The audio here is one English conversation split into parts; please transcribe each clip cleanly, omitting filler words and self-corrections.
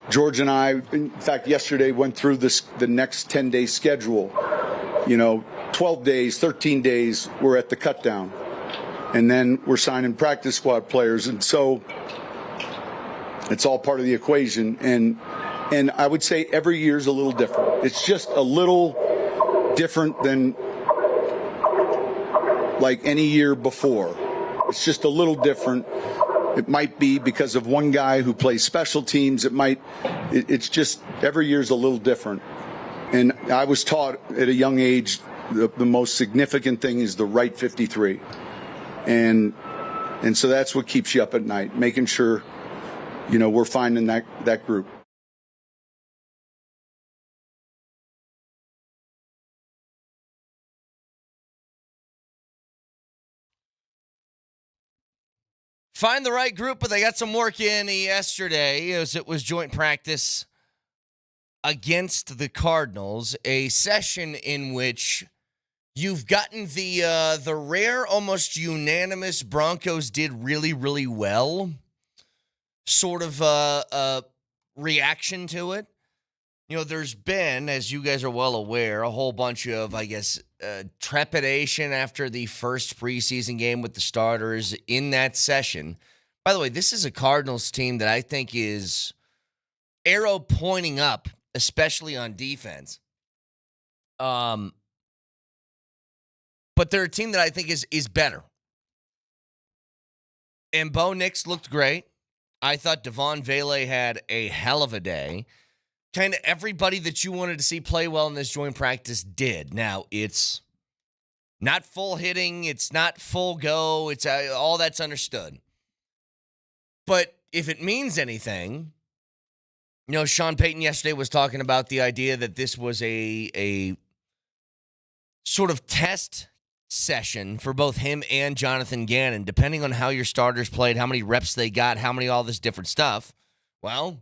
George and I, in fact, yesterday went through the next 10-day schedule. 12 days, 13 days, we're at the cut down. And then we're signing practice squad players. And so it's all part of the equation. And I would say every year is a little different. It's just a little different than like any year before. It's just a little different. It might be because of one guy who plays special teams. It's just every year is a little different. And I was taught at a young age the most significant thing is the right 53. And so that's what keeps you up at night, making sure, we're finding that group. Find the right group, but they got some work in yesterday as it was joint practice against the Cardinals, a session in which you've gotten the rare, almost unanimous Broncos did really, really well sort of a reaction to it. There's been, as you guys are well aware, a whole bunch of, trepidation after the first preseason game with the starters in that session. By the way, this is a Cardinals team that I think is arrow pointing up, especially on defense. But they're a team that I think is better. And Bo Nix looked great. I thought Devon Vele had a hell of a day. Kind of everybody that you wanted to see play well in this joint practice did. Now, it's not full hitting. It's not full go. It's all that's understood. But if it means anything, Sean Payton yesterday was talking about the idea that this was a sort of test session for both him and Jonathan Gannon, depending on how your starters played, how many reps they got, how many all this different stuff. Well,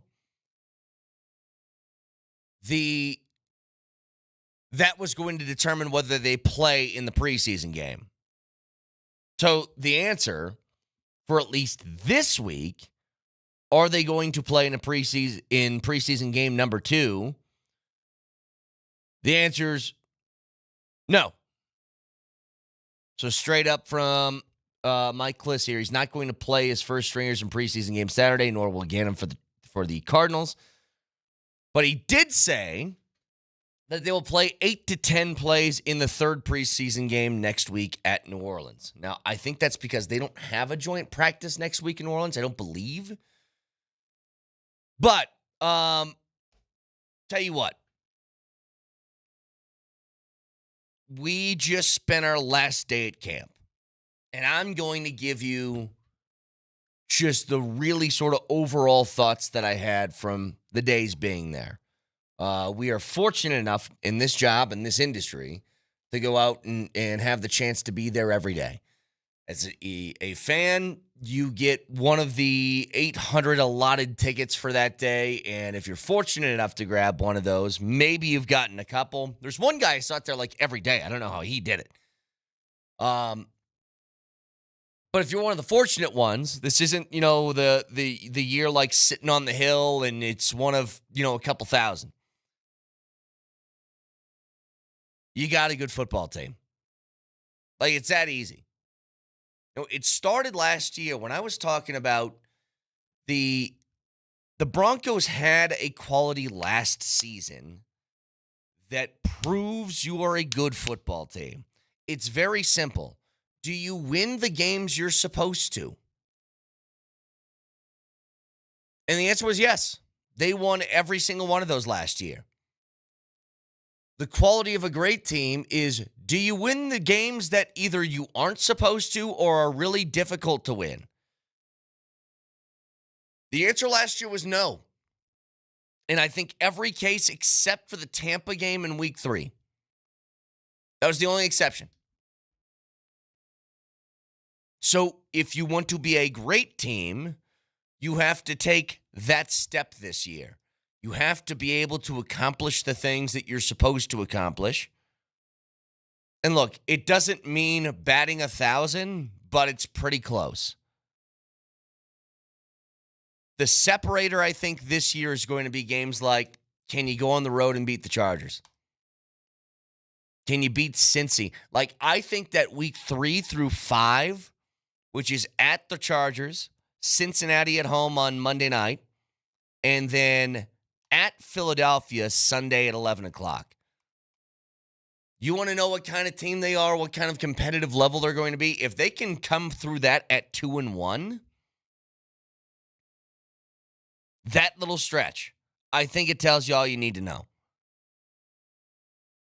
that was going to determine whether they play in the preseason game. So the answer for at least this week, are they going to play in preseason game number 2? The answer is no. So straight up from Mike Kliss here, he's not going to play his first stringers in preseason game Saturday, nor will Gannon for the Cardinals. But he did say that they will play 8 to 10 plays in the third preseason game next week at New Orleans. Now, I think that's because they don't have a joint practice next week in New Orleans. I don't believe. But, tell you what. We just spent our last day at camp. And I'm going to give you just the really sort of overall thoughts that I had from the days being there. We are fortunate enough in this job, in this industry, to go out and have the chance to be there every day. As a fan, you get one of the 800 allotted tickets for that day, and if you're fortunate enough to grab one of those, maybe you've gotten a couple. There's one guy I saw out there like every day. I don't know how he did it. But if you're one of the fortunate ones, this isn't, the year like sitting on the hill and it's one of, a couple thousand. You got a good football team. Like, it's that easy. It started last year when I was talking about the Broncos had a quality last season that proves you are a good football team. It's very simple. Do you win the games you're supposed to? And the answer was yes. They won every single one of those last year. The quality of a great team is, do you win the games that either you aren't supposed to or are really difficult to win? The answer last year was no. And I think every case except for the Tampa game in week 3. That was the only exception. So if you want to be a great team, you have to take that step this year. You have to be able to accomplish the things that you're supposed to accomplish. And look, it doesn't mean batting 1,000, but it's pretty close. The separator, I think, this year is going to be games like, can you go on the road and beat the Chargers? Can you beat Cincy? Like, I think that week 3 through 5, which is at the Chargers, Cincinnati at home on Monday night, and then at Philadelphia Sunday at 11 o'clock. You want to know what kind of team they are, what kind of competitive level they're going to be? If they can come through that at 2-1, that little stretch, I think it tells you all you need to know.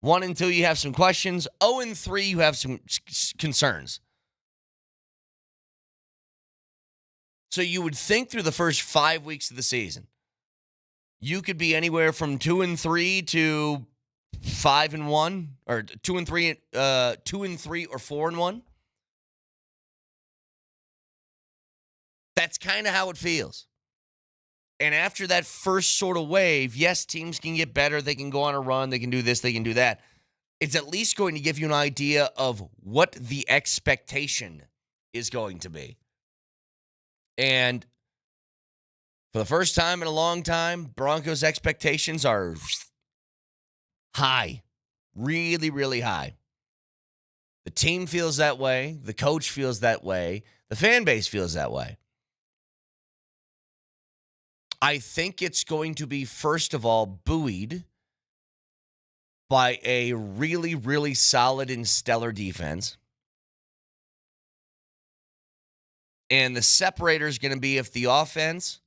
1 and 2, you have some questions. 0 and 3, you have some concerns. So you would think through the first 5 weeks of the season, you could be anywhere from 2 and 3 to 5 and 1, or 2 and 3, 2 and 3, or 4 and 1. That's kind of how it feels. And after that first sort of wave, yes, teams can get better. They can go on a run. They can do this. They can do that. It's at least going to give you an idea of what the expectation is going to be. And for the first time in a long time, Broncos' expectations are high. Really, really high. The team feels that way. The coach feels that way. The fan base feels that way. I think it's going to be, first of all, buoyed by a really, really solid and stellar defense. And the separator is going to be if the offense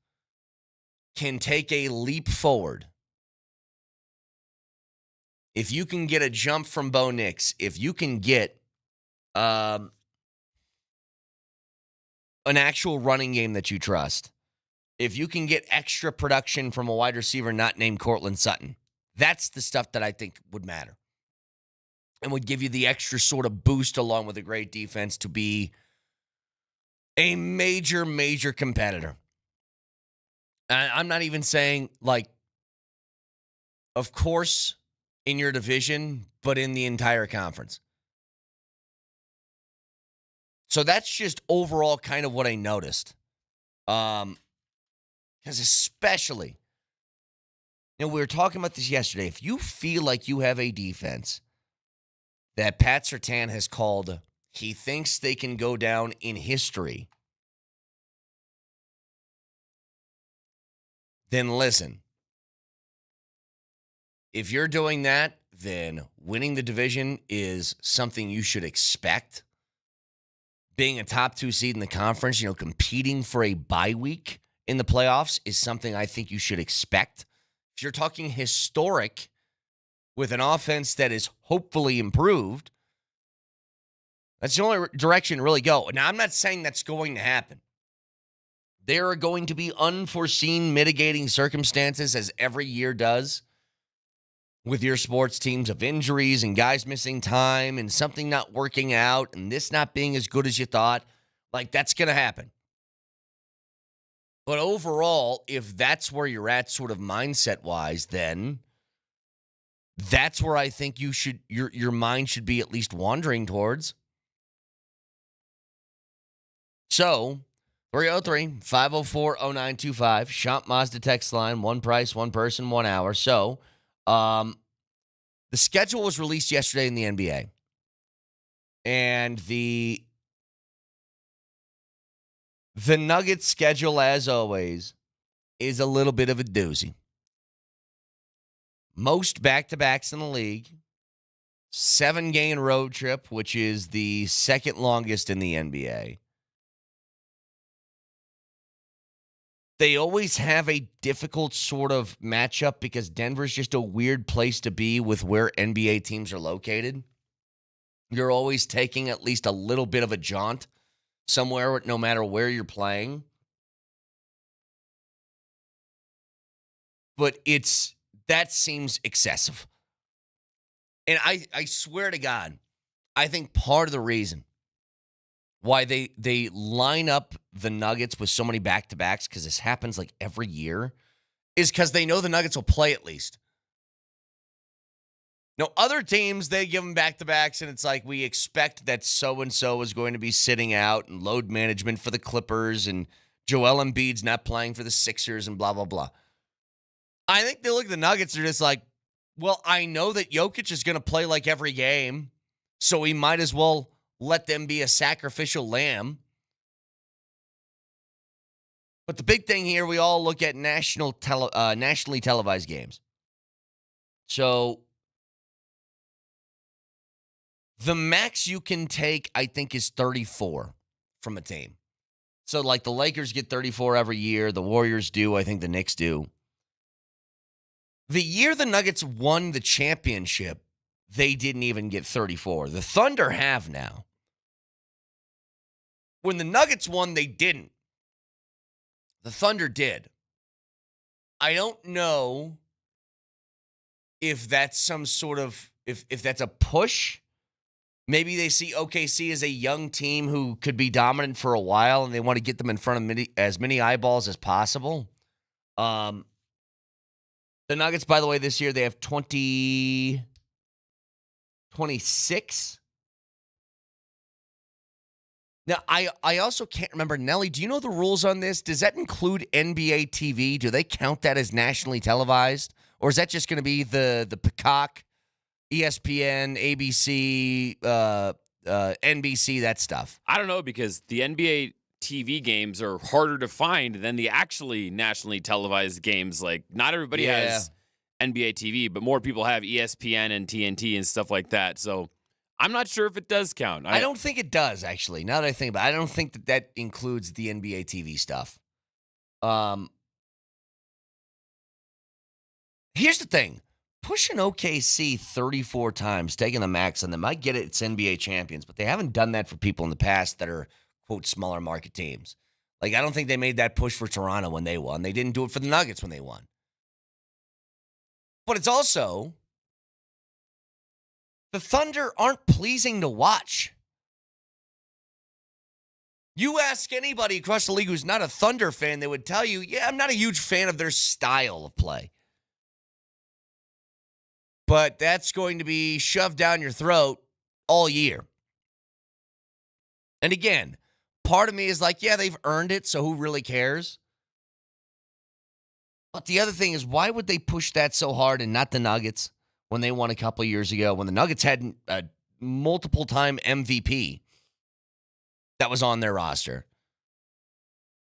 can take a leap forward. If you can get a jump from Bo Nix, if you can get an actual running game that you trust, if you can get extra production from a wide receiver not named Cortland Sutton, that's the stuff that I think would matter and would give you the extra sort of boost along with a great defense to be a major, major competitor. And I'm not even saying, like, of course, in your division, but in the entire conference. So that's just overall kind of what I noticed. Because especially, we were talking about this yesterday. If you feel like you have a defense that Pat Surtain has called, he thinks they can go down in history, then listen. If you're doing that, then winning the division is something you should expect. Being a top 2 seed in the conference, competing for a bye week in the playoffs is something I think you should expect. If you're talking historic with an offense that is hopefully improved, that's the only direction to really go. Now, I'm not saying that's going to happen. There are going to be unforeseen mitigating circumstances, as every year does, with your sports teams, of injuries and guys missing time and something not working out and this not being as good as you thought. Like, that's going to happen. But overall, if that's where you're at sort of mindset-wise, then that's where I think your mind should be at least wandering towards. So, 303-504-0925, Shop Mazda text line, one price, one person, 1 hour. So, the schedule was released yesterday in the NBA. And the Nuggets schedule, as always, is a little bit of a doozy. Most back-to-backs in the league. 7-game road trip, which is the second longest in the NBA. They always have a difficult sort of matchup because Denver's just a weird place to be with where NBA teams are located. You're always taking at least a little bit of a jaunt somewhere, no matter where you're playing. But that seems excessive. And I swear to God, I think part of the reason why they line up the Nuggets with so many back-to-backs, because this happens like every year, is because they know the Nuggets will play at least. No, other teams, they give them back-to-backs, and it's like we expect that so-and-so is going to be sitting out, and load management for the Clippers, and Joel Embiid's not playing for the Sixers and blah, blah, blah. I think they look at the Nuggets, they're just like, well, I know that Jokic is going to play like every game, so we might as well let them be a sacrificial lamb. But the big thing here, we all look at nationally televised games. So the max you can take, I think, is 34 from a team. So, like, the Lakers get 34 every year. The Warriors do. I think the Knicks do. The year the Nuggets won the championship, they didn't even get 34. The Thunder have now. When the Nuggets won, they didn't. The Thunder did. I don't know if that's some sort of, if that's a push. Maybe they see OKC as a young team who could be dominant for a while, and they want to get them in front of as many eyeballs as possible. The Nuggets, by the way, this year, they have 26. Now, I also can't remember. Nelly, do you know the rules on this? Does that include NBA TV? Do they count that as nationally televised? Or is that just going to be the Peacock, ESPN, ABC, NBC, that stuff? I don't know, because the NBA TV games are harder to find than the actually nationally televised games. Like, not everybody has NBA TV, but more people have ESPN and TNT and stuff like that. So I'm not sure if it does count. I don't think it does, actually. Now that I think about it, I don't think that includes the NBA TV stuff. Here's the thing. Pushing OKC 34 times, taking the max on them, I get it, it's NBA champions, but they haven't done that for people in the past that are, quote, smaller market teams. Like, I don't think they made that push for Toronto when they won. They didn't do it for the Nuggets when they won. But it's also, the Thunder aren't pleasing to watch. You ask anybody across the league who's not a Thunder fan, they would tell you, yeah, I'm not a huge fan of their style of play. But that's going to be shoved down your throat all year. And again, part of me is like, yeah, they've earned it, so who really cares? But the other thing is, why would they push that so hard and not the Nuggets when they won a couple of years ago, when the Nuggets had a multiple-time MVP that was on their roster?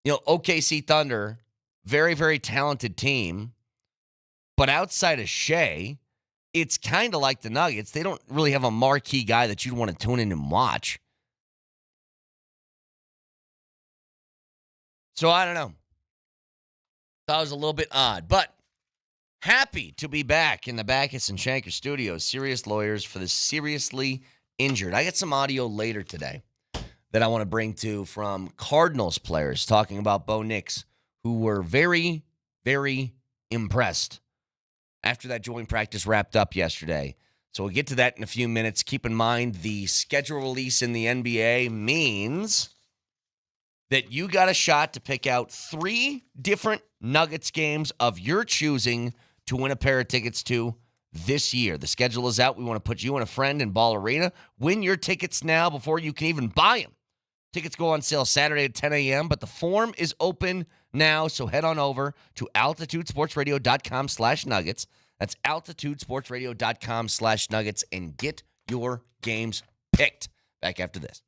You know, OKC Thunder, very, very talented team, but outside of Shea, it's kind of like the Nuggets. They don't really have a marquee guy that you'd want to tune in and watch. So I don't know. Thought it was a little bit odd, but happy to be back in the Backus and Shanker studios. Serious lawyers for the seriously injured. I got some audio later today that I want to bring to from Cardinals players talking about Bo Nix, who were very, very impressed after that joint practice wrapped up yesterday. So we'll get to that in a few minutes. Keep in mind, the schedule release in the NBA means that you got a shot to pick out 3 different Nuggets games of your choosing to win a pair of tickets to this year. The schedule is out. We want to put you and a friend in Ball Arena. Win your tickets now before you can even buy them. Tickets go on sale Saturday at 10 a.m., but the form is open now, so head on over to altitudesportsradio.com/nuggets. That's altitudesportsradio.com/nuggets and get your games picked. Back after this.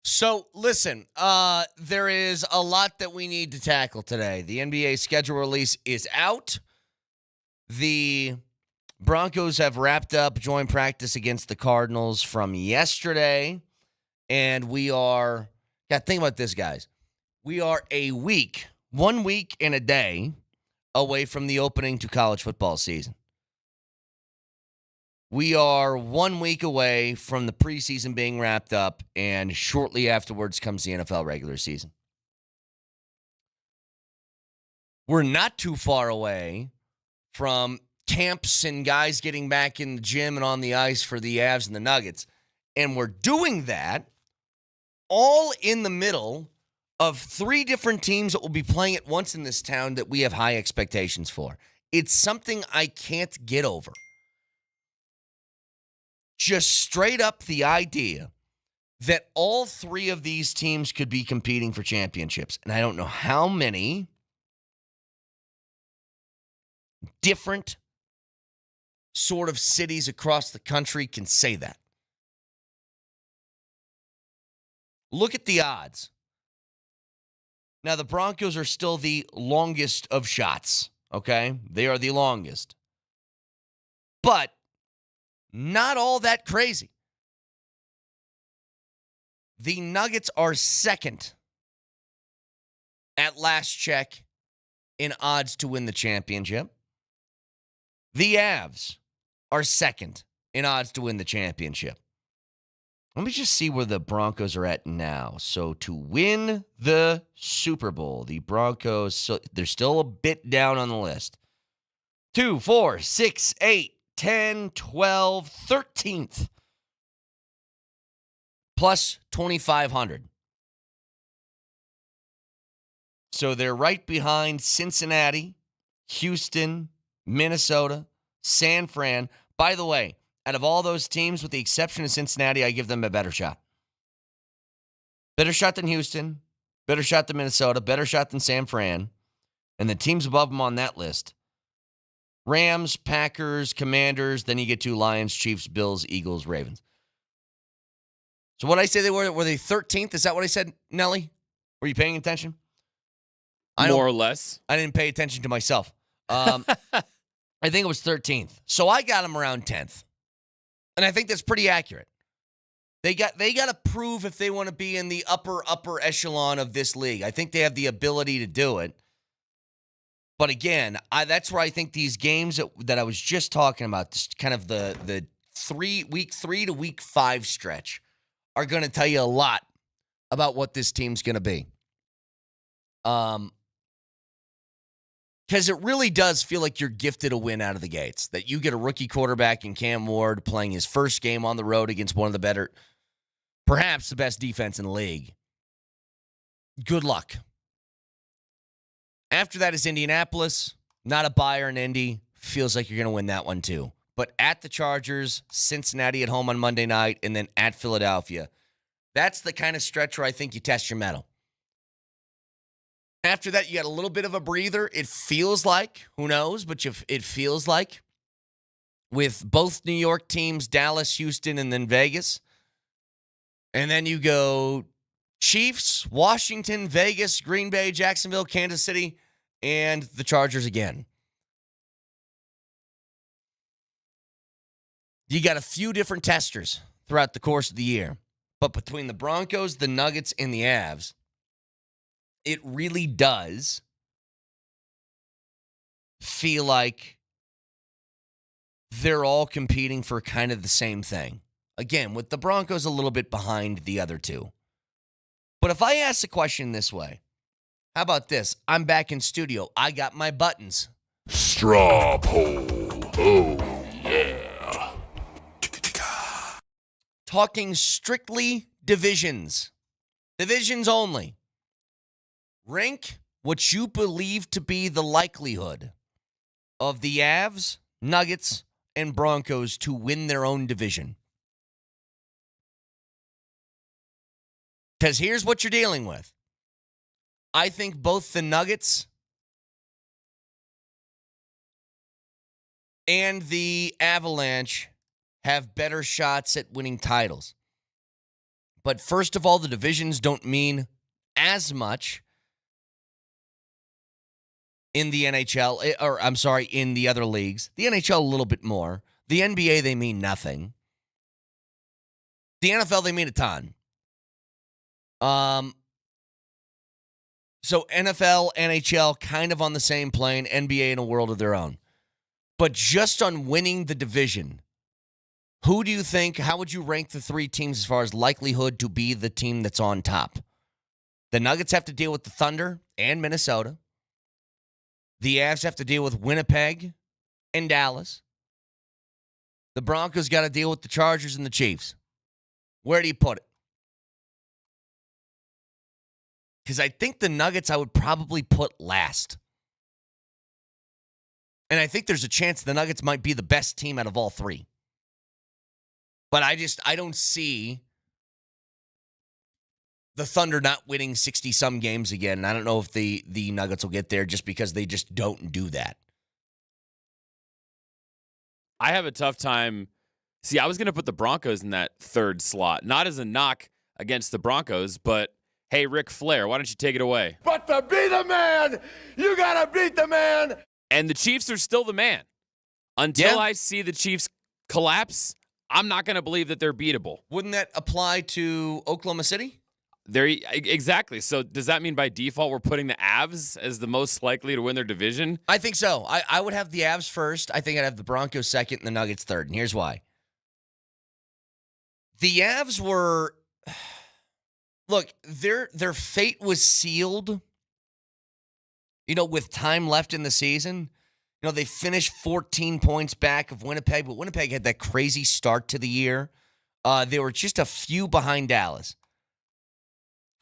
So, listen, there is a lot that we need to tackle today. The NBA schedule release is out. The Broncos have wrapped up joint practice against the Cardinals from yesterday. And we are, think about this, guys. We are 1 week and a day away from the opening to college football season. We are 1 week away from the preseason being wrapped up, and shortly afterwards comes the NFL regular season. We're not too far away from camps and guys getting back in the gym and on the ice for the Avs and the Nuggets. And we're doing that all in the middle of 3 different teams that will be playing at once in this town that we have high expectations for. It's something I can't get over. Just straight up the idea that all 3 of these teams could be competing for championships. And I don't know how many different sort of cities across the country can say that. Look at the odds. Now, the Broncos are still the longest of shots, okay? They are the longest. But not all that crazy. The Nuggets are second at last check in odds to win the championship. The Avs are second in odds to win the championship. Let me just see where the Broncos are at now. So to win the Super Bowl, the Broncos, so they're still a bit down on the list. 2, 4, 6, 8. 10, 12, 13th. Plus 2,500. So they're right behind Cincinnati, Houston, Minnesota, San Fran. By the way, out of all those teams, with the exception of Cincinnati, I give them a better shot. Better shot than Houston, better shot than Minnesota, better shot than San Fran. And the teams above them on that list: Rams, Packers, Commanders, then you get to Lions, Chiefs, Bills, Eagles, Ravens. So what I say they were they 13th? Is that what I said, Nelly? Were you paying attention? More or less. I didn't pay attention to myself. I think it was 13th. So I got them around 10th. And I think that's pretty accurate. They got to prove if they want to be in the upper echelon of this league. I think they have the ability to do it. But again, that's where I think these games that I was just talking about, this kind of the week 3 to week 5 stretch, are going to tell you a lot about what this team's going to be. Because it really does feel like you're gifted a win out of the gates. That you get a rookie quarterback in Cam Ward playing his first game on the road against one of the better, perhaps the best defense in the league. Good luck. After that is Indianapolis. Not a buyer in Indy. Feels like you're going to win that one too. But at the Chargers, Cincinnati at home on Monday night, and then at Philadelphia. That's the kind of stretch where I think you test your mettle. After that, you got a little bit of a breather. It feels like, who knows, but it feels like, with both New York teams, Dallas, Houston, and then Vegas. And then you go Chiefs, Washington, Vegas, Green Bay, Jacksonville, Kansas City, and the Chargers again. You got a few different testers throughout the course of the year. But between the Broncos, the Nuggets, and the Avs, it really does feel like they're all competing for kind of the same thing. Again, with the Broncos a little bit behind the other two. But if I ask the question this way, how about this? I'm back in studio. I got my buttons. Straw poll. Oh, yeah. Talking strictly divisions. Divisions only. Rank what you believe to be the likelihood of the Avs, Nuggets, and Broncos to win their own division. Because here's what you're dealing with. I think both the Nuggets and the Avalanche have better shots at winning titles. But first of all, the divisions don't mean as much in the NHL, or I'm sorry, in the other leagues. The NHL a little bit more. The NBA, they mean nothing. The NFL, they mean a ton. So NFL, NHL, kind of on the same plane. NBA in a world of their own. But just on winning the division, who do you think, how would you rank the three teams as far as likelihood to be the team that's on top? The Nuggets have to deal with the Thunder and Minnesota. The Avs have to deal with Winnipeg and Dallas. The Broncos got to deal with the Chargers and the Chiefs. Where do you put it? Because I think the Nuggets I would probably put last. And I think there's a chance the Nuggets might be the best team out of all three. But I don't see the Thunder not winning 60-some games again. And I don't know if the Nuggets will get there just because they just don't do that. I have a tough time. See, I was going to put the Broncos in that third slot. Not as a knock against the Broncos, but hey, Ric Flair, why don't you take it away? But to be the man, you got to beat the man. And the Chiefs are still the man. Until I see the Chiefs collapse, I'm not going to believe that they're beatable. Wouldn't that apply to Oklahoma City? Exactly. So does that mean by default we're putting the Avs as the most likely to win their division? I think so. I would have the Avs first. I think I'd have the Broncos second and the Nuggets third. And here's why. The Avs were... Look, their fate was sealed, with time left in the season. They finished 14 points back of Winnipeg, but Winnipeg had that crazy start to the year. They were just a few behind Dallas.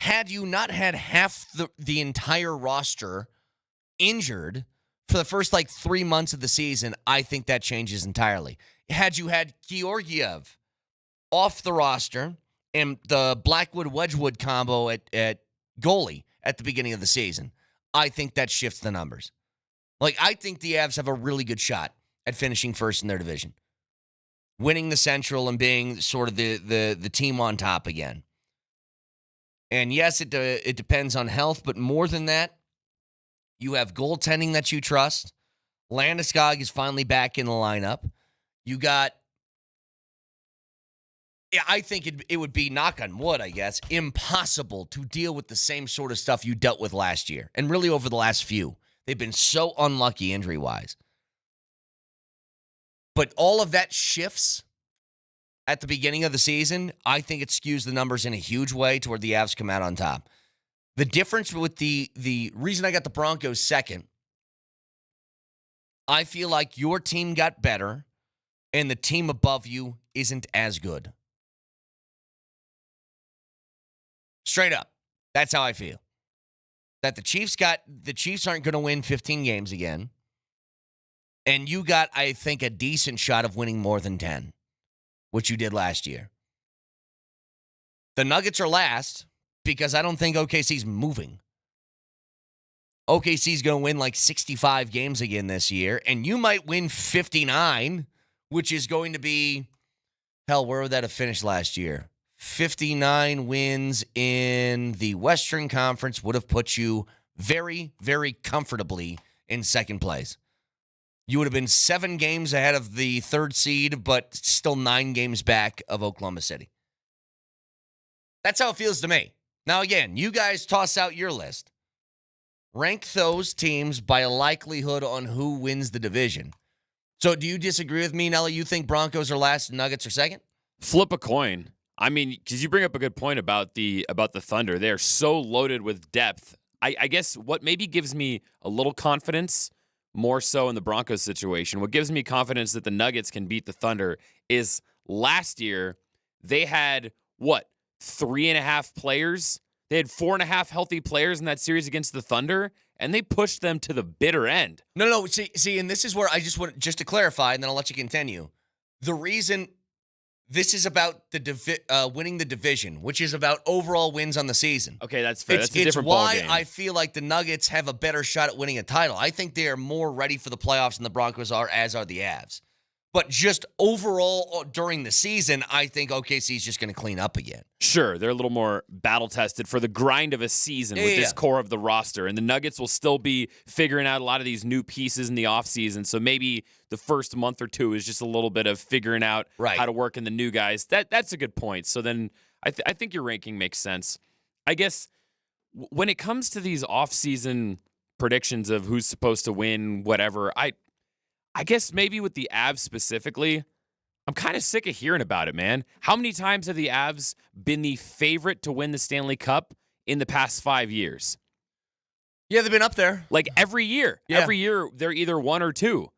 Had you not had half the entire roster injured for the first 3 months of the season, I think that changes entirely. Had you had Georgiev off the roster and the Blackwood-Wedgwood combo at goalie at the beginning of the season, I think that shifts the numbers. I think the Avs have a really good shot at finishing first in their division, winning the Central and being sort of the team on top again. And yes, it depends on health, but more than that, you have goaltending that you trust. Landeskog is finally back in the lineup. You got, I think it would be, knock on wood, I guess, impossible to deal with the same sort of stuff you dealt with last year. And really over the last few. They've been so unlucky injury-wise. But all of that shifts at the beginning of the season. I think it skews the numbers in a huge way toward the Avs come out on top. The difference with the reason I got the Broncos second, I feel like your team got better and the team above you isn't as good. Straight up. That's how I feel. That the Chiefs aren't going to win 15 games again. And you got, I think, a decent shot of winning more than 10, which you did last year. The Nuggets are last because I don't think OKC's moving. OKC's going to win 65 games again this year, and you might win 59, which is going to be, hell, where would that have finished last year? 59 wins in the Western Conference would have put you very, very comfortably in second place. You would have been 7 games ahead of the third seed, but still 9 games back of Oklahoma City. That's how it feels to me. Now, again, you guys toss out your list. Rank those teams by likelihood on who wins the division. So do you disagree with me, Nelly? You think Broncos are last and Nuggets are second? Flip a coin. I mean, because you bring up a good point about the Thunder. They are so loaded with depth. I guess what maybe gives me a little confidence, more so in the Broncos situation, what gives me confidence that the Nuggets can beat the Thunder is last year they had, 3.5 players? They had 4.5 healthy players in that series against the Thunder, and they pushed them to the bitter end. No. See, and this is where I just want to clarify, and then I'll let you continue. The reason this is about the winning the division, which is about overall wins on the season. Okay, that's fair. That's a different ballgame. It's why I feel like the Nuggets have a better shot at winning a title. I think they are more ready for the playoffs than the Broncos are, as are the Avs. But just overall during the season, I think OKC is just going to clean up again. Sure, they're a little more battle-tested for the grind of a season with this core of the roster. And the Nuggets will still be figuring out a lot of these new pieces in the offseason. So maybe the first month or two is just a little bit of figuring out how to work in the new guys. That's a good point. So then I think your ranking makes sense. I guess when it comes to these offseason predictions of who's supposed to win, whatever, I guess maybe with the Avs specifically, I'm kind of sick of hearing about it, man. How many times have the Avs been the favorite to win the Stanley Cup in the past 5 years? Yeah, they've been up there. Like every year. Yeah. Every year, they're either one or two.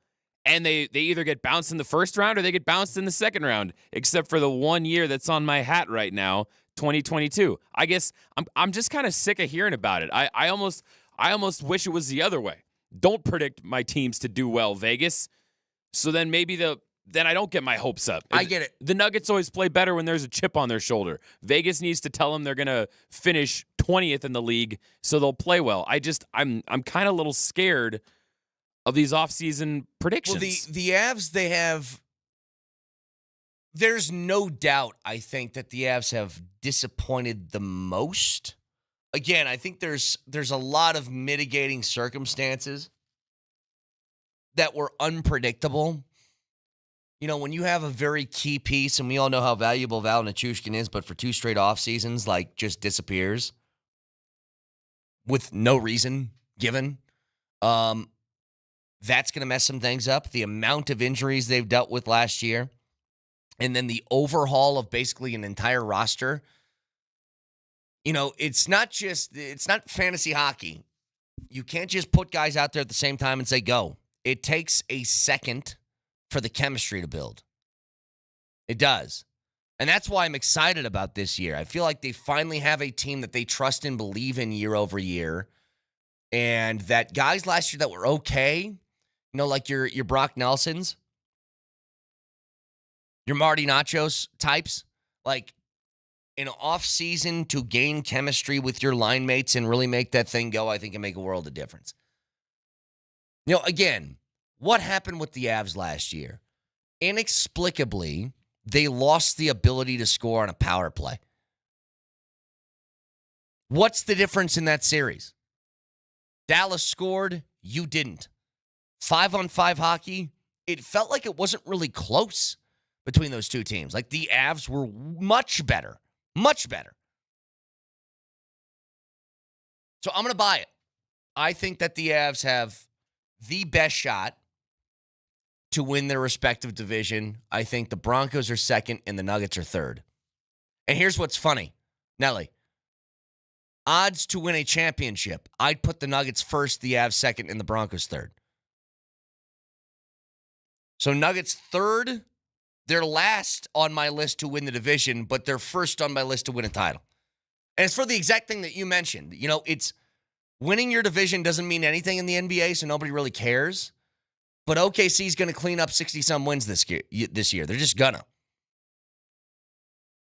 And they either get bounced in the first round or they get bounced in the second round, except for the 1 year that's on my hat right now, 2022. I guess I'm just kind of sick of hearing about it. I almost wish it was the other way. Don't predict my teams to do well, Vegas. So then maybe then I don't get my hopes up. I get it. The Nuggets always play better when there's a chip on their shoulder. Vegas needs to tell them they're going to finish 20th in the league so they'll play well. I'm kind of a little scared of these offseason predictions. Well, the Avs, there's no doubt, I think, that the Avs have disappointed the most. Again, I think there's a lot of mitigating circumstances that were unpredictable. You know, when you have a very key piece, and we all know how valuable Val Nichushkin is, but for 2 straight off seasons, like, just disappears with no reason given, that's going to mess some things up. The amount of injuries they've dealt with last year, and then the overhaul of basically an entire roster. You know, it's not fantasy hockey. You can't just put guys out there at the same time and say, go. It takes a second for the chemistry to build. It does. And that's why I'm excited about this year. I feel like they finally have a team that they trust and believe in year over year. And that guys last year that were okay, you know, like your Brock Nelsons, your Marty Nachos types, like, in off season to gain chemistry with your line mates and really make that thing go, I think can make a world of difference. You know, again, what happened with the Avs last year? Inexplicably, they lost the ability to score on a power play. What's the difference in that series? Dallas scored, you didn't. 5-on-5 hockey, it felt like it wasn't really close between those two teams. Like, the Avs were much better. Much better. So I'm going to buy it. I think that the Avs have the best shot to win their respective division. I think the Broncos are second and the Nuggets are third. And here's what's funny. Nelly, odds to win a championship, I'd put the Nuggets first, the Avs second, and the Broncos third. So Nuggets third. They're last on my list to win the division, but they're first on my list to win a title. And it's for the exact thing that you mentioned. You know, it's winning your division doesn't mean anything in the NBA, so nobody really cares. But OKC is going to clean up 60-some wins this year. They're just gonna.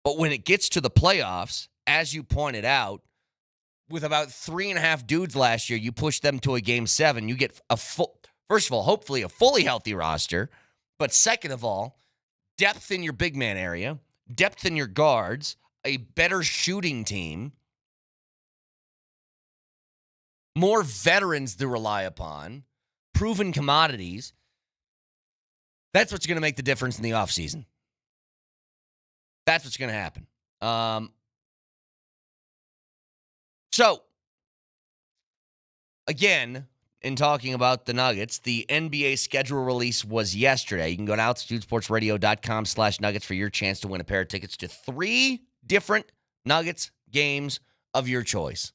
But when it gets to the playoffs, as you pointed out, with about 3.5 dudes last year, you push them to a Game 7. You get first of all, hopefully a fully healthy roster. But second of all, depth in your big man area, depth in your guards, a better shooting team, more veterans to rely upon, proven commodities. That's what's going to make the difference in the offseason. That's what's going to happen. So, again, in talking about the Nuggets, the NBA schedule release was yesterday. You can go to altitudesportsradio.com/Nuggets for your chance to win a pair of tickets to 3 different Nuggets games of your choice.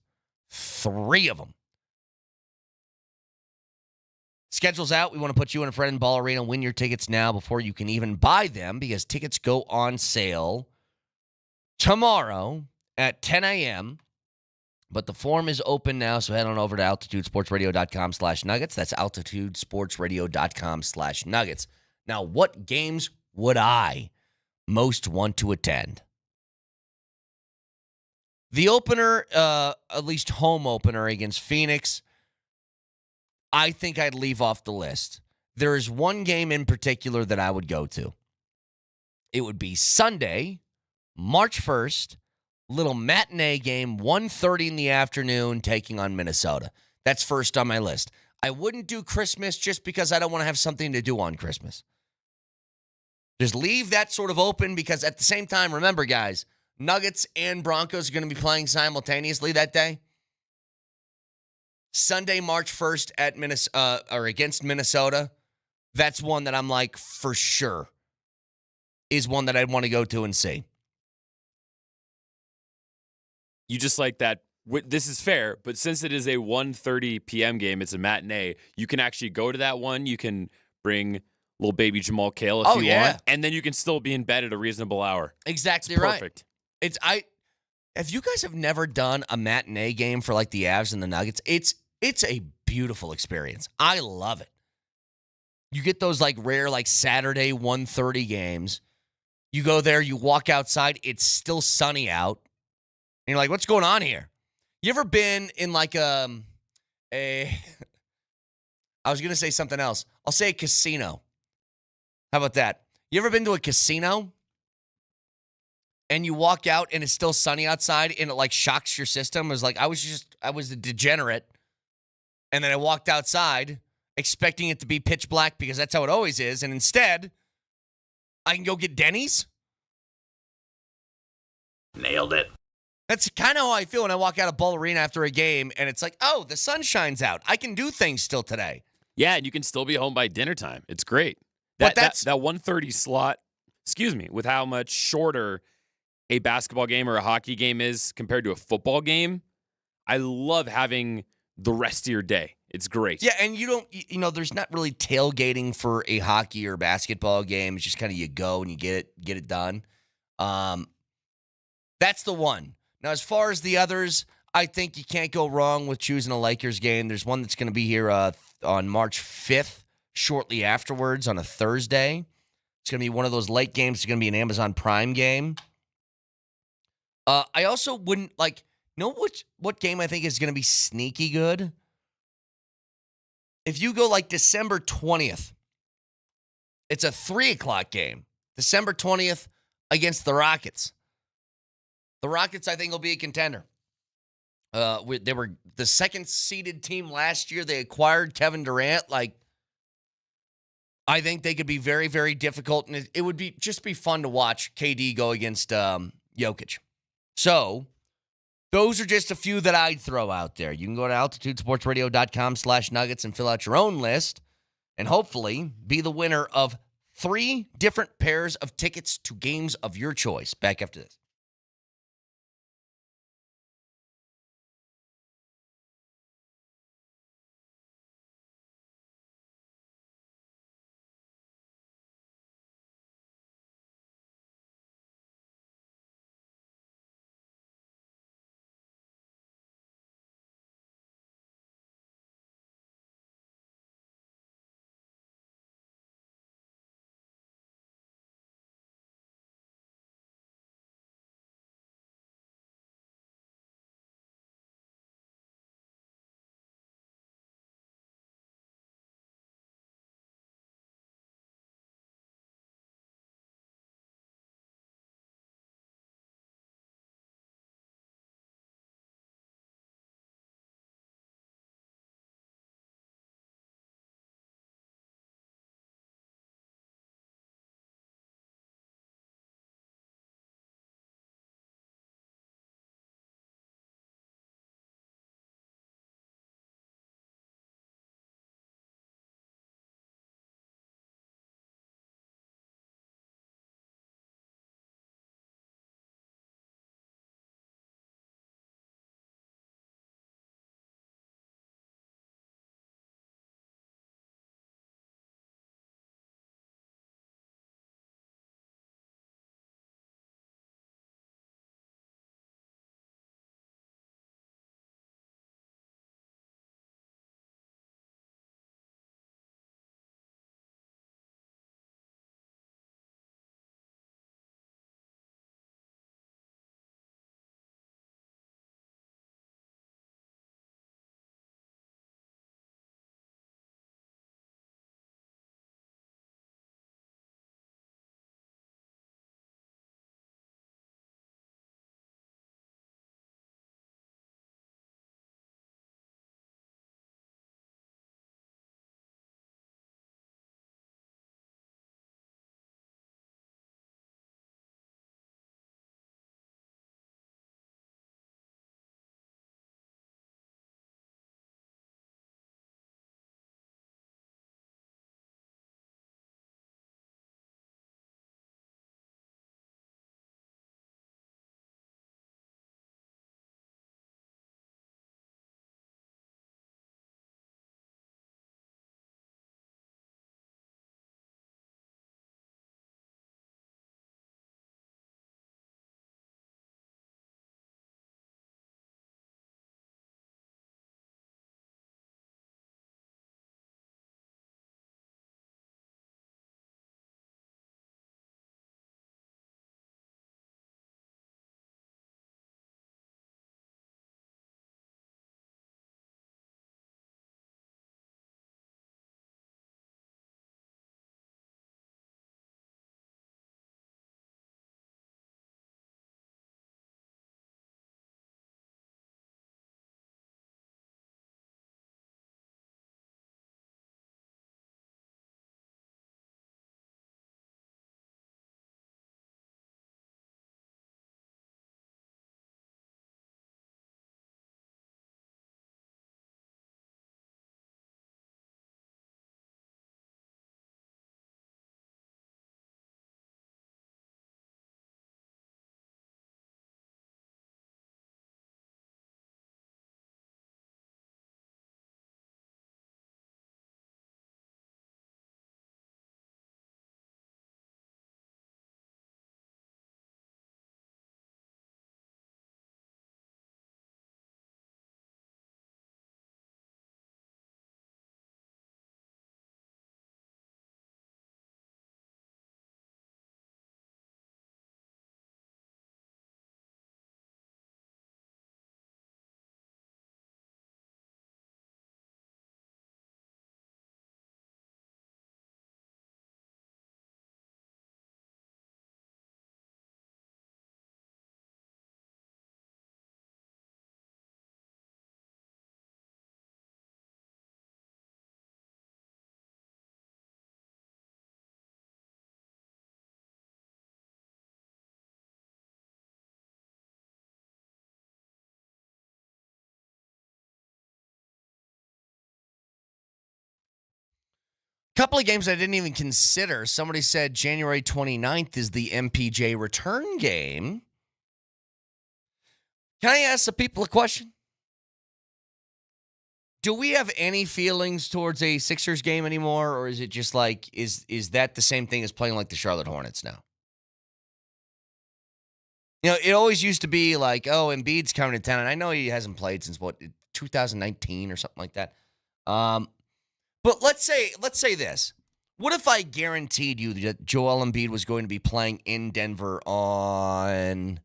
3 of them. Schedule's out. We want to put you in a Fred and Ball Arena. Win your tickets now before you can even buy them, because tickets go on sale tomorrow at 10 a.m., but the form is open now, so head on over to altitudesportsradio.com/Nuggets. That's altitudesportsradio.com/Nuggets. Now, what games would I most want to attend? The opener, at least home opener against Phoenix, I think I'd leave off the list. there is one game in particular that I would go to. It would be Sunday, March 1st, little matinee game, 1:30 in the afternoon, taking on Minnesota. That's first on my list. I wouldn't do Christmas just because I don't want to have something to do on Christmas. Just leave that sort of open because at the same time, remember, guys, Nuggets and Broncos are going to be playing simultaneously that day. Sunday, March 1st at against Minnesota. That's one that I'm like, for sure, is one that I'd want to go to and see. You just like that. This is fair, but since it is a 1:30 p.m. game, it's a matinee, you can actually go to that one. You can bring little baby Jamal Cale if you want, and then you can still be in bed at a reasonable hour. Exactly it's right. Perfect. If you guys have never done a matinee game for like the Avs and the Nuggets, it's a beautiful experience. I love it. You get those like rare like Saturday 1:30 games. You go there, you walk outside, it's still sunny out. And you're like, what's going on here? You ever been in like I was going to say something else. I'll say a casino. How about that? You ever been to a casino and you walk out and it's still sunny outside and it like shocks your system? It was like, I was a degenerate. And then I walked outside expecting it to be pitch black because that's how it always is. And instead, I can go get Denny's. Nailed it. That's kind of how I feel when I walk out of Ball Arena after a game, and it's like, oh, the sun shines out. I can do things still today. Yeah, and you can still be home by dinner time. It's great. But That 1:30 slot, with how much shorter a basketball game or a hockey game is compared to a football game, I love having the rest of your day. It's great. Yeah, and there's not really tailgating for a hockey or basketball game. It's just kind of you go and you get it done. That's the one. Now, as far as the others, I think you can't go wrong with choosing a Lakers game. There's one that's going to be here on March 5th, shortly afterwards on a Thursday. It's going to be one of those late games. It's going to be an Amazon Prime game. I also wouldn't what game I think is going to be sneaky good? If you go like December 20th, it's a 3:00 game. December 20th against the Rockets. The Rockets, I think, will be a contender. They were the second-seeded team last year. They acquired Kevin Durant. I think they could be very, very difficult, and it would be fun to watch KD go against Jokic. So those are just a few that I'd throw out there. You can go to altitudesportsradio.com/nuggets and fill out your own list and hopefully be the winner of 3 different pairs of tickets to games of your choice. Back after this. Couple of games I didn't even consider. Somebody said January 29th is the MPJ return game. Can I ask the people a question? Do we have any feelings towards a Sixers game anymore, or is it just like, is that the same thing as playing like the Charlotte Hornets now? You know, it always used to be like, oh, Embiid's coming to town, and I know he hasn't played since, 2019 or something like that. But let's say this. What if I guaranteed you that Joel Embiid was going to be playing in Denver on...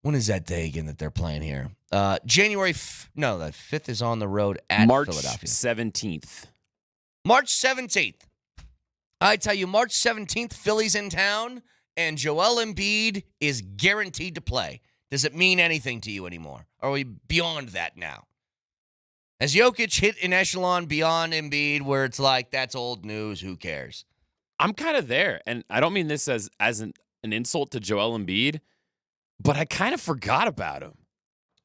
When is that day again that they're playing here? January... the 5th is on the road at Philadelphia. March 17th. March 17th. I tell you, March 17th, Philly's in town, and Joel Embiid is guaranteed to play. Does it mean anything to you anymore? Are we beyond that now? Has Jokic hit an echelon beyond Embiid where it's like, that's old news, who cares? I'm kind of there, and I don't mean this as an insult to Joel Embiid, but I kind of forgot about him.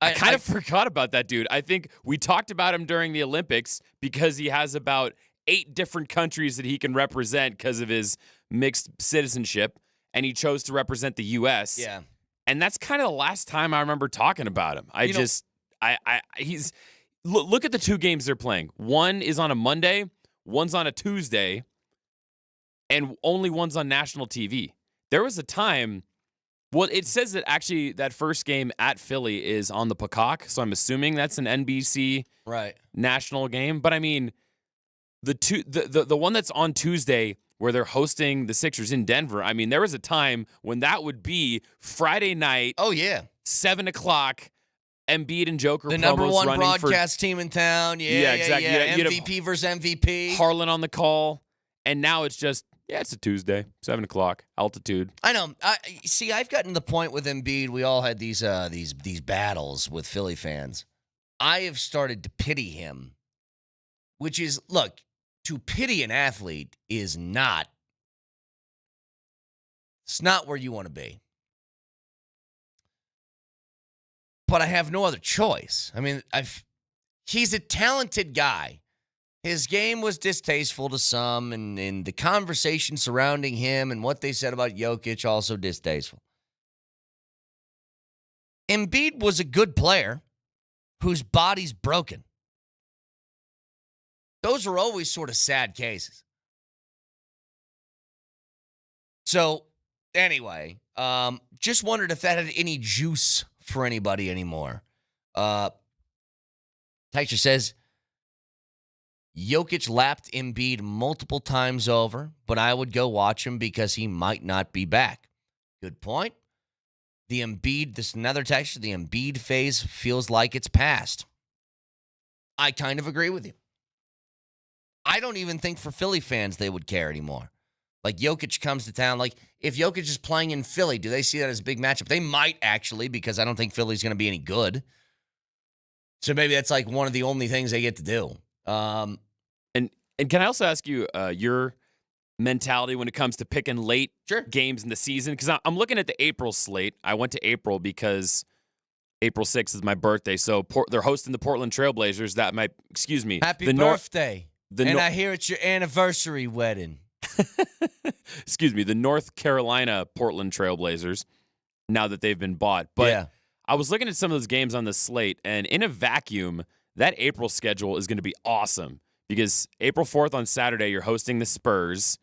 I kind of forgot about that dude. I think we talked about him during the Olympics because he has about 8 different countries that he can represent because of his mixed citizenship, and he chose to represent the U.S. Yeah. And that's kind of the last time I remember talking about him. Look at the 2 games they're playing. One is on a Monday, one's on a Tuesday, and only one's on national TV. There was a time, well, it says that actually that first game at Philly is on the Peacock, so I'm assuming that's an NBC national game. But I mean, the one that's on Tuesday where they're hosting the Sixers in Denver, I mean, there was a time when that would be Friday night. Oh, yeah. 7 o'clock. Embiid and Joker the promos number one running broadcast team in town. Yeah, exactly. Yeah. MVP versus MVP. Harlan on the call. And now it's just, it's a Tuesday, 7 o'clock, altitude. I know. I've gotten to the point with Embiid, we all had these battles with Philly fans. I have started to pity him, which is, look, to pity an athlete is not, it's not where you want to be. But I have no other choice. I mean, he's a talented guy. His game was distasteful to some, and the conversation surrounding him and what they said about Jokic also distasteful. Embiid was a good player whose body's broken. Those are always sort of sad cases. So, anyway, just wondered if that had any juice for anybody anymore. Teicher says, Jokic lapped Embiid multiple times over, but I would go watch him because he might not be back. Good point. The Embiid, this is another texture, the Embiid phase feels like it's past. I kind of agree with you. I don't even think for Philly fans they would care anymore. Like, Jokic comes to town. Like, if Jokic is playing in Philly, do they see that as a big matchup? They might, actually, because I don't think Philly's going to be any good. So maybe that's, like, one of the only things they get to do. And can I also ask you your mentality when it comes to picking late games in the season? Because I'm looking at the April slate. I went to April because April 6th is my birthday. So they're hosting the Portland Trailblazers. Happy birthday. I hear it's your anniversary wedding. The North Carolina Portland Trailblazers, now that they've been bought. But I was looking at some of those games on the slate, and in a vacuum, that April schedule is going to be awesome because April 4th on Saturday, you're hosting the Spurs.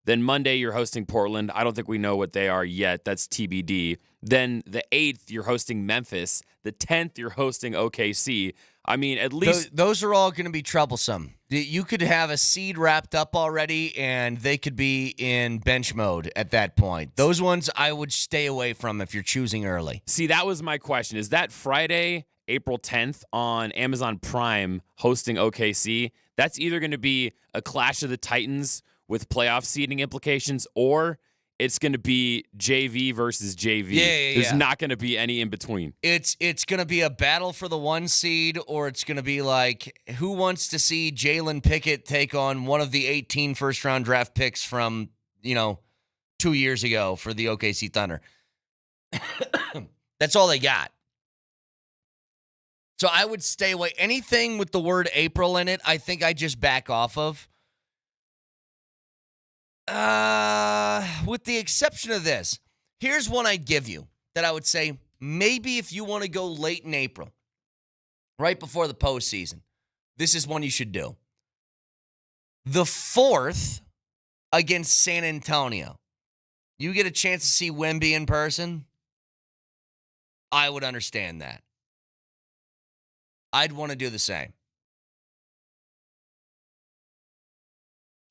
Then Monday, you're hosting Portland. I don't think we know what they are yet. That's TBD. Then the 8th, you're hosting Memphis. The 10th, you're hosting OKC. I mean, at least those are all going to be troublesome. You could have a seed wrapped up already, and they could be in bench mode at that point. Those ones I would stay away from if you're choosing early. See, that was my question. Is that Friday, April 10th on Amazon Prime hosting OKC? That's either going to be a clash of the Titans with playoff seeding implications, or it's going to be JV versus JV. There's not going to be any in between. It's going to be a battle for the 1 seed, or it's going to be like, who wants to see Jalen Pickett take on one of the 18 first-round draft picks from, 2 years ago for the OKC Thunder? That's all they got. So I would stay away. Anything with the word April in it, I think I just back off of. With the exception of this, here's one I'd give you that I would say maybe if you want to go late in April, right before the postseason, this is one you should do. The 4th against San Antonio. You get a chance to see Wemby in person, I would understand that. I'd want to do the same.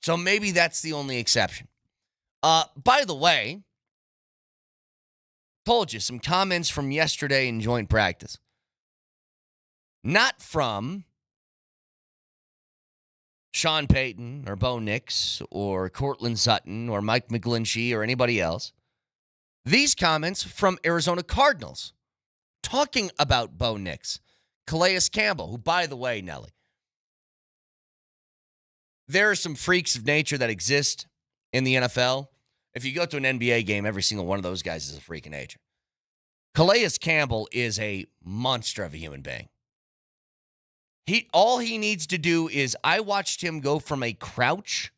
So maybe that's the only exception. By the way, told you some comments from yesterday in joint practice. Not from Sean Payton or Bo Nix or Cortland Sutton or Mike McGlinchey or anybody else. These comments from Arizona Cardinals talking about Bo Nix. Calais Campbell, who, by the way, Nelly, there are some freaks of nature that exist in the NFL. If you go to an NBA game, every single one of those guys is a freak of nature. Calais Campbell is a monster of a human being. All he needs to do is, I watched him go from a crouch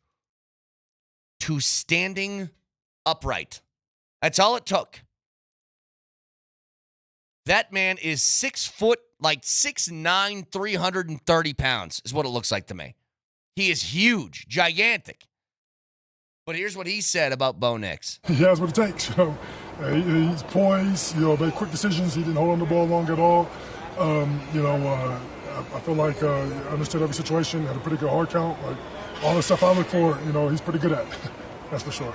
to standing upright. That's all it took. That man is 6 foot, like 6'9", 330 pounds is what it looks like to me. He is huge, gigantic. But here's what he said about Bo Nix. He has what it takes. He's poised, made quick decisions. He didn't hold on the ball long at all. I feel like he understood every situation, had a pretty good hard count. Like, all the stuff I look for, he's pretty good at. That's for sure.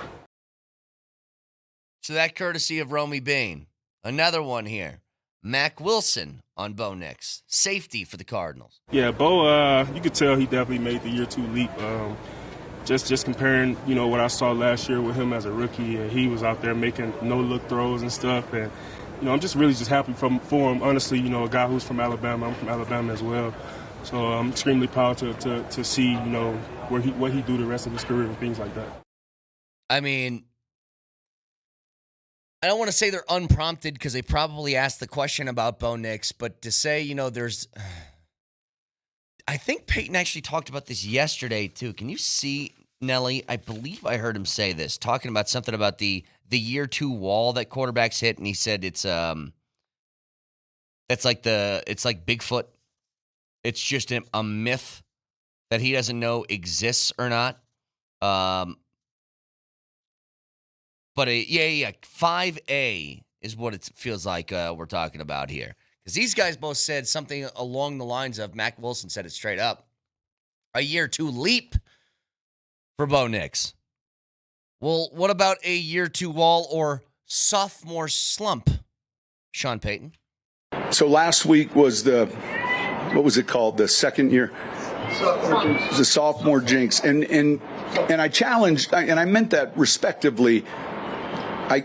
So that courtesy of Romy Bain. Another one here. Mac Wilson on Bo Nix. Safety for the Cardinals. Yeah, Bo, you could tell he definitely made the year 2 leap. Just comparing, what I saw last year with him as a rookie, and he was out there making no-look throws and stuff. And, I'm just really happy for him. Honestly, a guy who's from Alabama. I'm from Alabama as well. So I'm extremely proud to see, what he do the rest of his career and things like that. I mean, I don't want to say they're unprompted because they probably asked the question about Bo Nix, but to say, there's... I think Payton actually talked about this yesterday, too. Can you see, Nelly? I believe I heard him say this, talking about something about the year 2 wall that quarterbacks hit, and he said it's like Bigfoot. It's just a myth that he doesn't know exists or not. But 5A is what it feels like we're talking about here. Because these guys both said something along the lines of, Mac Wilson said it straight up, a year 2 leap for Bo Nix. Well, what about a year 2 wall or sophomore slump, Sean Payton? So last week was what was it called? The second year? The sophomore jinx. And I challenged, and I meant that respectively. I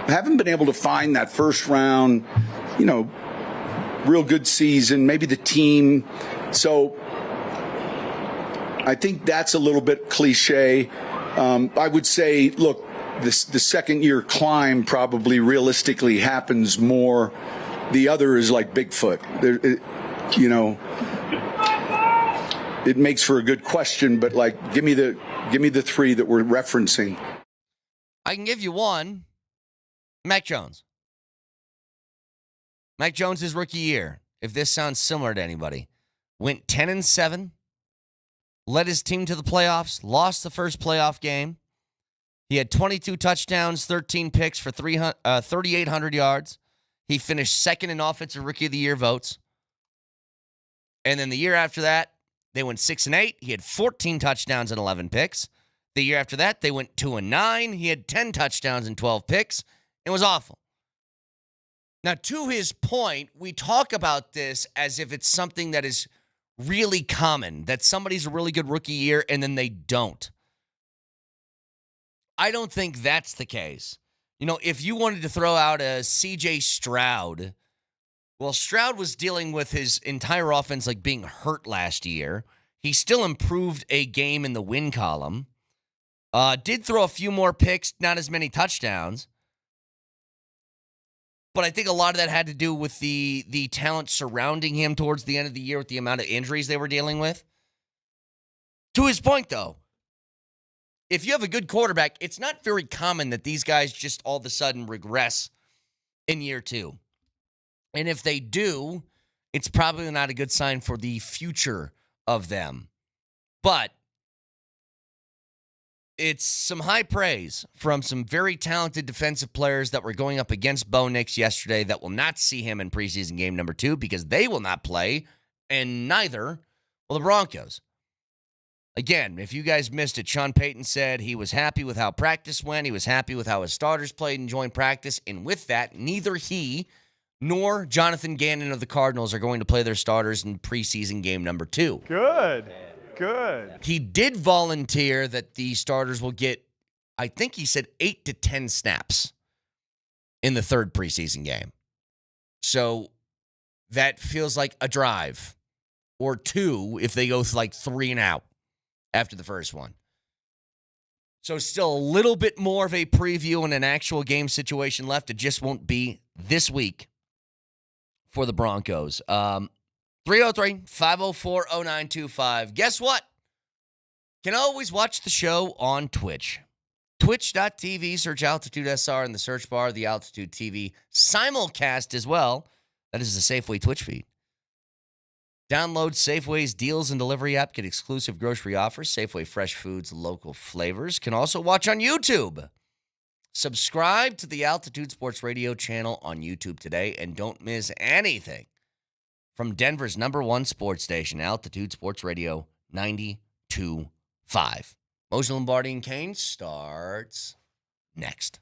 haven't been able to find that first round, real good season, maybe the team. So I think that's a little bit cliche. I would say, look, the second year climb probably realistically happens more. The other is like Bigfoot. It makes for a good question, but like, give me the 3 that we're referencing. I can give you one. Mac Jones. Mac Jones' rookie year, if this sounds similar to anybody, went 10-7, led his team to the playoffs, lost the first playoff game. He had 22 touchdowns, 13 picks for 3,800 yards. He finished second in Offensive Rookie of the Year votes. And then the year after that, they went 6-8. He had 14 touchdowns and 11 picks. The year after that, they went 2-9. He had 10 touchdowns and 12 picks. It was awful. Now, to his point, we talk about this as if it's something that is really common, that somebody's a really good rookie year and then they don't. I don't think that's the case. If you wanted to throw out a C.J. Stroud, well, Stroud was dealing with his entire offense like being hurt last year. He still improved a game in the win column. Did throw a few more picks, not as many touchdowns. But I think a lot of that had to do with the talent surrounding him towards the end of the year with the amount of injuries they were dealing with. To his point, though, if you have a good quarterback, it's not very common that these guys just all of a sudden regress in year 2. And if they do, it's probably not a good sign for the future of them. But it's some high praise from some very talented defensive players that were going up against Bo Nix yesterday that will not see him in preseason game number 2 because they will not play, and neither will the Broncos. Again, if you guys missed it, Sean Payton said he was happy with how practice went. He was happy with how his starters played and joined practice. And with that, neither he nor Jonathan Gannon of the Cardinals are going to play their starters in preseason game number 2. Good. He did volunteer that the starters will get, I think he said 8 to 10 snaps in the third preseason game. So that feels like a drive or 2 if they go like 3 and out after the first one. So still a little bit more of a preview and an actual game situation left. It just won't be this week for the Broncos. 303-504-0925. Guess what? Can always watch the show on Twitch. Twitch.tv, search Altitude SR in the search bar, the Altitude TV simulcast as well. That is the Safeway Twitch feed. Download Safeway's deals and delivery app. Get exclusive grocery offers. Safeway fresh foods, local flavors. Can also watch on YouTube. Subscribe to the Altitude Sports Radio channel on YouTube today and don't miss anything from Denver's #1 sports station, Altitude Sports Radio 92.5. Moser, Lombardi, and Kane starts next.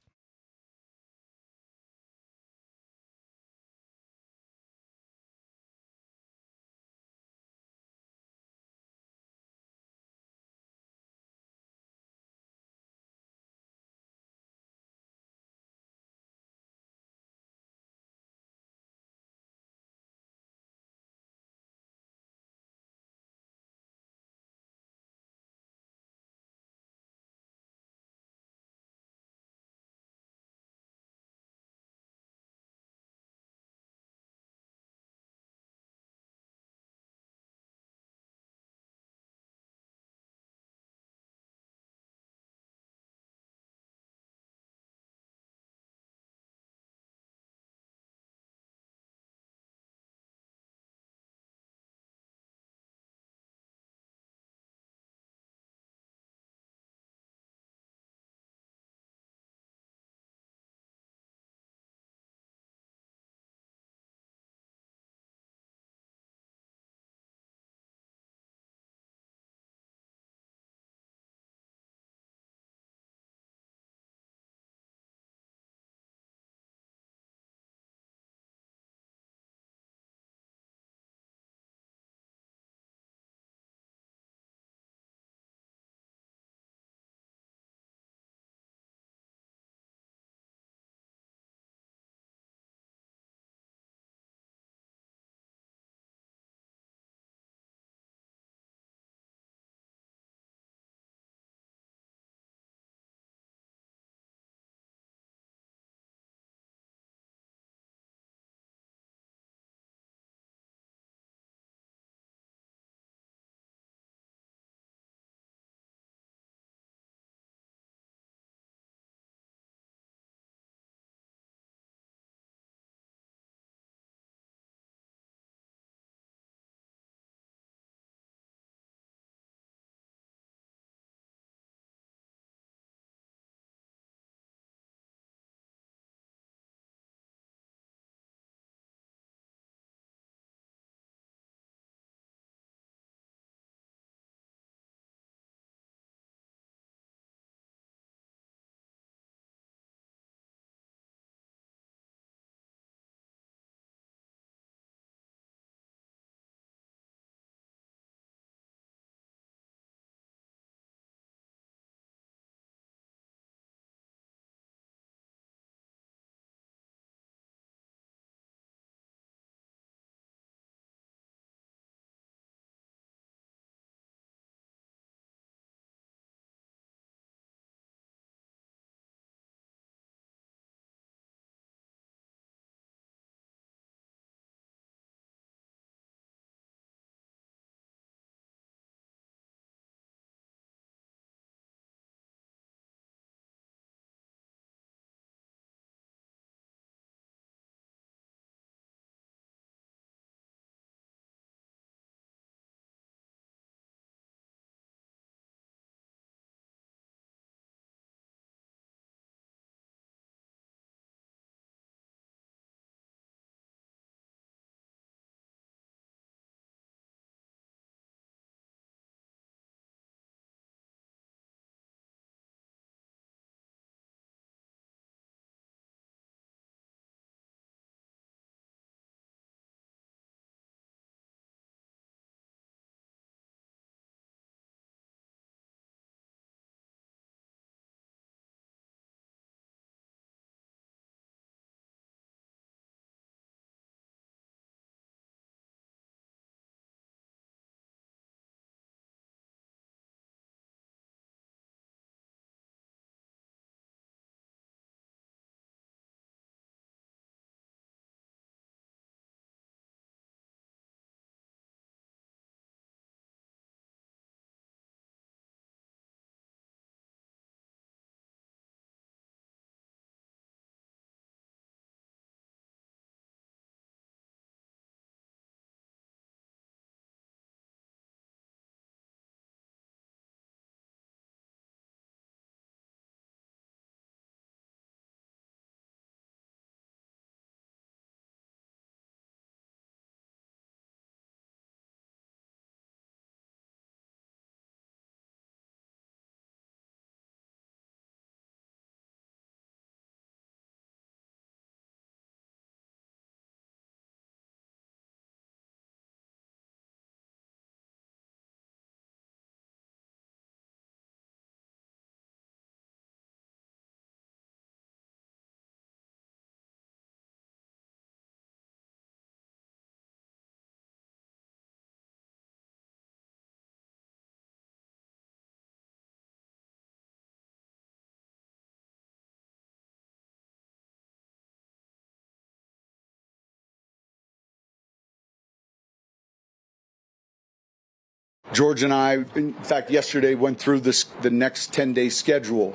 George and I, in fact, yesterday went through the next 10-day schedule.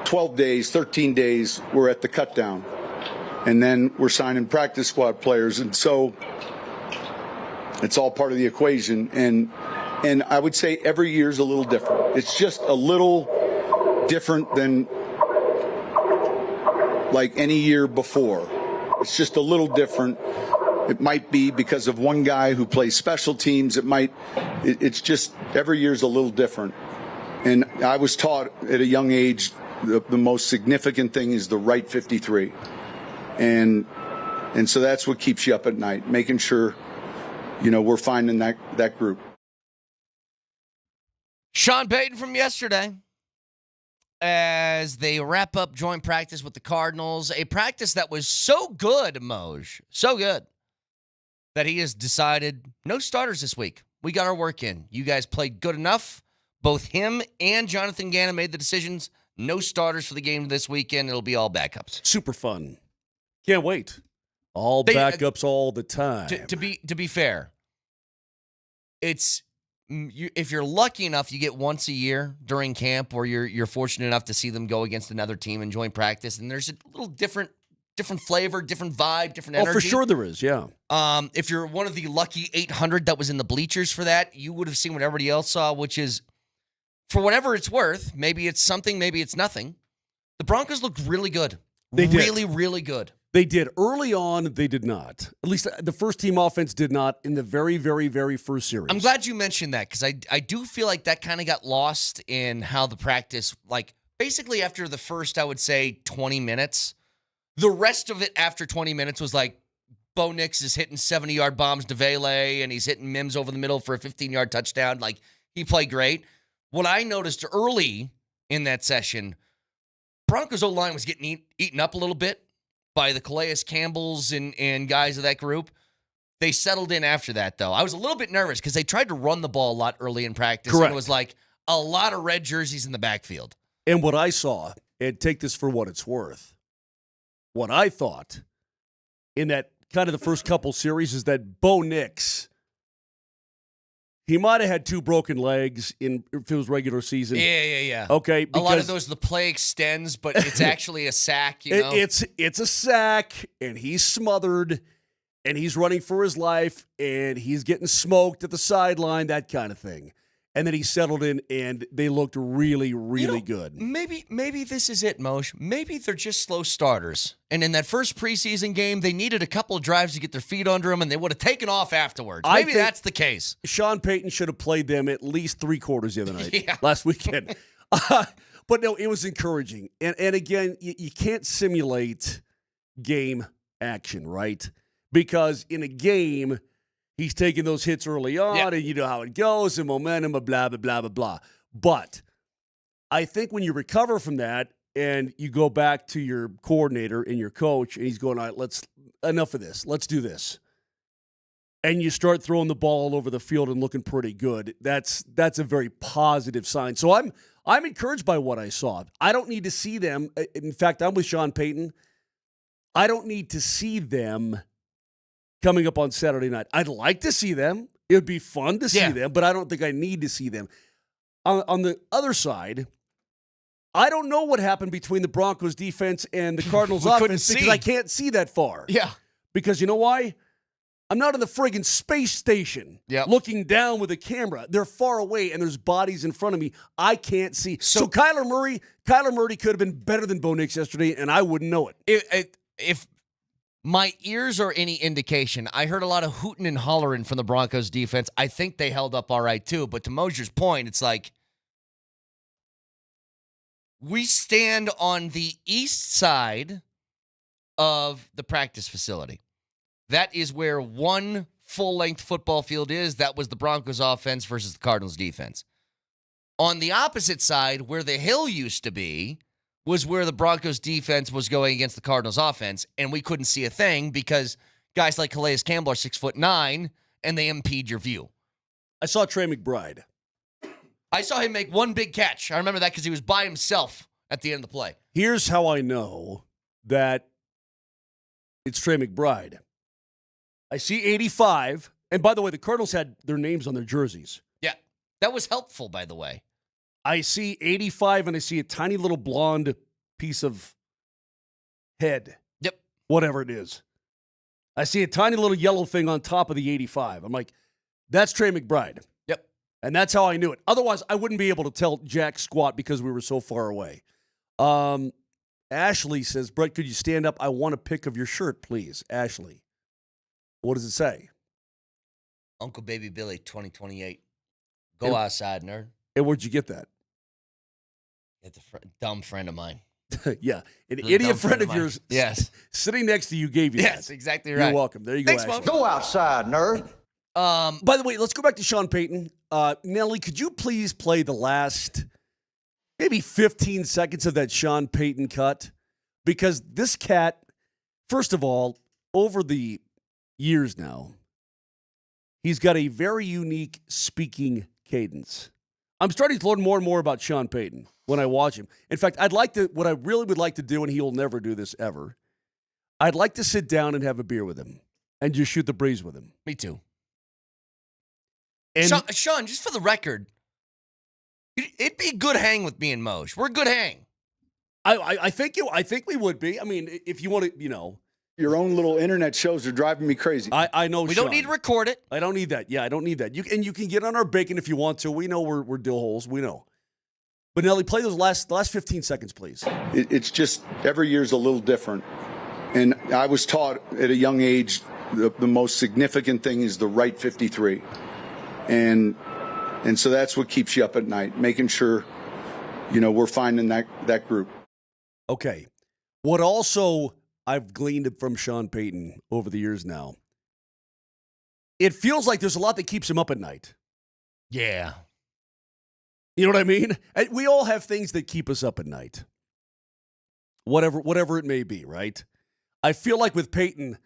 12 days, 13 days, we're at the cut down. And then we're signing practice squad players. And so it's all part of the equation. And I would say every year is a little different. It's just a little different than like any year before. It's just a little different. It might be because of one guy who plays special teams. It's just every year is a little different. And I was taught at a young age the most significant thing is the right 53. And so that's what keeps you up at night, making sure, we're finding that group. Sean Payton from yesterday as they wrap up joint practice with the Cardinals, a practice that was so good, Moj, so good, that he has decided no starters this week. We got our work in. You guys played good enough. Both him and Jonathan Gannon made the decisions. No starters for the game this weekend. It'll be all backups. Super fun. Can't wait. All backups all the time. To be fair, if you're lucky enough, you get once a year during camp, or you're fortunate enough to see them go against another team in joint practice, and there's a little different flavor, different vibe, different energy. Oh, for sure there is, yeah. If you're one of the lucky 800 that was in the bleachers for that, you would have seen what everybody else saw, which is, for whatever it's worth, maybe it's something, maybe it's nothing, the Broncos looked really good. They did. Really, really good. They did. Early on, they did not. At least the first-team offense did not in the very, very, very first series. I'm glad you mentioned that, because I do feel like that kind of got lost in how the practice, like, basically after the first, I would say, 20 minutes, the rest of it after 20 minutes was like, Bo Nix is hitting 70-yard bombs to Vele, and he's hitting Mims over the middle for a 15-yard touchdown. Like, he played great. What I noticed early in that session, Broncos O-line was getting eaten up a little bit by the Calais Campbells and guys of that group. They settled in after that, though. I was a little bit nervous because they tried to run the ball a lot early in practice. Correct. And it was like a lot of red jerseys in the backfield. And what I saw, and take this for what it's worth, what I thought in that kind of the first couple series is that Bo Nix, he might have had 2 broken legs if it was regular season. Yeah. Okay. A lot of those, the play extends, but it's actually a sack, It's a sack, and he's smothered, and he's running for his life, and he's getting smoked at the sideline, that kind of thing. And then he settled in, and they looked really, really good. Maybe this is it, Moshe. Maybe they're just slow starters. And in that first preseason game, they needed a couple of drives to get their feet under them, and they would have taken off afterwards. Maybe that's the case. Sean Payton should have played them at least 3 quarters the other night, last weekend. But no, it was encouraging. And again, you can't simulate game action, right? Because in a game, he's taking those hits early on, and you know how it goes, and momentum, and blah, blah, blah, blah, blah. But I think when you recover from that and you go back to your coordinator and your coach, and he's going, all right, enough of this. Let's do this. And you start throwing the ball all over the field and looking pretty good. That's a very positive sign. So I'm encouraged by what I saw. I don't need to see them. In fact, I'm with Sean Payton. I don't need to see them coming up on Saturday night. I'd like to see them. It would be fun to see them, but I don't think I need to see them. On the other side, I don't know what happened between the Broncos defense and the Cardinals offense because I can't see that far. Yeah. Because you know why? I'm not in the friggin' space station looking down with a camera. They're far away, and there's bodies in front of me. I can't see. So Kyler Murray could have been better than Bo Nix yesterday, and I wouldn't know it. If my ears are any indication, I heard a lot of hooting and hollering from the Broncos defense. I think they held up all right, too. But to Moser's point, it's like we stand on the east side of the practice facility. That is where one full-length football field is. That was the Broncos offense versus the Cardinals defense. On the opposite side, where the hill used to be, was where the Broncos defense was going against the Cardinals offense, and we couldn't see a thing because guys like Calais Campbell are 6'9", and they impede your view. I saw Trey McBride. I saw him make one big catch. I remember that because he was by himself at the end of the play. Here's how I know that it's Trey McBride. I see 85, And by the way, the Cardinals had their names on their jerseys. Yeah. That was helpful, by the way. I see 85, and I see a tiny little blonde piece of head. Yep. Whatever it is. I see a tiny little yellow thing on top of the 85. I'm like, that's Trey McBride. Yep. And that's how I knew it. Otherwise, I wouldn't be able to tell jack squat because we were so far away. Ashley says, Brett, could you stand up? I want a pic of your shirt, please. Ashley. What does it say? Uncle Baby Billy 2028. Go outside, nerd. And where'd you get that? It's a dumb friend of mine. Yeah. An idiot friend of yours yes. sitting next to you gave you that. Yes, exactly right. You're welcome. There you go, Thanks, Ashley. Go outside, nerd. By the way, let's go back to Sean Payton. Nelly, could you please play the last maybe 15 seconds of that Sean Payton cut? Because this cat, first of all, over the years now, he's got a very unique speaking cadence. I'm starting to learn more and more about Sean Payton when I watch him. In fact, what I really would like to do, and he'll never do this ever, I'd like to sit down and have a beer with him and just shoot the breeze with him. Me too. And Sean, just for the record, it'd be a good hang with me and Moj. We're a good hang. I think we would be. I mean, if you want to, Your own little internet shows are driving me crazy. I know. We Sean. don't need to record it. I don't need that. Yeah, I don't need that. You can get on our bacon if you want to. We know we're dill holes. We know. But Nelly, play those last 15 seconds, please. It's just every year's a little different. And I was taught at a young age the most significant thing is the right 53. And so that's what keeps you up at night, making sure, we're finding that group. Okay. What also I've gleaned from Sean Payton over the years now, it feels like there's a lot that keeps him up at night. Yeah. You know what I mean? And we all have things that keep us up at night. Whatever it may be, right? I feel like with Payton,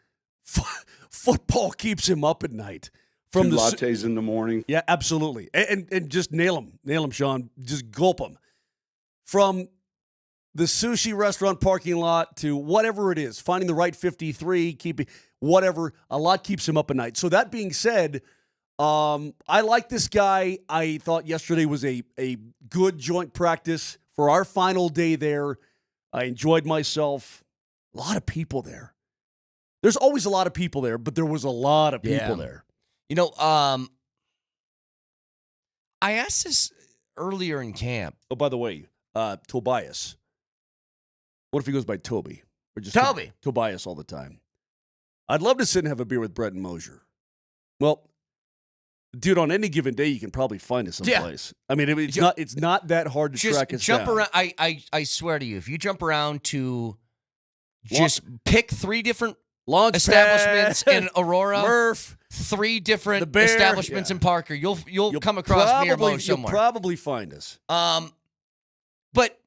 football keeps him up at night. From the lattes in the morning. Yeah, absolutely. And just nail him, Sean. Just gulp him. From the sushi restaurant parking lot to whatever it is, finding the right 53, keeping whatever, a lot keeps him up at night. So that being said, I like this guy. I thought yesterday was a good joint practice for our final day there. I enjoyed myself. A lot of people there. There's always a lot of people there, but there was a lot of people there. I asked this earlier in camp. Oh, by the way, Tobias. What if he goes by Toby? Or just Toby. Tobias all the time. I'd love to sit and have a beer with Brett and Moser. Well, dude, on any given day, you can probably find us someplace. Yeah. I mean, it's not that hard to track us down. Around. I swear to you, if you jump around to just pick 3 different establishments in Aurora, Murph, 3 different establishments in Parker, you'll come across me or Mo somewhere. You'll probably find us. But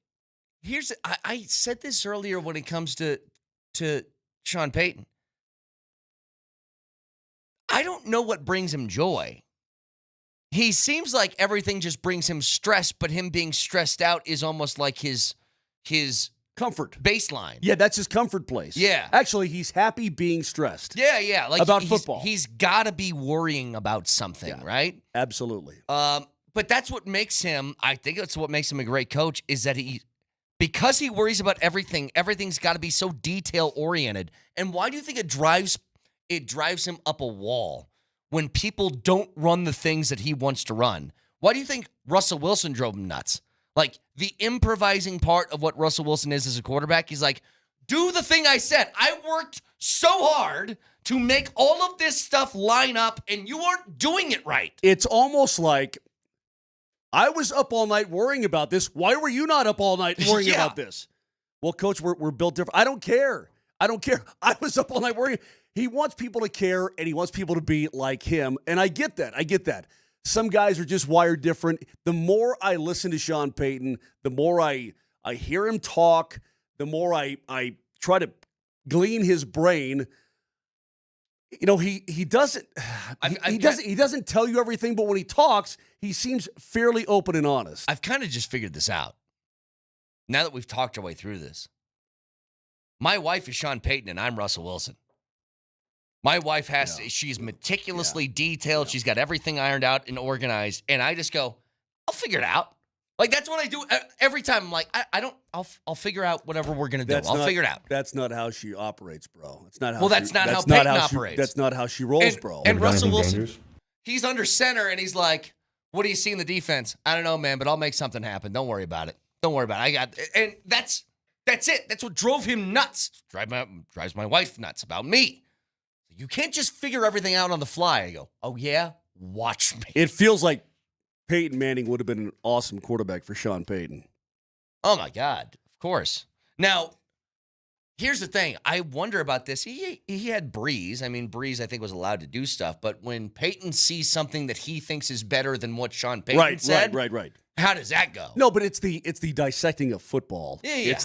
here's I said this earlier when it comes to Sean Payton. I don't know what brings him joy. He seems like everything just brings him stress, but him being stressed out is almost like his comfort baseline. Yeah, that's his comfort place. Yeah. Actually, he's happy being stressed. Yeah. Like about football. He's got to be worrying about something, right? Absolutely. But that's what makes him, I think that's what makes him a great coach, is that because he worries about everything, everything's got to be so detail-oriented. And why do you think it drives him up a wall when people don't run the things that he wants to run? Why do you think Russell Wilson drove him nuts? Like, the improvising part of what Russell Wilson is as a quarterback, he's like, do the thing I said. I worked so hard to make all of this stuff line up, and you aren't doing it right. It's almost like, I was up all night worrying about this. Why were you not up all night worrying about this? Well, Coach, we're built different. I don't care. I was up all night worrying. He wants people to care, and he wants people to be like him, and I get that. Some guys are just wired different. The more I listen to Sean Payton, the more I hear him talk, the more I try to glean his brain. He doesn't he doesn't tell you everything, but when he talks, he seems fairly open and honest. I've kind of just figured this out. Now that we've talked our way through this. My wife is Sean Payton and I'm Russell Wilson. My wife she's meticulously detailed. She's got everything ironed out and organized. And I just go, I'll figure it out. Like, that's what I do every time. I'm like, I'll figure out whatever we're going to do. I'll figure it out. That's not how she operates, bro. It's not how that's not how Payton operates. That's not how she rolls, bro. And Russell Wilson, he's under center, and he's like, what do you see in the defense? I don't know, man, but I'll make something happen. Don't worry about it. I got it. And that's it. That's what drove him nuts. Drives my wife nuts about me. You can't just figure everything out on the fly. I go, oh, yeah? Watch me. It feels like Peyton Manning would have been an awesome quarterback for Sean Payton. Oh, my God. Of course. Now, here's the thing. I wonder about this. He had Breeze. I mean, Breeze, I think, was allowed to do stuff. But when Peyton sees something that he thinks is better than what Sean Payton said, right. How does that go? No, but it's the dissecting of football. Yeah.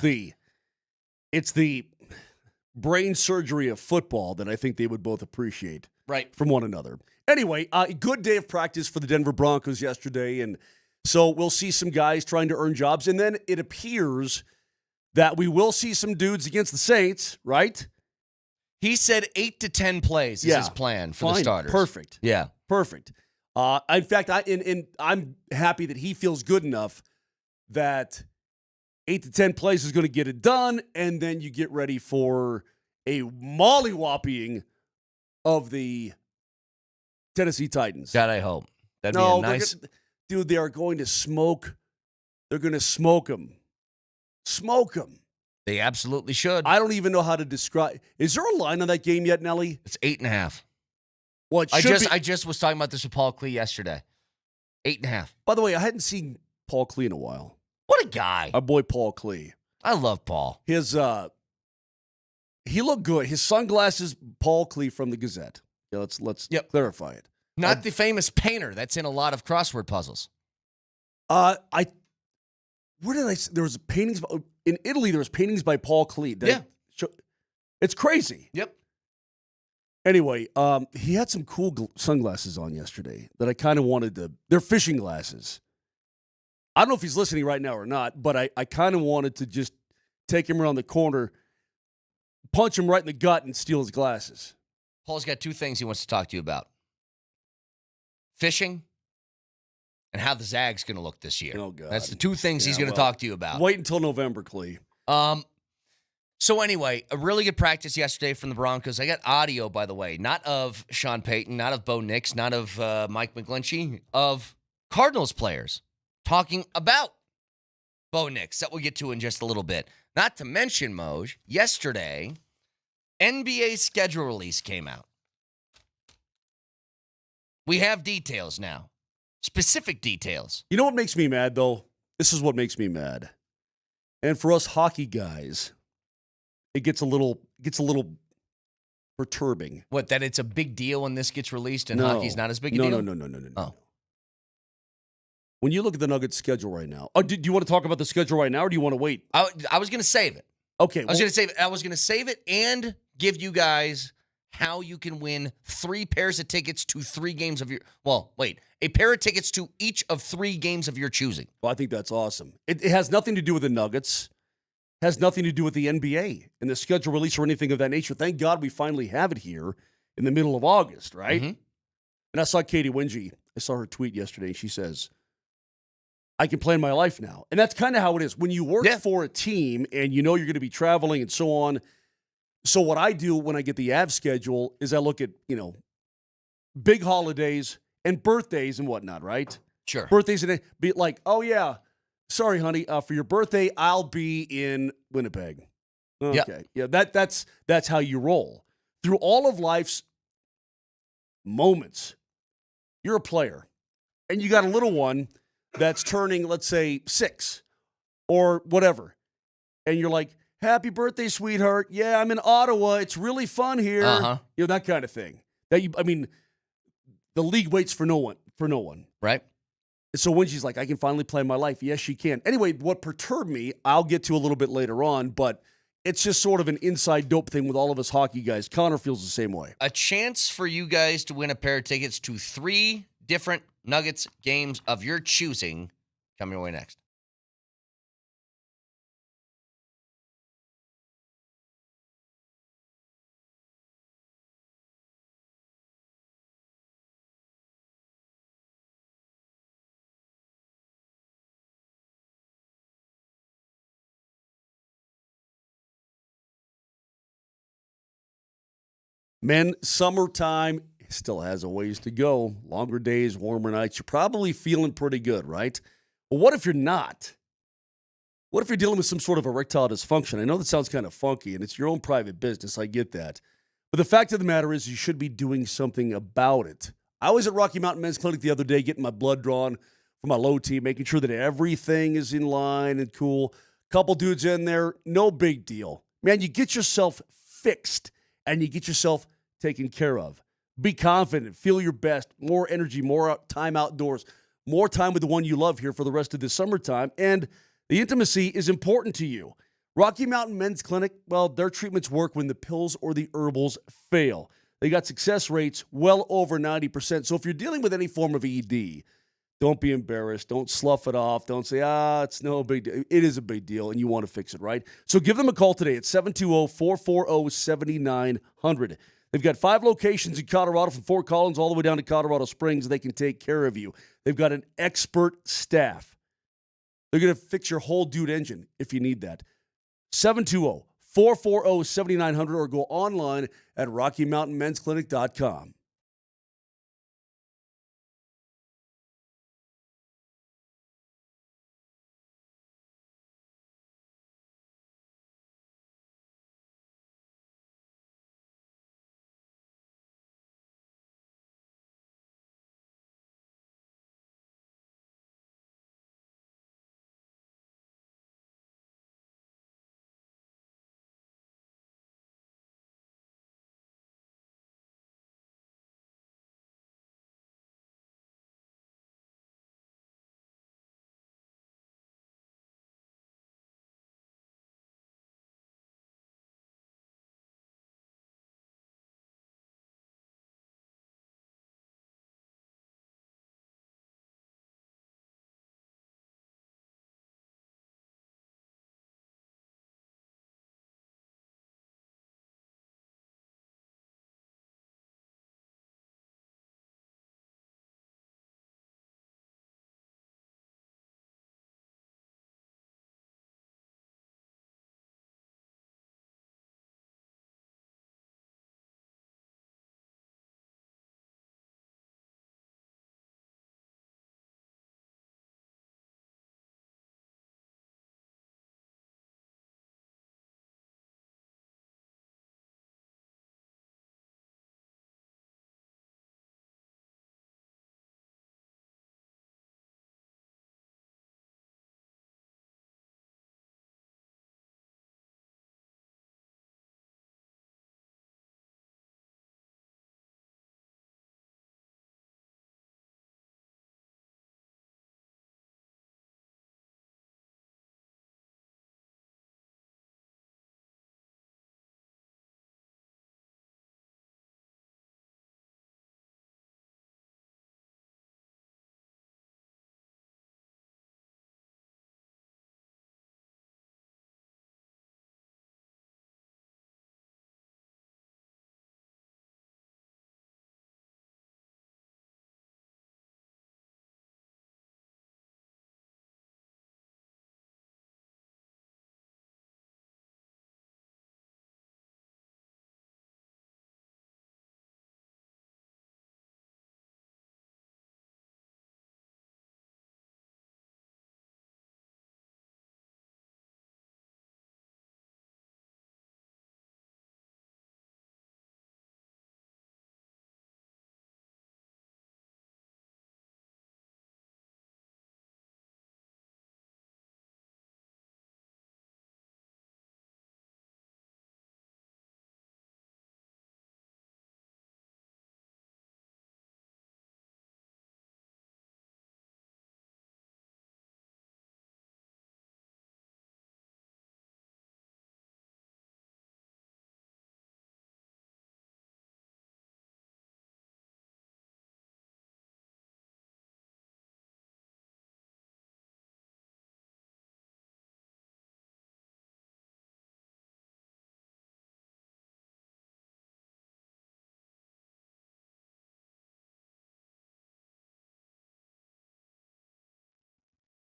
It's the brain surgery of football that I think they would both appreciate from one another. Anyway, a good day of practice for the Denver Broncos yesterday, and so we'll see some guys trying to earn jobs, and then it appears that we will see some dudes against the Saints, right? He said 8 to 10 plays is his plan for the starters. Perfect. Yeah. Perfect. In fact, I'm happy that he feels good enough that 8 to 10 plays is going to get it done, and then you get ready for a mollywhopping of the Tennessee Titans. God, I hope. That'd be a nice... Dude, they are going to smoke. They're going to smoke them. Smoke them. They absolutely should. I don't even know how to describe. Is there a line on that game yet, Nelly? It's 8.5. Well, I just was talking about this with Paul Klee yesterday. 8.5. By the way, I hadn't seen Paul Klee in a while. What a guy. Our boy Paul Klee. I love Paul. He looked good. His sunglasses, Paul Klee from the Gazette. Yeah, let's clarify it. Not the famous painter that's in a lot of crossword puzzles. Where did I? There was paintings in Italy. There was paintings by Paul Klee. It's crazy. Yep. Anyway, he had some cool sunglasses on yesterday that I kind of wanted to. They're fishing glasses. I don't know if he's listening right now or not, but I kind of wanted to just take him around the corner, punch him right in the gut, and steal his glasses. Paul's got two things he wants to talk to you about. Fishing and how the Zag's going to look this year. Oh, God. That's the two things he's going to talk to you about. Wait until November, Klee. So anyway, a really good practice yesterday from the Broncos. I got audio, by the way, not of Sean Payton, not of Bo Nix, not of Mike McGlinchey, of Cardinals players talking about Bo Nix. That we'll get to in just a little bit. Not to mention, Moj, yesterday, NBA schedule release came out. We have details now. Specific details. You know what makes me mad, though? This is what makes me mad. And for us hockey guys, it gets a little perturbing. What, that it's a big deal when this gets released and hockey's not as big a deal? No. Oh. When you look at the Nuggets schedule right now, do you want to talk about the schedule right now, or do you want to wait? I was going to save it. Okay. I was going to save it and give you guys how you can win 3 pairs of tickets to 3 games of your... Well, wait. A pair of tickets to each of 3 games of your choosing. Well, I think that's awesome. It has nothing to do with the Nuggets. It has nothing to do with the NBA and the schedule release or anything of that nature. Thank God we finally have it here in the middle of August, right? Mm-hmm. And I saw Katie Wingy. I saw her tweet yesterday. She says, I can plan my life now. And that's kind of how it is. When you work for a team and you know you're going to be traveling and so on. So what I do when I get the Avs schedule is I look at, big holidays and birthdays and whatnot, right? Sure. Birthdays and be like, oh, yeah, sorry, honey, for your birthday, I'll be in Winnipeg. Okay. Yeah, that's how you roll. Through all of life's moments, you're a player. And you got a little one that's turning, let's say, 6 or whatever. And you're like, happy birthday, sweetheart. Yeah, I'm in Ottawa. It's really fun here. Uh-huh. That kind of thing. The league waits for no one. Right. So when she's like, I can finally play my life. Yes, she can. Anyway, what perturbed me, I'll get to a little bit later on, but it's just sort of an inside dope thing with all of us hockey guys. Connor feels the same way. A chance for you guys to win a pair of tickets to 3 different Nuggets games of your choosing. Coming your way next. Men, summertime still has a ways to go. Longer days, warmer nights. You're probably feeling pretty good, right? But what if you're not? What if you're dealing with some sort of erectile dysfunction? I know that sounds kind of funky, and it's your own private business. I get that. But the fact of the matter is you should be doing something about it. I was at Rocky Mountain Men's Clinic the other day getting my blood drawn for my low T, making sure that everything is in line and cool. Couple dudes in there, no big deal. Man, you get yourself fixed, and you get yourself taken care of. Be confident. Feel your best. More energy, more time outdoors, more time with the one you love here for the rest of the summertime. And the intimacy is important to you. Rocky Mountain Men's Clinic, well, their treatments work when the pills or the herbals fail. They got success rates well over 90%. So if you're dealing with any form of ED, don't be embarrassed. Don't slough it off. Don't say, it's no big deal. It is a big deal, and you want to fix it, right? So give them a call today at 720-440-7900. They've got 5 locations in Colorado, from Fort Collins all the way down to Colorado Springs. They can take care of you. They've got an expert staff. They're going to fix your whole dude engine if you need that. 720-440-7900 or go online at RockyMountainMen'sClinic.com.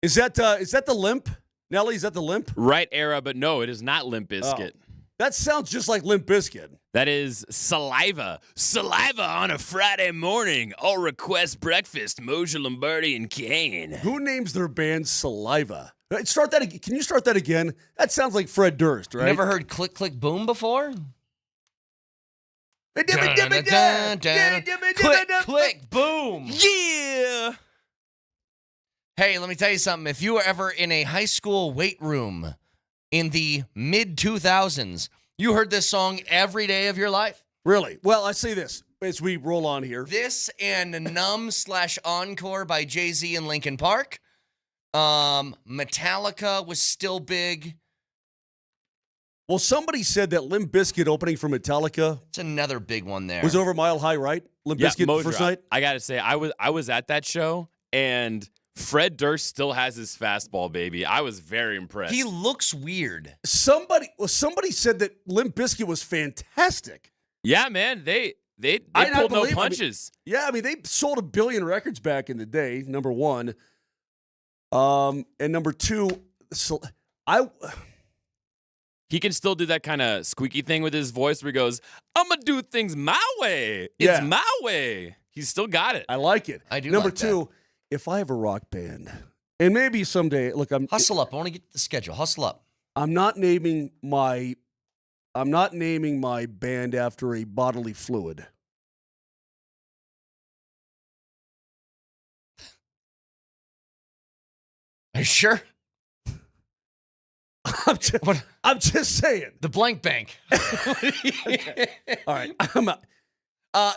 Is that the limp? Nelly, is that the limp? Right era, but no, it is not Limp Bizkit. That sounds just like Limp Bizkit. That is Saliva. Saliva on a Friday morning. All request breakfast. Moser, Lombardi, and Kane. Who names their band Saliva? Start that. Can you start that again? That sounds like Fred Durst, right? Never heard Click Click Boom before? Click Click Boom. Yeah. Hey, let me tell you something. If you were ever in a high school weight room in the mid-2000s, you heard this song every day of your life. Really? Well, I say this as we roll on here. This and Numb/Encore by Jay-Z and Linkin Park. Metallica was still big. Well, somebody said that Limp Bizkit opening for Metallica It's another big one there. was over Mile High, right? Limp Bizkit Moser, first night? I gotta say, I was at that show, and Fred Durst still has his fastball, baby. I was very impressed. He looks weird. Somebody said that Limp Bizkit was fantastic. Yeah, man. They I pulled no believe- punches. They sold 1 billion records back in the day, number one. And number two, He can still do that kind of squeaky thing with his voice where he goes, I'm going to do things my way. Yeah. It's my way. He's still got it. I like it. I do Number like two, if I have a rock band, and maybe someday, look, Hustle up. I want to get the schedule. Hustle up. I'm not naming my band after a bodily fluid. Are you sure? I'm just saying. The blank bank. All right. I'm out.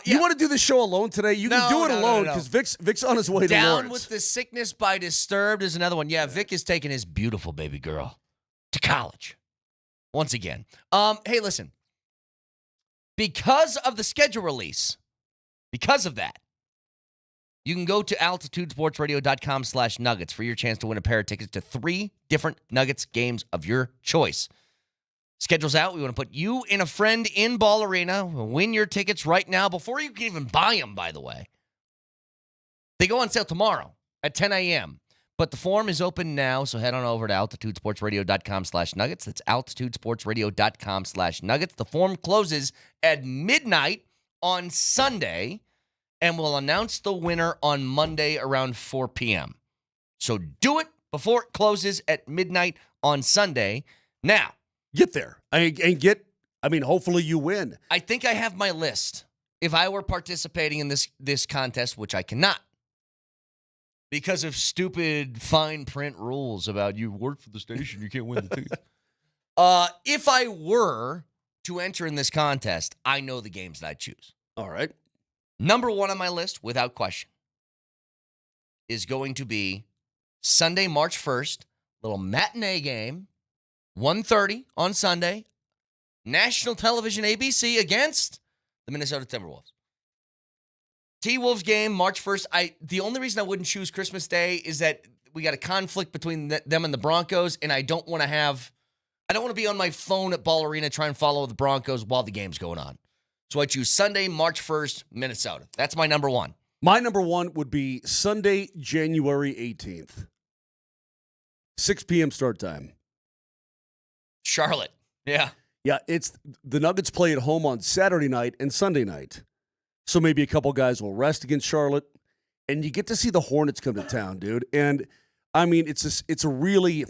You want to do the show alone today? You can do it alone because Vic's on his way to Down Lawrence. with the Sickness by Disturbed is another one. Yeah, Vic is taking his beautiful baby girl to college. Once again. Hey, listen. Because of the schedule release, because of that, you can go to altitudesportsradio.com/nuggets for your chance to win a pair of tickets to 3 different Nuggets games of your choice. Schedule's out. We want to put you and a friend in Ball Arena. Win your tickets right now before you can even buy them, by the way. They go on sale tomorrow at 10 a.m. But the form is open now, so head on over to altitudesportsradio.com/nuggets. That's altitudesportsradio.com/nuggets. The form closes at midnight on Sunday, and we'll announce the winner on Monday around 4 p.m. So do it before it closes at midnight on Sunday. Now, get there and hopefully you win. I think I have my list. If I were participating in this contest, which I cannot, because of stupid fine print rules about you work for the station, you can't win the ticket. If I were to enter in this contest, I know the games that I choose. All right. Number one on my list, without question, is going to be Sunday, March 1st, little matinee game, 1:30 on Sunday, national television ABC against the Minnesota Timberwolves. T-Wolves game, March 1st. The only reason I wouldn't choose Christmas Day is that we got a conflict between them and the Broncos, and I don't want to be on my phone at Ball Arena trying to follow the Broncos while the game's going on. So I choose Sunday, March 1st, Minnesota. That's my number one. My number one would be Sunday, January 18th. 6 p.m. start time. Charlotte. Yeah. Yeah, it's the Nuggets play at home on Saturday night and Sunday night. So maybe a couple guys will rest against Charlotte. And you get to see the Hornets come to town, dude. And, I mean, it's a really,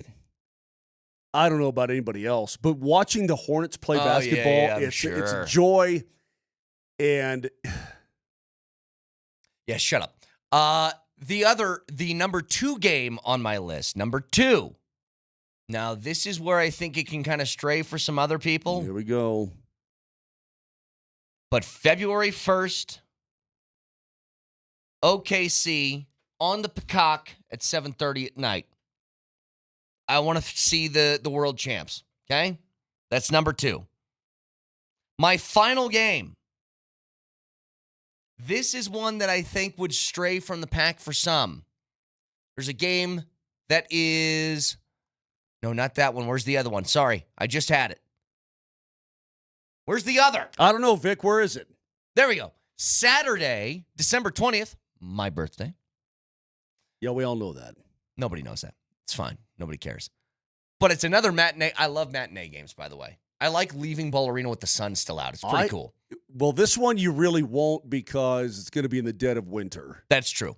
I don't know about anybody else, but watching the Hornets play basketball, it's a joy. And yeah, shut up. The number 2 game on my list, number 2. Now, this is where I think it can kind of stray for some other people. Here we go. But February 1st, OKC on the Peacock at 7:30 at night. I want to see the world champs, okay? That's number 2. My final game. This is one that I think would stray from the pack for some. There's a game that is... No, not that one. Where's the other one? Sorry, I just had it. Where's the other? I don't know, Vic. Where is it? There we go. Saturday, December 20th, my birthday. Yeah, we all know that. Nobody knows that. It's fine. Nobody cares. But it's another matinee. I love matinee games, by the way. I like leaving Ball Arena with the sun still out. It's pretty cool. Well, this one you really won't because it's going to be in the dead of winter. That's true.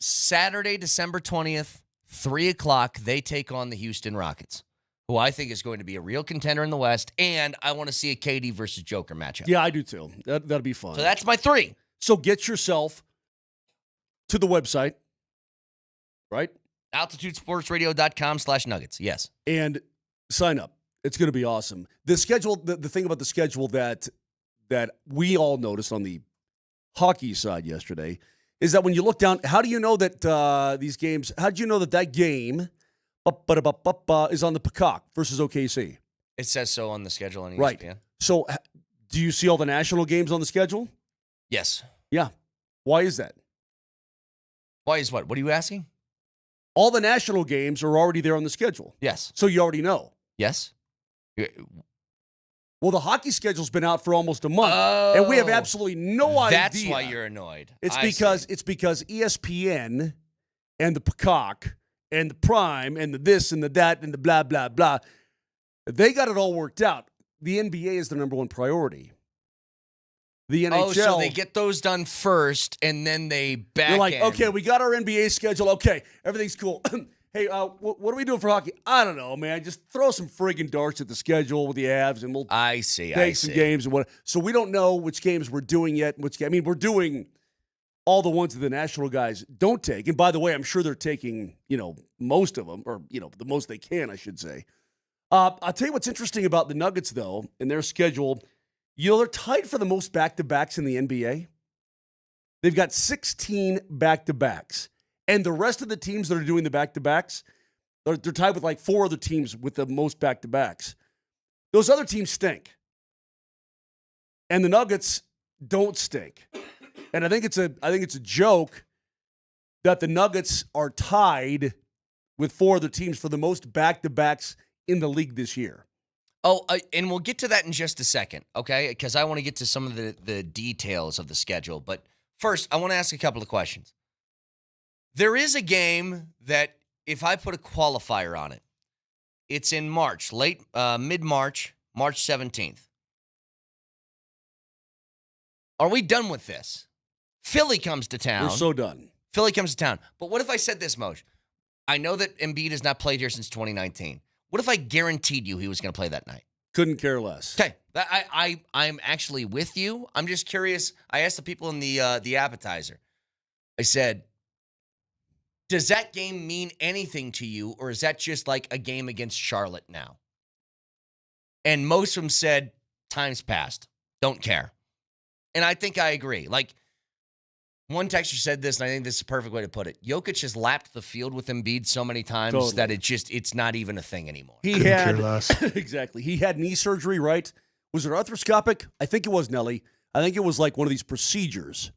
Saturday, December 20th, 3 o'clock, they take on the Houston Rockets, who I think is going to be a real contender in the West, and I want to see a KD versus Joker matchup. Yeah, I do too. That'll be fun. So that's my 3. So get yourself to the website, right? AltitudeSportsRadio.com/Nuggets, yes. And sign up. It's going to be awesome. The schedule, the thing about the schedule that we all noticed on the hockey side yesterday is that when you look down, how do you know that these games, how do you know that game is on the Peacock versus OKC? It says so on the schedule on ESPN. Right. So do you see all the national games on the schedule? Yes. Yeah. Why is that? Why is what? What are you asking? All the national games are already there on the schedule. Yes. So you already know. Yes. Well, the hockey schedule's been out for almost a month, Oh, and we have absolutely no idea. That's why you're annoyed. It's because ESPN and the Peacock and the Prime and the this and the that and the blah, blah, blah, they got it all worked out. The NBA is the number one priority. The NHL. Oh, so they get those done first, and then they back They're like, end. okay, we got our NBA schedule. Okay, everything's cool. Hey, what are we doing for hockey? I don't know, man. Just throw some friggin' darts at the schedule with the Avs, and we'll take some games and what. So we don't know which games we're doing yet. We're doing all the ones that the national guys don't take. And by the way, I'm sure they're taking, most of them, or the most they can, I should say. I'll tell you what's interesting about the Nuggets, though, and their schedule. They're tied for the most back-to-backs in the NBA. They've got 16 back-to-backs. And the rest of the teams that are doing the back-to-backs, they're tied with like 4 other teams with the most back-to-backs. Those other teams stink. And the Nuggets don't stink. And I think it's a joke that the Nuggets are tied with 4 other teams for the most back-to-backs in the league this year. Oh, and we'll get to that in just a second, okay? Because I want to get to some of the details of the schedule. But first, I want to ask a couple of questions. There is a game that, if I put a qualifier on it, it's in March, mid-March, March 17th. Are we done with this? Philly comes to town. We're so done. Philly comes to town. But what if I said this, Moj? I know that Embiid has not played here since 2019. What if I guaranteed you he was going to play that night? Couldn't care less. Okay, I'm actually with you. I'm just curious. I asked the people in the appetizer. I said, does that game mean anything to you, or is that just like a game against Charlotte now? And most of them said, time's passed. Don't care. And I think I agree. Like, one texter said this, and I think this is a perfect way to put it. Jokic has lapped the field with Embiid so many times that it's not even a thing anymore. Exactly. He had knee surgery, right? Was it arthroscopic? I think it was, Nelly. I think it was like one of these procedures.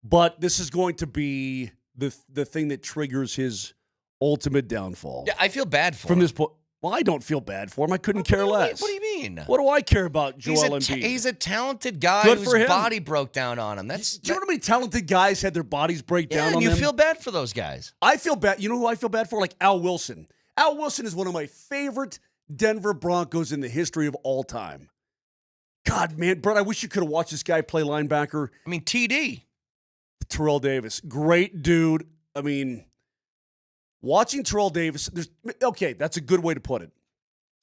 But this is going to be the thing that triggers his ultimate downfall. Yeah, I feel bad for him. From this point. Well, I don't feel bad for him. I couldn't care less. What do you mean? What do I care about Joel Embiid? He's a talented guy Good for whose him. body broke down on him. Do you know how many talented guys had their bodies break down on them? You feel bad for those guys. I feel bad. You know who I feel bad for? Like Al Wilson. Al Wilson is one of my favorite Denver Broncos in the history of all time. God, man, Brett, I wish you could have watched this guy play linebacker. I mean, TD. Terrell Davis. Great dude. I mean, watching Terrell Davis, that's a good way to put it.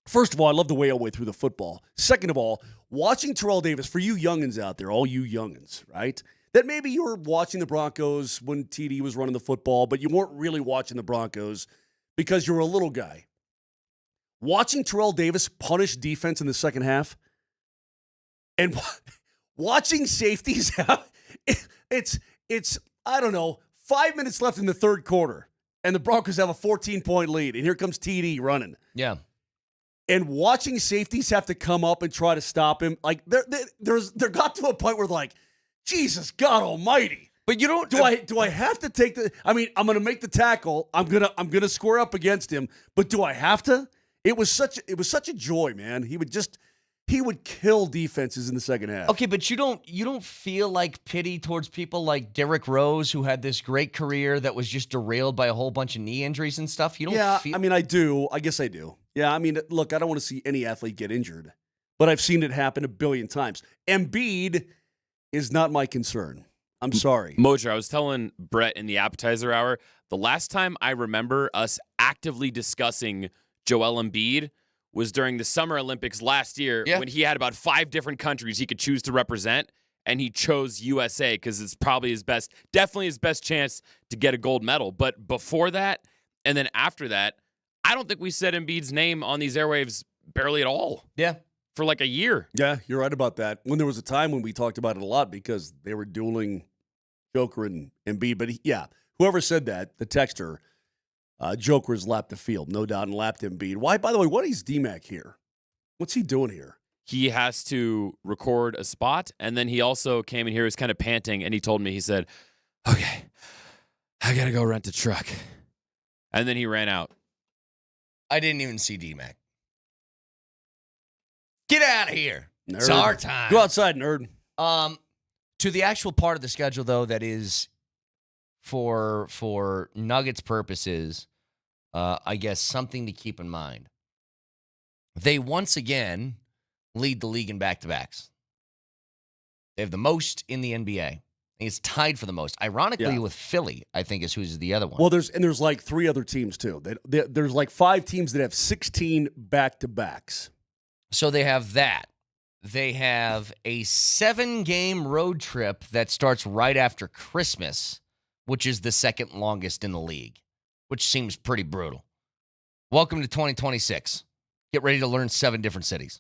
First of all, I love the way through the football. Second of all, watching Terrell Davis, for you youngins out there, all you youngins, right? That maybe you were watching the Broncos when TD was running the football, but you weren't really watching the Broncos because you were a little guy. Watching Terrell Davis punish defense in the second half and watching safeties, it's I don't know, 5 minutes left in the third quarter, and the Broncos have a 14-point lead, and here comes TD running. Yeah. And watching safeties have to come up and try to stop him, like they're got to a point where they're like, Jesus God Almighty! But you don't. Do I have to take the? I mean, I'm going to make the tackle. I'm gonna square up against him. But do I have to? It was such a joy, man. He would just he would kill defenses in the second half. Okay, but you don't feel like pity towards people like Derrick Rose, who had this great career that was just derailed by a whole bunch of knee injuries and stuff? You don't feel... I mean, I do. I guess I do. Yeah, I mean, look, I don't want to see any athlete get injured, but I've seen it happen a billion times. Embiid is not my concern. I'm sorry. Moser, I was telling Brett in the appetizer hour, the last time I remember us actively discussing Joel Embiid was during the Summer Olympics last year when he had about 5 different countries he could choose to represent, and he chose USA because it's probably definitely his best chance to get a gold medal. But before that, and then after that, I don't think we said Embiid's name on these airwaves barely at all. Yeah. For like a year. Yeah, you're right about that. When there was a time when we talked about it a lot because they were dueling Joker and Embiid. But whoever said that, the texter, Joker has lapped the field, no doubt, and lapped Embiid. Why, by the way, what is DMac here? What's he doing here? He has to record a spot, and then he also came in here, he was kind of panting, and he told me, he said, okay, I got to go rent a truck. And then he ran out. I didn't even see DMac. Get out of here. Nerd. It's our time. Go outside, nerd. To the actual part of the schedule, though, that is for Nuggets purposes, I guess something to keep in mind. They once again lead the league in back-to-backs. They have the most in the NBA. I think it's tied for the most. Ironically, with Philly, I think is who's the other one. Well, there's like 3 other teams, too. There's like 5 teams that have 16 back-to-backs. So they have that. They have a 7-game road trip that starts right after Christmas, which is the second longest in the league, which seems pretty brutal. Welcome to 2026. Get ready to learn 7 different cities.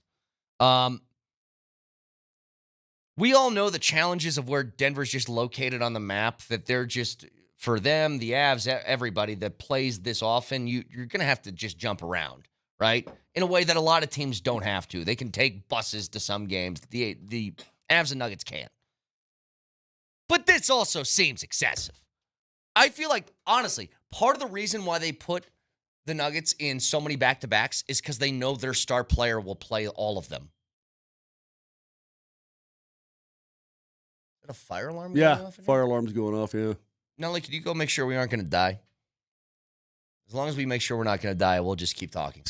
We all know the challenges of where Denver's just located on the map, that they're just, for them, the Avs, everybody that plays this often, you're going to have to just jump around, right? In a way that a lot of teams don't have to. They can take buses to some games. The Avs and Nuggets can't. But this also seems excessive. I feel like, honestly, part of the reason why they put the Nuggets in so many back-to-backs is because they know their star player will play all of them. Is that a fire alarm going off? Yeah, fire alarm's going off, yeah. Nelly, could you go make sure we aren't going to die? As long as we make sure we're not going to die, we'll just keep talking.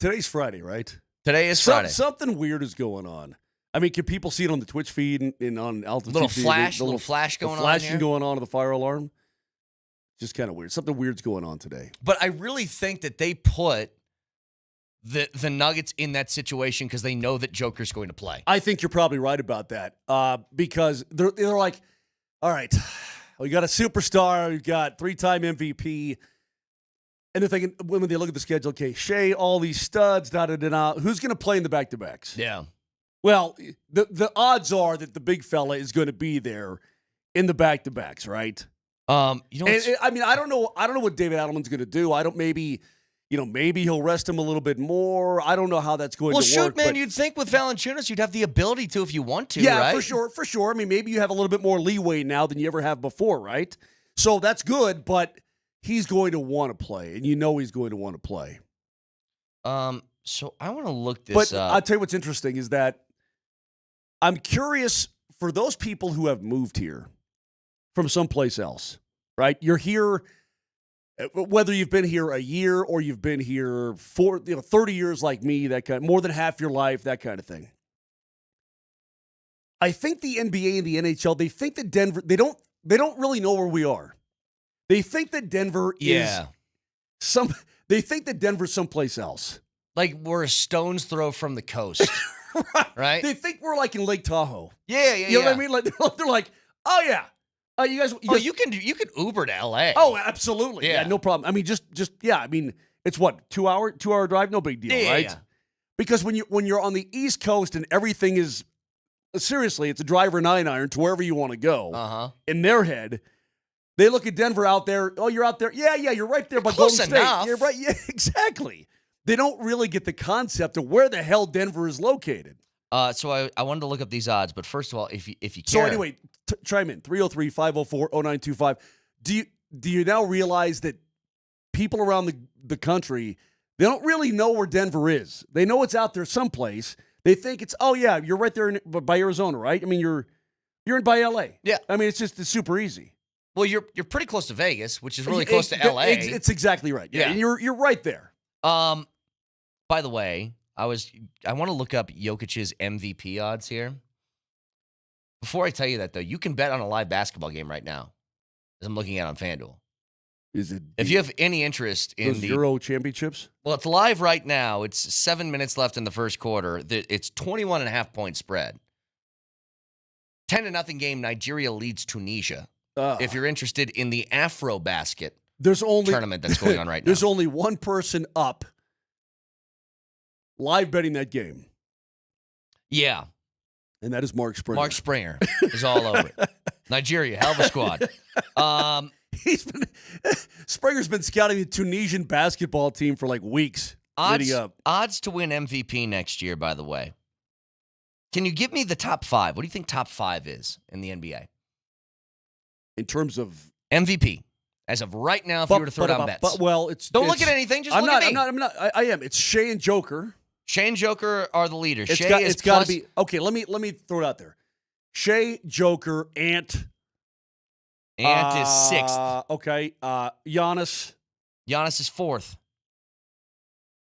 Today's Friday, right? Today is Friday. Something weird is going on. I mean, can people see it on the Twitch feed and on Altitude? Little flash going on. Flashing going on to the fire alarm. Just kind of weird. Something weird's going on today. But I really think that they put the Nuggets in that situation because they know that Joker's going to play. I think you're probably right about that. Because they're like, all right, we got a superstar, we've got 3-time MVP. And they're thinking, when they look at the schedule, okay, Shea, all these studs, da-da-da-da, who's going to play in the back-to-backs? Yeah. Well, the odds are that the big fella is going to be there in the back-to-backs, right? I mean, I don't know what David Adelman's going to do. Maybe he'll rest him a little bit more. I don't know how that's going to work. Well, shoot, man, you'd think with Valanciunas you'd have the ability to if you want to, right? Yeah, for sure. I mean, maybe you have a little bit more leeway now than you ever have before, right? So that's good, but he's going to want to play, and you know he's going to want to play. So I want to look this up. I'll tell you what's interesting is that I'm curious for those people who have moved here from someplace else, right? You're here, whether you've been here a year or you've been here for 30 years like me, more than half your life, that kind of thing. I think the NBA and the NHL, they think that Denver, they don't really know where we are. They think that Denver is they think that Denver's someplace else. Like we're a stone's throw from the coast. Right? They think we're like in Lake Tahoe. Yeah. You know what I mean? Like they're like, oh yeah. You guys, you can Uber to LA. Oh, absolutely. Yeah, no problem. I mean, just I mean, it's what, 2-hour drive, no big deal, right? Yeah. Because when you're on the East Coast and everything is seriously, it's a driver 9-iron to wherever you want to go. Uh-huh. In their head, they look at Denver out there. Oh, you're out there. Yeah, you're right there by close Golden enough. State. You're right. Yeah, exactly. They don't really get the concept of where the hell Denver is located. So I wanted to look up these odds, but first of all, if you care. So anyway, chime in 303-504-0925. Do you now realize that people around the country, They don't really know where Denver is. They know it's out there someplace. They think it's, oh, yeah, you're right there by Arizona, right? I mean, you're in by L.A. Yeah. I mean, it's super easy. Well, you're pretty close to Vegas, which is really close to L.A. It's exactly right. Yeah. And you're right there. By the way, I want to look up Jokic's MVP odds here. Before I tell you that, though, you can bet on a live basketball game right now, as I'm looking at on FanDuel. Is it? If you have any interest in those Euro championships? Well, it's live right now. It's 7 minutes left in the first quarter. It's 21.5-point spread. 10-0 game. Nigeria leads Tunisia. If you're interested in the AfroBasket tournament that's going on right now. There's only one person up live betting that game. Yeah. And that is Mark Springer. Mark Springer is all over it. Nigeria, hell of a squad. Springer's been scouting the Tunisian basketball team for like weeks. Odds to win MVP next year, by the way. Can you give me the top 5? What do you think top 5 is in the NBA? In terms of MVP, as of right now, if you were to throw down bets. Don't look at anything. Just look at me. I'm not. I am. It's Shea and Joker. Shea and Joker are the leaders. It's got to be okay. Let me throw it out there. Shea, Joker, Ant. Ant is 6th. Okay. Giannis. Giannis is 4th.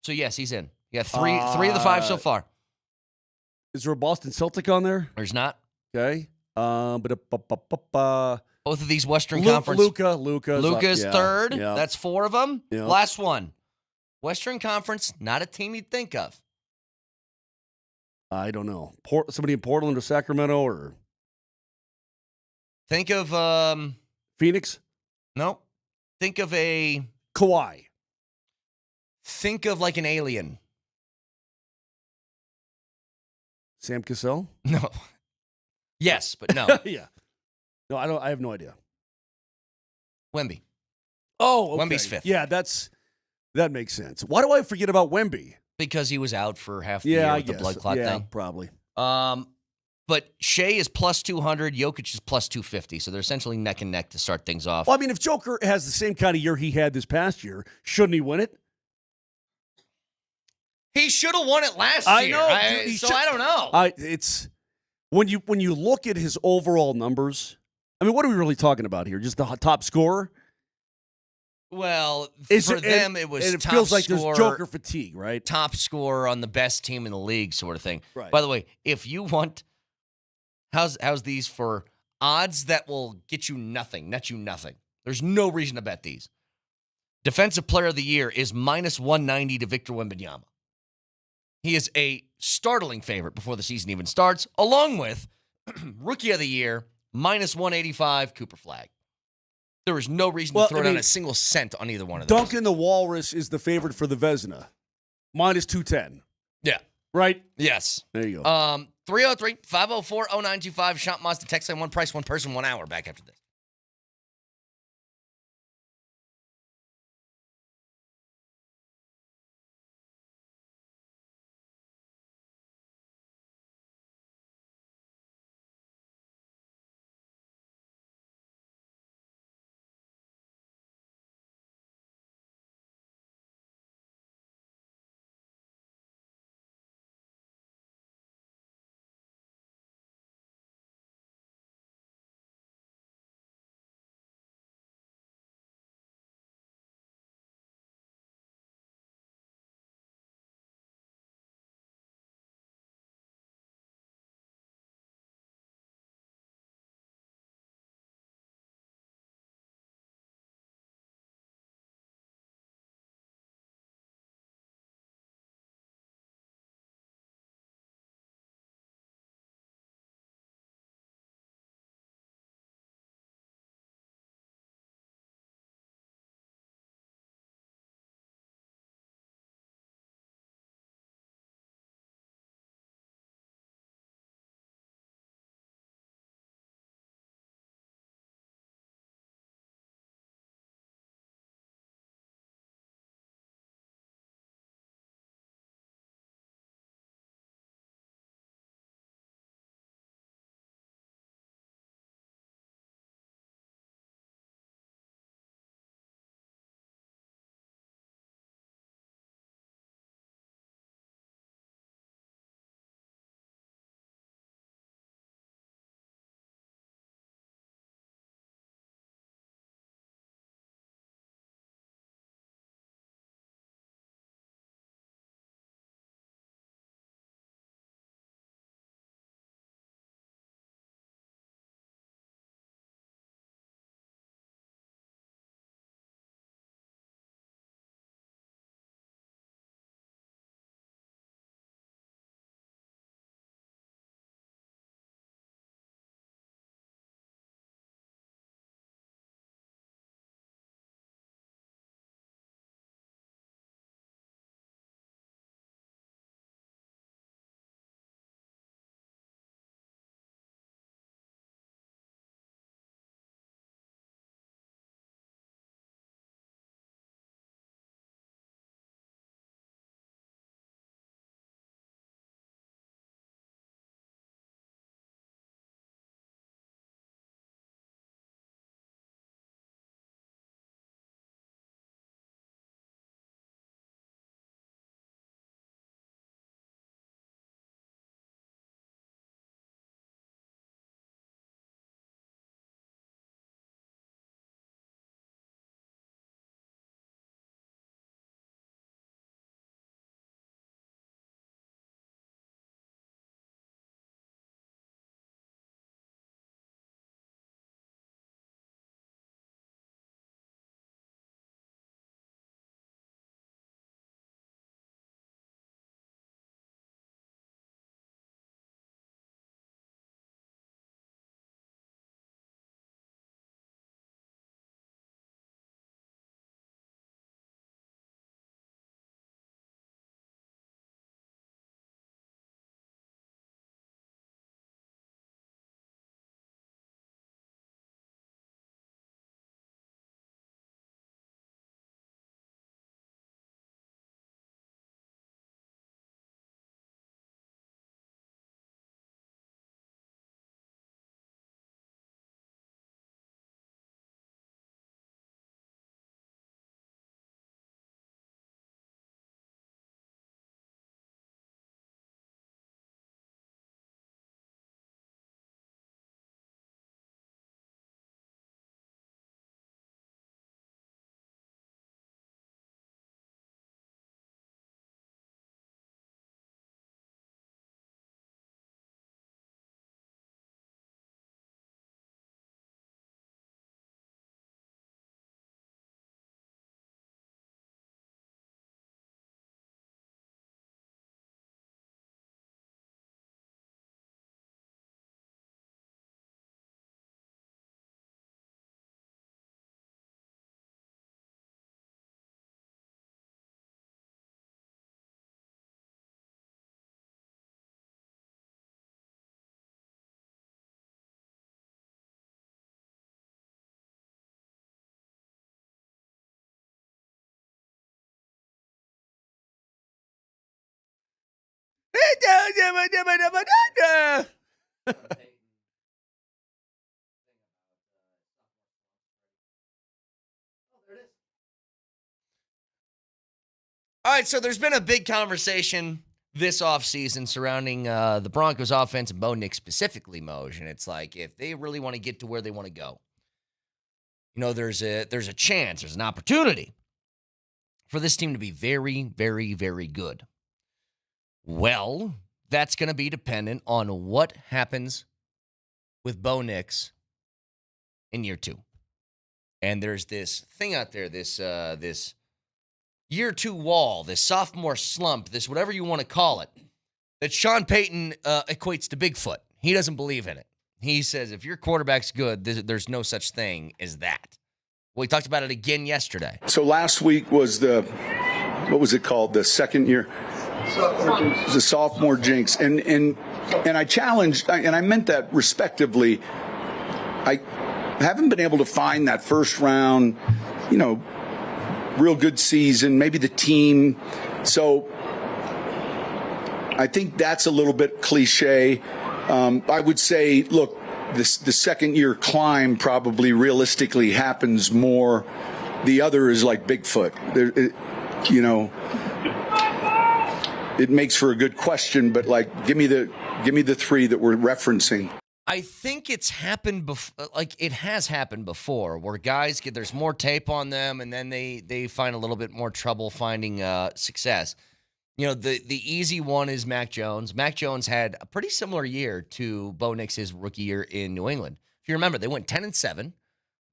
So yes, he's in. You got three of the 5 so far. Is there a Boston Celtic on there? There's not. Okay. Both of these Western Conference. Luka's 3rd. Yeah. That's 4 of them. Yeah. Last one. Western Conference, not a team you'd think of. I don't know. Somebody in Portland or Sacramento or think of Phoenix? No. Think of a Kawhi. Think of like an alien. Sam Cassell? No. Yes, but no. Yeah. No, I don't. I have no idea. Wemby. Oh, okay. Wemby's 5th. Yeah, that makes sense. Why do I forget about Wemby? Because he was out for half the year with the blood clot thing. Probably. But Shea is plus 200, Jokic is plus 250, so they're essentially neck and neck to start things off. Well, I mean, if Joker has the same kind of year he had this past year, shouldn't he win it? He should have won it last year. I don't know. It's when you look at his overall numbers. I mean, what are we really talking about here? Just the top scorer? Well, it top feels like scorer, there's Joker fatigue, right? Top scorer on the best team in the league, sort of thing. Right. By the way, if you want, how's these for odds that will get you nothing, net you nothing? There's no reason to bet these. Defensive Player of the Year is minus 190 to Victor Wembanyama. He is a startling favorite before the season even starts, along with Rookie of the Year, minus 185, Cooper Flagg. There is no reason to throw down a single cent on either one of those. Duncan the Walrus is the favorite for the Vezina, minus 210. Yeah. Right? Yes. There you go. 303-504-0925. Shop Mazda. Text line, one price, one person, 1 hour. Back after this. All right, so there's been a big conversation this offseason surrounding the Broncos offense and Bo Nix specifically, Moj, and it's like if they really want to get to where they want to go, there's a chance, there's an opportunity for this team to be very, very, very good. Well, that's going to be dependent on what happens with Bo Nix in year 2. And there's this thing out there, this year 2 wall, this sophomore slump, this whatever you want to call it, that Sean Payton equates to Bigfoot. He doesn't believe in it. He says if your quarterback's good, there's no such thing as that. Well, he talked about it again yesterday. So last week was what was it called? The second year? The sophomore jinx. And I challenged, and I meant that respectively. I haven't been able to find that first round, real good season, maybe the team. So I think that's a little bit cliche. I would say, look, the second year climb probably realistically happens more. The other is like Bigfoot. It makes for a good question, but give me the 3 that we're referencing. I think it's happened before. It has happened before, where guys there's more tape on them, and then they find a little bit more trouble finding success. The easy one is Mac Jones. Mac Jones had a pretty similar year to Bo Nix's rookie year in New England. If you remember, they went 10-7,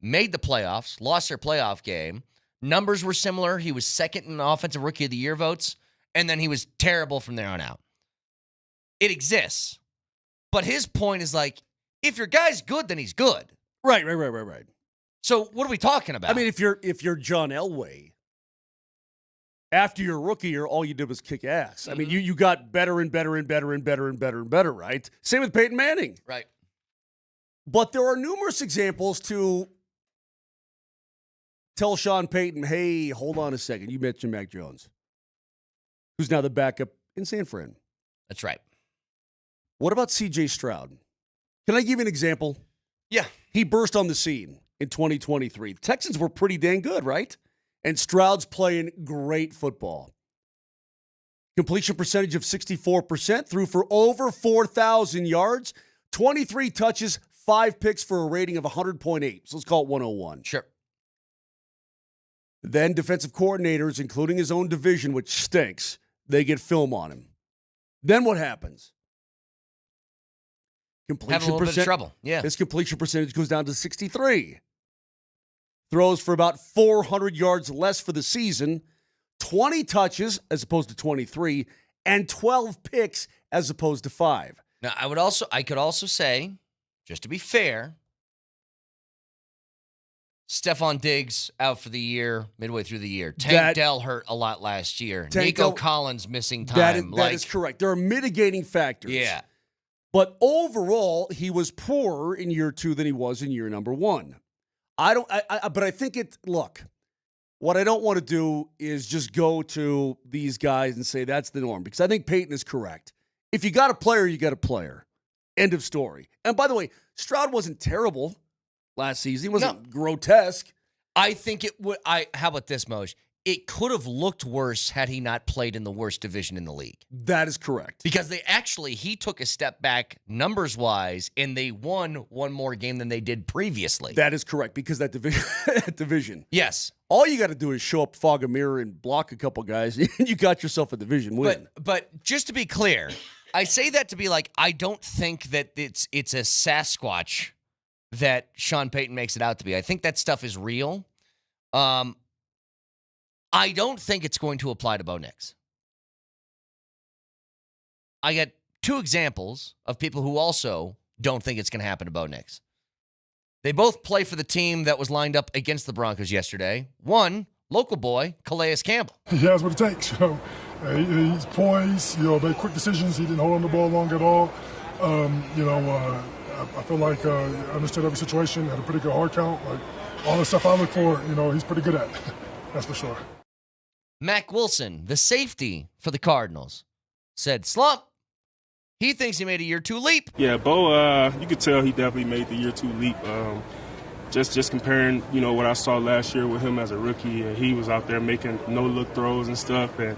made the playoffs, lost their playoff game. Numbers were similar. He was second in offensive rookie of the year votes, and then he was terrible from there on out. It exists. But his point is if your guy's good, then he's good. Right. So what are we talking about? I mean, if you're John Elway, after your rookie year, all you did was kick ass. Mm-hmm. I mean, you got better and better and better and better and better and better, right? Same with Peyton Manning. Right. But there are numerous examples to tell Sean Payton, hey, hold on a second. You mentioned Mac Jones, who's now the backup in Sanford. That's right. What about C.J. Stroud? Can I give you an example? Yeah. He burst on the scene in 2023. The Texans were pretty dang good, right? And Stroud's playing great football. Completion percentage of 64%, threw for over 4,000 yards, 23 touches, 5 picks for a rating of 100.8. So let's call it 101. Sure. Then defensive coordinators, including his own division, which stinks, they get film on him. Then what happens? Have a little bit of trouble. Yeah. His completion percentage goes down to 63. Throws for about 400 yards less for the season, 20 touches as opposed to 23, and 12 picks as opposed to 5. Now, I could also say, just to be fair, Stephon Diggs out for the year, midway through the year. Tank Dell hurt a lot last year. Nico Collins missing time. That is correct. There are mitigating factors. Yeah. But overall, he was poorer in year 2 than he was in year number 1. But I think look, what I don't want to do is just go to these guys and say that's the norm, because I think Payton is correct. If you got a player, you got a player. End of story. And by the way, Stroud wasn't terrible last season. He wasn't grotesque. I think it would. How about this, Moj? It could have looked worse had he not played in the worst division in the league. That is correct. Because he took a step back numbers-wise, and they won one more game than they did previously. That is correct, because that division. Yes. All you got to do is show up, fog a mirror, and block a couple guys, and you got yourself a division win. But just to be clear, I say that to be I don't think that it's a Sasquatch that Sean Payton makes it out to be. I think that stuff is real. I don't think it's going to apply to Bo Nix. I got 2 examples of people who also don't think it's going to happen to Bo Nix. They both play for the team that was lined up against the Broncos yesterday. One, local boy, Calais Campbell. He has what it takes. He's poised, made quick decisions. He didn't hold on the ball long at all. I feel like I understood every situation, had a pretty good hard count. All the stuff I look for, he's pretty good at. That's for sure. Mac Wilson, the safety for the Cardinals, said, slump, He thinks he made a year 2 leap. Yeah, Bo, you could tell he definitely made the year 2 leap. Just comparing, what I saw last year with him as a rookie, and he was out there making no-look throws and stuff. And,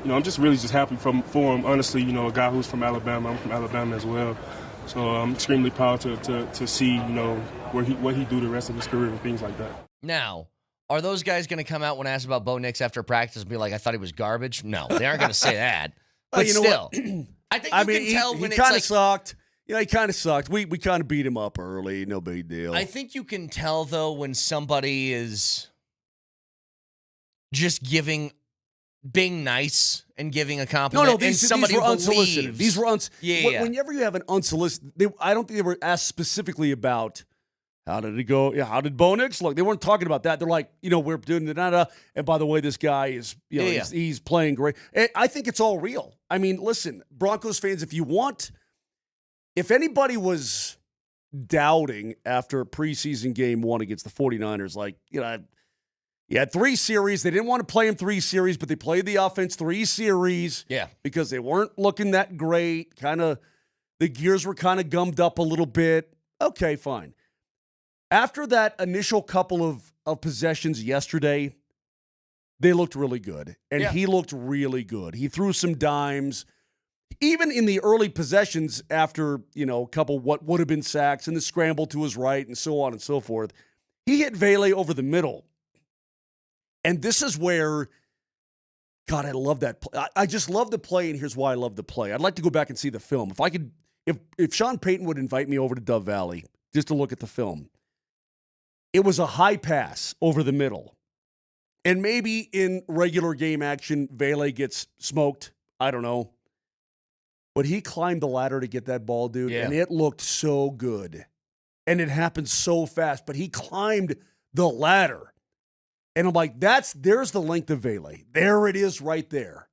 I'm just really happy for him. Honestly, a guy who's from Alabama. I'm from Alabama as well. So I'm extremely proud to see, what he do the rest of his career and things like that. Now, are those guys going to come out when asked about Bo Nix after practice and be like, I thought he was garbage? No, they aren't going to say that. But still, I think you can tell when he kind of sucked. He kind of sucked. We kind of beat him up early. No big deal. I think you can tell, though, when somebody is just being nice and giving a compliment. No, these were unsolicited. These were whenever you have an unsolicited, I don't think they were asked specifically about how did it go. Yeah, how did Bo Nix look? They weren't talking about that. They're like, we're doing the and by the way, this guy is, he's playing great. And I think it's all real. I mean, listen, Broncos fans, if anybody was doubting after preseason game 1 against the 49ers, you had 3 series. They didn't want to play in 3 series, but they played the offense 3 series. Yeah. Because they weren't looking that great. The gears were kind of gummed up a little bit. Okay, fine. After that initial couple of possessions yesterday, they looked really good. And he looked really good. He threw some dimes. Even in the early possessions after, a couple what would have been sacks and the scramble to his right and so on and so forth, he hit Vele over the middle. And this is where, God, I love that play. I just love the play, and here's why I love the play. I'd like to go back and see the film. If Sean Payton would invite me over to Dove Valley just to look at the film, it was a high pass over the middle. And maybe in regular game action, Vele gets smoked. I don't know. But he climbed the ladder to get that ball, dude, and it looked so good. And it happened so fast, but he climbed the ladder. And I'm like, there's the length of Vele. There it is right there.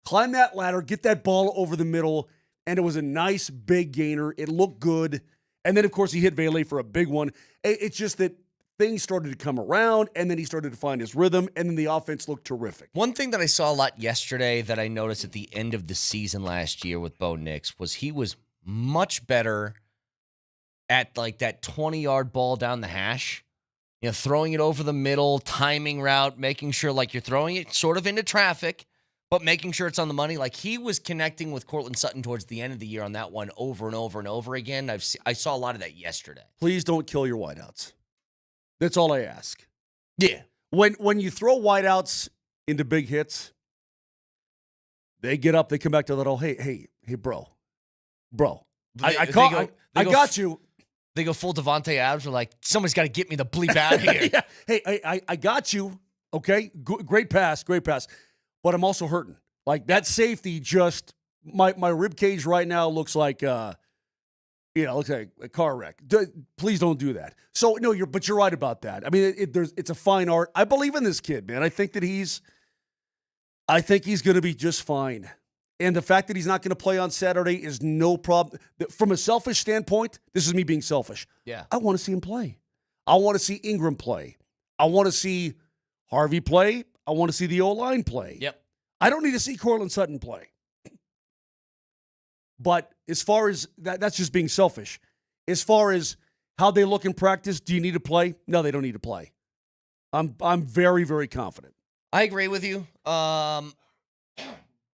Climb that ladder, get that ball over the middle, and it was a nice big gainer. It looked good. And then, of course, he hit Vele for a big one. It's just that things started to come around, and then he started to find his rhythm, and then the offense looked terrific. One thing that I saw a lot yesterday that I noticed at the end of the season last year with Bo Nix was he was much better at that 20-yard ball down the hash. Throwing it over the middle, timing route, making sure you're throwing it sort of into traffic, but making sure it's on the money. He was connecting with Cortland Sutton towards the end of the year on that one over and over and over again. I saw a lot of that yesterday. Please don't kill your wideouts. That's all I ask. Yeah. When you throw wideouts into big hits, they get up, they come back to that, hey, bro. I got you. They go full Devontae Adams. They're like, somebody's got to get me the bleep out of here. Yeah. Hey, I got you. Okay, great pass. But I'm also hurting. That safety just my rib cage right now looks like looks like a car wreck. Please don't do that. So no, you're right about that. I mean, it's a fine art. I believe in this kid, man. I think he's going to be just fine. And the fact that he's not going to play on Saturday is no problem. From a selfish standpoint, this is me being selfish. Yeah. I want to see him play. I want to see Ingram play. I want to see Harvey play. I want to see the O-line play. Yep. I don't need to see Cortland Sutton play. But as far as that's just being selfish. As far as how they look in practice, do you need to play? No, they don't need to play. I'm very, very confident. I agree with you.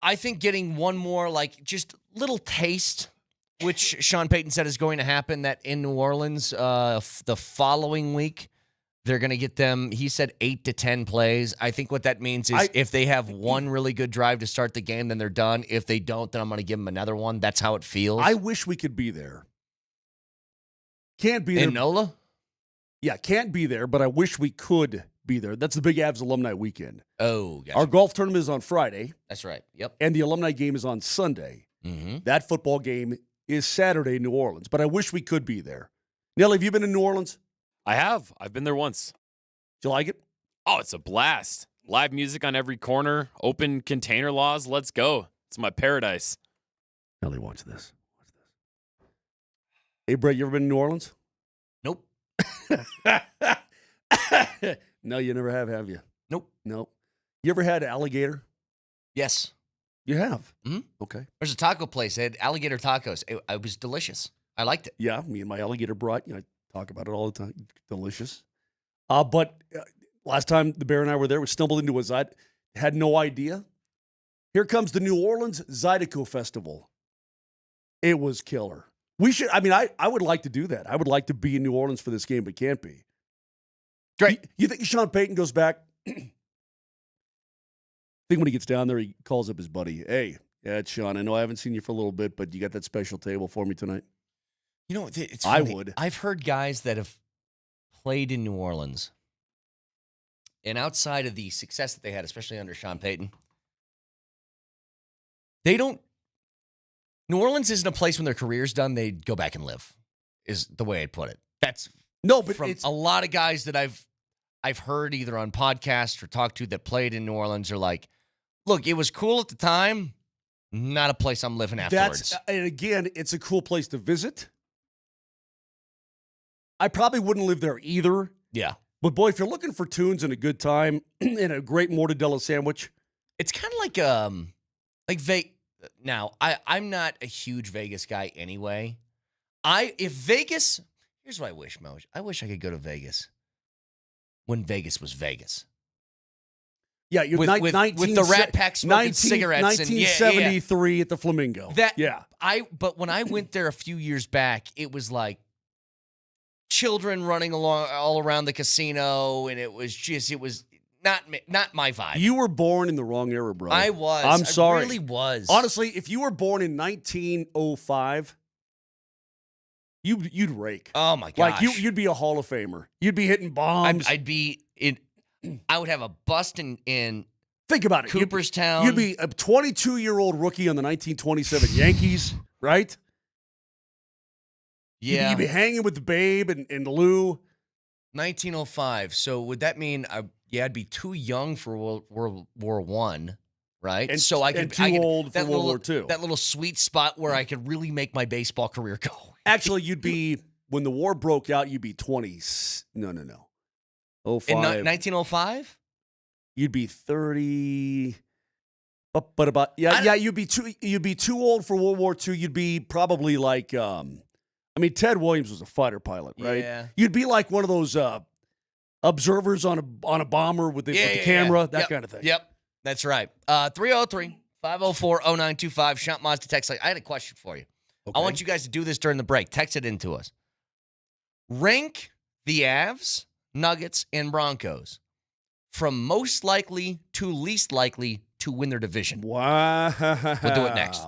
I think getting one more, just little taste, which Sean Payton said is going to happen, that in New Orleans the following week, they're going to get them, he said, 8 to 10 plays. I think what that means is if they have one really good drive to start the game, then they're done. If they don't, then I'm going to give them another one. That's how it feels. I wish we could be there. Can't be there. In NOLA? Yeah, can't be there, but I wish we could be there. That's the Big Avs Alumni Weekend. Oh, gotcha. Our golf tournament is on Friday. That's right. Yep. And the alumni game is on Sunday. Mm-hmm. That football game is Saturday in New Orleans, but I wish we could be there. Nelly, have you been in New Orleans? I have. I've been there once. Do you like it? Oh, it's a blast. Live music on every corner. Open container laws. Let's go. It's my paradise. Nelly, watch this. Hey, Brett, you ever been in New Orleans? Nope. No, you never have you? Nope. You ever had alligator? Yes. You have? Mm-hmm. Okay. There's a taco place. They had alligator tacos. It was delicious. I liked it. Yeah, me and my alligator brat, I talk about it all the time. Delicious. But last time the Bear and I were there, we stumbled into a Zydeco. Had no idea. Here comes the New Orleans Zydeco Festival. It was killer. We should, I would like to do that. I would like to be in New Orleans for this game, but can't be. Great. You think Sean Payton goes back? I think when he gets down there, he calls up his buddy. Hey, yeah, it's Sean. I know I haven't seen you for a little bit, but you got that special table for me tonight? It's I funny. would. I've heard guys that have played in New Orleans, and outside of the success that they had, especially under Sean Payton, New Orleans isn't a place when their career's done, they go back and live, is the way I'd put it. That's from a lot of guys that I've heard either on podcasts or talked to that played in New Orleans are like, look, it was cool at the time, not a place I'm living afterwards. And again, it's a cool place to visit. I probably wouldn't live there either. Yeah. But boy, if you're looking for tunes and a good time and a great mortadella sandwich. It's kind of like Vegas. Now, I'm not a huge Vegas guy anyway. Here's what I wish, Moj. I wish I could go to Vegas when Vegas was Vegas. Yeah, you're with the Rat Pack smoking cigarettes 1973 at the Flamingo. But when I went there a few years back, it was like children running along all around the casino, and it was not my vibe. You were born in the wrong era, bro. I was. I'm sorry. I really was. Honestly, if you were born in 1905, you'd rake. Oh my gosh. Like you'd be a Hall of Famer. You'd be hitting bombs. I'd be in. I would have a bust in. Think about it. Cooperstown. You'd be a 22-year-old rookie on the 1927 Yankees, right? Yeah. You'd be hanging with the Babe and Lou. 1905. So would that mean I'd be too young for World War I, right? And so I could too old for World War II. That little sweet spot where I could really make my baseball career go. Actually, you'd be when the war broke out. You'd be 20. No. 05. In 1905. You'd be 30. But about you'd be too old for World War II. You'd be probably like Ted Williams was a fighter pilot, right? Yeah. You'd be like one of those observers on a bomber with the camera, that kind of thing. Yep, that's right. 303-504-0925. Shop Mazda text line. I had a question for you. Okay. I want you guys to do this during the break. Text it into us. Rank the Avs, Nuggets, and Broncos from most likely to least likely to win their division. Wow. We'll do it next.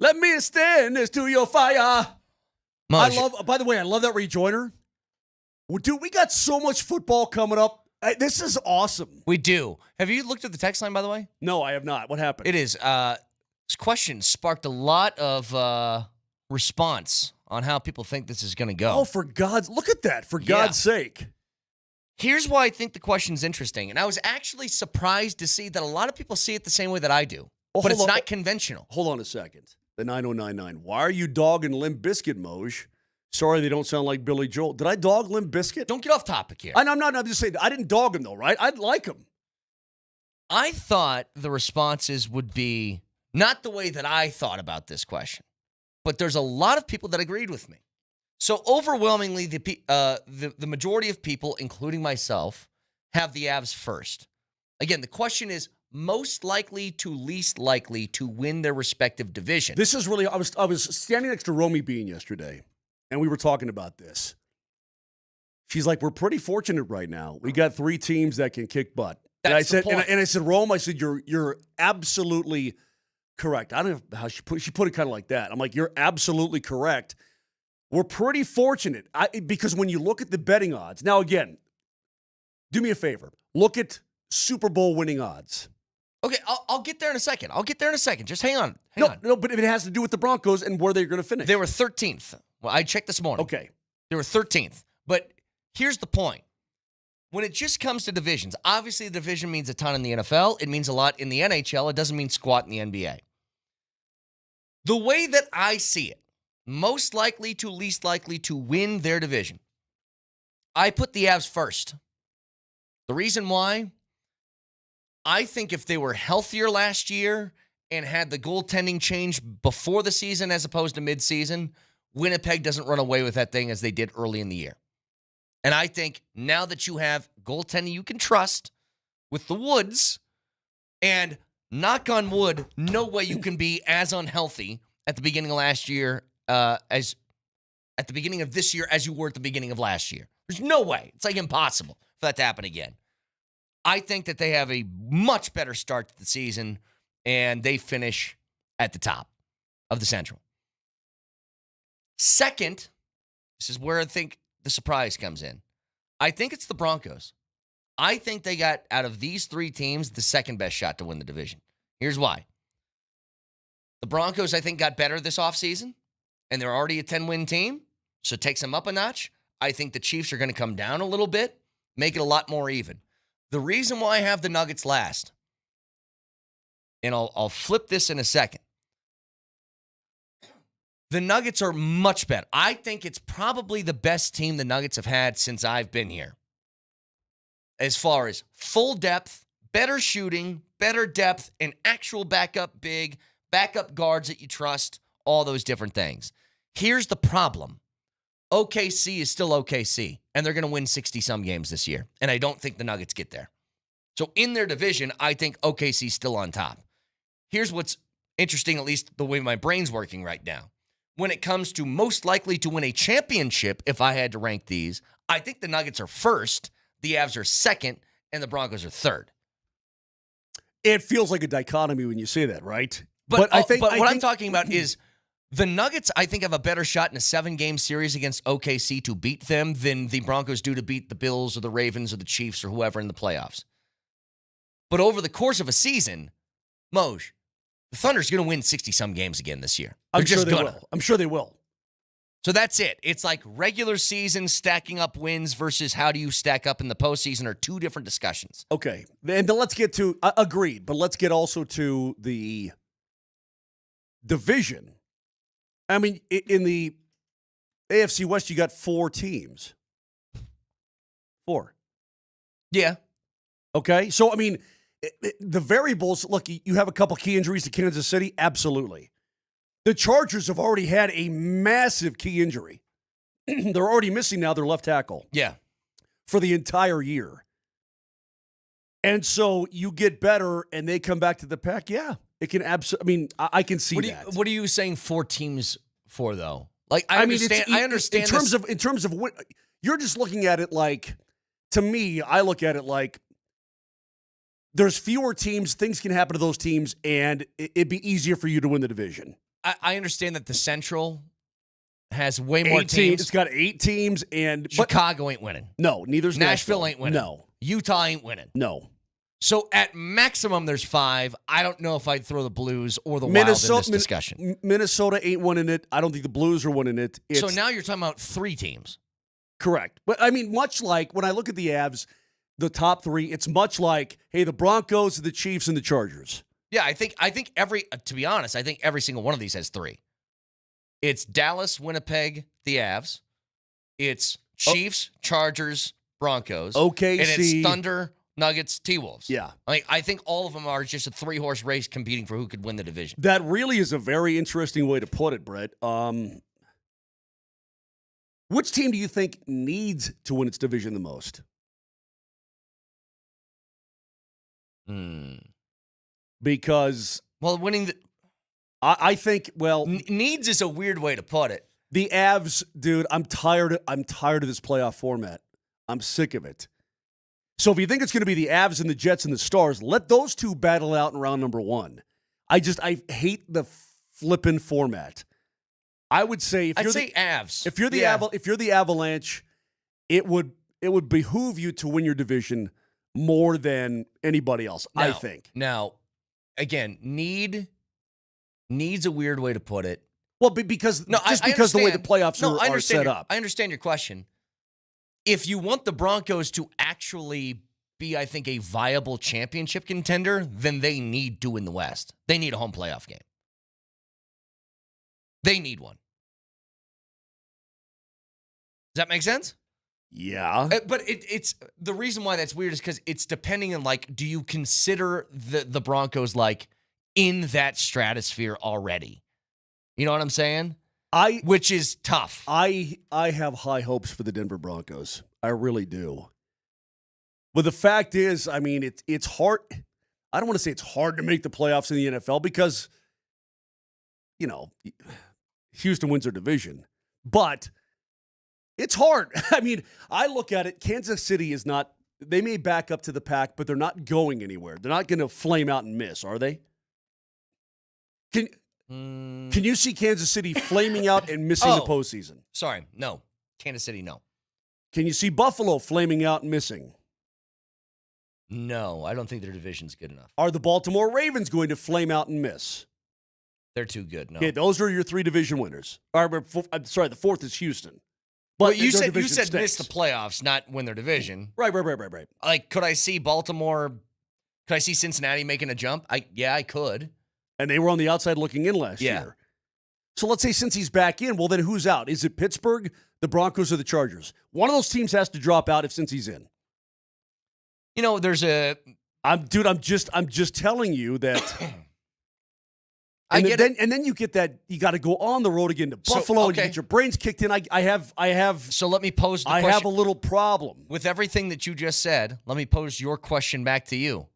Let me stand next to your fire. Moser. By the way, I love that rejoiner. Well, dude, we got so much football coming up. This is awesome. We do. Have you looked at the text line, by the way? No, I have not. What happened? It is. This question sparked a lot of response on how people think this is going to go. Oh, look at that. For God's sake. Here's why I think the question's interesting. And I was actually surprised to see that a lot of people see it the same way that I do. But it's not conventional. Hold on a second. The 9099. Why are you dogging Limp Bizkit, Moj? Sorry, they don't sound like Billy Joel. Did I dog Limp Bizkit? Don't get off topic here. I'm not just saying. I didn't dog him, though, right? I like him. I thought the responses would be not the way that I thought about this question. But there's a lot of people that agreed with me. So overwhelmingly, the majority of people, including myself, have the Avs first. Again, the question is most likely to least likely to win their respective division. This is really, I was standing next to Romy Bean yesterday, and we were talking about this. She's like, we're pretty fortunate right now. We got 3 teams that can kick butt. And I said, Rome, I said, you're absolutely correct. I don't know how she put it kind of like that. I'm like, you're absolutely correct. We're pretty fortunate because when you look at the betting odds, now again, do me a favor. Look at Super Bowl winning odds. Okay, I'll get there in a second. Just hang on. No, but it has to do with the Broncos and where they're going to finish. They were 13th. Well, I checked this morning. Okay. They were 13th. But here's the point. When it just comes to divisions, obviously the division means a ton in the NFL. It means a lot in the NHL. It doesn't mean squat in the NBA. The way that I see it, most likely to least likely to win their division, I put the Avs first. The reason why, I think if they were healthier last year and had the goaltending change before the season as opposed to midseason, Winnipeg doesn't run away with that thing as they did early in the year. And I think now that you have goaltending you can trust with the Woods, and knock on wood, no way you can be as unhealthy at the beginning of last year as at the beginning of this year as you were at the beginning of last year. There's no way. It's like impossible for that to happen again. I think that they have a much better start to the season, and they finish at the top of the Central. Second, this is where I think the surprise comes in. I think it's the Broncos. I think they got, out of these 3 teams, the second best shot to win the division. Here's why. The Broncos, I think, got better this offseason, and they're already a 10-win team, so it takes them up a notch. I think the Chiefs are going to come down a little bit, make it a lot more even. The reason why I have the Nuggets last, and I'll flip this in a second. The Nuggets are much better. I think it's probably the best team the Nuggets have had since I've been here. As far as full depth, better shooting, better depth, and actual backup big, backup guards that you trust, all those different things. Here's the problem. OKC is still OKC, and they're going to win 60-some games this year, and I don't think the Nuggets get there. So in their division, I think OKC's still on top. Here's what's interesting, at least the way my brain's working right now. When it comes to most likely to win a championship, if I had to rank these, I think the Nuggets are first, the Avs are second, and the Broncos are third. It feels like a dichotomy when you say that, right? But I'm talking about is the Nuggets, I think, have a better shot in a 7-game series against OKC to beat them than the Broncos do to beat the Bills or the Ravens or the Chiefs or whoever in the playoffs. But over the course of a season, Moj, the Thunder's going to win 60-some games again this year. I'm sure they will. So that's it. It's like regular season stacking up wins versus how do you stack up in the postseason are 2 different discussions. Okay. And then let's get to, agreed, but let's get also to the division. I mean, in the AFC West, you got 4 teams. 4. Yeah. Okay. So, I mean, the variables, look, you have a couple key injuries to Kansas City. Absolutely. The Chargers have already had a massive key injury. They're already missing now their left tackle. Yeah. For the entire year. And so you get better and they come back to the pack. Yeah. It can absolutely, I mean, I can see that. What are you saying 4 teams for, though? Like, I understand. I understand. In terms of what you're just looking at it like, to me, I look at it like there's fewer teams, things can happen to those teams, and it'd be easier for you to win the division. I understand that the Central has way more 8 teams. It's got 8 teams, and Chicago ain't winning. No, neither's Nashville ain't winning. No. Utah ain't winning. No. So at maximum, there's 5. I don't know if I'd throw the Blues or the Wild in this discussion. Minnesota ain't winning it. I don't think the Blues are winning it. So now you're talking about 3 teams. Correct. But, I mean, much like when I look at the Avs, the top 3, it's much like, hey, the Broncos, the Chiefs, and the Chargers. Yeah, I think to be honest, I think every single one of these has 3. It's Dallas, Winnipeg, the Avs. It's Chiefs, Chargers, Broncos. OKC. And it's Thunder, Nuggets, T-Wolves. Yeah. I think all of them are just a 3-horse race competing for who could win the division. That really is a very interesting way to put it, Brett. Which team do you think needs to win its division the most? Because winning the I think needs is a weird way to put it. The Avs, dude, I'm tired of this playoff format. I'm sick of it. So if you think it's going to be the Avs and the Jets and the Stars, let those 2 battle out in round number 1. I hate the flippin' format. I would say I'd say Avs. If you're the Avalanche, it would behoove you to win your division more than anybody else, I think. Now, again, needs a weird way to put it. Well, because the way the playoffs are set up. I understand your question. If you want the Broncos to actually be, I think, a viable championship contender, then they need to win the West. They need a home playoff game. They need one. Does that make sense? Yeah. But it's the reason why that's weird is because it's depending on, do you consider the Broncos, in that stratosphere already? You know what I'm saying? Which is tough. I have high hopes for the Denver Broncos. I really do. But the fact is, I mean, it's hard. I don't want to say it's hard to make the playoffs in the NFL because, Houston wins their division. But it's hard. I mean, I look at it, Kansas City is not, they may back up to the pack, but they're not going anywhere. They're not going to flame out and miss, are they? Can you see Kansas City flaming out and missing the postseason? Sorry, no. Kansas City, no. Can you see Buffalo flaming out and missing? No, I don't think their division's good enough. Are the Baltimore Ravens going to flame out and miss? They're too good, no. Okay, those are your 3 division winners. I'm sorry, the 4th is Houston. But you said miss the playoffs, not win their division. Right. Could I see Baltimore, could I see Cincinnati making a jump? I could. And they were on the outside looking in last year. So let's say since he's back in, well, then who's out? Is it Pittsburgh, the Broncos, or the Chargers? One of those teams has to drop out since he's in. There's a... I'm just telling you that... And then you get that, you got to go on the road again to Buffalo and you get your brains kicked in. I have... So let me pose the question. I have a little problem. With everything that you just said, let me pose your question back to you.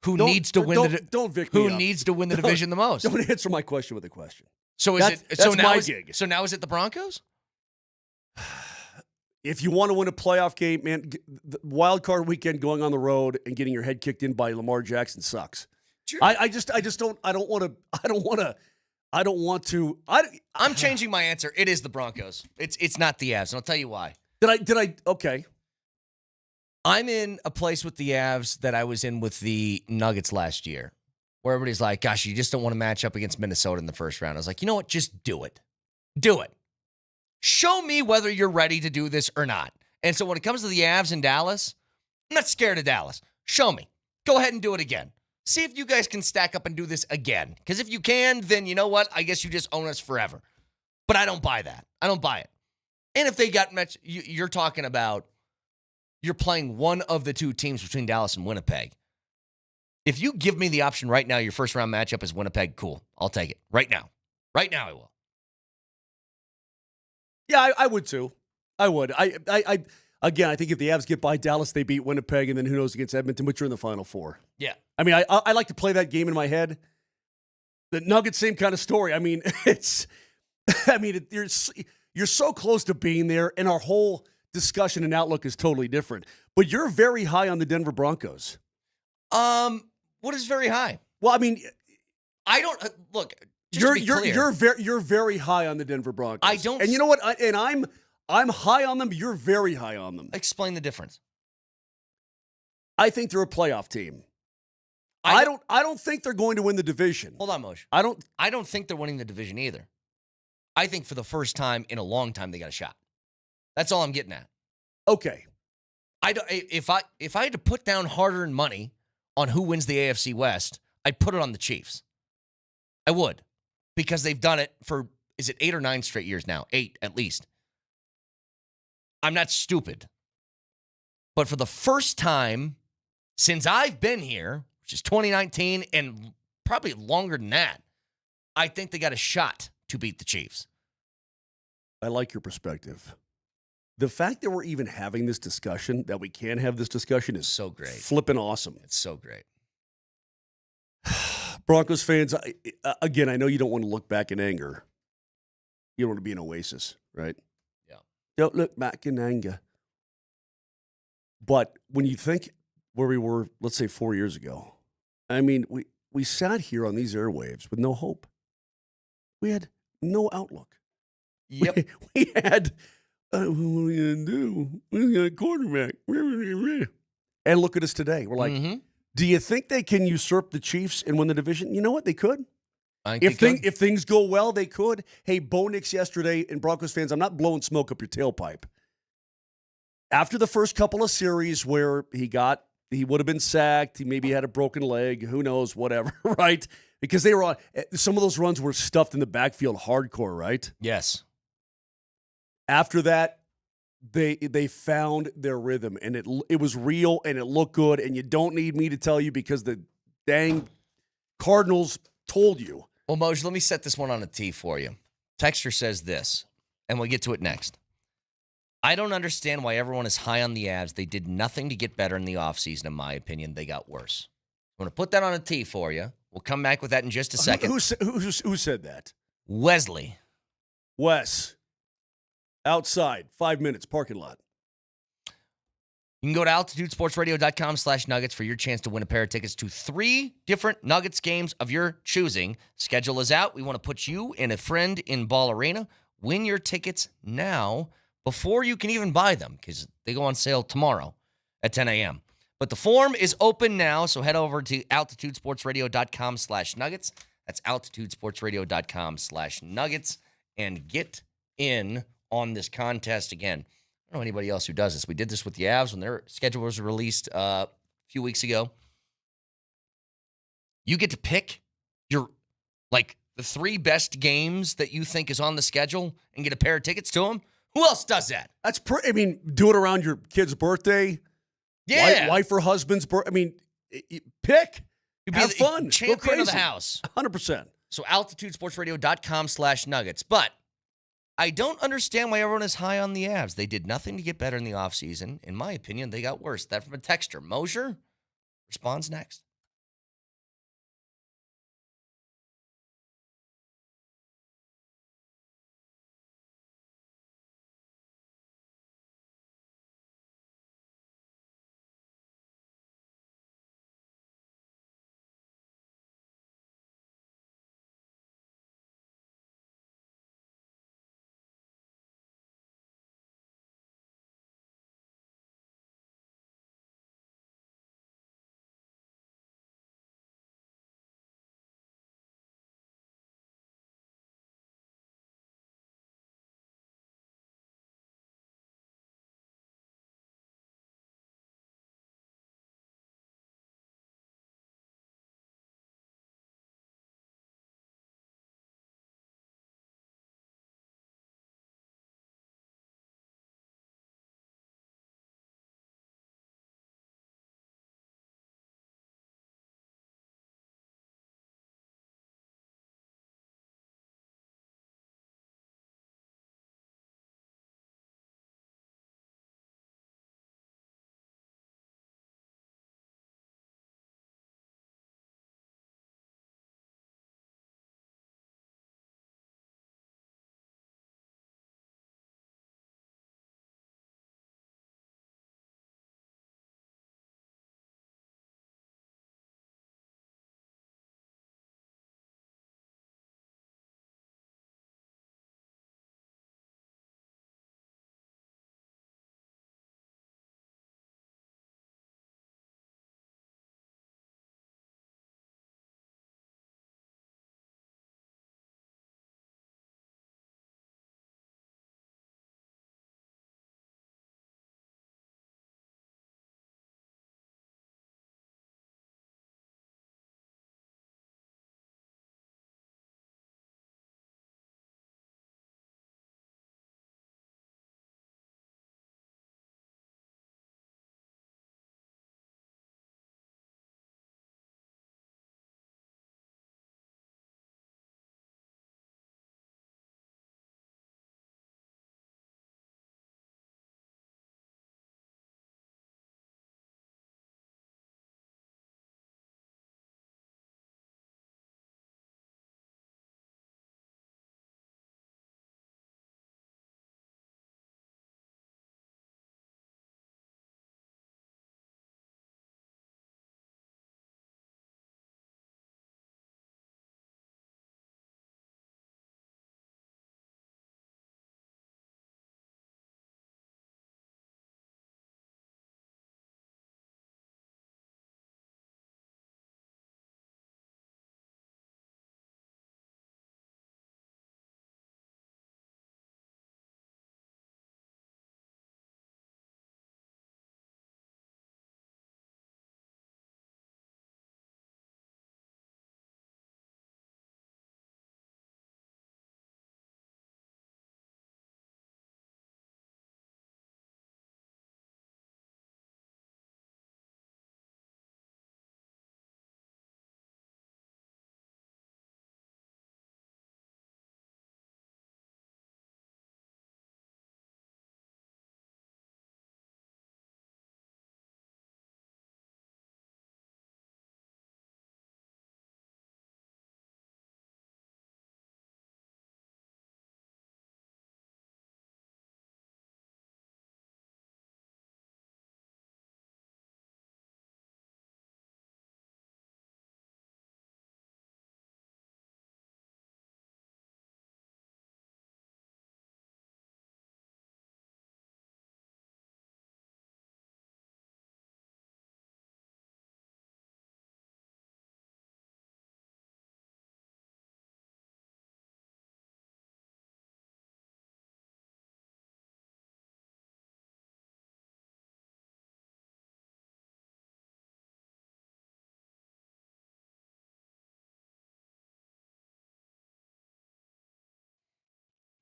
Who needs to win the division the most? Don't answer my question with a question. So that's my gig. So now is it the Broncos? If you want to win a playoff game, man, the wild card weekend going on the road and getting your head kicked in by Lamar Jackson sucks. I'm changing my answer. It is the Broncos. It's not the Avs, and I'll tell you why. Okay. I'm in a place with the Avs that I was in with the Nuggets last year, where everybody's like, gosh, you just don't want to match up against Minnesota in the first round. I was like, you know what? Just do it. Do it. Show me whether you're ready to do this or not. And so when it comes to the Avs in Dallas, I'm not scared of Dallas. Show me. Go ahead and do it again. See if you guys can stack up and do this again. Because if you can, then you know what? I guess you just own us forever. But I don't buy that. I don't buy it. And if they got matched, you're talking about you're playing one of the 2 teams between Dallas and Winnipeg. If you give me the option right now, your first round matchup is Winnipeg, cool. I'll take it. Right now. Right now I will. Yeah, I would too. I would. Again, I think if the Avs get by Dallas, they beat Winnipeg, and then who knows against Edmonton, but you're in the Final Four. Yeah. I mean, I like to play that game in my head. The Nuggets, same kind of story. I mean, you're so close to being there, and our whole discussion and outlook is totally different. But you're very high on the Denver Broncos. What is very high? Well, I mean, I don't look. You're very high on the Denver Broncos. I don't. And you know what? I'm high on them. You're very high on them. Explain the difference. I think they're a playoff team. I don't think they're going to win the division. Hold on, Moj. I don't think they're winning the division either. I think for the first time in a long time they got a shot. That's all I'm getting at. Okay. If I had to put down hard-earned money on who wins the AFC West, I'd put it on the Chiefs. I would, because they've done it for, is it 8 or 9 straight years now? 8 at least. I'm not stupid. But for the first time since I've been here, which is 2019 and probably longer than that, I think they got a shot to beat the Chiefs. I like your perspective. The fact that we're even having this discussion, that we can have this discussion, is so great. Flipping awesome. It's so great. Broncos fans, again, I know you don't want to look back in anger. You don't want to be an oasis, right? Yeah. Don't look back in anger. But when you think where we were, let's say 4 years ago, I mean, we sat here on these airwaves with no hope. We had no outlook. Yep. We had, what are we going to do? We got a quarterback. And look at us today. We're like, do you think they can usurp the Chiefs and win the division? You know what? They could. If things go well, they could. Hey, Bo Nix yesterday, and Broncos fans, I'm not blowing smoke up your tailpipe. After the first couple of series where he would have been sacked, he maybe had a broken leg, who knows, whatever, right? Because they were on, some of those runs were stuffed in the backfield hardcore, right? Yes. After that, they found their rhythm, and it was real, and it looked good, and you don't need me to tell you because the dang Cardinals told you. Well, Moj, let me set this one on a tee for you. Texter says this, and we'll get to it next. I don't understand why everyone is high on the Avs. They did nothing to get better in the offseason, in my opinion. They got worse. I'm going to put that on a tee for you. We'll come back with that in just a second. Who said that? Wesley. Wes. Outside, 5 minutes, parking lot. You can go to altitudesportsradio.com/nuggets for your chance to win a pair of tickets to 3 different Nuggets games of your choosing. Schedule is out. We want to put you and a friend in Ball Arena. Win your tickets now before you can even buy them because they go on sale tomorrow at 10 a.m. But the form is open now, so head over to altitudesportsradio.com/nuggets. That's altitudesportsradio.com/nuggets and get in on this contest again. I don't know anybody else who does this. We did this with the Avs when their schedule was released a few weeks ago. You get to pick your, the 3 best games that you think is on the schedule and get a pair of tickets to them. Who else does that? That's do it around your kid's birthday. Yeah. Wife or husband's birthday. Pick. Have fun. Champion of the house. 100%. So altitudesportsradio.com/nuggets. But I don't understand why everyone is high on the Avs. They did nothing to get better in the offseason. In my opinion, they got worse. That from a texter. Moser responds next.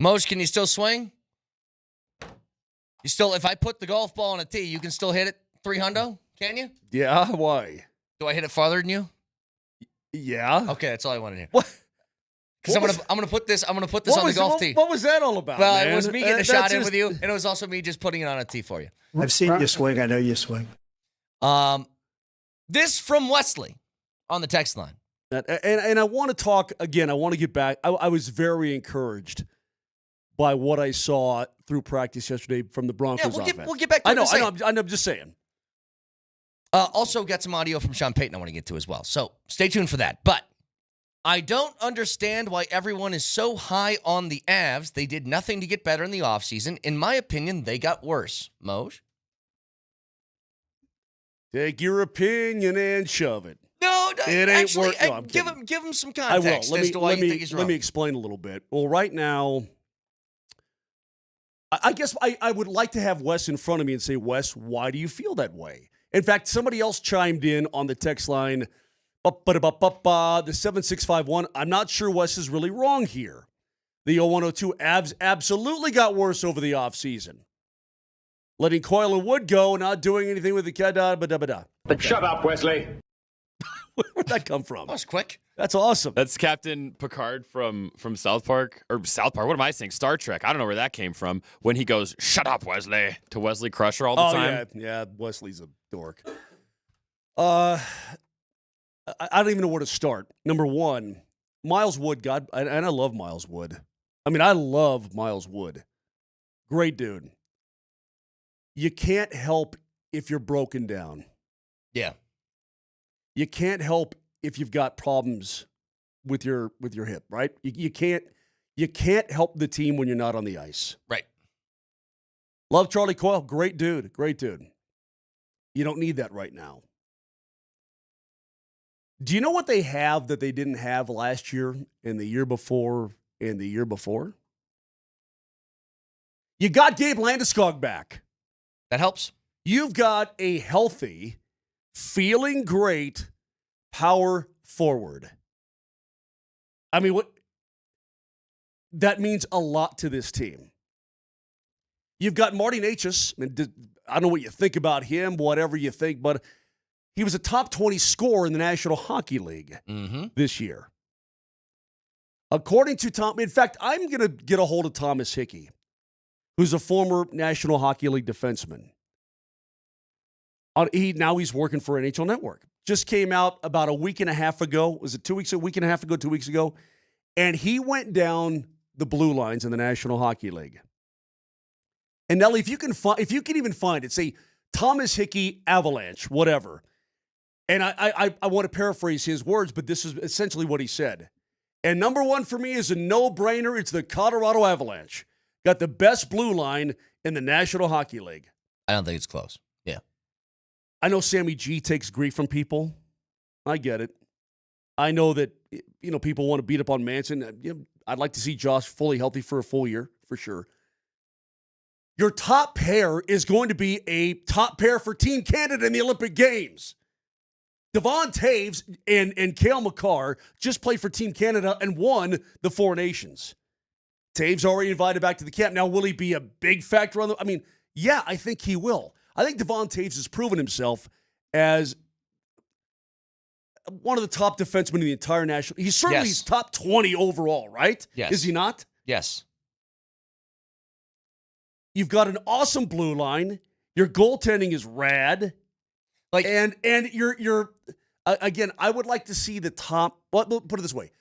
Moj, can you still swing? You still, if I put the golf ball on a tee, you can still hit it 300? Can you? Yeah, why? Do I hit it farther than you? Yeah. Okay, that's all I wanted to hear. What? Because I'm gonna put this on the golf tee. What was that all about? Well, man? it was me getting a shot in with you, and it was also me just putting it on a tee for you. I've seen you swing. I know you swing. This from Wesley on the text line. And I want to talk again. I want to get back. I was very encouraged by what I saw through practice yesterday from the Broncos offense. We'll get back to it. I know. I'm just saying. Also got some audio from Sean Payton I want to get to as well. So stay tuned for that. But I don't understand why everyone is so high on the Avs. They did nothing to get better in the offseason. In my opinion, they got worse. Moj? Take your opinion and shove it. No, it ain't work. No, give him some I context will. as to why you think he's wrong. Let me explain a little bit. Well, right now, I guess I would like to have Wes in front of me and say, Wes, why do you feel that way? In fact, somebody else chimed in on the text line, the 7651. I'm not sure Wes is really wrong here. The 0102 Avs absolutely got worse over the offseason. Letting Coyle and Wood go, not doing anything with the But shut up, Wesley. Where'd that come from? That was quick. That's awesome. That's Captain Picard from South Park. Or South Park, what am I saying? Star Trek. I don't know where that came from. When he goes, shut up, Wesley, to Wesley Crusher all the time. Yeah, Wesley's a dork. I don't even know where to start. Number one, Miles Wood, and I love Miles Wood. I mean, I love Miles Wood. Great dude. You can't help if you're broken down. Yeah. You can't help if you've got problems with your hip, right? You can't help the team when you're not on the ice. Right. Love Charlie Coyle, great dude. You don't need that right now. Do you know what they have that they didn't have last year and the year before and the year before? You got Gabe Landeskog back. That helps. You've got a healthy, feeling great power forward. I mean, that means a lot to this team. You've got Marty Necas. I don't know what you think about him, whatever you think, but he was a top 20 scorer in the National Hockey League this year. According to Tom, in fact, I'm going to get a hold of Thomas Hickey, who's a former National Hockey League defenseman. Now he's working for NHL Network. Just came out about a week and a half ago. Was it 2 weeks? A week and a half ago, 2 weeks ago. And he went down the blue lines in the National Hockey League. And Nelly, if you can even find it, say Thomas Hickey, Avalanche, whatever. And I want to paraphrase his words, but this is essentially what he said. And number one for me is a no-brainer. It's the Colorado Avalanche. Got the best blue line in the National Hockey League. I don't think it's close. Yeah. I know Sammy G takes grief from people. I get it. I know that people want to beat up on Manson. I'd like to see Josh fully healthy for a full year, for sure. Your top pair is going to be a top pair for Team Canada in the Olympic Games. Devon Taves and Cale Makar just played for Team Canada and won the Four Nations. Taves already invited back to the camp. Now, will he be a big factor on the... yeah, I think he will. I think Devon Taves has proven himself as one of the top defensemen in the entire national... He's certainly top 20 overall, right? Yes. Is he not? Yes. You've got an awesome blue line. Your goaltending is rad. And you're again, I would like to see the top... Well, put it this way.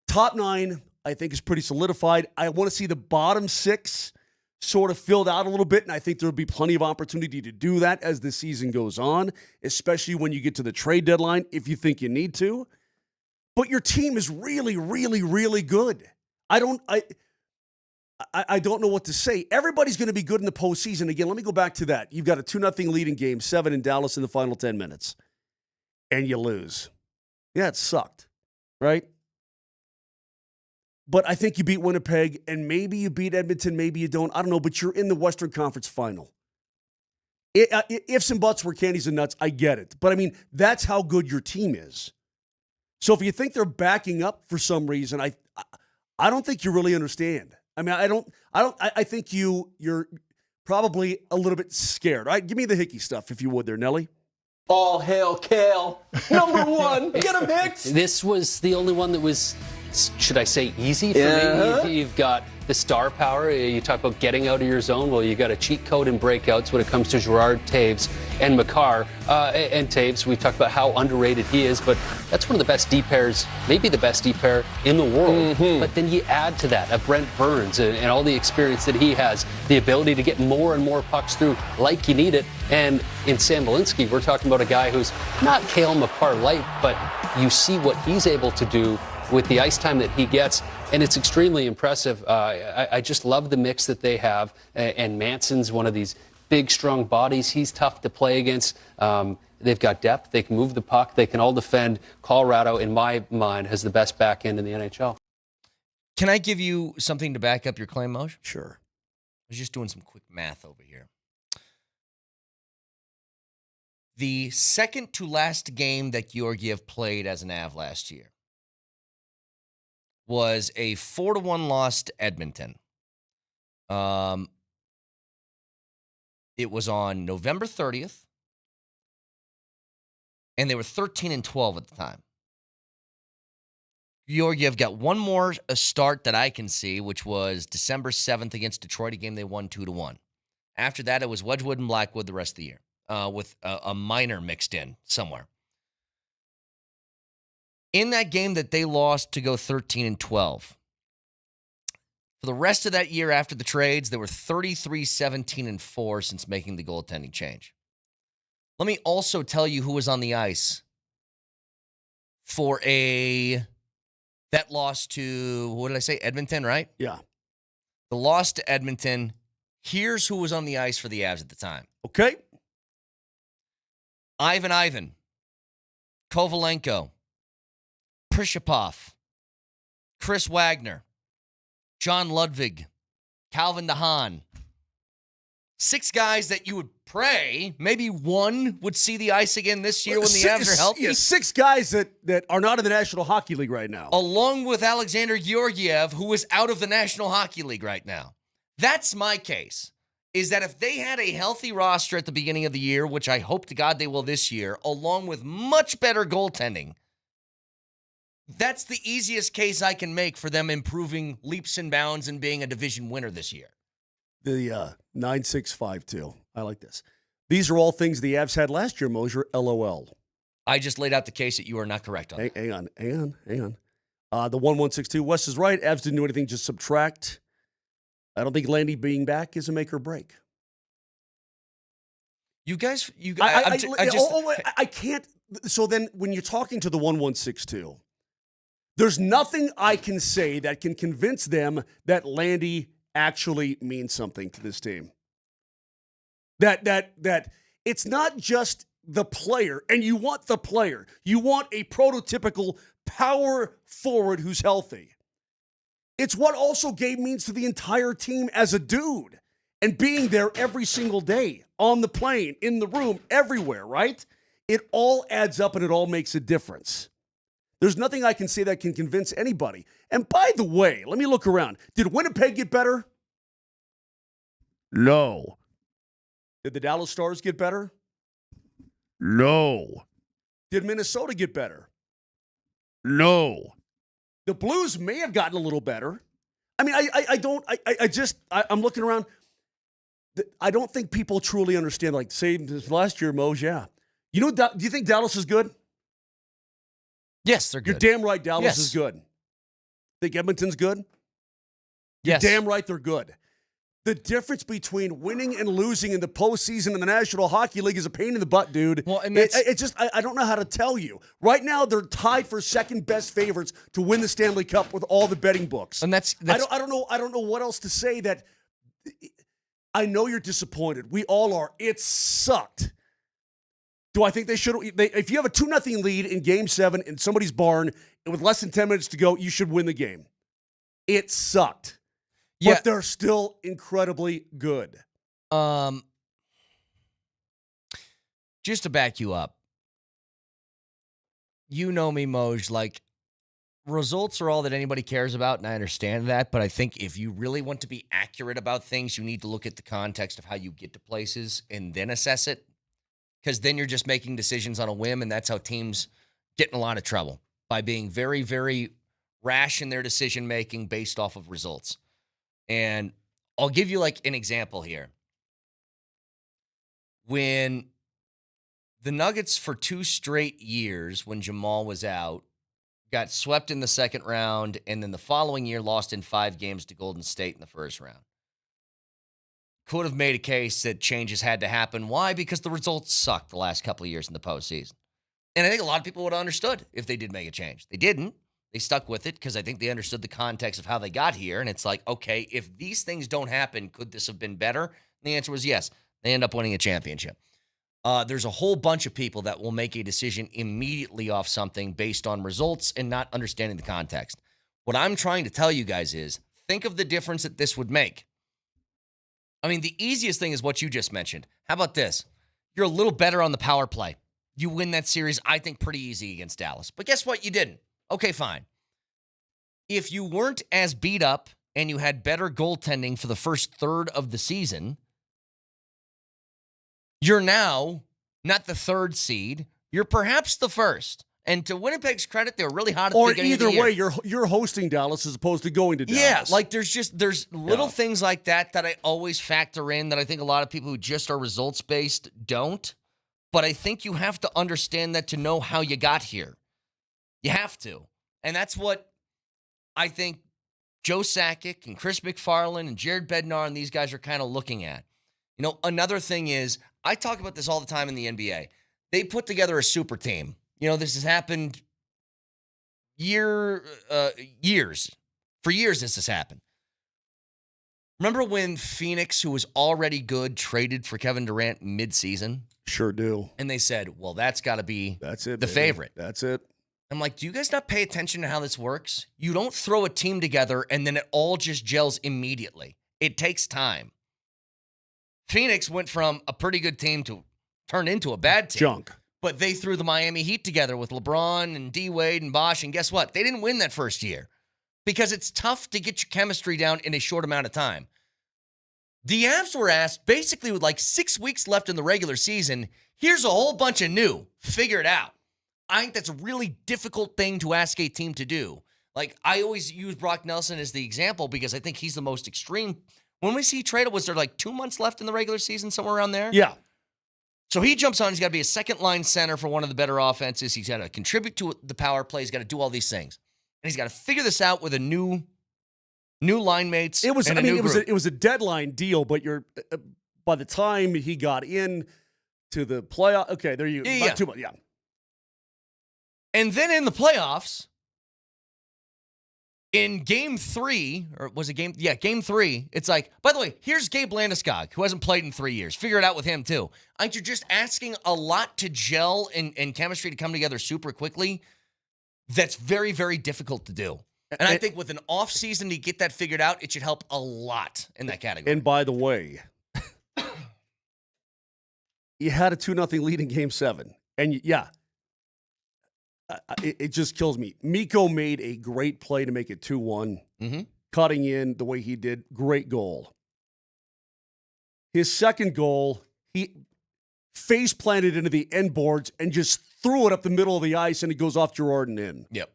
Top 9, I think, is pretty solidified. I want to see the bottom 6 sort of filled out a little bit, and I think there will be plenty of opportunity to do that as the season goes on, especially when you get to the trade deadline, if you think you need to. But your team is really, really, really good. I don't know what to say. Everybody's going to be good in the postseason. Again, let me go back to that. You've got a 2-0 lead in Game 7 in Dallas in the final 10 minutes, and you lose. Yeah, it sucked, right? But I think you beat Winnipeg, and maybe you beat Edmonton, maybe you don't. I don't know, but you're in the Western Conference Final. Ifs and buts were candies and nuts, I get it. But, that's how good your team is. So if you think they're backing up for some reason, I don't think you really understand. I mean, I think you're probably a little bit scared. All right, give me the Hickey stuff, if you would there, Nelly. All hail Kale. Number one. Get him, Hicks. This was the only one that was, should I say, easy for me. You've got the star power. You talk about getting out of your zone. Well, you got a cheat code in breakouts when it comes to Gerard, Taves, and Makar. And Taves, we've talked about how underrated he is, but that's one of the best D pairs, maybe the best D pair in the world. But then you add to that a Brent Burns and all the experience that he has, the ability to get more and more pucks through like you need it. And in Sam Malinsky, we're talking about a guy who's not Cale Makar light, but you see what he's able to do with the ice time that he gets, and it's extremely impressive. I just love the mix that they have, and Manson's one of these big, strong bodies. He's tough to play against. They've got depth. They can move the puck. They can all defend. Colorado, in my mind, has the best back end in the NHL. Can I give you something to back up your claim, Moj? Sure. I was just doing some quick math over here. The second to last game that Georgiev played as an Av last year was a 4-1 loss to Edmonton. It was on November 30th, and they were 13-12 at the time. Georgiev got one more start that I can see, which was December 7th against Detroit, a game they won 2-1. After that, it was Wedgwood and Blackwood the rest of the year, with a minor mixed in somewhere. In that game that they lost to go 13-12, for the rest of that year after the trades, they were 33-17-4 since making the goaltending change. Let me also tell you who was on the ice for that loss to, what did I say, Edmonton, right? Yeah. The loss to Edmonton. Here's who was on the ice for the Avs at the time. Okay. Ivan, Kovalenko, Prishapov, Chris Wagner, John Ludwig, Calvin DeHaan. 6 guys that you would pray maybe one would see the ice again this year when the Avs are healthy. Yeah, 6 guys that are not in the National Hockey League right now. Along with Alexander Georgiev, who is out of the National Hockey League right now. That's my case, is that if they had a healthy roster at the beginning of the year, which I hope to God they will this year, along with much better goaltending, that's the easiest case I can make for them improving leaps and bounds and being a division winner this year. The 9-6-5-2. I like this. These are all things the Avs had last year, Moser. LOL. I just laid out the case that you are not correct on. Hang on. The 1-1-6-2. Wes is right. Avs didn't do anything, just subtract. I don't think Landy being back is a make or break. You guys, I can't. So then when you're talking to the 1-1-6-2, there's nothing I can say that can convince them that Landy actually means something to this team. That it's not just the player, and you want the player. You want a prototypical power forward who's healthy. It's what also Gabe means to the entire team as a dude and being there every single day, on the plane, in the room, everywhere, right? It all adds up and it all makes a difference. There's nothing I can say that can convince anybody. And by the way, let me look around. Did Winnipeg get better? No. Did the Dallas Stars get better? No. Did Minnesota get better? No. The Blues may have gotten a little better. I mean, I'm looking around. I don't think people truly understand, like, say, this last year, Moj, yeah. You know, do you think Dallas is good? Yes, they're good. You're damn right Dallas is good. Think Edmonton's good? Yes. You're damn right they're good. The difference between winning and losing in the postseason in the National Hockey League is a pain in the butt, dude. Well, and it's just, I don't know how to tell you. Right now, they're tied for second best favorites to win the Stanley Cup with all the betting books. And that's I don't know what else to say. That I know you're disappointed. We all are. It sucked. Do I think they should? If you have a 2-0 lead in Game 7 in somebody's barn and with less than 10 minutes to go, you should win the game. It sucked. Yeah. But they're still incredibly good. Just to back you up, you know me, Moj, like, results are all that anybody cares about, and I understand that, but I think if you really want to be accurate about things, you need to look at the context of how you get to places and then assess it, because then you're just making decisions on a whim, and that's how teams get in a lot of trouble, by being very, very rash in their decision-making based off of results. And I'll give you like an example here. When the Nuggets for 2 straight years, when Jamal was out, got swept in the second round, and then the following year lost in 5 games to Golden State in the first round. Could have made a case that changes had to happen. Why? Because the results sucked the last couple of years in the postseason. And I think a lot of people would have understood if they did make a change. They didn't. They stuck with it because I think they understood the context of how they got here. And it's like, okay, if these things don't happen, could this have been better? And the answer was yes. They end up winning a championship. There's a whole bunch of people that will make a decision immediately off something based on results and not understanding the context. What I'm trying to tell you guys is, think of the difference that this would make. I mean, the easiest thing is what you just mentioned. How about this? You're a little better on the power play. You win that series, I think, pretty easy against Dallas. But guess what? You didn't. Okay, fine. If you weren't as beat up and you had better goaltending for the first third of the season, you're now not the 3rd seed. You're perhaps the 1st. And to Winnipeg's credit, they were really hot at the beginning of the year. Or either way, you're hosting Dallas as opposed to going to Dallas. Yeah, like there's little things like that I always factor in that I think a lot of people who just are results-based don't. But I think you have to understand that to know how you got here. You have to. And that's what I think Joe Sakic and Chris McFarland and Jared Bednar and these guys are kind of looking at. You know, another thing is, I talk about this all the time in the NBA. They put together a super team. You know, this has happened years. For years, this has happened. Remember when Phoenix, who was already good, traded for Kevin Durant mid-season? Sure do. And they said, well, that's got to be the baby. favorite. That's it. I'm like, do you guys not pay attention to how this works? You don't throw a team together and then it all just gels immediately. It takes time. Phoenix went from a pretty good team to turn into a bad team. Junk. But they threw the Miami Heat together with LeBron and D-Wade and Bosh, and guess what? They didn't win that first year because it's tough to get your chemistry down in a short amount of time. The Avs were asked, basically with like 6 weeks left in the regular season, here's a whole bunch of new. Figure it out. I think that's a really difficult thing to ask a team to do. Like, I always use Brock Nelson as the example because I think he's the most extreme. When we see traded, was there like 2 months left in the regular season, somewhere around there? Yeah. So he jumps on. He's got to be a second-line center for one of the better offenses. He's got to contribute to the power play. He's got to do all these things. And he's got to figure this out with a new line mates. It was, and it was a deadline deal, but by the time he got in to the playoff, okay, there you go. 2 months, yeah. And then in the playoffs, in game 3, or was it game? Yeah, game 3, it's like, by the way, here's Gabe Landeskog, who hasn't played in 3 years. Figure it out with him, too. I think you're just asking a lot to gel and chemistry to come together super quickly. That's very, very difficult to do. And I think with an off season to get that figured out, it should help a lot in that category. And by the way, you had a 2-0 lead in Game 7. And it just kills me. Mikko made a great play to make it 2-1. Mm-hmm. Cutting in the way he did. Great goal. His second goal, he face planted into the end boards and just threw it up the middle of the ice, and it goes off Gerard and in. Yep.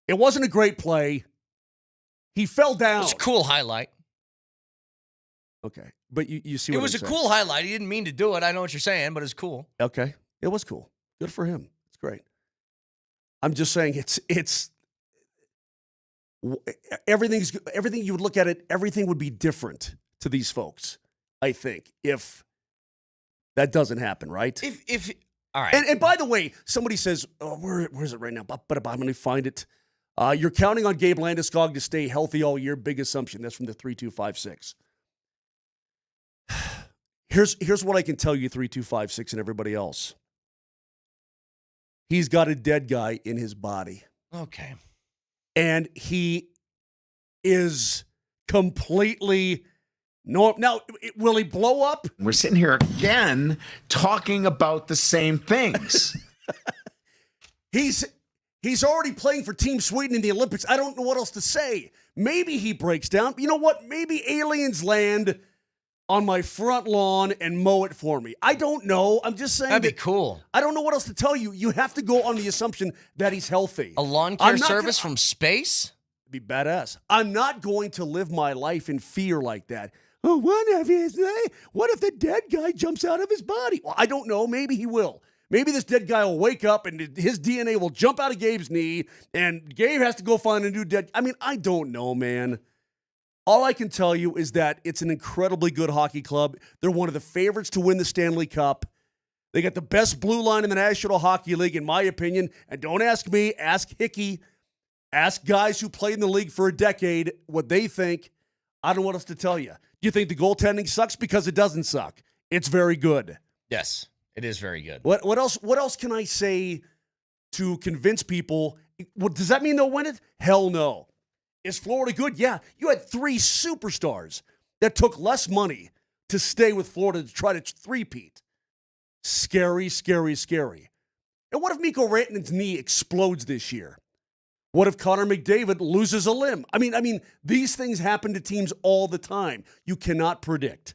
It wasn't a great play. He fell down. It's a cool highlight. Okay. But you see what I'm saying. It was a cool highlight. He didn't mean to do it. I know what you're saying, but it's cool. Okay. It was cool. Good for him. It's great. I'm just saying it's everything you would look at it, everything would be different to these folks, I think, if that doesn't happen, right? If all right. And by the way, somebody says, oh, where is it right now? But I'm going to find it. You're counting on Gabe Landeskog to stay healthy all year. Big assumption. That's from the 3256. Here's what I can tell you, 3256 and everybody else. He's got a dead guy in his body. Okay. And he is completely no. Now, will he blow up? We're sitting here again talking about the same things. He's He's already playing for Team Sweden in the Olympics. I don't know what else to say. Maybe he breaks down. You know what? Maybe aliens land on my front lawn and mow it for me. I don't know. I'm just saying. That'd be cool. I don't know what else to tell you. You have to go on the assumption that he's healthy. A lawn care service from space? It'd be badass. I'm not going to live my life in fear like that. Oh, what if the dead guy jumps out of his body? Well, I don't know. Maybe he will. Maybe this dead guy will wake up and his DNA will jump out of Gabe's knee and Gabe has to go find a new dead. I mean, I don't know, man. All I can tell you is that it's an incredibly good hockey club. They're one of the favorites to win the Stanley Cup. They got the best blue line in the National Hockey League, in my opinion. And don't ask me, ask Hickey. Ask guys who played in the league for a decade what they think. I don't know what else to tell you. Do you think the goaltending sucks? Because it doesn't suck. It's very good. Yes, it is very good. What else can I say to convince people? Does that mean they'll win it? Hell no. Is Florida good? Yeah. You had 3 superstars that took less money to stay with Florida to try to three-peat. Scary, scary, scary. And what if Mikko Rantanen's knee explodes this year? What if Connor McDavid loses a limb? I mean, these things happen to teams all the time. You cannot predict.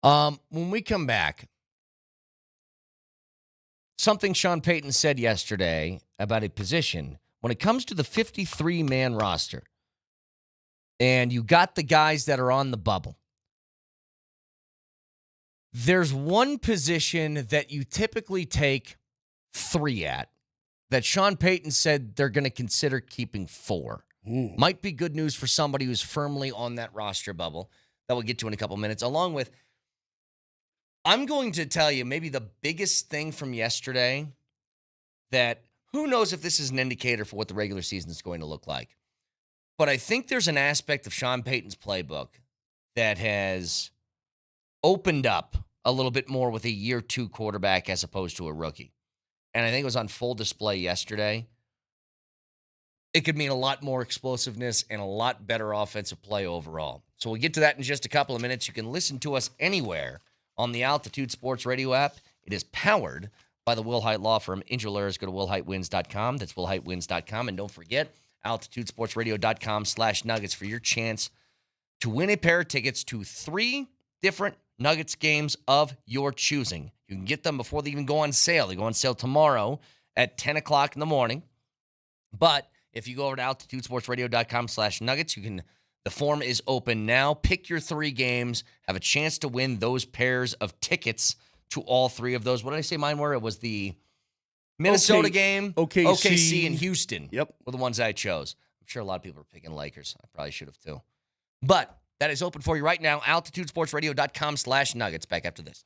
When we come back, something Sean Payton said yesterday about a position, when it comes to the 53-man roster, and you got the guys that are on the bubble, there's one position that you typically take 3 at, that Sean Payton said they're going to consider keeping 4. Might be good news for somebody who's firmly on that roster bubble that we'll get to in a couple minutes. Along with, I'm going to tell you maybe the biggest thing from yesterday that who knows if this is an indicator for what the regular season is going to look like. But I think there's an aspect of Sean Payton's playbook that has opened up a little bit more with a year 2 quarterback as opposed to a rookie. And I think it was on full display yesterday. It could mean a lot more explosiveness and a lot better offensive play overall. So we'll get to that in just a couple of minutes. You can listen to us anywhere on the Altitude Sports Radio app. It is powered by the Will Hite Law Firm. Injured lawyers, go to willhitewins.com. That's willhitewins.com. And don't forget, altitudesportsradio.com/Nuggets for your chance to win a pair of tickets to 3 different Nuggets games of your choosing. You can get them before they even go on sale. They go on sale tomorrow at 10 o'clock in the morning. But if you go over to altitudesportsradio.com/Nuggets, the form is open now. Pick your 3 games. Have a chance to win those pairs of tickets to all 3 of those. What did I say mine were? It was the Minnesota game, OKC, and Houston. Yep. Were the ones I chose. I'm sure a lot of people are picking Lakers. I probably should have too. But that is open for you right now. altitudesportsradio.com/Nuggets. Back after this.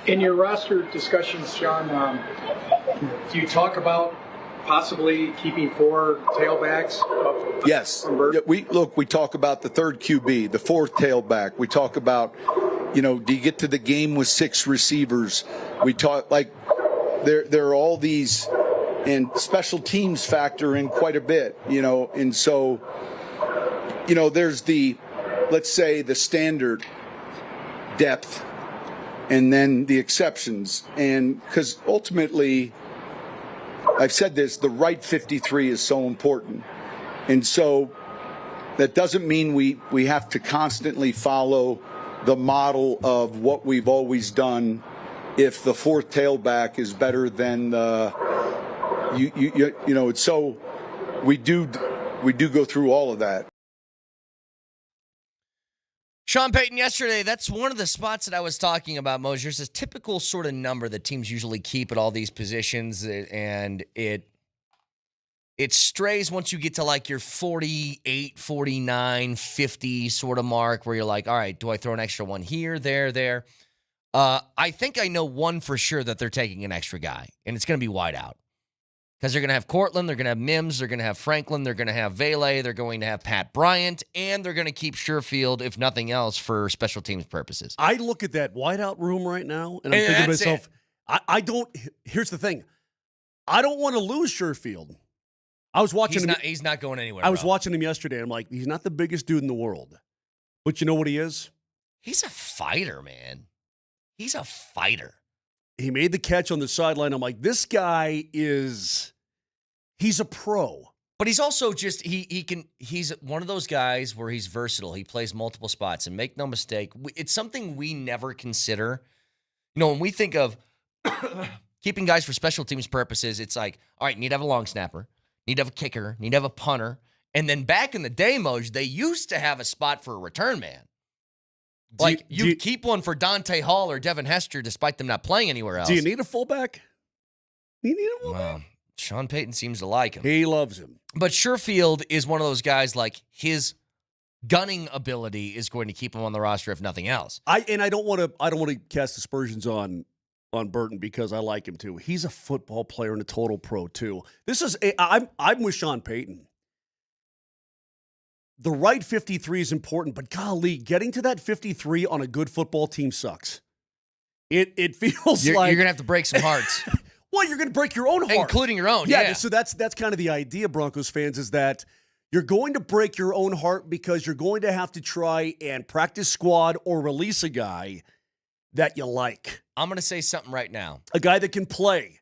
In your roster discussions, Sean, do you talk about possibly keeping 4 tailbacks? Yes. We talk about the third QB, the fourth tailback. We talk about, do you get to the game with 6 receivers? We talk there are all these, and special teams factor in quite a bit, and so, there's let's say the standard depth and then the exceptions. And because ultimately, I've said this, the right 53 is so important. And so that doesn't mean we have to constantly follow the model of what we've always done if the fourth tailback is better than it's so we do go through all of that. Sean Payton yesterday, that's one of the spots that I was talking about, Moser. It's a typical sort of number that teams usually keep at all these positions, and it strays once you get to like your 48, 49, 50 sort of mark where you're like, all right, do I throw an extra one here, there? I think I know one for sure that they're taking an extra guy, and it's going to be wide out. Because they're going to have Cortland, they're going to have Mims, they're going to have Franklin, they're going to have Vele, they're going to have Pat Bryant, and they're going to keep Sherfield, if nothing else, for special teams purposes. I look at that wideout room right now, and I'm thinking to myself, I don't – here's the thing. I don't want to lose Sherfield. I was watching him. He's not going anywhere. I was watching him yesterday, and I'm like, he's not the biggest dude in the world. But you know what he is? He's a fighter, man. He's a fighter. He made the catch on the sideline. I'm like, this guy he's a pro. But he's also just, he's one of those guys where he's versatile. He plays multiple spots. And make no mistake, it's something we never consider. When we think of keeping guys for special teams purposes, it's like, all right, need to have a long snapper, need to have a kicker, need to have a punter. And then back in the day, Moj, they used to have a spot for a return man. You keep one for Dante Hall or Devin Hester despite them not playing anywhere else. Do you need a fullback? You need a fullback? Wow. Sean Payton seems to like him. He loves him. But Sherfield is one of those guys, like, his gunning ability is going to keep him on the roster if nothing else. I don't want to cast aspersions on Burton because I like him too. He's a football player and a total pro too. I'm with Sean Payton. The right 53 is important, but golly, getting to that 53 on a good football team sucks. It feels like you're going to have to break some hearts. Well, you're going to break your own heart. Including your own, yeah. So that's kind of the idea, Broncos fans, is that you're going to break your own heart because you're going to have to try and practice squad or release a guy that you like. I'm going to say something right now. A guy that can play.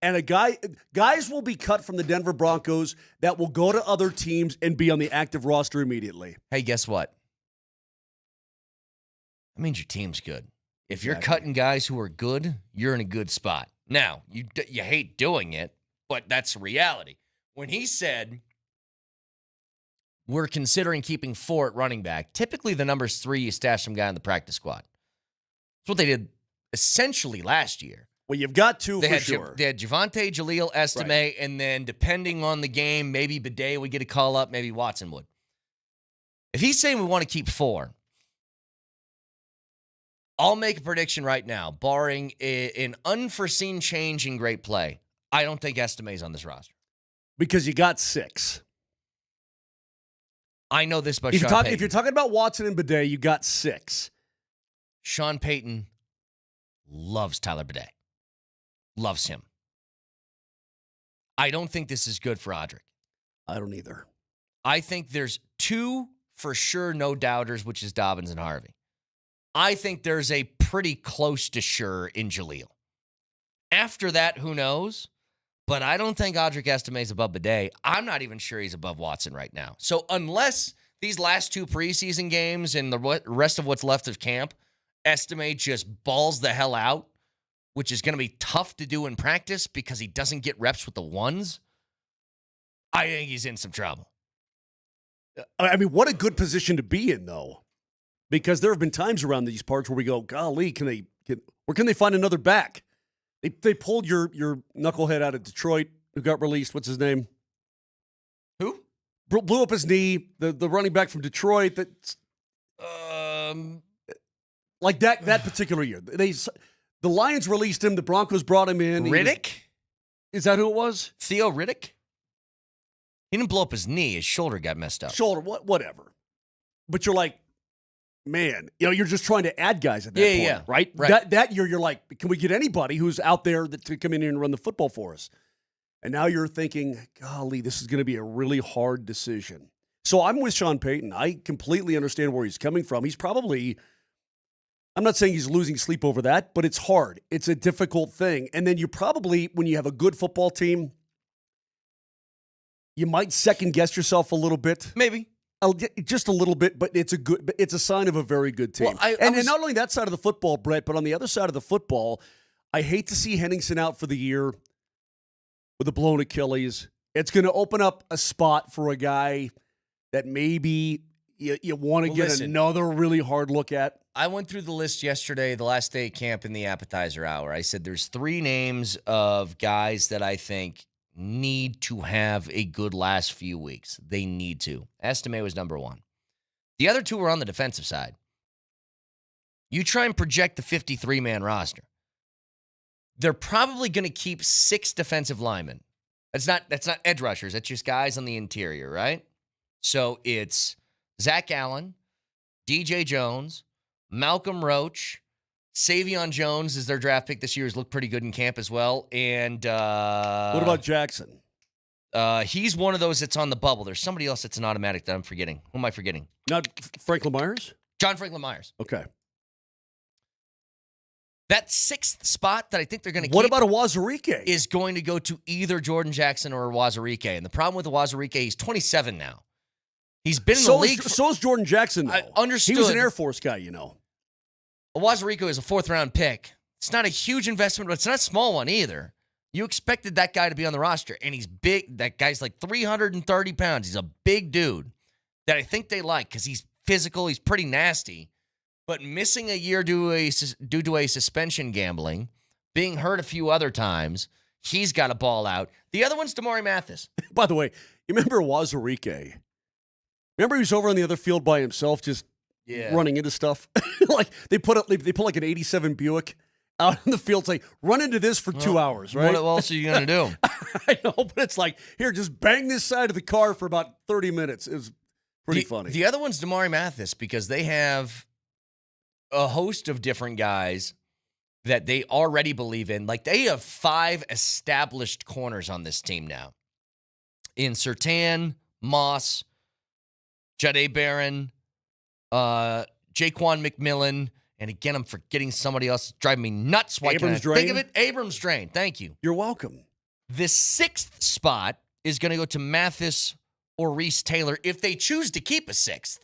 And guys will be cut from the Denver Broncos that will go to other teams and be on the active roster immediately. Hey, guess what? That means your team's good. If you're cutting guys who are good, you're in a good spot. Now, you hate doing it, but that's reality. When he said we're considering keeping 4 at running back, typically the number's 3, you stash some guy on the practice squad. That's what they did essentially last year. Well, you've got 2 for sure. They had Javonte, Jaleel, Estime, right. And then depending on the game, maybe Bidet would get a call up, maybe Watson would. If he's saying we want to keep 4, I'll make a prediction right now, barring an unforeseen change in great play. I don't think Estime's on this roster. Because you got 6. I know this about Sean Payton. If you're talking about Watson and Bidet, you got 6. Sean Payton loves Tyler Bidet. Loves him. I don't think this is good for Audric. I don't either. I think there's 2 for sure no-doubters, which is Dobbins and Harvey. I think there's a pretty close to sure in Jaleel. After that, who knows? But I don't think Audric Estime's above Bidet. I'm not even sure he's above Watson right now. So unless these last 2 preseason games and the rest of what's left of camp, Estime just balls the hell out, which is going to be tough to do in practice because he doesn't get reps with the ones, I think he's in some trouble. I mean, what a good position to be in, though. Because there have been times around these parts where we go, golly, where can they find another back? They pulled your knucklehead out of Detroit who got released. What's his name? Who? Blew up his knee. The running back from Detroit. Like that particular year. The Lions released him. The Broncos brought him in. Riddick? Is that who it was? Theo Riddick? He didn't blow up his knee. His shoulder got messed up. Shoulder, whatever. But you're like, man, you're just trying to add guys at that point, right? That year, you're like, can we get anybody who's out there to come in and run the football for us? And now you're thinking, golly, this is going to be a really hard decision. So I'm with Sean Payton. I completely understand where he's coming from. He's probably, I'm not saying he's losing sleep over that, but it's hard. It's a difficult thing. And then you probably, when you have a good football team, you might second guess yourself a little bit. Maybe. Just a little bit, but it's a sign of a very good team. Well, and not only that side of the football, Brett, but on the other side of the football, I hate to see Henningsen out for the year with a blown Achilles. It's going to open up a spot for a guy that maybe you want to get another really hard look at. I went through the list yesterday, the last day of camp in the appetizer hour. I said there's 3 names of guys that I think need to have a good last few weeks. They need to. Estime was number 1. The other 2 were on the defensive side. You try and project the 53-man roster. They're probably going to keep 6 defensive linemen. That's not edge rushers. That's just guys on the interior, right? So it's Zach Allen, DJ Jones, Malcolm Roach, Savion Jones is their draft pick this year. Has looked pretty good in camp as well. And what about Jackson? He's one of those that's on the bubble. There's somebody else that's an automatic that I'm forgetting. Who am I forgetting? Not Franklin Myers? John Franklin Myers. Okay. That 6th spot that I think they're going to keep. What about Awazarike? Is going to go to either Jordan Jackson or Awazarike. And the problem with Awazarike, he's 27 now. He's been in the league. So is Jordan Jackson, though. I understood. He was an Air Force guy, you know. Awazarike is a 4th-round pick. It's not a huge investment, but it's not a small one either. You expected that guy to be on the roster, and he's big. That guy's like 330 pounds. He's a big dude that I think they like because he's physical. He's pretty nasty. But missing a year due to a suspension gambling, being hurt a few other times, he's got to ball out. The other one's Damari Mathis. By the way, you remember Awazarike? Remember he was over on the other field by himself just running into stuff? Like they put like an 87 Buick out in the field saying, run into this for 2 hours, right? What else are you going to do? I know, but it's like, here, just bang this side of the car for about 30 minutes. It was pretty funny. The other one's Damari Mathis because they have a host of different guys that they already believe in. Like they have 5 established corners on this team now. In Surtain, Moss, Jade Barron, Jaquan McMillan, and again, I'm forgetting somebody else. It's driving me nuts. Why can't I think of it? Abrams Drain. Thank you. You're welcome. The 6th spot is going to go to Mathis or Reese Taylor if they choose to keep a 6th.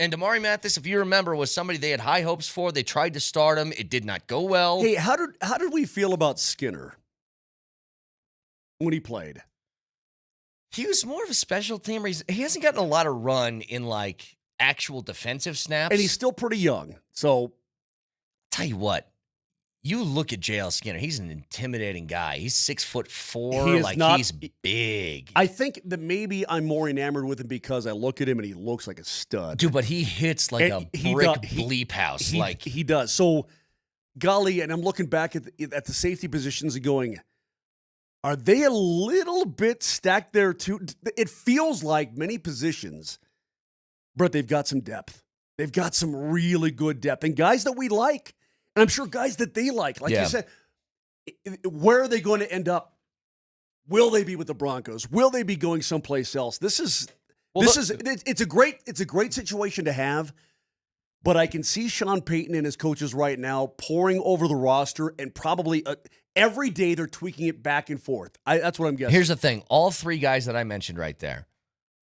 And Damari Mathis, if you remember, was somebody they had high hopes for. They tried to start him. It did not go well. Hey, how did we feel about Skinner when he played? He was more of a special teamer. He hasn't gotten a lot of run in like actual defensive snaps. And he's still pretty young. So, tell you what, you look at JL Skinner. He's an intimidating guy. He's 6'4". He's big. I think that maybe I'm more enamored with him because I look at him and he looks like a stud. Dude, but he hits like a brick bleep house. He does. So, golly, and I'm looking back at the safety positions and going, are they a little bit stacked there too? It feels like many positions, but they've got some depth. They've got some really good depth. And guys that we like, and I'm sure guys that they like you said, where are they going to end up? Will they be with the Broncos? Will they be going someplace else? It's a great situation to have, but I can see Sean Payton and his coaches right now pouring over the roster and probably every day they're tweaking it back and forth. That's what I'm guessing. Here's the thing. All 3 guys that I mentioned right there,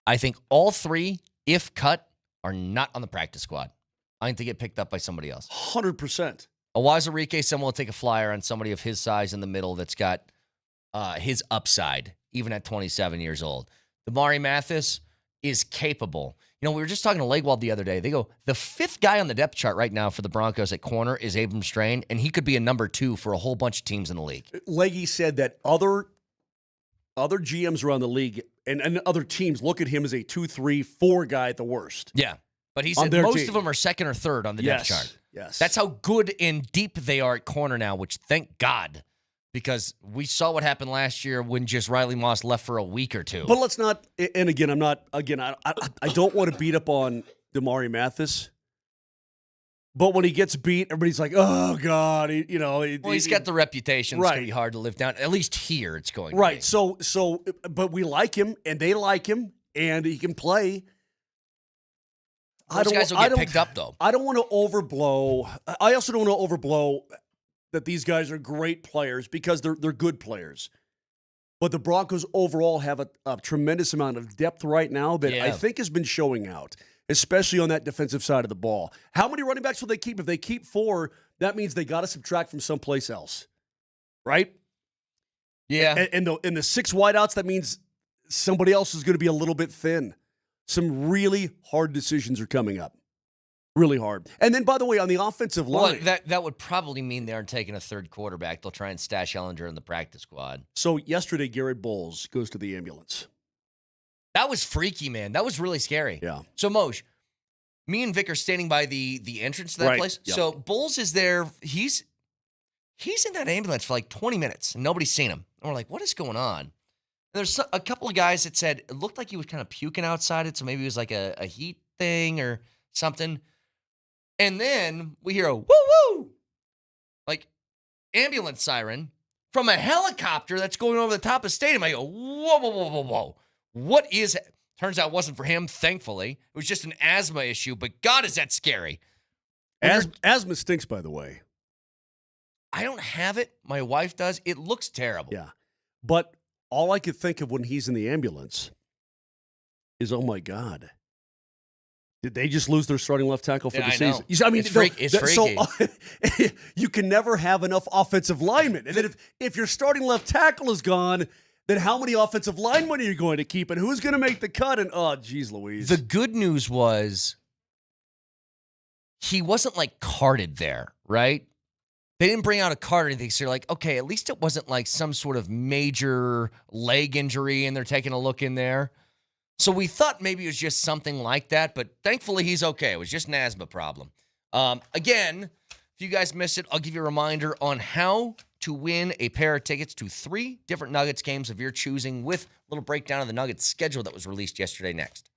I think all 3, if cut, are not on the practice squad. I think they get picked up by somebody else. 100%. Awazarike, someone will take a flyer on somebody of his size in the middle that's got his upside, even at 27 years old. Damari Mathis is capable. You know, we were just talking to Legwald the other day. They go, the 5th guy on the depth chart right now for the Broncos at corner is Abrams Drain, and he could be a number 2 for a whole bunch of teams in the league. Leggy said that other GMs around the league and other teams look at him as a 2, 3, 4 guy at the worst. Yeah. But he on said their most team. of them are second or third on the depth chart. Yes. That's how good and deep they are at corner now, which thank God, because we saw what happened last year when just Riley Moss left for a week or two. But let's not, and again, I don't want to beat up on Damari Mathis. But when he gets beat, everybody's like, "Oh God!" He's got the reputation. It's Right. going to be hard to live down. At least here, it's going right. to be. So, but we like him, and they like him, and he can play. Those guys will get picked up, though. I don't want to overblow. I also don't want to overblow that these guys are great players because they're good players. But the Broncos overall have a tremendous amount of depth right now that I think has been showing out, especially on that defensive side of the ball. How many running backs will they keep? If they keep 4, that means they got to subtract from someplace else, right? Yeah. And the 6 wideouts, that means somebody else is going to be a little bit thin. Some really hard decisions are coming up. Really hard. And then, by the way, on the offensive line. Well, that would probably mean they aren't taking a third quarterback. They'll try and stash Ellinger in the practice squad. So yesterday, Garrett Bowles goes to the ambulance. That was freaky, man. That was really scary. Yeah. So, Moj, me and Vic are standing by the entrance to that place. Yep. So, Bowles is there. He's in that ambulance for like 20 minutes, and nobody's seen him. And we're like, what is going on? There's a couple of guys that said it looked like he was kind of puking outside it, so maybe it was like a heat thing or something. And then we hear a woo-woo, like ambulance siren from a helicopter that's going over the top of the stadium. I go, whoa, whoa, whoa, whoa, whoa. What is it? Turns out it wasn't for him, thankfully. It was just an asthma issue, but God, is that scary. Asthma stinks, by the way. I don't have it. My wife does. It looks terrible. Yeah. But all I could think of when he's in the ambulance is, oh, my God. Did they just lose their starting left tackle for the season? I mean, it's freaky. So you can never have enough offensive linemen. And then if your starting left tackle is gone, then how many offensive linemen are you going to keep? And who's going to make the cut? And, oh, geez, Louise. The good news was he wasn't, like, carted there, right? They didn't bring out a cart or anything, so you're like, okay, at least it wasn't like some sort of major leg injury and they're taking a look in there. So we thought maybe it was just something like that, but thankfully he's okay. It was just an asthma problem. Again, if you guys missed it, I'll give you a reminder on how to win a pair of tickets to 3 different Nuggets games of your choosing with a little breakdown of the Nuggets schedule that was released yesterday next.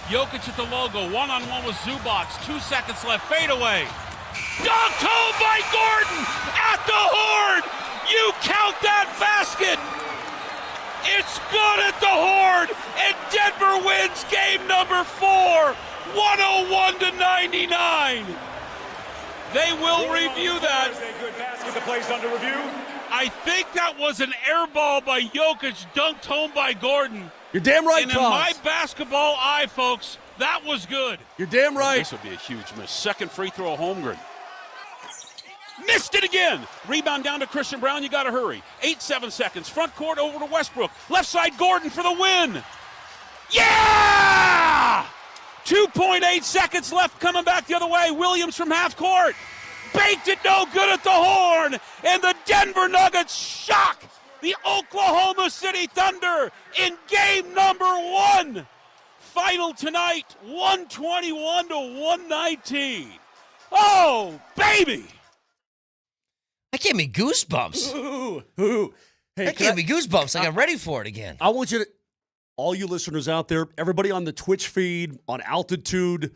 Jokic at the logo, one-on-one with Zubac, 2 seconds left, fadeaway. Dunked home by Gordon at the horn! You count that basket! It's good at the horn, and Denver wins game number 4, 101-99. They will review that. Good basket that plays under review. I think that was an air ball by Jokic, dunked home by Gordon. You're damn right, And in my basketball eye, folks, that was good. You're damn right. This would be a huge miss. Second free throw, Holmgren. Missed it again. Rebound down to Christian Brown. You got to hurry. 7 seconds. Front court over to Westbrook. Left side Gordon for the win. Yeah! 2.8 seconds left coming back the other way. Williams from half court. Baked it no good at the horn. And the Denver Nuggets shock the Oklahoma City Thunder in game number 1. Final tonight, 121-119. Oh, baby! That gave me goosebumps. Hey, that gave me goosebumps. Like I'm ready for it again. I want you to, all you listeners out there, everybody on the Twitch feed, on Altitude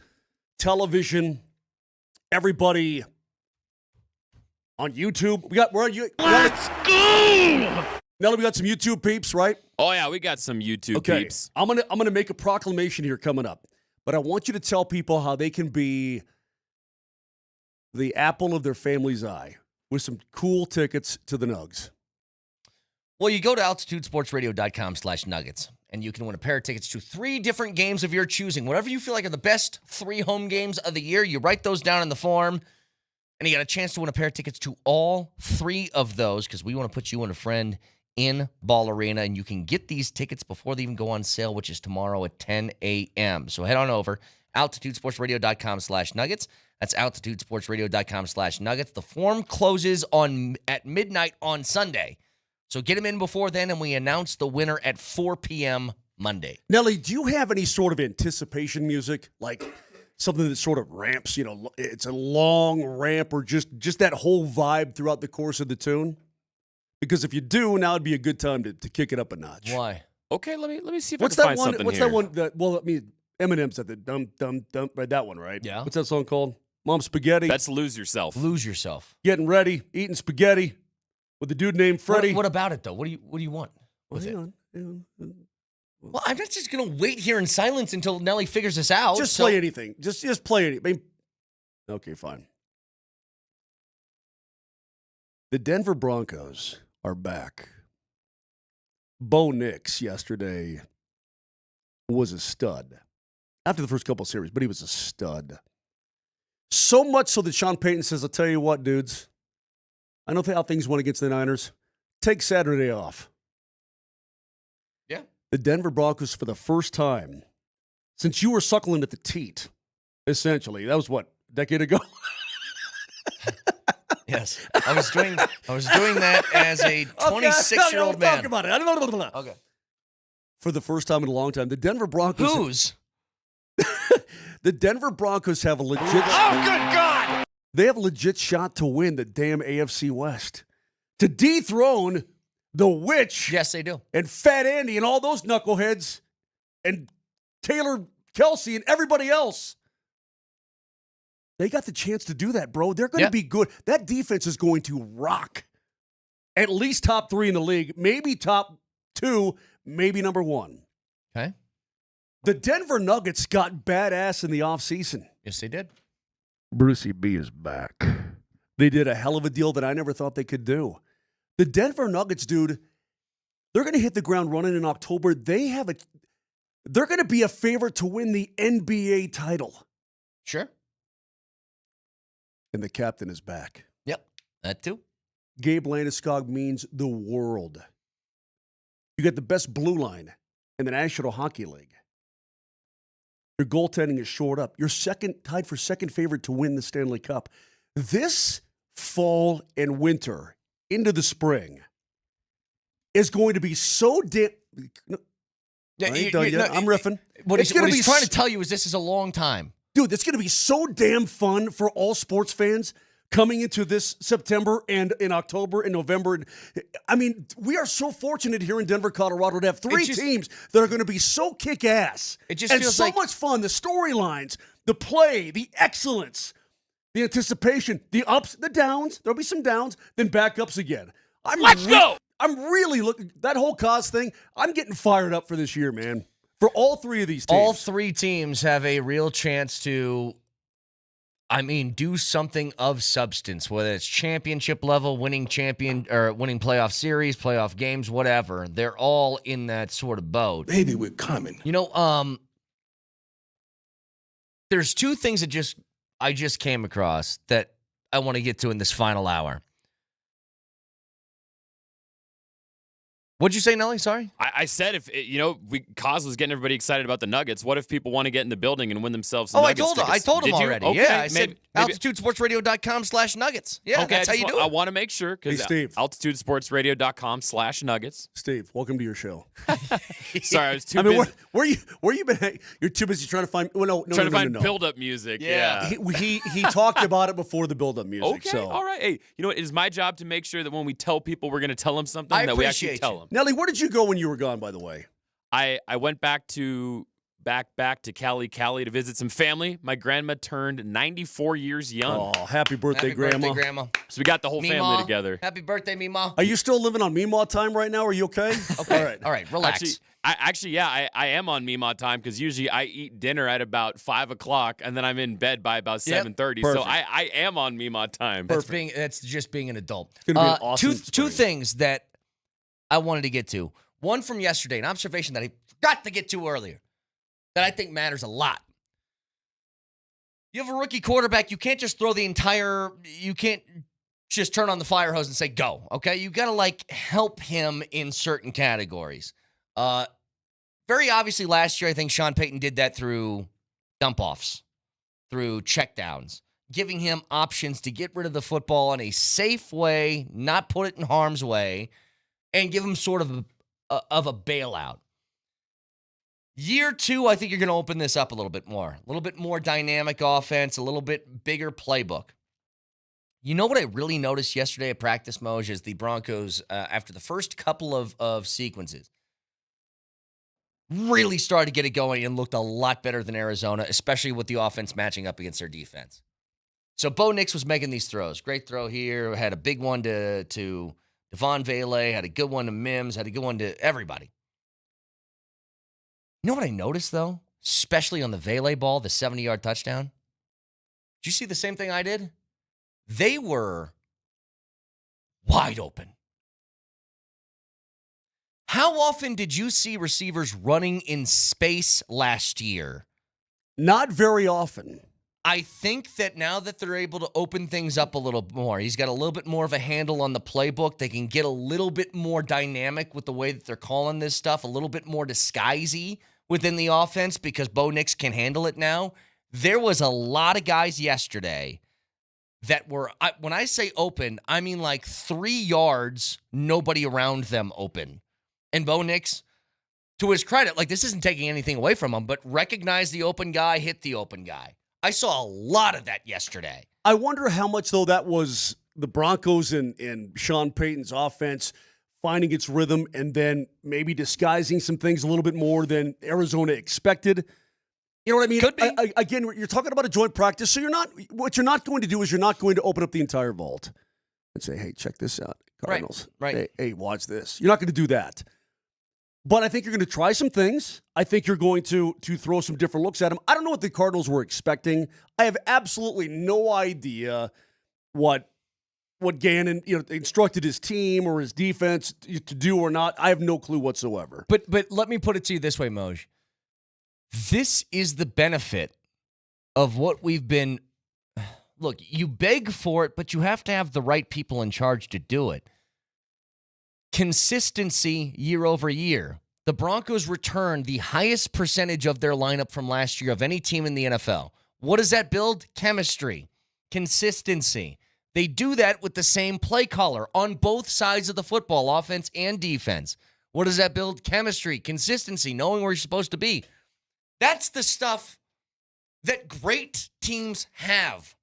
Television, everybody on YouTube. We're on you. Let's go! Nelly, we got some YouTube peeps, right? Oh yeah, we got some YouTube peeps. I'm gonna make a proclamation here coming up, but I want you to tell people how they can be the apple of their family's eye with some cool tickets to the Nugs. Well, you go to altitudesportsradio.com/nuggets, and you can win a pair of tickets to 3 different games of your choosing. Whatever you feel like are the best 3 home games of the year, you write those down in the form, and you got a chance to win a pair of tickets to all 3 of those because we want to put you and a friend in Ball Arena, and you can get these tickets before they even go on sale, which is tomorrow at 10 a.m. So head on over, altitudesportsradio.com/nuggets. That's altitudesportsradio.com/nuggets. The form closes at midnight on Sunday. So get them in before then, and we announce the winner at 4 p.m. Monday. Nelly, do you have any sort of anticipation music? Like something that sort of ramps, it's a long ramp or just that whole vibe throughout the course of the tune? Because if you do, now would be a good time to kick it up a notch. Why? Okay, let me see if I can find something What's here. that one? Eminem's at the dum dum dum. Right, that one, right? Yeah. What's that song called? Mom Spaghetti. That's Lose Yourself. Lose Yourself. Getting ready, eating spaghetti with a dude named Freddie. What about it though? What do you want with it? Hang on. Well, I'm not just gonna wait here in silence until Nelly figures this out. Just play anything. Just play anything. Okay, fine. The Denver Broncos are back. Bo Nix yesterday was a stud. After the first couple of series, but he was a stud. So much so that Sean Payton says, I'll tell you what, dudes. I know how things went against the Niners. Take Saturday off. Yeah. The Denver Broncos, for the first time, since you were suckling at the teat, essentially. That was what, a decade ago? Yes. I was doing that as a 26-year-old man. Talk about it. Okay. For the first time in a long time, the Denver Broncos. Whose? The Denver Broncos have a legit. Oh, good God! They have a legit shot to win the damn AFC West. To dethrone the Witch. Yes, they do. And Fat Andy and all those knuckleheads and Taylor Kelsey and everybody else. They got the chance to do that, bro. They're going to be good. That defense is going to rock. At least top 3 in the league. Maybe top 2. Maybe number 1. Okay. The Denver Nuggets got badass in the offseason. Yes, they did. Brucey B is back. They did a hell of a deal that I never thought they could do. The Denver Nuggets, dude, they're going to hit the ground running in October. They're going to be a favorite to win the NBA title. Sure. And the captain is back. Yep, that too. Gabe Landeskog means the world. You got the best blue line in the National Hockey League. Your goaltending is shored up. You're tied for second favorite to win the Stanley Cup. This fall and winter into the spring is going to be so damn. I'm riffing. What he's trying to tell you is this is a long time. Dude, it's going to be so damn fun for all sports fans coming into this September and in October and November. I mean, we are so fortunate here in Denver, Colorado to have three teams that are going to be so kick-ass. It just and feels so like much fun. The storylines, the play, the excellence, the anticipation, the ups, the downs. There'll be some downs, then backups again. Let's go! I'm really looking that whole cause thing. I'm getting fired up for this year, man. For all three of these teams. All three teams have a real chance to, do something of substance, whether it's championship level, winning playoff series, playoff games, whatever. They're all in that sort of boat. Baby, we're coming. There's two things that I just came across that I want to get to in this final hour. What'd you say, Nelly? Sorry? I said Cause was getting everybody excited about the Nuggets. What if people want to get in the building and win themselves some Nuggets tickets? I told him already. Okay, yeah, I said altitudesportsradio.com/Nuggets. Yeah, okay, that's how you do it. I want to make sure because altitudesportsradio.com/Nuggets. Steve, welcome to your show. Sorry, I was too busy. Where you been? You're too busy trying to find. Well, no, trying to find build-up music. Yeah. He talked about it before the build-up music. Okay, so. all right. Hey, you know what? It is my job to make sure that when we tell people we're going to tell them something, that we actually tell them. Nelly, where did you go when you were gone, by the way? I went back to Cali to visit some family. My grandma turned 94 years young. Oh, happy birthday, Grandma. So we got the whole family together. Happy birthday, Meemaw. Are you still living on Meemaw time right now? Are you okay? Okay. All right. Relax. I am on Meemaw time because usually I eat dinner at about 5 o'clock and then I'm in bed by about 7:30. So I am on Meemaw time. That's just being an adult. It's gonna be an awesome two things that I wanted to get to. One from yesterday, an observation that I forgot to get to earlier that I think matters a lot. You have a rookie quarterback. You can't just you can't just turn on the fire hose and say, go, okay? You got to, help him in certain categories. Very obviously last year, I think Sean Payton did that through dump-offs, through checkdowns, giving him options to get rid of the football in a safe way, not put it in harm's way, and give him sort of a bailout. Year two, I think you're going to open this up a little bit more dynamic offense, a little bit bigger playbook. You know what I really noticed yesterday at practice, Moj, is the Broncos, after the first couple of sequences, really started to get it going and looked a lot better than Arizona, especially with the offense matching up against their defense. So Bo Nix was making these throws. Great throw here. Had a big one to Devon Vele, had a good one to Mims, had a good one to everybody. You know what I noticed, though? Especially on the Vele ball, the 70-yard touchdown. Did you see the same thing I did? They were wide open. How often did you see receivers running in space last year? Not very often. I think that now that they're able to open things up a little more, he's got a little bit more of a handle on the playbook. They can get a little bit more dynamic with the way that they're calling this stuff, a little bit more disguisey within the offense because Bo Nix can handle it now. There was a lot of guys yesterday that were, when I say open, I mean 3 yards, nobody around them open. And Bo Nix, to his credit, this isn't taking anything away from him, but recognize the open guy, hit the open guy. I saw a lot of that yesterday. I wonder how much, though, that was the Broncos and Sean Payton's offense finding its rhythm and then maybe disguising some things a little bit more than Arizona expected. You know what I mean? Could be. Again, you're talking about a joint practice, so what you're not going to do is you're not going to open up the entire vault and say, hey, check this out, Cardinals. Right. Hey, watch this. You're not going to do that. But I think you're going to try some things. I think you're going to throw some different looks at them. I don't know what the Cardinals were expecting. I have absolutely no idea what Gannon instructed his team or his defense to do or not. I have no clue whatsoever. But let me put it to you this way, Moj. This is the benefit of what we've been. Look, you beg for it, but you have to have the right people in charge to do it. Consistency year over year. The Broncos returned the highest percentage of their lineup from last year of any team in the NFL. What does that build? Chemistry, consistency. They do that with the same play caller on both sides of the football, offense and defense. What does that build? Chemistry, consistency, knowing where you're supposed to be. That's the stuff that great teams have.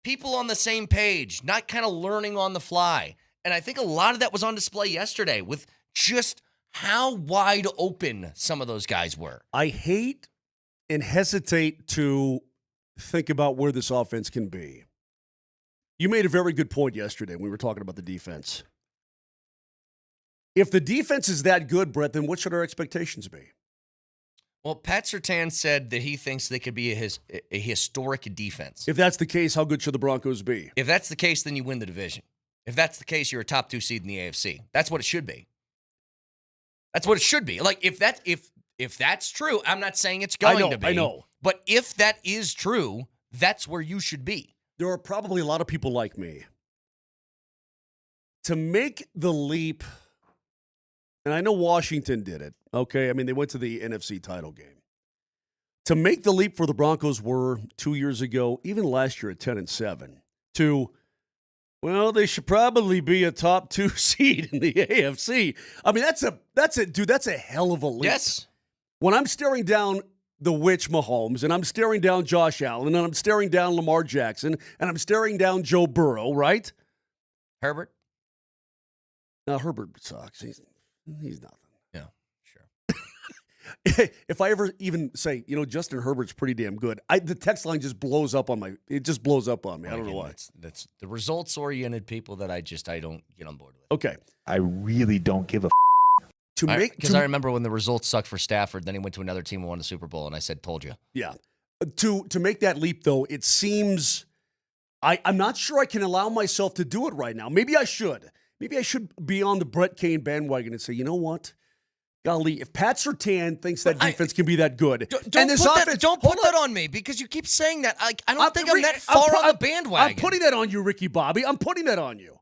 people on the same page, not kind of learning on the fly. And I think a lot of that was on display yesterday with just how wide open some of those guys were. I hate and hesitate to think about where this offense can be. You made a very good point yesterday when we were talking about the defense. If the defense is that good, Brett, then what should our expectations be? Well, Pat Surtain said that he thinks they could be a historic defense. If that's the case, how good should the Broncos be? If that's the case, then you win the division. If that's the case, you're a top 2 seed in the AFC. That's what it should be. That's what it should be. Like, if that's true, I'm not saying it's going to be. I know. But if that is true, that's where you should be. There are probably a lot of people like me. To make the leap, and I know Washington did it, okay? I mean, they went to the NFC title game. To make the leap for the Broncos were 2 years ago, even last year at 10-7, to, well, they should probably be a top 2 seed in the AFC. I mean, that's a hell of a leap. Yes. When I'm staring down the witch Mahomes, and I'm staring down Josh Allen, and I'm staring down Lamar Jackson, and I'm staring down Joe Burrow, right? Herbert? Now, Herbert sucks. He's nothing. Yeah, sure. If I ever even say, Justin Herbert's pretty damn good, the text line just blows up on me. I don't know why. That's the results-oriented people that I don't get on board with. Okay. I really don't give a Because I remember when the results sucked for Stafford, then he went to another team and won the Super Bowl, and I said, told you. Yeah. To make that leap, though, it seems I'm not sure I can allow myself to do it right now. Maybe I should. Maybe I should be on the Brett Kane bandwagon and say, you know what? Golly, if Pat Surtain thinks that defense can be that good, don't put that on me, because you keep saying that. I don't think I'm that far on the bandwagon. I'm putting that on you, Ricky Bobby. I'm putting that on you.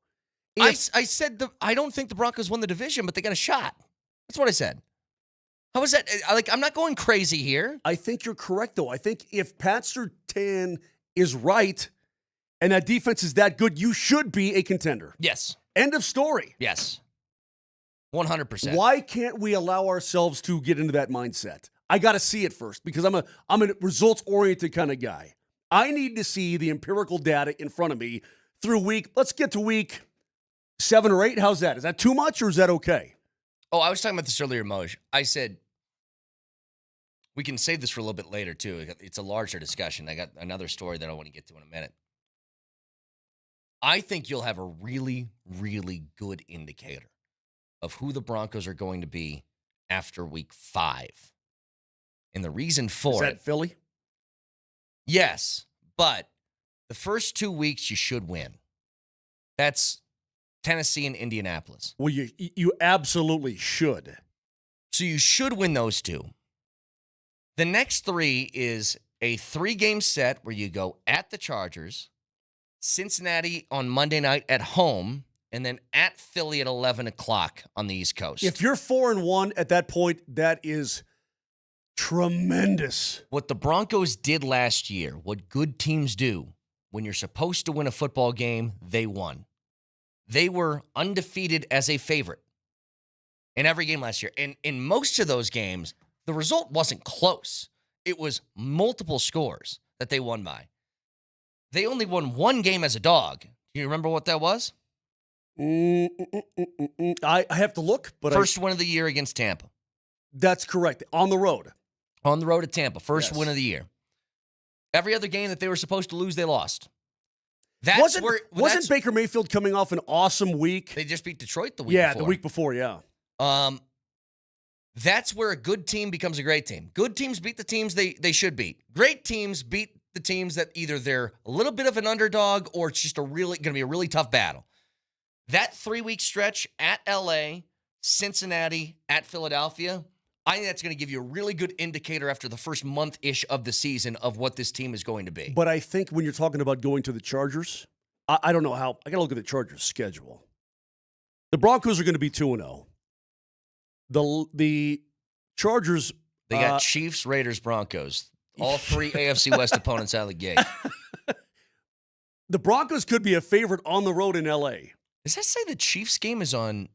I said I don't think the Broncos won the division, but they got a shot. That's what I said. How is that? I'm not going crazy here. I think you're correct, though. I think if Pat Surtain is right and that defense is that good, you should be a contender. Yes. End of story. Yes. 100%. Why can't we allow ourselves to get into that mindset? I got to see it first, because I'm a results-oriented kind of guy. I need to see the empirical data in front of me let's get to week 7 or 8. How's that? Is that too much, or is that okay? Oh, I was talking about this earlier, Moj. I said we can save this for a little bit later, too. It's a larger discussion. I got another story that I want to get to in a minute. I think you'll have a really, really good indicator of who the Broncos are going to be after week 5. And the reason for Is that Philly? Yes, but the first 2 weeks you should win. That's Tennessee and Indianapolis. Well, you absolutely should. So you should win those 2. The next 3 is a 3-game set where you go at the Chargers, Cincinnati on Monday night at home, and then at Philly at 11 o'clock on the East Coast. If you're 4-1 at that point, that is tremendous. What the Broncos did last year, what good teams do, when you're supposed to win a football game, they won. They were undefeated as a favorite in every game last year. And in most of those games, the result wasn't close. It was multiple scores that they won by. They only won 1 game as a dog. Do you remember what that was? I have to look. But First win of the year against Tampa. That's correct. On the road. On the road at Tampa. First win of the year. Every other game that they were supposed to lose, they lost. Wasn't Baker Mayfield coming off an awesome week? They just beat Detroit the week before. Yeah, the week before, yeah. That's where a good team becomes a great team. Good teams beat the teams they should beat. Great teams beat the teams that either they're a little bit of an underdog or it's just going to be a really tough battle. That 3-week stretch at LA, Cincinnati, at Philadelphia, I think that's going to give you a really good indicator after the first month-ish of the season of what this team is going to be. But I think when you're talking about going to the Chargers, I don't know how. I got to look at the Chargers' schedule. The Broncos are going to be 2-0. The Chargers... They got Chiefs, Raiders, Broncos. All 3 AFC West opponents out of the gate. The Broncos could be a favorite on the road in L.A. Does that say the Chiefs game is on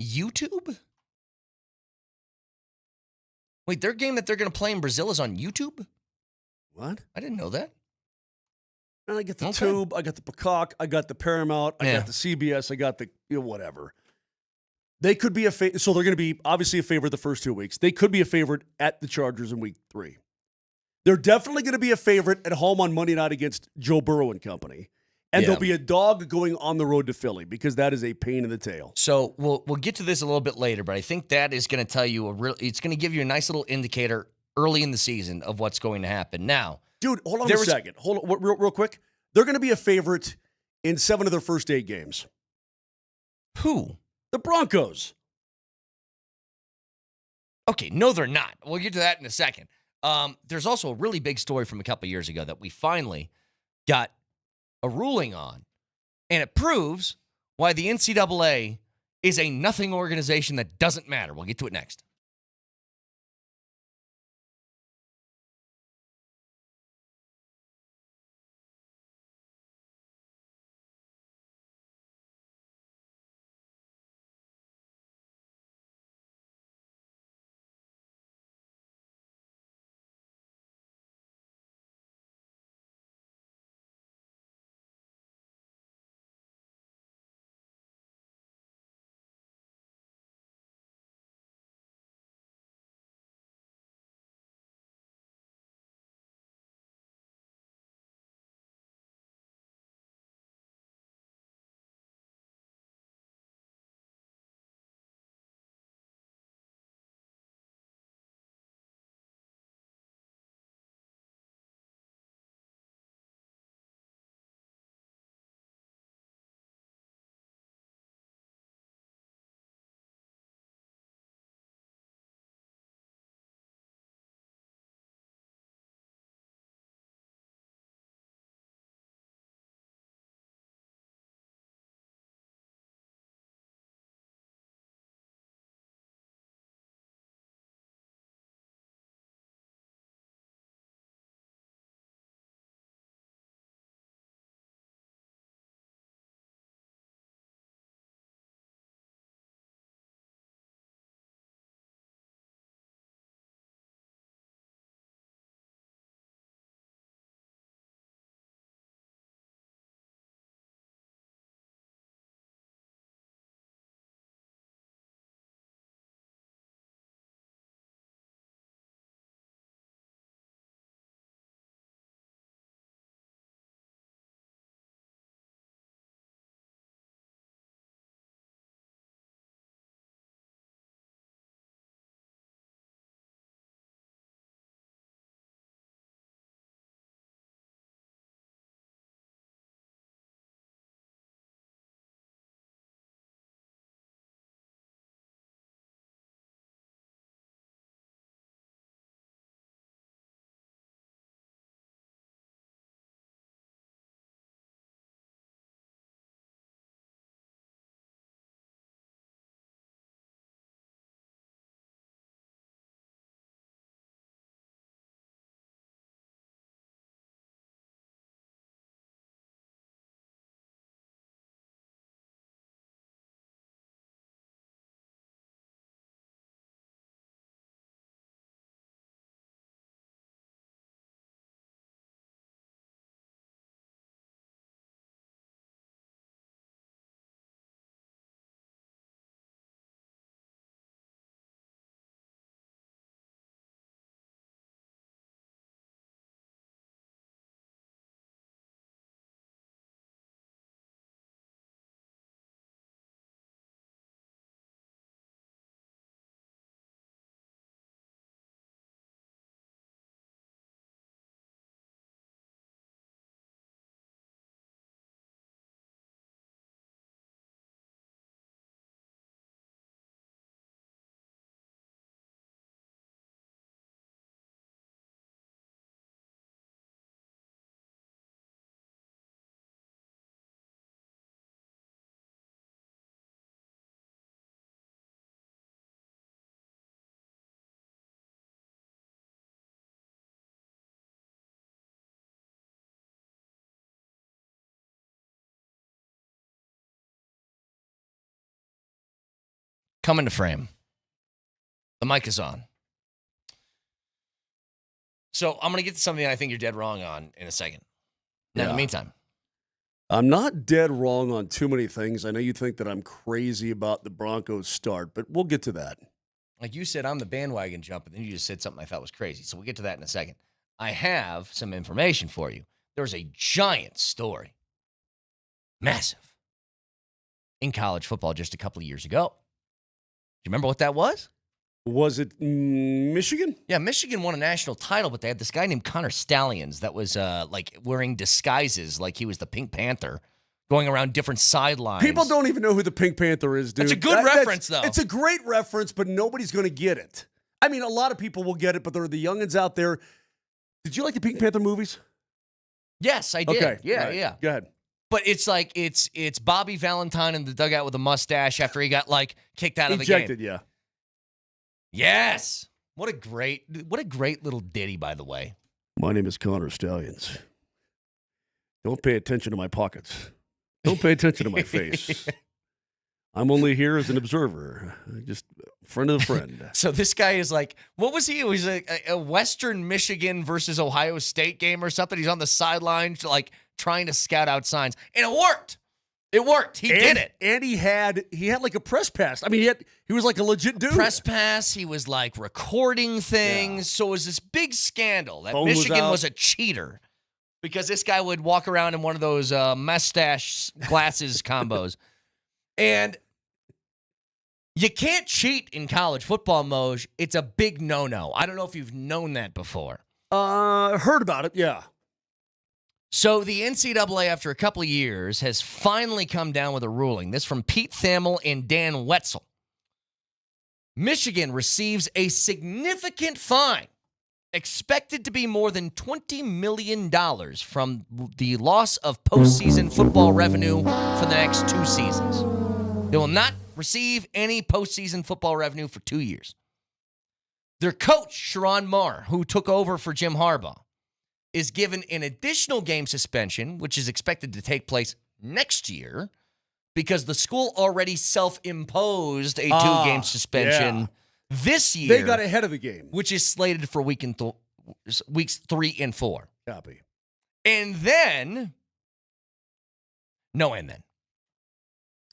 YouTube? Wait, their game that they're going to play in Brazil is on YouTube? What? I didn't know that. And I get the Tube, I got the Peacock, I got the Paramount, I got the CBS, I got the whatever. They could be so they're going to be obviously a favorite the first 2 weeks. They could be a favorite at the Chargers in week 3. They're definitely going to be a favorite at home on Monday night against Joe Burrow and company. And there'll be a dog going on the road to Philly because that is a pain in the tail. So we'll get to this a little bit later, but I think that is going to tell you it's going to give you a nice little indicator early in the season of what's going to happen. Now, dude, hold on a second. Hold on, real quick. They're going to be a favorite in 7 of their first 8 games. Who? The Broncos. Okay, no, they're not. We'll get to that in a second. There's also a really big story from a couple years ago that we finally got a ruling on, and it proves why the NCAA is a nothing organization that doesn't matter. We'll get to it next. Come into frame. The mic is on. So I'm going to get to something I think you're dead wrong on in a second. In the meantime, I'm not dead wrong on too many things. I know you think that I'm crazy about the Broncos start, but we'll get to that. like you said, I'm the bandwagon jumper. Then you just said something I thought was crazy. So we'll get to that in a second. I have some information for you. There's a giant story, massive, in college football just a couple of years ago. Do you remember what that was? Was it Michigan? Yeah, Michigan won a national title, but they had this guy named Connor Stallions that was like wearing disguises like he was the Pink Panther, going around different sidelines. People don't even know who the Pink Panther is, dude. That's a good reference, though. It's a great reference, but nobody's going to get it. I mean, a lot of people will get it, but there are the youngins out there. Did you like the Pink Panther movies? Yes, I did. Okay. Yeah, right. yeah. Go ahead. But it's like it's Bobby Valentine in the dugout with a mustache after he got like kicked out of the Ejected, game. yeah. Yes. What a great little ditty, by the way. My name is Connor Stallions. Don't pay attention to my pockets. Don't pay attention to my face. I'm only here as an observer, just friend of a friend. So this guy is like, what was he? It was a Western Michigan versus Ohio State game or something. He's on the sidelines, like trying to scout out signs, and it worked. It worked. He did it. And he had like a press pass. I mean, he was like a legit dude. Press pass. He was like recording things. Yeah. So it was this big scandal that Michigan was a cheater because this guy would walk around in one of those mustache glasses combos. And you can't cheat in college football, Moj. It's a big no-no. I don't know if you've known that before. Heard about it, yeah. So the NCAA, after a couple of years, has finally come down with a ruling. This from Pete Thamel and Dan Wetzel. Michigan receives a significant fine, expected to be more than $20 million from the loss of postseason football revenue for the next 2 seasons. They will not receive any postseason football revenue for 2 years. Their coach, Sharon Moore, who took over for Jim Harbaugh, is given an additional game suspension, which is expected to take place next year, because the school already self-imposed a 2-game suspension this year. They got ahead of the game, which is slated for weeks 3 and 4. Copy. And then, and then.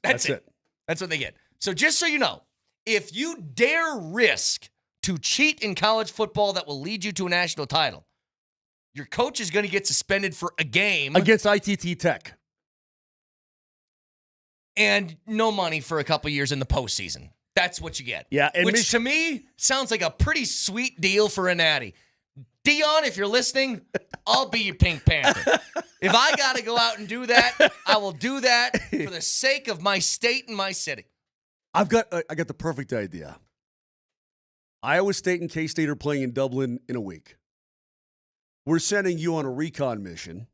That's it. That's what they get. So just so you know, if you dare risk to cheat in college football that will lead you to a national title, your coach is going to get suspended for a game. Against ITT Tech. And no money for a couple years in the postseason. That's what you get. Yeah. And which to me sounds like a pretty sweet deal for a natty. Dion, if you're listening, I'll be your Pink Panther. If I got to go out and do that, I will do that for the sake of my state and my city. I got the perfect idea. Iowa State and K-State are playing in Dublin in a week. We're sending you on a recon mission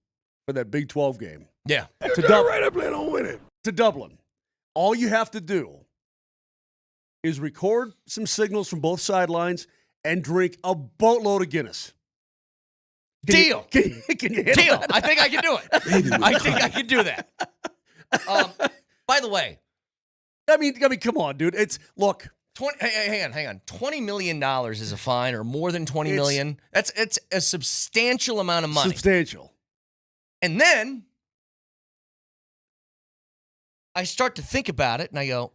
for that Big 12 game. Yeah. To Dublin. I plan on winning. To Dublin. All you have to do is record some signals from both sidelines and drink a boatload of Guinness. Deal. Can you handle Deal. that? I think I can do it. I think I can do that. By the way. I mean, come on, dude. Look. Hang on. $20 million is a fine, or more than $20 million. It's a substantial amount of money. Substantial. And then I start to think about it, and I go,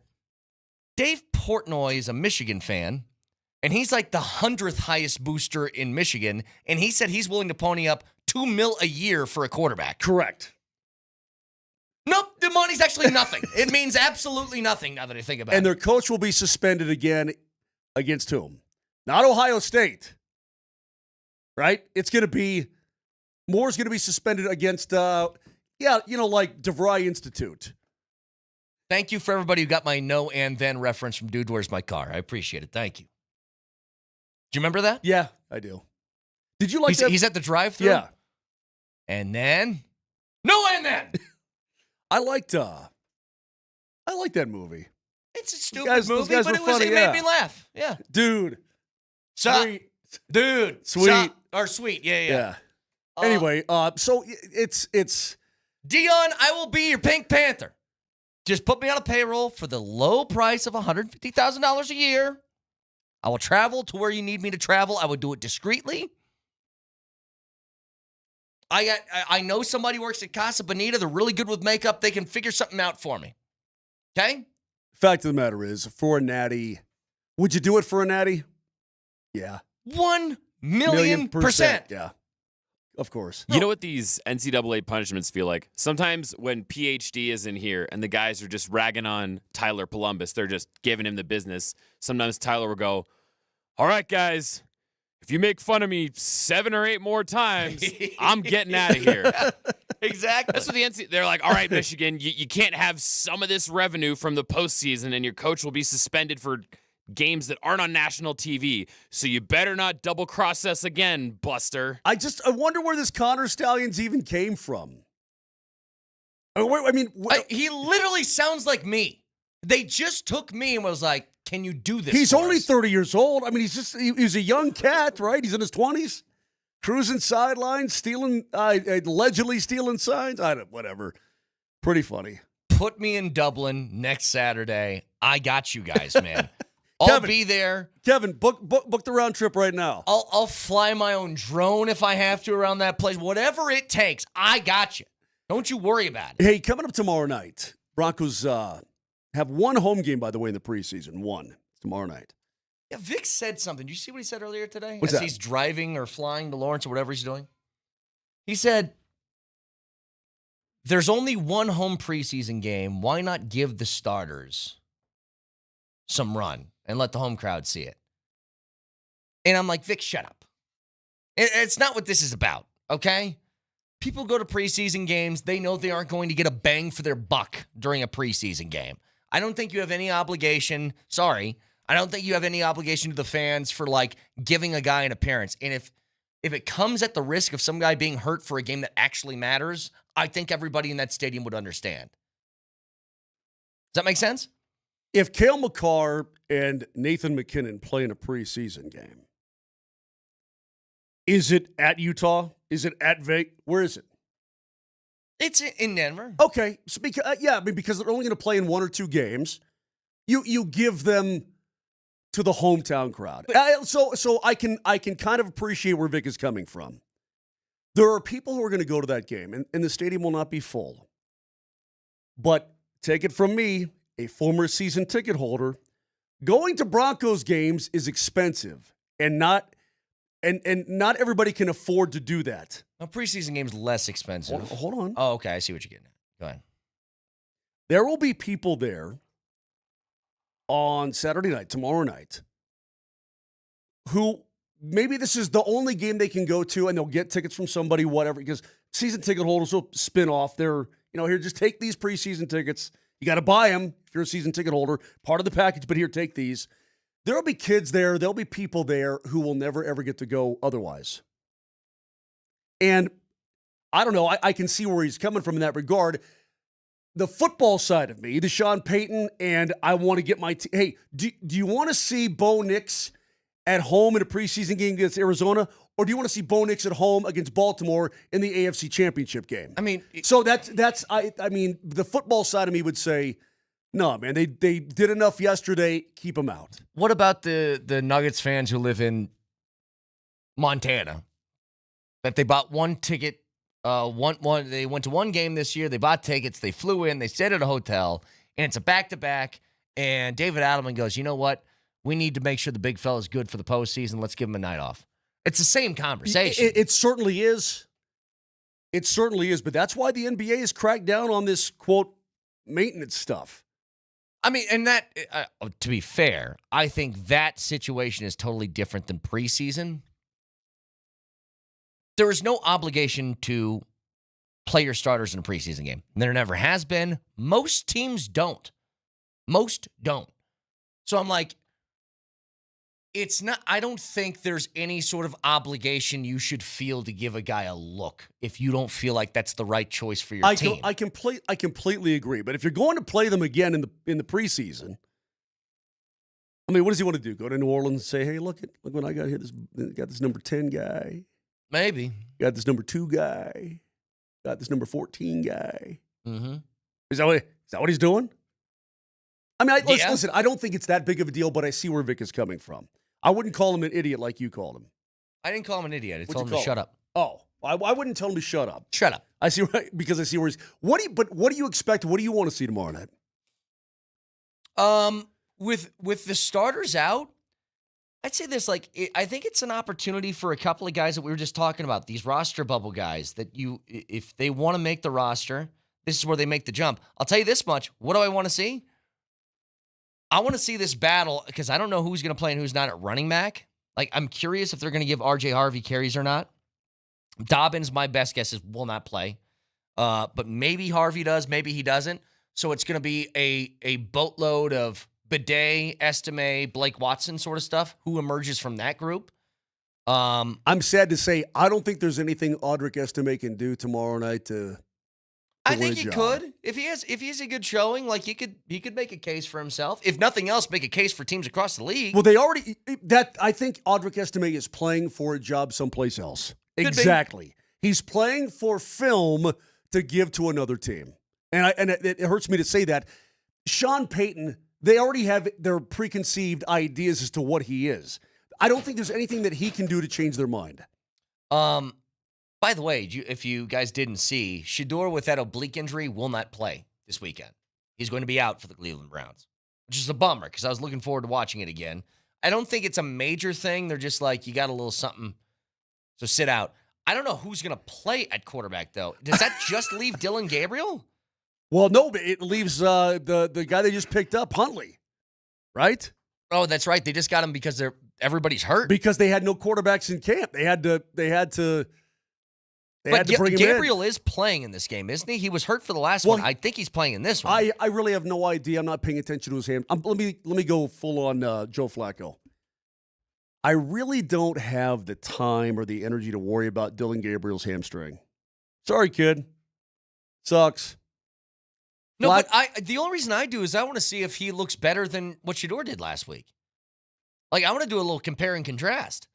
Dave Portnoy is a Michigan fan, and he's like the 100th highest booster in Michigan, and he said he's willing to pony up $2 million a year for a quarterback. Correct. Nope, the money's actually nothing. It means absolutely nothing now that I think about it. And their coach will be suspended again against whom? Not Ohio State. Right? It's going to be, Moore's going to be suspended against, like DeVry Institute. Thank you for everybody who got my no and then reference from Dude, Where's My Car? I appreciate it. Thank you. Do you remember that? Yeah, I do. Did you like that? He's at the drive-thru? Yeah. And then, no and then. I liked that movie. It's a stupid movie, but it made me laugh. Yeah. Dude. Sweet. Dude. Sweet. Sweet. Yeah. Anyway, so it's Dion, I will be your Pink Panther. Just put me on a payroll for the low price of $150,000 a year. I will travel to where you need me to travel. I would do it discreetly. I know somebody works at Casa Bonita. They're really good with makeup. They can figure something out for me. Okay? Fact of the matter is, for a natty, would you do it for a natty? Yeah. 1,000,000%. Yeah. Of course. You know what these NCAA punishments feel like? Sometimes when PhD is in here and the guys are just ragging on Tyler Polumbus, they're just giving him the business. Sometimes Tyler will go, all right, guys, if you make fun of me 7 or 8 more times, I'm getting out of here. Exactly. That's what the NCAA, they're like, all right, Michigan, you can't have some of this revenue from the postseason and your coach will be suspended for games that aren't on national TV. So you better not double cross us again, Buster. I wonder where this Connor Stallions even came from. He literally sounds like me. They just took me and was like, can you do this? He's only 30 years old. I mean, he's a young cat, right? He's in his 20s, cruising sidelines, allegedly stealing signs. Whatever. Pretty funny. Put me in Dublin next Saturday. I got you guys, man. I'll be there. Kevin, book the round trip right now. I'll fly my own drone if I have to around that place. Whatever it takes, I got you. Don't you worry about it. Hey, coming up tomorrow night, Broncos have one home game, by the way, in the preseason. One tomorrow night. Yeah, Vic said something. Did you see what he said earlier today? What's As that? he's driving or flying to Lawrence or whatever he's doing. He said, there's only one home preseason game. Why not give the starters some run and let the home crowd see it? And I'm like, Vic, shut up. It's not what this is about, okay? People go to preseason games. They know they aren't going to get a bang for their buck during a preseason game. I don't think you have any obligation. Sorry. I don't think you have any obligation to the fans for, like, giving a guy an appearance. And if it comes at the risk of some guy being hurt for a game that actually matters, I think everybody in that stadium would understand. Does that make sense? If Cale McCarr and Nathan McKinnon play in a preseason game, is it at Utah? Is it at Vegas? Where is it? It's in Denver. Okay. So because they're only going to play in 1 or 2 games, you give them to the hometown crowd. So I can kind of appreciate where Vic is coming from. There are people who are going to go to that game, and the stadium will not be full. But take it from me, a former season ticket holder, going to Broncos games is expensive, and not everybody can afford to do that. A preseason game's less expensive. Hold on. Oh, okay. I see what you're getting at. Go ahead. There will be people there on Saturday night, tomorrow night, who maybe this is the only game they can go to, and they'll get tickets from somebody, whatever, because season ticket holders will spin off their, here, just take these preseason tickets. You got to buy them if you're a season ticket holder, part of the package, but here, take these. There will be kids there. There'll be people there who will never, ever get to go otherwise. And I don't know. I can see where he's coming from in that regard. The football side of me, the Sean Payton, and I want to get my hey, do you want to see Bo Nix at home in a preseason game against Arizona, or do you want to see Bo Nix at home against Baltimore in the AFC Championship game? I mean, so I mean, the football side of me would say, no, man, they did enough yesterday. Keep them out. What about the Nuggets fans who live in Montana that they bought one ticket? They went to one game this year. They bought tickets. They flew in. They stayed at a hotel, and it's a back-to-back. And David Adelman goes, you know what? We need to make sure the big fella's good for the postseason. Let's give him a night off. It's the same conversation. It certainly is. It certainly is. But that's why the NBA has cracked down on this, quote, maintenance stuff. I mean, and that, to be fair, I think that situation is totally different than preseason. There is no obligation to play your starters in a preseason game. There never has been. Most teams don't. Most don't. So I'm like, it's not, I don't think there's any sort of obligation you should feel to give a guy a look if you don't feel like that's the right choice for your team. I completely agree. But if you're going to play them again in the preseason, I mean, what does he want to do? Go to New Orleans and say, hey, look what I got here. Got this number 10 guy. Maybe. Got this number 2 guy. Got this number 14 guy. Mm-hmm. Is that what he's doing? I mean, listen, I don't think it's that big of a deal, but I see where Vic is coming from. I wouldn't call him an idiot like you called him. I didn't call him an idiot. I told him to shut up. Oh, I wouldn't tell him to shut up. Shut up. I see because I see where he's. What do you expect? What do you want to see tomorrow night? With the starters out, I'd say this, I think it's an opportunity for a couple of guys that we were just talking about, these roster bubble guys, that if they want to make the roster, this is where they make the jump. I'll tell you this much. What do I want to see? I want to see this battle because I don't know who's going to play and who's not at running back. I'm curious if they're going to give R.J. Harvey carries or not. Dobbins, my best guess is will not play. But maybe Harvey does, maybe he doesn't. So it's going to be a boatload of Bidet, Estime, Blake Watson sort of stuff. Who emerges from that group? I'm sad to say I don't think there's anything Audric Estime can do tomorrow night to I think he could. If he has a good showing, he could make a case for himself. If nothing else, make a case for teams across the league. Well, they already I think Audric Estime is playing for a job someplace else. Could exactly. Be. He's playing for film to give to another team. And it hurts me to say that. Sean Payton, they already have their preconceived ideas as to what he is. I don't think there's anything that he can do to change their mind. By the way, if you guys didn't see, Shedeur with that oblique injury will not play this weekend. He's going to be out for the Cleveland Browns, which is a bummer because I was looking forward to watching it again. I don't think it's a major thing. They're just you got a little something, so sit out. I don't know who's going to play at quarterback, though. Does that just leave Dylan Gabriel? Well, no, but it leaves the guy they just picked up, Huntley, right? Oh, that's right. They just got him because everybody's hurt. Because they had no quarterbacks in camp. They had to bring him Gabriel is playing in this game, isn't he? He was hurt for the last one. I think he's playing in this one. I really have no idea. I'm not paying attention to his hand. Let me go full on Joe Flacco. I really don't have the time or the energy to worry about Dylan Gabriel's hamstring. Sorry, kid. Sucks. No, but the only reason I do is I want to see if he looks better than what Shedeur did last week. I want to do a little compare and contrast.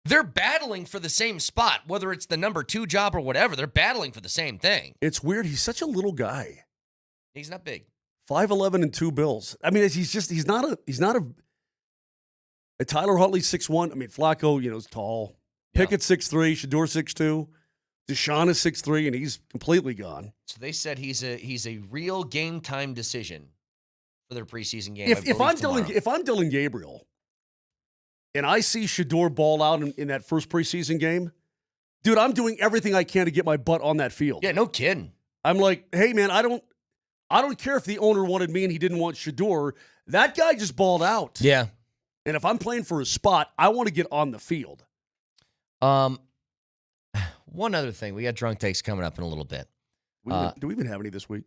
They're battling for the same spot, whether it's the number 2 job or whatever. They're battling for the same thing. It's weird. He's such a little guy. He's not big. 5'11" and 2 bills. I mean, he's not a Tyler Huntley 6'1". I mean, Flacco, is tall. Pickett 6'3", Shedeur 6'2". Deshaun is 6'3", and he's completely gone. So they said he's a real game time decision for their preseason game. If I'm Dylan Gabriel, and I see Shedeur ball out in that first preseason game, dude, I'm doing everything I can to get my butt on that field. Yeah, no kidding. I'm like, hey man, I don't care if the owner wanted me and he didn't want Shedeur. That guy just balled out. Yeah. And if I'm playing for a spot, I want to get on the field. One other thing, we got drunk takes coming up in a little bit. Do we even have any this week?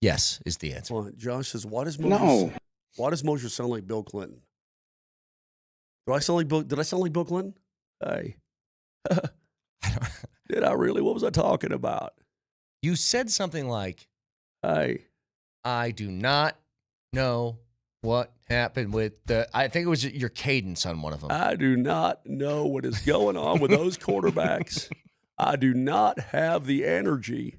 Yes, is the answer. Well, Josh says, why does Moser sound like Bill Clinton? Did I sound like Bill Clinton? Hey. Did I really? What was I talking about? You said something like, hey, I do not know what happened with I think it was your cadence on one of them. I do not know what is going on with those quarterbacks. I do not have the energy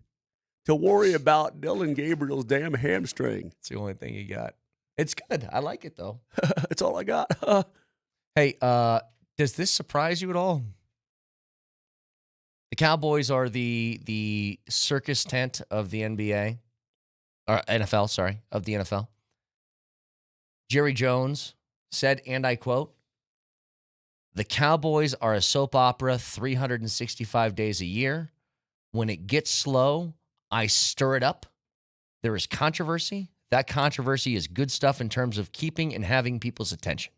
to worry about Dylan Gabriel's damn hamstring. It's the only thing you got. It's good. I like it, though. That's all I got. Hey, does this surprise you at all? The Cowboys are the circus tent of the NBA. Or NFL, sorry, of the NFL. Jerry Jones said, and I quote, "The Cowboys are a soap opera 365 days a year. When it gets slow, I stir it up. There is controversy. That controversy is good stuff in terms of keeping and having people's attention."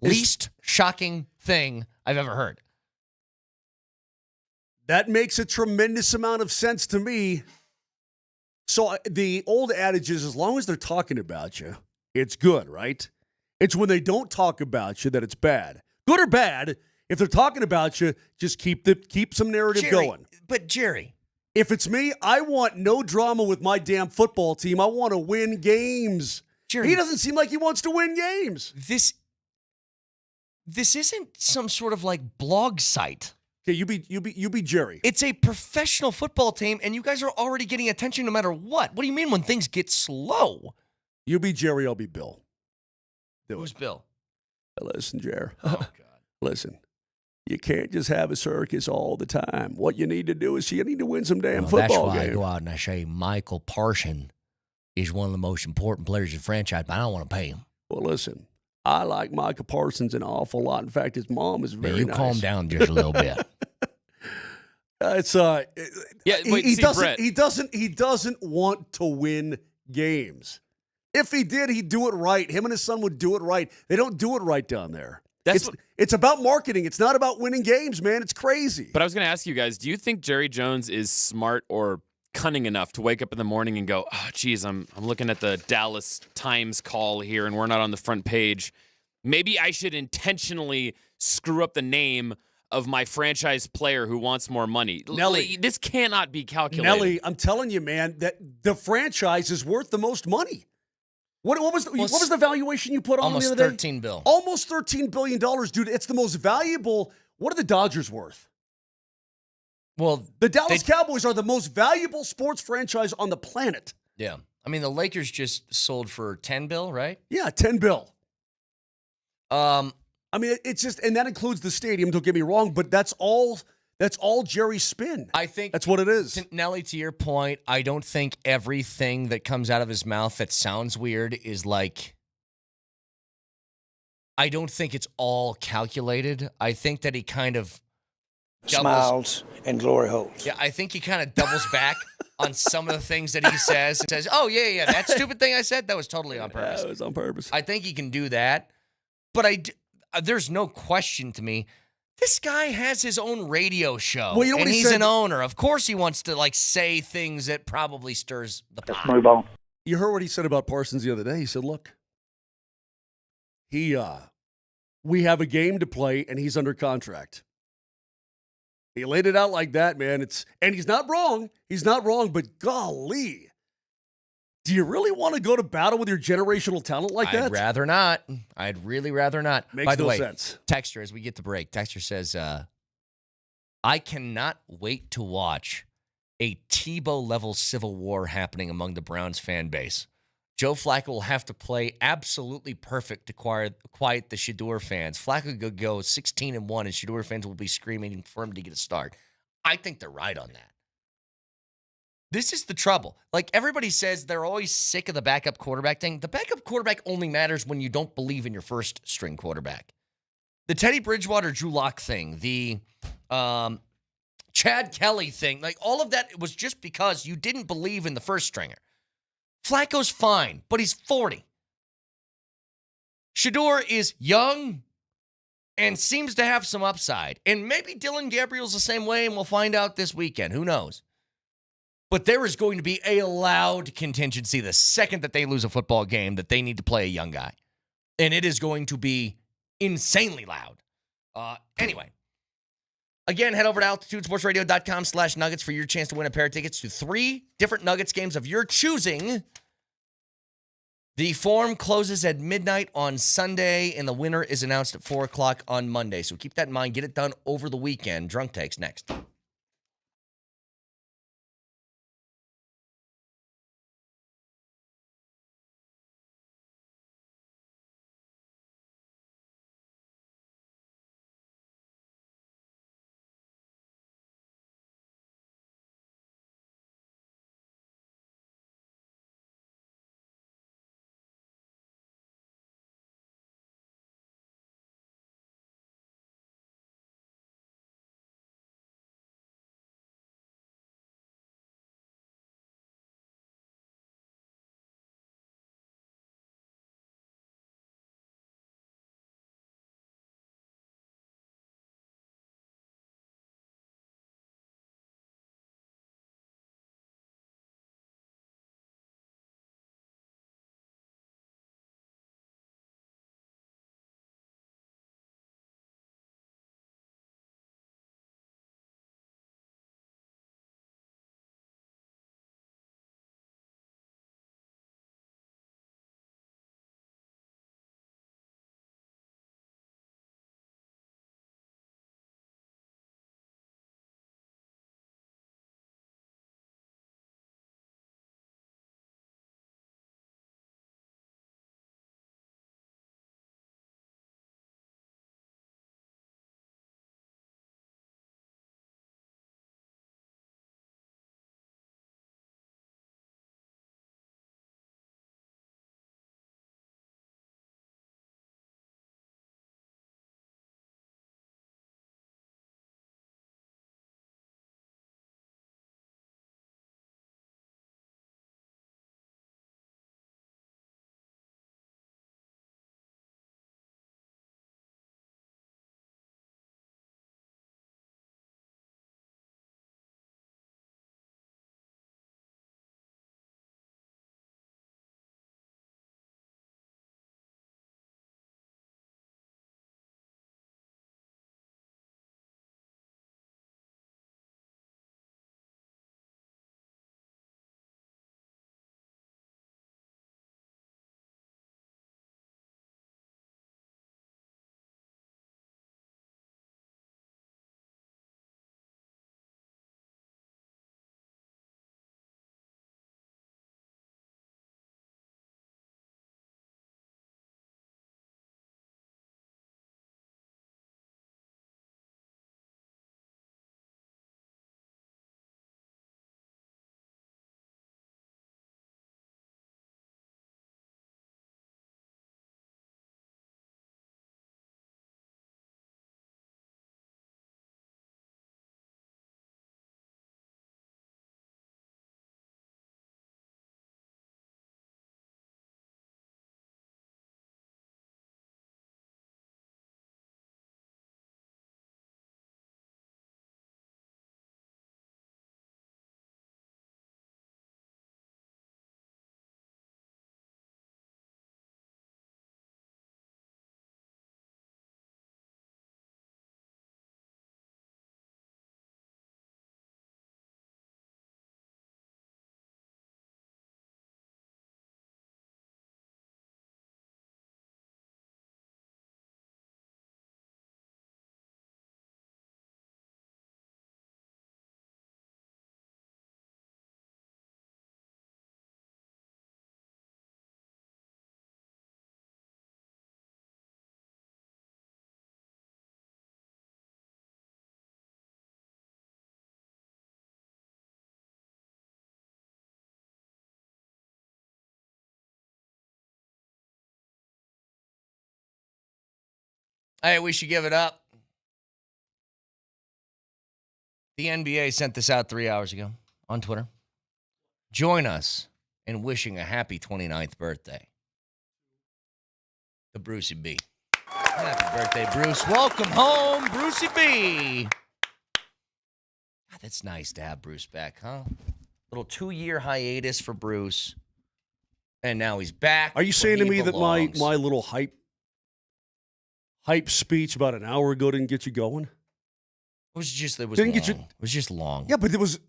Least shocking thing I've ever heard. That makes a tremendous amount of sense to me. So the old adage is, as long as they're talking about you, it's good, right? It's when they don't talk about you that it's bad. Good or bad, if they're talking about you, just keep some narrative going. But Jerry, if it's me, I want no drama with my damn football team. I want to win games. Jerry, he doesn't seem like he wants to win games. This isn't some sort of blog site. Okay, you be Jerry. It's a professional football team, and you guys are already getting attention no matter what. What do you mean when things get slow? You be Jerry, I'll be Bill. Who's Bill? Listen, Jerry. Oh, God. Listen, You can't just have a circus all the time. What you need to do is you need to win some damn football That's why games. I go out and I say Michael Parsons is one of the most important players in the franchise, but I don't want to pay him. Well, listen, I like Micah Parsons an awful lot. In fact, his mom is very nice. Calm down just a little bit. He doesn't want to win games. If he did, he'd do it right. Him and his son would do it right. They don't do it right down there. It's about marketing. It's not about winning games, man. It's crazy. But I was going to ask you guys, do you think Jerry Jones is smart or cunning enough to wake up in the morning and go, oh, geez, I'm looking at the Dallas Times call here and we're not on the front page. Maybe I should intentionally screw up the name of my franchise player who wants more money. Nelly, this cannot be calculated. Nelly, I'm telling you, man, that the franchise is worth the most money. What was the valuation you put on the other day? Almost $13 billion. Almost $13 billion, dude. It's the most valuable. What are the Dodgers worth? Well, the Dallas Cowboys are the most valuable sports franchise on the planet. Yeah. I mean, the Lakers just sold for $10 billion, right? Yeah, $10 billion. I mean, it's just, and that includes the stadium, don't get me wrong, but that's all Jerry's spin. I think that's what it is. Nelly, to your point, I don't think everything that comes out of his mouth that sounds weird is like, I don't think it's all calculated. I think that he kind of smiles and glory holes. Yeah, I think he kind of doubles back on some of the things that he says and says, oh, yeah, that stupid thing I said, that was totally on purpose. Yeah, it was on purpose. I think he can do that. But there's no question to me, this guy has his own radio show. Well, you know what and he he's said? an owner. Of course he wants to say things that probably stirs the pot. Let's move on. You heard what he said about Parsons the other day. He said, look, we have a game to play and he's under contract. He laid it out like that, man. And he's not wrong. He's not wrong, but golly. Do you really want to go to battle with your generational talent like that? I'd rather not. I'd really rather not. Makes By the no way, sense. Texter, as we get to break, Texter says, I cannot wait to watch a Tebow-level civil war happening among the Browns fan base. Joe Flacco will have to play absolutely perfect to quiet the Shador fans. Flacco could go 16-1, and Shador fans will be screaming for him to get a start. I think they're right on that. This is the trouble. Like, everybody says they're always sick of the backup quarterback thing. The backup quarterback only matters when you don't believe in your first-string quarterback. The Teddy Bridgewater, Drew Lock thing, the Chad Kelly thing, like, all of that was just because you didn't believe in the first-stringer. Flacco's fine, but he's 40. Shador is young and seems to have some upside. And maybe Dylan Gabriel's the same way, and we'll find out this weekend. Who knows? But there is going to be a loud contingency the second that they lose a football game that they need to play a young guy. And it is going to be insanely loud. Anyway. Again, head over to altitudesportsradio.com/Nuggets for your chance to win a pair of tickets to 3 different Nuggets games of your choosing. The form closes at midnight on Sunday, and the winner is announced at 4 o'clock on Monday. So keep that in mind. Get it done over the weekend. Drunk Takes next. Hey, we should give it up. The NBA sent this out 3 hours ago on Twitter. Join us in wishing a happy 29th birthday to Brucey B. Happy birthday, Bruce. Welcome home, Brucey B. God, that's nice to have Bruce back, huh? Little 2-year hiatus for Bruce. And now he's back. Are you saying to me that my little hype speech about an hour ago didn't get you going? It was just long. It was just long. Yeah, but it was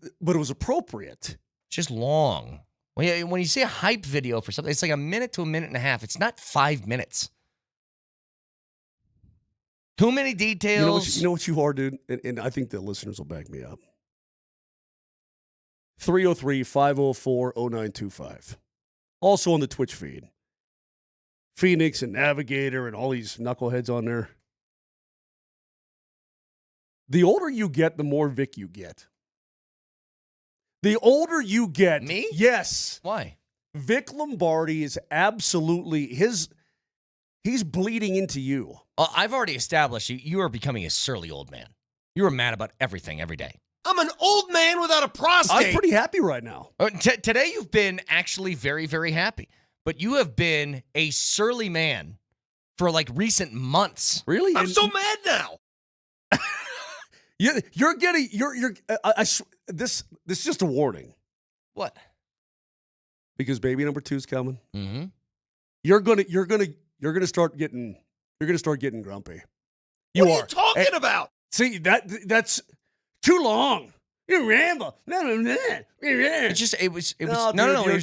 appropriate. Just long. When you see a hype video for something, it's like a minute to a minute and a half. It's not 5 minutes. Too many details. You know what you are, dude? And I think the listeners will back me up. 303-504-0925. Also on the Twitch feed. Phoenix and Navigator and all these knuckleheads on there. The older you get, the more Vic you get. The older you get. Me? Yes. Why? Vic Lombardi is absolutely he's bleeding into you. I've already established you are becoming a surly old man. You are mad about everything every day. I'm an old man without a prostate. I'm pretty happy right now. Today you've been actually very, very happy. But you have been a surly man for like recent months. Really? I'm so mad now. This is just a warning. What? Because baby number 2 is coming. Mm-hmm. You're gonna start getting grumpy. What are you talking about? See, that's too long. You ramble. It was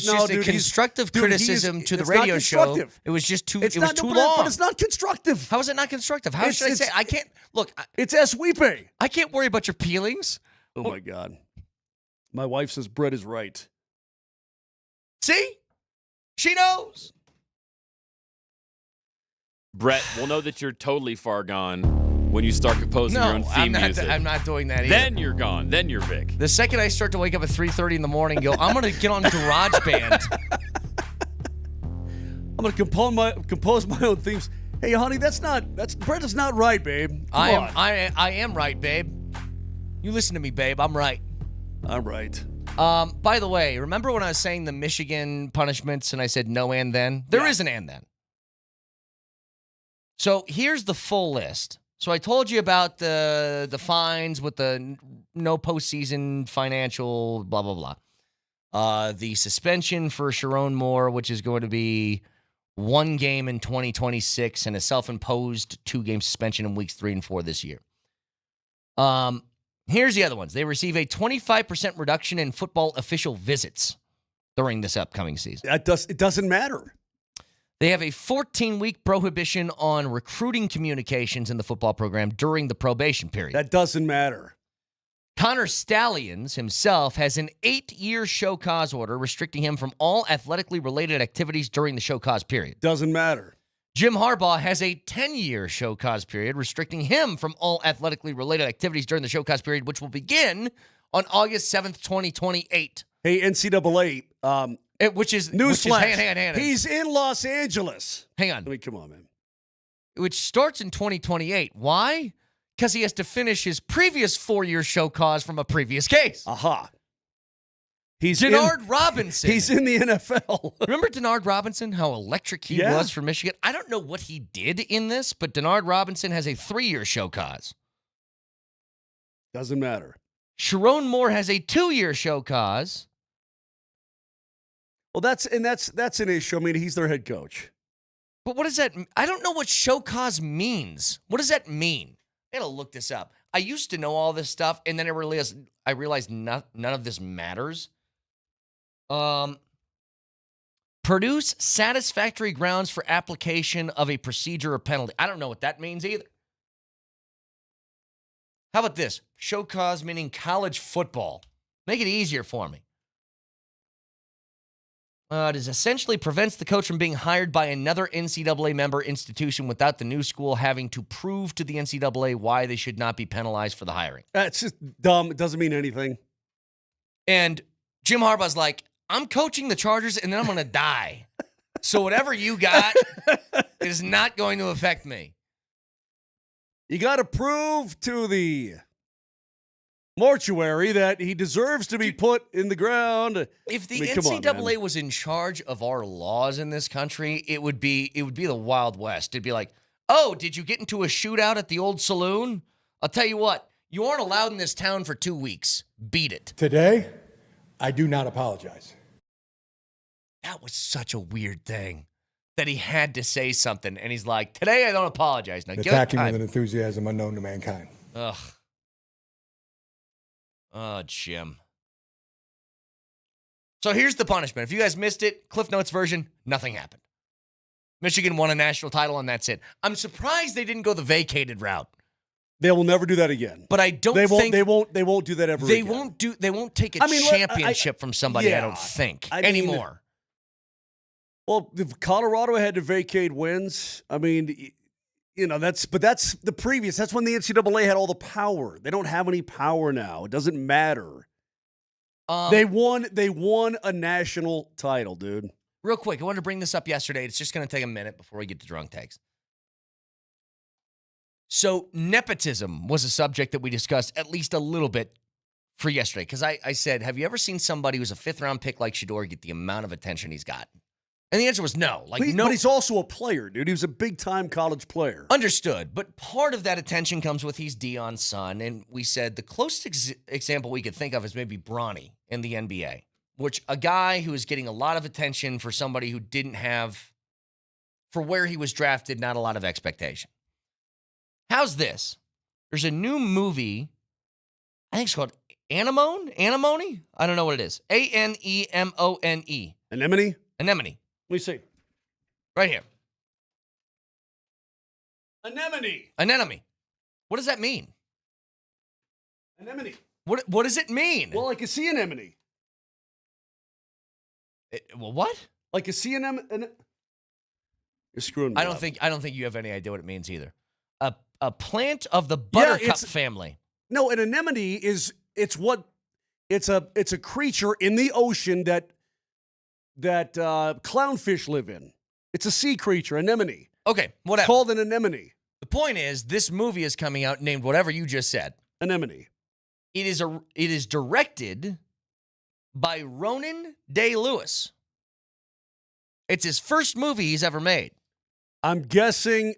just a constructive criticism to the radio show. It was just too long. But it's not constructive. How is it not constructive? How should I say? I can't look. It's S-weepy. I can't worry about your feelings. Oh my God. My wife says Brett is right. See? She knows. Brett, we'll know that you're totally far gone when you start composing your own theme music. I'm not doing that either. Then you're gone. Then you're Vic. The second I start to wake up at 3:30 in the morning and go, I'm going to get on GarageBand. I'm going to compose my own themes. Hey, honey, Brett is not right, babe. I am right, babe. You listen to me, babe. I'm right. I'm right. By the way, remember when I was saying the Michigan punishments and I said no and then? There is an and then. So here's the full list. So I told you about the fines with the no postseason financial blah, blah, blah. The suspension for Sharon Moore, which is going to be 1 game in 2026 and a self-imposed 2-game suspension in weeks 3 and 4 this year. Here's the other ones. They receive a 25% reduction in football official visits during this upcoming season. It doesn't matter. They have a 14-week prohibition on recruiting communications in the football program during the probation period. That doesn't matter. Connor Stallions himself has an 8-year show cause order restricting him from all athletically related activities during the show cause period. Doesn't matter. Jim Harbaugh has a 10-year show cause period restricting him from all athletically related activities during the show cause period, which will begin on August 7th, 2028. Hey, NCAA. Newsflash. Hang on. He's in Los Angeles. Hang on. I mean, come on, man. Which starts in 2028. Why? Because he has to finish his previous 4-year show cause from a previous case. Aha. Denard Robinson. He's in the NFL. Remember Denard Robinson, how electric he was for Michigan? I don't know what he did in this, but Denard Robinson has a 3-year show cause. Doesn't matter. Sharon Moore has a 2-year show cause. Well, that's an issue. I mean, he's their head coach. But what does that mean? I don't know what show cause means. What does that mean? I gotta look this up. I used to know all this stuff, and then I realized none of this matters. Produce satisfactory grounds for application of a procedure or penalty. I don't know what that means either. How about this? Show cause meaning college football. Make it easier for me. It essentially prevents the coach from being hired by another NCAA member institution without the new school having to prove to the NCAA why they should not be penalized for the hiring. That's just dumb. It doesn't mean anything. And Jim Harbaugh's like, I'm coaching the Chargers and then I'm going to die. So whatever you got is not going to affect me. You got to prove to the mortuary that he deserves to be put in the ground. If the NCAA was in charge of our laws in this country, it would be the Wild West. It'd be like, oh, did you get into a shootout at the old saloon? I'll tell you what, you aren't allowed in this town for 2 weeks. Beat it. Today, I do not apologize. That was such a weird thing that he had to say something, and he's like, today I don't apologize. Now, Attacking with an enthusiasm unknown to mankind. Ugh. Oh, Jim. So here's the punishment. If you guys missed it, Cliff Notes version, nothing happened. Michigan won a national title, and that's it. I'm surprised they didn't go the vacated route. They will never do that again. But I don't think they won't do that ever again. They won't take a championship from somebody, I don't think, anymore. Well, if Colorado had to vacate wins, I mean, that's the previous. That's when the NCAA had all the power. They don't have any power now. It doesn't matter. They won a national title, dude. Real quick, I wanted to bring this up yesterday. It's just going to take a minute before we get to drunk takes. So nepotism was a subject that we discussed at least a little bit for yesterday, because I said, have you ever seen somebody who's a fifth-round pick like Shedeur get the amount of attention he's gotten? And the answer was no. But he's also a player, dude. He was a big-time college player. Understood. But part of that attention comes with he's Deion's son. And we said the closest example we could think of is maybe Bronny in the NBA, which a guy who is getting a lot of attention for somebody who didn't have, for where he was drafted, not a lot of expectation. How's this? There's a new movie, I think it's called Anemone? I don't know what it is. Anemone. Anemone? Anemone. Let me see. Right here. Anemone. What does that mean? Anemone. What does it mean? Well, like a sea anemone. What? Like a sea anemone. You're screwing me I don't think you have any idea what it means either. A plant of the buttercup family. No, an anemone it's a creature in the ocean that clownfish live in. It's a sea creature, anemone. Okay, whatever. It's called an anemone. The point is, this movie is coming out named whatever you just said. Anemone. It is directed by Ronan Day-Lewis. It's his first movie he's ever made. I'm guessing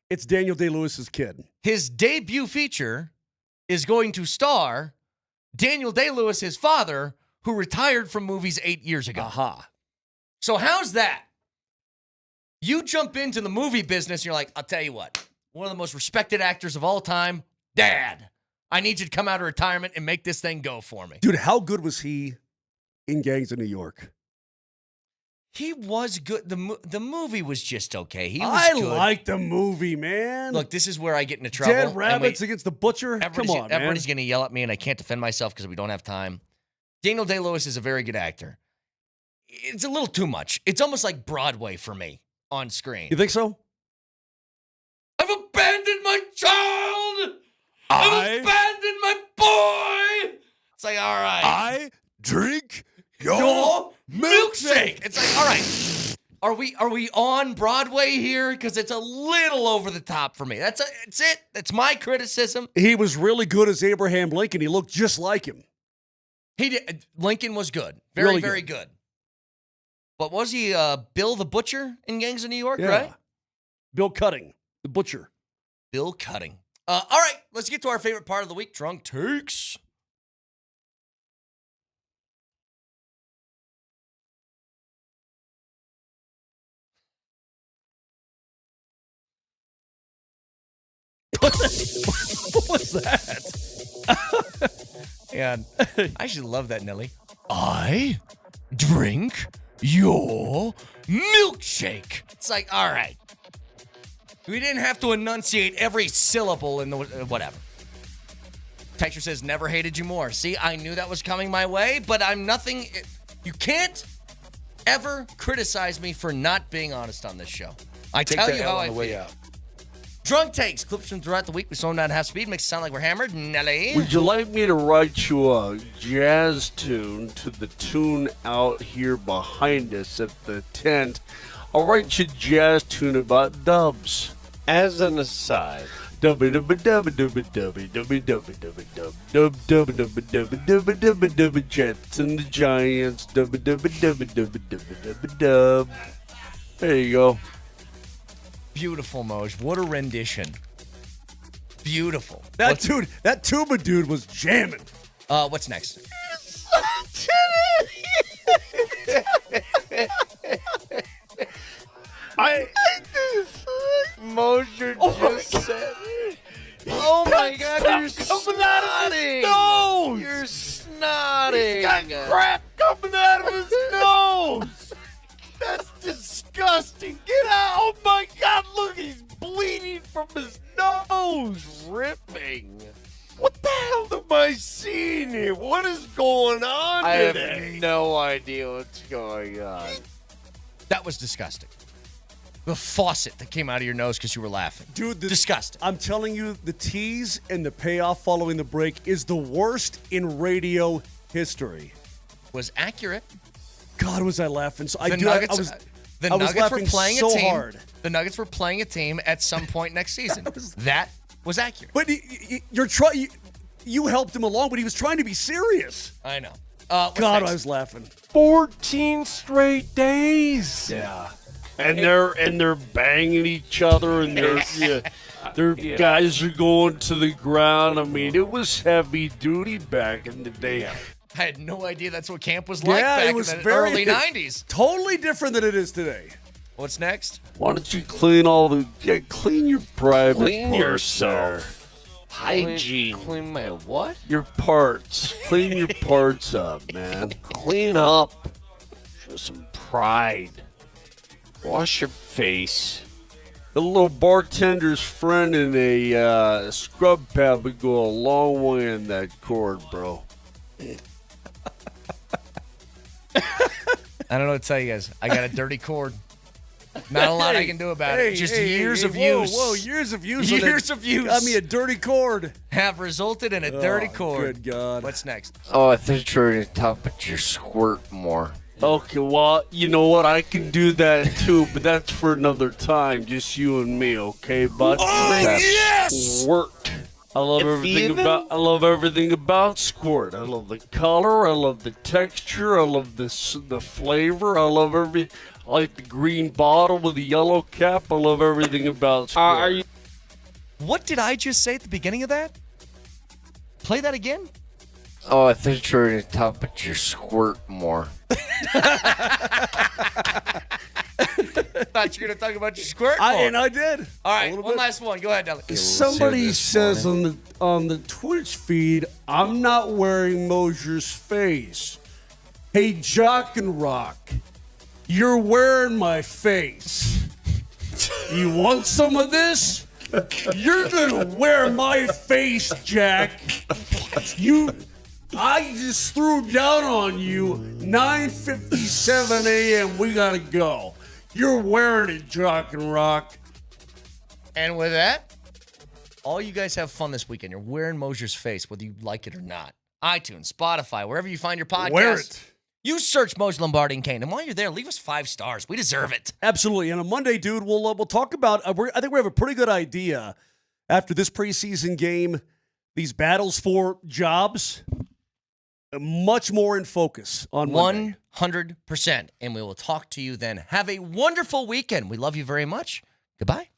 it's Daniel Day-Lewis's kid. His debut feature is going to star Daniel Day-Lewis, his father, who retired from movies 8 years ago. Aha. So how's that? You jump into the movie business, and you're like, I'll tell you what, one of the most respected actors of all time, Dad, I need you to come out of retirement and make this thing go for me. Dude, how good was he in Gangs of New York? He was good. The movie was just okay. He was I good. like the movie, man. Look, this is where I get into trouble. Dead rabbits against the butcher? Come on, man. Everybody's going to yell at me, and I can't defend myself because we don't have time. Daniel Day-Lewis is a very good actor. It's a little too much. It's almost like Broadway for me on screen. You think so? I've abandoned my child. I've abandoned my boy. It's like, all right. I drink your milkshake. It's like, all right. Are we on Broadway here? Because it's a little over the top for me. That's it. That's my criticism. He was really good as Abraham Lincoln. He looked just like him. He did. Lincoln was good. Very, really very good. But was he Bill the Butcher in Gangs of New York, right? Bill Cutting, the butcher. Bill Cutting. All right, let's get to our favorite part of the week, Drunk Takes. What was that? And I actually love that, Nelly. I drink your milkshake. It's like, all right. We didn't have to enunciate every syllable in the whatever. Texture says, never hated you more. See, I knew that was coming my way, but I'm nothing. You can't ever criticize me for not being honest on this show. I tell you how I feel. Drunk takes, clips from throughout the week. We slow them down to half speed, makes it sound like we're hammered. Nelly. Would you like me to write you a jazz tune to the tune out here behind us at the tent? I'll write you a jazz tune about dubs. As an aside, Jets and the Giants. There you go. Beautiful, Moj. What a rendition. Beautiful. That tuba dude was jamming. What's next? Moser just said. Oh my God, you're coming out of his nose. You're snotting. He's got crap coming out of his nose. That's disgusting. Get out. Oh my God, look, he's bleeding from his nose. Ripping. What the hell am I seeing here? What is going on today? I have no idea what's going on. That was disgusting. The faucet that came out of your nose because you were laughing. Dude, disgusting. I'm telling you, the tease and the payoff following the break is the worst in radio history. Was accurate. God, was I laughing? So The Nuggets were playing a team. Hard. The Nuggets were playing a team at some point next season. That was accurate. But you helped him along, but he was trying to be serious. I know. God, next? I was laughing. 14 straight days. Yeah. And they're banging each other, and their guys are going to the ground. I mean, it was heavy duty back in the day. I had no idea that's what camp was like back in the early 90s. Totally different than it is today. What's next? Why don't you clean clean your private parts yourself. There. Hygiene. Clean my what? Your parts. Clean your parts up, man. Clean up. Show some pride. Wash your face. A little bartender's friend and a scrub pad would go a long way in that cord, bro. I don't know what to tell you guys. I got a dirty cord. Not a lot I can do about it. Just years of use. Whoa, years of use. Years of use. Got me a dirty cord. Have resulted in a dirty cord. Good God. What's next? Oh, I thought you were going to talk about your squirt more. Okay, well, you know what? I can do that too, but that's for another time. Just you and me, okay, bud? Oh, yes! Squirt. I love everything about Squirt. I love the color. I love the texture. I love the flavor. I like the green bottle with the yellow cap. I love everything about Squirt. What did I just say at the beginning of that? Play that again? Oh, I thought you were going to talk about your squirt more. Thought you were going to talk about your squirt more. And I did. All right, one last one. Go ahead, Deli. Somebody says on the Twitch feed, I'm not wearing Moser's face. Hey, Jock and Rock, you're wearing my face. You want some of this? You're gonna wear my face, Jack. I just threw down on you. 9:57 a.m. We gotta go. You're wearing it, Jock and Rock. And with that, all you guys have fun this weekend. You're wearing Moser's face, whether you like it or not. iTunes, Spotify, wherever you find your podcast. Wear it. You search Moser, Lombardi, and Kane. And while you're there, leave us 5 stars. We deserve it. Absolutely. And on Monday, dude, we'll talk about, I think we have a pretty good idea after this preseason game, these battles for jobs, much more in focus on Monday. 100%. And we will talk to you then. Have a wonderful weekend. We love you very much. Goodbye.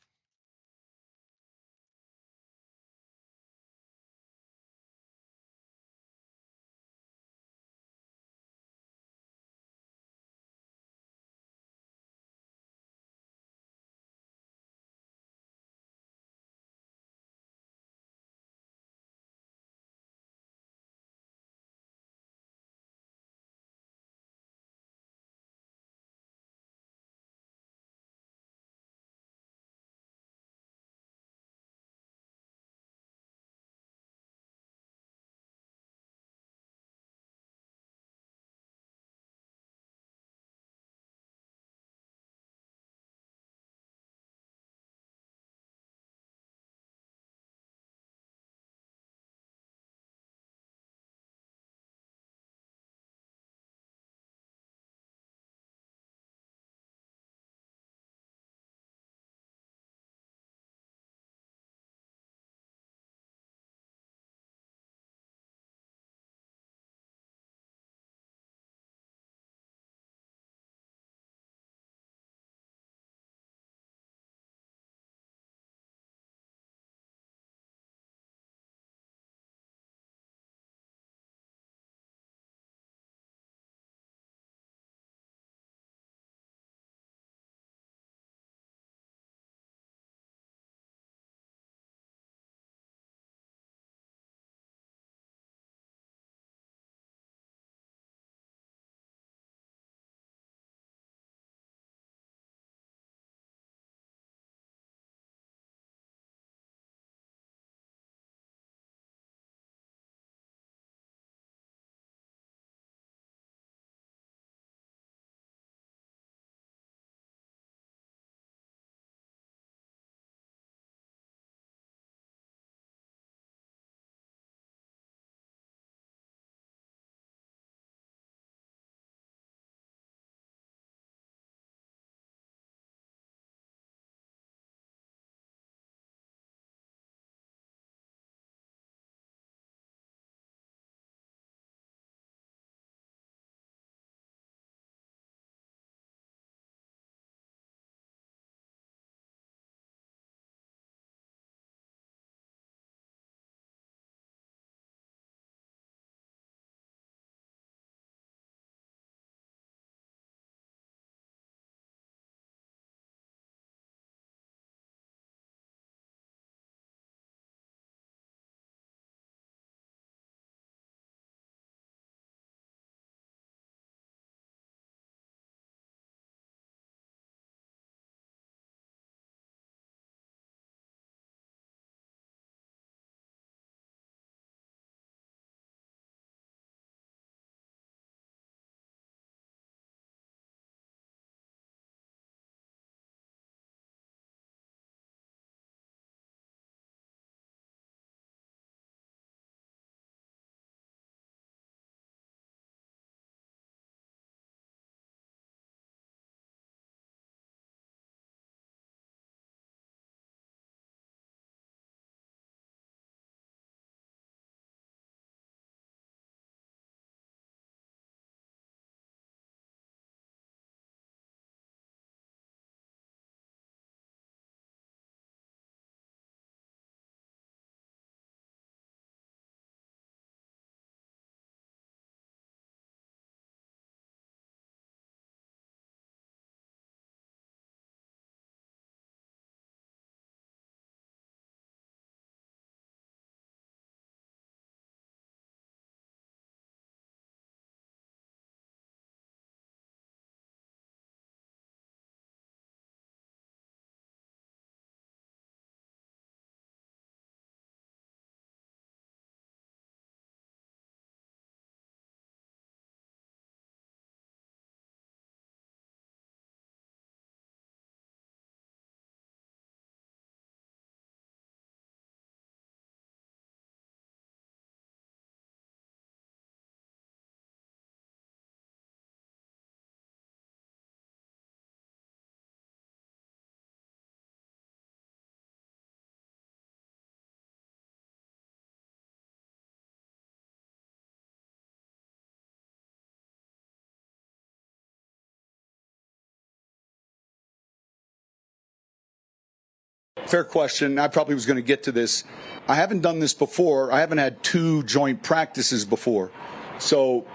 fair question. I probably was going to get to this. I haven't done this before. I haven't had 2 joint practices before. So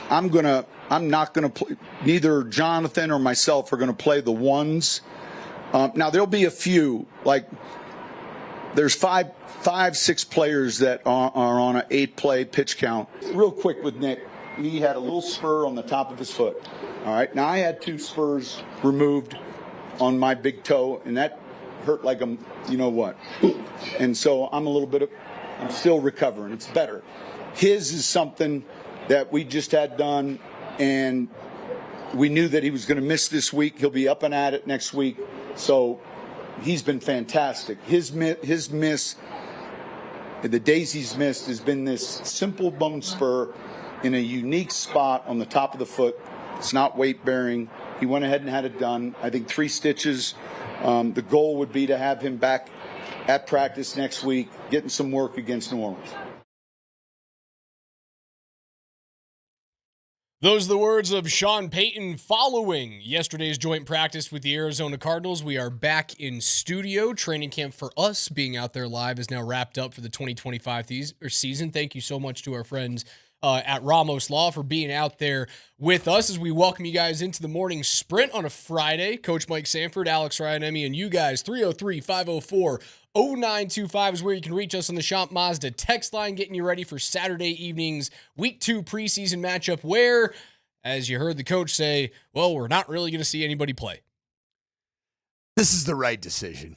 I'm not going to play. Neither Jonathan or myself are going to play the ones. Now, there'll be a few. Like, there's 6 players that are on an 8-play pitch count. Real quick with Nick, he had a little spur on the top of his foot. All right. Now, I had 2 spurs removed on my big toe, and that hurt like a, you know what. And so I'm still recovering. It's better. His is something that we just had done, and we knew that he was going to miss this week. He'll be up and at it next week. So he's been fantastic. His miss, the days he's missed, has been this simple bone spur in a unique spot on the top of the foot. It's not weight bearing. He went ahead and had it done. I think 3 stitches. The goal would be to have him back at practice next week, getting some work against New Orleans. Those are the words of Sean Payton following yesterday's joint practice with the Arizona Cardinals. We are back in studio. Training camp for us being out there live is now wrapped up for the 2025 season. Thank you so much to our friends at Ramos Law for being out there with us as we welcome you guys into the morning sprint on a Friday. Coach Mike Sanford, Alex Ryanemi, and you guys. 303-504-0925 is where you can reach us on the Shop Mazda text line, getting you ready for Saturday evening's Week 2 preseason matchup where, as you heard the coach say, well, we're not really going to see anybody play. This is the right decision.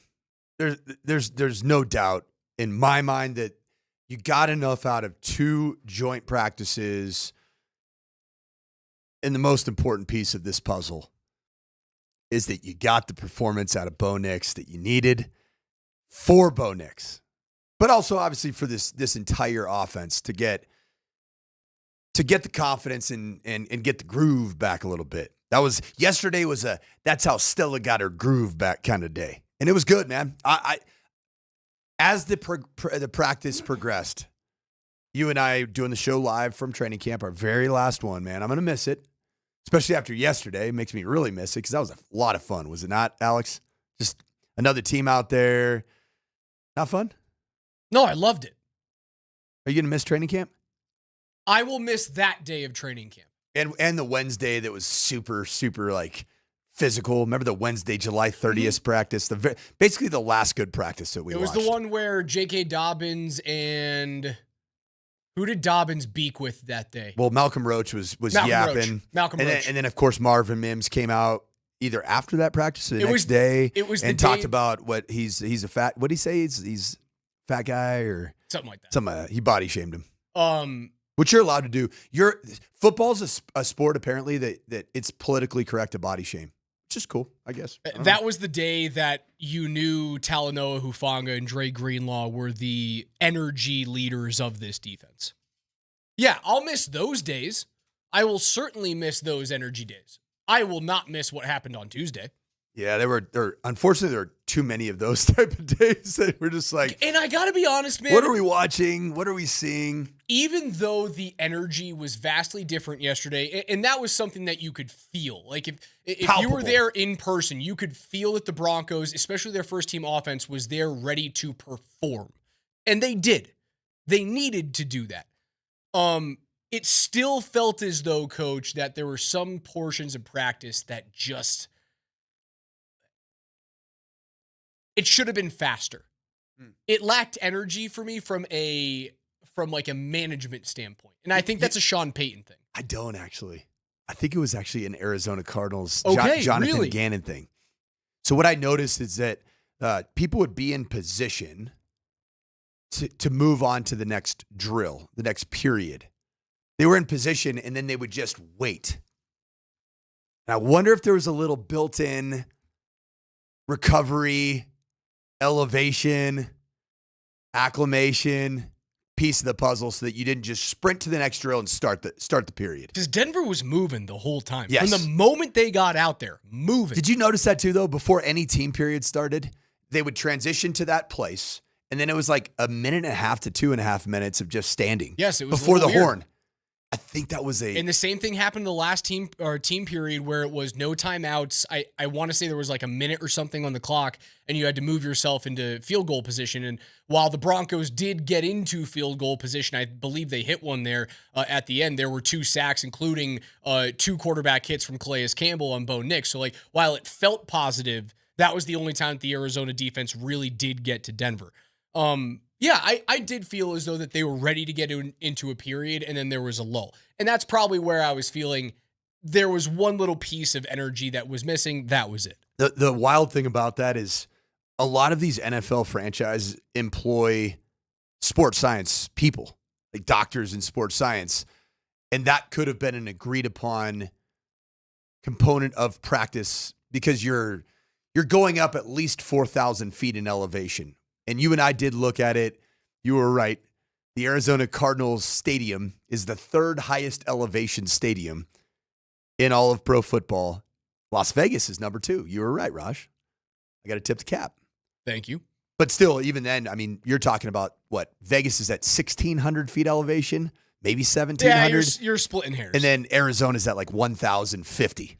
There's no doubt in my mind that you got enough out of 2 joint practices. And the most important piece of this puzzle is that you got the performance out of Bo Nix that you needed for Bo Nix, but also obviously for this entire offense to get the confidence and get the groove back a little bit. Yesterday was that's how Stella got her groove back kind of day. And it was good, man. As the practice progressed, you and I doing the show live from training camp, our very last one, man, I'm going to miss it, especially after yesterday. It makes me really miss it because that was a lot of fun, was it not, Alex? Just another team out there. Not fun? No, I loved it. Are you going to miss training camp? I will miss that day of training camp. And the Wednesday that was super, super, like, physical. Remember the Wednesday, July 30th practice? Basically the last good practice that we watched. It was the one where J.K. Dobbins and who did Dobbins beak with that day? Well, Malcolm Roach was yapping. Malcolm Roach. And then, of course, Marvin Mims came out either after that practice or the next day and talked about what he's a fat, what did he say? He's a fat guy or something like that. He body shamed him. Which you're allowed to do. Football's a sport, apparently, that it's politically correct to body shame. Which is cool, I guess. That was the day that you knew Talanoa Hufanga and Dre Greenlaw were the energy leaders of this defense. Yeah, I'll miss those days. I will certainly miss those energy days. I will not miss what happened on Tuesday. Yeah, unfortunately, there are too many of those type of days that we're just like. And I got to be honest, man. What are we watching? What are we seeing? Even though the energy was vastly different yesterday, and that was something that you could feel. Like if you were there in person, you could feel that the Broncos, especially their first team offense, was there ready to perform. And they did. They needed to do that. It still felt as though, Coach, that there were some portions of practice that just... It should have been faster. It lacked energy for me from like a management standpoint. And I think that's a Sean Payton thing. I don't actually. I think it was actually an Arizona Cardinals Jonathan really? Gannon thing. So what I noticed is that people would be in position to move on to the next drill, the next period. They were in position and then they would just wait. And I wonder if there was a little built-in recovery, elevation, acclimation piece of the puzzle so that you didn't just sprint to the next drill and start the period. Because Denver was moving the whole time. Yes. From the moment they got out there, moving. Did you notice that too, though? Before any team period started, they would transition to that place, and then it was like a minute and a half to 2.5 minutes of just standing. Yes, it was before the weird. horn. I think that was And the same thing happened the last team period where it was no timeouts. I want to say there was like a minute or something on the clock, and you had to move yourself into field goal position. And while the Broncos did get into field goal position, I believe they hit one there at the end. There were 2 sacks, including 2 quarterback hits from Calais Campbell on Bo Nix. So like while it felt positive, that was the only time that the Arizona defense really did get to Denver. Yeah, I did feel as though that they were ready to get into a period, and then there was a lull. And that's probably where I was feeling there was one little piece of energy that was missing. That was it. The wild thing about that is a lot of these NFL franchises employ sports science people, like doctors in sports science, and that could have been an agreed upon component of practice because you're going up at least 4,000 feet in elevation. And you and I did look at it. You were right. The Arizona Cardinals stadium is the 3rd highest elevation stadium in all of pro football. Las Vegas is number 2. You were right, Raj. I got to tip the cap. Thank you. But still, even then, I mean, you're talking about what? Vegas is at 1,600 feet elevation, maybe 1,700. Yeah, you're splitting hairs. And then Arizona's at like 1,050.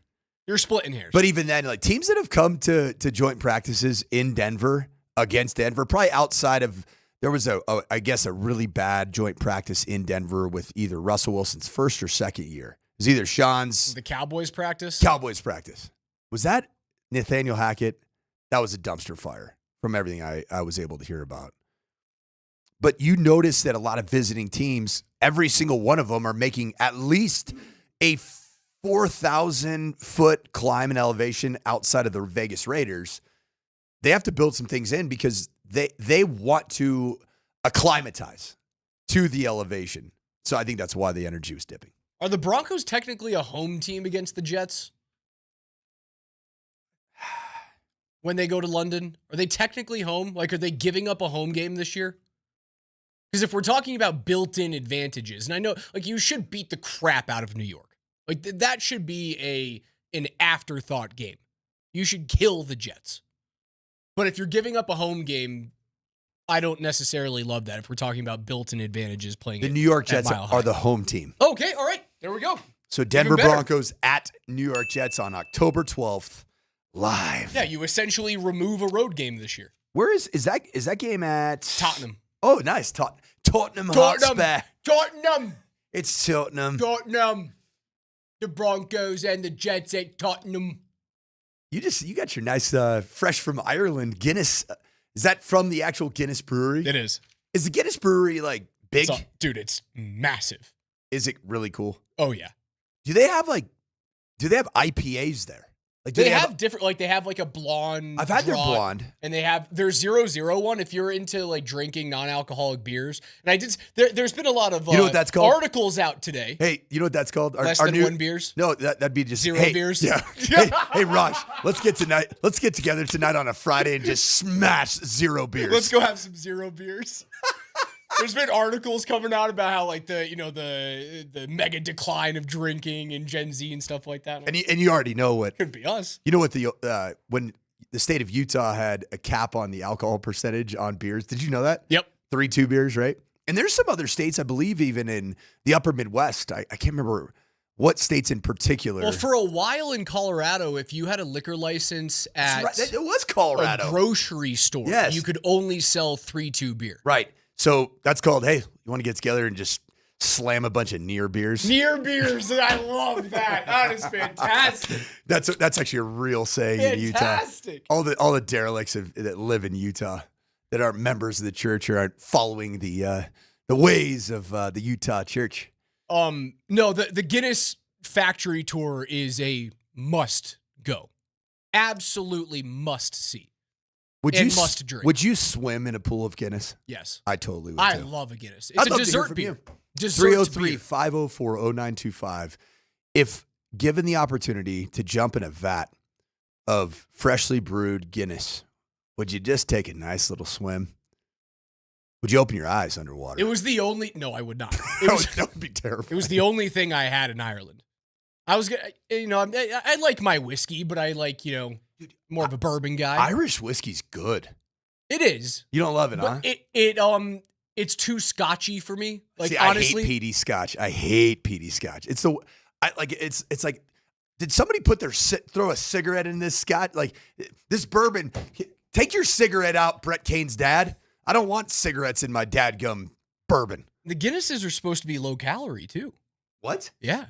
You're splitting hairs. But even then, like teams that have come to joint practices in Denver against Denver, probably outside of, there was I guess a really bad joint practice in Denver with either Russell Wilson's first or second year. It was either Sean's. The Cowboys practice? Cowboys practice. Was that Nathaniel Hackett? That was a dumpster fire from everything I was able to hear about. But you notice that a lot of visiting teams, every single one of them are making at least a 4,000-foot climb in elevation outside of the Vegas Raiders. They have to build some things in because they want to acclimatize to the elevation. So I think that's why the energy was dipping. Are the Broncos technically a home team against the Jets? When they go to London? Are they technically home? Like, are they giving up a home game this year? Because if we're talking about built-in advantages, and I know, like, you should beat the crap out of New York. Like, that should be an afterthought game. You should kill the Jets. But if you're giving up a home game, I don't necessarily love that if we're talking about built-in advantages playing the New York Jets are the home team. Okay, all right. There we go. So Denver Broncos at New York Jets on October 12th, live. Yeah, you essentially remove a road game this year. Where is that game at? Tottenham. Oh, nice. Tottenham Hotspur. Tottenham. It's Tottenham. Tottenham. The Broncos and the Jets at Tottenham. You got your nice, fresh from Ireland Guinness. Is that from the actual Guinness brewery? It is. Is the Guinness brewery like big? Dude, it's massive. Is it really cool? Oh yeah. Do they have IPAs there? Like they have different, like they have like a blonde. I've had their blonde, and they have their 0.0 one. If you're into like drinking non-alcoholic beers, and I did. There's been a lot of you know what that's called? Articles out today. Hey, you know what that's called? Less than one beers. No, that'd be just zero beers. Yeah. hey, Raj, let's get together tonight on a Friday and just smash 0 beers. Let's go have some 0 beers. There's been articles coming out about how like the mega decline of drinking and Gen Z and stuff like that. And you already know what could be us. You know what when the state of Utah had a cap on the alcohol percentage on beers. Did you know that? Yep. 3.2 beers, right? And there's some other states, I believe, even in the upper Midwest. I can't remember what states in particular. Well, for a while in Colorado, if you had a liquor license at it was Colorado a grocery store, yes, you could only sell 3.2 beer. Right. So that's called, hey, you want to get together and just slam a bunch of near beers? Near beers. I love that. That is fantastic. That's actually a real saying in Utah. Fantastic. All the derelicts that live in Utah that aren't members of the church or aren't following the ways of the Utah church. No, the Guinness factory tour is a must go. Absolutely must see. Must drink. Would you swim in a pool of Guinness? Yes. I totally would. I love a Guinness. It's a dessert beer. 303-504-0925. If given the opportunity to jump in a vat of freshly brewed Guinness, would you just take a nice little swim? Would you open your eyes underwater? It was the only... No, I would not. That would be terrible. It was the only thing I had in Ireland. I was, I like my whiskey, but I like, more of a bourbon guy. Irish whiskey's good. It is. You don't love it, huh? It It's too scotchy for me. Like, See, honestly, I hate peaty scotch. I hate peaty scotch. It's like, did somebody throw a cigarette in this scotch? Like this bourbon. Take your cigarette out, Brett Kane's dad. I don't want cigarettes in my dadgum bourbon. The Guinnesses are supposed to be low calorie too. What? Yeah.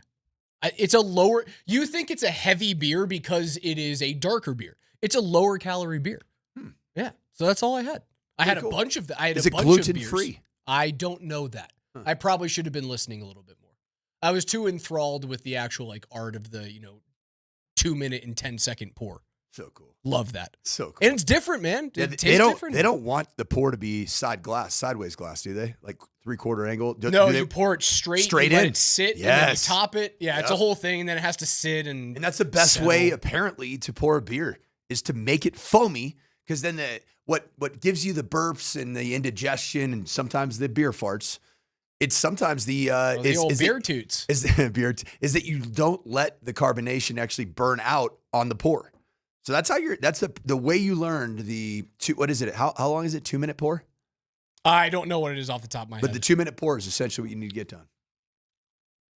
It's a lower, you think it's a heavy beer because it is a darker beer. It's a lower calorie beer. Yeah. So that's all I had. I had a bunch of, Is it gluten free? I don't know that. I probably should have been listening a little bit more. I was too enthralled with the actual like art of the, 2 minute and 10-second pour. So cool. Love that. So cool. And it's different, man. Yeah, It tastes different. They don't want the pour to be sideways glass, do they? Like 3/4 angle? No, you pour it straight in. Let it sit, and then you top it. Yeah, it's a whole thing, and then it has to sit. And that's the best way, apparently, to pour a beer, is to make it foamy, because then what gives you the burps and the indigestion and sometimes the beer farts, it's sometimes the old beer toots. Is that you don't let the carbonation actually burn out on the pour. So that's the way you learned what is it? How long is it? 2 minute pour? I don't know what it is off the top of my head. But the 2 minute pour is essentially what you need to get done.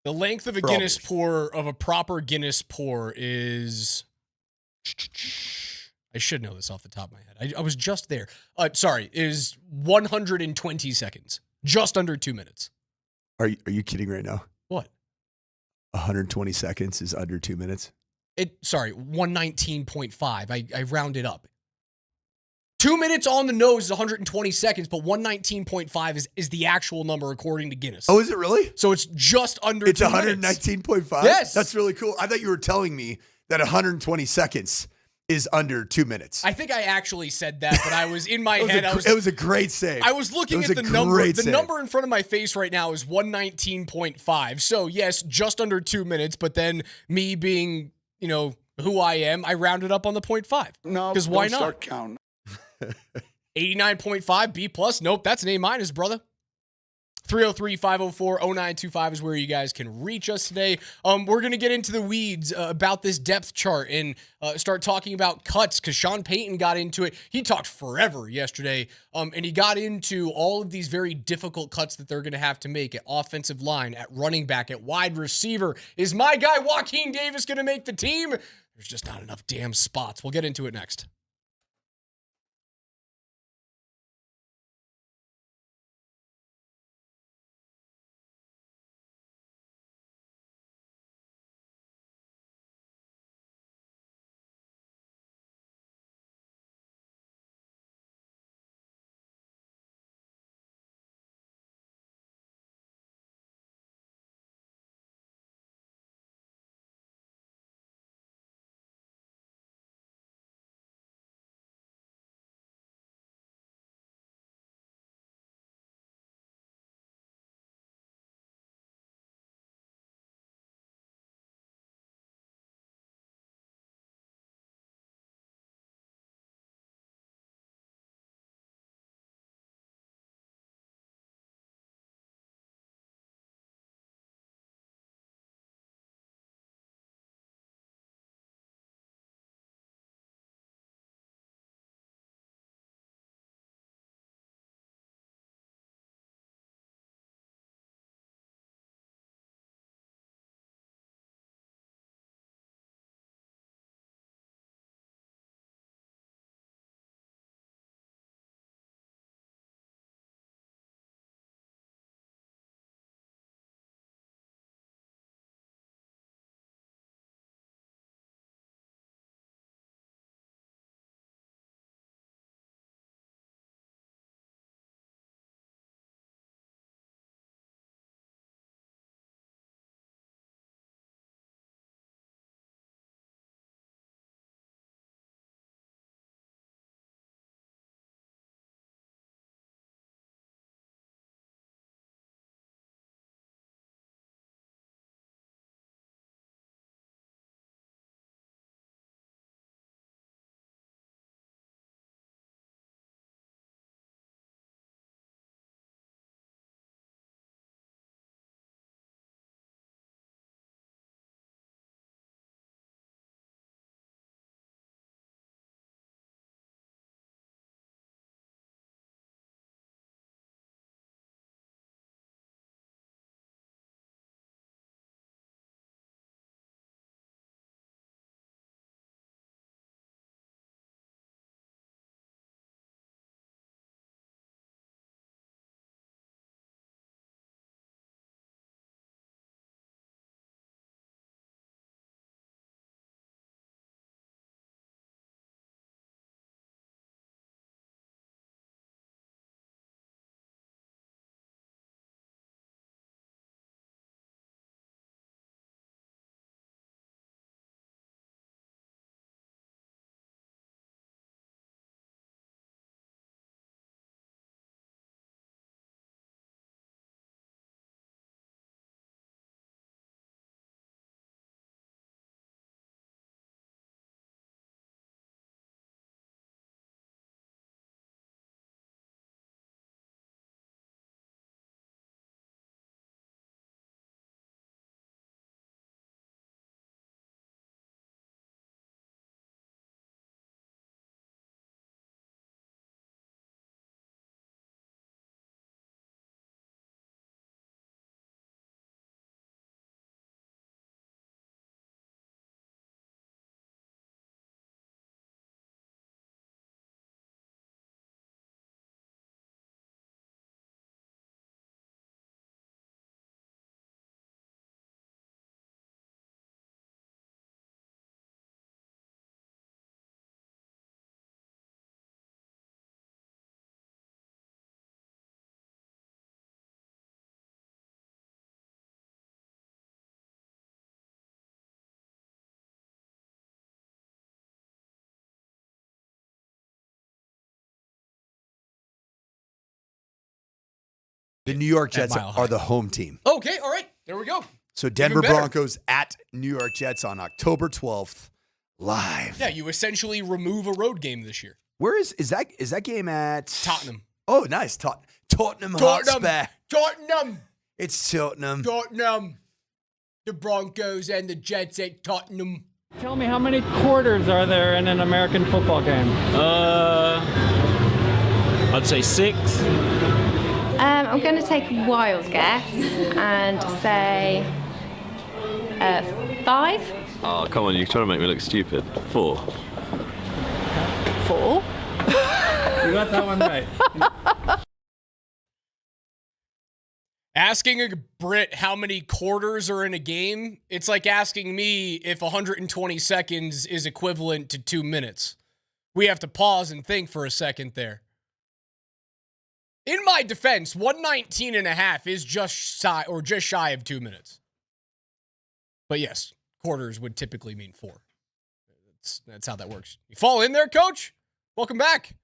The length of a Guinness pour, of a proper Guinness pour, is, I should know this off the top of my head. I was just there. Is 120 seconds. Just under 2 minutes. Are you kidding right now? What? 120 seconds is under 2 minutes? 119.5. I rounded up. 2 minutes on the nose is 120 seconds, but 119.5 is the actual number according to Guinness. Oh, is it really? So it's just under 2 minutes. It's 119.5? Yes. That's really cool. I thought you were telling me that 120 seconds is under 2 minutes. I think I actually said that, but I was in my head. It was a great save. I was looking at the number. The number in front of my face right now is 119.5. So yes, just under 2 minutes, but then me being, who I am, I rounded up on the 0.5. No, because why not? Start counting. 89.5 B+. Nope, that's an A-, brother. 303-504-0925 is where you guys can reach us today. We're going to get into the weeds about this depth chart and start talking about cuts, because Sean Payton got into it. He talked forever yesterday, and he got into all of these very difficult cuts that they're going to have to make at offensive line, at running back, at wide receiver. Is my guy Joaquin Davis going to make the team? There's just not enough damn spots. We'll get into it next. The New York Jets are the home team. Okay, all right. There we go. So Denver Broncos at New York Jets on October 12th, live. Yeah, you essentially remove a road game this year. Where is that game at? Tottenham. Oh, nice. Tottenham Hotspur. Tottenham. It's Tottenham. Tottenham. The Broncos and the Jets at Tottenham. Tell me, how many quarters are there in an American football game? I'd say 6. I'm going to take a wild guess and say 5. Oh, come on, you're trying to make me look stupid. 4. 4? You got that one right. Asking a Brit how many quarters are in a game, it's like asking me if 120 seconds is equivalent to 2 minutes. We have to pause and think for a second there. In my defense, 119 and a half is just shy of 2 minutes. But yes, quarters would typically mean 4. That's how that works. You fall in there, coach? Welcome back.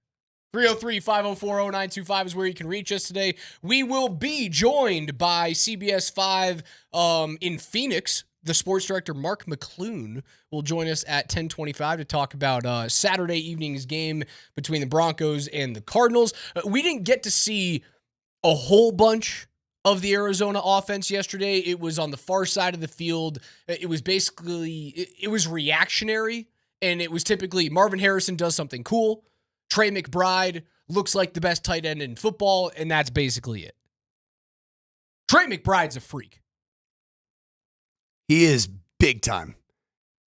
303-504-0925 is where you can reach us today. We will be joined by CBS 5 in Phoenix. The sports director, Mark McClune, will join us at 10:25 to talk about Saturday evening's game between the Broncos and the Cardinals. We didn't get to see a whole bunch of the Arizona offense yesterday. It was on the far side of the field. It was basically, it was reactionary, and it was typically Marvin Harrison does something cool. Trey McBride looks like the best tight end in football, and that's basically it. Trey McBride's a freak. He is big time.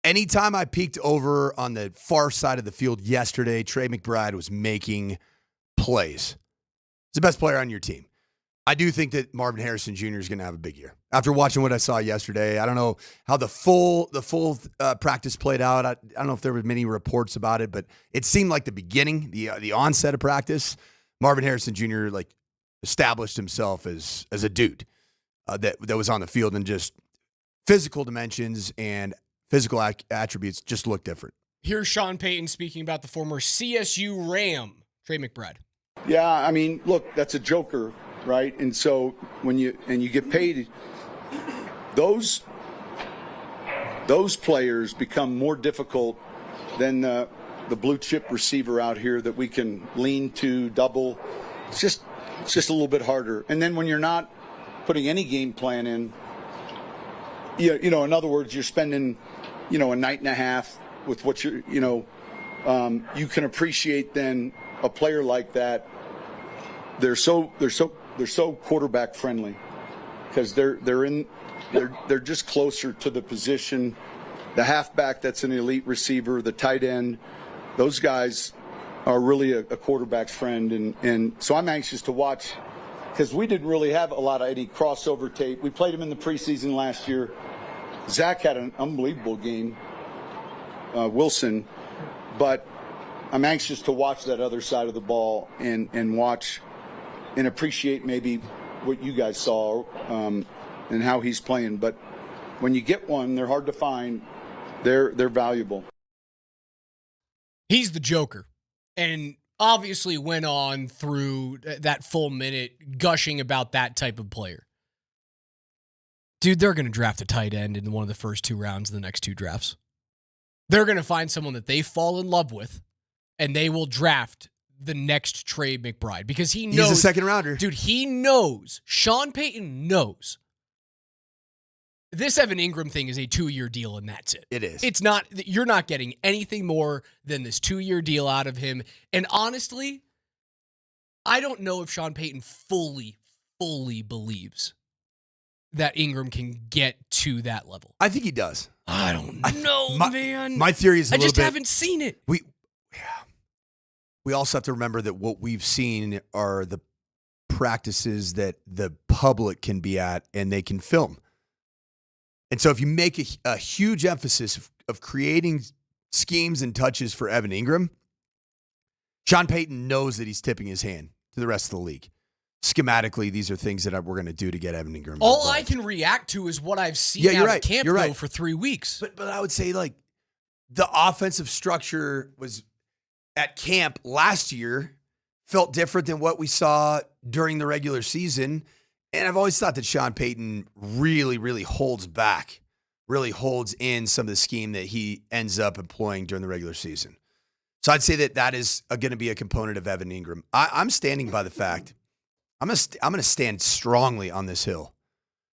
Anytime I peeked over on the far side of the field yesterday, Trey McBride was making plays. He's the best player on your team. I do think that Marvin Harrison Jr. is going to have a big year. After watching what I saw yesterday, I don't know how the full practice played out. I don't know if there were many reports about it, but it seemed like the beginning, the onset of practice, Marvin Harrison Jr. like established himself as a dude that was on the field, and just physical dimensions and physical attributes just look different. Here's Sean Payton speaking about the former CSU Ram, Trey McBride. Yeah, I mean, look, that's a joker. Right, and so when you get paid, those players become more difficult than the blue chip receiver out here that we can lean to, double. It's just a little bit harder. And then when you're not putting any game plan in, you know, in other words, you're spending, a night and a half with what you you can appreciate then a player like that. They're so quarterback friendly because they're just closer to the position. The halfback, that's an elite receiver. The tight end, those guys are really a quarterback's friend. And so I'm anxious to watch, because we didn't really have a lot of any crossover tape. We played him in the preseason last year. Zach had an unbelievable game, Wilson, but I'm anxious to watch that other side of the ball and watch and appreciate maybe what you guys saw and how he's playing. But when you get one, they're hard to find. They're valuable. He's the Joker, and obviously went on through that full minute gushing about that type of player. Dude, they're going to draft a tight end in one of the first 2 rounds of the next 2 drafts. They're going to find someone that they fall in love with, and they will draft the next Trey McBride, because he knows he's a second rounder. Dude, he knows. Sean Payton knows. This Evan Ingram thing is a 2-year deal, and that's it. It is. It's not, you're not getting anything more than this 2-year deal out of him. And honestly, I don't know if Sean Payton fully believes that Ingram can get to that level. I think he does. I don't know, man. My theory is I just haven't seen it. We also have to remember that what we've seen are the practices that the public can be at and they can film. And so if you make a huge emphasis of creating schemes and touches for Evan Ingram, Sean Payton knows that he's tipping his hand to the rest of the league. Schematically, these are things that we're going to do to get Evan Ingram All involved. I can react to is what I've seen out of camp, though, for 3 weeks. But I would say, like, the offensive structure was at camp last year felt different than what we saw during the regular season. And I've always thought that Sean Payton really, really holds back, really holds in some of the scheme that he ends up employing during the regular season. So I'd say that is going to be a component of Evan Ingram. I'm standing by the fact, I'm going to stand strongly on this hill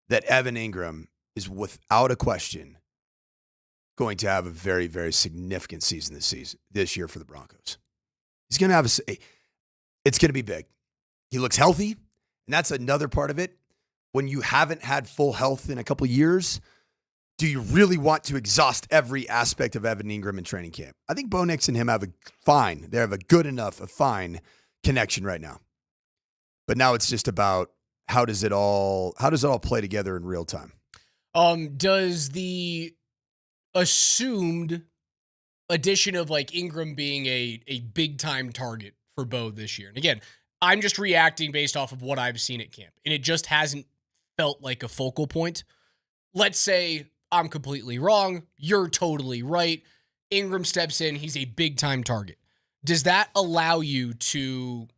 that Evan Ingram is without a question going to have a very, very significant season this year for the Broncos. He's going to have it's going to be big. He looks healthy, and that's another part of it. When you haven't had full health in a couple of years, do you really want to exhaust every aspect of Evan Ingram in training camp? I think Bo Nix and him have a fine connection right now. But now it's just about how does it all play together in real time? Does the assumed addition of like Ingram being a big time target for Bo this year? And again, I'm just reacting based off of what I've seen at camp, and it just hasn't felt like a focal point. Let's say I'm completely wrong. You're totally right. Ingram steps in. He's a big time target. Does that allow you to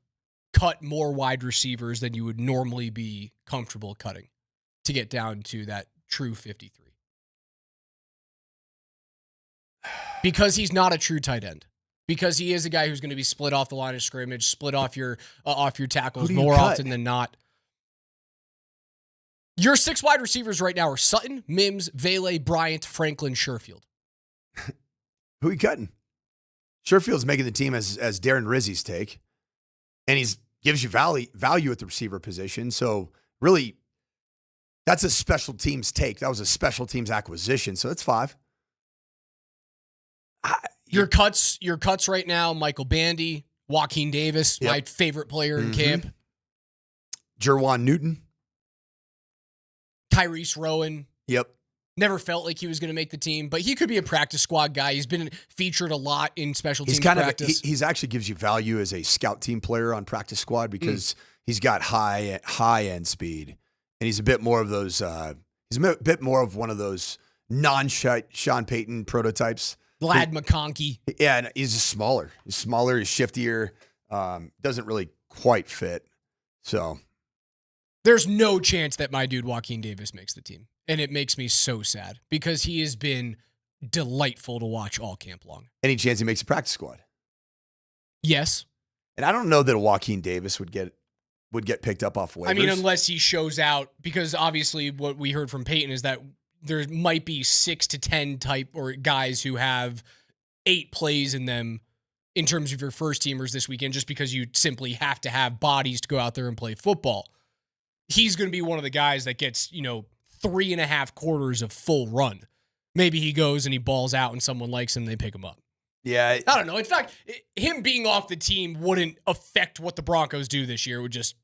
cut more wide receivers than you would normally be comfortable cutting to get down to that true 53? Because he's not a true tight end. Because he is a guy who's going to be split off the line of scrimmage, split off your tackles more often than not. Your 6 wide receivers right now are Sutton, Mims, Vele, Bryant, Franklin, Sherfield. Who are you cutting? Sherfield's making the team as Darren Rizzi's take, and he gives you value at the receiver position. So really, that's a special teams take. That was a special teams acquisition. So that's 5. Your cuts right now, Michael Bandy, Joaquin Davis, my favorite player in camp. Jerwan Newton. Tyrese Rowan. Yep. Never felt like he was going to make the team, but he could be a practice squad guy. He's been featured a lot in special teams practice. He's actually gives you value as a scout team player on practice squad because he's got high end speed, and he's a bit more of those. He's a bit more of one of those non-Sean Payton prototypes. Lad McConkey. Yeah, and he's just smaller. He's smaller. He's shiftier. Doesn't really quite fit. So there's no chance that my dude Joaquin Davis makes the team. And it makes me so sad because he has been delightful to watch all camp long. Any chance he makes a practice squad? Yes. And I don't know that a Joaquin Davis would get picked up off waivers. I mean, unless he shows out, because obviously what we heard from Payton is that there might be 6 to 10 type or guys who have 8 plays in them in terms of your first teamers this weekend, just because you simply have to have bodies to go out there and play football. He's going to be one of the guys that gets, 3.5 quarters of full run. Maybe he goes and he balls out and someone likes him, they pick him up. Yeah. I don't know. In fact, him being off the team wouldn't affect what the Broncos do this year. It would just,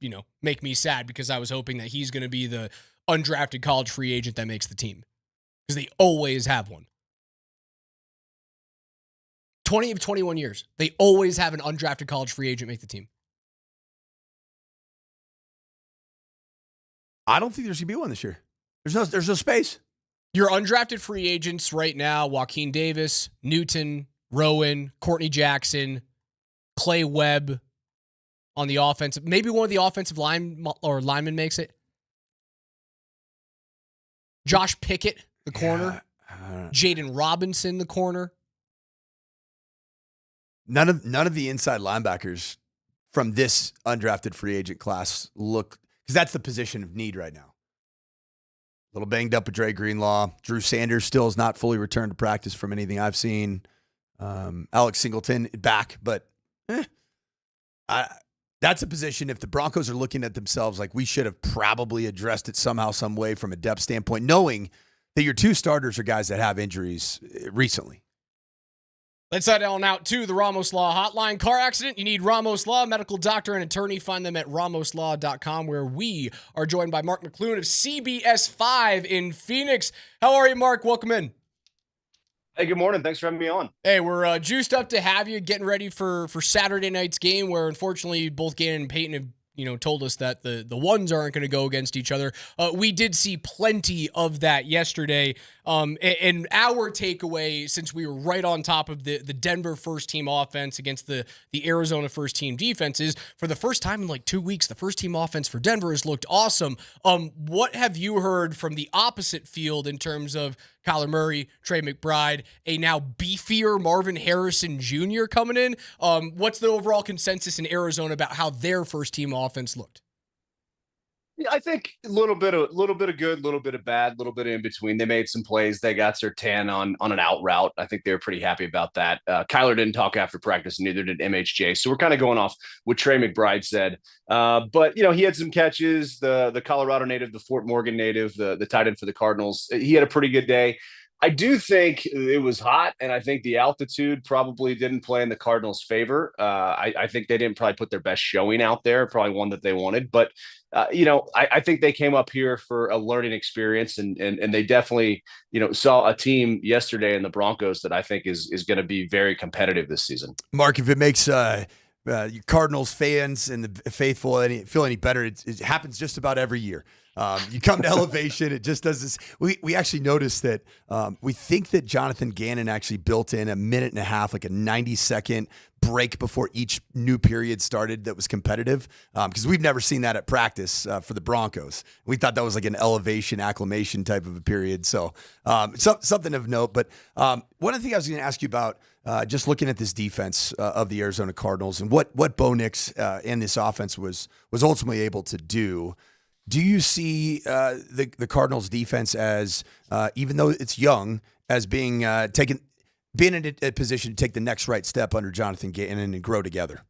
make me sad because I was hoping that he's going to be the undrafted college free agent that makes the team. Because they always have one. 20 of 21 years. They always have an undrafted college free agent make the team. I don't think there's going to be one this year. There's no space. Your undrafted free agents right now, Joaquin Davis, Newton, Rowan, Courtney Jackson, Clay Webb on the offensive. Maybe one of the offensive linemen makes it. Josh Pickett, the corner. Jaden Robinson, the corner. None of the inside linebackers from this undrafted free agent class look, because that's the position of need right now. A little banged up with Dre Greenlaw. Drew Sanders still is not fully returned to practice from anything I've seen. Alex Singleton back, but that's a position, if the Broncos are looking at themselves like we should have probably addressed it somehow, some way from a depth standpoint, knowing that your 2 starters are guys that have injuries recently. Let's head on out to the Ramos Law Hotline. Car accident, you need Ramos Law, medical doctor and attorney. Find them at ramoslaw.com, where we are joined by Mark McClune of CBS 5 in Phoenix. How are you, Mark? Welcome in. Hey, good morning. Thanks for having me on. Hey, we're juiced up to have you, getting ready for Saturday night's game, where unfortunately both Gannon and Payton have told us that the ones aren't going to go against each other. We did see plenty of that yesterday. And our takeaway, since we were right on top of the Denver first team offense against the Arizona first team defense, is for the first time in like 2 weeks, the first team offense for Denver has looked awesome. What have you heard from the opposite field in terms of Kyler Murray, Trey McBride, a now beefier Marvin Harrison Jr. coming in? What's the overall consensus in Arizona about how their first team offense looked? Yeah, I think a little bit of good, a little bit of bad, a little bit in between. They made some plays. They got Surtain on an out route. I think they were pretty happy about that. Kyler didn't talk after practice, neither did MHJ. So we're kind of going off what Trey McBride said. But he had some catches. The Colorado native, the Fort Morgan native, the tight end for the Cardinals. He had a pretty good day. I do think it was hot, and I think the altitude probably didn't play in the Cardinals' favor. I think they didn't probably put their best showing out there, probably one that they wanted. But, I think they came up here for a learning experience, and they definitely, saw a team yesterday in the Broncos that I think is going to be very competitive this season. Mark, if it makes Cardinals fans and the faithful feel any better, it happens just about every year. You come to Elevation, it just does this. We actually noticed that we think that Jonathan Gannon actually built in a minute and a half, like a 90-second break before each new period started that was competitive, because we've never seen that at practice for the Broncos. We thought that was like an elevation acclimation type of a period. So something of note. But one of the things I was going to ask you about, just looking at this defense of the Arizona Cardinals and what Bo Nix and this offense was ultimately able to do. Do you see the Cardinals defense as, even though it's young, as being in a position to take the next right step under Jonathan Gannon and grow together?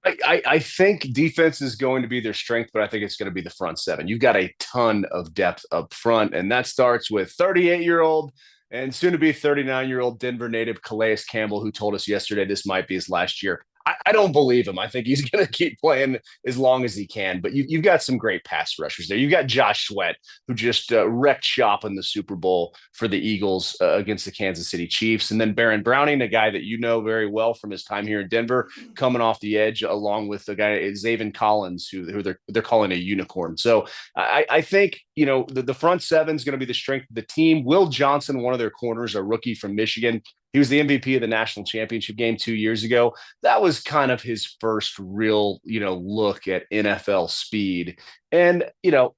I think defense is going to be their strength, but I think it's going to be the front seven. You've got a ton of depth up front, and that starts with 38-year-old and soon to be 39-year-old Denver native Calais Campbell, who told us yesterday this might be his last year. I don't believe him. I think he's going to keep playing as long as he can. But you've got some great pass rushers there. You've got Josh Sweat, who just wrecked shop in the Super Bowl for the Eagles against the Kansas City Chiefs. And then Baron Browning, a guy that you know very well from his time here in Denver, coming off the edge, along with the guy Zaven Collins, who they're calling a unicorn. So I think, the front seven is going to be the strength of the team. Will Johnson, one of their corners, a rookie from Michigan, he was the MVP of the national championship game 2 years ago. That was kind of his first real, look at NFL speed. And,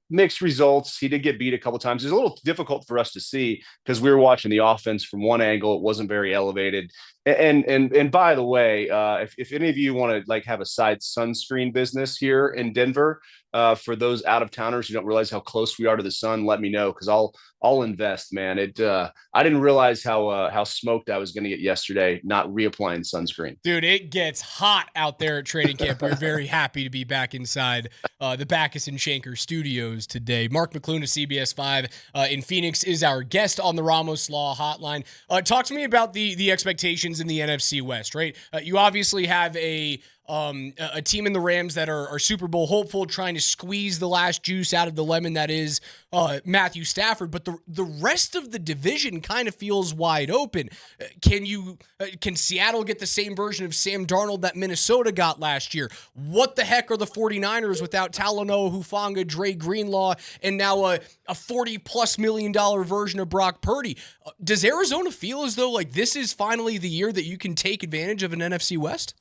mixed results. He did get beat a couple of times. It was a little difficult for us to see because we were watching the offense from one angle. It wasn't very elevated. And by the way, if any of you want to have a side sunscreen business here in Denver, for those out of towners who don't realize how close we are to the sun, let me know, because I'll invest, man. I didn't realize how smoked I was going to get yesterday not reapplying sunscreen. Dude, it gets hot out there at training camp. We're very happy to be back inside the Backus and Shanker studios today. Mark McClune of CBS 5 in Phoenix is our guest on the Ramos Law Hotline. Talk to me about the expectations in the NFC West, right? You obviously have a team in the Rams that are Super Bowl hopeful, trying to squeeze the last juice out of the lemon that is Matthew Stafford. But the rest of the division kind of feels wide open. Can Seattle get the same version of Sam Darnold that Minnesota got last year? What the heck are the 49ers without Talanoa Hufanga, Dre Greenlaw, and now a $40+ million version of Brock Purdy? Does Arizona feel as though this is finally the year that you can take advantage of an NFC West?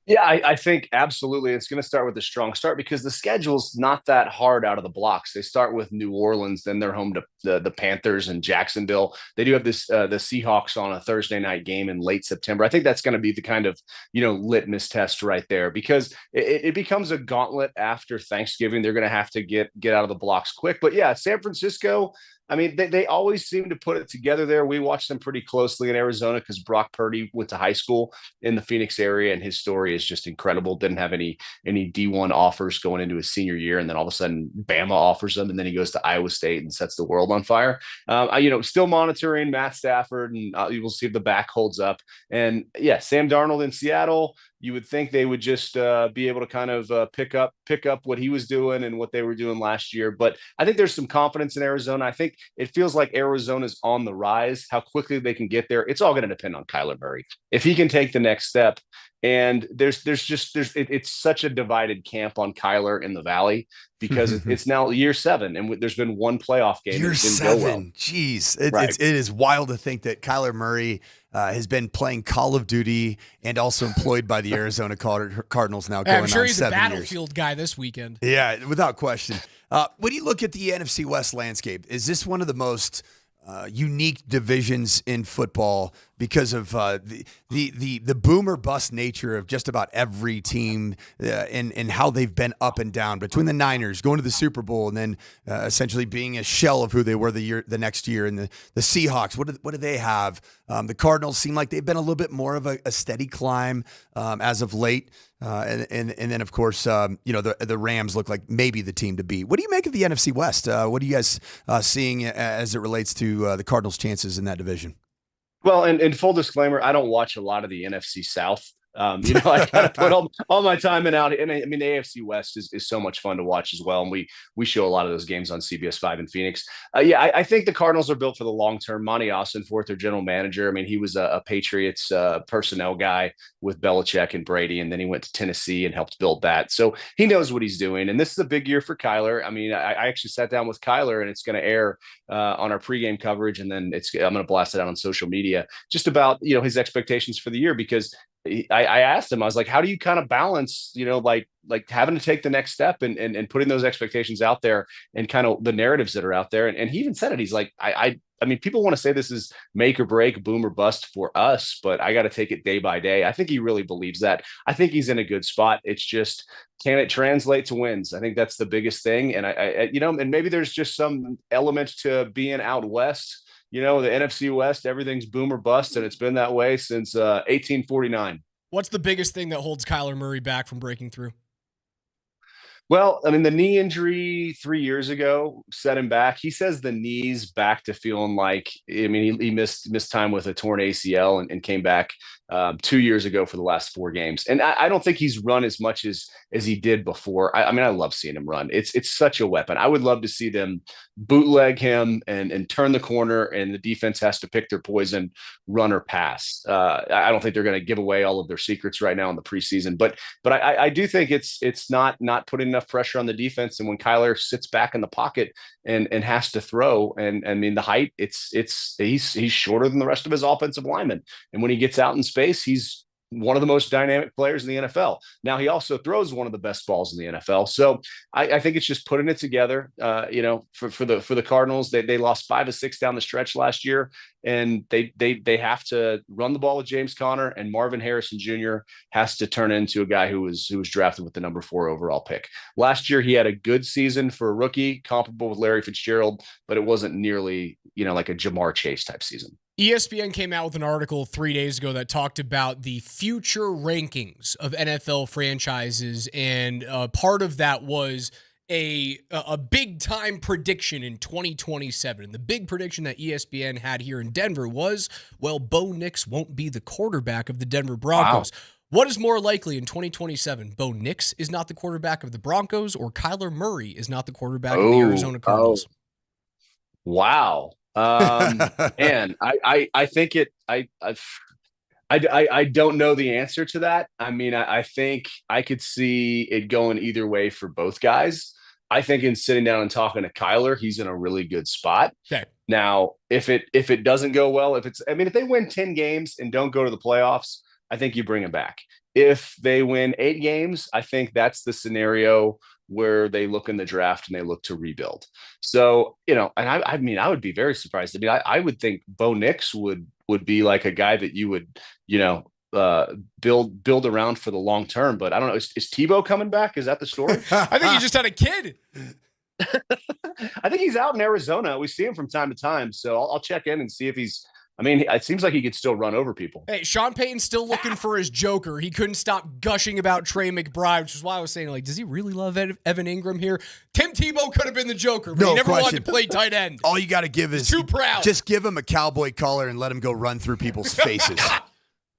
Yeah, I think absolutely. It's going to start with a strong start because the schedule's not that hard out of the blocks. They start with New Orleans, then they're home to the Panthers and Jacksonville. They do have the Seahawks on a Thursday night game in late September. I think that's going to be the kind of, litmus test right there, because it becomes a gauntlet after Thanksgiving. They're going to have to get out of the blocks quick. But yeah, San Francisco, I mean, they always seem to put it together there. We watch them pretty closely in Arizona because Brock Purdy went to high school in the Phoenix area, and his story is just incredible. Didn't have any D1 offers going into his senior year, and then all of a sudden Bama offers him, and then he goes to Iowa State and sets the world on fire. Still monitoring Matt Stafford, and you will see if the back holds up. And yeah, Sam Darnold in Seattle. You would think they would just be able to kind of pick up what he was doing and what they were doing last year. But I think there's some confidence in Arizona. I think it feels like Arizona's on the rise. How quickly they can get there, it's all going to depend on Kyler Murray. If he can take the next step, and it's such a divided camp on Kyler in the Valley because it's now year 7 and there's been one playoff game. Year 7, jeez, it is wild to think that Kyler Murray has been playing Call of Duty and also employed by the Arizona Cardinals now. I'm sure on he's 7 a Battlefield years. guy this weekend. Yeah, without question. When you look at the NFC West landscape, is this one of the most unique divisions in football because of the boom or bust nature of just about every team and how they've been up and down between the Niners going to the Super Bowl and then essentially being a shell of who they were the next year, and the Seahawks. What do they have? The Cardinals seem like they've been a little bit more of a steady climb as of late. And then, of course, the Rams look like maybe the team to beat. What do you make of the NFC West? What are you guys seeing as it relates to the Cardinals' chances in that division? Well, and full disclaimer, I don't watch a lot of the NFC South. I kind of put all my time in out. And I mean, the AFC West is so much fun to watch as well. And we show a lot of those games on CBS 5 in Phoenix. I think the Cardinals are built for the long term. Monty Ossenforth, their general manager. I mean, he was a Patriots personnel guy with Belichick and Brady, and then he went to Tennessee and helped build that. So he knows what he's doing. And this is a big year for Kyler. I mean, I actually sat down with Kyler, and it's going to air on our pregame coverage, and then I'm going to blast it out on social media just about his expectations for the year, because I asked him, I was like, how do you kind of balance, like having to take the next step and putting those expectations out there and kind of the narratives that are out there. And he even said it. He's like, I mean, people want to say this is make or break, boom or bust for us, but I got to take it day by day. I think he really believes that. I think he's in a good spot. It's just, can it translate to wins? I think that's the biggest thing. And and maybe there's just some element to being out West. The NFC West, everything's boom or bust, and it's been that way since 1849. What's the biggest thing that holds Kyler Murray back from breaking through? Well, I mean, the knee injury 3 years ago set him back. He says the knee's back to feeling like, I mean, he missed time with a torn ACL and came back 2 years ago for the last 4 games. And I don't think he's run as much as he did before. I mean, I love seeing him run. It's such a weapon. I would love to see them bootleg him and turn the corner, and the defense has to pick their poison, run or pass. I don't think they're going to give away all of their secrets right now in the preseason, but I do think it's not putting enough pressure on the defense. And when Kyler sits back in the pocket and has to throw, and I mean, the height, he's shorter than the rest of his offensive linemen. And when he gets out in space, he's one of the most dynamic players in the NFL. Now, he also throws one of the best balls in the NFL. So I think it's just putting it together. For the Cardinals, they lost 5 of 6 down the stretch last year, and they have to run the ball with James Conner, and Marvin Harrison Jr. has to turn into a guy who was drafted with the number 4 overall pick. Last year, he had a good season for a rookie, comparable with Larry Fitzgerald, but it wasn't nearly, like a Jamar Chase type season. ESPN came out with an article 3 days ago that talked about the future rankings of NFL franchises, and part of that was a big time prediction in 2027. And the big prediction that ESPN had here in Denver was, well, Bo Nix won't be the quarterback of the Denver Broncos. Wow. What is more likely in 2027? Bo Nix is not the quarterback of the Broncos, or Kyler Murray is not of the Arizona Cardinals? Wow. And I think I don't know the answer to that. I mean, I think I could see it going either way for both guys. I think in sitting down and talking to Kyler, he's in a really good spot. Okay. Now, if it doesn't go well, if they win 10 games and don't go to the playoffs, I think you bring him back. If they win 8 games, I think that's the scenario where they look in the draft and they look to rebuild. So, and I mean, I would be very surprised. I mean, I would think Bo Nix would be like a guy that you would, build around for the long term. But I don't know. Is Tebow coming back? Is that the story? I think he just had a kid. I think he's out in Arizona. We see him from time to time. So I'll check in and see if it seems like he could still run over people. Hey, Sean Payton's still looking for his Joker. He couldn't stop gushing about Trey McBride, which is why I was saying, does he really love Evan Ingram here? Tim Tebow could have been the Joker, but he never wanted to play tight end. All you got to give is too proud. Just give him a cowboy collar and let him go run through people's faces.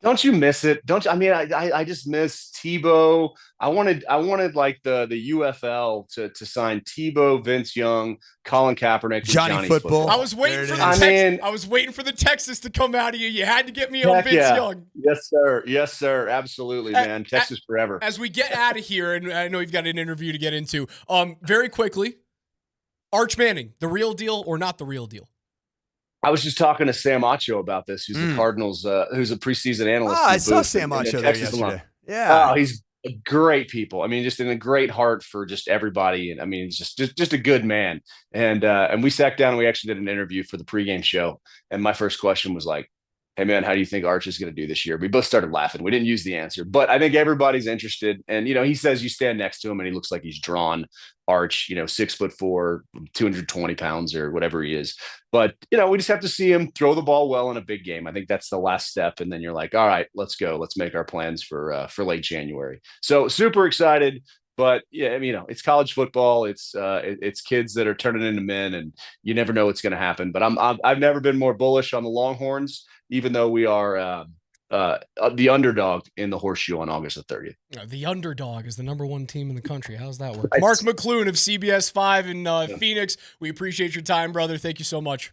Don't you miss it? Don't you? I mean, I just miss Tebow. I wanted like the UFL to sign Tebow, Vince Young, Colin Kaepernick, Johnny Football. I was waiting for I was waiting for the Texas to come out of you. You had to get me on Vince Young. Yes, sir. Yes, sir. Absolutely, man. Texas forever. As we get out of here, and I know you've got an interview to get into. Very quickly, Arch Manning, the real deal or not the real deal? I was just talking to Sam Acho about this, who's the Cardinals, who's a preseason analyst. I saw Sam Acho there yesterday. Alum. Yeah. Oh, he's great people. I mean, just in a great heart for just everybody. And I mean, he's just a good man. And we sat down and we actually did an interview for the pregame show. And my first question was like, hey man, how do you think Arch is going to do this year? We both started laughing. We didn't use the answer, but I think everybody's interested. And, he says you stand next to him and he looks like he's drawn. Arch, 6'4", 220 pounds or whatever he is. But, we just have to see him throw the ball well in a big game. I think that's the last step. And then you're like, all right, let's go. Let's make our plans for late January. So super excited. But yeah, it's college football. It's kids that are turning into men, and you never know what's going to happen. But I've never been more bullish on the Longhorns, even though we are the underdog in the horseshoe on August the 30th. The underdog is the number one team in the country. How's that work? Mark McClune of CBS 5 in Phoenix. We appreciate your time, brother. Thank you so much.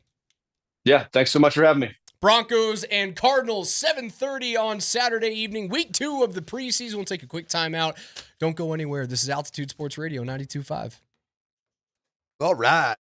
Yeah, thanks so much for having me. Broncos and Cardinals, 7:30 on Saturday evening. Week 2 of the preseason. We'll take a quick timeout. Don't go anywhere. This is Altitude Sports Radio 92.5. All right.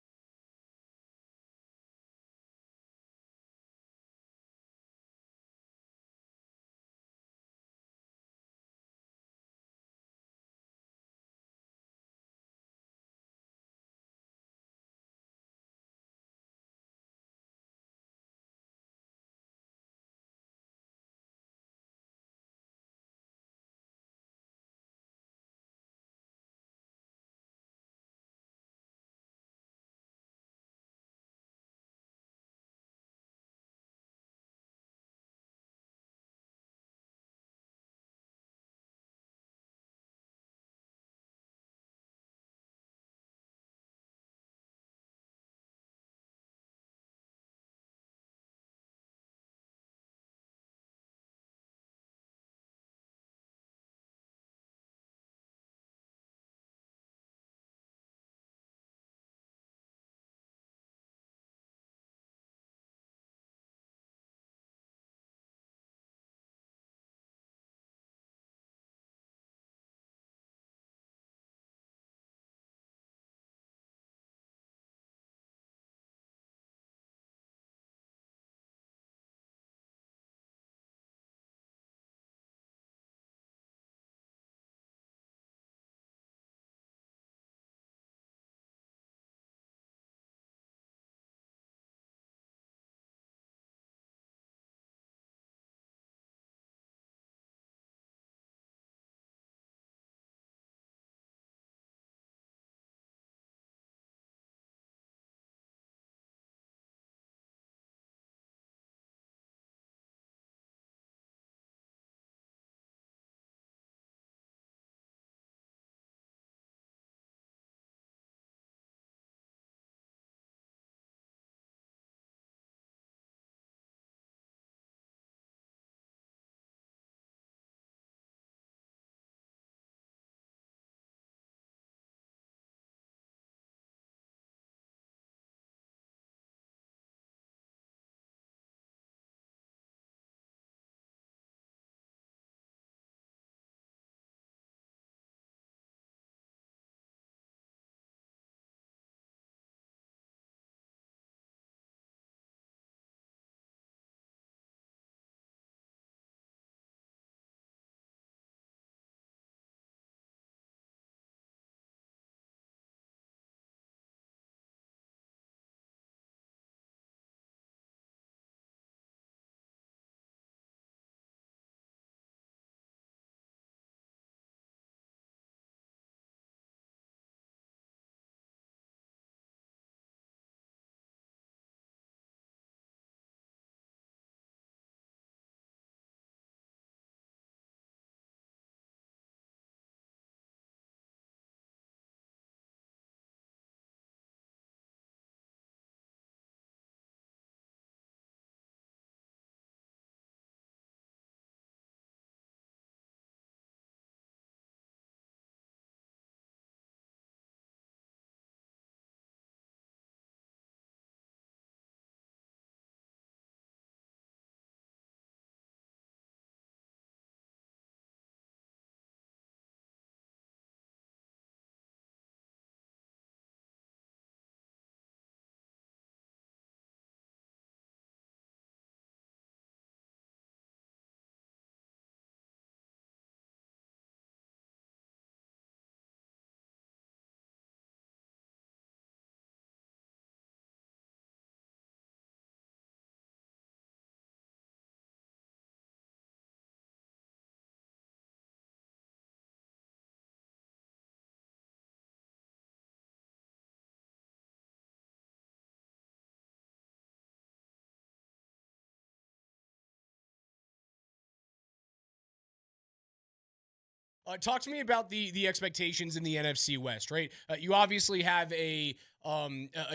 Talk to me about the expectations in the NFC West, right? You obviously have a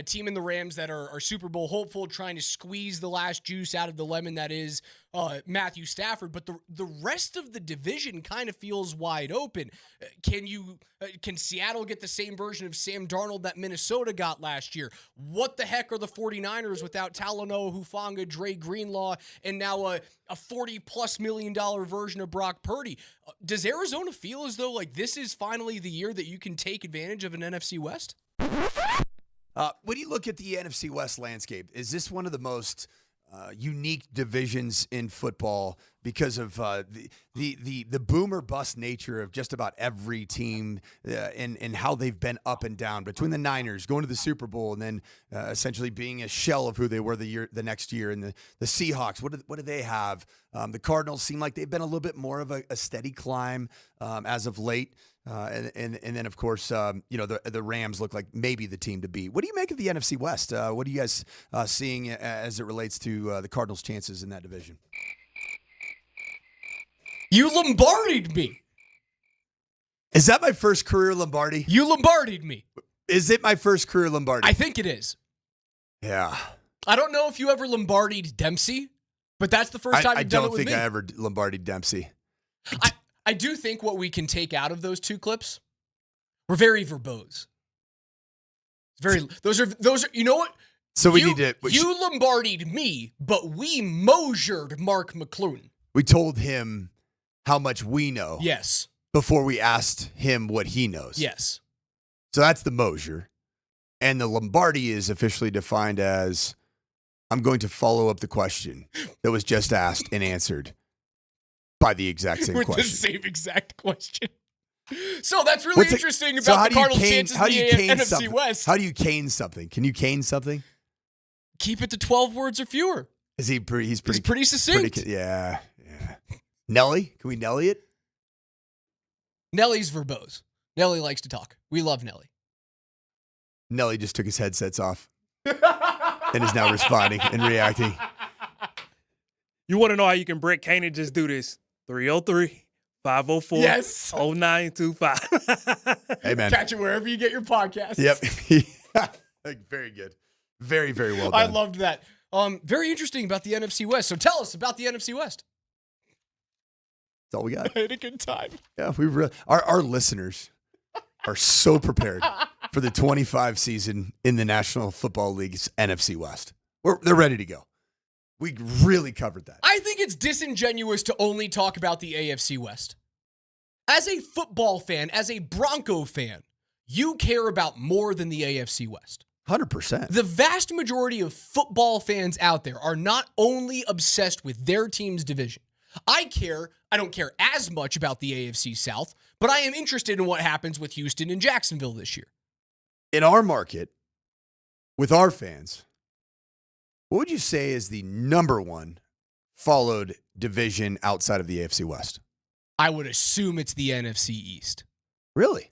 team in the Rams that are Super Bowl hopeful, trying to squeeze the last juice out of the lemon that is Matthew Stafford. But the rest of the division kind of feels wide open. Can Seattle get the same version of Sam Darnold that Minnesota got last year? What the heck are the 49ers without Talanoa Hufanga, Dre Greenlaw, and now a $40+ million version of Brock Purdy? Does Arizona feel as though like this is finally the year that you can take advantage of an NFC West? When you look at the NFC West landscape, is this one of the most unique divisions in football because of the boom or bust nature of just about every team and how they've been up and down between the Niners going to the Super Bowl and then essentially being a shell of who they were the next year, and the Seahawks. What do they have? The Cardinals seem like they've been a little bit more of a steady climb as of late. And then, of course, the Rams look like maybe the team to beat. What do you make of the NFC West? What are you guys seeing as it relates to the Cardinals' chances in that division? You Lombardied me. Is that my first career Lombardi? You Lombardied me. Is it my first career Lombardi? I think it is. Yeah. I don't know if you ever Lombardied Dempsey, but that's the first time you've done it with me. I don't think I ever Lombardied Dempsey. I do think what we can take out of those two clips, we're very verbose. Those are you know what? So we need to. You Lombardied me, but we Mosered Mark McClune. We told him how much we know. Yes. Before we asked him what he knows. Yes. So that's the Moser. And the Lombardi is officially defined as, I'm going to follow up the question that was just asked and answered by the exact same question. With the same exact question. So that's really interesting about the Cardinals' chances in the NFC West. How do you cane something? Can you cane something? Keep it to 12 words or fewer. Is he? He's pretty succinct. Yeah. Nelly? Can we Nelly it? Nelly's verbose. Nelly likes to talk. We love Nelly. Nelly just took his headsets off and is now responding and reacting. You want to know how you can break Kane and just do this? 303-504 yes. 0925. Hey, man. Catch it wherever you get your podcasts. Yep. Very good. Very, very well done. I loved that. Very interesting about the NFC West. So tell us about the NFC West. That's all we got. I had a good time. Yeah, our listeners are so prepared for the 25 season in the National Football League's NFC West. They're ready to go. We really covered that. I think it's disingenuous to only talk about the AFC West. As a football fan, as a Bronco fan, you care about more than the AFC West. 100%. The vast majority of football fans out there are not only obsessed with their team's division. I don't care as much about the AFC South, but I am interested in what happens with Houston and Jacksonville this year. In our market, with our fans, what would you say is the number one followed division outside of the AFC West? I would assume it's the NFC East. Really?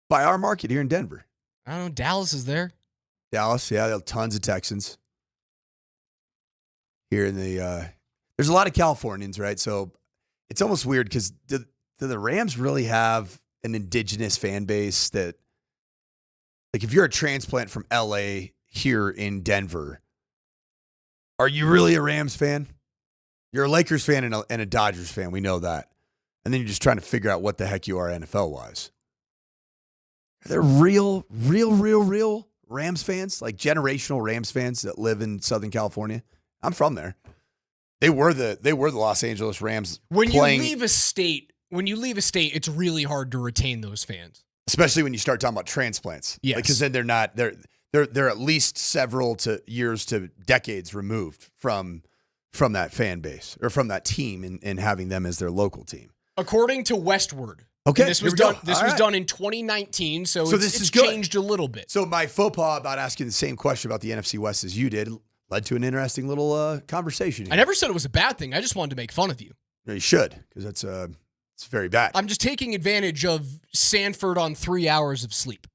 By our market here in Denver. I don't know. Dallas is there. Dallas, yeah, there are tons of Texans. Here in the, there's a lot of Californians, right? So it's almost weird because do the Rams really have an indigenous fan base that, like, if you're a transplant from LA here in Denver, are you really a Rams fan? You're a Lakers fan and a Dodgers fan. We know that. And then you're just trying to figure out what the heck you are NFL-wise. Are there real Rams fans, like generational Rams fans that live in Southern California? I'm from there. They were the Los Angeles Rams. When you leave a state, it's really hard to retain those fans. Especially when you start talking about transplants. Yes. Because then they're at least several years to decades removed from that fan base or from that team and having them as their local team. According to Westward. Okay. This was done in 2019, so it's changed a little bit. So my faux pas about asking the same question about the NFC West as you did led to an interesting little conversation here. I never said it was a bad thing. I just wanted to make fun of you. No, you should, because it's very bad. I'm just taking advantage of Sanford on 3 hours of sleep.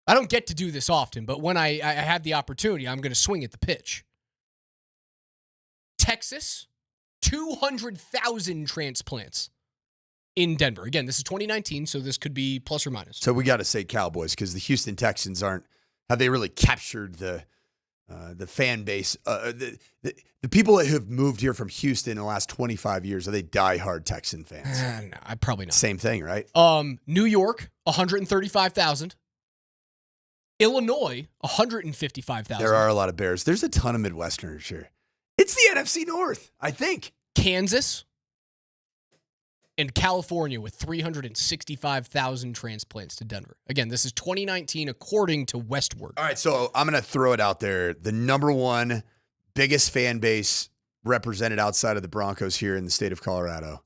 I don't get to do this often, but when I have the opportunity, I'm going to swing at the pitch. Texas 200,000 transplants in Denver. Again, this is 2019, so this could be plus or minus. So we got to say Cowboys because the Houston Texans have they really captured the fan base? The people that have moved here from Houston in the last 25 years, are they diehard Texan fans? No, I probably not. Same thing, right? New York, 135,000. Illinois, 155,000. There are a lot of Bears. There's a ton of Midwesterners here. It's the NFC North, I think. Kansas and California with 365,000 transplants to Denver. Again, this is 2019 according to Westward. All right, so I'm going to throw it out there. The number one biggest fan base represented outside of the Broncos here in the state of Colorado,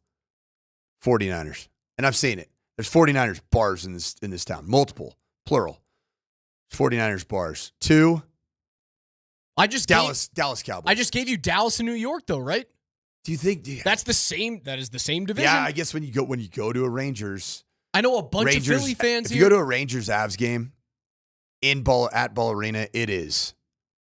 49ers. And I've seen it. There's 49ers bars in this town, multiple, plural. 49ers bars. 2. Dallas Cowboys. I just gave you Dallas and New York, though, right? Do you think that's the same? That is the same division. Yeah, I guess when you go to a Rangers, I know a bunch of Philly fans. If you go to a Rangers Avs game at Ball Arena, it is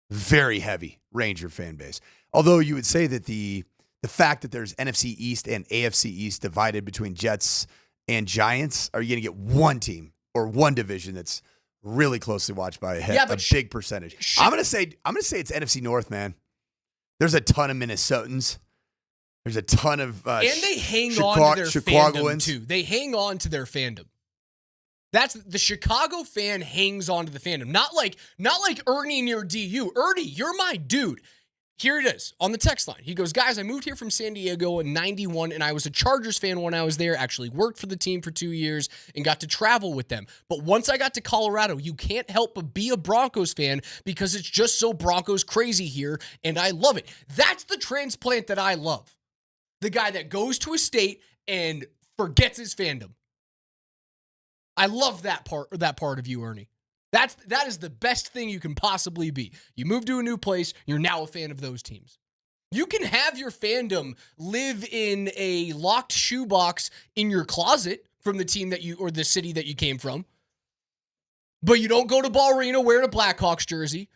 very heavy Ranger fan base. Although you would say that the fact that there's NFC East and AFC East divided between Jets and Giants, are you going to get one team or one division that's really closely watched by a big percentage? I'm gonna say it's NFC North, man. There's a ton of Minnesotans. There's a ton of and they hang on to their fandom too. They hang on to their fandom. That's the Chicago fan hangs on to the fandom. Not like Ernie near DU. Ernie, you're my dude. Here it is on the text line. He goes, guys, I moved here from San Diego in 91, and I was a Chargers fan when I was there, actually worked for the team for 2 years and got to travel with them. But once I got to Colorado, you can't help but be a Broncos fan because it's just so Broncos crazy here, and I love it. That's the transplant that I love. The guy that goes to a state and forgets his fandom. I love that part of you, Ernie. That is the best thing you can possibly be. You move to a new place, you're now a fan of those teams. You can have your fandom live in a locked shoebox in your closet from the team or the city that you came from. But you don't go to Ball Arena wearing a Blackhawks jersey.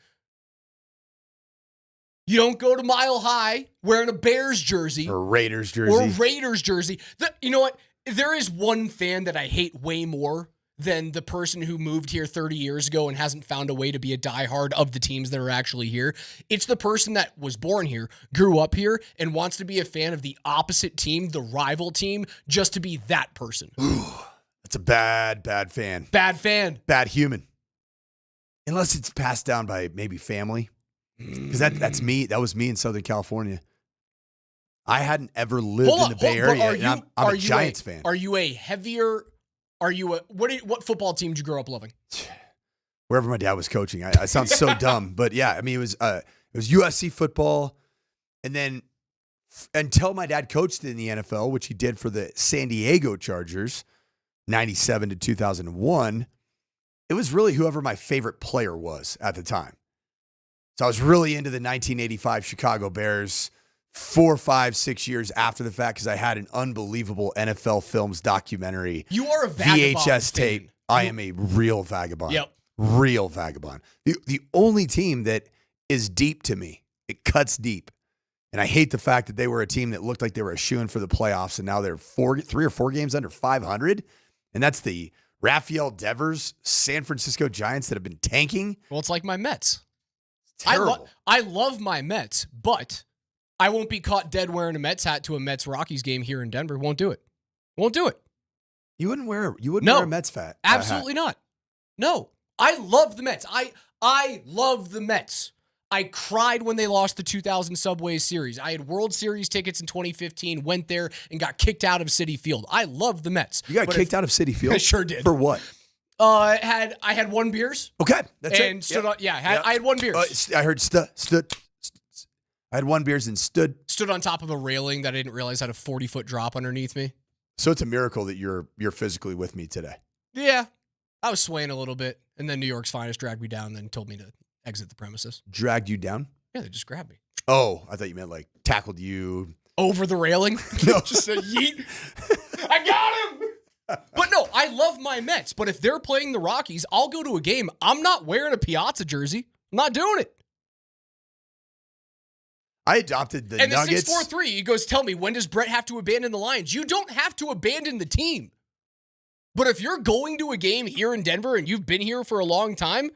You don't go to Mile High wearing a Bears jersey. Or Raiders jersey. You know what? There is one fan that I hate way more than the person who moved here 30 years ago and hasn't found a way to be a diehard of the teams that are actually here. It's the person that was born here, grew up here, and wants to be a fan of the opposite team, the rival team, just to be that person. That's a bad fan. Bad fan. Bad human. Unless it's passed down by maybe family. Because that's me. That was me in Southern California. I hadn't ever lived in the Bay Area, and I'm a Giants fan. Are you a heavier... what football team did you grow up loving? Wherever my dad was coaching. I sound so dumb, but yeah, I mean it was USC football, and then until my dad coached in the NFL, which he did for the San Diego Chargers, 97 to 2001. It was really whoever my favorite player was at the time. So I was really into the 1985 Chicago Bears. 4, 5, 6 years after the fact because I had an unbelievable NFL Films documentary. You are a vagabond VHS tape. fan. I am a real vagabond. Yep. Real vagabond. The only team that is deep to me, it cuts deep. And I hate the fact that they were a team that looked like they were a shoo-in for the playoffs, and now they're 3 or 4 games under 500. And that's the Rafael Devers San Francisco Giants that have been tanking. Well, it's like my Mets. Terrible. I love my Mets, but I won't be caught dead wearing a Mets hat to a Mets-Rockies game here in Denver. Won't do it. You wouldn't wear a Mets hat. Absolutely not. No. I love the Mets. I love the Mets. I cried when they lost the 2000 Subway Series. I had World Series tickets in 2015, went there and got kicked out of Citi Field. I love the Mets. You got kicked out of Citi Field? I sure did. For what? I had 1 beers. Okay, that's and stood on. Yeah, I had 1 beers. I heard stood. I had 1 beers and stood on top of a railing that I didn't realize had a 40-foot drop underneath me. So it's a miracle that you're physically with me today. Yeah, I was swaying a little bit, and then New York's Finest dragged me down, and then told me to exit the premises. Dragged you down? Yeah, they just grabbed me. Oh, I thought you meant like tackled you over the railing. No, just a yeet. I got him. But no, I love my Mets. But if they're playing the Rockies, I'll go to a game. I'm not wearing a Piazza jersey. I'm not doing it. I adopted the and Nuggets. And the 6-4-3, he goes, tell me, when does Brett have to abandon the Lions? You don't have to abandon the team. But if you're going to a game here in Denver and you've been here for a long time,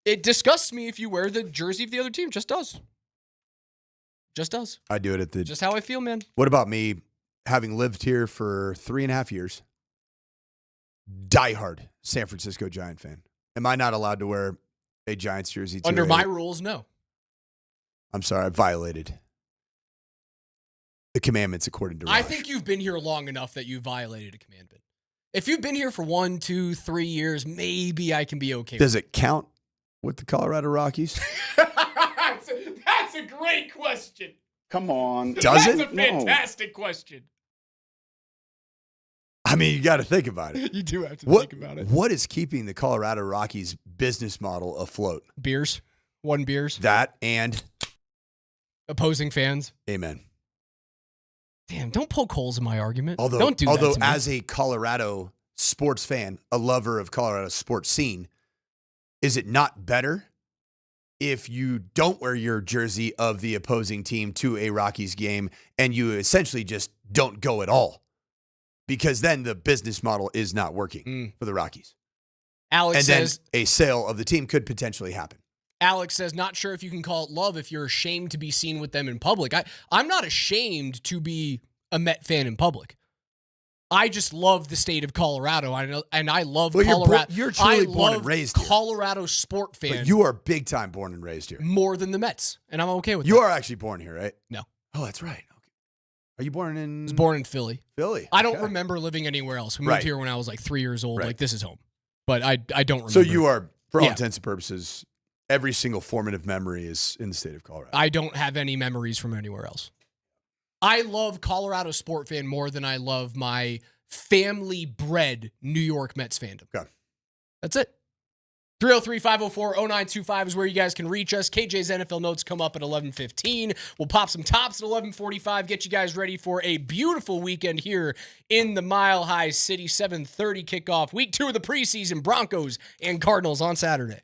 it disgusts me if you wear the jersey of the other team. Just does. Just does. I do it at the... Just how I feel, man. What about me, having lived here for 3.5 years? Diehard San Francisco Giant fan. Am I not allowed to wear a Giants jersey? Under my rules, no. I'm sorry, I violated the commandments according to Raj. I think you've been here long enough that you violated a commandment. If you've been here for 1, 2, 3 years, maybe I can be okay Does it count with the Colorado Rockies? That's a great question. Come on. Does it? That's a fantastic question. I mean, you got to think about it. You do have to think about it. What is keeping the Colorado Rockies business model afloat? Beers. 1 beers. That and opposing fans. Amen. Damn, don't poke holes in my argument. Although, don't do that to me. As a Colorado sports fan, a lover of Colorado sports scene, is it not better if you don't wear your jersey of the opposing team to a Rockies game and you essentially just don't go at all? Because then the business model is not working for the Rockies. Alex says then a sale of the team could potentially happen. Alex says, not sure if you can call it love if you're ashamed to be seen with them in public. I'm not ashamed to be a Met fan in public. I just love the state of Colorado. I love Colorado. You're truly born and raised here. Colorado sport fan. But you are big time born and raised here. More than the Mets. And I'm okay with that. You are actually born here, right? No. Oh, that's right. Okay. Are you born in? I was born in Philly. Philly. I don't remember living anywhere else. We moved here when I was like 3 years old. Like, this is home. But I don't remember. So you are, for all intents and purposes, every single formative memory is in the state of Colorado. I don't have any memories from anywhere else. I love Colorado sport fan more than I love my family-bred New York Mets fandom. Okay. That's it. 303-504-0925 is where you guys can reach us. KJ's NFL notes come up at 11:15. We'll pop some tops at 11:45, get you guys ready for a beautiful weekend here in the Mile High City. 7:30 kickoff. Week 2 of the preseason. Broncos and Cardinals on Saturday.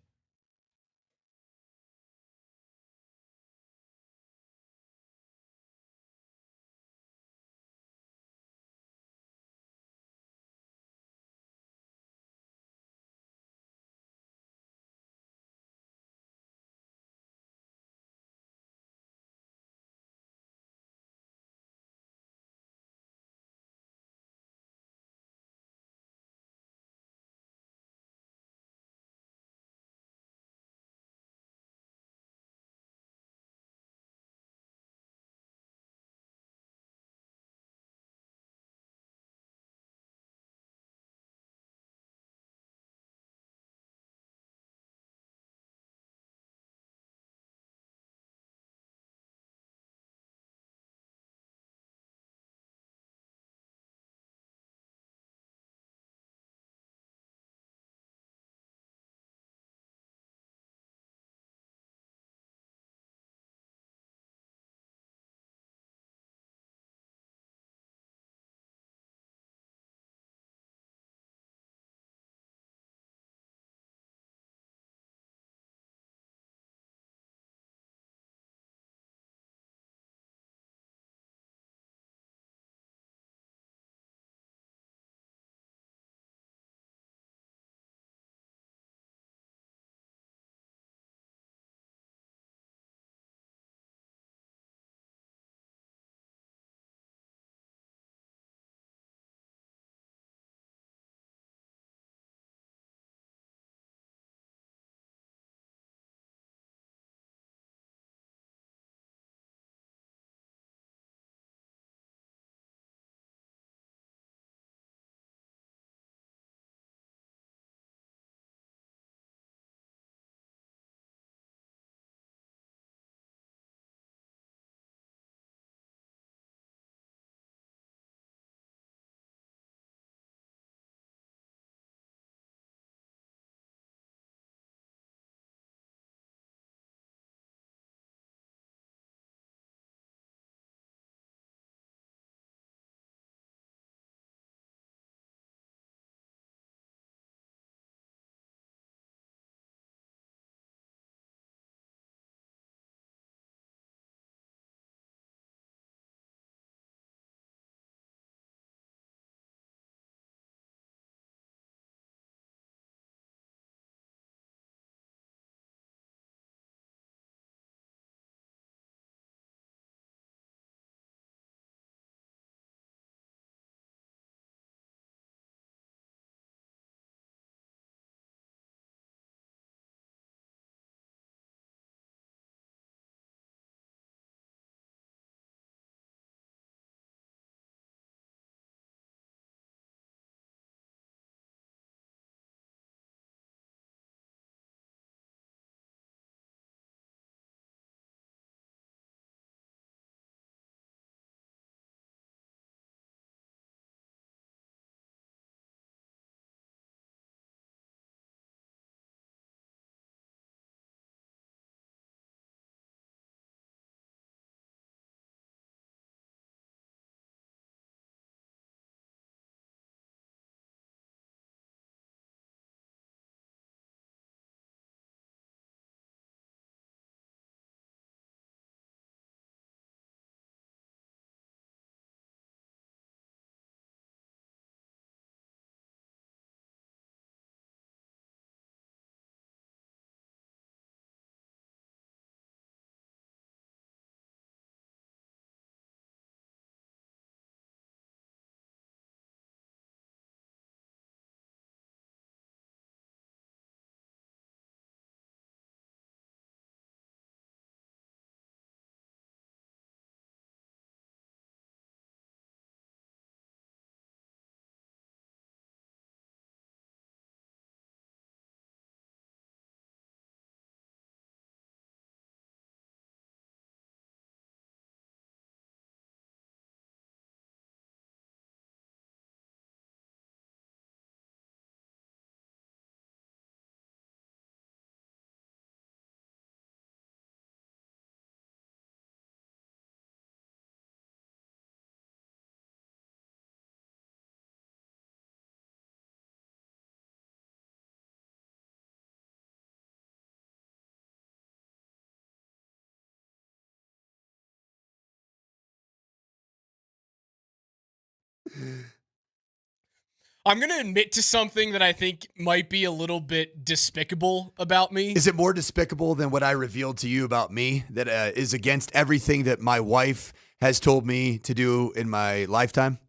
I'm going to admit to something that I think might be a little bit despicable about me. Is it more despicable than what I revealed to you about me that is against everything that my wife has told me to do in my lifetime?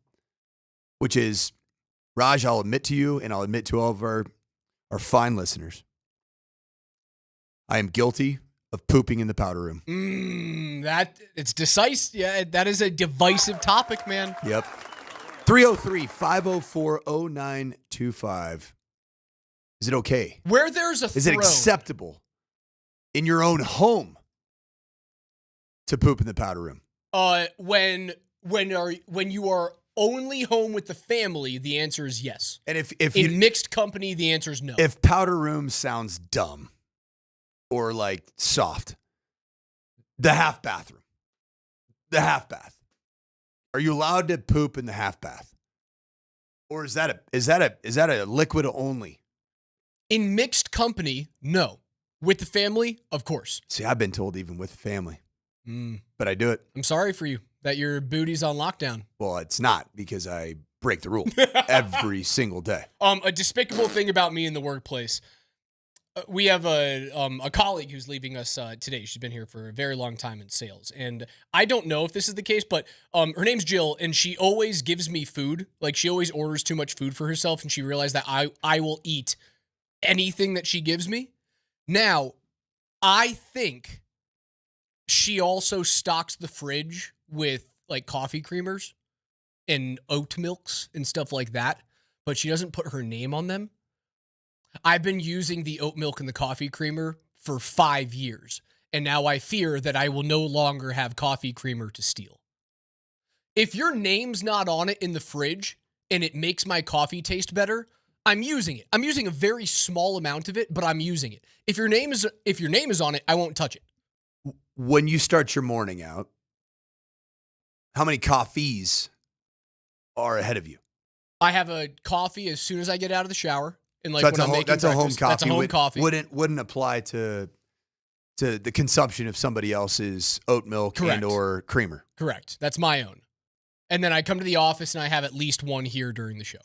Which is, Raj, I'll admit to you, and I'll admit to all of our fine listeners, I am guilty of pooping in the powder room. It's decisive. Yeah, that is a divisive topic, man. Yep. 303-504-0925. Is it okay? Where there's a Is it acceptable in your own home to poop in the powder room? When you are only home with the family, the answer is yes. And if in mixed company, the answer is no. If powder room sounds dumb or like soft, the half bath. Are you allowed to poop in the half bath? Or is that a liquid only? In mixed company, no. With the family, of course. See, I've been told even with the family. But I do it. I'm sorry for you that your booty's on lockdown. Well, it's not because I break the rule every single day. A despicable thing about me in the workplace. We have a colleague who's leaving us today. She's been here for a very long time in sales. And I don't know if this is the case, but her name's Jill, and she always gives me food. Like, she always orders too much food for herself, and she realized that I will eat anything that she gives me. Now, I think she also stocks the fridge with, like, coffee creamers and oat milks and stuff like that, but she doesn't put her name on them. I've been using the oat milk and the coffee creamer for 5 years, and now I fear that I will no longer have coffee creamer to steal. If your name's not on it in the fridge and it makes my coffee taste better, I'm using it. I'm using a very small amount of it, but I'm using it. If your name is on it, I won't touch it. When you start your morning out, how many coffees are ahead of you? I have a coffee as soon as I get out of the shower. And like so when I'm making that's a home breakfast, coffee. That's a home coffee. Wouldn't apply to the consumption of somebody else's oat milk and or creamer. Correct. That's my own. And then I come to the office and I have at least one here during the show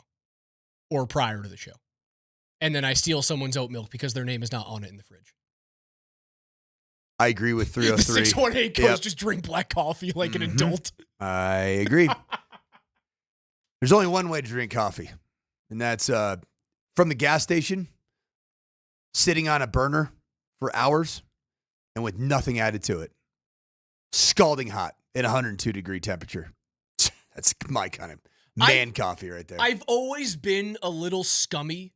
or prior to the show. And then I steal someone's oat milk because their name is not on it in the fridge. I agree with 303. The 618 goes just drink black coffee like an adult. I agree. There's only one way to drink coffee, and that's from the gas station, sitting on a burner for hours and with nothing added to it. Scalding hot at 102-degree temperature. That's my kind of coffee right there. I've always been a little scummy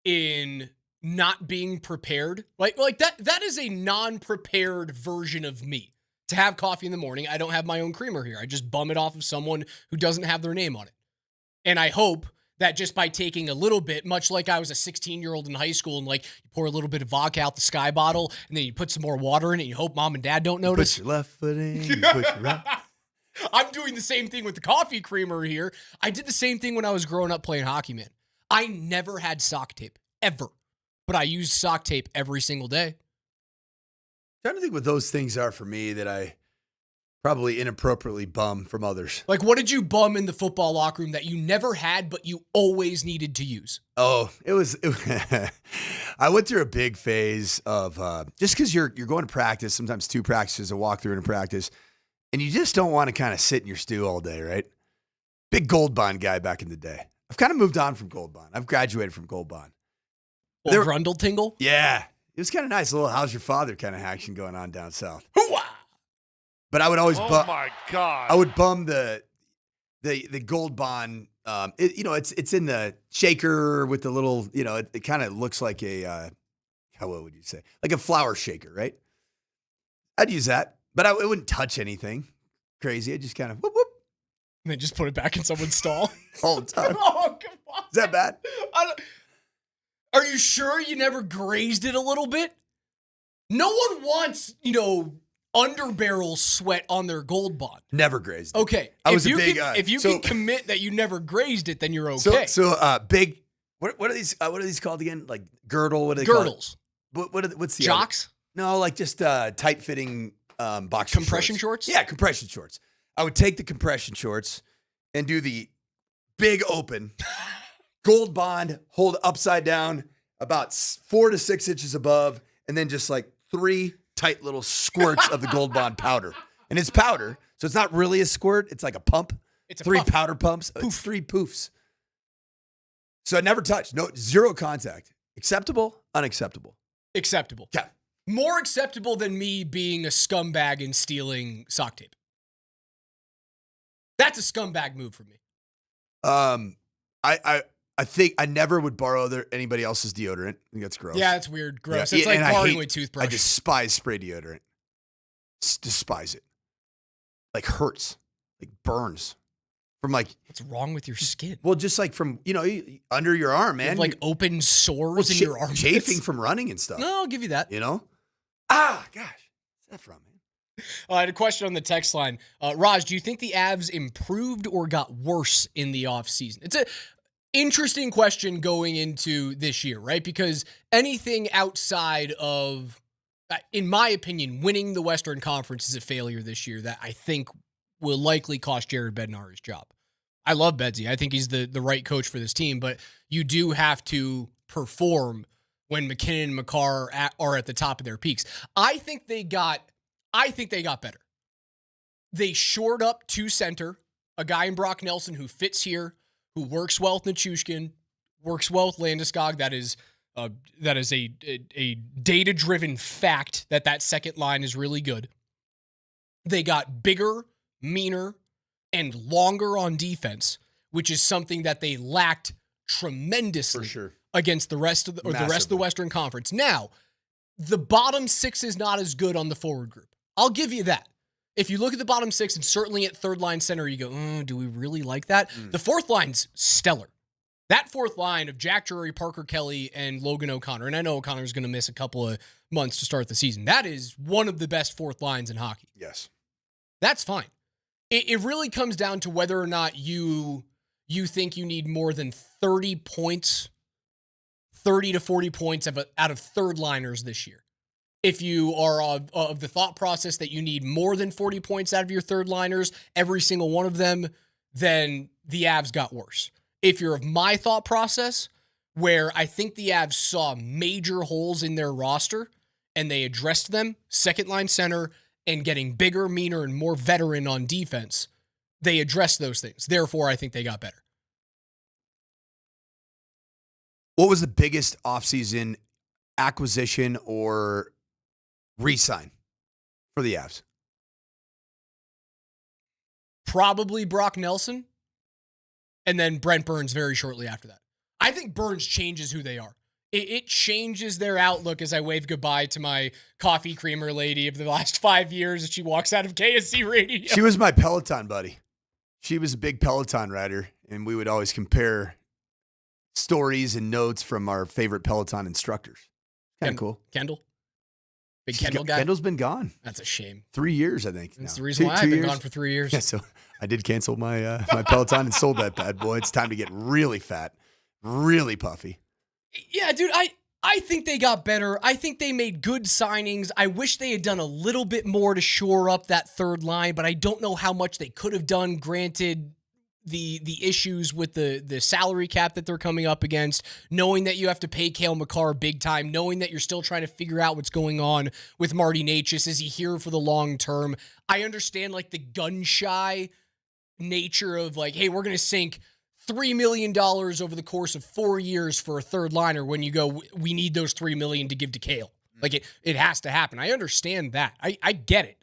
in not being prepared. Like that is a non-prepared version of me. To have coffee in the morning, I don't have my own creamer here. I just bum it off of someone who doesn't have their name on it. And I hope that just by taking a little bit, much like I was a 16-year-old in high school, and like you pour a little bit of vodka out the sky bottle, and then you put some more water in it, and you hope mom and dad don't notice. Put your left foot in, you put your right. I'm doing the same thing with the coffee creamer here. I did the same thing when I was growing up playing hockey, man. I never had sock tape, ever. But I used sock tape every single day. I'm trying to think what those things are for me that I probably inappropriately bum from others. Like, what did you bum in the football locker room that you never had, but you always needed to use? Oh, it was I went through a big phase of just because you're going to practice, sometimes 2 practices, a walkthrough and a practice, and you just don't want to kind of sit in your stew all day, right? Big Gold Bond guy back in the day. I've kind of moved on from Gold Bond. I've graduated from Gold Bond. Grundle tingle? Yeah. It was kind of nice, a little how's your father kind of action going on down south. Hoo-wah! But I would always bum. Oh my God. I would bum the Gold Bond. It's in the shaker with the little, it kind of looks like a, what would you say? Like a flour shaker, right? I'd use that, but it wouldn't touch anything crazy. I just kind of whoop, whoop. And then just put it back in someone's stall. All the time. Oh, come on. Is that bad? Are you sure you never grazed it a little bit? No one wants, underbarrel sweat on their Gold Bond. Never grazed it. Okay. If you can commit that you never grazed it, then you're okay. So big. What are these? What are these called again? Like girdle? What are they Girdles. Called? What's the jocks? No, like just tight fitting boxer compression shorts. Yeah, compression shorts. I would take the compression shorts and do the big open, gold bond, hold upside down, about 4 to 6 inches above, and then just like 3 tight little squirts of the gold bond powder. And it's powder, so it's not really a squirt. It's like a pump. It's a 3 puff. powder pumps. It's 3 poofs. So I never touched. No, 0 contact. Acceptable? Unacceptable? Acceptable. Yeah. More acceptable than me being a scumbag and stealing sock tape. That's a scumbag move for me. I think I never would borrow anybody else's deodorant. I think that's gross. Yeah, that's weird. Gross. Yeah. It's like borrowing with toothbrush. I despise spray deodorant. Despise it. Like hurts. Like burns. From like. What's wrong with your skin? Well, just like from, under your arm, man. You have like open sores in your armpits. Chafing from running and stuff. No, I'll give you that. Gosh. Where's that from, man? I had a question on the text line. Raj, do you think the Avs improved or got worse in the offseason? It's a interesting question going into this year, right? Because anything outside of, in my opinion, winning the Western Conference is a failure this year that I think will likely cost Jared Bednar his job. I love Bedsy. I think he's the right coach for this team, but you do have to perform when McKinnon and Makar are at the top of their peaks. I think they got better. They shored up to center, a guy in Brock Nelson who fits here, who works well with Nichushkin, works well with Landeskog. That is a data-driven fact that second line is really good. They got bigger, meaner, and longer on defense, which is something that they lacked tremendously For sure. against the rest of the Western Conference. Now, the bottom 6 is not as good on the forward group. I'll give you that. If you look at the bottom 6 and certainly at third line center, you go, do we really like that? The fourth line's stellar. That fourth line of Jack Drury, Parker Kelly, and Logan O'Connor, and I know O'Connor's going to miss a couple of months to start the season. That is one of the best fourth lines in hockey. Yes. That's fine. It really comes down to whether or not you think you need more than 30 points, 30 to 40 points out of third liners this year. If you are of the thought process that you need more than 40 points out of your third liners, every single one of them, then the Avs got worse. If you're of my thought process, where I think the Avs saw major holes in their roster and they addressed them, second line center, and getting bigger, meaner, and more veteran on defense, they addressed those things. Therefore, I think they got better. What was the biggest offseason acquisition or re-sign for the Avs? Probably Brock Nelson, and then Brent Burns very shortly after that. I think Burns changes who they are. It changes their outlook as I wave goodbye to my coffee creamer lady of the last 5 years as she walks out of KSC Radio. She was my Peloton buddy. She was a big Peloton rider, and we would always compare stories and notes from our favorite Peloton instructors. Kind of cool. Kendall? Big Kendall guy? Kendall's been gone. That's a shame. 3 years, I think. That's the reason why I've been gone for 3 years. Yeah, so I did cancel my my Peloton and sold that bad boy. It's time to get really fat, really puffy. Yeah, dude, I think they got better. I think they made good signings. I wish they had done a little bit more to shore up that third line, but I don't know how much they could have done, granted the issues with the salary cap that they're coming up against, knowing that you have to pay Cale Makar big time, knowing that you're still trying to figure out what's going on with Marty Necas. Is he here for the long term? I understand like the gun-shy nature of like, hey, we're going to sink $3 million over the course of 4 years for a third liner when you go, we need those $3 million to give to Cale. Like it has to happen. I understand that. I get it.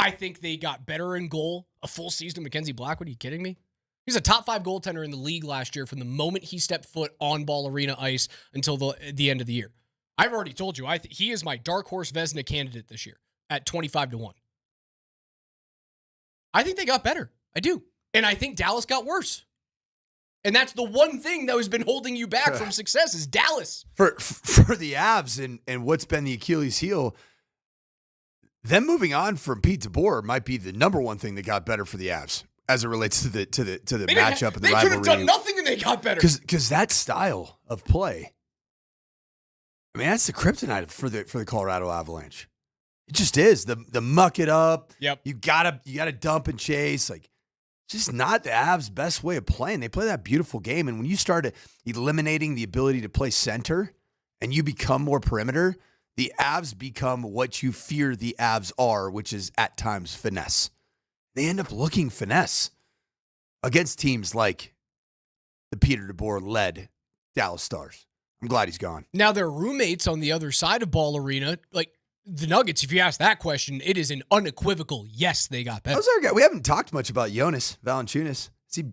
I think they got better in goal. A full season of Mackenzie Blackwood. Are you kidding me? He's a top 5 goaltender in the league last year from the moment he stepped foot on ball arena ice until the end of the year. I've already told you, he is my dark horse Vezina candidate this year at 25-1. I think they got better. I do. And I think Dallas got worse. And that's the one thing that has been holding you back from success is Dallas. For the Avs and what's been the Achilles heel, them moving on from Pete DeBoer might be the number one thing that got better for the Avs as it relates to the matchup and the rivalry. They could have done nothing and they got better. Because that style of play, I mean, that's the kryptonite for the Colorado Avalanche. It just is. The muck it up. Yep. You gotta dump and chase. Like, just not the Avs' best way of playing. They play that beautiful game, and when you start eliminating the ability to play center and you become more perimeter, the Avs become what you fear the Avs are, which is at times finesse. They end up looking finesse against teams like the Peter DeBoer-led Dallas Stars. I'm glad he's gone. Now, their roommates on the other side of Ball Arena, like the Nuggets, if you ask that question, it is an unequivocal yes, they got better. How's our guy? We haven't talked much about Jonas Valanciunas.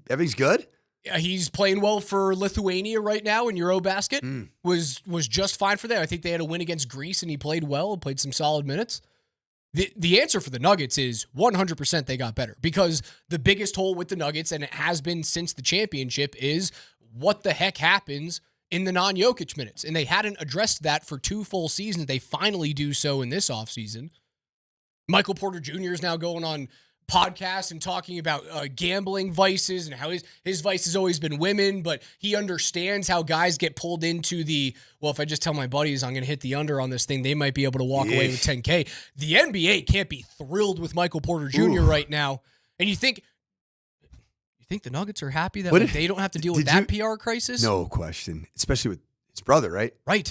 Everything's good? Yeah, he's playing well for Lithuania right now in Eurobasket. Was just fine for them. I think they had a win against Greece, and he played well, played some solid minutes. The answer for the Nuggets is 100% they got better, because the biggest hole with the Nuggets, and it has been since the championship, is what the heck happens in the non-Jokic minutes. And they hadn't addressed that for 2 full seasons. They finally do so in this offseason. Michael Porter Jr. is now going on podcasts and talking about gambling vices and how his vice has always been women, but he understands how guys get pulled into well, if I just tell my buddies I'm going to hit the under on this thing, they might be able to walk away with $10K. The NBA can't be thrilled with Michael Porter Jr. right now. And you think the Nuggets are happy that they don't have to deal with that PR crisis? No question. Especially with his brother, right? Right.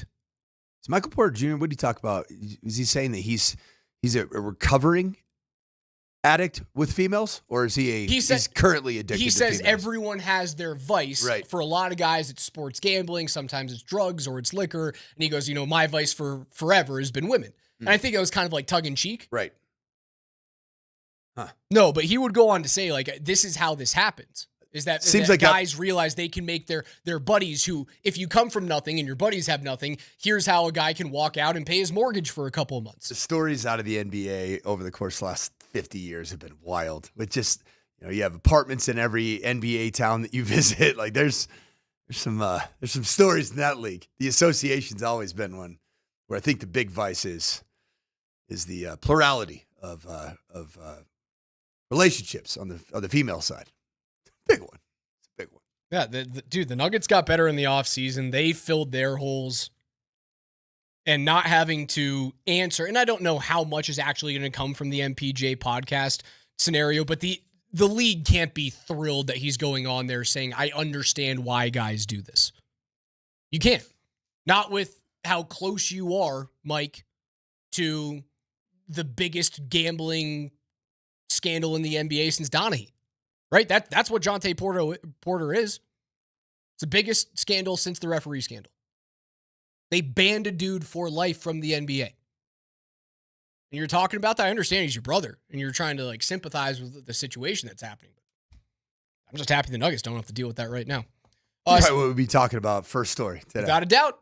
So Michael Porter Jr., what did he talk about? Is he saying that he's a recovering addict with females, or is he's currently addicted to females? He says everyone has their vice. Right. For a lot of guys, it's sports gambling. Sometimes it's drugs or it's liquor. And he goes, my vice for forever has been women. And I think it was kind of like tongue in cheek. Right. Huh. No, but he would go on to say, like, this is how this happens. Is that guys realize they can make their buddies who, if you come from nothing and your buddies have nothing, here's how a guy can walk out and pay his mortgage for a couple of months. The stories out of the NBA over the course of the last 50 years have been wild. With just, you have apartments in every NBA town that you visit. Like there's some stories in that league. The association's always been one where I think the big vice is the plurality of relationships on the female side. Big one. It's a big one. Yeah, the Nuggets got better in the offseason. They filled their holes. And not having to answer, and I don't know how much is actually going to come from the MPJ podcast scenario, but the league can't be thrilled that he's going on there saying, I understand why guys do this. You can't. Not with how close you are, Mike, to the biggest gambling scandal in the NBA since Donaghy. Right? That's what Jonte Porter is. It's the biggest scandal since the referee scandal. They banned a dude for life from the NBA. And you're talking about that. I understand he's your brother, and you're trying to sympathize with the situation that's happening. I'm just happy the Nuggets don't have to deal with that right now. What we'll be talking about first story today. Without a doubt.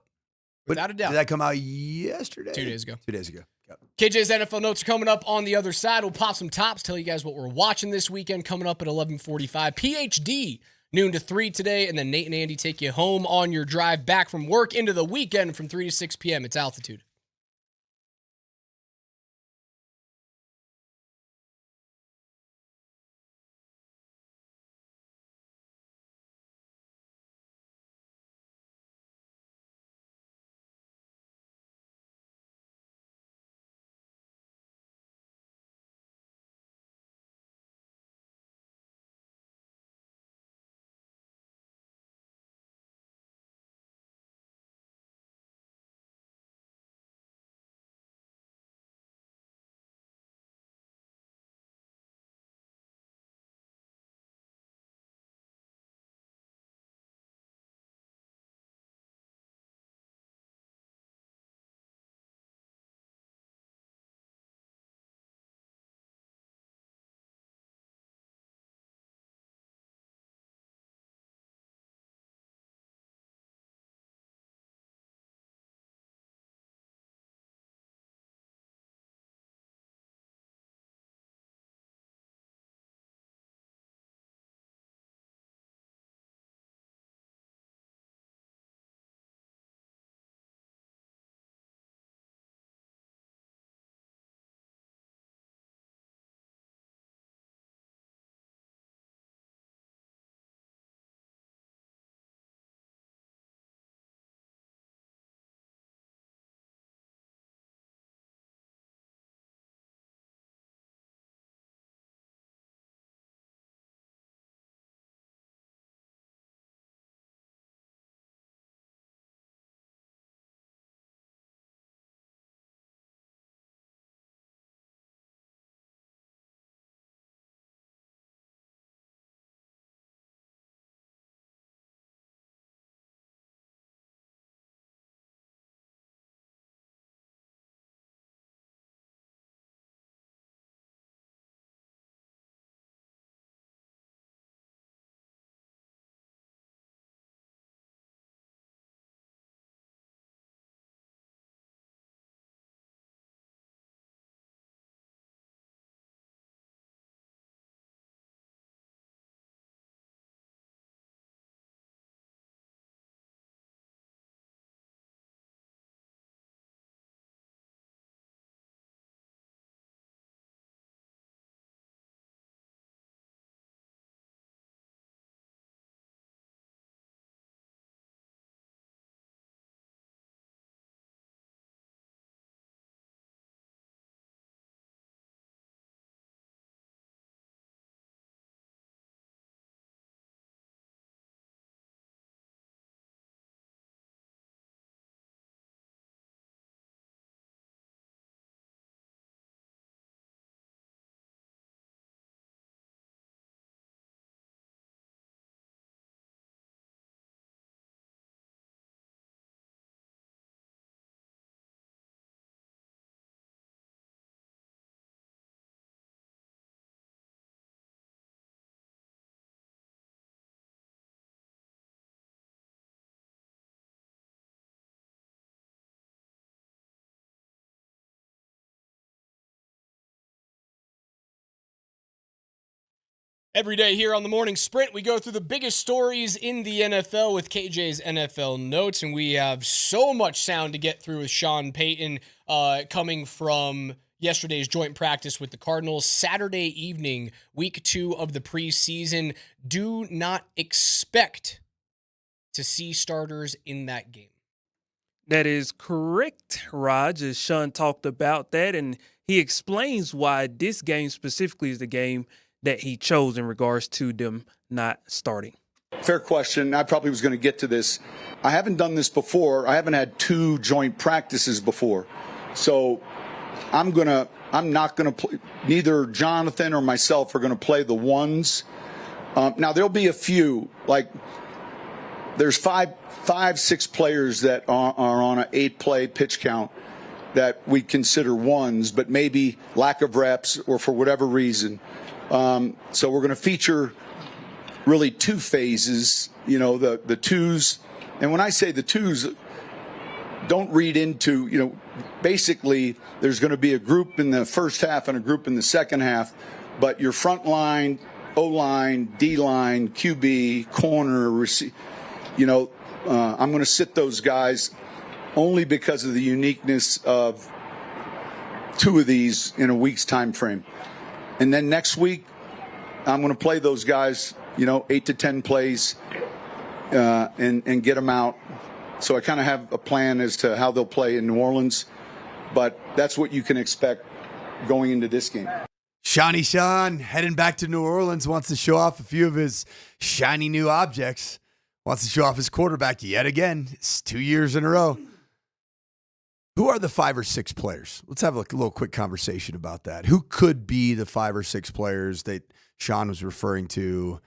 Without a doubt. Did that come out yesterday? 2 days ago. 2 days ago. Yep. KJ's NFL notes are coming up on the other side. We'll pop some tops, tell you guys what we're watching this weekend, coming up at 11:45. PhD, noon to 3 today, and then Nate and Andy take you home on your drive back from work into the weekend from 3 to 6 p.m. It's Altitude. Every day here on the Morning Sprint, we go through the biggest stories in the NFL with KJ's NFL Notes, and we have so much sound to get through with Sean Payton coming from yesterday's joint practice with the Cardinals. Saturday evening, week 2 of the preseason. Do not expect to see starters in that game. That is correct, Raj, as Sean talked about that, and he explains why this game specifically is the game that he chose in regards to them not starting. Fair question. I probably was going to get to this. I haven't done this before. I haven't had 2 joint practices before. So I'm not going to play. Neither Jonathan or myself are going to play the ones. Now there'll be a few, like there's 6 players that are on an 8-play pitch count that we consider ones, but maybe lack of reps or for whatever reason. So we're going to feature really 2 phases, the twos. And when I say the twos, don't read into, basically there's going to be a group in the first half and a group in the second half, but your front line, O-line, D-line, QB, corner, I'm going to sit those guys only because of the uniqueness of 2 of these in a week's time frame. And then next week, I'm going to play those guys, 8 to 10 plays and get them out. So I kind of have a plan as to how they'll play in New Orleans. But that's what you can expect going into this game. Sean heading back to New Orleans, wants to show off a few of his shiny new objects. Wants to show off his quarterback yet again. It's 2 years in a row. Who are the 5 or 6 players? Let's have a little quick conversation about that. Who could be the 5 or 6 players that Sean was referring to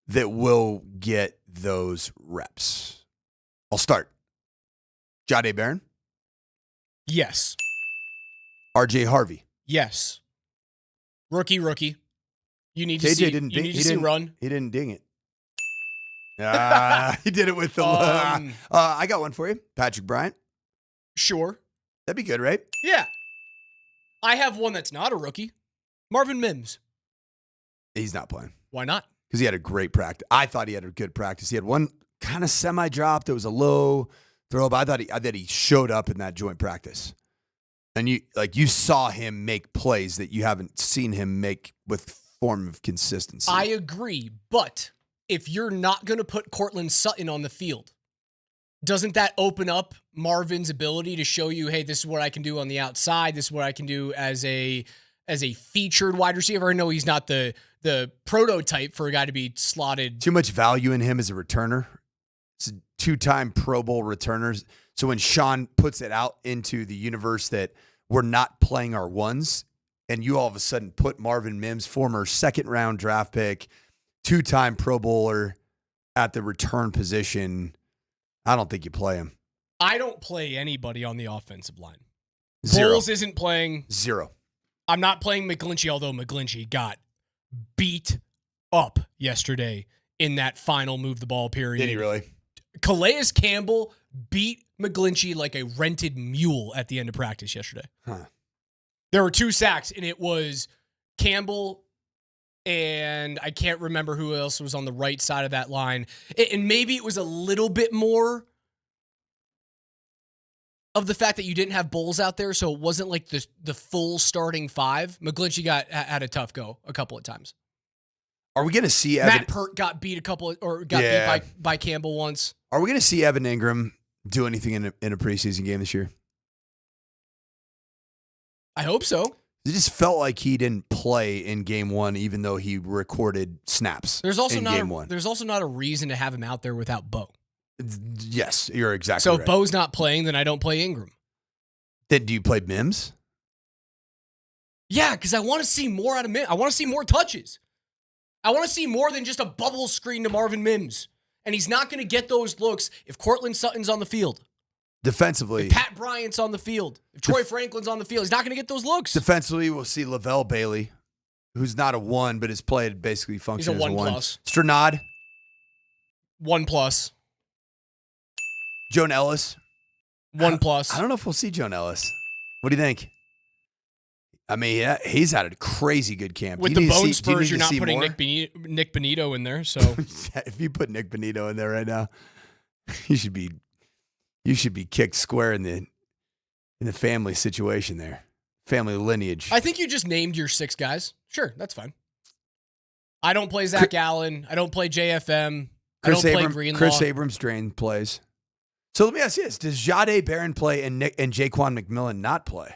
that will get those reps? I'll start. Jahdae Barron? Yes. RJ Harvey? Yes. Rookie. You need to KJ see. didn't You need to see run. He didn't ding it. He did it with the. I got one for you. Patrick Bryant. Sure. That'd be good, right? Yeah. I have one that's not a rookie. Marvin Mims. He's not playing. Why not? Because he had a great practice. I thought he had a good practice. He had one kind of semi-drop that was a low throw, but I thought he showed up in that joint practice. And you saw him make plays that you haven't seen him make with form of consistency. I agree, but if you're not going to put Cortland Sutton on the field, doesn't that open up Marvin's ability to show you, hey, this is what I can do on the outside. This is what I can do as a featured wide receiver. I know he's not the prototype for a guy to be slotted. Too much value in him as a returner. It's a 2-time Pro Bowl returner. So when Sean puts it out into the universe that we're not playing our ones, and you all of a sudden put Marvin Mims, former 2nd-round draft pick, 2-time Pro Bowler at the return position, I don't think you play him. I don't play anybody on the offensive line. 0. Bowles isn't playing. 0. I'm not playing McGlinchey, although McGlinchey got beat up yesterday in that final move the ball period. Did he really? Calais Campbell beat McGlinchey like a rented mule at the end of practice yesterday. Huh. There were 2 sacks, and it was Campbell and I can't remember who else was on the right side of that line. And maybe it was a little bit more of the fact that you didn't have Bowles out there, so it wasn't like the full starting 5. McGlinchey had a tough go a couple of times. Are we going to see Matt Pert got beat beat by Campbell once? Are we going to see Evan Ingram do anything in a preseason game this year? I hope so. It just felt like he didn't play in game 1, even though he recorded snaps. There's also game 1. There's also not a reason to have him out there without Bo. Yes, you're exactly so right. So if Bo's not playing, then I don't play Ingram. Then do you play Mims? Yeah, because I want to see more out of Mims. I want to see more touches. I want to see more than just a bubble screen to Marvin Mims. And he's not going to get those looks if Cortland Sutton's on the field. Defensively. If Pat Bryant's on the field. If Troy Franklin's on the field. He's not going to get those looks. Defensively, we'll see Lavelle Bailey, who's not a 1, but has played basically function as a 1. Stranad. 1+. Joan Ellis. 1+. I don't know if we'll see Joan Ellis. What do you think? I mean, he's had a crazy good camp. With the bone spurs, you're not putting Nick Bonito in there. So if you put Nick Bonito in there right now, you should be kicked square in the family situation there, family lineage. I think you just named your 6 guys. Sure, that's fine. I don't play Zach Allen. I don't play JFM. I don't play Greenlaw. Chris Abrams drain plays. So let me ask you this: does Jahdae Barron play and Jaquan McMillan not play?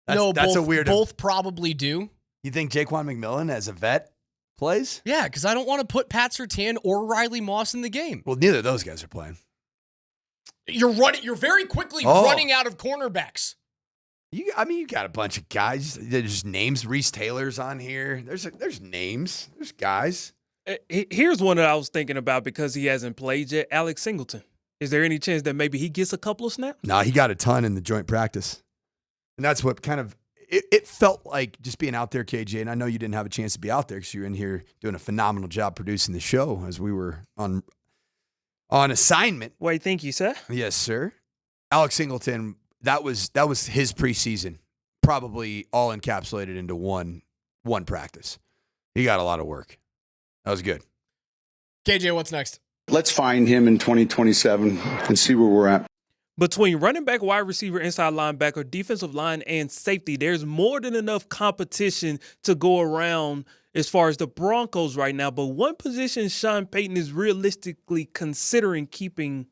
That's a weird. Both probably do. You think Jaquan McMillan, as a vet, plays? Yeah, because I don't want to put Pat Surtain or Riley Moss in the game. Well, neither of those guys are playing. You're very quickly running out of cornerbacks. You got a bunch of guys. There's names. Reese Taylor's on here. There's names. There's guys. Here's one that I was thinking about because he hasn't played yet. Alex Singleton. Is there any chance that maybe he gets a couple of snaps? No, he got a ton in the joint practice. And that's what kind of, it felt like just being out there, KJ, and I know you didn't have a chance to be out there because you were in here doing a phenomenal job producing the show as we were on assignment. Why, thank you, sir. Yes, sir. Alex Singleton, that was his preseason, probably all encapsulated into one practice. He got a lot of work. That was good. KJ, what's next? Let's find him in 2027 and see where we're at. Between running back, wide receiver, inside linebacker, defensive line, and safety, there's more than enough competition to go around as far as the Broncos right now. But one position Sean Payton is realistically considering keeping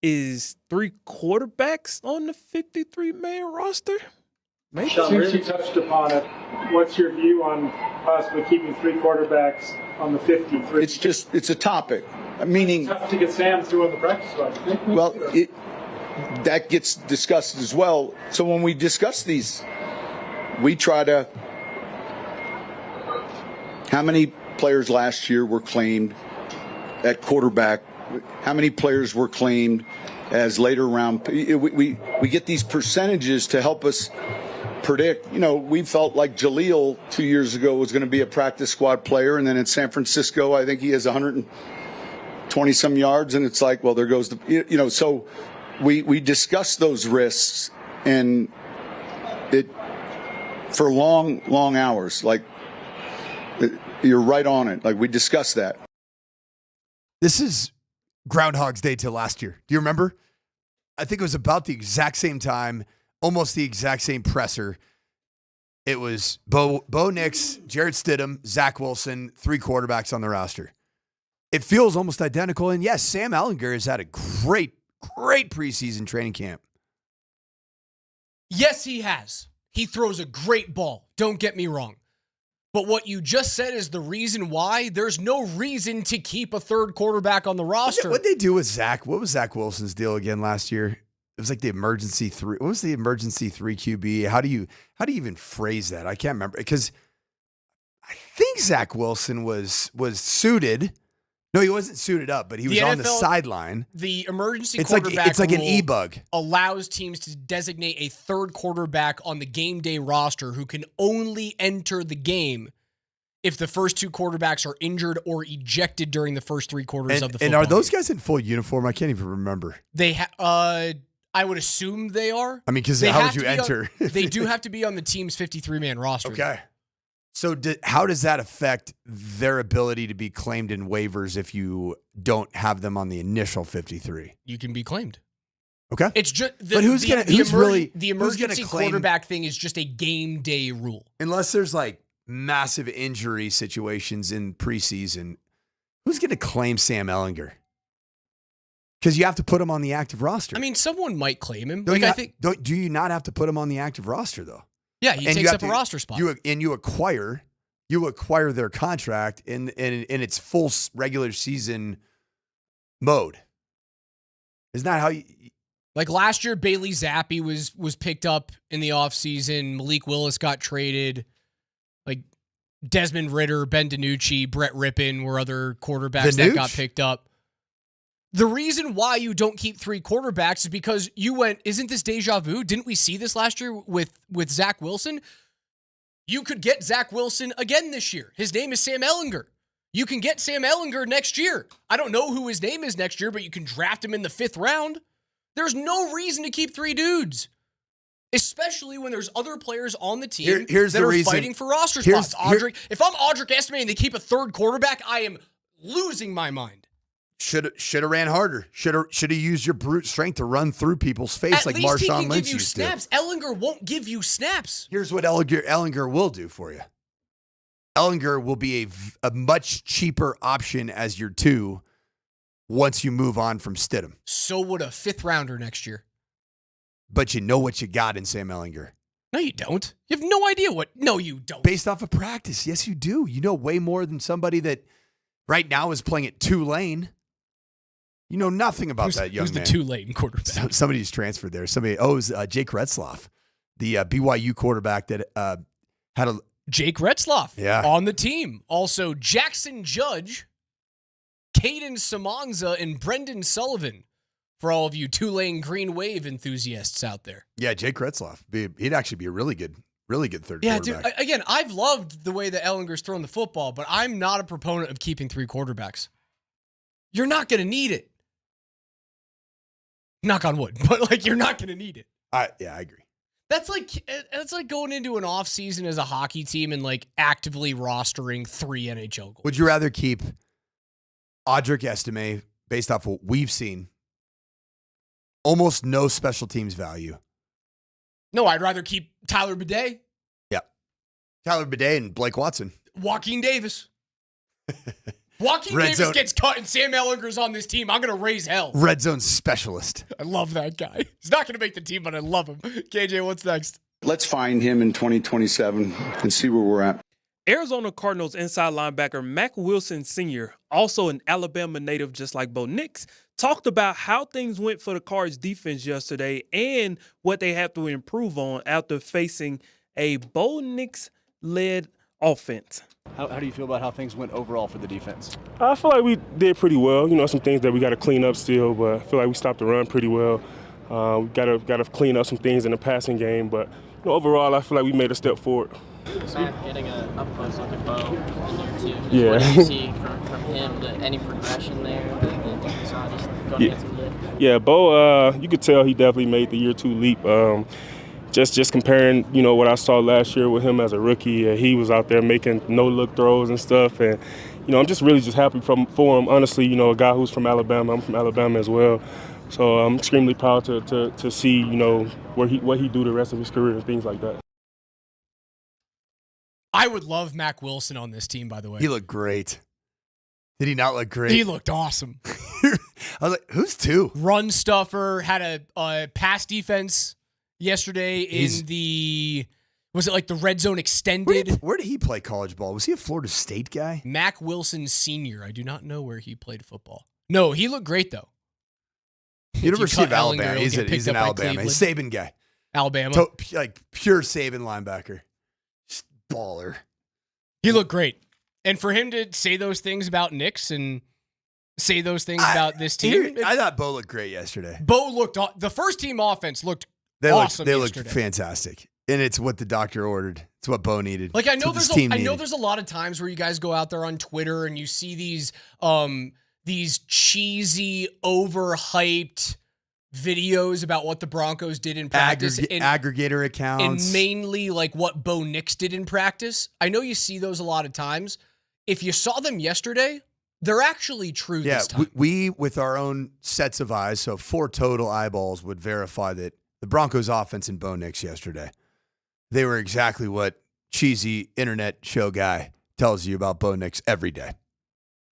is 3 quarterbacks on the 53-man roster. Maybe. Sean, since you touched upon it, what's your view on possibly keeping 3 quarterbacks on the 53? It's a topic. Meaning, it's tough to get Sam through on the practice squad. Well, that gets discussed as well. So when we discuss these, we try to. How many players last year were claimed at quarterback? How many players were claimed as later round? We get these percentages to help us predict. We felt like Jaleel 2 years ago was going to be a practice squad player, and then in San Francisco, I think he has 120 some yards, and it's like, well, there goes the. So we discuss those risks, and it for long hours. Like you're right on it. Like we discussed that. This is Groundhog's Day to last year. Do you remember? I think it was about the exact same time, almost the exact same presser. It was Bo Nix, Jarrett Stidham, Zach Wilson, 3 quarterbacks on the roster. It feels almost identical. And yes, Sam Ehlinger has had a great preseason training camp. Yes, he has. He throws a great ball. Don't get me wrong. But what you just said is the reason why there's no reason to keep a 3rd quarterback on the roster. What'd they do with Zach? What was Zach Wilson's deal again last year? It was like the emergency 3. What was the emergency 3 QB? How do you even phrase that? I can't remember because I think Zach Wilson was suited. No, he wasn't suited up, but he was on the sideline. The emergency quarterback it's like an e-bug. Allows teams to designate a 3rd quarterback on the game day roster who can only enter the game if the first 2 quarterbacks are injured or ejected during the first 3 quarters of the football And are those game. guys in full uniform? I can't even remember. I would assume they are. I mean, because how would you enter? They do have to be on the team's 53-man roster. Okay. So how does that affect their ability to be claimed in waivers if you don't have them on the initial 53? You can be claimed. Okay. It's just but the emergency quarterback thing is just a game day rule. Unless there's like massive injury situations in preseason, who's going to claim Sam Ehlinger? Because you have to put him on the active roster. I mean, someone might claim him. Do you not have to put him on the active roster though? Yeah, he takes up a roster spot. You acquire their contract in its full regular season mode. Isn't that how you... Like last year, Bailey Zappi was picked up in the offseason. Malik Willis got traded. Like Desmond Ridder, Ben DiNucci, Brett Rippon were other quarterbacks that got picked up. The reason why you don't keep 3 quarterbacks is because you went, isn't this deja vu? Didn't we see this last year with Zach Wilson? You could get Zach Wilson again this year. His name is Sam Ehlinger. You can get Sam Ehlinger next year. I don't know who his name is next year, but you can draft him in the 5th round. There's no reason to keep 3 dudes. Especially when there's other players on the team Here's that the are reason. fighting for roster spots. If I'm Audric Estime and they keep a third quarterback, I am losing my mind. Should have ran harder. Should have used your brute strength to run through people's face At like least he Marshawn can Lynch give you used snaps. to. Ellinger won't give you snaps. Here's what Ellinger will do for you. Ellinger will be a much cheaper option as your 2 once you move on from Stidham. So would a 5th rounder next year. But you know what you got in Sam Ellinger. No, you don't. You have no idea what. No, you don't. Based off of practice, yes, you do. You know way more than somebody that right now is playing at Tulane. You know nothing about that young man. Who's the Tulane quarterback? Somebody's transferred there. It was Jake Retzloff, the BYU quarterback that had a Jake Retzloff on the team. Also, Jackson Judge, Caden Samanza, and Brendan Sullivan for all of you Tulane Green Wave enthusiasts out there. Yeah, Jake Retzloff. He'd actually be a really good third yeah, quarterback. Dude, again, I've loved the way that Ellinger's thrown the football, but I'm not a proponent of keeping 3 quarterbacks. You're not going to need it. Knock on wood, but you're not going to need it. I agree. That's like going into an offseason as a hockey team and actively rostering 3 NHL goals. Would you rather keep Audric Estime, based off what we've seen, almost no special teams value? No, I'd rather keep Tyler Bidet. Yeah. Tyler Bidet and Blake Watson. Joaquin Davis. Joaquin Red Davis zone. gets cut and Sam Ellinger's on this team. I'm going to raise hell. Red zone specialist. I love that guy. He's not going to make the team, but I love him. KJ, what's next? Let's find him in 2027 and see where we're at. Arizona Cardinals inside linebacker Mack Wilson Sr., also an Alabama native just like Bo Nix, talked about how things went for the Cards defense yesterday and what they have to improve on after facing a Bo Nix-led offense. How do you feel about how things went overall for the defense? I feel like we did pretty well. Some things that we got to clean up still, but I feel like we stopped the run pretty well. We got to clean up some things in the passing game, but overall, I feel like we made a step forward. Matt getting an up close look at Bo in year 2. Yeah. What do you see from him? Any progression there that you saw just going against him? Yeah, Bo, you could tell he definitely made the year 2 leap. Just comparing, what I saw last year with him as a rookie, he was out there making no-look throws and stuff, and I'm just really happy for him. Honestly, a guy who's from Alabama, I'm from Alabama as well, so I'm extremely proud to see, what he do the rest of his career and things like that. I would love Mack Wilson on this team, by the way. He looked great. Did he not look great? He looked awesome. I was like, who's 2? Run stuffer, had a pass defense yesterday in the, was it the red zone extended? Where did he play college ball? Was he a Florida State guy? Mack Wilson Sr. I do not know where he played football. No, he looked great, though. University of Alabama. He's in Alabama. He's a Saban guy. Alabama. Pure Saban linebacker. Just baller. He looked great. And for him to say those things about Nix and say those things about this team. I thought Bo looked great yesterday. Bo looked, the first team offense looked awesome. They looked fantastic. And it's what the doctor ordered. It's what Bo needed. I know there's a lot of times where you guys go out there on Twitter and you see these cheesy, overhyped videos about what the Broncos did in practice. Aggregator accounts. And mainly what Bo Nix did in practice. I know you see those a lot of times. If you saw them yesterday, they're actually true this time. We, with our own sets of eyes, so 4 total eyeballs would verify that the Broncos offense and Bo Nix yesterday, they were exactly what cheesy internet show guy tells you about Bo Nix every day.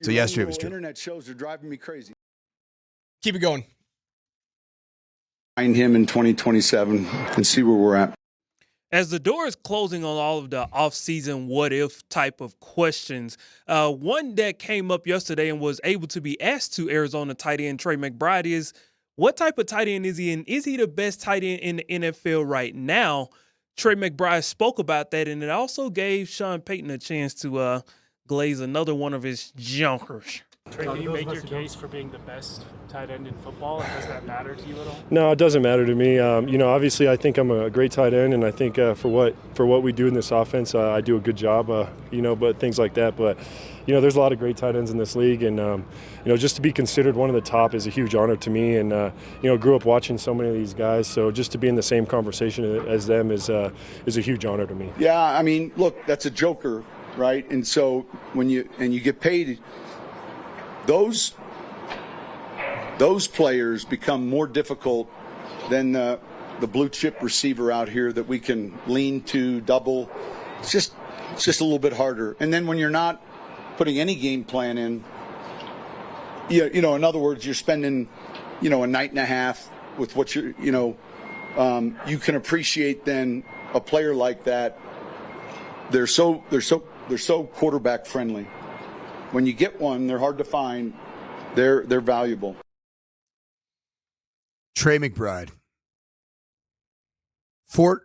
So yesterday was true. Internet shows are driving me crazy. Keep it going. Find him in 2027 and see where we're at. As the door is closing on all of the offseason what-if type of questions, one that came up yesterday and was able to be asked to Arizona tight end Trey McBride is, what type of tight end is he, and is he the best tight end in the NFL right now? Trey McBride spoke about that, and it also gave Sean Payton a chance to glaze another one of his junkers. Trey, can you make your case for being the best tight end in football? Does that matter to you at all? No, it doesn't matter to me. Obviously, I think I'm a great tight end, and I think for what we do in this offense, I do a good job. But things like that. But there's a lot of great tight ends in this league, and just to be considered one of the top is a huge honor to me. And grew up watching so many of these guys, so just to be in the same conversation as them is a huge honor to me. Yeah, I mean, look, that's a joker, right? And so when you get paid, those players become more difficult than the blue chip receiver out here that we can lean to, double. It's just a little bit harder. And then when you're not putting any game plan in, in other words, you're spending, a night and a half with what you can appreciate then a player like that. They're so quarterback friendly. When you get one, they're hard to find. They're valuable. Trey McBride. Fort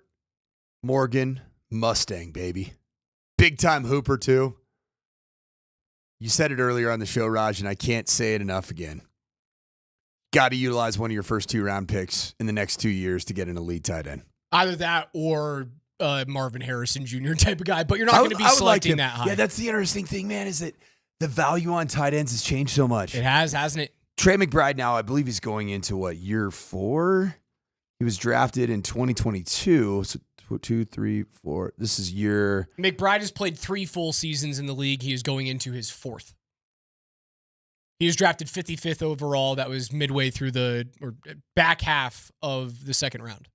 Morgan Mustang, baby. Big time hooper, too. You said it earlier on the show, Raj, and I can't say it enough again. Got to utilize one of your first 2-round picks in the next 2 years to get an elite tight end. Either that or Marvin Harrison Jr. type of guy, but you're not going to be selecting that high. Yeah, that's the interesting thing, man, is that the value on tight ends has changed so much. It has, hasn't it? Trey McBride now, I believe he's going into, year 4? He was drafted in 2022, so 2, 3, 4. This is year... McBride has played 3 full seasons in the league. He is going into his 4th. He was drafted 55th overall. That was midway through or back half of the second round.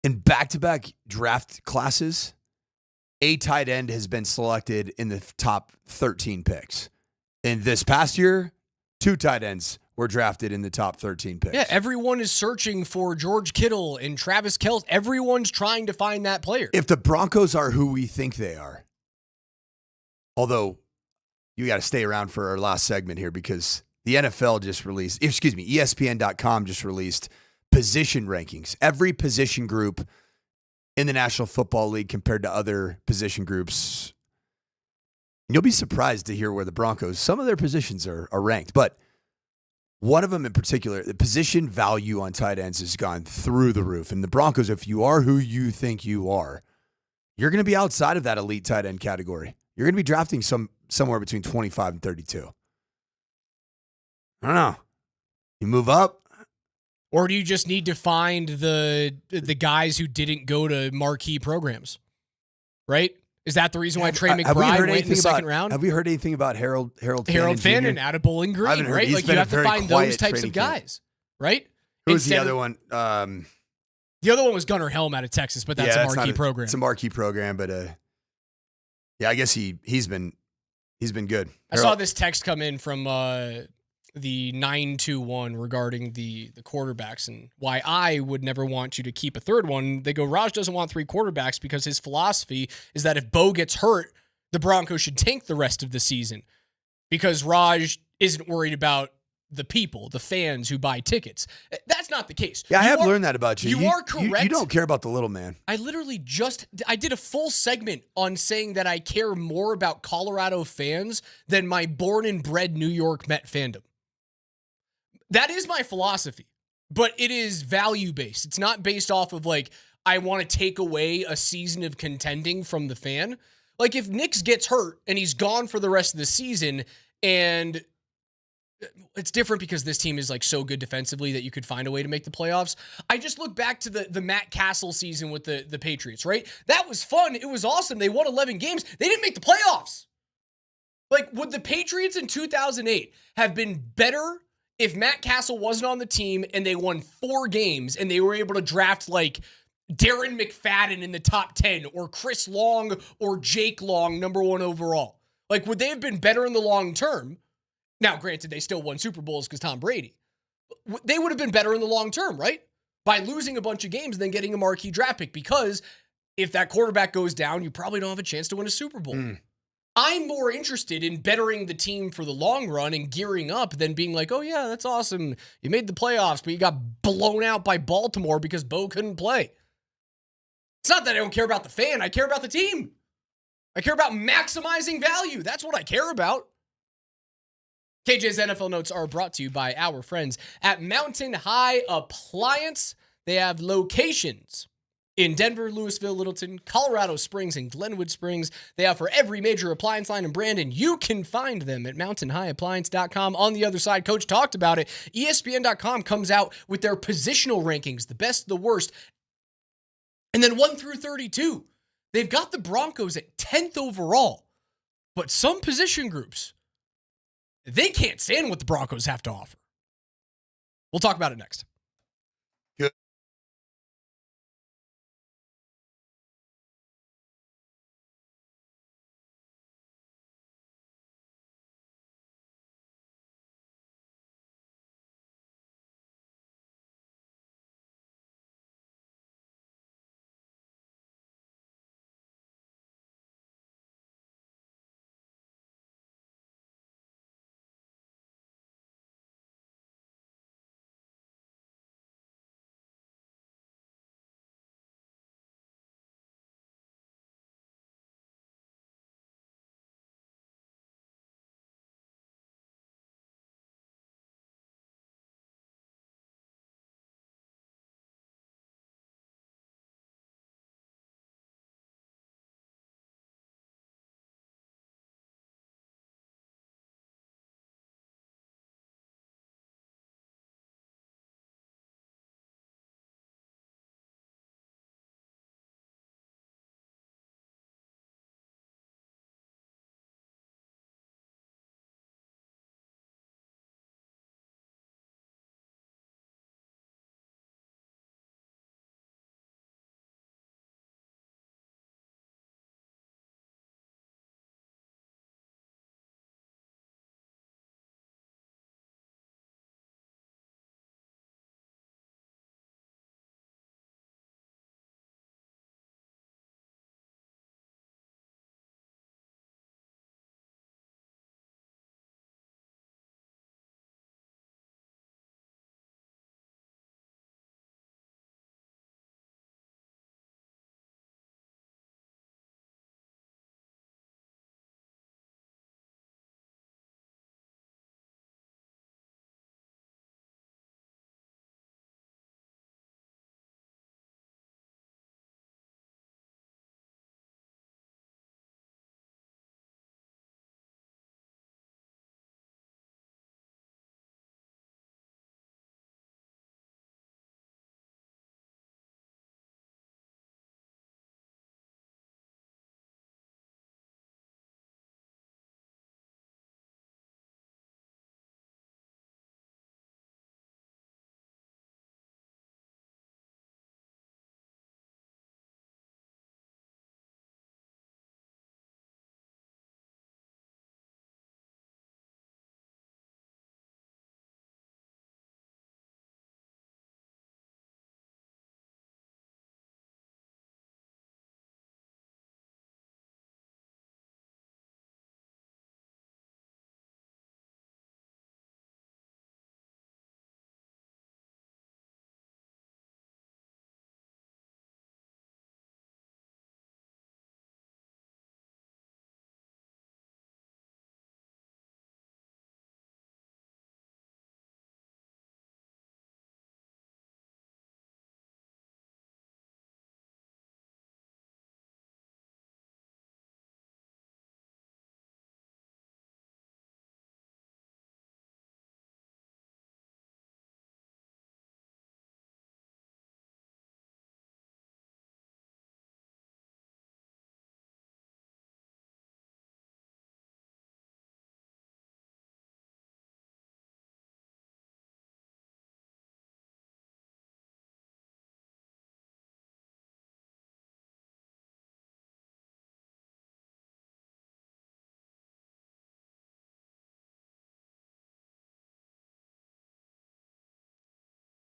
In back-to-back draft classes, a tight end has been selected in the top 13 picks. In this past year, 2 tight ends were drafted in the top 13 picks. Yeah, everyone is searching for George Kittle and Travis Kelce. Everyone's trying to find that player. If the Broncos are who we think they are, although you got to stay around for our last segment here because the NFL just released, ESPN.com just released position rankings. Every position group in the National Football League compared to other position groups. And you'll be surprised to hear where the Broncos, some of their positions are ranked, but one of them in particular, the position value on tight ends has gone through the roof. And the Broncos, if you are who you think you are, you're going to be outside of that elite tight end category. You're going to be drafting somewhere between 25 and 32. I don't know. You move up. Or do you just need to find the guys who didn't go to marquee programs? Right? Is that the reason why Trey McBride went in the second round? Have we heard anything about Harold Fannin out of Bowling Green, right? Like you have to find those types of guys, right? Who's the other one? The other one was Gunnar Helm out of Texas, but that's a marquee program. It's a marquee program, but I guess he's been good. I saw this text come in from the 921 regarding the quarterbacks and why I would never want you to keep a third one. They go, Raj doesn't want 3 quarterbacks because his philosophy is that if Bo gets hurt, the Broncos should tank the rest of the season because Raj isn't worried about the people, the fans who buy tickets. That's not the case. Yeah, I have learned that about you. You are correct. You don't care about the little man. I literally I did a full segment on saying that I care more about Colorado fans than my born and bred New York Met fandom. That is my philosophy, but it is value-based. It's not based off of I want to take away a season of contending from the fan. Like if Nix gets hurt and he's gone for the rest of the season, and it's different because this team is so good defensively that you could find a way to make the playoffs. I just look back to the Matt Castle season with the Patriots, right? That was fun. It was awesome. They won 11 games. They didn't make the playoffs. Would the Patriots in 2008 have been better if Matt Castle wasn't on the team and they won 4 games and they were able to draft Darren McFadden in the top 10 or Chris Long or Jake Long, number 1 overall? Would they have been better in the long term? Now, granted, they still won Super Bowls because Tom Brady. They would have been better in the long term, right? By losing a bunch of games and then getting a marquee draft pick, because if that quarterback goes down, you probably don't have a chance to win a Super Bowl. I'm more interested in bettering the team for the long run and gearing up than being oh, yeah, that's awesome. You made the playoffs, but you got blown out by Baltimore because Bo couldn't play. It's not that I don't care about the fan. I care about the team. I care about maximizing value. That's what I care about. KJ's NFL Notes are brought to you by our friends at Mountain High Appliance. They have locations In Denver, Louisville, Littleton, Colorado Springs, and Glenwood Springs, they offer every major appliance line and brand, and you can find them at mountainhighappliance.com. On the other side, Coach talked about it. ESPN.com comes out with their positional rankings, the best, the worst, and then 1 through 32. They've got the Broncos at 10th overall, but some position groups, they can't stand what the Broncos have to offer. We'll talk about it next.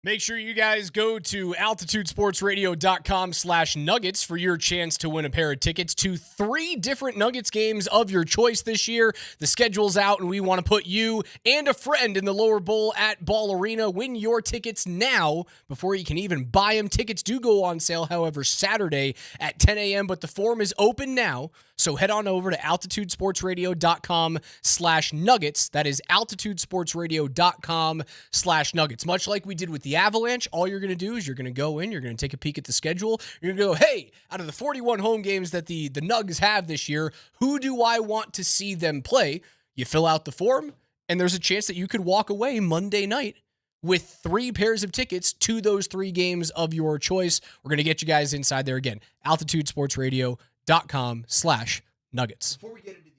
Make sure you guys go to altitudesportsradio.com/nuggets for your chance to win a pair of tickets to 3 different Nuggets games of your choice this year. The schedule's out, and we want to put you and a friend in the lower bowl at Ball Arena. Win your tickets now before you can even buy them. Tickets do go on sale, however, Saturday at 10 a.m., but the form is open now. So head on over to altitudesportsradio.com/nuggets. That is altitudesportsradio.com/nuggets. Much like we did with the the Avalanche, all you're going to do is you're going to go in, you're going to take a peek at the schedule. You're going to go, hey, out of the 41 home games that the Nugs have this year, who do I want to see them play? You fill out the form, and there's a chance that you could walk away Monday night with 3 pairs of tickets to those 3 games of your choice. We're going to get you guys inside there again. AltitudeSportsRadio.com/Nuggets. Before we get into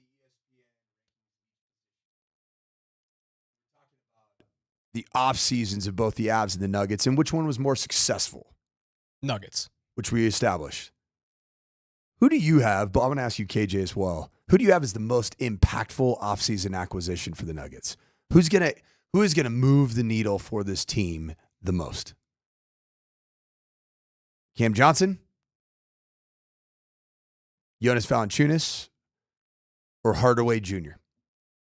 the off seasons of both the Avs and the Nuggets, and which one was more successful? Nuggets. Which we established. Who do you have, but I'm going to ask you, KJ, as well. Who do you have as the most impactful offseason acquisition for the Nuggets? Who is going to move the needle for this team the most? Cam Johnson? Jonas Valanciunas? Or Hardaway Jr.?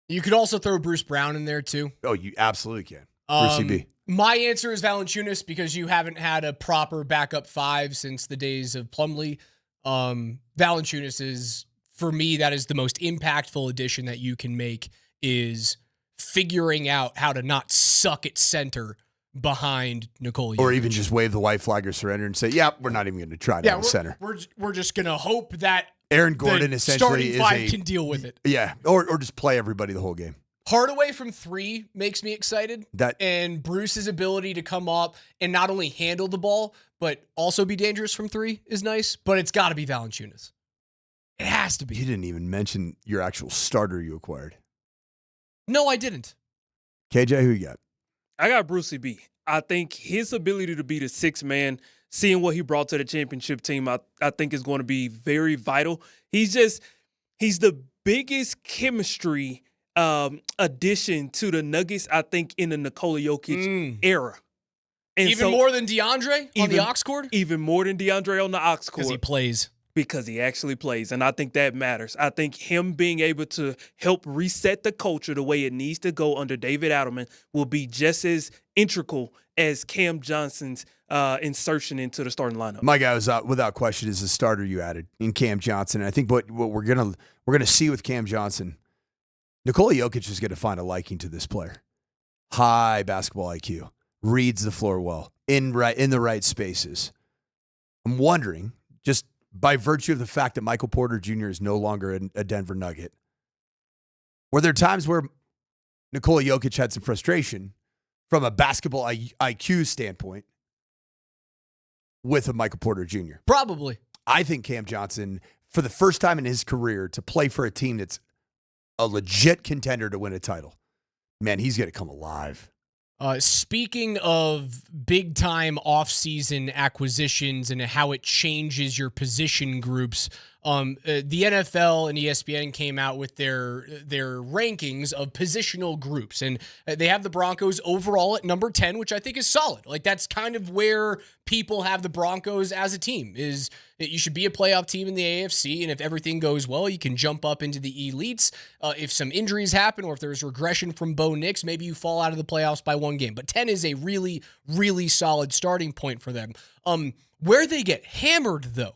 You could also throw Bruce Brown in there, too. Oh, you absolutely can. Brucey B. My answer is Valanciunas because you haven't had a proper backup 5 since the days of Plumlee. Valanciunas is, for me, that is the most impactful addition that you can make, is figuring out how to not suck at center behind Nikola Jokic. Or even just wave the white flag or surrender and say, yeah, we're not even going to try down the center. We're just going to hope that Aaron Gordon essentially starting 5 can deal with it. Yeah, or just play everybody the whole game. Hardaway from 3 makes me excited. And Bruce's ability to come up and not only handle the ball, but also be dangerous from 3 is nice. But it's got to be Valanciunas. It has to be. You didn't even mention your actual starter you acquired. No, I didn't. KJ, who you got? I got Brucey B. I think his ability to be the 6th man, seeing what he brought to the championship team, I think is going to be very vital. He's the biggest chemistry addition to the Nuggets, I think, in the Nikola Jokic era. And even more than DeAndre on the aux cord? Even more than DeAndre on the aux cord. Because he plays. Because he actually plays, and I think that matters. I think him being able to help reset the culture the way it needs to go under David Adelman will be just as integral as Cam Johnson's insertion into the starting lineup. My guy was without question is the starter you added in Cam Johnson. And I think what we're gonna see with Cam Johnson, Nikola Jokic is going to find a liking to this player. High basketball IQ, reads the floor well, in the right spaces. I'm wondering, just by virtue of the fact that Michael Porter Jr. is no longer a Denver Nugget, were there times where Nikola Jokic had some frustration from a basketball IQ standpoint with a Michael Porter Jr.? Probably. I think Cam Johnson, for the first time in his career, to play for a team that's a legit contender to win a title, man, he's going to come alive. Speaking of big-time off-season acquisitions and how it changes your position groups, the NFL and ESPN came out with their rankings of positional groups, and they have the Broncos overall at number 10, which I think is solid. Like, that's kind of where people have the Broncos as a team, is that you should be a playoff team in the AFC, and if everything goes well, you can jump up into the elites. If some injuries happen or if there's regression from Bo Nix, maybe you fall out of the playoffs by 1 game. But 10 is a really, really solid starting point for them. Where they get hammered, though,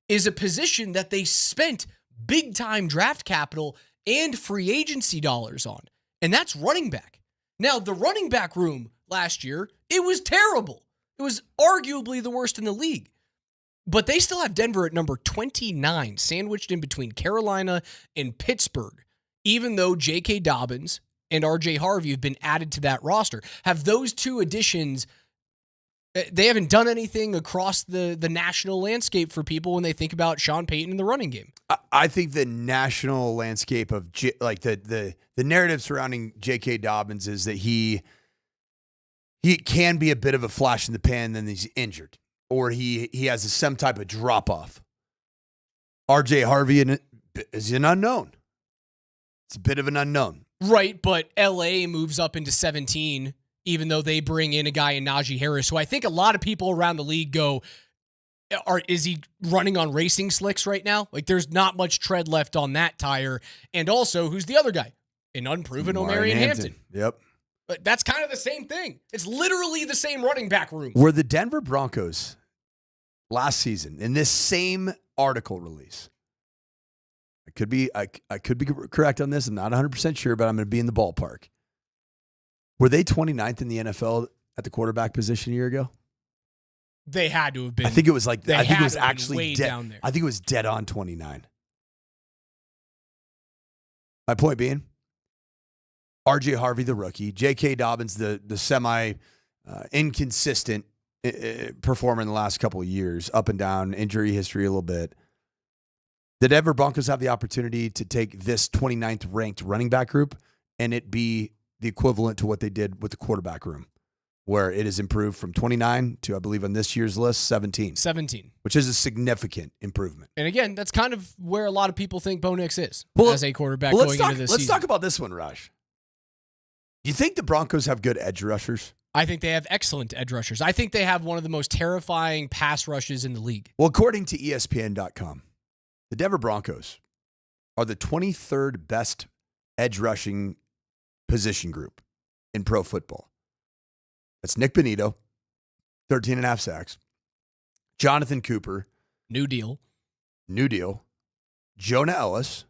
is a position that they spent big-time draft capital and free agency dollars on, and that's running back. Now, the running back room last year, it was terrible. It was arguably the worst in the league. But they still have Denver at number 29, sandwiched in between Carolina and Pittsburgh, even though J.K. Dobbins and R.J. Harvey have been added to that roster. Have those 2 additions, they haven't done anything across the national landscape for people when they think about Sean Payton in the running game. I think the national landscape of the narrative surrounding J.K. Dobbins is that he can be a bit of a flash in the pan, then he's injured, or he has some type of drop off. R.J. Harvey is an unknown. It's a bit of an unknown, right? But L.A. moves up into 17. Even though they bring in a guy in Najee Harris, who I think a lot of people around the league go, is he running on racing slicks right now? Like, there's not much tread left on that tire. And also, who's the other guy? An unproven Omarion Hampton. Yep. But that's kind of the same thing. It's literally the same running back room. Were the Denver Broncos last season, in this same article release, I could be correct on this, I'm not 100% sure, but I'm going to be in the ballpark. Were they 29th in the NFL at the quarterback position a year ago? They had to have been. I think it was like, I think it was way actually dead. down there. I think it was dead on 29. My point being, RJ Harvey, the rookie, J.K. Dobbins, the semi inconsistent performer in the last couple of years, up and down, injury history a little bit. The Denver Broncos have the opportunity to take this 29th ranked running back group and it be the equivalent to what they did with the quarterback room, where it has improved from 29 to, I believe on this year's list, 17. 17. Which is a significant improvement. And again, that's kind of where a lot of people think Bo Nix is as a quarterback well, going into this Let's season. talk about this one, Raj. Do you think the Broncos have good edge rushers? I think they have excellent edge rushers. I think they have one of the most terrifying pass rushes in the league. Well, according to ESPN.com, the Denver Broncos are the 23rd best edge rushing position group in pro football. That's Nick Bonito, 13.5 sacks. Jonathan Cooper. New deal. Jonah Ellis.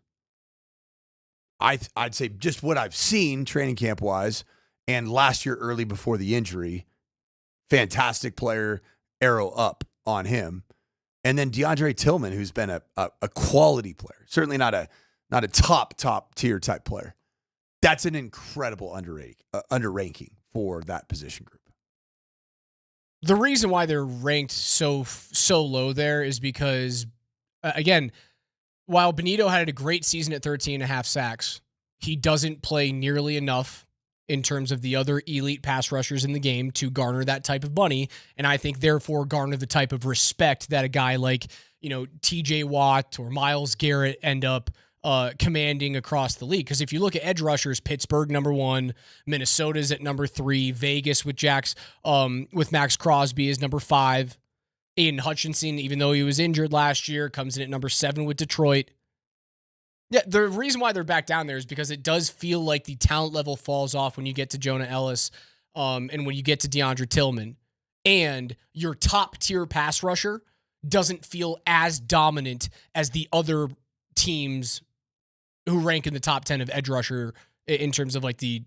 I'd say just what I've seen training camp wise and last year early before the injury, fantastic player, arrow up on him. And then DeAndre Tillman, who's been a quality player, certainly not a top tier type player. That's an incredible underranking for that position group. The reason why they're ranked so low there is because, again, while Bonito had a great season at 13.5 sacks, he doesn't play nearly enough in terms of the other elite pass rushers in the game to garner that type of money, and I think therefore garner the type of respect that a guy like, TJ Watt or Myles Garrett end up commanding across the league. Because if you look at edge rushers, Pittsburgh number 1, Minnesota's at number 3, Vegas with with Max Crosby is number 5. Aiden Hutchinson, even though he was injured last year, comes in at number 7 with Detroit. Yeah, the reason why they're back down there is because it does feel like the talent level falls off when you get to Jonah Ellis and when you get to DeAndre Tillman. And your top tier pass rusher doesn't feel as dominant as the other teams who rank in the top 10 of edge rusher in terms of like the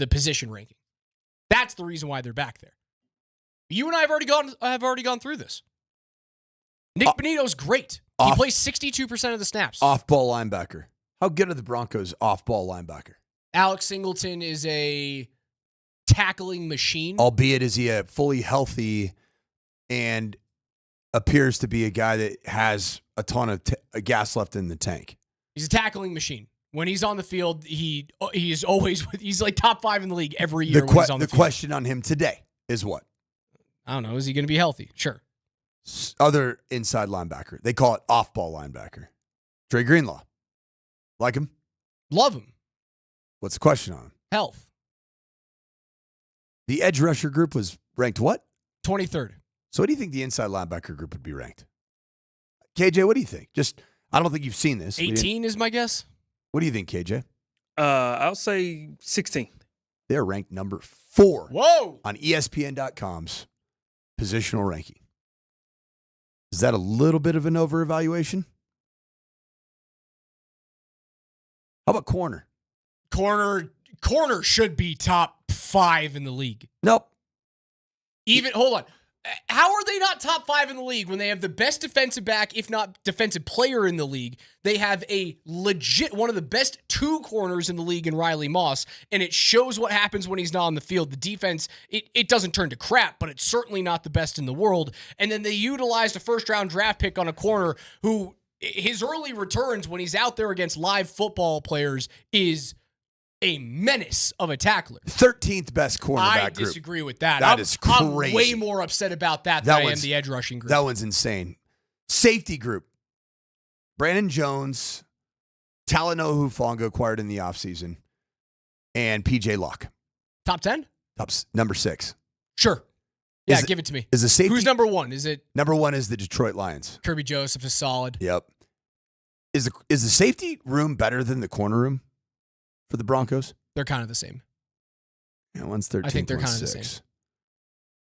position ranking. That's the reason why they're back there. You and I have already gone through this. Nick Bonito's great. He plays 62% of the snaps. Off-ball linebacker. How good are the Broncos off-ball linebacker? Alex Singleton is a tackling machine. Albeit is he a fully healthy and appears to be a guy that has a ton of gas left in the tank. He's a tackling machine. When he's on the field, he is always he's like top 5 in the league every year when he's on the field. The question on him today is what? I don't know. Is he going to be healthy? Sure. Other inside linebacker. They call it off-ball linebacker. Dre Greenlaw. Like him? Love him. What's the question on him? Health. The edge rusher group was ranked what? 23rd. So what do you think the inside linebacker group would be ranked? KJ, what do you think? I don't think you've seen this. 18 is my guess. What do you think, KJ? I'll say 16. They're ranked number 4. Whoa! On ESPN.com's positional ranking. Is that a little bit of an over-evaluation? How about corner? Corner should be top 5 in the league. Nope. Hold on. How are they not top 5 in the league when they have the best defensive back, if not defensive player in the league? They have a legit, one of the best 2 corners in the league in Riley Moss, and it shows what happens when he's not on the field. The defense, it doesn't turn to crap, but it's certainly not the best in the world. And then they utilized a first-round draft pick on a corner who, his early returns when he's out there against live football players is a menace of a tackler. 13th best cornerback group. I disagree with that. That is crazy. I'm way more upset about that than I am the edge rushing group. That one's insane. Safety group. Brandon Jones, Talanoa Hufanga acquired in the offseason, and PJ Locke. Top 10? Number 6. Sure. Yeah, give it to me. Is the safety? Who's number 1? Is it? Number 1 is the Detroit Lions. Kirby Joseph is solid. Yep. Is the safety room better than the corner room for the Broncos? They're kind of the same. Yeah, one's 13. I think they're kind of the same.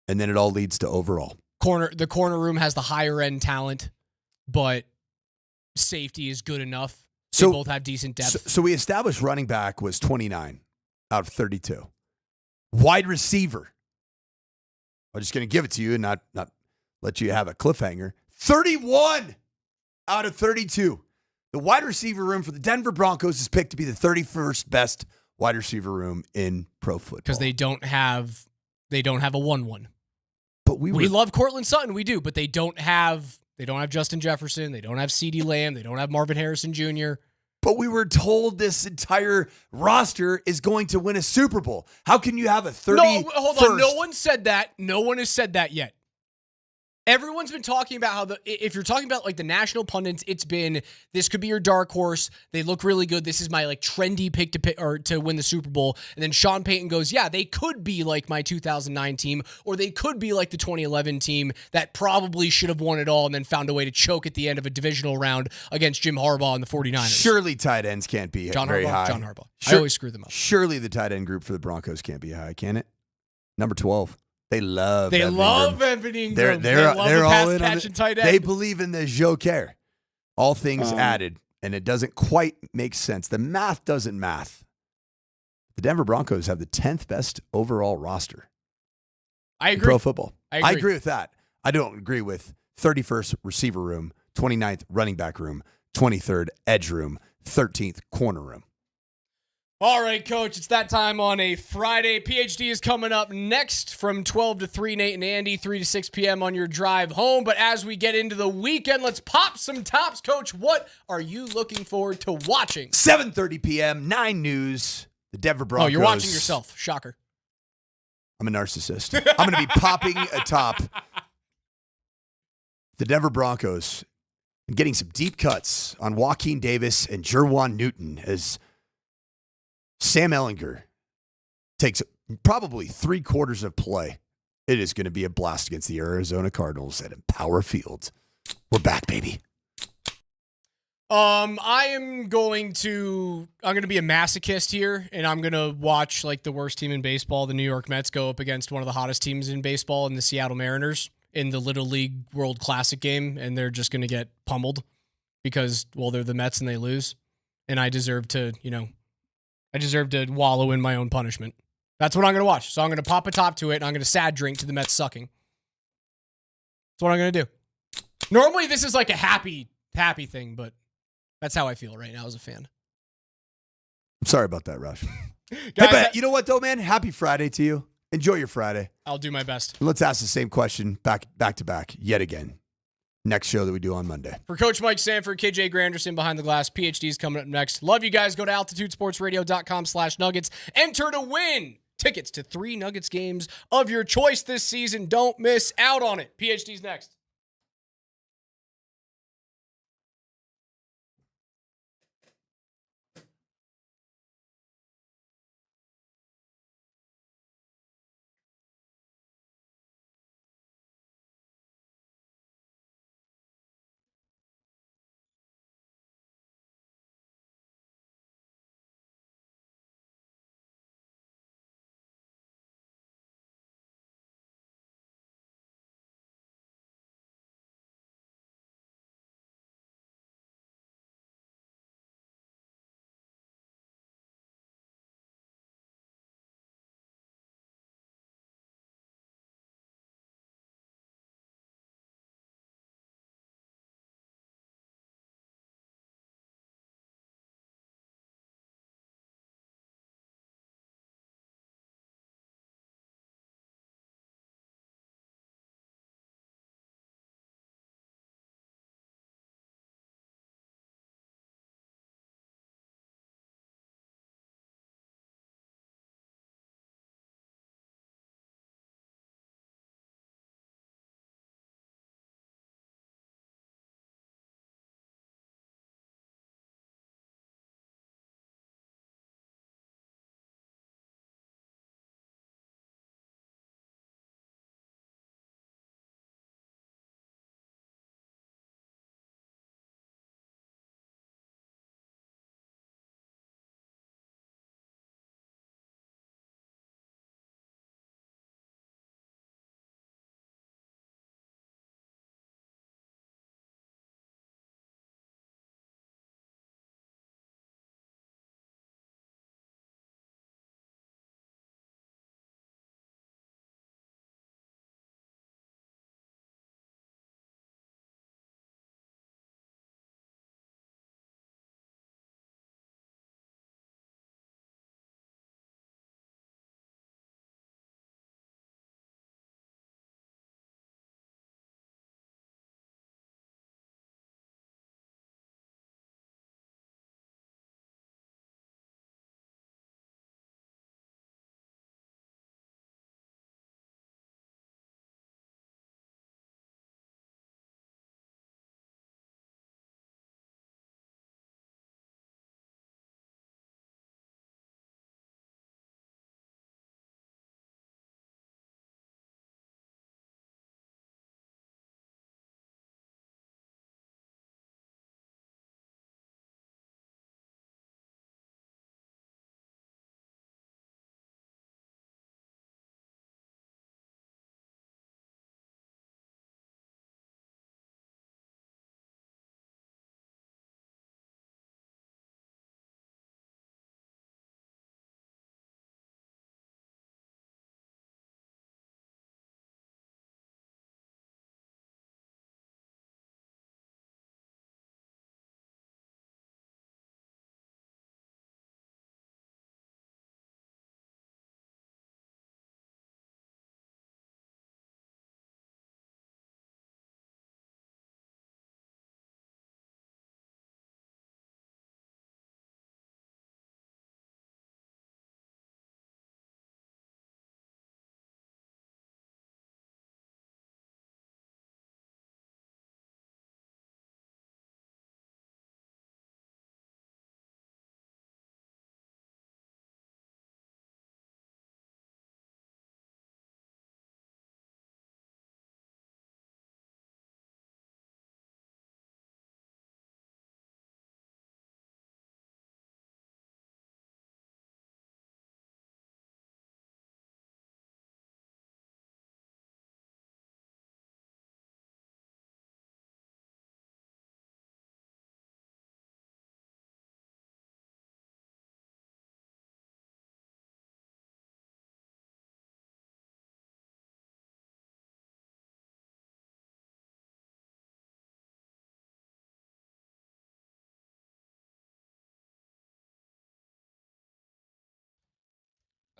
And then it all leads to overall. The corner room has the higher end talent, but safety is good enough. They both have decent depth. So we established running back was 29 out of 32. Wide receiver I'm just going to give it to you and not let you have a cliffhanger. 31 out of 32. The wide receiver room for the Denver Broncos is picked to be the 31st best wide receiver room in pro football. Because they don't have a 1-1. But we love Cortland Sutton, we do, but they don't have Justin Jefferson, they don't have CeeDee Lamb, they don't have Marvin Harrison Jr. But we were told this entire roster is going to win a Super Bowl. How can you have a 30? No, hold on. No one said that. No one has said that yet. Everyone's been talking about how if you're talking about like the national pundits, it's been this could be your dark horse. They look really good. This is my like trendy pick to win the Super Bowl. And then Sean Payton goes, yeah, they could be like my 2009 team, or they could be like the 2011 team that probably should have won it all and then found a way to choke at the end of a divisional round against Jim Harbaugh and the 49ers. Surely tight ends can't be very high. John Harbaugh. I always screw them up. Surely the tight end group for the Broncos can't be high, can it? Number 12. They love Evan Ingram. They're all in on it. Tight end. They believe in the joker. All things added, and it doesn't quite make sense. The math doesn't math. The Denver Broncos have the 10th best overall roster. I agree. Pro football. I agree with that. I don't agree with 31st receiver room, 29th running back room, 23rd edge room, 13th corner room. All right, Coach, it's that time on a Friday. PhD is coming up next from 12 to 3, Nate and Andy, 3 to 6 p.m. on your drive home. But as we get into the weekend, let's pop some tops. Coach, what are you looking forward to watching? 7:30 p.m., 9 News, the Denver Broncos. Oh, you're watching yourself. Shocker. I'm a narcissist. I'm going to be popping atop the Denver Broncos and getting some deep cuts on Joaquin Davis and Jerwan Newton as Sam Ehlinger takes probably 3/4 of play. It is going to be a blast against the Arizona Cardinals at Empower Field. We're back, baby. I'm going to be a masochist here, and I'm going to watch like the worst team in baseball, the New York Mets, go up against one of the hottest teams in baseball in the Seattle Mariners in the Little League World Classic game, and they're just going to get pummeled because, well, they're the Mets and they lose, and I deserve to wallow in my own punishment. That's what I'm going to watch. So I'm going to pop a top to it, and I'm going to sad drink to the Mets sucking. That's what I'm going to do. Normally, this is like a happy thing, but that's how I feel right now as a fan. I'm sorry about that, Rush. Guys, hey, you know what, though, man? Happy Friday to you. Enjoy your Friday. I'll do my best. And let's ask the same question back to back yet again. Next show that we do on Monday. For Coach Mike Sanford, KJ Granderson behind the glass, PhD is coming up next. Love you guys. Go to altitudesportsradio.com/nuggets. Enter to win tickets to 3 Nuggets games of your choice this season. Don't miss out on it. PhD's next.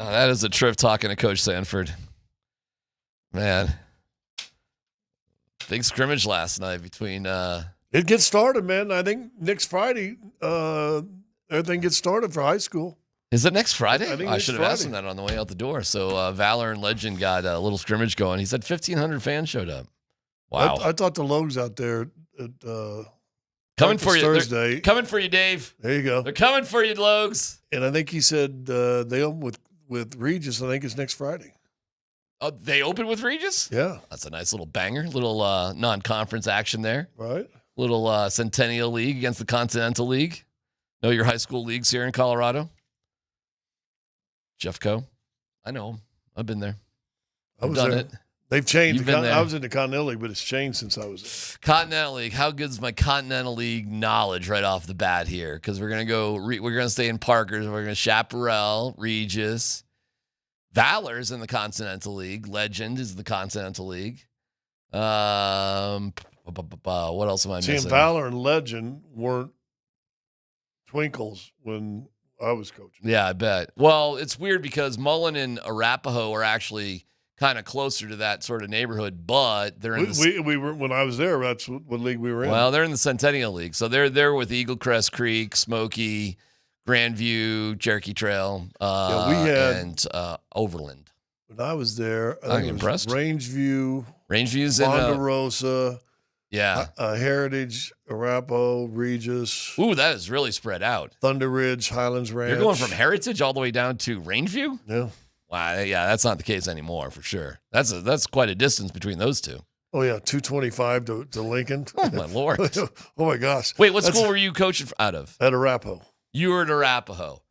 Oh, that is a trip talking to Coach Sanford. Man. Big scrimmage last night between It gets started, man. I think next Friday, everything gets started for high school. Is it next Friday? I think I next should have asked Friday. him that on the way out the door. So Valor and Legend got a little scrimmage going. He said 1,500 fans showed up. Wow. I thought the Logs out there at Coming for you Thursday. They're coming for you, Dave. There you go. They're coming for you, Logs. And I think he said they open with Regis. I think it's next Friday. Oh, they open with Regis? Yeah. That's a nice little banger. Little non-conference action there. Right. Little Centennial League against the Continental League. Know your high school leagues here in Colorado? Jeff Coe. I know him. I've been there. I've done there. it. They've changed. You've been there. I was in the Continental League, but it's changed since I was there. Continental League. How good's my Continental League knowledge right off the bat here? Because we're gonna go. We're gonna stay in Parker's. We're gonna Chaparral, Regis, Valor's in the Continental League. Legend is the Continental League. What else am I See, missing? Valor and Legend weren't twinkles when I was coaching. Yeah, I bet. Well, it's weird because Mullen and Arapahoe are actually kind of closer to that sort of neighborhood, but they're in We were when I was there. That's what league we were in. Well, they're in the Centennial League, so they're with Eagle Crest Creek, Smoky, Grandview, Cherokee Trail, we had and Overland. When I was there, I'm it was impressed. Rangeview's Rangeview's in Ponderosa, yeah, Heritage, Arapahoe, Regis. Ooh, that is really spread out. Thunder Ridge, Highlands Ranch. You're going from Heritage all the way down to Rangeview? Yeah. Wow, yeah, that's not the case anymore for sure. That's quite a distance between those two. Oh yeah, 225 to Lincoln. Oh my Lord! Oh my gosh! Wait, what school were you coaching out of? At Arapahoe. You were at Arapahoe.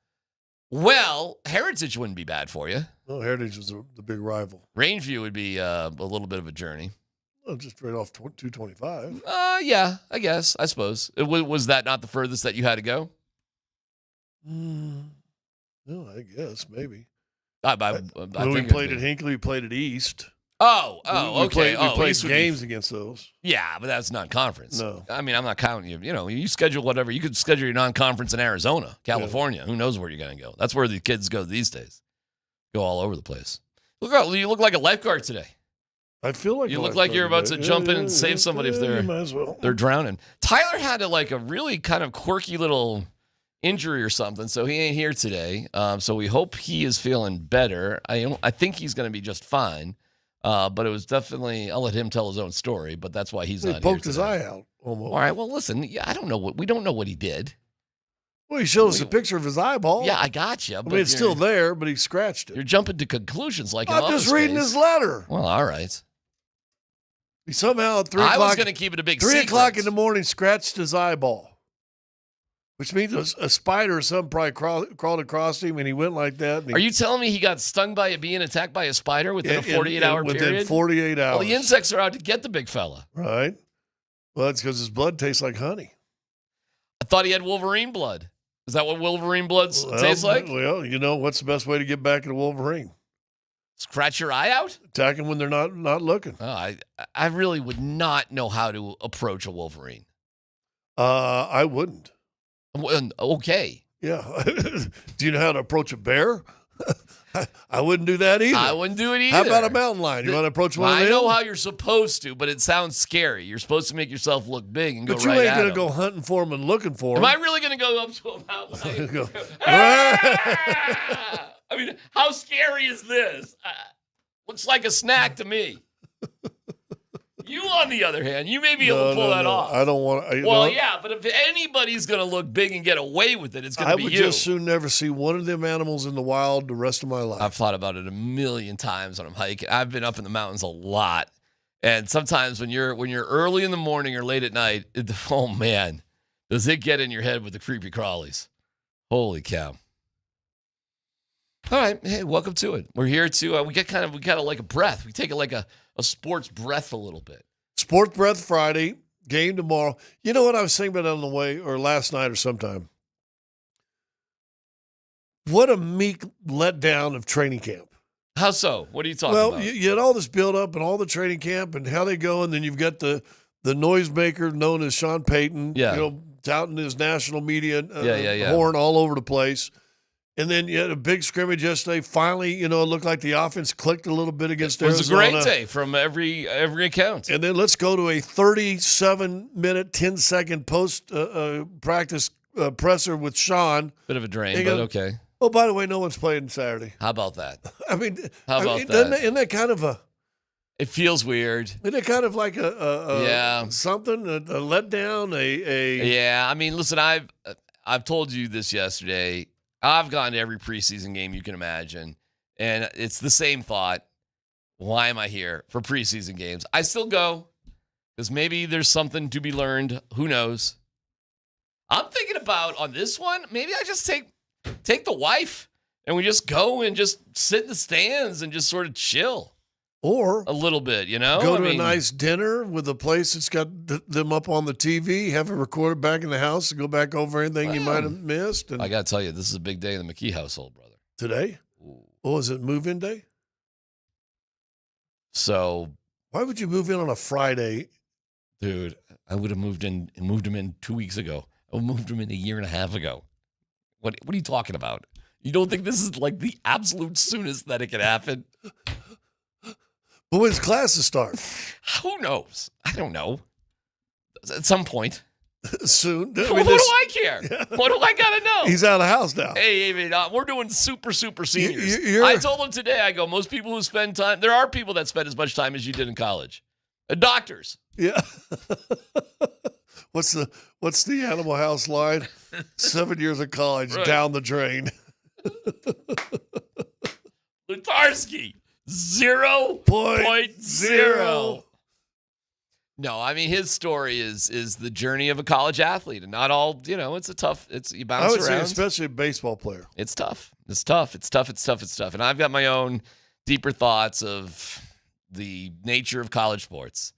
Well, Heritage wouldn't be bad for you. Well, Heritage was the big rival. Rangeview would be a little bit of a journey. Well, just right off 225. Yeah, I guess. I suppose. Was that not the furthest that you had to go? No, I guess maybe. I when we think played at Hinckley, we played at East. Oh, we okay. played East would games against those. Yeah, but that's not conference. No. I mean, I'm not counting you. You know, you schedule whatever. You could schedule your non-conference in Arizona, California. Who knows where you're going to go? That's where the kids go these days. Go all over the place. You look like a lifeguard today. I feel like you look like you're about to jump in and save somebody if they're drowning. Tyler had a really kind of quirky little injury or something, so he ain't here today. So we hope he is feeling better. I think he's going to be just fine. But it was definitely, I'll let him tell his own story, but that's why he's not here. He poked his eye out almost. All right, well, listen, I don't know we don't know what he did. Well, he showed us a picture of his eyeball. Yeah, I got you. I mean, it's still there, but he scratched it. You're jumping to conclusions like I'm just reading his letter. Well, all right. He somehow at 3 o'clock. I was going to keep it a big 3 secret. 3:00 in the morning, scratched his eyeball, which means a spider or something probably crawled across him, and he went like that. Are you telling me he got stung by being attacked by a spider within a 48-hour period? Within 48 hours. Well, the insects are out to get the big fella. Right. Well, that's because his blood tastes like honey. I thought he had Wolverine blood. Is that what Wolverine blood tastes like? Well, you know, what's the best way to get back at a Wolverine? Scratch your eye out? Attack him when they're not looking. Oh, I really would not know how to approach a Wolverine. I wouldn't. Okay. Yeah. Do you know how to approach a bear? I wouldn't do that either. I wouldn't do it either. How about a mountain lion? You want to approach one of them? I know how you're supposed to, but it sounds scary. You're supposed to make yourself look big and go right at him. But you ain't going to go hunting for them and looking for them. Am I really going to go up to a mountain lion? I mean, how scary is this? Looks like a snack to me. You, on the other hand, you may be able to pull that off. I don't want to. Well, yeah, but if anybody's going to look big and get away with it, it's going to be you. I would just soon never see one of them animals in the wild the rest of my life. I've thought about it a million times when I'm hiking. I've been up in the mountains a lot. And sometimes when you're early in the morning or late at night, oh, man, does it get in your head with the creepy crawlies. Holy cow. All right. Hey, welcome to it. We're here to, we got like a breath. We take it like a sports breath a little bit. Sports breath Friday, game tomorrow. You know what I was thinking about on the way, or last night or sometime? What a meek letdown of training camp. How so? What are you talking about? Well, you had all this build up and all the training camp and how they go, and then you've got the noisemaker known as Sean Payton, touting his national media horn all over the place. And then you had a big scrimmage yesterday. Finally, it looked like the offense clicked a little bit against Arizona. It was a great day from every account. And then let's go to a 37-minute, 10-second post-practice presser with Sean. Bit of a drain, but okay. Oh, by the way, no one's playing Saturday. How about that? I mean, how about that? Isn't that kind of a? It feels weird. Isn't it kind of like something, a letdown, Yeah, I mean, listen, I've told you this yesterday. I've gone to every preseason game you can imagine, and it's the same thought. Why am I here for preseason games? I still go because maybe there's something to be learned. Who knows? I'm thinking about on this one, maybe I just take the wife and we just go and just sit in the stands and just sort of chill. Or a little bit, Go to a nice dinner with a place that's got them up on the TV, have it recorded back in the house, and go back over anything you might have missed. And I got to tell you, this is a big day in the McKee household, brother. Today? Oh, is it move-in day? So why would you move in on a Friday? Dude, I would have moved him in 2 weeks ago. I moved him in a year and a half ago. What are you talking about? You don't think this is like the absolute soonest that it could happen? But when's classes start? Who knows? I don't know. At some point. Soon. What do I care? Yeah. What do I got to know? He's out of the house now. Hey, we're doing super seniors. I told him today, I go, most people who spend time, there are people that spend as much time as you did in college. Doctors. Yeah. What's the Animal House line? 7 years of college, down the drain. Lutarsky. 0.0. No, I mean his story is the journey of a college athlete, and not all. It's you bounce around. I would say, especially a baseball player. It's tough. It's tough. And I've got my own deeper thoughts of the nature of college sports.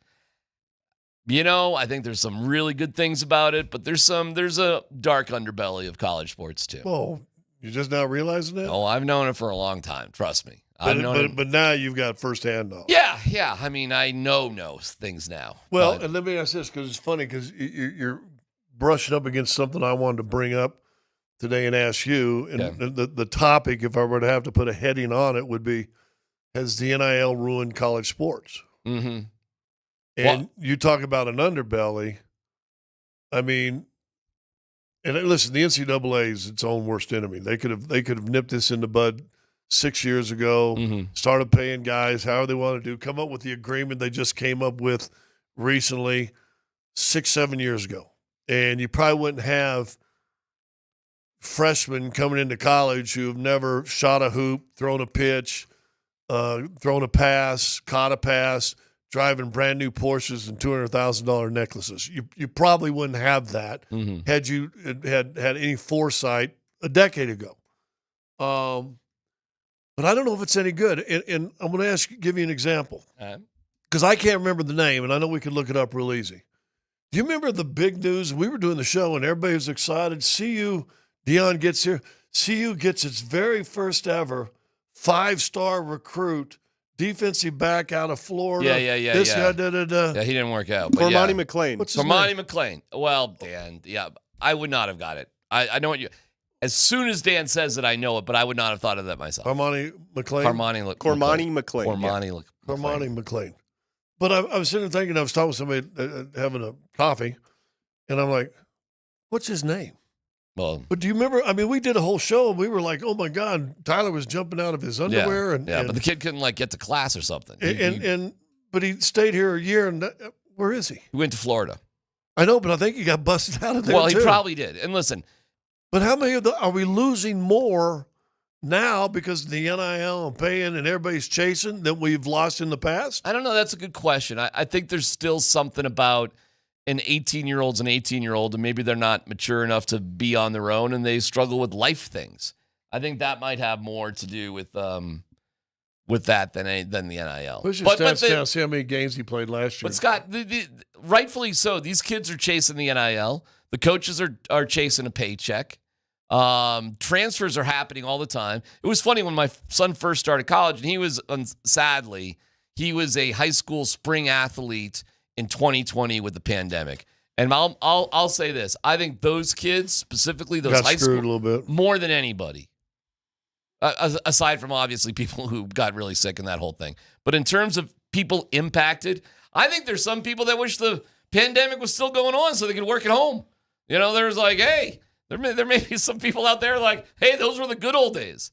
I think there's some really good things about it, but there's a dark underbelly of college sports too. Oh, you're just now realizing that? Oh, I've known it for a long time. Trust me. But now you've got firsthand knowledge. Yeah. I mean, I know things now. Well, and let me ask this because it's funny because you're brushing up against something I wanted to bring up today and ask you. And the topic, if I were to have to put a heading on it, would be, has the NIL ruined college sports? Mm-hmm. And you talk about an underbelly. I mean, and listen, the NCAA is its own worst enemy. They could have nipped this in the bud 6 years ago, started paying guys however they want to do, come up with the agreement they just came up with recently 6-7 years ago. And you probably wouldn't have freshmen coming into college who have never shot a hoop, thrown a pitch, thrown a pass, caught a pass, driving brand new Porsches and $200,000 necklaces. You probably wouldn't have that had you had any foresight a decade ago. But I don't know if it's any good. And I'm going to give you an example. Because I can't remember the name, and I know we can look it up real easy. Do you remember the big news? We were doing the show, and everybody was excited. CU, Deion gets here. CU gets its very first ever 5-star recruit, defensive back out of Florida. Yeah. This guy, da-da-da. Yeah, he didn't work out. Cormani McClain. What's his Cormani name? McClain. Well, Dan, I would not have got it. I know what you... As soon as Dan says it, I know it, but I would not have thought of that myself. Cormani McClain? Cormani McClain. Cormani McClain. But I was sitting there thinking, I was talking with somebody having a coffee, and I'm like, what's his name? Well, but do you remember? I mean, we did a whole show, and we were like, oh, my God, Tyler was jumping out of his underwear. Yeah, but the kid couldn't, get to class or something. But he stayed here a year, and where is he? He went to Florida. I know, but I think he got busted out of there, Well, he too. probably did. And listen. But how many are we losing more now because of the NIL and paying and everybody's chasing than we've lost in the past? I don't know. That's a good question. I think there's still something about an 18-year-old's an 18-year-old, and maybe they're not mature enough to be on their own, and they struggle with life things. I think that might have more to do with that than the NIL. Push your stats down, see how many games he played last year. But Scott, rightfully so. These kids are chasing the NIL. The coaches are chasing a paycheck. Transfers are happening all the time. It was funny when my son first started college, and he was, sadly, he was a high school spring athlete in 2020 with the pandemic. And I'll say this: I think those kids, specifically those got high school, a little bit more than anybody, Aside from obviously people who got really sick and that whole thing. But in terms of people impacted, I think there's some people that wish the pandemic was still going on so they could work at home. There's like, hey, there may be some people out there like, hey, those were the good old days.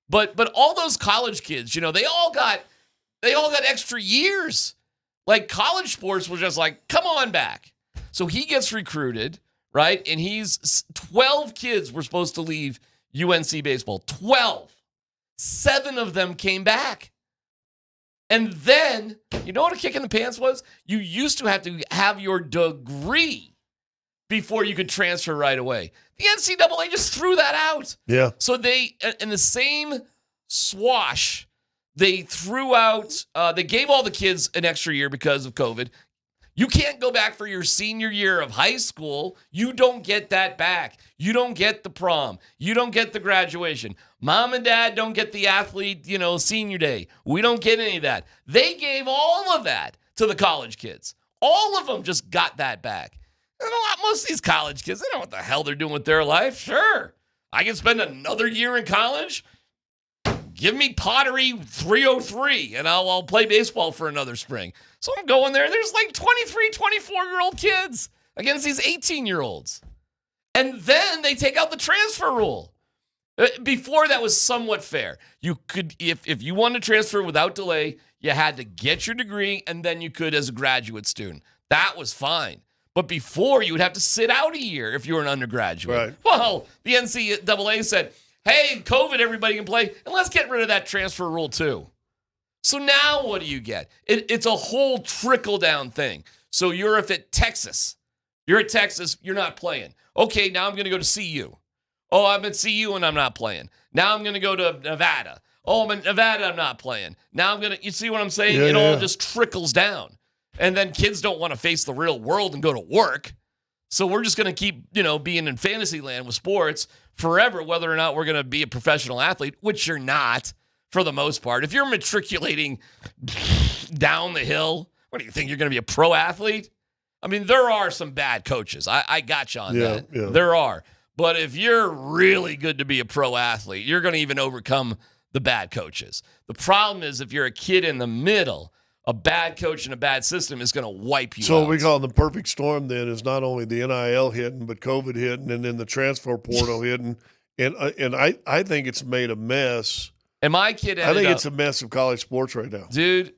But all those college kids, they all got extra years. Like college sports was just like, come on back. So he gets recruited, right? And 12 kids were supposed to leave UNC baseball. 12. 7 of them came back. And then, you know what a kick in the pants was? You used to have your degree before you could transfer right away. The NCAA just threw that out. Yeah. So they, in the same swash, they threw out, they gave all the kids an extra year because of COVID. You can't go back for your senior year of high school. You don't get that back. You don't get the prom. You don't get the graduation. Mom and dad don't get the athlete, senior day. We don't get any of that. They gave all of that to the college kids. All of them just got that back. And most of these college kids, they don't know what the hell they're doing with their life. Sure, I can spend another year in college. Give me pottery 303, and I'll play baseball for another spring. So I'm going there. There's like 23, 24-year-old kids against these 18-year-olds. And then they take out the transfer rule. Before, that was somewhat fair. You could, if you wanted to transfer without delay, you had to get your degree, and then you could as a graduate student. That was fine. But before, you would have to sit out a year if you were an undergraduate. Right. Well, the NCAA said, hey, COVID, everybody can play, and let's get rid of that transfer rule too. So now what do you get? It's a whole trickle-down thing. So you're at Texas. You're at Texas, you're not playing. Okay, now I'm going to go to CU. Oh, I'm at CU and I'm not playing. Now I'm going to go to Nevada. Oh, I'm in Nevada, I'm not playing. Now I'm going to, you see what I'm saying? Yeah, it all just trickles down. And then kids don't want to face the real world and go to work. So we're just going to keep, being in fantasy land with sports forever, whether or not we're going to be a professional athlete, which you're not for the most part. If you're matriculating down the hill, what do you think? You're going to be a pro athlete? I mean, there are some bad coaches. I got you on that. Yeah. There are. But if you're really good to be a pro athlete, you're going to even overcome the bad coaches. The problem is if you're a kid in the middle, a bad coach and a bad system is going to wipe you out. So we call it the perfect storm then is not only the NIL hitting, but COVID hitting, and then the transfer portal hitting. And I think it's made a mess. And my kid it's a mess of college sports right now. Dude,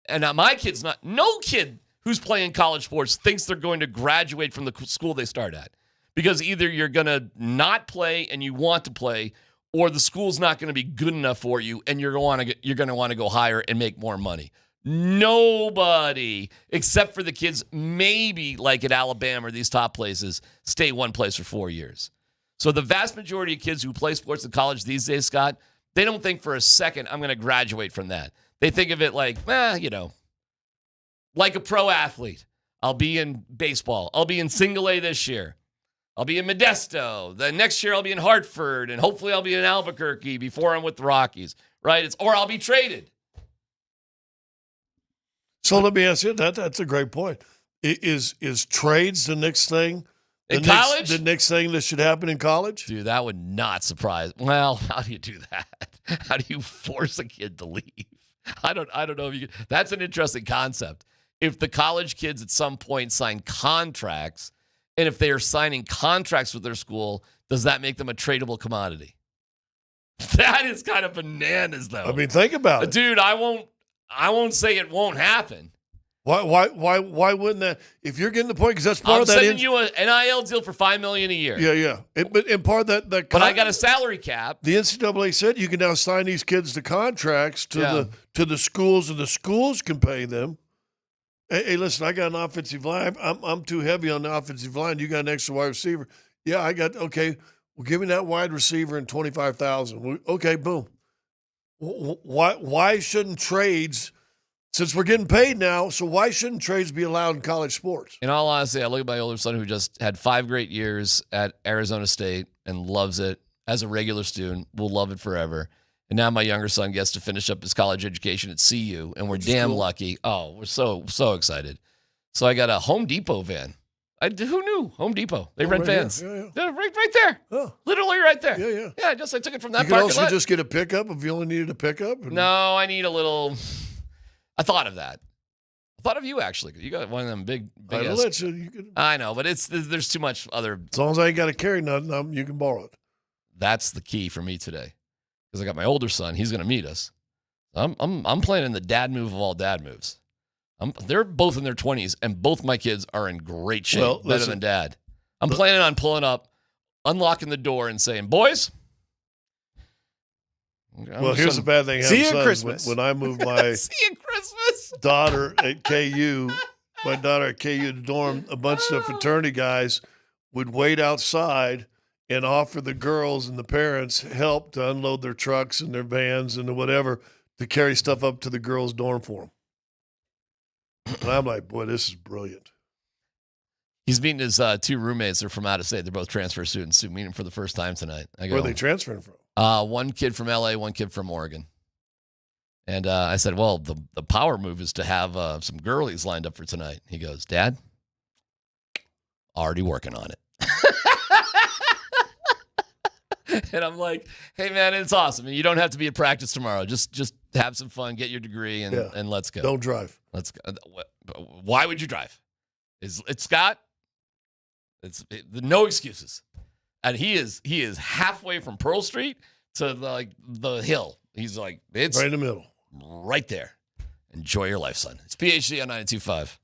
and my kid's not – no kid who's playing college sports thinks they're going to graduate from the school they start at. Because either you're going to not play and you want to play, or the school's not going to be good enough for you and you're going to want to go higher and make more money. Nobody, except for the kids, maybe like at Alabama or these top places, stay one place for 4 years. So the vast majority of kids who play sports in college these days, Scott, they don't think for a second, I'm going to graduate from that. They think of it like, like a pro athlete. I'll be in baseball. I'll be in single A this year. I'll be in Modesto. The next year I'll be in Hartford, and hopefully I'll be in Albuquerque before I'm with the Rockies, right? Or I'll be traded. So let me ask you, that's a great point. Is trades the next thing? In college? The next thing that should happen in college? Dude, that would not surprise. Well, how do you do that? How do you force a kid to leave? I don't know if you can. That's an interesting concept. If the college kids at some point sign contracts, and if they are signing contracts with their school, does that make them a tradable commodity? That is kind of bananas, though. I mean, think about it. Dude, I won't say it won't happen. Why wouldn't that? If you're getting the point, because that's part I'm of that. sending you an NIL deal for $5 million a year. Yeah. And part of that. But I got a salary cap. The NCAA said you can now sign these kids to contracts to the schools, and the schools can pay them. Hey, listen, I got an offensive line. I'm too heavy on the offensive line. You got an extra wide receiver. Yeah, I got okay. Well, give me that wide receiver and $25,000. Okay, boom. Why shouldn't trades? Since we're getting paid now, so why shouldn't trades be allowed in college sports? In all honesty, I look at my older son who just had 5 great years at Arizona State and loves it as a regular student, will love it forever. And now my younger son gets to finish up his college education at CU, and we're damn lucky. Oh, we're so excited. So I got a Home Depot van. Who knew? Home Depot. They rent right vans. here. Yeah. They're right there. Oh. Literally right there. Yeah. Yeah, I took it from that You could parking also lot. just get a pickup if you only needed a pickup. No, I need a little. I thought of that. I thought of you, actually. You got one of them big I'd ass- let you could, I know, but there's too much other. as long as I ain't got to carry nothing, you can borrow it. That's the key for me today, because I got my older son. He's going to meet us. I'm planning the dad move of all dad moves. They're both in their 20s, and both my kids are in great shape, better than dad. I'm planning on pulling up, unlocking the door, and saying, "Boys." Well, here's the bad thing. See you at Christmas. When I moved my daughter at KU, the dorm, a bunch of fraternity guys would wait outside and offer the girls and the parents help to unload their trucks and their vans and whatever to carry stuff up to the girls' dorm for them. And I'm like, boy, this is brilliant. He's meeting his two roommates. They're from out of state. They're both transfer students who meet him for the first time tonight. I go, Where are they transferring from? One kid from LA, one kid from Oregon. And I said, well, the power move is to have some girlies lined up for tonight. He goes, Dad, already working on it. And I'm like, hey, man, it's awesome. And you don't have to be at practice tomorrow. Just have some fun, get your degree, and let's go. Don't drive. Let's go. Why would you drive? It's Scott. No excuses. And he is halfway from Pearl Street to the hill. He's like, it's right in the middle. Right there. Enjoy your life, son. It's PhD on 92.5.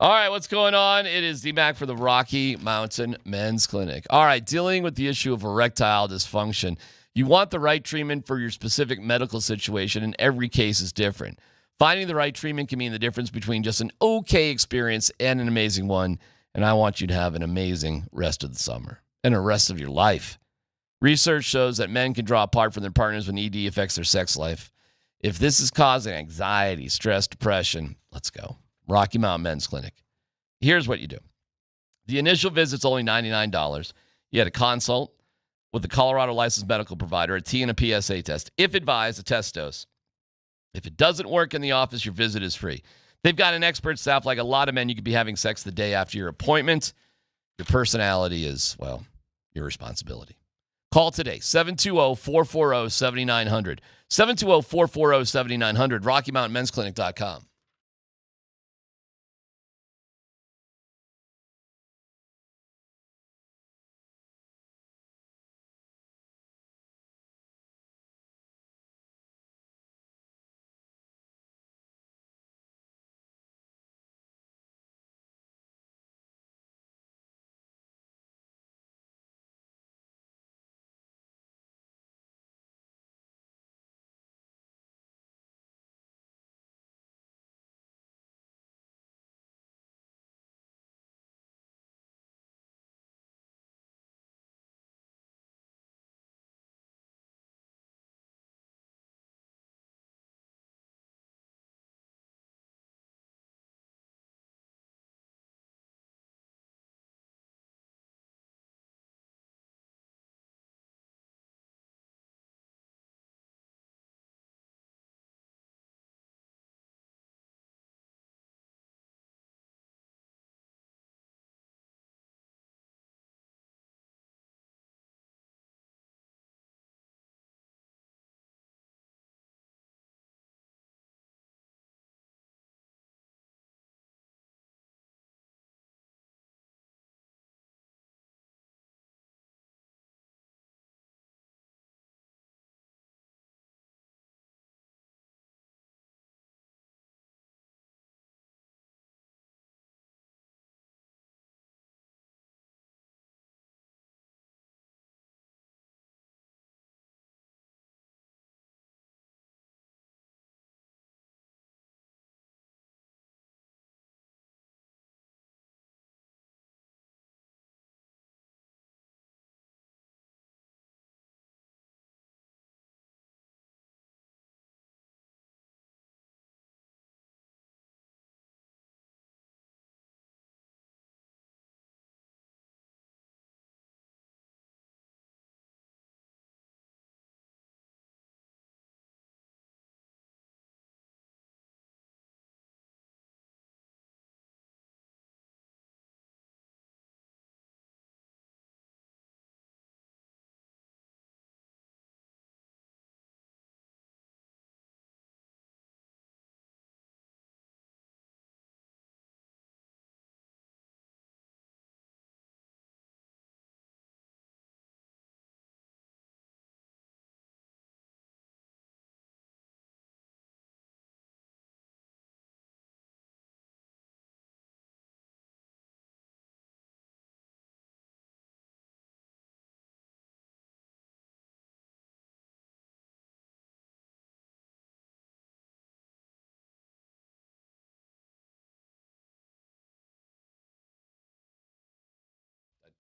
All right, what's going on? It is DMac for the Rocky Mountain Men's Clinic. All right, dealing with the issue of erectile dysfunction. You want the right treatment for your specific medical situation, and every case is different. Finding the right treatment can mean the difference between just an okay experience and an amazing one, and I want you to have an amazing rest of the summer and the rest of your life. Research shows that men can draw apart from their partners when ED affects their sex life. If this is causing anxiety, stress, depression, let's go. Rocky Mountain Men's Clinic. Here's what you do. The initial visit's only $99. You had a consult with a Colorado licensed medical provider, a T and a PSA test. If advised, a test dose. If it doesn't work in the office, your visit is free. They've got an expert staff. Like a lot of men, you could be having sex the day after your appointment. Your personality is, well, your responsibility. Call today, 720-440-7900. 720-440-7900, RockyMountainMen'sClinic.com.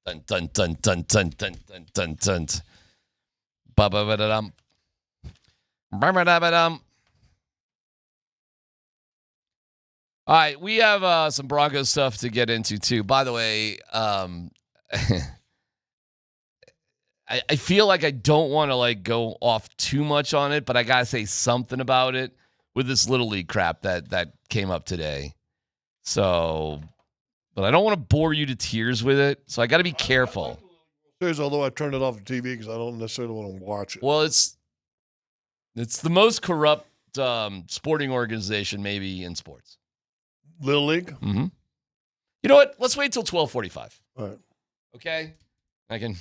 Dun dun dun dun dun dun dun dun dun. Ba ba ba da dum. Ba ba da ba dum. All right, we have some Broncos stuff to get into too. By the way, I feel like I don't want to like go off too much on it, but I gotta say something about it with this Little League crap that came up today. So, but I don't want to bore you to tears with it, so I got to be careful. Although I turned it off the TV because I don't necessarily want to watch it. Well, it's the most corrupt sporting organization maybe in sports. Little League. Mm-hmm. You know what? Let's wait till 12:45. All right. Okay, I can.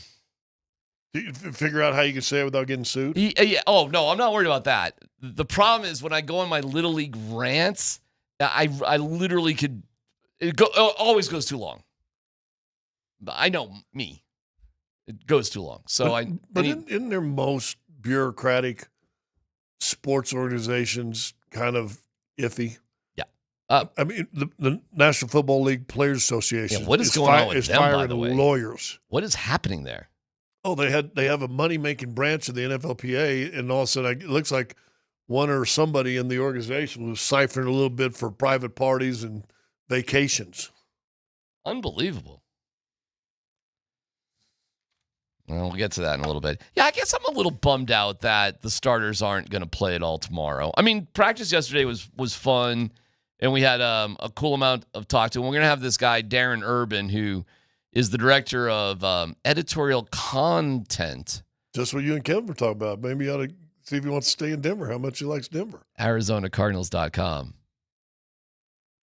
You figure out how you can say it without getting sued? Yeah. Oh, no, I'm not worried about that. The problem is when I go on my Little League rants, I literally could – it always goes too long. I know me. It goes too long. So isn't there most bureaucratic sports organizations kind of iffy? Yeah. I mean, the National Football League Players Association what is going on with them, by the way? Lawyers. What is happening there? Oh, they have a money-making branch of the NFLPA, and all of a sudden it looks like one or somebody in the organization was siphoning a little bit for private parties and vacations. Unbelievable. Well, we'll get to that in a little bit. Yeah, I guess I'm a little bummed out that the starters aren't going to play at all tomorrow. I mean, practice yesterday was fun, and we had a cool amount of talk to. And we're going to have this guy, Darren Urban, who is the director of editorial content. Just what you and Kevin were talking about. Maybe you ought to see if he wants to stay in Denver, how much he likes Denver. ArizonaCardinals.com.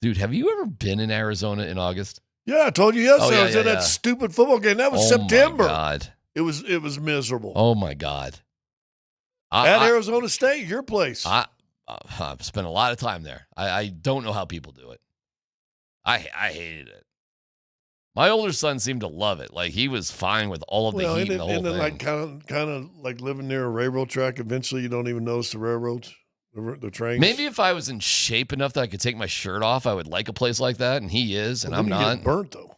Dude, have you ever been in Arizona in August? Yeah, I told you yesterday. I was in that stupid football game. That was September. Oh, my God. It was miserable. Oh, my God. At Arizona State, your place. I've spent a lot of time there. I don't know how people do it. I hated it. My older son seemed to love it. Like, he was fine with all of the heat and the whole thing. Like kind of like living near a railroad track. Eventually, you don't even notice the railroads, the trains. Maybe if I was in shape enough that I could take my shirt off, I would like a place like that. And he is, and I'm not. You get burnt though.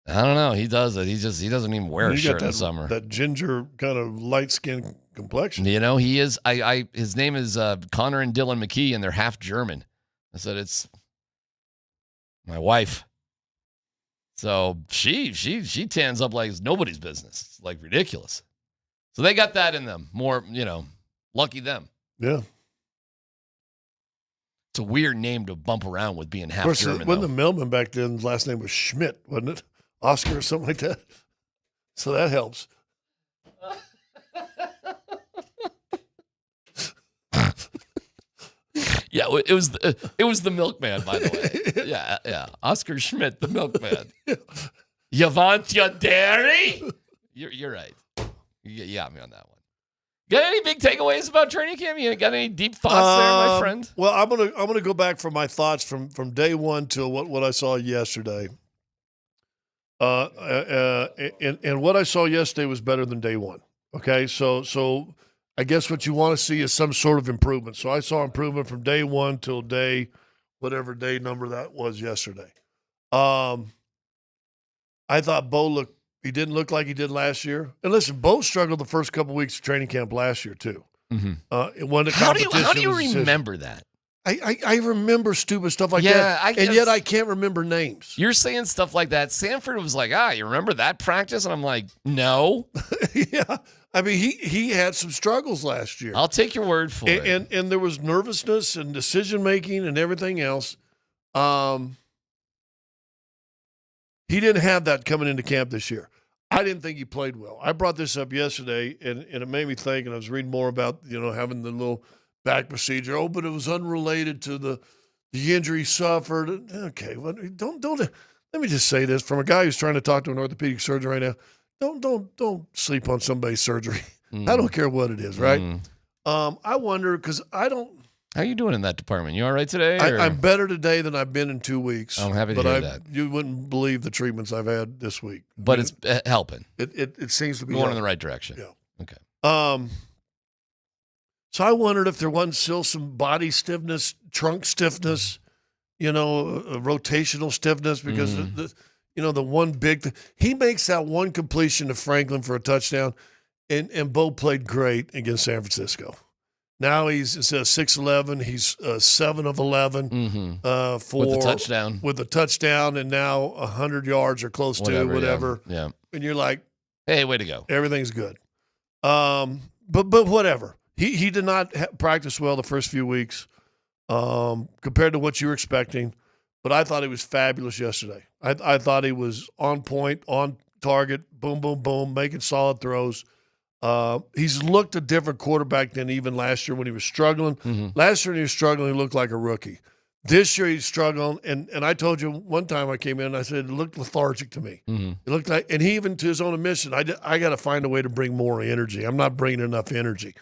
I don't know. He does it. He doesn't even wear a shirt in the summer. That ginger kind of light skin complexion. You know, he is. His name is Connor and Dylan McKee, and they're half German. I said it's my wife. So she tans up like it's nobody's business. It's like ridiculous. So they got that in them. More, lucky them. Yeah. It's a weird name to bump around with being half German. Wasn't the mailman back then, his last name was Schmidt, wasn't it? Oscar or something like that. So that helps. Yeah, it was the milkman, by the way. Yeah. Oscar Schmidt, the milkman. You want your dairy? You're right. You got me on that one. Got any big takeaways about training camp? You got any deep thoughts there, my friend? Well, I'm gonna go back from my thoughts from day one to what I saw yesterday. And what I saw yesterday was better than day one. Okay, so I guess what you want to see is some sort of improvement. So I saw improvement from day one till whatever day number that was yesterday. I thought Bo he didn't look like he did last year. And listen, Bo struggled the first couple weeks of training camp last year too. Mm-hmm. How do you remember that? I remember stupid stuff like that, and yet I can't remember names. You're saying stuff like that. Sanford was like, you remember that practice? And I'm like, no. Yeah. I mean, he had some struggles last year. I'll take your word for it. And there was nervousness and decision-making and everything else. He didn't have that coming into camp this year. I didn't think he played well. I brought this up yesterday, and it made me think, and I was reading more about, having the little back procedure. Oh, but it was unrelated to the injury he suffered. Okay, well, don't. Let me just say this from a guy who's trying to talk to an orthopedic surgeon right now. Don't sleep on somebody's surgery. I don't care what it is, right? I wonder because I don't. How are you doing in that department? You all right today? I'm better today than I've been in 2 weeks. I'm happy to hear that. You wouldn't believe the treatments I've had this week. But it's helping. It seems to be going in the right direction. Yeah. Okay. So I wondered if there wasn't still some body stiffness, trunk stiffness, rotational stiffness, because the one big thing. He makes that one completion to Franklin for a touchdown, and Bo played great against San Francisco. Now he's instead of 6'11", he's 7 of 11 for with the touchdown. With the touchdown, and now 100 yards or close to whatever. Yeah. And you're like, hey, way to go. Everything's good. But whatever. He did not practice well the first few weeks compared to what you were expecting. But I thought he was fabulous yesterday. I thought he was on point, on target, boom, boom, boom, making solid throws. He's looked a different quarterback than even last year when he was struggling. Last year when he was struggling, he looked like a rookie. This year he's struggling, and I told you one time I came in, I said it looked lethargic to me. It looked like, and he even to his own admission, I got to find a way to bring more energy. I'm not bringing enough energy,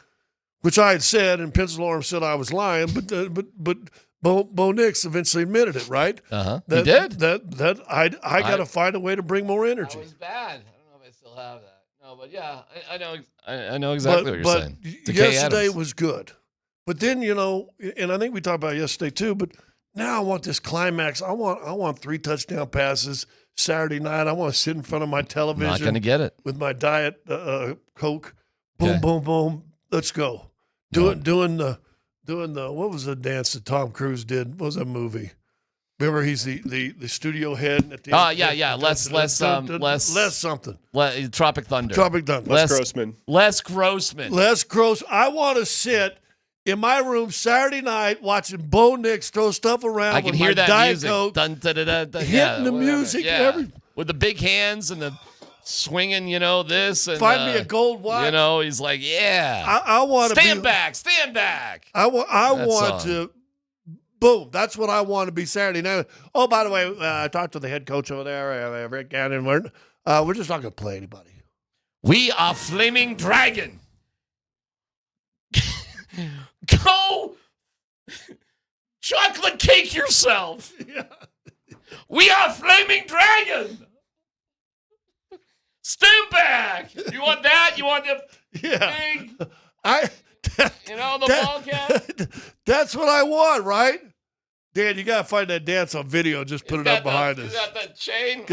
which I had said, and Pencil Arm said I was lying, but Bo Nix eventually admitted it, right? He did. That I got to find a way to bring more energy. That was bad. I don't know if I still have that. No, but yeah, I know. I know exactly what you're saying. But yesterday was good. But then and I think we talked about it yesterday too. But now I want this climax. I want 3 touchdown passes Saturday night. I want to sit in front of my television. Not going to get it with my Diet Coke. Boom, boom, boom. Let's go. Doing the what was the dance that Tom Cruise did? What was that movie? Remember, he's the studio head. At the yeah. Less something. Tropic Thunder. Tropic Thunder. Les Grossman. I want to sit in my room Saturday night watching Bo Nix throw stuff around. I can with hear my that Diet music. Coke, Dun, da, da, da, da, hitting the music. Yeah. With the big hands and the swinging, this. And, find me a gold watch. He's like, yeah. I want to stand back. I want to. Boom. That's what I want to be Saturday night. Oh, by the way, I talked to the head coach over there, Rick Gannon. We're just not going to play anybody. We are Flaming Dragon. Go chocolate cake yourself. Yeah. We are Flaming Dragon. Stand back. You want that? You want the big? The ball cap? That's what I want, right? Dan, you got to find that dance on video. Just put it up behind us. You got that chain?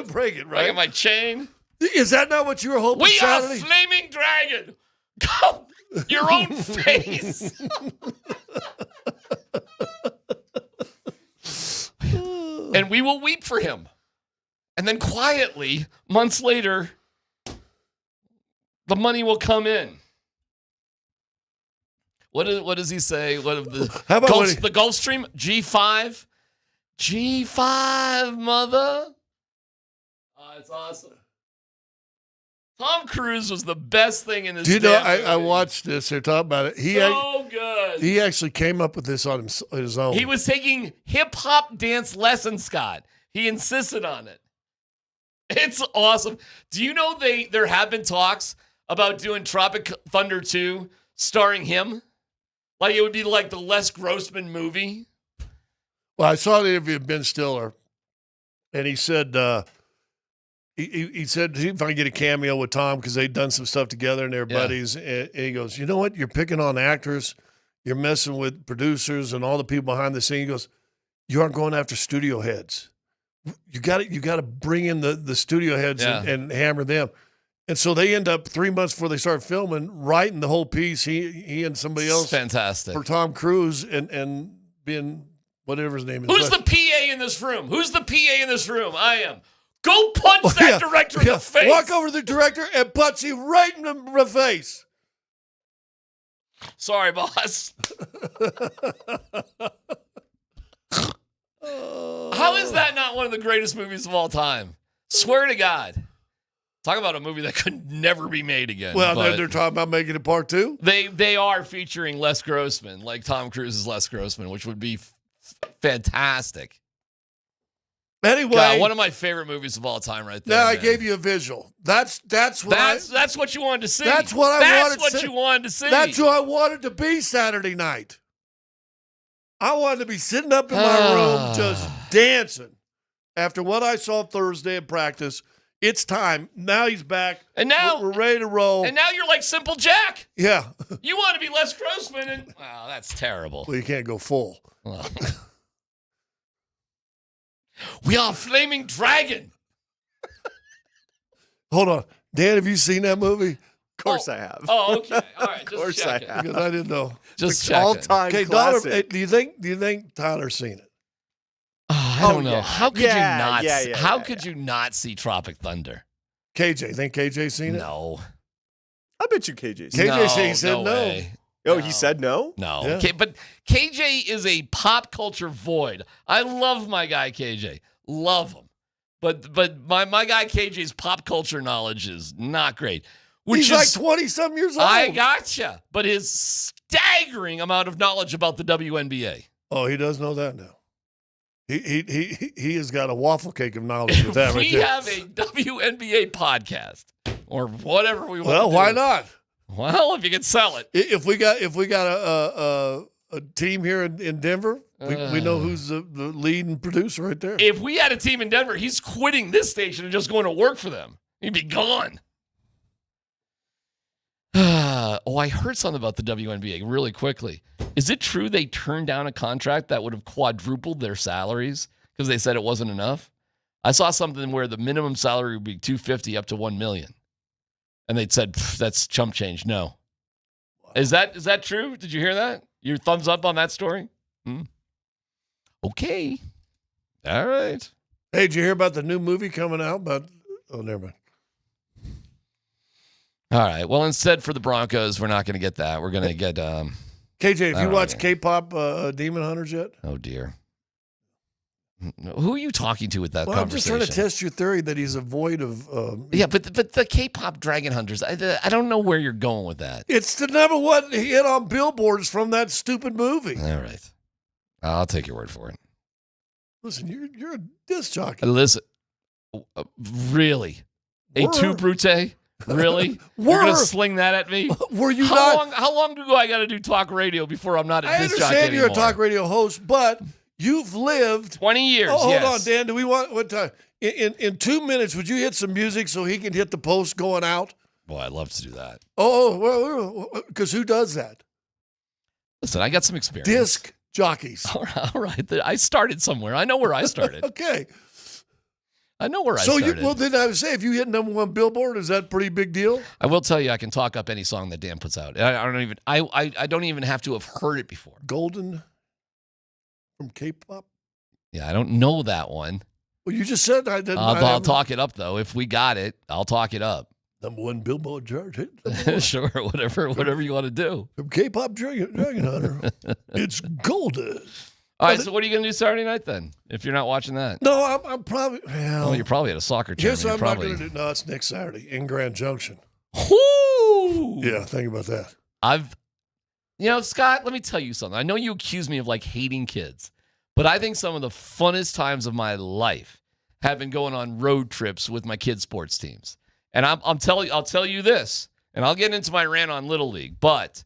Break it, right? I got my chain. Is that not what you were hoping We Saturday? are Flaming Dragon. Come, your own face. And we will weep for him. And then quietly, months later, the money will come in. What does he say? What of the the Gulfstream? G5? G5, mother. Oh, it's awesome. Tom Cruise was the best thing in this. Do you know, I watched this. They're talking about it. Good. He actually came up with this on his own. He was taking hip-hop dance lessons, Scott. He insisted on it. It's awesome. Do you know there have been talks about doing Tropic Thunder 2 starring him? Like it would be like the Les Grossman movie. Well, I saw the interview of Ben Stiller, and he said he said if I can get a cameo with Tom because they'd done some stuff together and they're buddies. And he goes, you know what? You're picking on actors, you're messing with producers and all the people behind the scene. He goes, you aren't going after studio heads. You got to bring in the studio heads and hammer them. And so they end up 3 months before they start filming, writing the whole piece. He and somebody else, fantastic, for Tom Cruise and being whatever his name is. Who's the PA in this room? I am. Go punch that director in the face. Walk over to the director and punch him right in the face. Sorry, boss. How is that not one of the greatest movies of all time? Swear to God. Talk about a movie that could never be made again. Well, they're talking about making it part 2. They are featuring Les Grossman, like Tom Cruise's Les Grossman, which would be fantastic. Anyway, God, one of my favorite movies of all time, right there. Now I gave you a visual. That's what you wanted to see. That's what you wanted to see. That's who I wanted to be Saturday night. I wanted to be sitting up in my room just dancing. After what I saw Thursday in practice, it's time. Now he's back. And now we're ready to roll. And now you're like Simple Jack. Yeah. You want to be Les Grossman, and wow, that's terrible. Well, you can't go full. Well. We are flaming dragon. Hold on. Dan, have you seen that movie? Of course I have. Oh, okay. All right. Of course I have. Because I didn't know. Just all-time classic. Dollar, do you think Tyler's seen it? I don't know. yeah. How could Yeah, you not see Tropic Thunder? KJ, think KJ's seen it? No. I bet you KJ's seen KJ it. said no. Way. Oh, he said no? No. Yeah. But KJ is a pop culture void. I love my guy KJ. Love him. But my guy KJ's pop culture knowledge is not great. He's like 20-something years old. I gotcha. But his staggering amount of knowledge about the WNBA. Oh, he does know that now. He has got a waffle cake of knowledge with that. We have a WNBA podcast or whatever we want. Well, why not? Well, if you can sell it. If we got a team here in Denver, we know who's the leading producer right there. If we had a team in Denver, he's quitting this station and just going to work for them. He'd be gone. I heard something about the WNBA really quickly. Is it true they turned down a contract that would have quadrupled their salaries because they said it wasn't enough? I saw something where the minimum salary would be $250 up to $1 million. And they'd said, that's chump change. No. Wow. Is that true? Did you hear that? Your thumbs up on that story? Okay. All right. Hey, did you hear about the new movie coming out? Oh, never mind. All right. Well, instead for the Broncos, we're not going to get that. We're going to get KJ, have you watched K-pop Demon Hunters yet? Oh, dear. Who are you talking to with that conversation? I'm just trying to test your theory that he's void of... yeah, but the K-pop Dragon Hunters, I don't know where you're going with that. It's the number one hit on billboards from that stupid movie. All right. I'll take your word for it. Listen, you're a disc jockey. Listen, really? A two Brute? Really? You're going to sling that at me? Were you How long do I got to do talk radio before I'm not a disc jockey anymore? I understand you're a talk radio host, but you've lived 20 years. Oh, hold on, Dan. Do we want what time? In 2 minutes, would you hit some music so he can hit the post going out? Boy, I'd love to do that. Oh, well, because who does that? Listen, I got some experience. Disc jockeys. All right. I started somewhere. I know where I started. Okay. I know where I started. Well, then I would say if you hit number one billboard, is that a pretty big deal? I will tell you, I can talk up any song that Dan puts out. I don't even have to have heard it before. Golden from K-pop? Yeah, I don't know that one. Well, you just said I didn't. I'll talk it up, though. If we got it, I'll talk it up. Number one billboard chart hit. Sure, whatever you want to do. From K-pop Dragon Hunter, it's golden. All right, so what are you going to do Saturday night then, if you're not watching that? No, I'm probably... Well, you're probably at a soccer tournament. Yes, I'm not going to do... No, it's next Saturday in Grand Junction. Whoo! Yeah, think about that. Scott, let me tell you something. I know you accuse me of, hating kids, but I think some of the funnest times of my life have been going on road trips with my kids' sports teams. And I'll tell you this, and I'll get into my rant on Little League, but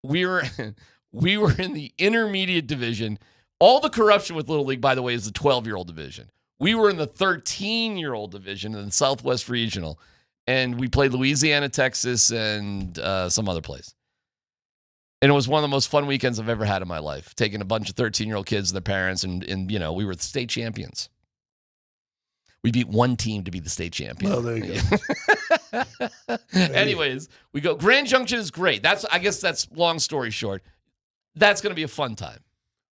we were in the intermediate division. All the corruption with Little League, by the way, is the 12-year-old division. We were in the 13-year-old division in the Southwest Regional, and we played Louisiana, Texas, and some other place. And it was one of the most fun weekends I've ever had in my life, taking a bunch of 13-year-old kids and their parents, and we were the state champions. We beat one team to be the state champion. Oh, there you go. Anyways, we go. Grand Junction is great. I guess that's long story short. That's going to be a fun time.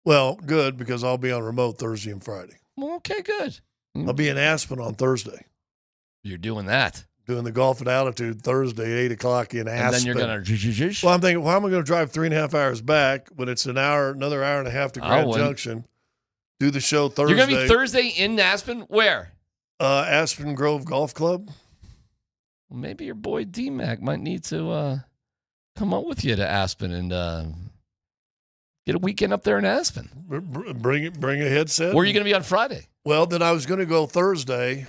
Well, good, because I'll be on remote Thursday and Friday. Okay, good. I'll be in Aspen on Thursday. You're doing that. Doing the golf at altitude Thursday, 8 o'clock in Aspen. And then you're going to... Well, I'm thinking, am I going to drive 3.5 hours back when it's another hour and a half to Grand Junction? Do the show Thursday. You're going to be Thursday in Aspen? Where? Aspen Grove Golf Club. Well, maybe your boy DMac might need to come up with you to Aspen and get a weekend up there in Aspen. Bring a headset. Where are you going to be on Friday? Well, then I was going to go Thursday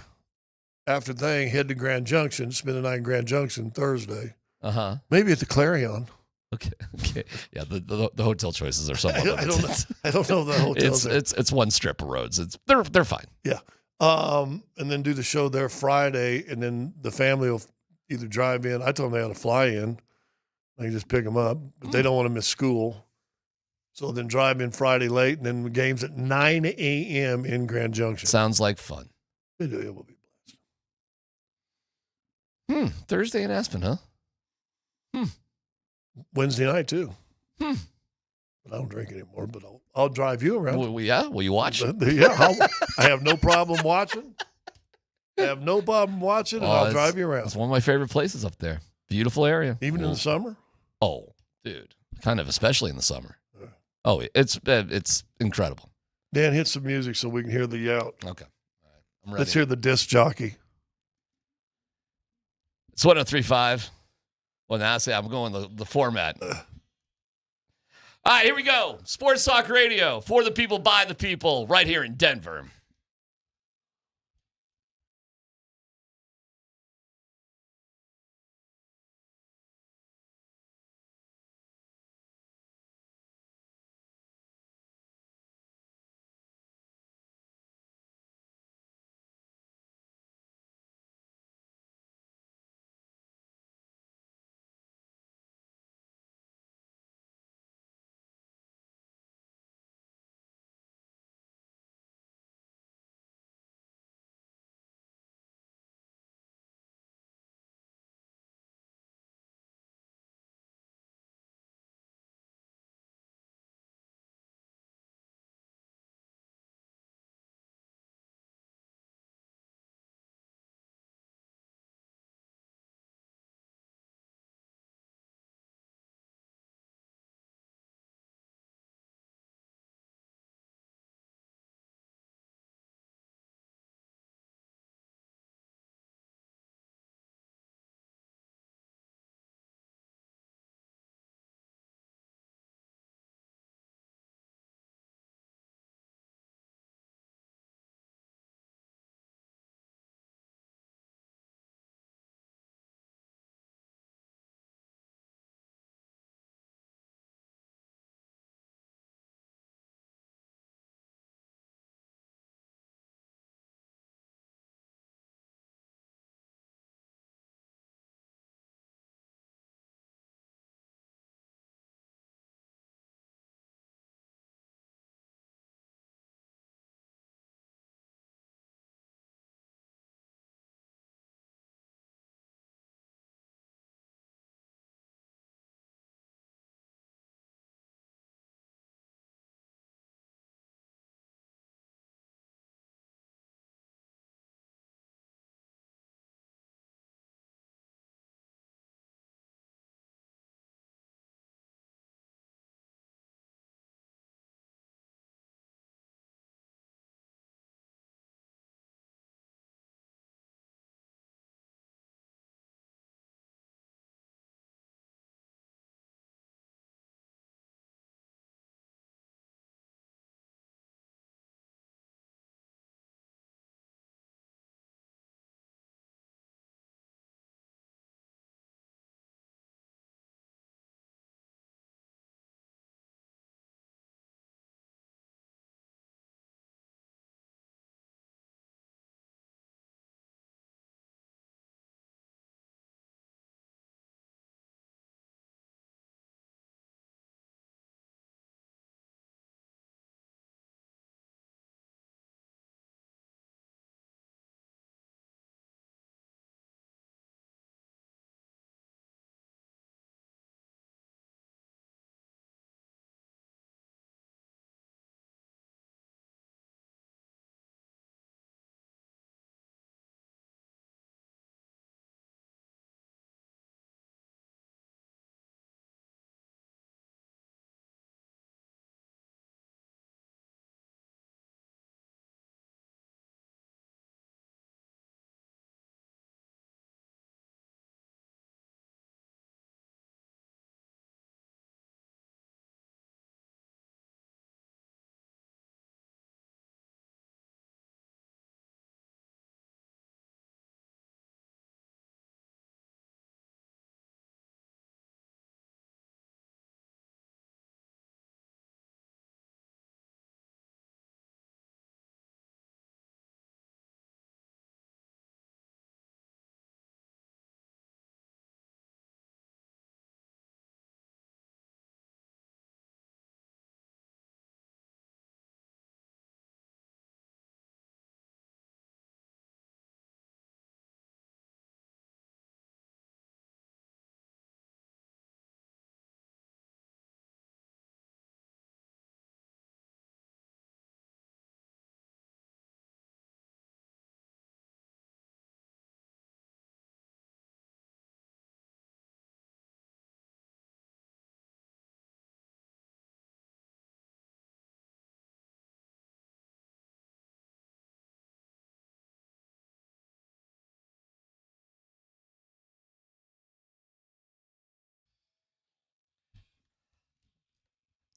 after thing, head to Grand Junction, spend the night in Grand Junction Thursday. Uh-huh. Maybe at the Clarion. Okay. Yeah, the hotel choices are somewhat I don't know the hotels. It's one strip of roads. They're fine. Yeah. And then do the show there Friday, and then the family will either drive in. I told them they had to fly in. I can just pick them up, but they don't want to miss school. So then drive in Friday late, and then the game's at 9 a.m. in Grand Junction. Sounds like fun. It will be blessed. Thursday in Aspen, huh? Wednesday night, too. But I don't drink anymore, but I'll drive you around. Well, yeah, will you watch? Yeah, I have no problem watching. And I'll drive you around. It's one of my favorite places up there. Beautiful area. Even in the summer? Oh, dude. Kind of, especially in the summer. Oh, it's incredible. Dan, hit some music so we can hear the out. Okay. All right. I'm ready. Let's hear the disc jockey. It's 103.5. Well, now I'm going the format. All right, here we go. Sports Talk Radio for the people, by the people, right here in Denver.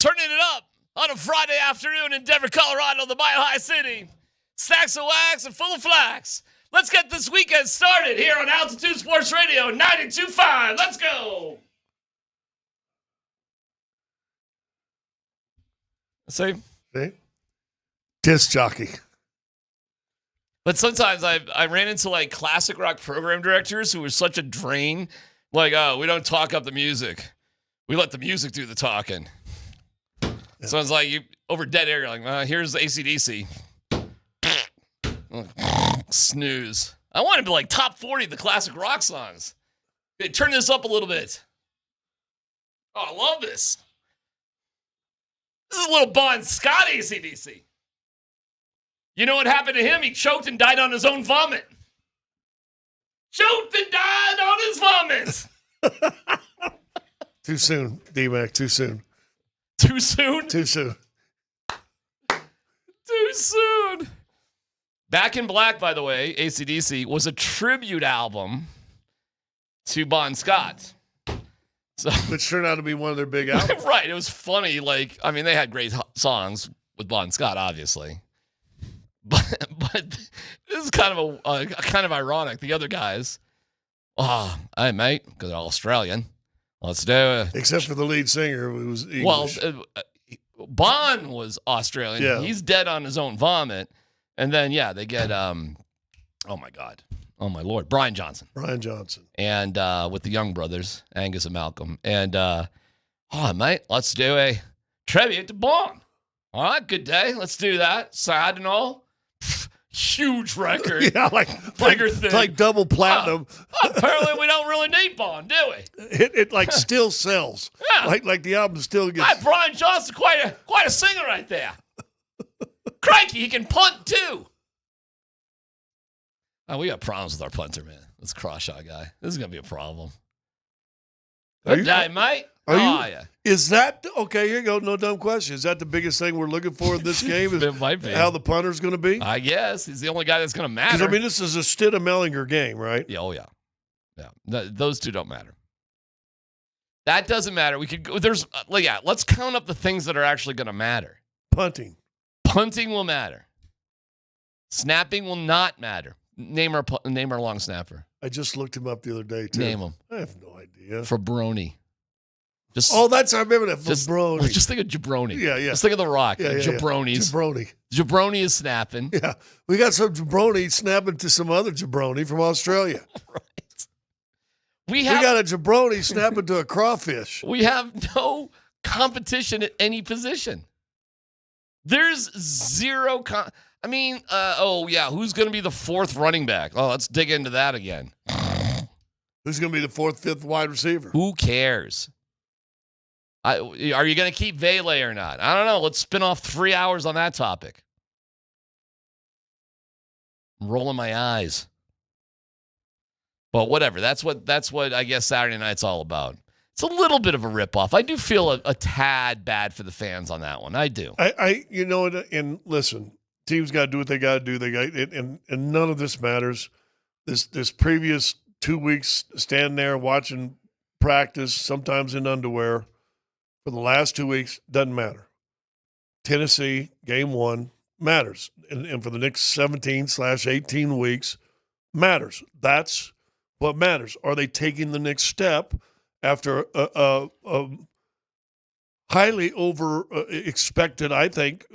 Turning it up on a Friday afternoon in Denver, Colorado, the Mile High City. Stacks of wax and full of flax. Let's get this weekend started here on Altitude Sports Radio 92.5. Let's go. See? Disc jockey. But sometimes I ran into like classic rock program directors who were such a drain. Like, oh, we don't talk up the music. We let the music do the talking. Yeah. So it's like you over dead air, you're like, here's AC/DC. Snooze. I want to be like top 40 of the classic rock songs. Hey, turn this up a little bit. Oh, I love this. This is a little Bon Scott AC/DC. You know what happened to him? He choked and died on his own vomit. Choked and died on his vomit. Too soon, DMac. Too soon. Too soon? Too soon. Too soon. Back in Black, by the way, AC/DC was a tribute album to Bon Scott. So, which turned out to be one of their big albums. Right. It was funny. Like, I mean, they had great songs with Bon Scott, obviously. But this is kind of ironic. The other guys, hey, mate, because they're Australian. Let's do it. Except for the lead singer, who was English. Well, Bon was Australian. Yeah. He's dead on his own vomit. And then, yeah, they get, oh, my God. Oh, my Lord. Brian Johnson. And with the Young Brothers, Angus and Malcolm. And, mate, let's do a tribute to Bon. All right, good day. Let's do that. Sad and all. Huge record. Yeah, bigger thing. Like double platinum. Apparently, we don't really need Bon, do we? It like still sells. Yeah. Like the album still gets. Brian Johnson, quite a singer right there. Crikey, he can punt too. Oh, we got problems with our punter, man. This cross-shot guy. This is gonna be a problem. Good day, mate. Yeah. Is that okay? Here you go. No dumb question. Is that the biggest thing we're looking for in this game? Is it might be. How the punter's going to be? I guess he's the only guy that's going to matter. I mean, this is a Stidham-Ellinger game, right? Yeah. Oh yeah. Yeah. Those two don't matter. That doesn't matter. We could go. Let's count up the things that are actually going to matter. Punting will matter. Snapping will not matter. Name our long snapper. I just looked him up the other day too. Name him. I have no idea. Fabroni. I remember that. Jabroni. Just think of Jabroni. Yeah. Just think of The Rock. Yeah, Jabronis. Jabroni is snapping. Yeah. We got some Jabroni snapping to some other Jabroni from Australia. Right. We got a Jabroni snapping to a crawfish. We have no competition at any position. There's zero. Who's going to be the fourth running back? Oh, let's dig into that again. Who's going to be the fourth, fifth wide receiver? Who cares? Are you going to keep Vele or not? I don't know. Let's spin off 3 hours on that topic. I'm rolling my eyes. But whatever. That's what I guess Saturday night's all about. It's a little bit of a ripoff. I do feel a tad bad for the fans on that one. I do. And listen, teams got to do what they got to do. They got and none of this matters. This previous 2 weeks standing there watching practice, sometimes in underwear, for the last 2 weeks, doesn't matter. Tennessee, game 1, matters. And for the next 17/18 weeks, matters. That's what matters. Are they taking the next step after a highly expected, I think,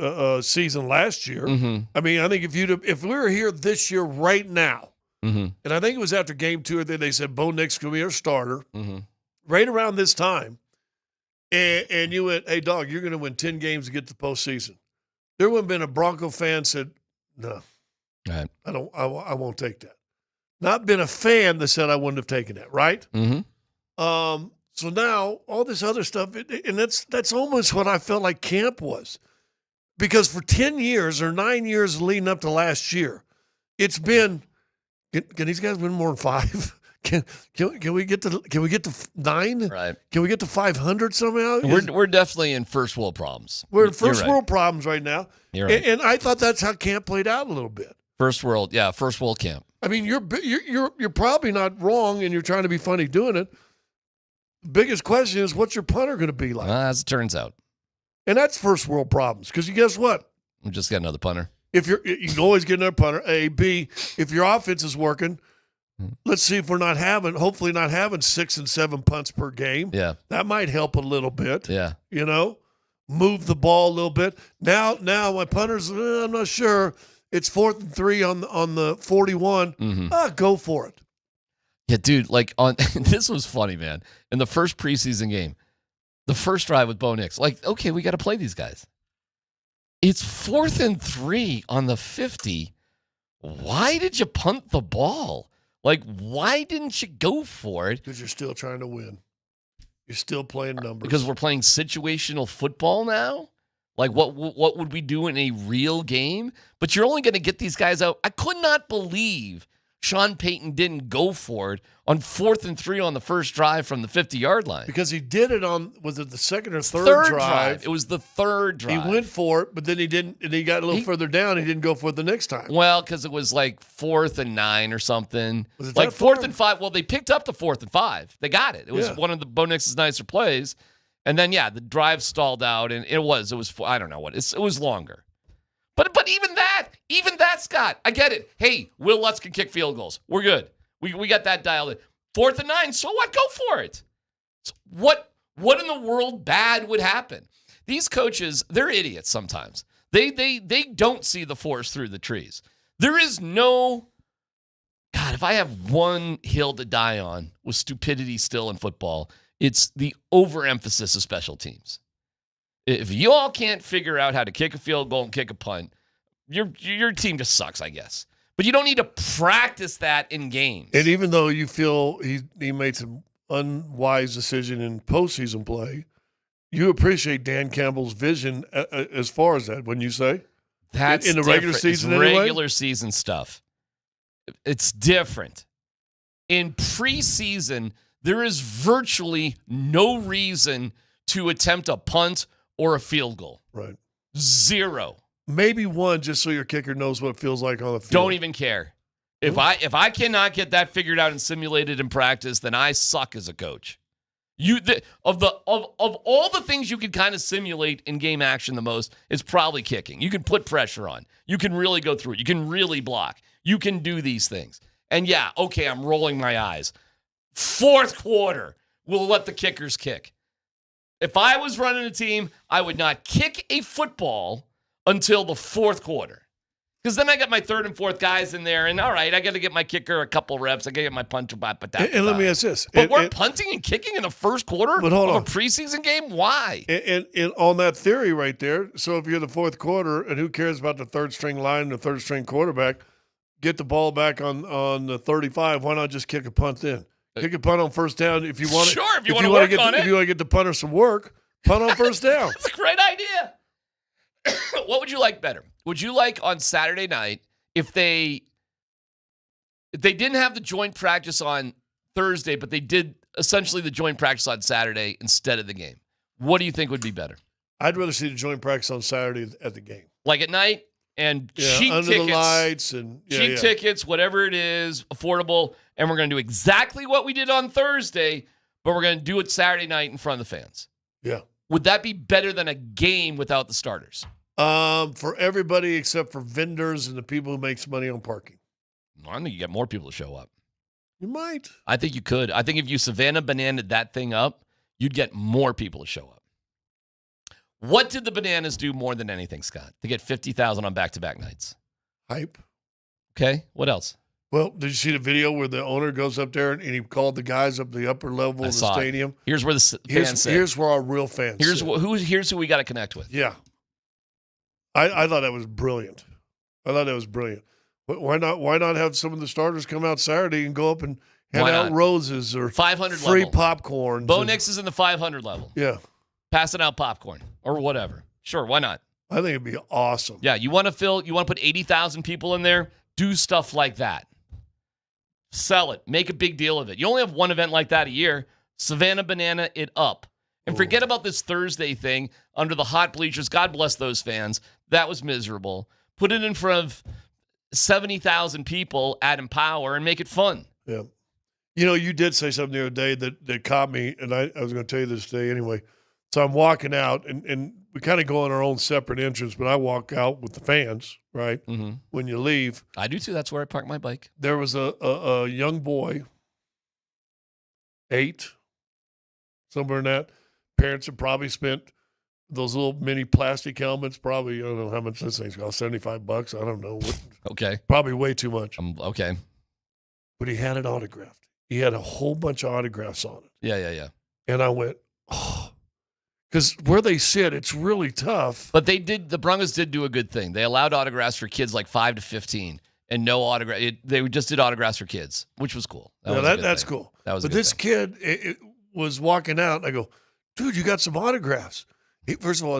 season last year? Mm-hmm. I mean, I think if we were here this year right now, mm-hmm. and I think it was after game 2, they said Bo Nix could be our starter, mm-hmm. right around this time, and you went, hey, dog, you're going to win 10 games to get to the postseason. There wouldn't have been a Bronco fan said, no, right. I won't take that. Not been a fan that said I wouldn't have taken that, right? Mm-hmm. So now all this other stuff, and that's almost what I felt like camp was. Because for 10 years or 9 years leading up to last year, it's been, can these guys win more than 5? Can we get to 9? Right. Can we get to 500 somehow? We're definitely in first world problems. We're in first world problems right now. You're right. And I thought that's how camp played out a little bit. First world camp. I mean, you're probably not wrong, and you're trying to be funny doing it. Biggest question is, what's your punter going to be like? As it turns out. And that's first world problems because guess what? We just got another punter. You can always get another punter. A, B, if your offense is working, let's see if hopefully not having 6 and 7 punts per game. Yeah. That might help a little bit. Yeah. Move the ball a little bit. Now my punters, I'm not sure. It's 4th and 3 on the 41. Go for it. Yeah, dude, this was funny, man. In the first preseason game, the first drive with Bo Nix, okay, we got to play these guys. It's 4th and 3 on the 50. Why did you punt the ball? Why didn't you go for it? Because you're still trying to win. You're still playing numbers. Because we're playing situational football now? What would we do in a real game? But you're only going to get these guys out. I could not believe Sean Payton didn't go for it on 4th and 3 on the first drive from the 50-yard line. Because he did it was it the second or third drive? It was the third drive. He went for it, but then he didn't, and he got a little further down. He didn't go for it the next time. Well, because it was 4th and 9 or something. Was it 4th and 5. Well, they picked up the 4th and 5. They got it. It was one of the Bo Nix's nicer plays. And then, the drive stalled out, and it was I don't know what. It was longer. But even that, Scott, I get it. Hey, Will Lutz can kick field goals. We're good. We got that dialed in. 4th and 9, so what? Go for it. So what in the world bad would happen? These coaches, they're idiots sometimes. They don't see the forest through the trees. There is no God, if I have one hill to die on with stupidity still in football, it's the overemphasis of special teams. If you all can't figure out how to kick a field goal and kick a punt, your team just sucks, I guess. But you don't need to practice that in games. And even though you feel he made some unwise decision in postseason play, you appreciate Dan Campbell's vision as far as that, wouldn't you say? That's in the regular season anyway? Regular season stuff. It's different. In preseason, there is virtually no reason to attempt a punt or a field goal. Right. Zero. Maybe one, just so your kicker knows what it feels like on the field. Don't even care. If I cannot get that figured out and simulated in practice, then I suck as a coach. Of all the things you can kind of simulate in game action the most, it's probably kicking. You can put pressure on. You can really go through it. You can really block. You can do these things. And yeah, okay, I'm rolling my eyes. Fourth quarter, we'll let the kickers kick. If I was running a team, I would not kick a football until the fourth quarter. Because then I got my third and fourth guys in there, and all right, I got to get my kicker a couple reps. I got to get my punter. And let me ask this. But we're punting and kicking in the first quarter of a preseason game? Why? And on that theory right there, so if you're in the fourth quarter, and who cares about the third-string line and the third-string quarterback, get the ball back on the 35, why not just kick a punt then? Kick a punt on first down if you want. Sure, if you want to work on it. If you want to get the punter some work, punt on first down. That's a great idea. What would you like better? Would you like on Saturday night if they didn't have the joint practice on Thursday, but they did essentially the joint practice on Saturday instead of the game? What do you think would be better? I'd rather see the joint practice on Saturday at the game. Like at night and cheap under tickets. The lights and cheap tickets, whatever it is, affordable, and we're going to do exactly what we did on Thursday, but we're going to do it Saturday night in front of the fans. Yeah. Would that be better than a game without the starters? For everybody except for vendors and the people who makes money on parking. I think you get more people to show up. You might. I think you could. I think if you Savannah Bananaed that thing up, you'd get more people to show up. What did the Bananas do more than anything, Scott, to get 50,000 on back-to-back nights? Hype. Okay. What else? Well, did you see the video where the owner goes up there and he called the guys up the upper level of the stadium? Here's where the fans sit. Here's where our real fans sit. Here's who we got to connect with. Yeah. I thought that was brilliant. Why not have some of the starters come out Saturday and go up and hand out roses or 500 free level. popcorn? Bo Nix is in the 500 level. Yeah. Passing out popcorn or whatever. Sure, why not? I think it'd be awesome. Yeah, you want to put 80,000 people in there? Do stuff like that. Sell it. Make a big deal of it. You only have one event like that a year. Savannah Banana it up. And forget about this Thursday thing under the hot bleachers. God bless those fans. That was miserable. Put it in front of 70,000 people at Empower and make it fun. Yeah. You know, you did say something the other day that caught me, and I was going to tell you this today anyway. So I'm walking out, and we kind of go on our own separate entrance, but I walk out with the fans, right? Mm-hmm. When you leave. I do too. That's where I park my bike. There was a young boy, 8, somewhere in that. Parents have probably spent those little mini plastic helmets, probably, I don't know how much this thing's cost, $75. I don't know. Okay. Probably way too much. Okay. But he had it autographed. He had a whole bunch of autographs on it. Yeah. And I went, oh. Because where they sit, it's really tough. But the Broncos did do a good thing. They allowed autographs for kids like 5 to 15 and no autograph. They just did autographs for kids, which was cool. That's cool. That was but this kid was walking out, and I go, dude, you got some autographs. First of all,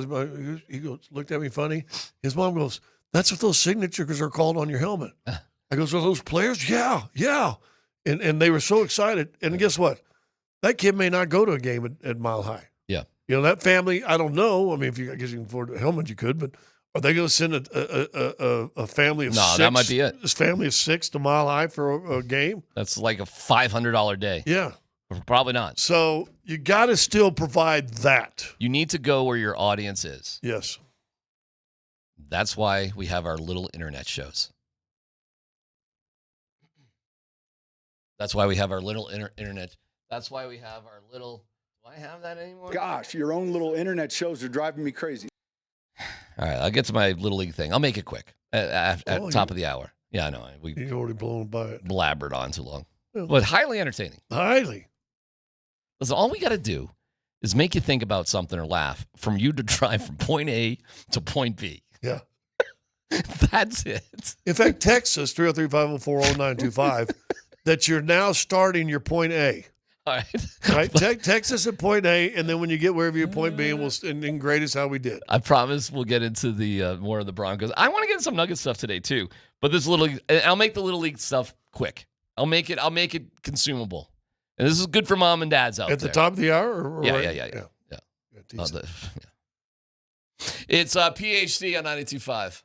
he goes, looked at me funny. His mom goes, that's what those signatures are called on your helmet. I goes, are those players? Yeah. And they were so excited. And guess what? That kid may not go to a game at Mile High. Yeah. You know, that family, I don't know. I mean, I guess you can afford a helmet, you could, but are they going to send a family of 6? No, that might be it. This family of 6 to Mile High for a game? That's like a $500 day. Yeah. Probably not. So you got to still provide that. You need to go where your audience is. Yes. That's why we have our little internet shows. That's why we have our little internet. That's why we have our little... Do I have that anymore? Gosh, your own little internet shows are driving me crazy. All right, I'll get to my Little League thing. I'll make it quick at top of the hour. Yeah, I know. You already blown by it. Blabbered on too long. But highly entertaining. Highly. Listen, all we got to do is make you think about something or laugh from you to drive from point A to point B. Yeah. That's it. In fact, text us 303-504-0925 that you're now starting your point A. All right. Text us at point A, and then when you get wherever you're point B, and grade us how we did. I promise we'll get into the more of the Broncos. I want to get into some Nugget stuff today too, but I'll make the Little League stuff quick. I'll make it consumable, and this is good for mom and dads out there. At the top of the hour? Yeah. It's PhD on 92.5.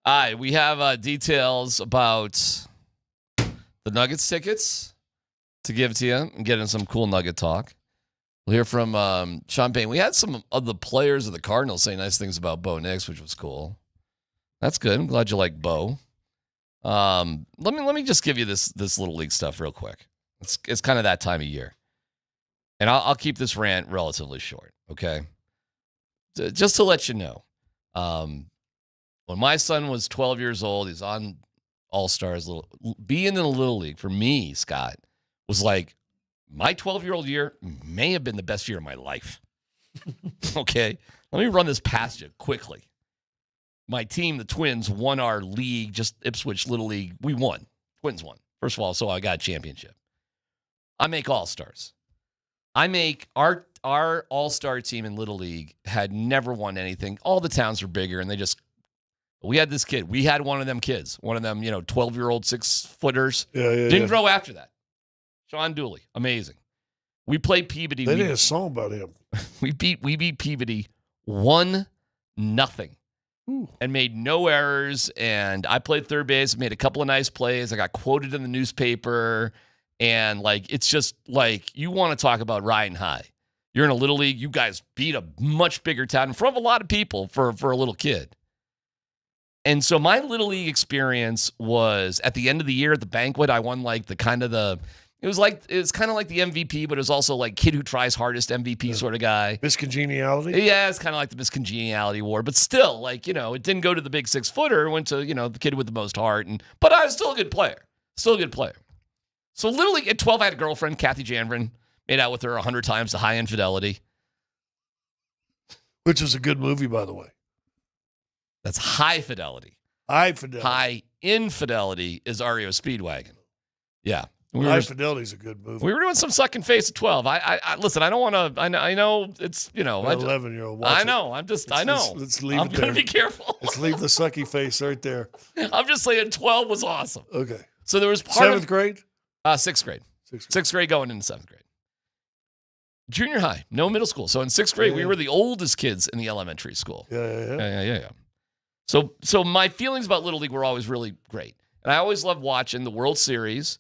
All right, we have details about the Nuggets tickets to give to you and getting some cool Nugget talk. We'll hear from Sean Payton. We had some of the players of the Cardinals say nice things about Bo Nix, which was cool. That's good. I'm glad you like Bo. Let me just give you this Little League stuff real quick. It's kind of that time of year. And I'll keep this rant relatively short, okay? Just to let you know, when my son was 12 years old, he's on All-Stars. Being in the Little League, for me, Scott, was like, my 12-year-old year may have been the best year of my life. Okay? Let me run this past you quickly. My team, the Twins, won our league, just Ipswich Little League. We won. Twins won. First of all, so I got a championship. I make All-Stars. I make our All-Star team in Little League had never won anything. All the towns were bigger, and we had this kid. We had one of them kids, one of them, 12-year-old 6-footers. Didn't grow after that. Sean Dooley, amazing. We played Peabody. They did a song about him. We beat Peabody 1-0 and made no errors. And I played third base, made a couple of nice plays. I got quoted in the newspaper. And, it's just, you want to talk about riding high. You're in a Little League. You guys beat a much bigger town in front of a lot of people for a little kid. And so my Little League experience was at the end of the year at the banquet, I won, it was kind of like the MVP, but it was also like kid who tries hardest MVP sort of guy. Miss Congeniality? Yeah, it's kind of like the Miss Congeniality Award, but still, it didn't go to the big 6-footer. It went to, the kid with the most heart. But I was still a good player. So Little League at 12, I had a girlfriend, Kathy Janvrin, made out with her 100 times to High Infidelity. Which is a good movie, by the way. That's High Fidelity. High Fidelity. High Infidelity is REO Speedwagon. Yeah. High Fidelity is a good movie. We were doing some sucking face at 12. I listen, I don't want to, I know it's, 11-year-old. I know. I know. Let's leave I'm it there. going to be careful. Let's leave the sucky face right there. I'm just saying 12 was awesome. Okay. So there was part 7th grade? 6th grade. 6th grade going into 7th grade. Junior high, no middle school. So in 6th grade, we were the oldest kids in the elementary school. Yeah. So my feelings about Little League were always really great. And I always loved watching the World Series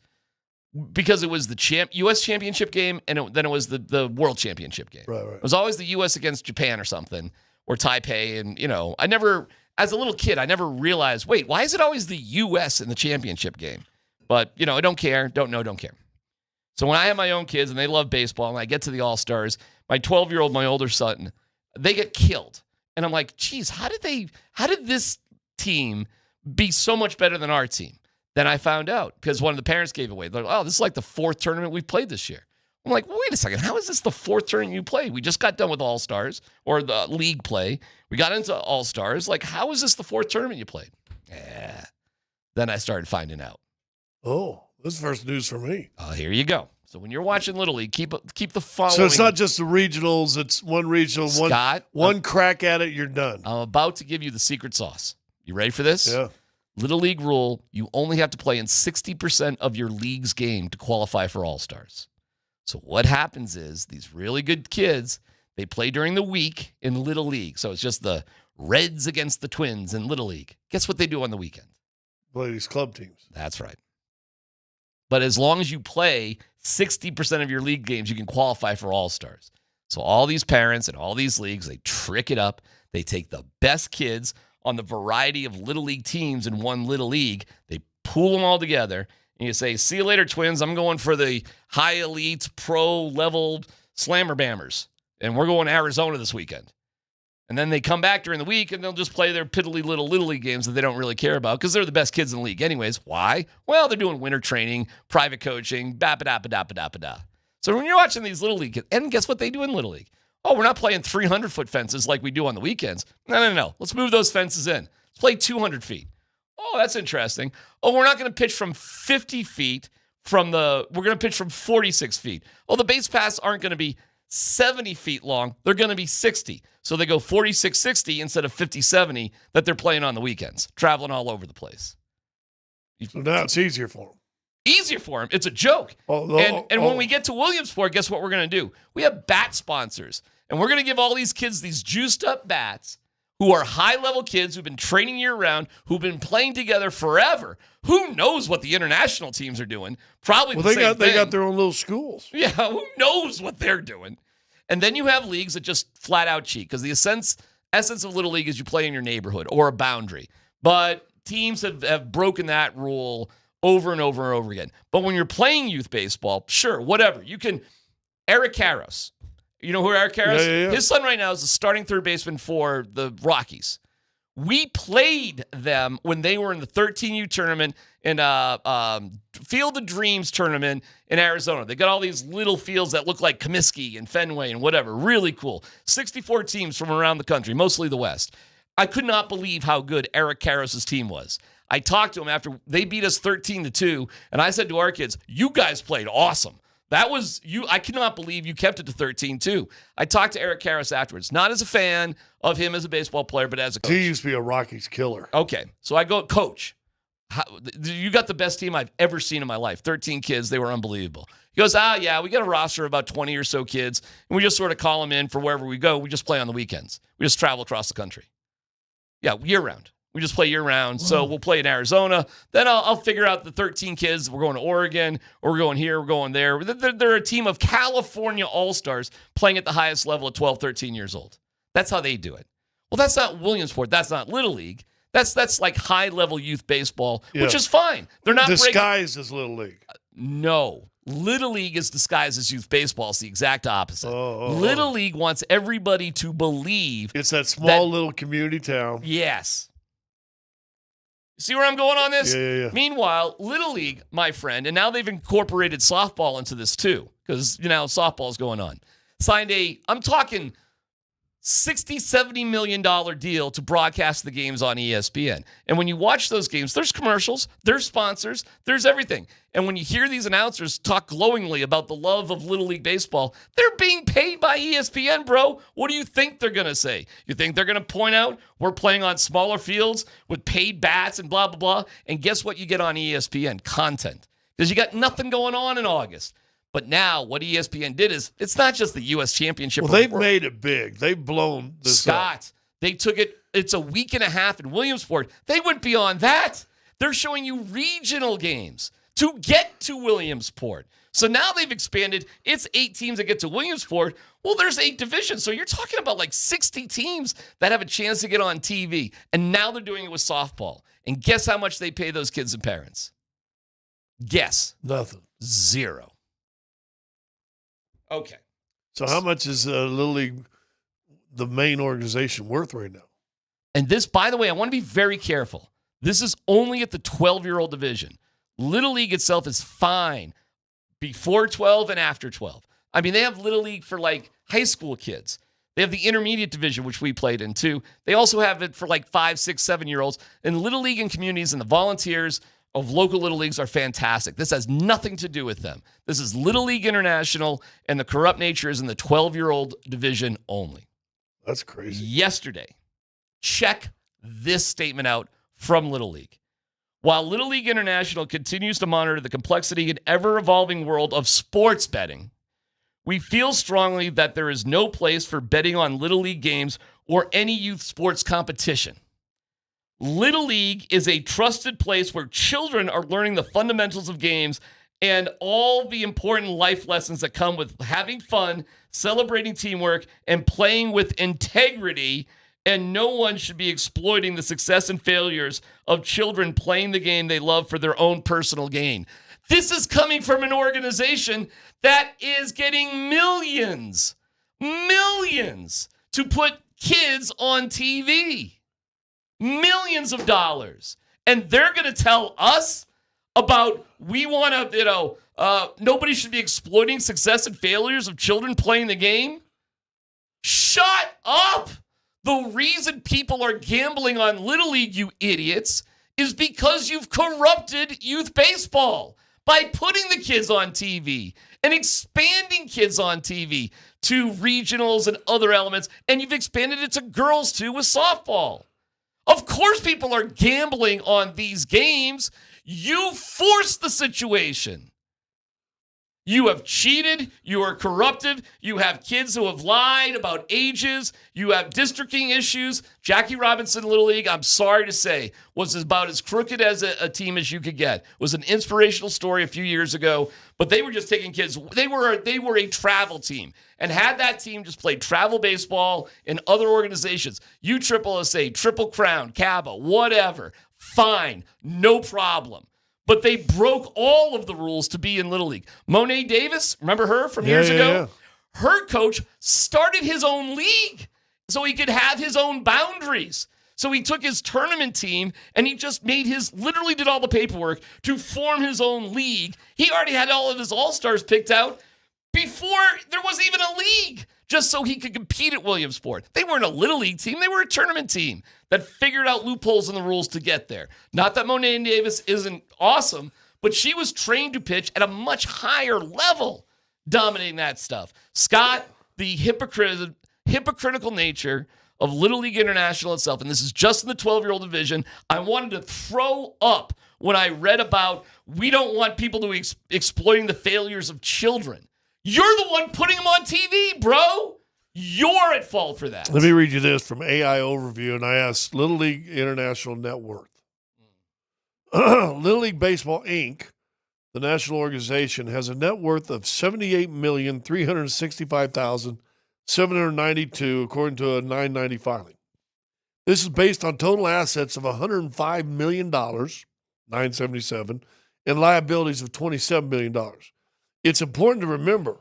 because it was the U.S. championship game and then it was the World Championship game. Right. It was always the U.S. against Japan or something, or Taipei. And, I never, as a little kid, I never realized, wait, why is it always the U.S. in the championship game? But, I don't care. Don't care. So when I have my own kids and they love baseball and I get to the All-Stars, my 12-year-old, my older son, they get killed. And I'm like, geez, how did this team be so much better than our team? Then I found out because one of the parents gave away. They're like, oh, this is like the 4th tournament we've played this year. I'm like, wait a second. How is this the 4th tournament you played? We just got done with All-Stars or the league play. We got into All-Stars. How is this the 4th tournament you played? Yeah. Then I started finding out. Oh, this is first news for me. Oh, here you go. So when you're watching Little League, keep the following. So it's not just the regionals. It's one regional, Scott, one crack at it, you're done. I'm about to give you the secret sauce. You ready for this? Yeah. Little League rule, you only have to play in 60% of your league's game to qualify for All-Stars. So what happens is these really good kids, they play during the week in Little League. So it's just the Reds against the Twins in Little League. Guess what they do on the weekend? Play these club teams. That's right. But as long as you play 60% of your league games, you can qualify for All-Stars. So all these parents and all these leagues, they trick it up. They take the best kids on the variety of Little League teams in one Little League. They pool them all together. And you say, see you later, Twins. I'm going for the high elite pro level slammer bammers. And we're going to Arizona this weekend. And then they come back during the week and they'll just play their piddly little Little League games that they don't really care about because they're the best kids in the league anyways. Why? Well, they're doing winter training, private coaching, ba-ba-da-ba-da-ba-da-ba-da. So when you're watching these Little League, and guess what they do in Little League? Oh, we're not playing 300-foot fences like we do on the weekends. No. Let's move those fences in. Let's play 200 feet. Oh, that's interesting. Oh, we're not going to pitch from 50 feet we're going to pitch from 46 feet. Oh, the base paths aren't going to be 70 feet long. They're going to be 60. So they go 46-60 instead of 50-70 that they're playing on the weekends, traveling all over the place. So now it's easier for them. Easier for them. It's a joke. When we get to Williamsport, guess what we're going to do? We have bat sponsors. And we're going to give all these kids these juiced up bats who are high-level kids who've been training year-round, who've been playing together forever. Who knows what the international teams are doing? Probably the same thing. They got their own little schools. Yeah, who knows what they're doing? And then you have leagues that just flat-out cheat, because the essence of Little League is you play in your neighborhood or a boundary. But teams have broken that rule over and over and over again. But when you're playing youth baseball, sure, whatever. You can – Eric Karros. You know who Eric Karros is? Yeah. His son right now is the starting third baseman for the Rockies. We played them when they were in the 13U tournament in Field of Dreams tournament in Arizona. They got all these little fields that look like Comiskey and Fenway and whatever. Really cool. 64 teams from around the country, mostly the West. I could not believe how good Eric Karros' team was. I talked to him after they beat us 13-2, and I said to our kids, you guys played awesome. That was you. I cannot believe you kept it to 13-2. I talked to Eric Karros afterwards, not as a fan of him as a baseball player, but as a coach. He used to be a Rockies killer. Okay, so I go, Coach, you got the best team I've ever seen in my life. 13 kids, they were unbelievable. He goes, yeah, we got a roster of about 20 or so kids, and we just sort of call them in for wherever we go. We just play on the weekends. We just travel across the country. Yeah, year-round. We just play year-round, so we'll play in Arizona. Then I'll figure out the 13 kids. We're going to Oregon, or we're going here, we're going there. They're a team of California all-stars playing at the highest level at 12, 13 years old. That's how they do it. Well, that's not Williamsport. That's not Little League. That's like high-level youth baseball, which is fine. They're not disguised as Little League. No. Little League is disguised as youth baseball. It's the exact opposite. Little League wants everybody to believe it's that small little community town. Yes. See where I'm going on this? Yeah. Meanwhile, Little League, my friend, and now they've incorporated softball into this too, because, softball's going on. Signed I'm talking $60, $70 million deal to broadcast the games on ESPN. And when you watch those games, there's commercials, there's sponsors, there's everything. And when you hear these announcers talk glowingly about the love of Little League baseball, they're being paid by ESPN, bro. What do you think they're going to say? You think they're going to point out we're playing on smaller fields with paid bats and blah, blah, blah? And guess what you get on ESPN? Content. Because you got nothing going on in August. But now what ESPN did is it's not just the U.S. Championship. Well, they've made it big. They've blown this up. They took it. It's a week and a half in Williamsport. They went beyond that. They're showing you regional games to get to Williamsport. So now they've expanded. It's 8 teams that get to Williamsport. Well, there's 8 divisions. So you're talking about like 60 teams that have a chance to get on TV. And now they're doing it with softball. And guess how much they pay those kids and parents? Guess. Nothing. 0. Okay. So how much is Little League, the main organization, worth right now? And this, by the way, I want to be very careful. This is only at the 12-year-old division. Little League itself is fine before 12 and after 12. I mean, they have Little League for like high school kids. They have the intermediate division, which we played in too. They also have it for like 5, 6, 7-year-olds. And Little League and communities and the volunteers of local Little Leagues are fantastic. This has nothing to do with them. This is Little League International, and the corrupt nature is in the 12-year-old division only. That's crazy. Yesterday, check this statement out from Little League. While Little League International continues to monitor the complexity and ever-evolving world of sports betting, we feel strongly that there is no place for betting on Little League games or any youth sports competition. Little League is a trusted place where children are learning the fundamentals of games and all the important life lessons that come with having fun, celebrating teamwork, and playing with integrity. And no one should be exploiting the success and failures of children playing the game they love for their own personal gain. This is coming from an organization that is getting millions to put kids on TV. Millions of dollars. And they're going to tell us about we want to, nobody should be exploiting success and failures of children playing the game. Shut up. The reason people are gambling on Little League, you idiots, is because you've corrupted youth baseball by putting the kids on TV and expanding kids on TV to regionals and other elements. And you've expanded it to girls too with softball. Of course people are gambling on these games. You forced the situation. You have cheated. You are corrupted. You have kids who have lied about ages. You have districting issues. Jackie Robinson Little League, I'm sorry to say, was about as crooked as a team as you could get. It was an inspirational story a few years ago, but they were just taking kids. They were a travel team. And had that team just played travel baseball in other organizations, USSSA, Triple Crown, CABA, whatever, fine, no problem. But they broke all of the rules to be in Little League. Monet Davis, remember her from years ago? Yeah. Her coach started his own league so he could have his own boundaries. So he took his tournament team and he just literally did all the paperwork to form his own league. He already had all of his all-stars picked out before there was even a league, just so he could compete at Williamsport. They weren't a Little League team. They were a tournament team that figured out loopholes in the rules to get there. Not that Monet Davis isn't awesome, but she was trained to pitch at a much higher level, dominating that stuff. Scott, the hypocritical nature of Little League International itself, and this is just in the 12-year-old division, I wanted to throw up when I read about we don't want people to exploiting the failures of children. You're the one putting them on TV, bro. You're at fault for that. Let me read you this from AI Overview, and I asked Little League International net worth. Little League Baseball, Inc., the national organization, has a net worth of $78,365,792, according to a 990 filing. This is based on total assets of $105 million, 977, and liabilities of $27 million. It's important to remember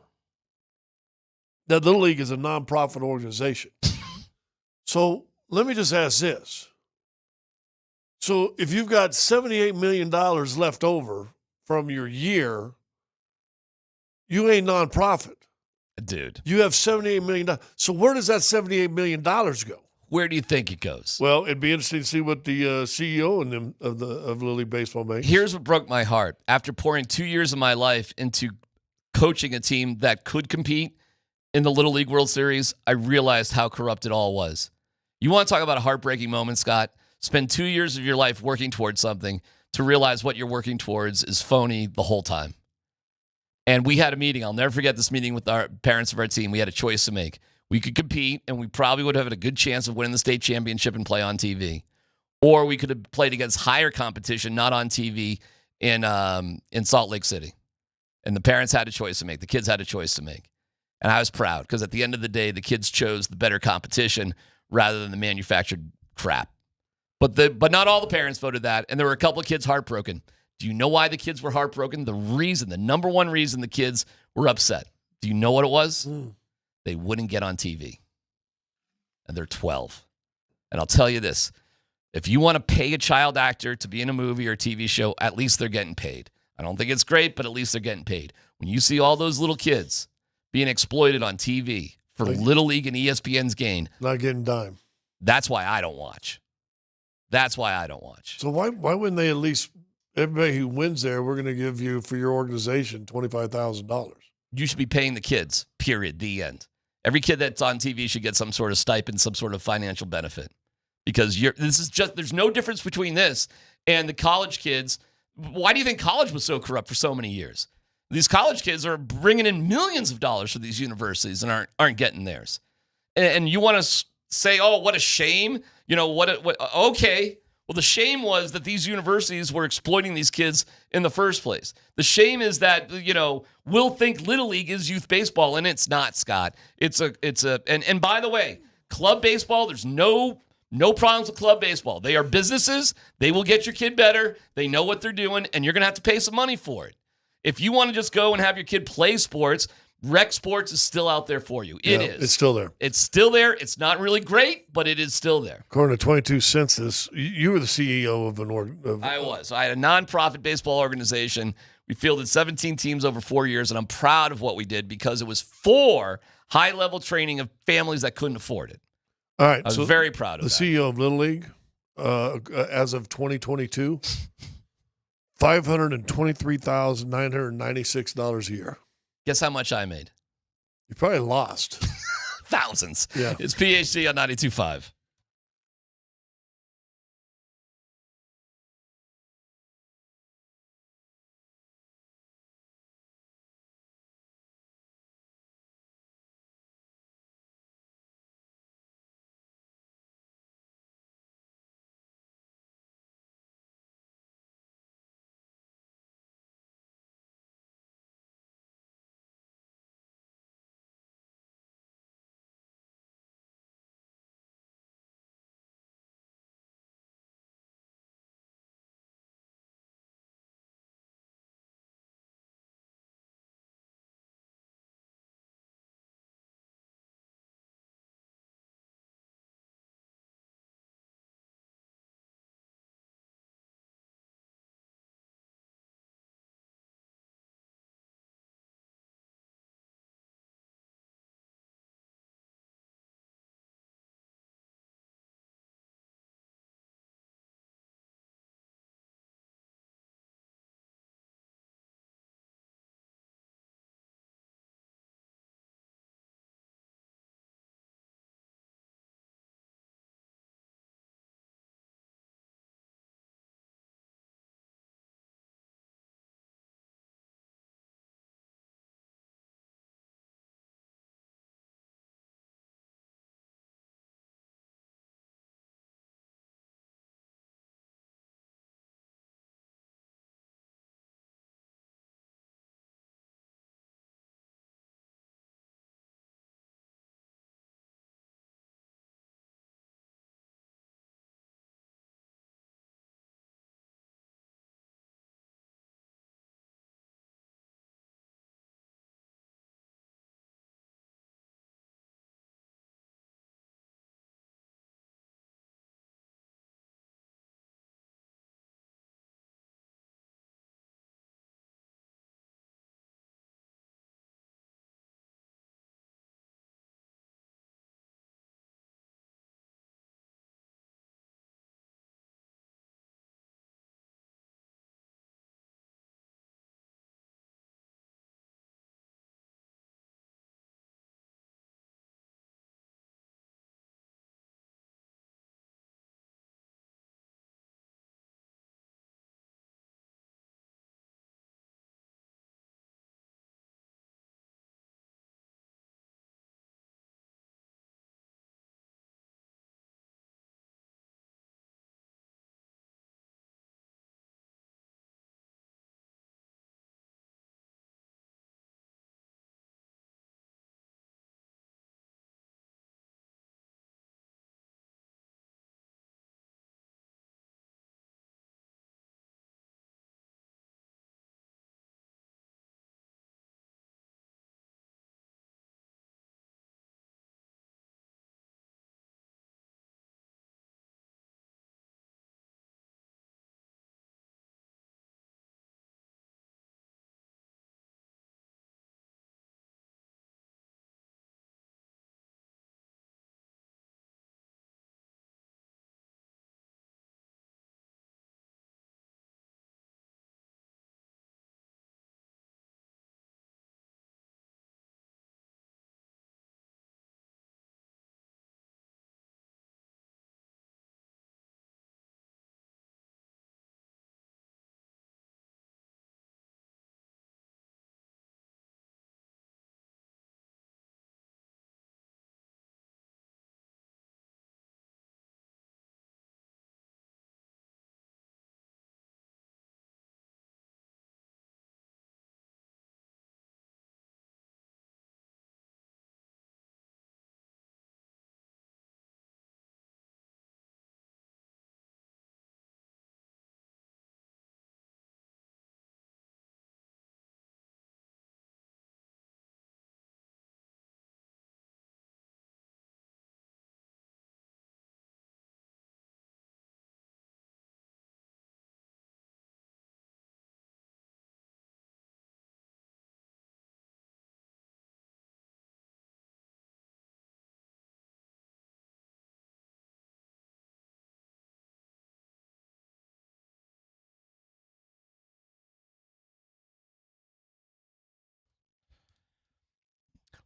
that Little League is a nonprofit organization. So let me just ask this. So if you've got $78 million left over from your year, you ain't nonprofit. Dude. You have $78 million. So where does that $78 million go? Where do you think it goes? Well, it'd be interesting to see what the CEO of Little League Baseball makes. Here's what broke my heart. After pouring 2 years of my life into coaching a team that could compete in the Little League World Series, I realized how corrupt it all was. You want to talk about a heartbreaking moment, Scott? Spend 2 years of your life working towards something to realize what you're working towards is phony the whole time. And we had a meeting. I'll never forget this meeting with our parents of our team. We had a choice to make. We could compete, and we probably would have had a good chance of winning the state championship and play on TV. Or we could have played against higher competition, not on TV, in Salt Lake City. And the parents had a choice to make. The kids had a choice to make. And I was proud because at the end of the day, the kids chose the better competition rather than the manufactured crap. But not all the parents voted that, and there were a couple of kids heartbroken. Do you know why the kids were heartbroken? The number one reason the kids were upset. Do you know what it was? They wouldn't get on TV. And they're 12. And I'll tell you this. If you want to pay a child actor to be in a movie or a TV show, at least they're getting paid. I don't think it's great, but at least they're getting paid. When you see all those little kids being exploited on TV for Little League and ESPN's gain. Not getting dime. That's why I don't watch. That's why I don't watch. So why wouldn't they at least, everybody who wins there, we're going to give you, for your organization, $25,000. You should be paying the kids, period, the end. Every kid that's on TV should get some sort of stipend, some sort of financial benefit. Because there's no difference between this and the college kids. Why do you think college was so corrupt for so many years? These college kids are bringing in millions of dollars for these universities and aren't getting theirs. And you want to say, oh, what a shame. You know, okay. Well, the shame was that these universities were exploiting these kids in the first place. The shame is that, we'll think Little League is youth baseball, and it's not, Scott. And by the way, club baseball, there's no problems with club baseball. They are businesses. They will get your kid better. They know what they're doing, and you're going to have to pay some money for it. If you want to just go and have your kid play sports, rec sports is still out there for you. It is. It's still there. It's still there. It's not really great, but it is still there. According to 22 Census, you were the CEO of an I was. I had a nonprofit baseball organization. We fielded 17 teams over 4 years, and I'm proud of what we did because it was for high-level training of families that couldn't afford it. All right. I was very proud of that. The CEO of Little League, as of 2022, $523,996 a year. Guess how much I made? You probably lost. Thousands. Yeah. It's PhD on 92.5.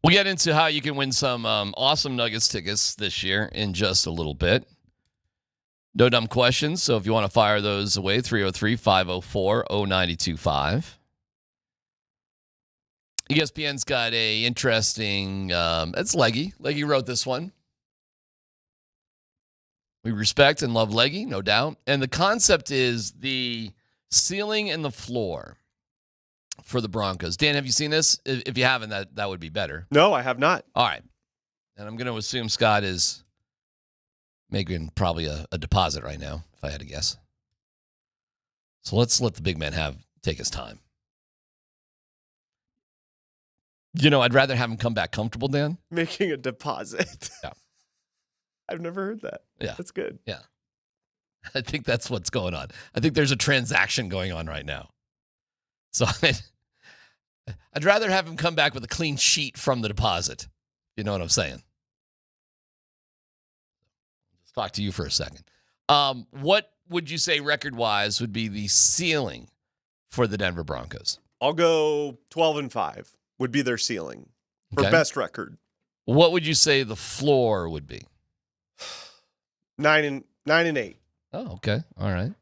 We'll get into how you can win some awesome Nuggets tickets this year in just a little bit. No dumb questions, so if you want to fire those away, 303-504-0925. ESPN's got a interesting, it's Leggy. Leggy wrote this one. We respect and love Leggy, no doubt. And the concept is the ceiling and the floor for the Broncos. Dan, have you seen this? If you haven't, that would be better. No, I have not. All right. And I'm going to assume Scott is making probably a deposit right now, if I had to guess. So let's let the big man take his time. I'd rather have him come back comfortable, Dan. Making a deposit. Yeah. I've never heard that. Yeah. That's good. Yeah. I think that's what's going on. I think there's a transaction going on right now. So I'd rather have him come back with a clean sheet from the deposit. You know what I'm saying? Let's talk to you for a second. What would you say record-wise would be the ceiling for the Denver Broncos? I'll go 12-5 would be their ceiling for best record. What would you say the floor would be? 9-8. Oh, okay. All right.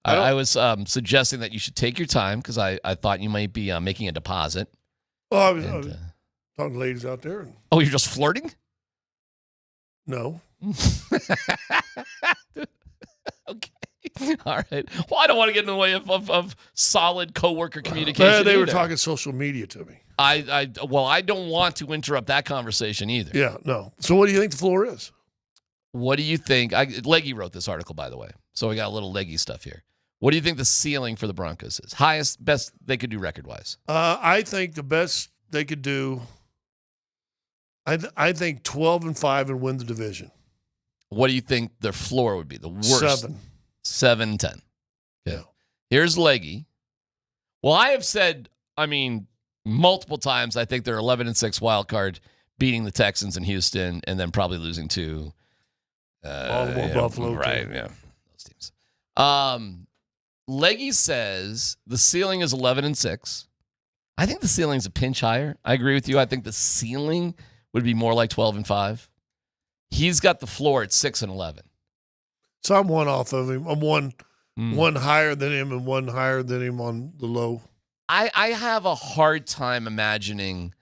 I was suggesting that you should take your time because I thought you might be making a deposit. Well, I was talking to ladies out there. Oh, you're just flirting? No. Okay. All right. Well, I don't want to get in the way of solid coworker communication. They were talking social media to me. I don't want to interrupt that conversation either. Yeah, no. So what do you think the floor is? What do you think? Leggy wrote this article, by the way. So we got a little Leggy stuff here. What do you think the ceiling for the Broncos is? Highest, best they could do record-wise? I think the best they could do, I think 12-5 and win the division. What do you think their floor would be? The worst? 7-10. Okay. Yeah. Here's Leggy. Well, I have said, multiple times, I think they're 11-6 wild card, beating the Texans in Houston, and then probably losing to Buffalo. Right, yeah. Those teams. Leggy says the ceiling is 11-6. I think the ceiling's a pinch higher. I agree with you. I think the ceiling would be more like 12-5. He's got the floor at 6-11. So I'm one off of him. I'm one higher than him and one higher than him on the low. I have a hard time imagining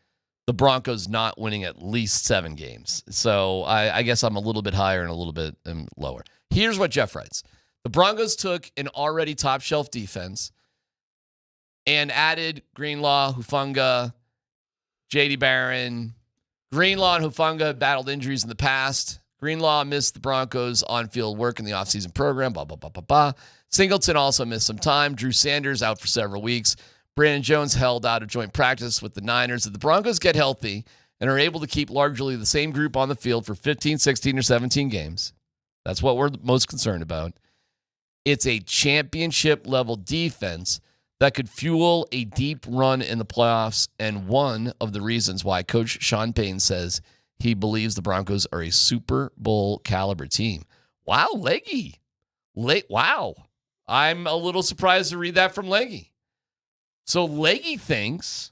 the Broncos not winning at least 7 games. So I guess I'm a little bit higher and a little bit lower. Here's what Jeff writes. The Broncos took an already top-shelf defense and added Greenlaw, Hufanga, J.D. Barron. Greenlaw and Hufanga battled injuries in the past. Greenlaw missed the Broncos' on-field work in the offseason program, blah, blah, blah, blah, blah. Singleton also missed some time. Drew Sanders out for several weeks. Brandon Jones held out of joint practice with the Niners. If the Broncos get healthy and are able to keep largely the same group on the field for 15, 16, or 17 games, that's what we're most concerned about. It's a championship-level defense that could fuel a deep run in the playoffs, and one of the reasons why Coach Sean Payton says he believes the Broncos are a Super Bowl caliber team. Wow, Leggy. Wow. I'm a little surprised to read that from Leggy. So Leggy thinks,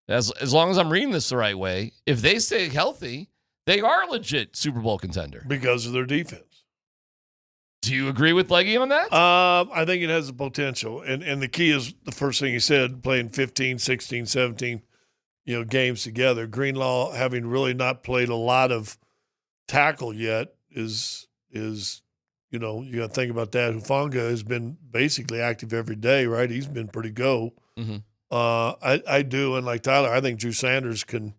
as long as I'm reading this the right way, if they stay healthy, they are a legit Super Bowl contender. Because of their defense. Do you agree with Leggy on that? I think it has the potential. And the key is the first thing he said, playing 15, 16, 17 games together. Greenlaw, having really not played a lot of tackle yet, is you got to think about that. Hufanga has been basically active every day, right? He's been pretty go. Mm-hmm. I do, and like Tyler, I think Drew Sanders can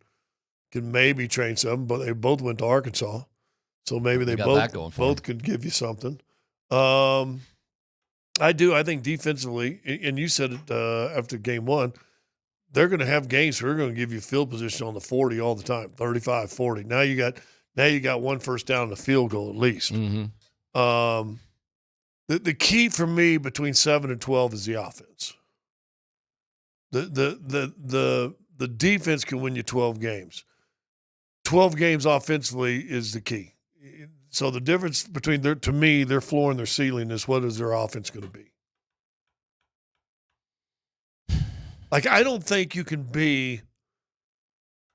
maybe train some, but they both went to Arkansas, so maybe they both could give you something. I do. I think defensively, and you said it after game one, they're going to have games where they're going to give you field position on the 40 all the time, 35, 40. Now you got one first down and a field goal at least. Mm-hmm. The key for me between 7 and 12 is the offense. The defense can win you 12 games. 12 games offensively is the key. So the difference between their floor and their ceiling is what is their offense going to be. Like, I don't think you can be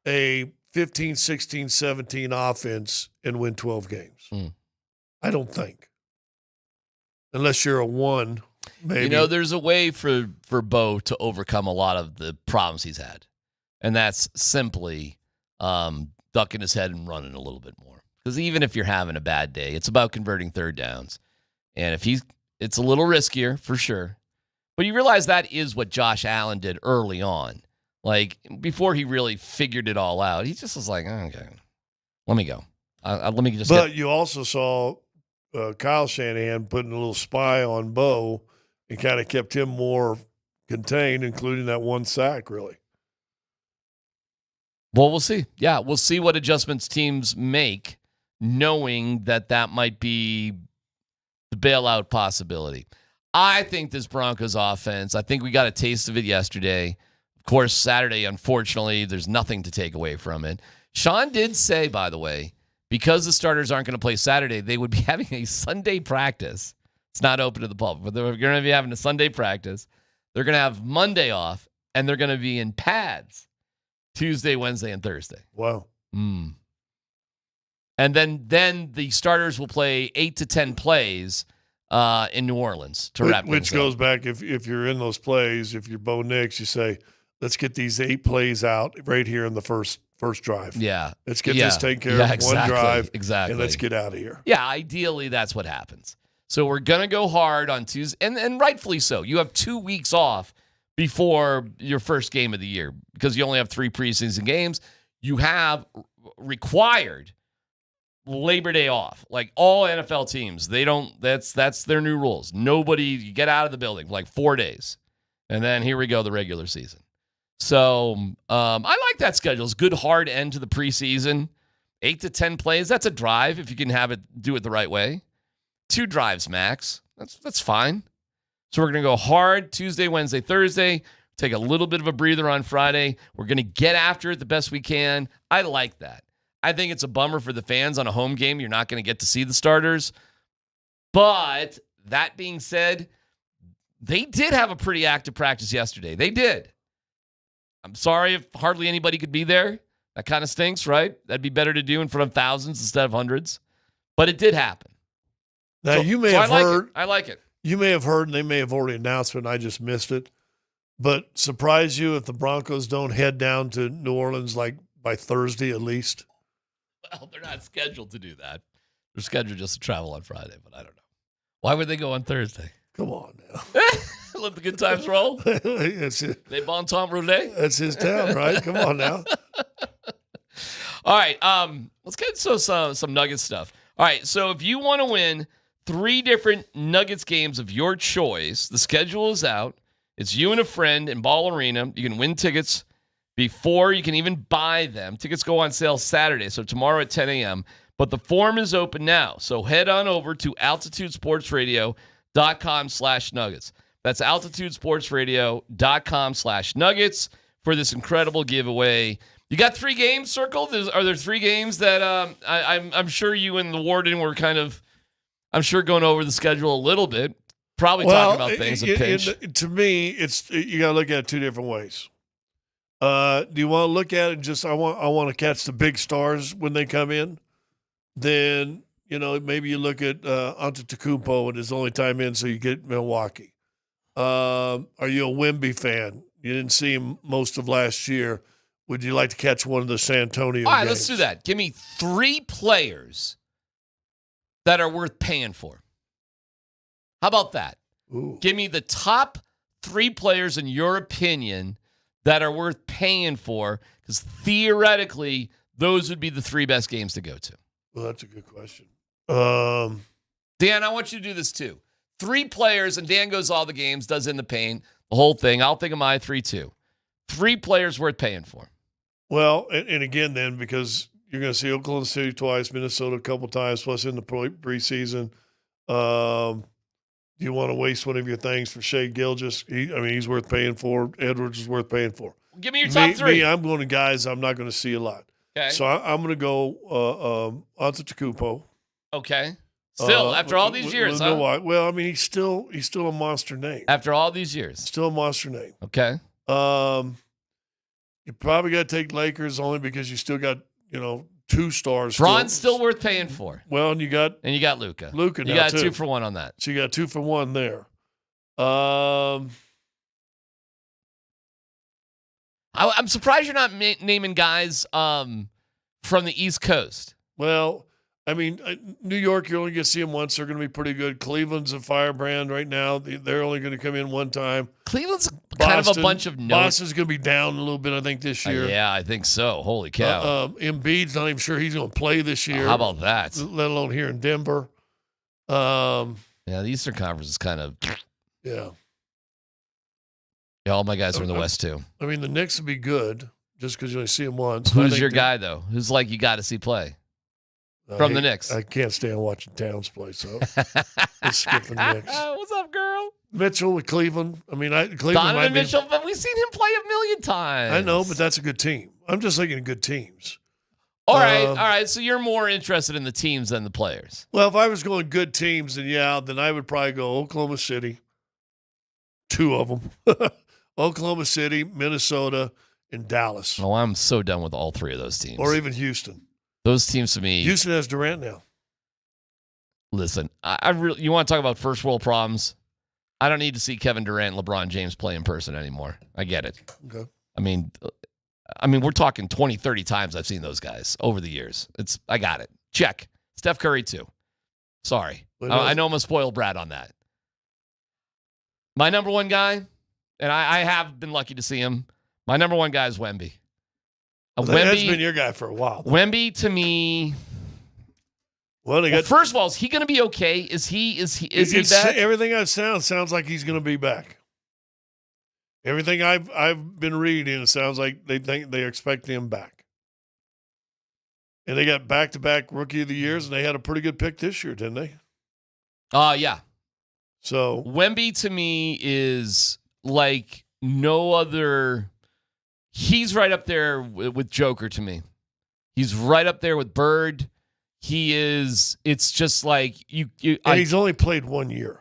a 15, 16, 17 offense and win 12 games. I don't think. Unless you're a 1, maybe. You know, there's a way for Bo to overcome a lot of the problems he's had. And that's simply ducking his head and running a little bit more. Because even if you're having a bad day, it's about converting third downs. And if it's a little riskier, for sure. But you realize that is what Josh Allen did early on. Like, before he really figured it all out, he just was like, okay, let me go. Let me just But you also saw Kyle Shanahan putting a little spy on Bo and kind of kept him more contained, including that 1 sack, really. Well, we'll see. Yeah, we'll see what adjustments teams make, knowing that might be the bailout possibility. I think this Broncos offense, I think we got a taste of it yesterday. Of course, Saturday, unfortunately, there's nothing to take away from it. Sean did say, by the way, because the starters aren't going to play Saturday, they would be having a Sunday practice. It's not open to the public, but they're going to be having a Sunday practice. They're going to have Monday off, and they're going to be in pads Tuesday, Wednesday, and Thursday. Wow. And then the starters will play 8 to 10 plays in New Orleans to wrap things up. Which goes back, if you're in those plays, if you're Bo Nix, you say, let's get these 8 plays out right here in the first drive. Yeah. Let's get this taken care of exactly, one drive. Exactly. And let's get out of here. Yeah, ideally that's what happens. So we're going to go hard on Tuesday, and rightfully so. You have 2 weeks off before your first game of the year because you only have 3 preseason games. You have required Labor Day off. Like all NFL teams, they don't, that's their new rules. Nobody, you get out of the building for like 4 days. And then here we go, the regular season. So I like that schedule. It's a good hard end to the preseason. 8 to 10 plays. That's a drive if you can do it the right way. 2 drives max. That's fine. So we're going to go hard Tuesday, Wednesday, Thursday. Take a little bit of a breather on Friday. We're going to get after it the best we can. I like that. I think it's a bummer for the fans on a home game. You're not going to get to see the starters. But that being said, they did have a pretty active practice yesterday. They did. I'm sorry if hardly anybody could be there. That kind of stinks, right? That'd be better to do in front of thousands instead of hundreds. But it did happen. Now, you may have heard. I like it. You may have heard, and they may have already announced it, and I just missed it. But surprise you if the Broncos don't head down to New Orleans like by Thursday at least? Well, they're not scheduled to do that. They're scheduled just to travel on Friday, but I don't know. Why would they go on Thursday? Come on now. Let the good times roll. They bon temps roulette. That's his town, right? Come on now. All right. Let's get into some Nuggets stuff. All right. So if you want to win 3 different Nuggets games of your choice, the schedule is out. It's you and a friend in Ball Arena. You can win tickets before you can even buy them. Tickets go on sale Saturday, so tomorrow at 10 a.m. But the form is open now. So head on over to altitudesportsradio.com/nuggets. That's altitudesportsradio.com/nuggets for this incredible giveaway. You got 3 games circled? Are there 3 games that I'm sure you and the warden were kind of, I'm sure, going over the schedule a little bit, probably talking about things a pinch. To me, you got to look at it 2 different ways. Do you want to look at it just I want to catch the big stars when they come in? Then maybe you look at Antetokounmpo and his only time in, so you get Milwaukee. Are you a Wemby fan? You didn't see him most of last year. Would you like to catch one of the San Antonio All right, games? let's do that. Give me 3 players that are worth paying for. How about that? Ooh. Give me the top 3 players in your opinion that are worth paying for, because theoretically, those would be the 3 best games to go to. Well, that's a good question. Dan, I want you to do this too. 3 players, and Dan goes all the games, does in the paint, the whole thing. I'll think of my 3 too. 3 players worth paying for. Well, and again, then, because you're going to see Oklahoma City twice, Minnesota a couple times, plus in the preseason. Do you want to waste one of your things for Shea Gilgeous? He's worth paying for. Edwards is worth paying for. Give me your top 3. I'm going to guys I'm not going to see a lot. Okay. So I'm going to go Antetokounmpo. Okay. Still, after all these years, huh? Well, he's still a monster name. After all these years. Still a monster name. Okay. You probably got to take Lakers only because you still got, 2 stars. Braun's still worth paying for. Well, and you got Luka. Luka, you got 2 for 1 on that. So you got 2 for 1 there. I'm surprised you're not naming guys from the East Coast. Well, I mean, New York, you're only going to see them once. They're going to be pretty good. Cleveland's a firebrand right now. They're only going to come in one time. Cleveland's kind of a bunch of notes. Boston's going to be down a little bit, I think, this year. Yeah, I think so. Holy cow. Embiid's not even sure he's going to play this year. How about that? Let alone here in Denver. Yeah, the Eastern Conference is kind of. Yeah. Yeah, all my guys are in the West, too. I mean, the Knicks would be good just because you only see them once. Who's your guy, though? Who's like you got to see play? From the Knicks. I can't stand watching Towns play, so let's skip the Knicks. What's up, girl? Mitchell with Cleveland. I mean, Cleveland Donovan Mitchell, but we've seen him play a million times. I know, but that's a good team. I'm just thinking of good teams. All right. So you're more interested in the teams than the players. Well, if I was going good teams, then I would probably go Oklahoma City. 2 of them. Oklahoma City, Minnesota, and Dallas. Oh, I'm so done with all 3 of those teams. Or even Houston. Those teams to me. Houston has Durant now. Listen, I really, you want to talk about first world problems? I don't need to see Kevin Durant and LeBron James play in person anymore. I get it. Okay. I mean, we're talking 20, 30 times I've seen those guys over the years. I got it. Check. Steph Curry, too. Sorry. I know I'm a spoiled brat on that. My number 1 guy, and I have been lucky to see him, my number 1 guy is Wemby. That's been your guy for a while. Wemby, to me... Well, first of all, is he going to be okay? Is he back? Everything I've sounds like he's going to be back. Everything I've been reading, it sounds like they expect him back. And they got back-to-back Rookie of the Years, and they had a pretty good pick this year, didn't they? Yeah. So Wemby to me is like no other. He's right up there with Joker to me. He's right up there with Bird. He is. It's just like you. And he's only played 1 year.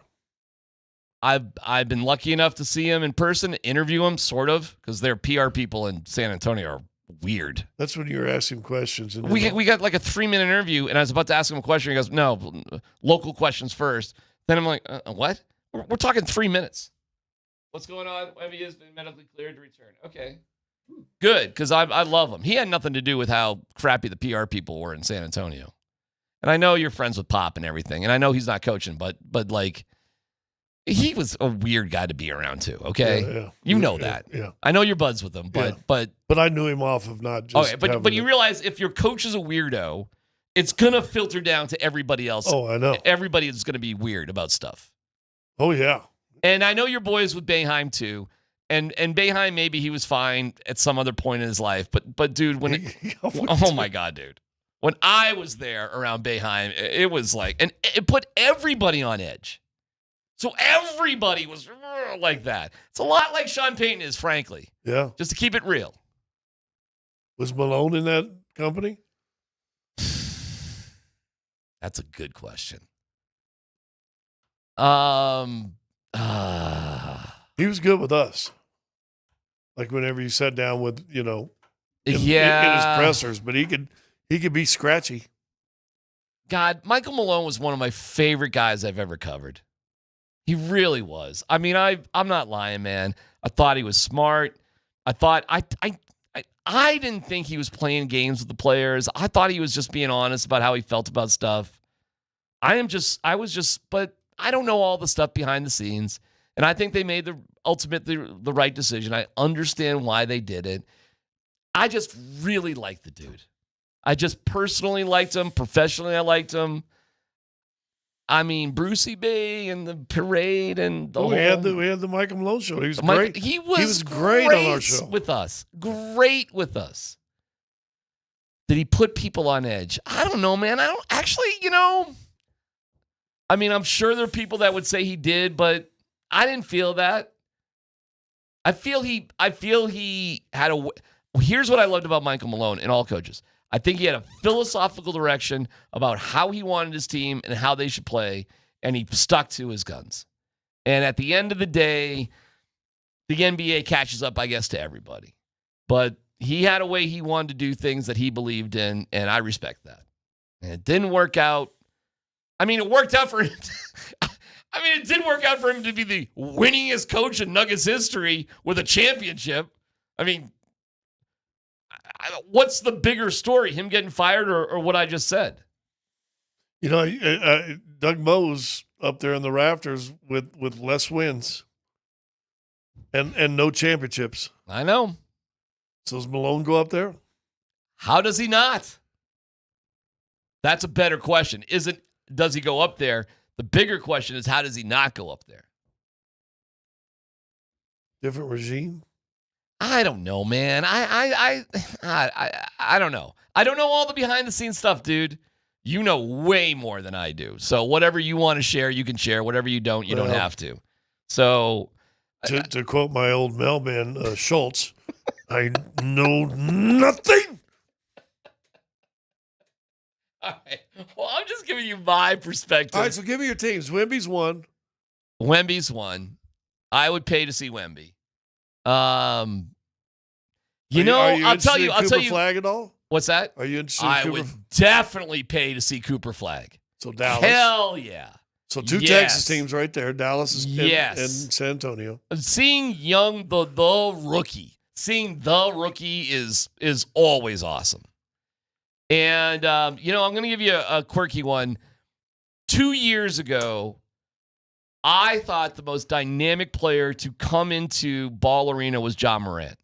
I've been lucky enough to see him in person, interview him, sort of, because their PR people in San Antonio are weird. That's when you're asking questions. And we got like a 3-minute interview, and I was about to ask him a question. He goes, "No, local questions first." Then I'm like, "What? We're talking 3 minutes. What's going on? Wemby has been medically cleared to return. Okay, good, because I love him. He had nothing to do with how crappy the PR people were in San Antonio. And I know you're friends with Pop and everything, and I know he's not coaching, but like, he was a weird guy to be around too. Okay, yeah. You know that. Yeah. I know you're buds with him, but I knew him off of not just. Okay, but you realize if your coach is a weirdo, it's gonna filter down to everybody else. Oh, I know. Everybody is gonna be weird about stuff. Oh yeah. And I know your boys with Boeheim too. And Boeheim, maybe he was fine at some other point in his life, but dude, oh my God, dude. When I was there around Boeheim, it was like, and it put everybody on edge. So everybody was like that. It's a lot like Sean Payton is, frankly. Yeah. Just to keep it real. Was Malone in that company? That's a good question. He was good with us. Like whenever he sat down with, in his pressers, but he could be scratchy. God, Michael Malone was one of my favorite guys I've ever covered. He really was. I mean, I'm not lying, man. I thought he was smart. I thought I didn't think he was playing games with the players. I thought he was just being honest about how he felt about stuff. But I don't know all the stuff behind the scenes. And I think they made the right decision. I understand why they did it. I just really liked the dude. I just personally liked him. Professionally, I liked him. I mean, Brucey Bay and the parade and we had the Michael Malone show. He was great. He was great on our show. With us. Great with us. Did he put people on edge? I don't know, man. I don't actually, I mean, I'm sure there are people that would say he did, but I didn't feel that. I feel he had here's what I loved about Michael Malone and all coaches. I think he had a philosophical direction about how he wanted his team and how they should play, and he stuck to his guns. And at the end of the day, the NBA catches up, I guess, to everybody. But he had a way he wanted to do things that he believed in, and I respect that. And it didn't work out. I mean, it worked out for him. It did work out for him to be the winningest coach in Nuggets history with a championship. I mean, what's the bigger story, him getting fired or what I just said? You know, Doug Moe's up there in the rafters with less wins and no championships. I know. So does Malone go up there? How does he not? That's a better question. Does he go up there? The bigger question is, how does he not go up there? Different regime? I don't know, man. I don't know. I don't know all the behind the scenes stuff, dude. You know way more than I do. So whatever you want to share, you can share. Whatever you don't have to. So to quote my old mailman Schultz, I know nothing. All right. Well, I'm just giving you my perspective. All right, so give me your teams. Wemby's one. Wemby's one. I would pay to see Wemby. I'll tell you. Flag at all? What's that? Are you interested? I would definitely pay to see Cooper Flag. So Dallas. Hell yeah. So two Texas teams right there. Dallas and San Antonio. Seeing Young, the rookie. Seeing the rookie is always awesome. And, I'm going to give you a quirky one. 2 years ago, I thought the most dynamic player to come into Ball Arena was John Morant.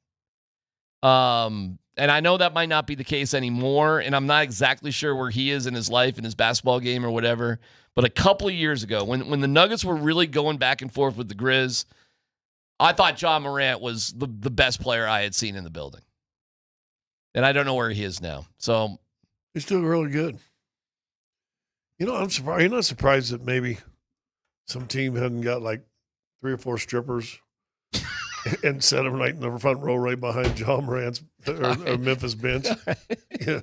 And I know that might not be the case anymore, and I'm not exactly sure where he is in his life, in his basketball game or whatever. But a couple of years ago, when the Nuggets were really going back and forth with the Grizz, I thought John Morant was the best player I had seen in the building. And I don't know where he is now. So he's still really good. I'm surprised. You're not surprised that maybe some team hadn't got like 3 or 4 strippers and set them right in the front row right behind John Morant's or Memphis bench. Yeah,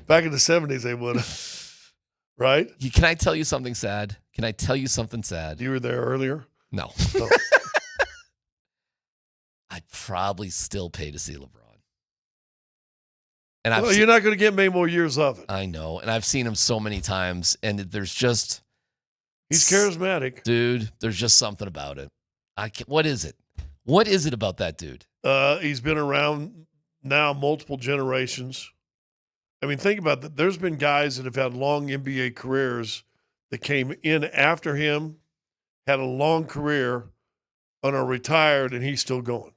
back in the 70s they would have. Right? Can I tell you something sad? You were there earlier? No. Oh. I'd probably still pay to see LeBron. And you're not going to get many more years of it. I know. And I've seen him so many times, and there's just... He's charismatic. Dude, there's just something about it. What is it? What is it about that dude? He's been around now multiple generations. I mean, think about that. There's been guys that have had long NBA careers that came in after him, had a long career, and are retired, and he's still going.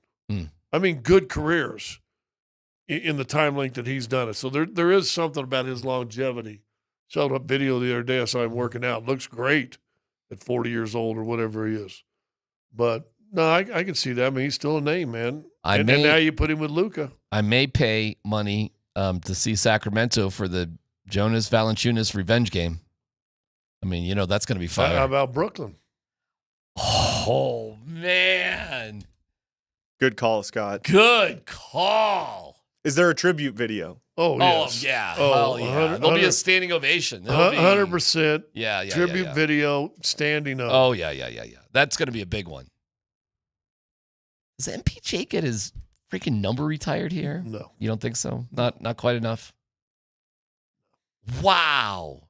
I mean, good careers in the time length that he's done it. So there is something about his longevity. Showed up video the other day. I saw him working out. Looks great at 40 years old or whatever he is. But no, I can see that. I mean, he's still a name, man. And now you put him with Luka. I may pay money to see Sacramento for the Jonas Valanciunas revenge game. I mean, that's going to be fun. How about Brooklyn? Oh, man. Good call, Scott. Good call. Is there a tribute video? Oh, yes. Yeah. Oh, yeah. There'll be a standing ovation. 100%. Yeah. Tribute video, standing up. Oh, yeah. That's going to be a big one. Does MPJ get his freaking number retired here? No. You don't think so? Not quite enough? Wow.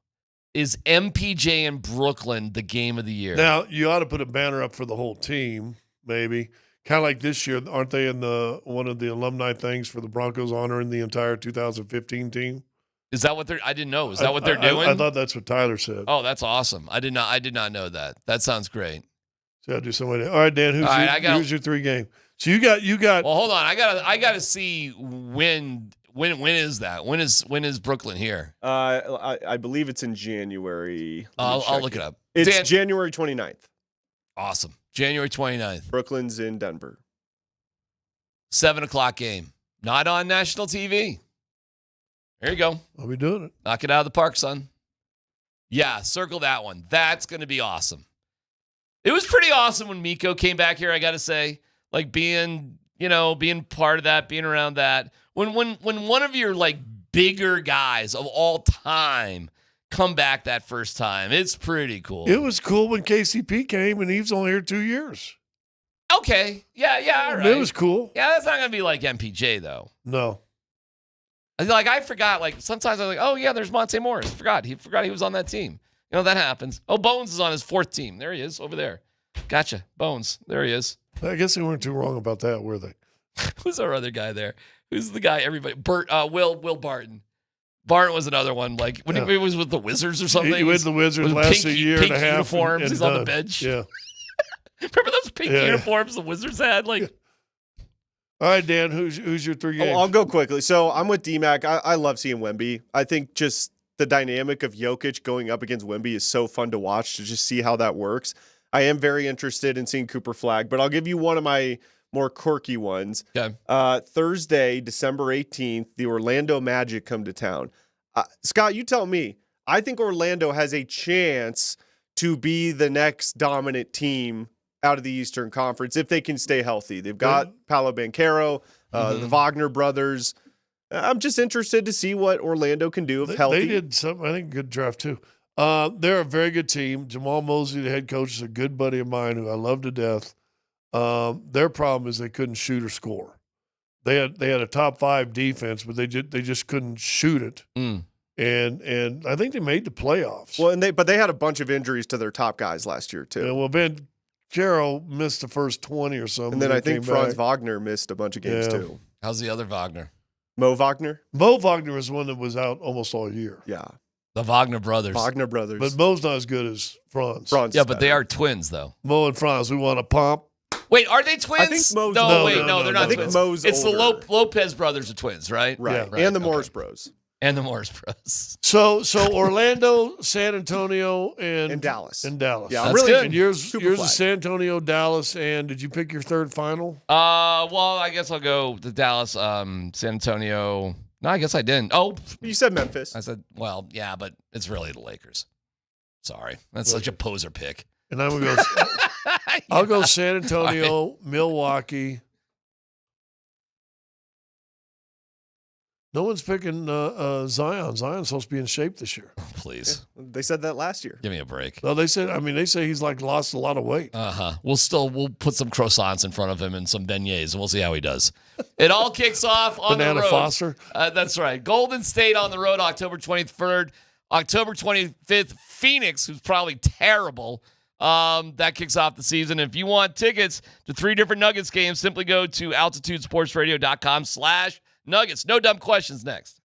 Is MPJ in Brooklyn the game of the year? Now, you ought to put a banner up for the whole team, maybe. Kind of like this year, aren't they in one of the alumni things for the Broncos honoring the entire 2015 team? Is that what they're? I didn't know. Is that what they're doing? I thought that's what Tyler said. Oh, that's awesome. I did not know that. That sounds great. So I do somebody. All right, Dan. Who's your 3 game? So you got. Well, hold on. I gotta see when is that? When is Brooklyn here? I believe it's in January. I'll look it up. It's January 29th. Awesome. January 29th. Brooklyn's in Denver. 7:00 game. Not on national TV. There you go. I'll be doing it. Knock it out of the park, son. Yeah, circle that one. That's going to be awesome. It was pretty awesome when Miko came back here, I got to say. Like being part of that, being around that. When one of your like bigger guys of all time come back that first time, it's pretty cool. It was cool when KCP came and he was only here 2 years. Okay. Yeah, all right. It was cool. Yeah, that's not going to be like MPJ, though. No. Like, I forgot. Like, sometimes I'm like, oh, yeah, there's Monte Morris. He forgot he was on that team. You know, that happens. Oh, Bones is on his 4th team. There he is over there. Gotcha. Bones. There he is. I guess they weren't too wrong about that, were they? Who's our other guy there? Who's the guy everybody? Will Barton. Barton was another one. Like, when he was with the Wizards or something. He was with the Wizards last year and a half. Uniforms. And he's done. on the bench. Yeah. Remember those pink uniforms the Wizards had? Like, all right, Dan, who's your 3 games? I'll go quickly. So I'm with DMac. I love seeing Wemby. I think just the dynamic of Jokic going up against Wemby is so fun to watch, to just see how that works. I am very interested in seeing Cooper Flag, but I'll give you one of my more quirky ones. Okay. Thursday, December 18th, the Orlando Magic come to town. Scott, you tell me. I think Orlando has a chance to be the next dominant team out of the Eastern Conference if they can stay healthy. They've got Paolo Banchero, the Wagner brothers. I'm just interested to see what Orlando can do if healthy. They did something, I think, good draft too. They're a very good team. Jamal Mosley, the head coach, is a good buddy of mine who I love to death. Their problem is they couldn't shoot or score. They had a top 5 defense, but they just couldn't shoot it. And I think they made the playoffs. Well, but they had a bunch of injuries to their top guys last year too. Yeah, well, Ben Carroll missed the first 20 or something. And then I think Franz Wagner missed a bunch of games too. How's the other Wagner? Mo Wagner? Mo Wagner was one that was out almost all year. Yeah. The Wagner brothers. But Mo's not as good as Franz. Yeah, but they are twins, though. Mo and Franz, we want to pump. Wait, are they twins? I think Mo's no, older. they're not I think twins. Mo's it's older. the Lopez brothers are twins, right? Right. Yeah. And the Morris Bros. And the Morris Bros. So Orlando, San Antonio, and Dallas. Yeah, I'm really good. And yours Super is flag. San Antonio, Dallas, and did you pick your third final? Well, I guess I'll go to Dallas, San Antonio. No, I guess I didn't. Oh, you said Memphis. I said, well, yeah, but it's really the Lakers. Sorry, that's such a poser pick. And I'm gonna go. I'll go San Antonio, Milwaukee. No one's picking Zion. Zion's supposed to be in shape this year. Oh, please. Yeah, they said that last year. Give me a break. No, they say he's like lost a lot of weight. We'll put some croissants in front of him and some beignets, and we'll see how he does. It all kicks off on Banana the road. Foster. That's right. Golden State on the road, October 23rd. October 25th, Phoenix, who's probably terrible. That kicks off the season. If you want tickets to 3 different Nuggets games, simply go to altitudesportsradio.com/Nuggets. No dumb questions next.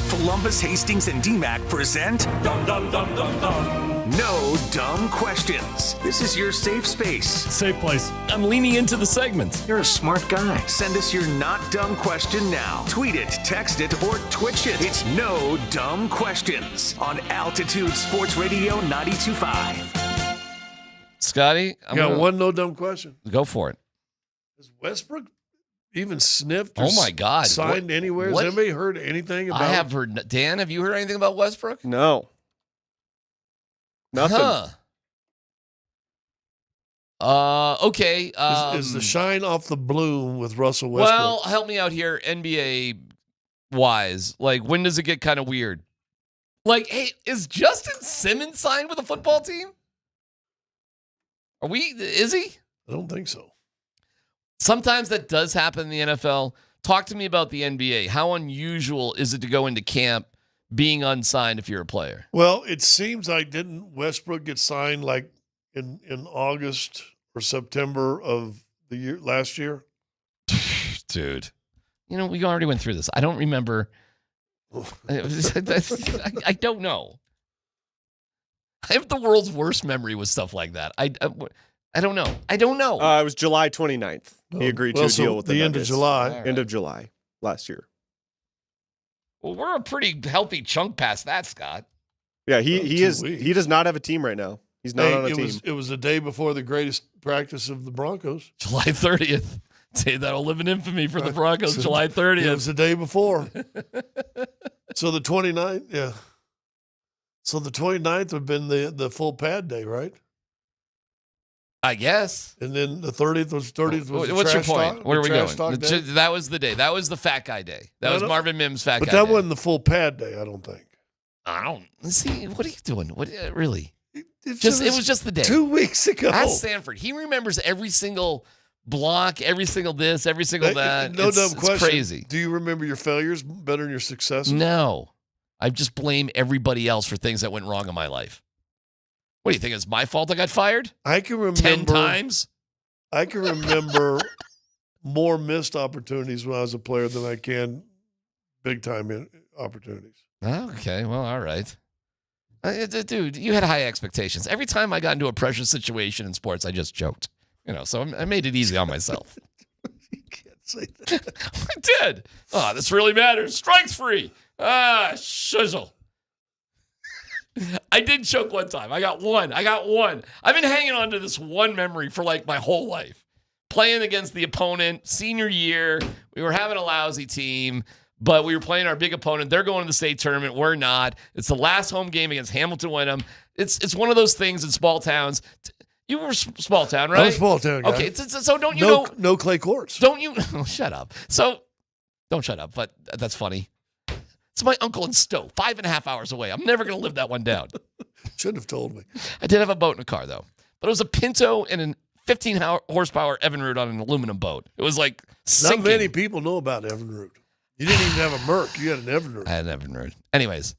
Polumbus, Hastings, and DMac present Dum Dum Dum Dum Dum. No Dumb Questions. This is your safe space. Safe place. I'm leaning into the segment. You're a smart guy. Send us your not dumb question now. Tweet it, text it, or Twitch it. It's No Dumb Questions on Altitude Sports Radio 92.5. Scotty, I got one no dumb question. Go for it. Has Westbrook even sniffed or Oh my God! signed anywhere? Has anybody heard anything about I have heard. Dan, have you heard anything about Westbrook? No. Nothing. Okay. Is the shine off the bloom with Russell Westbrook? Well, help me out here, NBA wise. Like, when does it get kind of weird? Like, hey, is Justin Simmons signed with a football team? Is he? I don't think so. Sometimes that does happen in the NFL. Talk to me about the NBA. How unusual is it to go into camp being unsigned if you're a player? Well, it seems like didn't Westbrook get signed like in August or September of the year last year? Dude, we already went through this. I don't remember. I don't know. I have the world's worst memory with stuff like that. I don't know. It was July 29th. He agreed to deal with the end of July. Right. End of July last year. Well, we're a pretty healthy chunk past that, Scott. Yeah, he does not have a team right now. He's not on a team. It was the day before the greatest practice of the Broncos. July 30th. Say that'll live in infamy for the Broncos. July 30th. It was the day before. So the 29th, yeah. So the 29th would have been the full pad day, right? I guess. And then the 30th was What's your point? Where are we going? That was the day. That was the fat guy day. That was Marvin Mims' fat guy day. But that wasn't the full pad day, I don't think. I don't see. What are you doing? What really? It was just the day. 2 weeks ago. That's Sanford. He remembers every single block, every single this, every single that. No dumb question. It's crazy. Do you remember your failures better than your successes? No. I just blame everybody else for things that went wrong in my life. What do you think? It's my fault I got fired? I can remember 10 times. I can remember more missed opportunities when I was a player than I can big time opportunities. Okay, well, all right. Dude, you had high expectations. Every time I got into a pressure situation in sports, I just joked. So I made it easy on myself. You can't say that. I did. Oh, this really matters. Strikes free. Shizzle. I did choke one time. I got one. I've been hanging on to this one memory for like my whole life. Playing against the opponent, senior year. We were having a lousy team, but we were playing our big opponent. They're going to the state tournament. We're not. It's the last home game against Hamilton Wyndham. It's one of those things in small towns. You were small town, right? I was small town guy. Okay, so don't you know? No clay courts. Don't you? Oh, shut up. So don't shut up, but that's funny. It's my uncle in Stowe, 5.5 hours away. I'm never going to live that one down. Shouldn't have told me. I did have a boat and a car, though. But it was a Pinto and a 15-horsepower Evinrude on an aluminum boat. It was like sinking. Not many people know about Evinrude. You didn't even have a Merc. You had an Evinrude. I had an Evinrude. Anyways,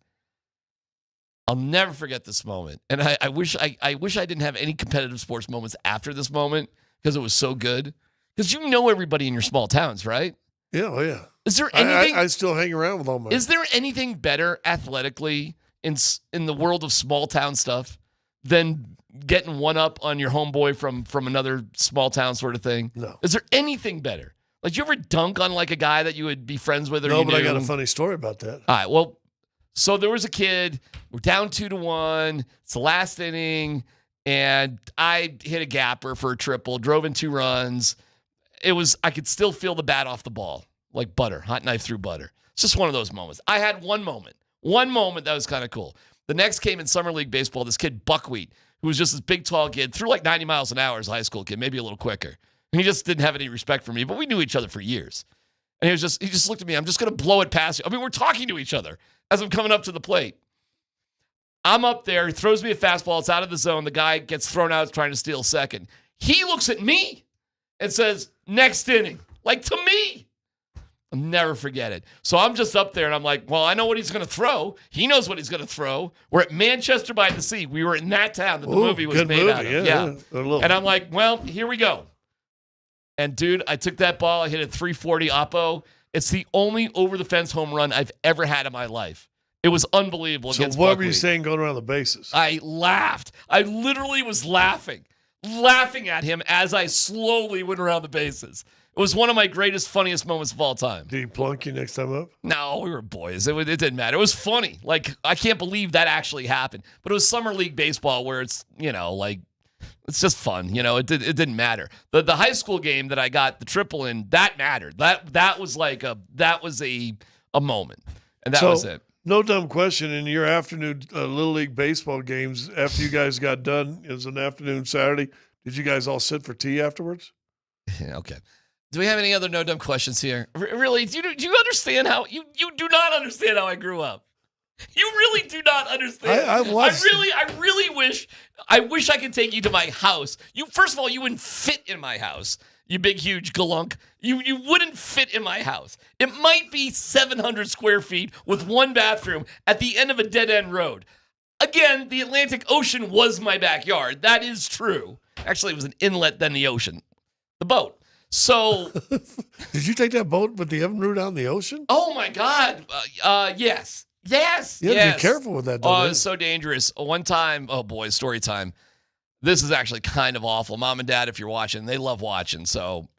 I'll never forget this moment. And I wish I didn't have any competitive sports moments after this moment because it was so good. Because you know everybody in your small towns, right? Yeah, oh yeah. Is there anything? I still hang around with all my. Is there anything better athletically in the world of small town stuff than getting one up on your homeboy from another small town sort of thing? No. Is there anything better? Like, you ever dunk on like a guy that you would be friends with? Or No, you but knew? I got a funny story about that. All right. Well, so there was a kid. We're down 2-1. It's the last inning, and I hit a gapper for a triple. Drove in 2 runs. I could still feel the bat off the ball. Like butter, hot knife through butter. It's just one of those moments. I had one moment that was kind of cool. The next came in Summer League Baseball. This kid, Buckwheat, who was just this big, tall kid, threw like 90 miles an hour as a high school kid, maybe a little quicker. And he just didn't have any respect for me, but we knew each other for years. And he just looked at me. I'm just going to blow it past you. I mean, we're talking to each other as I'm coming up to the plate. I'm up there. He throws me a fastball. It's out of the zone. The guy gets thrown out trying to steal second. He looks at me and says, next inning. Like, to me. I'll never forget it. So I'm just up there, and I'm like, well, I know what he's going to throw. He knows what he's going to throw. We're at Manchester by the Sea. We were in that town that the movie was made out of. Yeah. And I'm like, well, here we go. And, dude, I took that ball. I hit a 340 oppo, It's the only over-the-fence home run I've ever had in my life. It was unbelievable against what Buckwheat. were you saying going around the bases? I laughed. I literally was laughing at him as I slowly went around the bases. It was one of my greatest, funniest moments of all time. Did he plunk you next time up? No, we were boys. It didn't matter. It was funny. Like, I can't believe that actually happened. But it was summer league baseball where it's, like, it's just fun. It didn't matter. The high school game that I got the triple in, that mattered. That was like a moment. And that was it. No dumb question. In your afternoon Little League baseball games, after you guys got done, it was an afternoon Saturday, did you guys all sit for tea afterwards? Okay. Do we have any other no dumb questions here? Really? Do you understand how you do not understand how I grew up? You really do not understand. I wish I could take you to my house. First of all, you wouldn't fit in my house. You big, huge galunk. You wouldn't fit in my house. It might be 700 square feet with one bathroom at the end of a dead-end road. Again, the Atlantic Ocean was my backyard. That is true. Actually, it was an inlet, then the ocean. The boat. So... Did you take that boat with the oven route out in the ocean? Oh, my God. Yes. Yes. You have to be careful with that, though. It's so dangerous. One time, oh, boy, story time. This is actually kind of awful. Mom and Dad, if you're watching, they love watching. So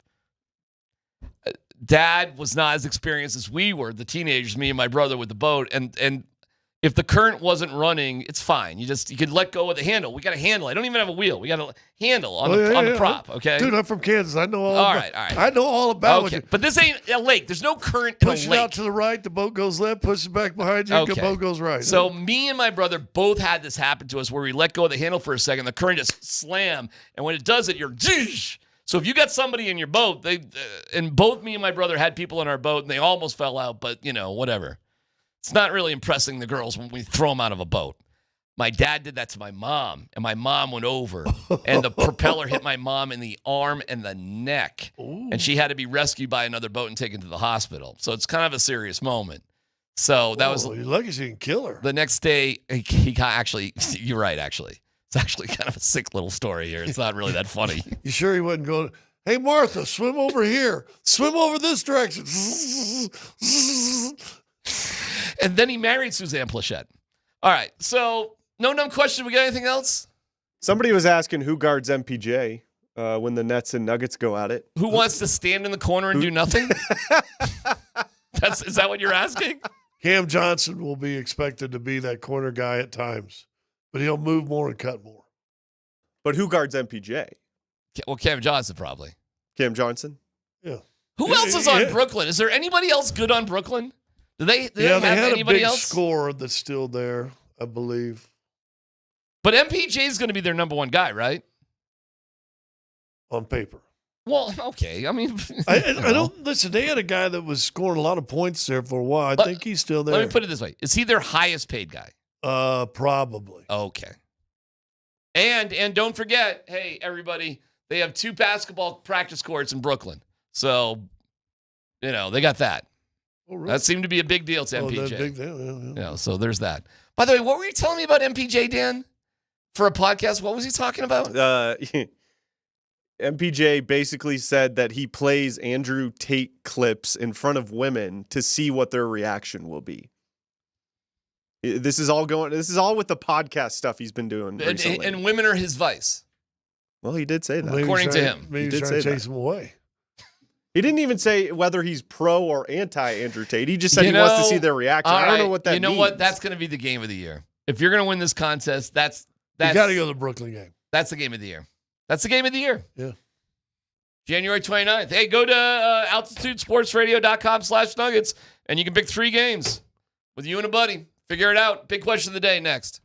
Dad was not as experienced as we were, the teenagers, me and my brother with the boat. And if the current wasn't running, it's fine. You could let go of the handle. We got a handle. I don't even have a wheel. We got a handle on the prop, okay? Dude, I'm from Kansas. I know all all about right. I know all about it. it. But this ain't a lake. There's no current in a lake. Push it out to the right, the boat goes left, push it back behind you, the boat goes right. So me and my brother both had this happen to us where we let go of the handle for a second, the current just slam, and when it does it, you're zhoosh. So if you got somebody in your boat, and both me and my brother had people in our boat, and they almost fell out, but, whatever. It's not really impressing the girls when we throw them out of a boat. My dad did that to my mom, and my mom went over, and the propeller hit my mom in the arm and the neck, and she had to be rescued by another boat and taken to the hospital. So it's kind of a serious moment. So that was... You're lucky she didn't kill her. The next day, he got actually... You're right, actually. It's actually kind of a sick little story here. It's not really that funny. You sure he wasn't going, hey, Martha, swim over here. Swim over this direction. And then he married Suzanne Plachette. All right, so no dumb question. We got anything else? Somebody was asking who guards MPJ when the Nets and Nuggets go at it. Who wants to stand in the corner and do nothing? Is that what you're asking? Cam Johnson will be expected to be that corner guy at times, but he'll move more and cut more. But who guards MPJ? Well, Cam Johnson probably. Cam Johnson? Yeah. Who else is on Brooklyn? Is there anybody else good on Brooklyn? Do they have they had anybody a big else? scorer that's still there, I believe. But MPJ is going to be their number one guy, right? On paper. Well, okay. I mean, I don't listen. They had a guy that was scoring a lot of points there for a while. I think he's still there. Let me put it this way: is he their highest paid guy? Probably. Okay. And don't forget, hey everybody, they have 2 basketball practice courts in Brooklyn, so they got that. Oh, really? That seemed to be a big deal to MPJ. That's a big deal. Yeah. So there's that. By the way, what were you telling me about MPJ, Dan? For a podcast, what was he talking about? MPJ basically said that he plays Andrew Tate clips in front of women to see what their reaction will be. This is all with the podcast stuff he's been doing recently. And women are his vice. Well, he did say that. Maybe according to him. Maybe he's trying to chase him away. He didn't even say whether he's pro or anti Andrew Tate. He just said he wants to see their reaction. I don't know what that means. You know what? That's going to be the game of the year. If you're going to win this contest, that's you got to go to the Brooklyn game. That's the game of the year. That's the game of the year. Yeah. January 29th. Hey, go to altitudesportsradio.com/nuggets, and you can pick 3 games with you and a buddy. Figure it out. Big question of the day next.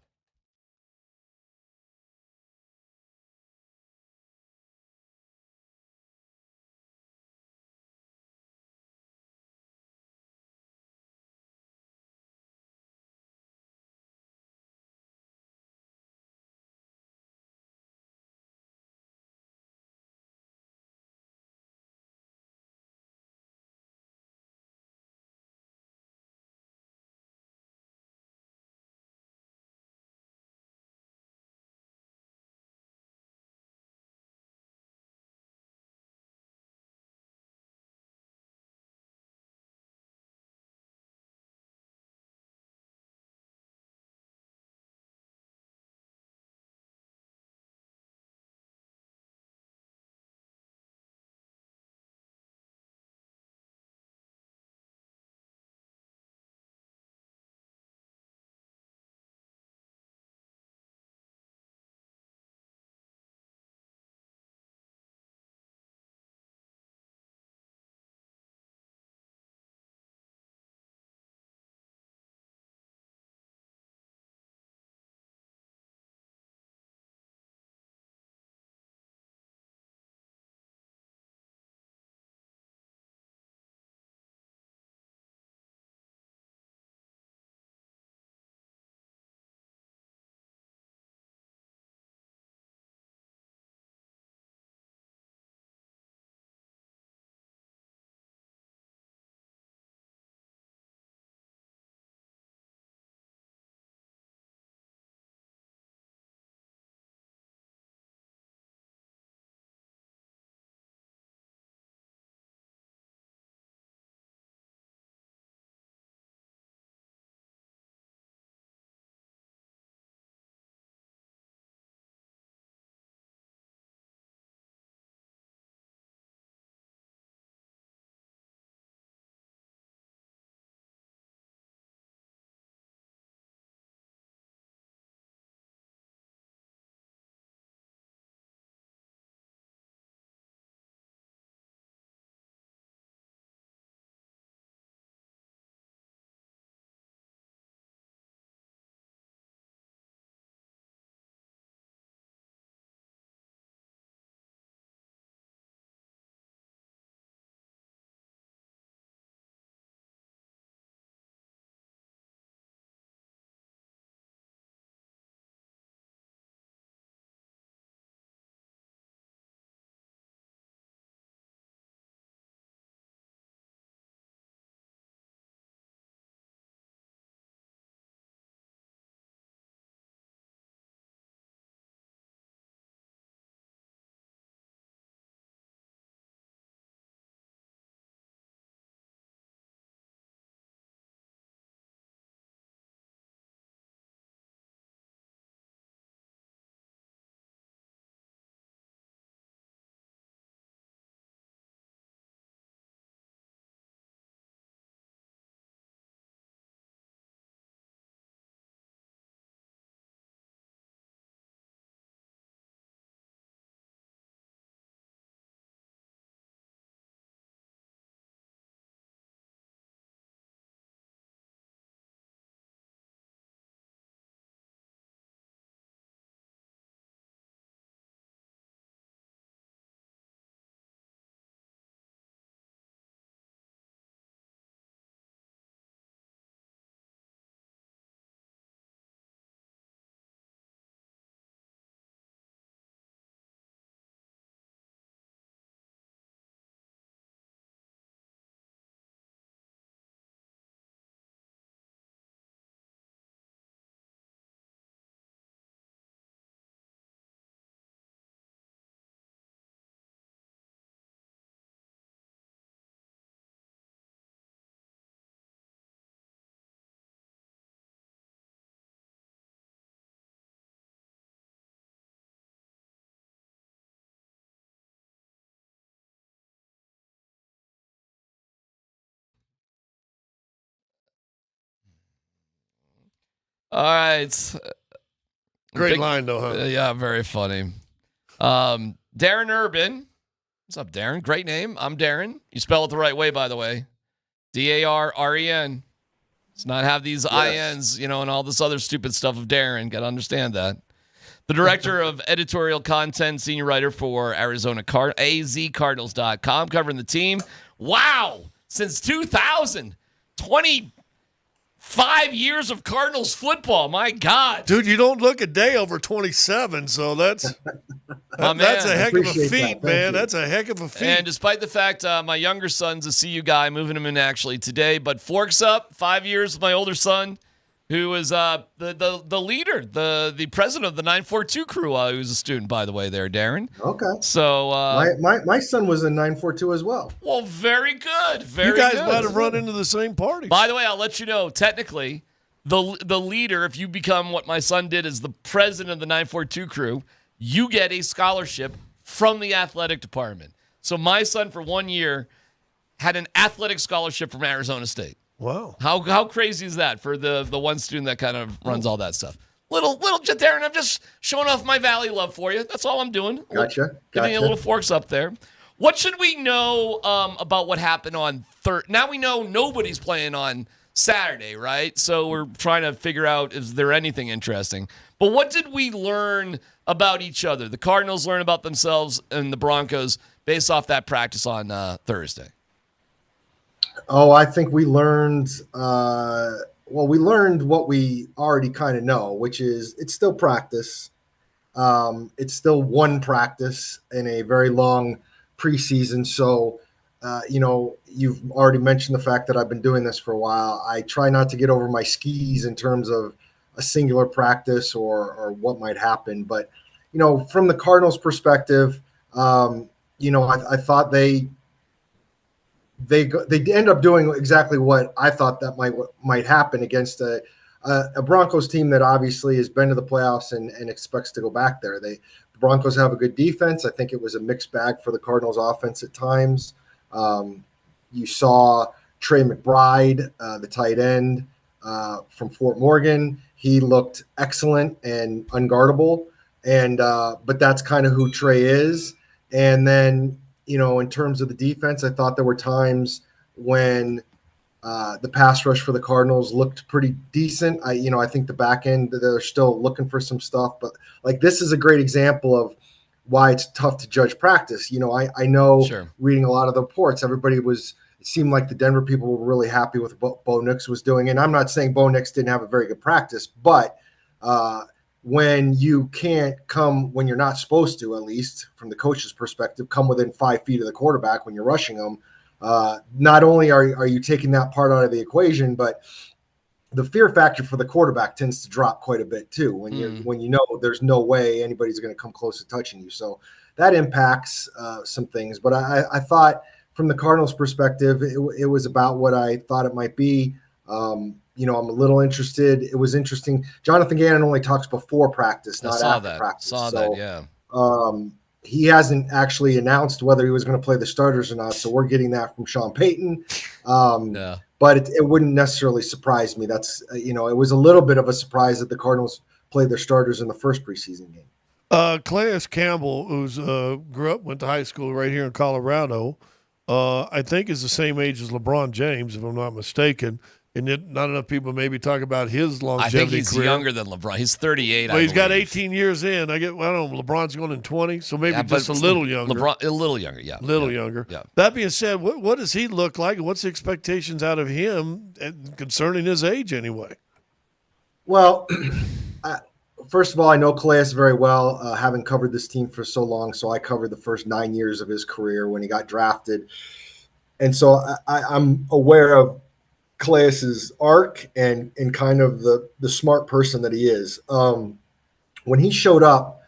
All right. Great line, though, huh? Yeah, very funny. Darren Urban. What's up, Darren? Great name. I'm Darren. You spell it the right way, by the way. Darren. Let's not have these INs, and all this other stupid stuff of Darren. Got to understand that. The director of editorial content, senior writer for azcardinals.com, covering the team. Wow. Since 2000, 25 years of Cardinals football. My God. Dude, you don't look a day over 27, so that's a heck of a feat, man. That's a heck of a feat. And despite the fact my younger son's a CU guy, moving him in actually today, but forks up 5 years with my older son, who is the leader, the president of the 942 crew, who was a student, by the way, there, Darren. Okay. So my son was in 942 as well. Well, very good. Very good. You guys good. might have run into the same party. By the way, I'll let you know, technically, the leader, if you become what my son did as the president of the 942 crew, you get a scholarship from the athletic department. So my son, for 1 year, had an athletic scholarship from Arizona State. Wow. How crazy is that for the one student that kind of runs all that stuff? Little Darren, I'm just showing off my Valley love for you. That's all I'm doing. Gotcha. Giving you a little forks up there. What should we know about what happened on Now we know nobody's playing on Saturday, right? So we're trying to figure out, is there anything interesting? But what did we learn about each other? The Cardinals learn about themselves and the Broncos based off that practice on Thursday. Oh, I think we learned we learned what we already kind of know, which is it's still practice. It's still one practice in a very long preseason. So, you've already mentioned the fact that I've been doing this for a while. I try not to get over my skis in terms of a singular practice or what might happen. But, from the Cardinals' perspective, I thought they end up doing exactly what I thought that might happen against a Broncos team that obviously has been to the playoffs and expects to go back there. The Broncos have a good defense. I think it was a mixed bag for the Cardinals offense at times. You saw Trey McBride, the tight end from Fort Morgan. He looked excellent and unguardable. But that's kind of who Trey is. And then, in terms of the defense, I thought there were times when the pass rush for the Cardinals looked pretty decent. I think the back end, they're still looking for some stuff. But, this is a great example of why it's tough to judge practice. I know reading a lot of the reports, it seemed like the Denver people were really happy with what Bo Nix was doing. And I'm not saying Bo Nix didn't have a very good practice, but when you can't come when you're not supposed to, at least from the coach's perspective, come within 5 feet of the quarterback when you're rushing them. Not only are you taking that part out of the equation, but the fear factor for the quarterback tends to drop quite a bit too when you know there's no way anybody's going to come close to touching you. So that impacts some things. But I thought from the Cardinals' perspective, it was about what I thought it might be. I'm a little interested. It was interesting. Jonathan Gannon only talks before practice, not after practice. He hasn't actually announced whether he was going to play the starters or not. So we're getting that from Sean Payton. But it wouldn't necessarily surprise me. That's, it was a little bit of a surprise that the Cardinals played their starters in the first preseason game. Calais Campbell, who's went to high school right here in Colorado, I think is the same age as LeBron James, if I'm not mistaken. And not enough people maybe talk about his longevity. I think he's career. Younger than LeBron. He's 38. Well, he's got 18 years in. I don't know. LeBron's going in 20, so maybe just a little younger. LeBron, a little younger, yeah. Younger. Yeah. That being said, what does he look like, and what's the expectations out of him concerning his age anyway? Well, first of all, I know Calais very well, having covered this team for so long. So I covered the first 9 years of his career when he got drafted. And so I'm aware of Calais' arc and kind of the smart person that he is. When he showed up,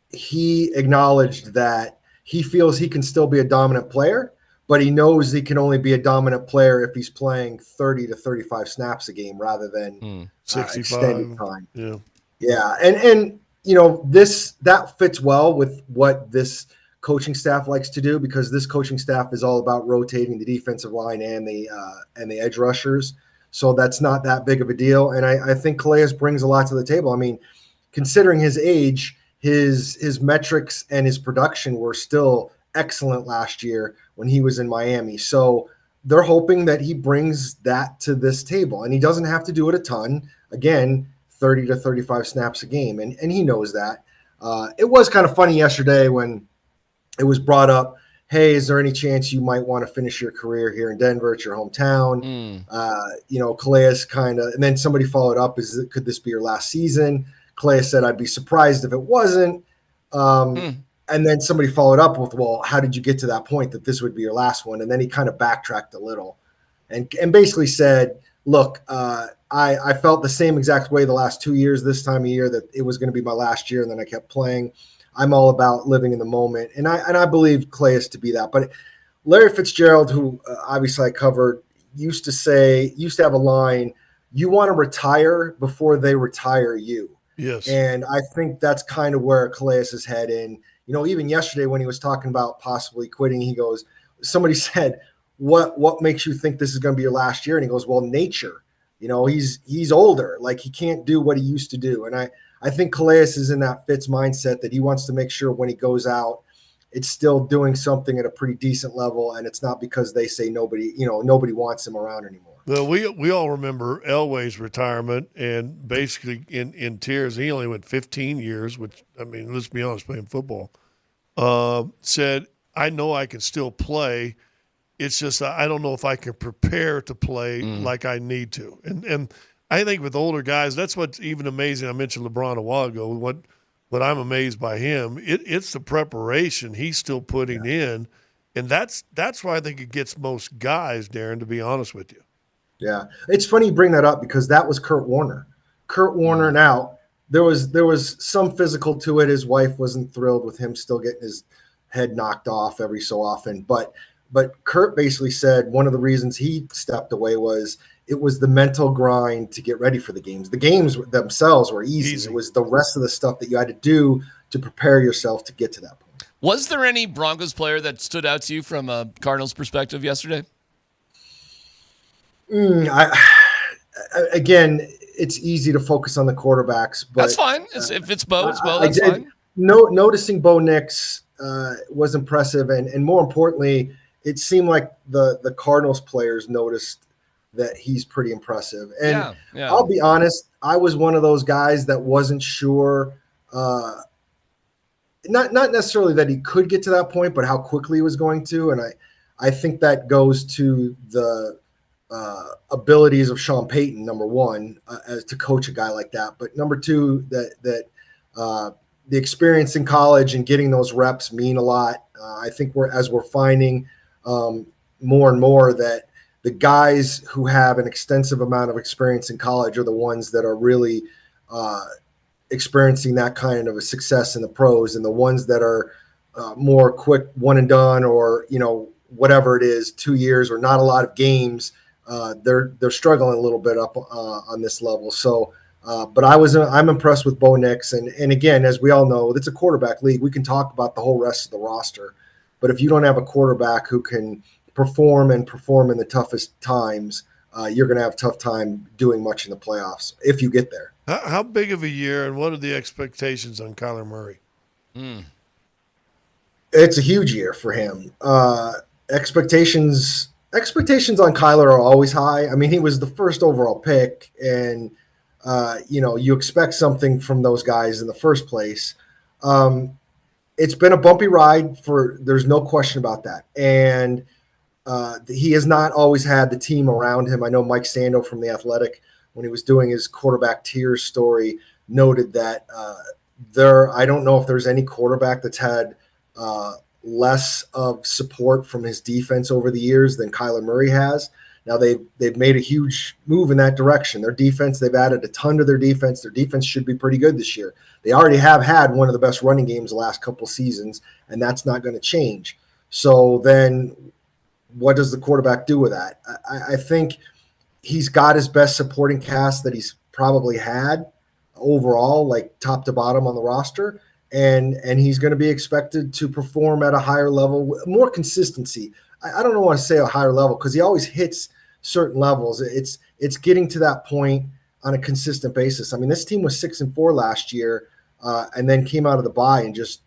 he acknowledged that he feels he can still be a dominant player, but he knows he can only be a dominant player if he's playing 30 to 35 snaps a game rather than 65 extended time. Yeah. And that fits well with what this coaching staff likes to do, because this coaching staff is all about rotating the defensive line and the edge rushers. So that's not that big of a deal. And I think Calais brings a lot to the table. I mean, considering his age, his metrics and his production were still excellent last year when he was in Miami. So they're hoping that he brings that to this table. And he doesn't have to do it a ton. Again, 30 to 35 snaps a game. And he knows that. It was kind of funny yesterday when it was brought up, hey, is there any chance you might want to finish your career here in Denver? It's your hometown. Calais kind of, and then somebody followed up, could this be your last season? Calais said, I'd be surprised if it wasn't. And then somebody followed up with, well, how did you get to that point that this would be your last one? And then he kind of backtracked a little and basically said, look, I felt the same exact way the last 2 years, this time of year, that it was going to be my last year. And then I kept playing. I'm all about living in the moment. And I believe Calais to be that. But Larry Fitzgerald, who obviously I covered, used to have a line, you want to retire before they retire you. Yes. And I think that's kind of where Calais is heading. Even yesterday when he was talking about possibly quitting, he goes, somebody said, what makes you think this is going to be your last year? And he goes, well, nature. He's older. Like, he can't do what he used to do. And I think Calais is in that Fitz mindset that he wants to make sure when he goes out, it's still doing something at a pretty decent level. And it's not because they say nobody wants him around anymore. Well, we all remember Elway's retirement, and basically in tears, he only went 15 years, which, I mean, let's be honest, playing football, said, I know I can still play. It's just I don't know if I can prepare to play like I need to. And I think with older guys, that's what's even amazing. I mentioned LeBron a while ago. What I'm amazed by him, it's the preparation he's still putting in, and that's why I think it gets most guys, Darren, to be honest with you. Yeah, it's funny you bring that up because that was Kurt Warner. Kurt Warner. Now there was some physical to it. His wife wasn't thrilled with him still getting his head knocked off every so often, but Kurt basically said one of the reasons he stepped away was it was the mental grind to get ready for the games. The games themselves were easy. It was the rest of the stuff that you had to do to prepare yourself to get to that point. Was there any Broncos player that stood out to you from a Cardinals perspective yesterday? Again, it's easy to focus on the quarterbacks, but that's fine. If it's Bo, it's Bo. That's fine. Noticing Bo Nix was impressive, and more importantly, it seemed like the Cardinals players noticed that he's pretty impressive. And I'll be honest, I was one of those guys that wasn't sure, not necessarily that he could get to that point, but how quickly he was going to. And I think that goes to the abilities of Sean Payton, number one, as to coach a guy like that. But number two, that the experience in college and getting those reps mean a lot. I think we're finding more and more that the guys who have an extensive amount of experience in college are the ones that are really experiencing that kind of a success in the pros, and the ones that are more quick one and done, or whatever it is, 2 years or not a lot of games, they're struggling a little bit up on this level. So, but I'm impressed with Bo Nix, and again, as we all know, it's a quarterback league. We can talk about the whole rest of the roster, but if you don't have a quarterback who can perform in the toughest times, you're going to have a tough time doing much in the playoffs if you get there. How big of a year, and what are the expectations on Kyler Murray? It's a huge year for him. Expectations on Kyler are always high. I mean, he was the first overall pick, and you expect something from those guys in the first place. It's been a bumpy ride there's no question about that. And he has not always had the team around him. I know Mike Sando from The Athletic, when he was doing his quarterback tiers story, noted that I don't know if there's any quarterback that's had less of support from his defense over the years than Kyler Murray has. Now they've made a huge move in that direction. Their defense, they've added a ton to their defense. Their defense should be pretty good this year. They already have had one of the best running games the last couple seasons, and that's not going to change. So then what does the quarterback do with that? I think he's got his best supporting cast that he's probably had overall, like top to bottom on the roster. And he's going to be expected to perform at a higher level, more consistency. I don't want to say a higher level because he always hits certain levels. It's it's getting to that point on a consistent basis. I mean, this team was 6-4 last year, and then came out of the bye and just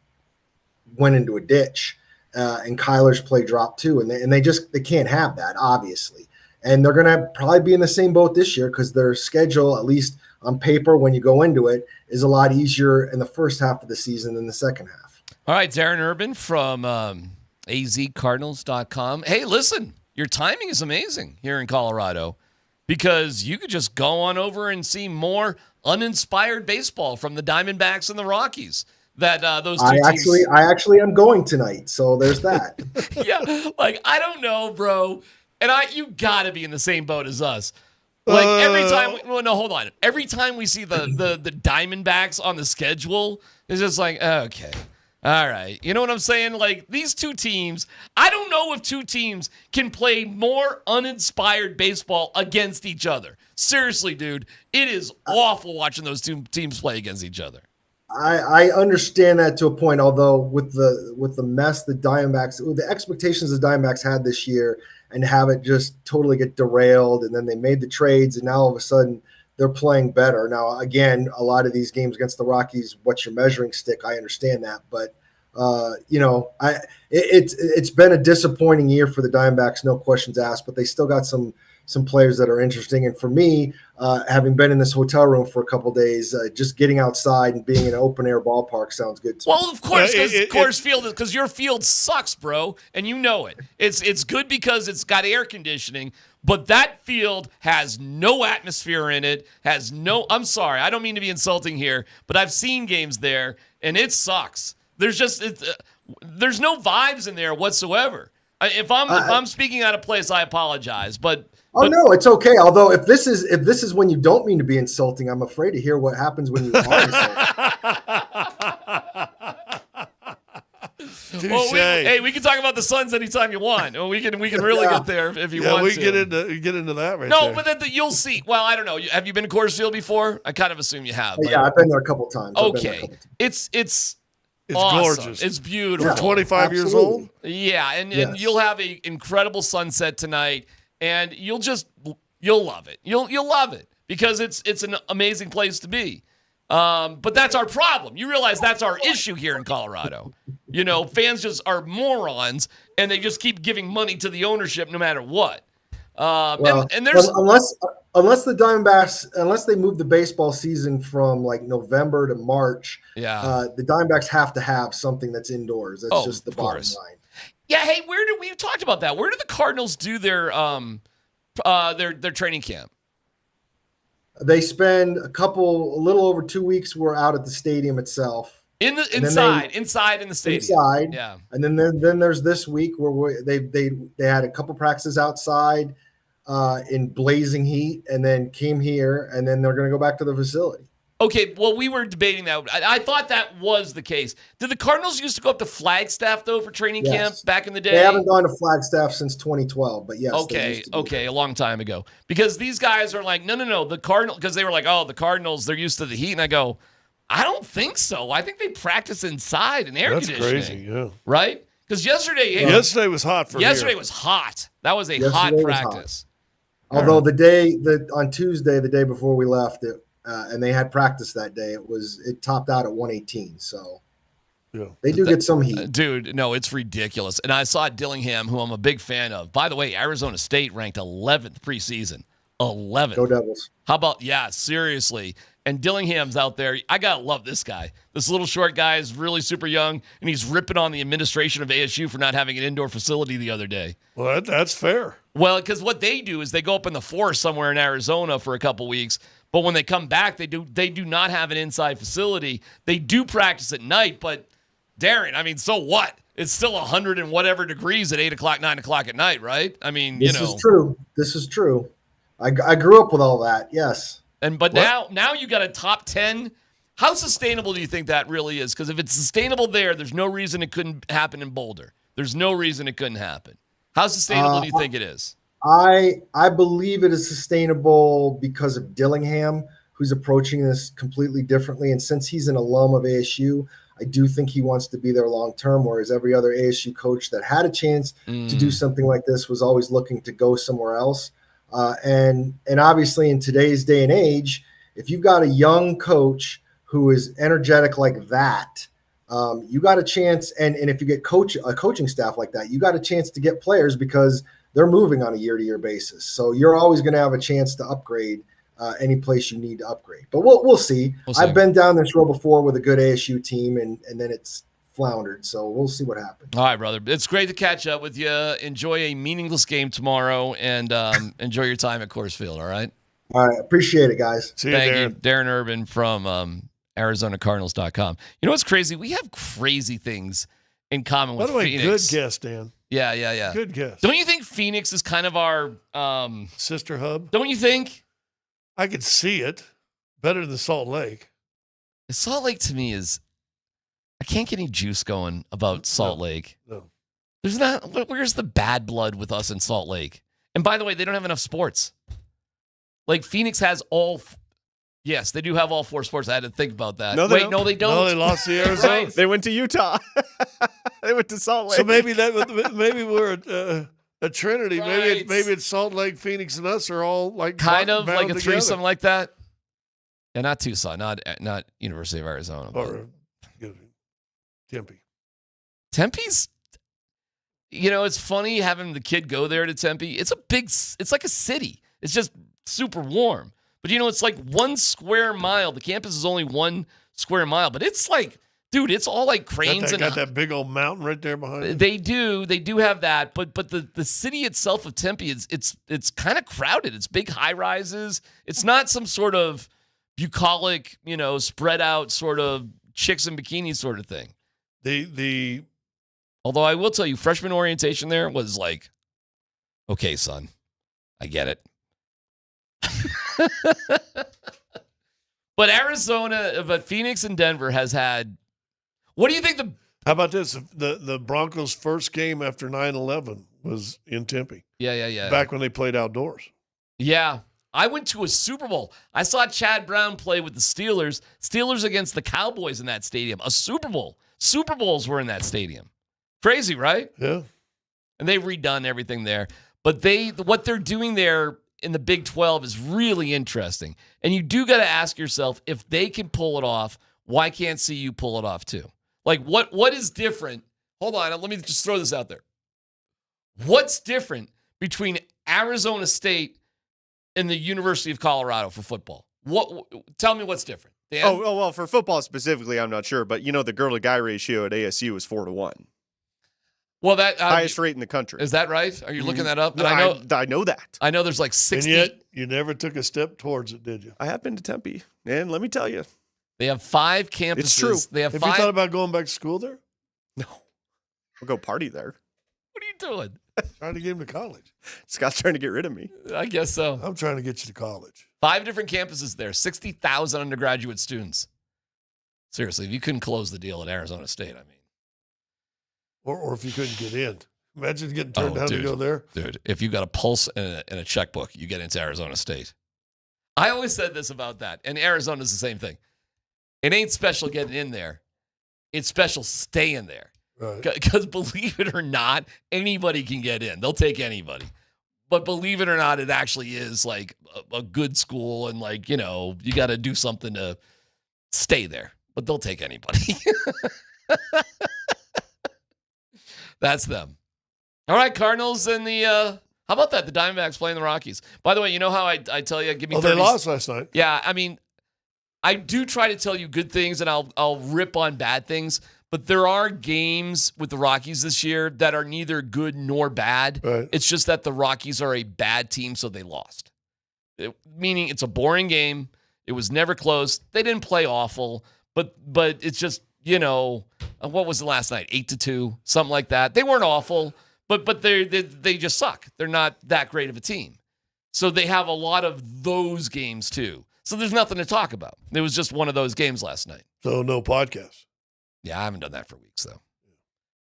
went into a ditch. And Kyler's play dropped too, and they can't have that, obviously. And they're going to probably be in the same boat this year because their schedule, at least on paper, when you go into it, is a lot easier in the first half of the season than the second half. All right, Darren Urban from azcardinals.com. Hey, listen, your timing is amazing here in Colorado because you could just go on over and see more uninspired baseball from the Diamondbacks and the Rockies. That those two teams. I actually am going tonight, so there's that. Yeah, like I don't know, bro, and you gotta be in the same boat as us. Like every time, hold on. Every time we see the Diamondbacks on the schedule, it's just like okay, all right. You know what I'm saying? Like these two teams, I don't know if two teams can play more uninspired baseball against each other. Seriously, dude, it is awful watching those two teams play against each other. I understand that to a point, although with the mess the Diamondbacks, with the expectations the Diamondbacks had this year, and have it just totally get derailed, and then they made the trades, and now all of a sudden they're playing better. Now, again, a lot of these games against the Rockies, what's your measuring stick? I understand that, but it's been a disappointing year for the Diamondbacks, no questions asked. But they still got some players that are interesting. And for me, having been in this hotel room for a couple of days, just getting outside and being in an open air ballpark sounds good to me. Well, of course, because your field sucks, bro, and you know it. It's good because it's got air conditioning, but that field has no atmosphere in it. I'm sorry, I don't mean to be insulting here, but I've seen games there, and it sucks. There's there's no vibes in there whatsoever. If I'm speaking out of place, I apologize, but. Oh no, it's okay. Although if this is when you don't mean to be insulting, I'm afraid to hear what happens when you are insulting. Well, we can talk about the Suns anytime you want. We can really get there if you want to. Yeah, we get into that right no, there. But you'll see. Well, I don't know. Have you been to Coors Field before? I kind of assume you have. Yeah, I've been there a couple times. Okay, it's awesome. Gorgeous. It's beautiful. For 25 years old. Yeah, and you'll have an incredible sunset tonight. And you'll love it. You'll love it because it's an amazing place to be. But that's our problem. You realize that's our issue here in Colorado. Fans just are morons, and they just keep giving money to the ownership no matter what. And there's unless the Diamondbacks, unless they move the baseball season from like November to March, the Diamondbacks have to have something that's indoors. That's just the bottom line. Yeah, hey, we talked about that? Where do the Cardinals do their training camp? They spend a little over 2 weeks. We're out at the stadium itself. Inside in the stadium. Inside, yeah. And then there's this week where they had a couple practices outside in blazing heat, and then came here, and then they're going to go back to the facility. Okay, well, we were debating that. I thought that was the case. Did the Cardinals used to go up to Flagstaff, though, for training camp back in the day? They haven't gone to Flagstaff since 2012, but yes. Okay, a long time ago. Because these guys are like, no, the Cardinals, because they were like, the Cardinals, they're used to the heat. And I go, I don't think so. I think they practice inside in air conditioning. That's crazy, yeah. Right? Because yesterday was hot for Yesterday was hot. That was a hot practice. Although on Tuesday, the day before we left, and they had practice that day, it topped out at 118. So they do get some heat. Dude, no, it's ridiculous. And I saw Dillingham, who I'm a big fan of. By the way, Arizona State ranked 11th preseason. 11th. Go Devils. How about, seriously. And Dillingham's out there. I got to love this guy. This little short guy is really super young, and he's ripping on the administration of ASU for not having an indoor facility the other day. Well, that's fair. Well, because what they do is they go up in the forest somewhere in Arizona for a couple weeks, but when they come back, they do not have an inside facility. They do practice at night, but Darren, I mean, so what? It's still 100 and whatever degrees at 8 o'clock, 9 o'clock at night, right? I mean, This is true. I grew up with all that, yes. But now you got a top 10. How sustainable do you think that really is? Because if it's sustainable there's no reason it couldn't happen in Boulder. There's no reason it couldn't happen. How sustainable do you think it is? I believe it is sustainable because of Dillingham, who's approaching this completely differently. And since he's an alum of ASU, I do think he wants to be there long term, whereas every other ASU coach that had a chance to do something like this was always looking to go somewhere else. And obviously in today's day and age, if you've got a young coach who is energetic like that, you got a chance. And if you get a coaching staff like that, you got a chance to get players because they're moving on a year-to-year basis. So you're always going to have a chance to upgrade any place you need to upgrade. But we'll see. I've been down this road before with a good ASU team, and then it's floundered. So we'll see what happens. All right, brother. It's great to catch up with you. Enjoy a meaningless game tomorrow, and enjoy your time at Coors Field, all right? All right. Appreciate it, guys. Thank you. Darren Urban from ArizonaCardinals.com. You know what's crazy? We have crazy things in common with Phoenix. Good guess, Dan. Yeah. Good guess. Don't you think Phoenix is kind of our sister hub? Don't you think? I could see it better than Salt Lake. Salt Lake to me is, I can't get any juice going about Salt Lake. No. There's not. Where's the bad blood with us in Salt Lake? And by the way, they don't have enough sports. Like Phoenix has all. Yes, they do have all 4 sports. I had to think about that. No, they don't. No, they lost the Arizona. Right. They went to Utah. They went to Salt Lake. So maybe we're a trinity. Right. Maybe it's Salt Lake, Phoenix, and us are all like kind of like a together. threesome like that. Yeah, not Tucson, not University of Arizona, or Tempe. Tempe's. You know, it's funny having the kid go there to Tempe. It's like a city. It's just super warm. But, you know, it's like 1 square mile. The campus is only 1 square mile. But it's like, dude, it's all like cranes. Got that big old mountain right there behind you. They do have that. But the city itself of Tempe, it's kind of crowded. It's big high rises. It's not some sort of bucolic, you know, spread out sort of chicks in bikinis sort of thing. Although I will tell you, freshman orientation there was like, okay, son, I get it. But Phoenix and Denver has had. What do you think How about this? The Broncos' first game after 9/11 was in Tempe. Yeah. Back when they played outdoors. Yeah. I went to a Super Bowl. I saw Chad Brown play with the Steelers. Steelers against the Cowboys in that stadium. A Super Bowl. Super Bowls were in that stadium. Crazy, right? Yeah. And they've redone everything there. But what they're doing there in the Big 12 is really interesting. And you do got to ask yourself, if they can pull it off, why can't CU pull it off too? Like, what is different? Hold on, let me just throw this out there. What's different between Arizona State and the University of Colorado for football? Tell me what's different, Dan? Oh, well, for football specifically, I'm not sure. But, you know, the girl-to-guy ratio at ASU is 4-1. Well, that highest rate in the country. Is that right? Are you looking that up? No, I know that. I know there's like 60. And yet, you never took a step towards it, did you? I have been to Tempe, and let me tell you, they have 5 campuses. It's true. They have 5. You thought about going back to school there? No, we'll go party there. What are you doing? Trying to get him to college. Scott's trying to get rid of me. I guess so. I'm trying to get you to college. 5 different campuses there. 60,000 undergraduate students. Seriously, if you couldn't close the deal at Arizona State, I mean, or if you couldn't get in. Imagine getting turned down to go there. Dude, if you got a pulse and a checkbook, you get into Arizona State. I always said this about that, and Arizona's the same thing. It ain't special getting in there. It's special staying there. Right. Because believe it or not, anybody can get in. They'll take anybody. But believe it or not, it actually is like a good school, and like, you know, you got to do something to stay there. But they'll take anybody. That's them. All right, Cardinals and the how about that? The Diamondbacks playing the Rockies. By the way, you know how I tell you, give me 30. They lost last night. Yeah, I mean, I do try to tell you good things, and I'll rip on bad things. But there are games with the Rockies this year that are neither good nor bad. Right. It's just that the Rockies are a bad team, so they lost. Meaning it's a boring game. It was never close. They didn't play awful, but it's just, you know, what was the last night? 8-2, something like that. They weren't awful. But they just suck. They're not that great of a team. So they have a lot of those games too. So there's nothing to talk about. It was just one of those games last night. So no podcast. Yeah, I haven't done that for weeks though.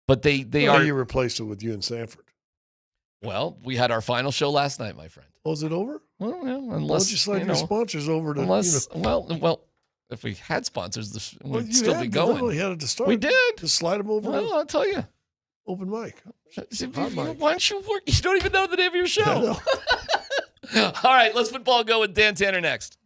But they Well, are. you replaced it with you and Sanford. Well, we had our final show last night, my friend. Was it over? Well, unless Why don't you slide your sponsors over to well, if we had sponsors, we'd still be going. Literally had it to start. We did. Just slide them over. Well, I'll tell you. Open mic. Why don't you work? You don't even know the name of your show. All right, let's football go with Dan Tanner next.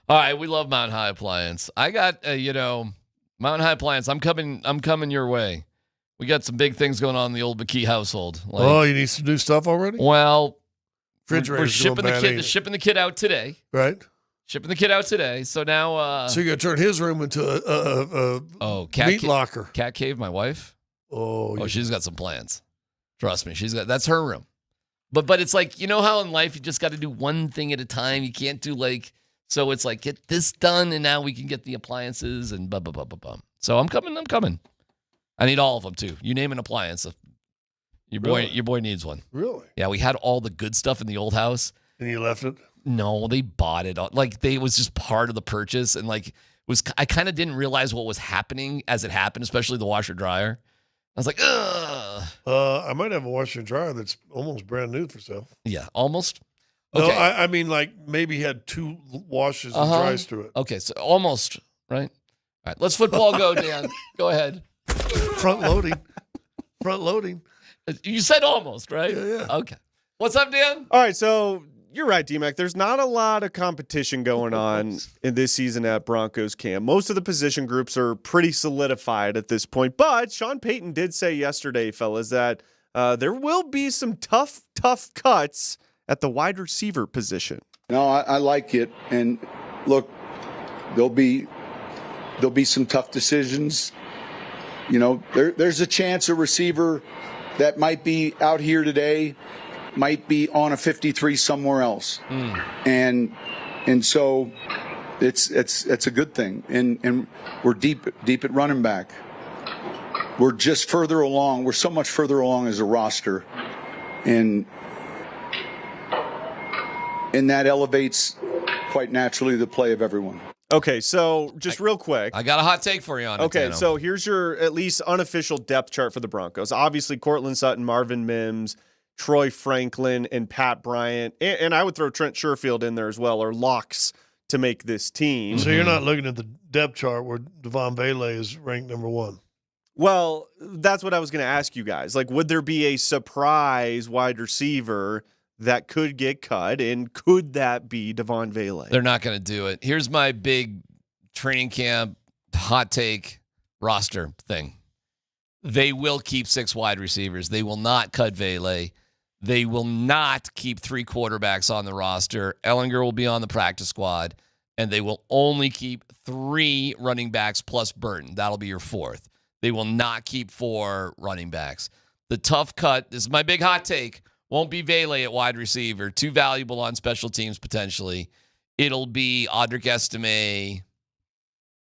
All right, we love Mountain High Appliance. I got, Mountain High Appliance. I'm coming your way. We got some big things going on in the old McKee household. You need some new stuff already? Well, we're shipping the kid out today. Right. Shipping the kid out today. So now. So you're gonna turn his room into a meat locker. Cat cave. My wife. Oh, she's got some plans. Trust me, that's her room. But it's like, you know how in life you just got to do one thing at a time. You can't do so it's like get this done and now we can get the appliances and blah blah blah blah blah. So I'm coming. I need all of them too. You name an appliance, your boy needs one. Really? Yeah, we had all the good stuff in the old house. And you left it? No, they bought it. It was just part of the purchase, and I kind of didn't realize what was happening as it happened, especially the washer dryer. I was like, ugh. I might have a washer and dryer that's almost brand new for sale. Yeah, almost. Okay. No, I mean maybe had 2 washes and dries through it. Okay, so almost, right? All right, let's football go, Dan. Go ahead. Front loading. You said almost, right? Yeah. Okay. What's up, Dan? All right, so you're right, DMac. There's not a lot of competition going on in this season at Broncos camp. Most of the position groups are pretty solidified at this point. But Sean Payton did say yesterday, fellas, that there will be some tough cuts at the wide receiver position. No, I like it. And look, there'll be some tough decisions. There's a chance a receiver that might be out here today might be on a 53 somewhere else. And so it's a good thing. And we're deep at running back. We're just further along. We're so much further along as a roster. And that elevates quite naturally the play of everyone. Okay, so just real quick. I got a hot take for you on it. Okay, Tano. so here's your at least unofficial depth chart for the Broncos. Obviously, Cortland Sutton, Marvin Mims, Troy Franklin, and Pat Bryant. And I would throw Trent Sherfield in there as well, or locks to make this team. So you're not looking at the depth chart where Devon Vele is ranked number 1. Well, that's what I was going to ask you guys. Would there be a surprise wide receiver that could get cut, and could that be Devon Vele? They're not going to do it. Here's my big training camp hot take roster thing. They will keep 6 wide receivers. They will not cut Vele. They will not keep 3 quarterbacks on the roster. Ellinger will be on the practice squad, and they will only keep 3 running backs plus Burton. That'll be your 4th. They will not keep 4 running backs. The tough cut, this is my big hot take, won't be Vele at wide receiver. Too valuable on special teams potentially. It'll be Audric Estime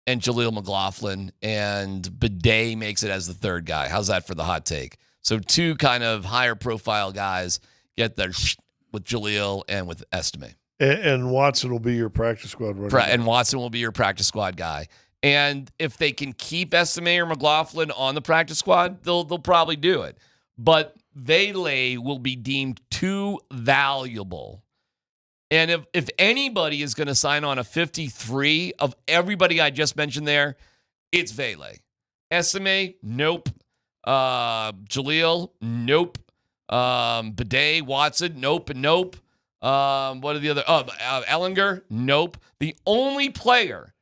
and Jaleel McLaughlin, and Bidet makes it as the 3rd guy. How's that for the hot take? So 2 kind of higher profile guys get there with Jaleel and with Estime. And Watson will be your practice squad running back. And Watson will be your practice squad guy. And if they can keep Estime or McLaughlin on the practice squad, they'll probably do it. But Vele will be deemed too valuable. And if anybody is going to sign on a 53 of everybody I just mentioned there, it's Vele. Estime, nope. Jaleel, nope. Bidet, Watson, nope and nope. What are the other? Ellinger, nope. The only player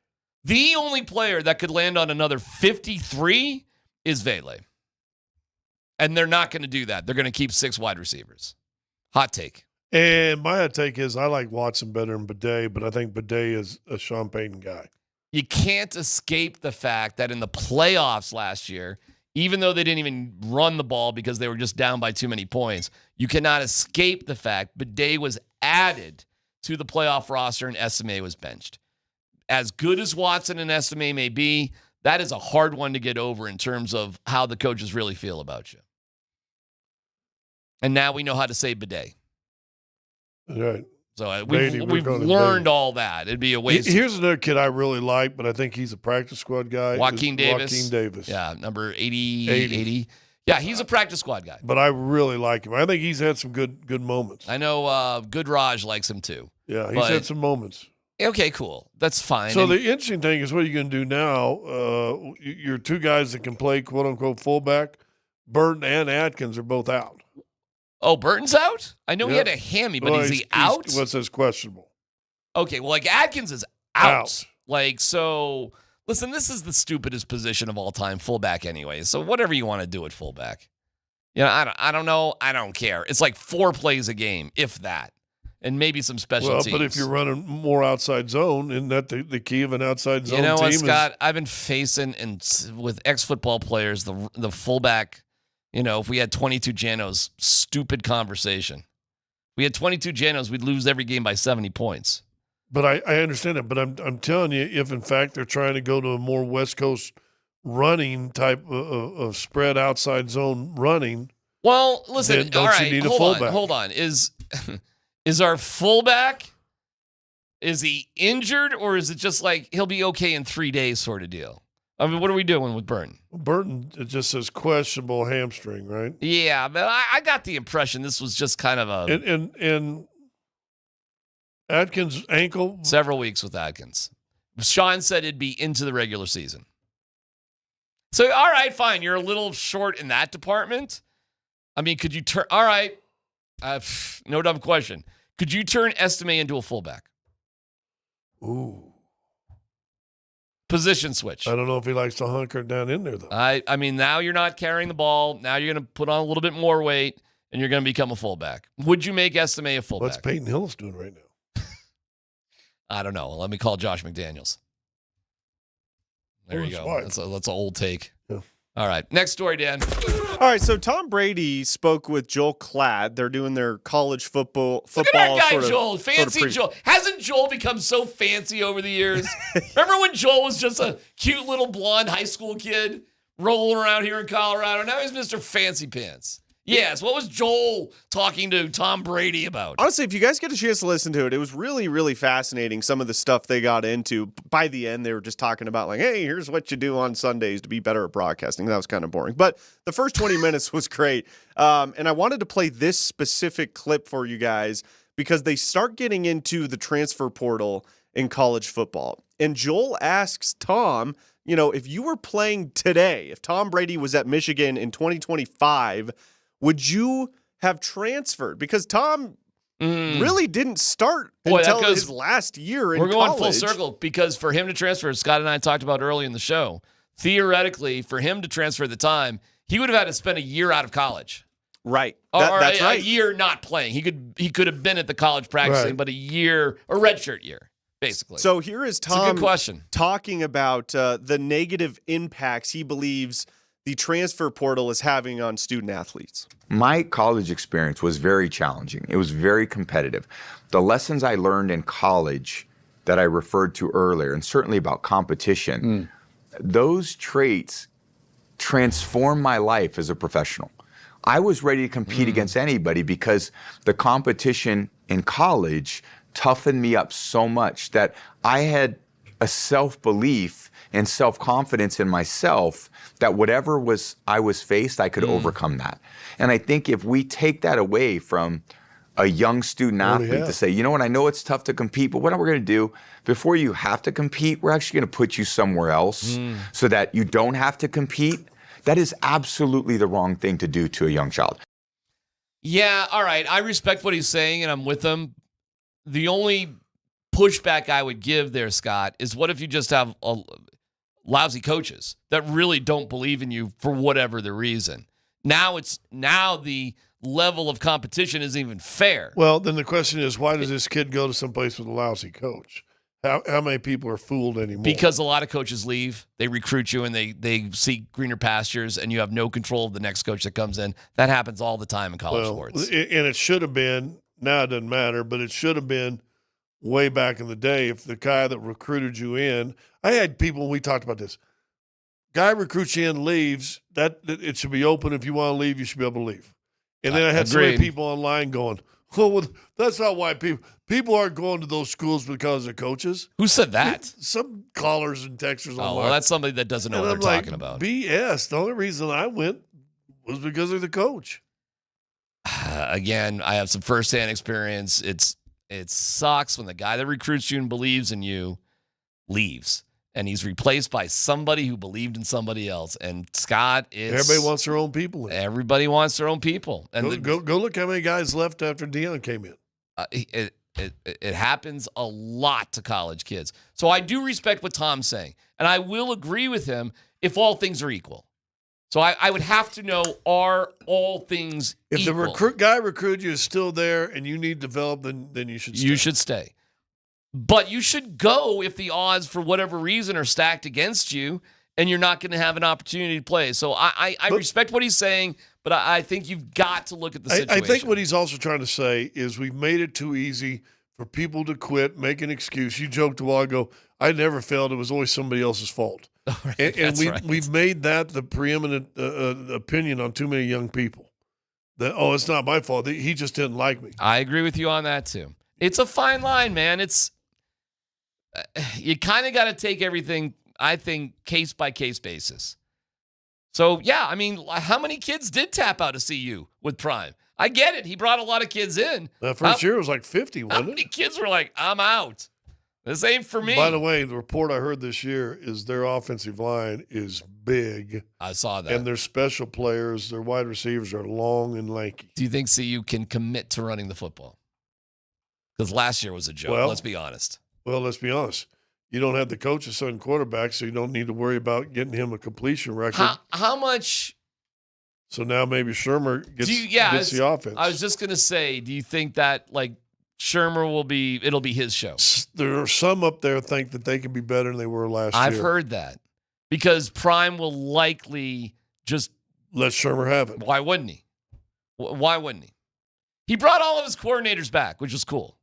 that could land on another 53 is Vele. And they're not going to do that. They're going to keep 6 wide receivers. Hot take. And my hot take is I like Watson better than Bidet, but I think Bidet is a Sean Payton guy. You can't escape the fact that in the playoffs last year, even though they didn't even run the ball because they were just down by too many points, you cannot escape the fact Bidet was added to the playoff roster and Estime was benched. As good as Watson and Estime may be, that is a hard one to get over in terms of how the coaches really feel about you. And now we know how to say Bidet. Right. So we've learned all that. It'd be a waste. Here's another kid I really like, but I think he's a practice squad guy. Joaquin Davis. Joaquin Davis. Yeah, number 80. Yeah, he's a practice squad guy. But I really like him. I think he's had some good moments. I know Good Raj likes him too. Yeah, he's had some moments. Okay, cool. That's fine. So the interesting thing is what are you going to do now? Your 2 guys that can play quote-unquote fullback, Burton and Atkins, are both out. Oh, Burton's out? I know he had a hammy, but is he out? It says questionable. Okay, well, Atkins is out. Like, so, listen, this is the stupidest position of all time, fullback anyway. So whatever you want to do at fullback. I don't know. I don't care. It's like 4 plays a game, if that. And maybe some special teams. But if you're running more outside zone, isn't that the key of an outside zone team? You know what, Scott? I've been facing, with ex-football players, the fullback, if we had 22 Janos, stupid conversation. If we had 22 Janos, we'd lose every game by 70 points. But I understand it. But I'm telling you, if in fact they're trying to go to a more West Coast running type of spread outside zone running. Well, listen, all right, hold on. Is our fullback, is he injured, or is it just like he'll be okay in 3 days sort of deal? I mean, what are we doing with Burton? Burton, it just says questionable hamstring, right? Yeah, but I got the impression this was just kind of a... And Atkins' ankle? Several weeks with Atkins. Sean said it'd be into the regular season. So, all right, fine. You're a little short in that department. I mean, could you turn... All right. No dumb question. Could you turn Estime into a fullback? Ooh. Position switch. I don't know if he likes to hunker down in there, though. I mean, now you're not carrying the ball. Now you're going to put on a little bit more weight, and you're going to become a fullback. Would you make Estime a fullback? What's Payton Hillis doing right now? I don't know. Let me call Josh McDaniels. There you go. That's an old take. Yeah. All right. Next story, Dan. All right, so Tom Brady spoke with Joel Klatt. They're doing their college football. Look at that guy, Joel. Fancy Joel. Hasn't Joel become so fancy over the years? Remember when Joel was just a cute little blonde high school kid rolling around here in Colorado? Now he's Mr. Fancy Pants. Yes, what was Joel talking to Tom Brady about? Honestly, if you guys get a chance to listen to it, it was really, really fascinating, some of the stuff they got into. By the end, they were just talking about, like, hey, here's what you do on Sundays to be better at broadcasting. That was kind of boring. But the first 20 minutes was great. And I wanted to play this specific clip for you guys because they start getting into the transfer portal in college football. And Joel asks Tom, if you were playing today, if Tom Brady was at Michigan in 2025, would you have transferred? Because Tom really didn't start until his last year in college. We're going full circle because for him to transfer, Scott and I talked about early in the show, theoretically, for him to transfer at the time, he would have had to spend a year out of college. Right. That's right. A year not playing. He could have been at the college practicing, but a redshirt year, basically. So here is Tom it's a good question. Talking about the negative impacts he believes the transfer portal is having on student athletes. My college experience was very challenging. It was very competitive. The lessons I learned in college that I referred to earlier, and certainly about competition, those traits transformed my life as a professional. I was ready to compete against anybody because the competition in college toughened me up so much that I had a self-belief and self-confidence in myself that whatever I was faced, I could overcome that. And I think if we take that away from a young student athlete to say, you know what, I know it's tough to compete, but what we're going to do, before you have to compete, we're actually going to put you somewhere else so that you don't have to compete. That is absolutely the wrong thing to do to a young child. Yeah, all right. I respect what he's saying, and I'm with him. The only pushback I would give there, Scott, is what if you just have lousy coaches that really don't believe in you for whatever the reason? Now the level of competition isn't even fair. Well, then the question is, why does this kid go to someplace with a lousy coach? How many people are fooled anymore? Because a lot of coaches leave, they recruit you, and they seek greener pastures, and you have no control of the next coach that comes in. That happens all the time in college sports. And it should have been, now it doesn't matter, but it should have been way back in the day, if the guy that recruited you in, I had people, when we talked about this, guy recruits you in, leaves, that it should be open. If you want to leave, you should be able to leave. And then I had so many people online going, well, that's not why people aren't going to those schools because of coaches. Who said that? Some callers and texters online. Oh, well, that's somebody that doesn't know what they're talking about. BS. The only reason I went was because of the coach. Again, I have some firsthand experience. It sucks when the guy that recruits you and believes in you leaves, and he's replaced by somebody who believed in somebody else. And Scott, everybody wants their own people. Everybody wants their own people. And go look how many guys left after Deion came in. It happens a lot to college kids. So I do respect what Tom's saying, and I will agree with him if all things are equal. So I would have to know, are all things equal? If the guy recruited you is still there and you need to develop, then you should stay. You should stay. But you should go if the odds, for whatever reason, are stacked against you and you're not going to have an opportunity to play. So I respect what he's saying, but I think you've got to look at the situation. I think what he's also trying to say is we've made it too easy for people to quit, make an excuse. You joked a while ago, I never failed. It was always somebody else's fault. Right, and we've made that the preeminent opinion on too many young people. That, it's not my fault. He just didn't like me. I agree with you on that, too. It's a fine line, man. You kind of got to take everything, I think, case-by-case basis. So, yeah, I mean, how many kids did tap out to see you with Prime? I get it. He brought a lot of kids in. That first year was like 50, wasn't it? How many kids were like, I'm out? This ain't for me. By the way, the report I heard this year is their offensive line is big. I saw that. And their special players, their wide receivers are long and lanky. Do you think CU can commit to running the football? Because last year was a joke. Let's be honest. Well, let's be honest. You don't have the coach's son quarterback, so you don't need to worry about getting him a completion record. How much? So now maybe Shermer gets the offense. I was just going to say, do you think that, like, Shermer it'll be his show? There are some up there think that they can be better than they were last year. I've heard that. Because Prime will likely just let Shermer have it. Why wouldn't he? Why wouldn't he? He brought all of his coordinators back, which was cool.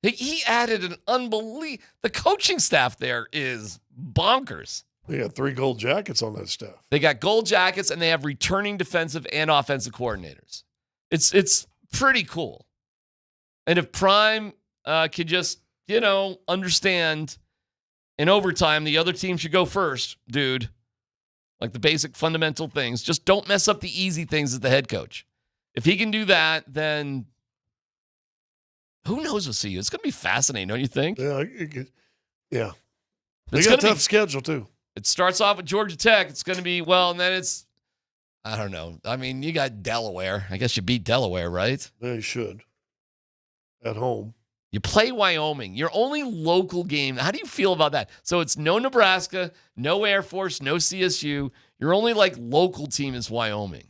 He added an unbelievable. The coaching staff there is bonkers. They got 3 gold jackets on that staff. They got gold jackets, and they have returning defensive and offensive coordinators. It's pretty cool. And if Prime could just, understand in overtime, the other team should go first, dude. Like the basic fundamental things. Just don't mess up the easy things as the head coach. If he can do that, then who knows with CU? It's going to be fascinating, don't you think? Yeah. They got a tough schedule, too. It starts off with Georgia Tech. It's going to be, and then it's, I don't know. I mean, you got Delaware. I guess you beat Delaware, right? Yeah, you should. At home. You play Wyoming. Your only local game. How do you feel about that? So it's no Nebraska, no Air Force, no CSU. Your only, local team is Wyoming.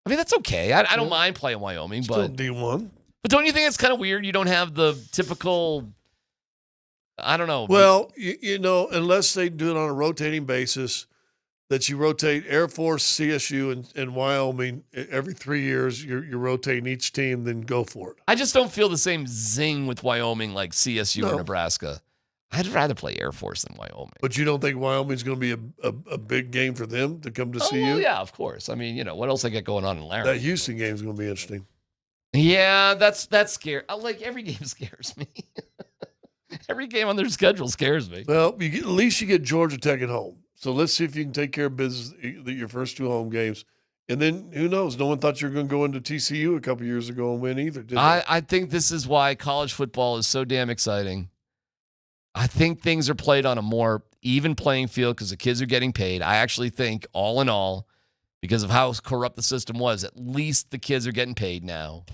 I mean, that's okay. I don't mind playing Wyoming, Still but D1. But don't you think it's kind of weird? You don't have the typical, I don't know. Well, unless they do it on a rotating basis, that you rotate Air Force, CSU, and Wyoming every 3 years, you're rotating each team, then go for it. I just don't feel the same zing with Wyoming like CSU or Nebraska. I'd rather play Air Force than Wyoming. But you don't think Wyoming's going to be a big game for them to come to see you? Well, yeah, of course. I mean, what else they got going on in Laramie? That Houston game's going to be interesting. Yeah, that's scary. Every game scares me. Every game on their schedule scares me. Well, at least you get Georgia Tech at home. So let's see if you can take care of business your first 2 home games. And then who knows? No one thought you were going to go into TCU a couple years ago and win either, did they? I think this is why college football is so damn exciting. I think things are played on a more even playing field because the kids are getting paid. I actually think, all in all, because of how corrupt the system was, at least the kids are getting paid now.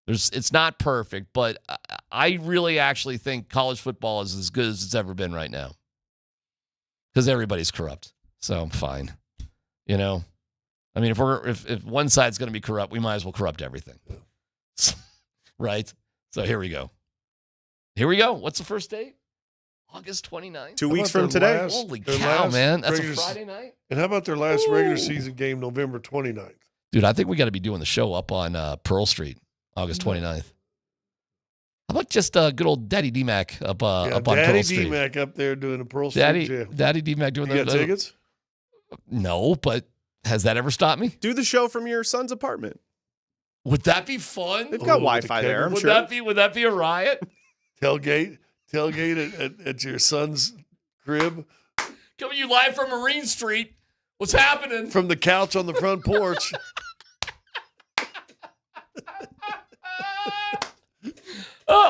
It's not perfect, but I really actually think college football is as good as it's ever been right now. Because everybody's corrupt. So I'm fine. I mean, if one side's going to be corrupt, we might as well corrupt everything. Right? So here we go. What's the first date? August 29th? 2 weeks from today. Holy cow, man. That's a Friday night? And how about their last regular season game, November 29th? Dude, I think we got to be doing the show up on Pearl Street, August 29th. How about just good old Daddy DMac up on Pearl Street? Daddy DMac up there doing a Pearl Street jam. Daddy DMac doing you got tickets? No, but has that ever stopped me? Do the show from your son's apartment. Would that be fun? They've got Wi-Fi there, I'm sure. Would that be a riot? Tailgate at your son's crib. Coming you live from Marine Street. What's happening? From the couch on the front porch.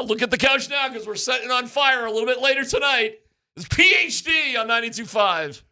Look at the couch now because we're setting it on fire a little bit later tonight. It's PhD on 92.5.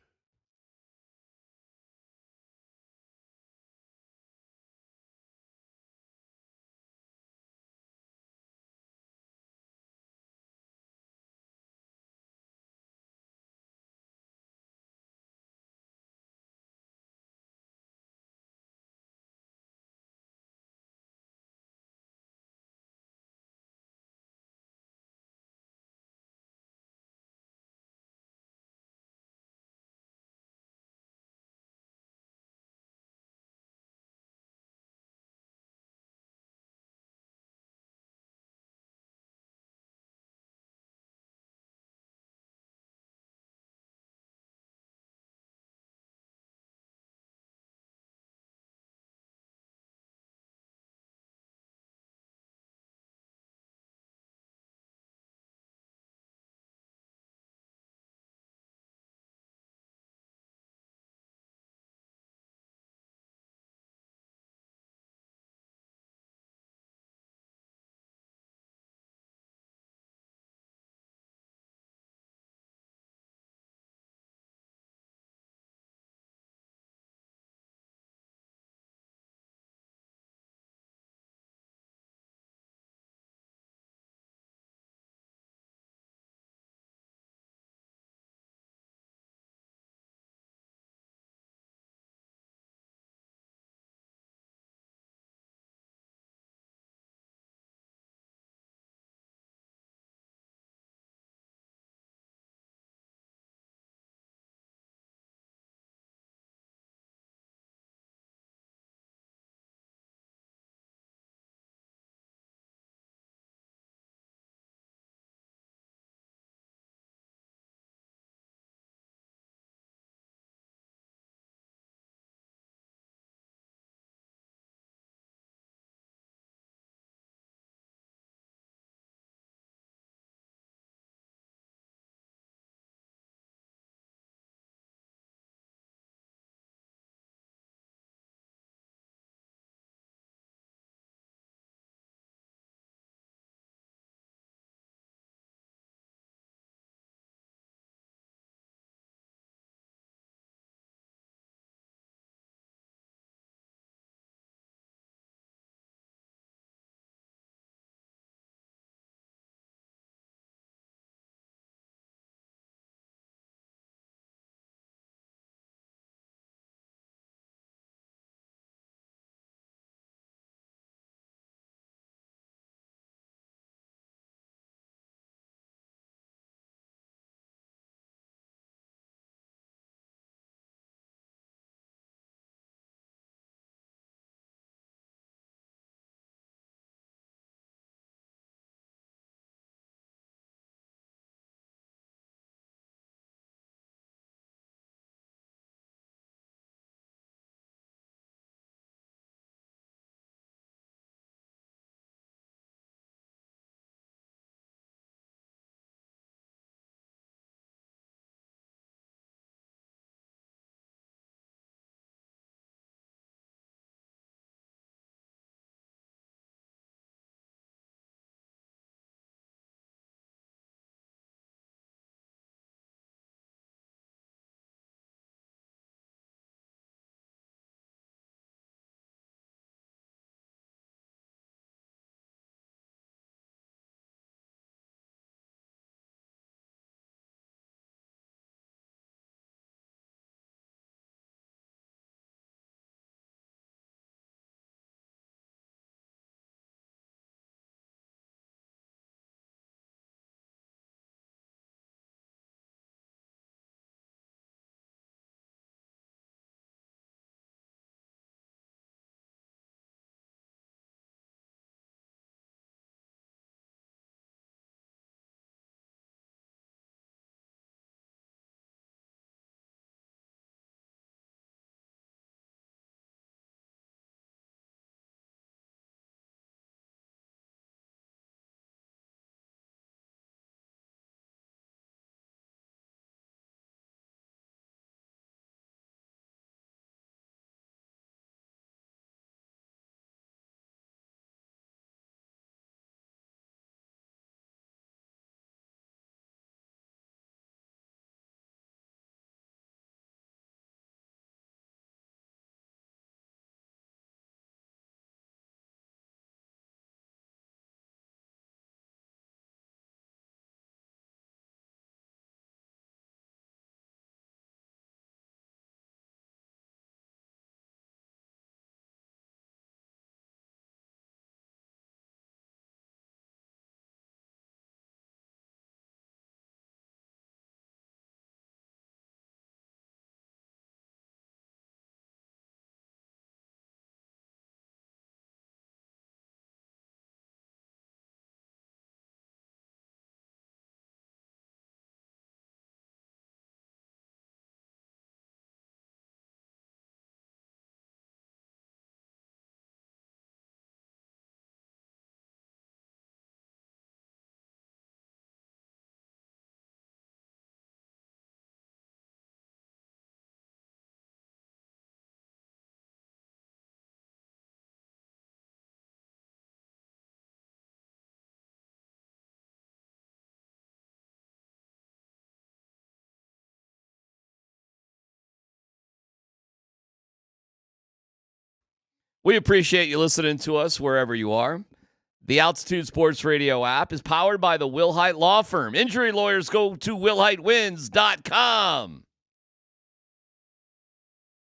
We appreciate you listening to us wherever you are. The Altitude Sports Radio app is powered by the Wilhite Law Firm. Injury lawyers go to wilhitewins.com.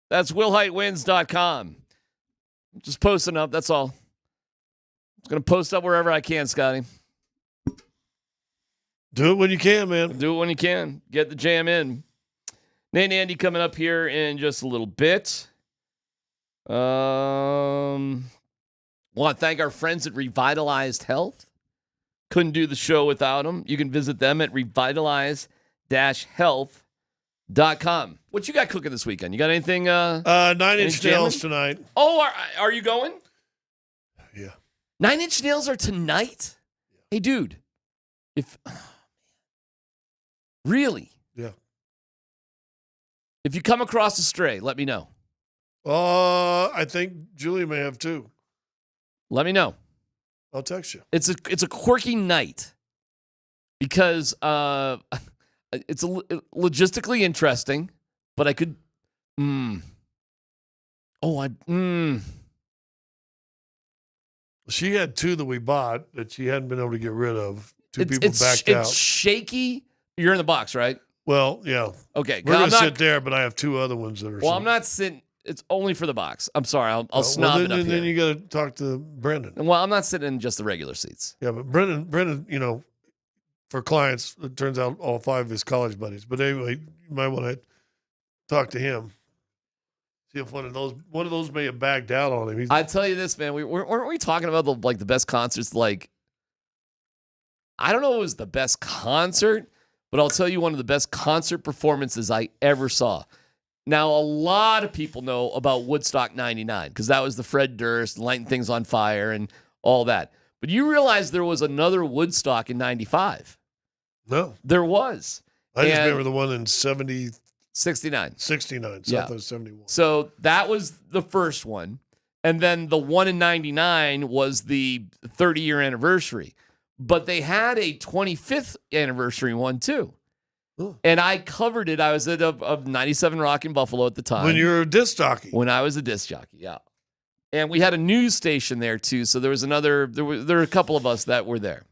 That's wilhitewins.com. Just posting up, that's all. I'm going to post up wherever I can, Scotty. Do it when you can, man. Do it when you can. Get the jam in. Nate and Andy coming up here in just a little bit. Want to thank our friends at Revitalized Health. Couldn't do the show without them. You can visit them at revitalize-health.com. What you got cooking this weekend? You got anything? 9-inch nails tonight. Oh, are you going? Yeah. 9-inch nails are tonight? Hey, dude. Really? Yeah. If you come across a stray, let me know. I think Julie may have too. Let me know. I'll text you. It's a quirky night because it's logistically interesting, but I could. She had 2 that we bought that she hadn't been able to get rid of. 2 people backed out. It's shaky. You're in the box, right? Well, yeah. Okay. We're going to sit there, but I have 2 other ones that are. Well, I'm not sitting. It's only for the box. I'm sorry. I'll snob it up here. Then you got to talk to Brendan. Well, I'm not sitting in just the regular seats. Yeah, but Brendan, for clients, it turns out all 5 of his college buddies. But anyway, you might want to talk to him. See if one of those may have bagged out on him. I tell you this, man. Weren't we talking about the best concerts? Like, I don't know if it was the best concert, but I'll tell you one of the best concert performances I ever saw. Now, a lot of people know about Woodstock 99 because that was the Fred Durst, lighting things on fire and all that. But you realize there was another Woodstock in 95. No. There was. I just remember the one in 69. 69. So Yeah. I thought 71. So that was the first one. And then the one in 99 was the 30-year anniversary. But they had a 25th anniversary one, too. Ooh. And I covered it. I was at a 97 Rock in Buffalo at the time. When you were a disc jockey. When I was a disc jockey, yeah. And we had a news station there, too. So there were a couple of us that were there.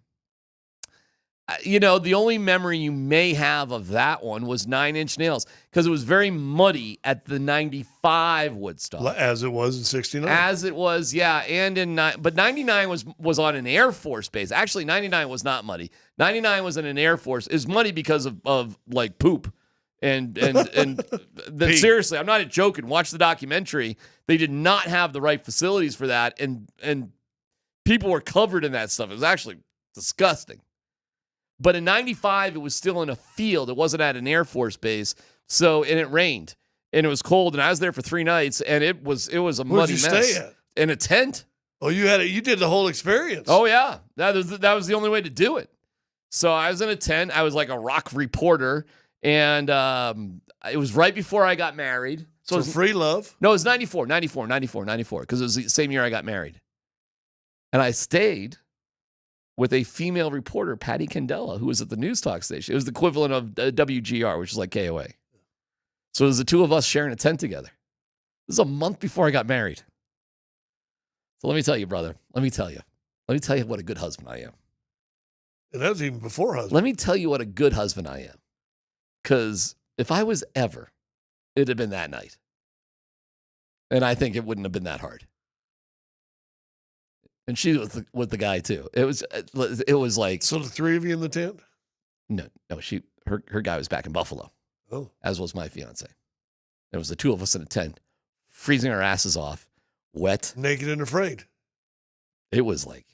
The only memory you may have of that one was 9-inch nails because it was very muddy at the 95 Woodstock. As it was in 69. As it was, yeah. And but 99 was on an Air Force base. Actually, 99 was not muddy. 99 was in an Air Force. It's muddy because of like poop. And seriously, I'm not joking. Watch the documentary. They did not have the right facilities for that. And people were covered in that stuff. It was actually disgusting. But in 95, it was still in a field. It wasn't at an Air Force base. And it rained. And it was cold. And I was there for 3 nights. And it was a muddy mess. Where'd you stay at? In a tent. Oh, you did the whole experience. Oh, yeah. That was the only way to do it. So I was in a tent. I was like a rock reporter. And it was right before I got married. So it was free love? No, it was 94. Because it was the same year I got married. And I stayed with a female reporter, Patty Candela, who was at the news talk station. It was the equivalent of WGR, which is like KOA. So it was the 2 of us sharing a tent together. This is a month before I got married. So let me tell you, brother. Let me tell you what a good husband I am. And that was even before husband. Let me tell you what a good husband I am. Because if I was ever, it'd have been that night. And I think it wouldn't have been that hard. And she was with the guy too. It was like. So the 3 of you in the tent? No, her guy was back in Buffalo. Oh. As was my fiance. There was the 2 of us in a tent, freezing our asses off, wet, naked and afraid. It was like,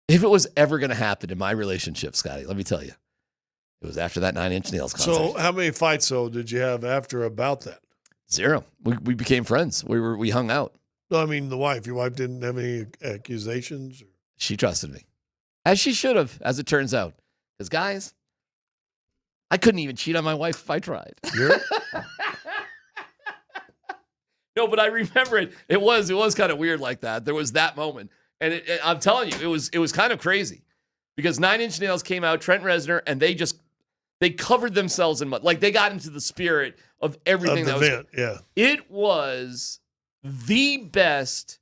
if it was ever going to happen in my relationship, Scotty, let me tell you, it was after that 9-inch nails concert. So how many fights did you have after about that? 0. We became friends. We hung out. No, I mean the wife. Your wife didn't have any accusations? She trusted me. As she should have, as it turns out. Because, guys, I couldn't even cheat on my wife if I tried. No, but I remember it. It was kind of weird like that. There was that moment. And I'm telling you, it was kind of crazy. Because 9-inch nails came out, Trent Reznor, and they covered themselves in mud. Like, they got into the spirit of everything that was. Yeah. It was the best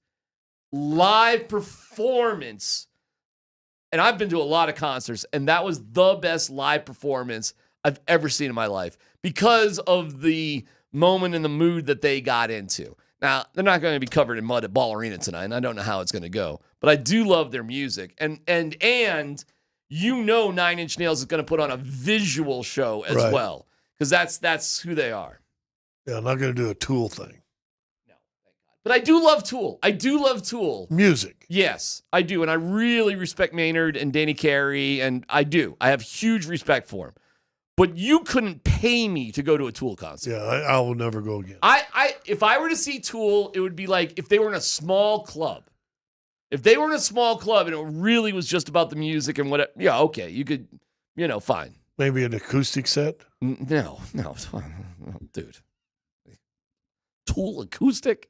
live performance. And I've been to a lot of concerts, and that was the best live performance I've ever seen in my life because of the moment and the mood that they got into. Now, they're not going to be covered in mud at Ball Arena tonight, and I don't know how it's going to go. But I do love their music. And you know 9 Inch Nails is going to put on a visual show as well because that's who they are. Yeah, I'm not going to do a Tool thing. But I do love Tool. I do love Tool. Music. Yes, I do. And I really respect Maynard and Danny Carey, and I do. I have huge respect for him. But you couldn't pay me to go to a Tool concert. Yeah, I will never go again. If I were to see Tool, it would be like if they were in a small club. If they were in a small club and it really was just about the music and whatever, yeah, okay, you could, fine. Maybe an acoustic set? No, dude. Tool acoustic?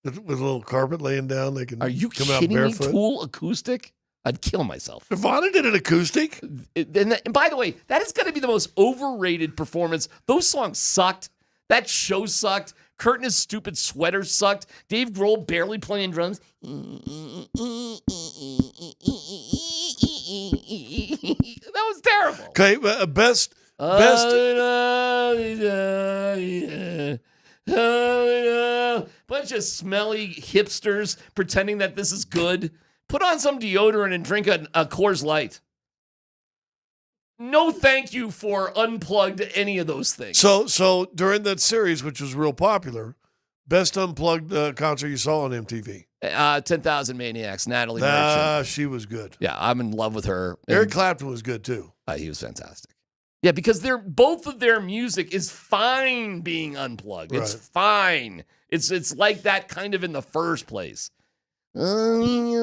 With a little carpet laying down, they can Are you come out kidding barefoot. me? Tool acoustic? I'd kill myself. Nirvana did an acoustic. And by the way, that is going to be the most overrated performance. Those songs sucked. That show sucked. Kurt and his stupid sweater sucked. Dave Grohl barely playing drums. That was terrible. Okay, best. Bunch of smelly hipsters pretending that this is good. Put on some deodorant and drink a Coors Light. No thank you for unplugged any of those things. So during that series, which was real popular, best unplugged concert you saw on MTV? 10,000 Maniacs, Natalie Merchant. She was good. Yeah, I'm in love with her. Eric Clapton was good too. He was fantastic. Yeah, because both of their music is fine being unplugged. It's fine. It's like that kind of in the first place. I mean,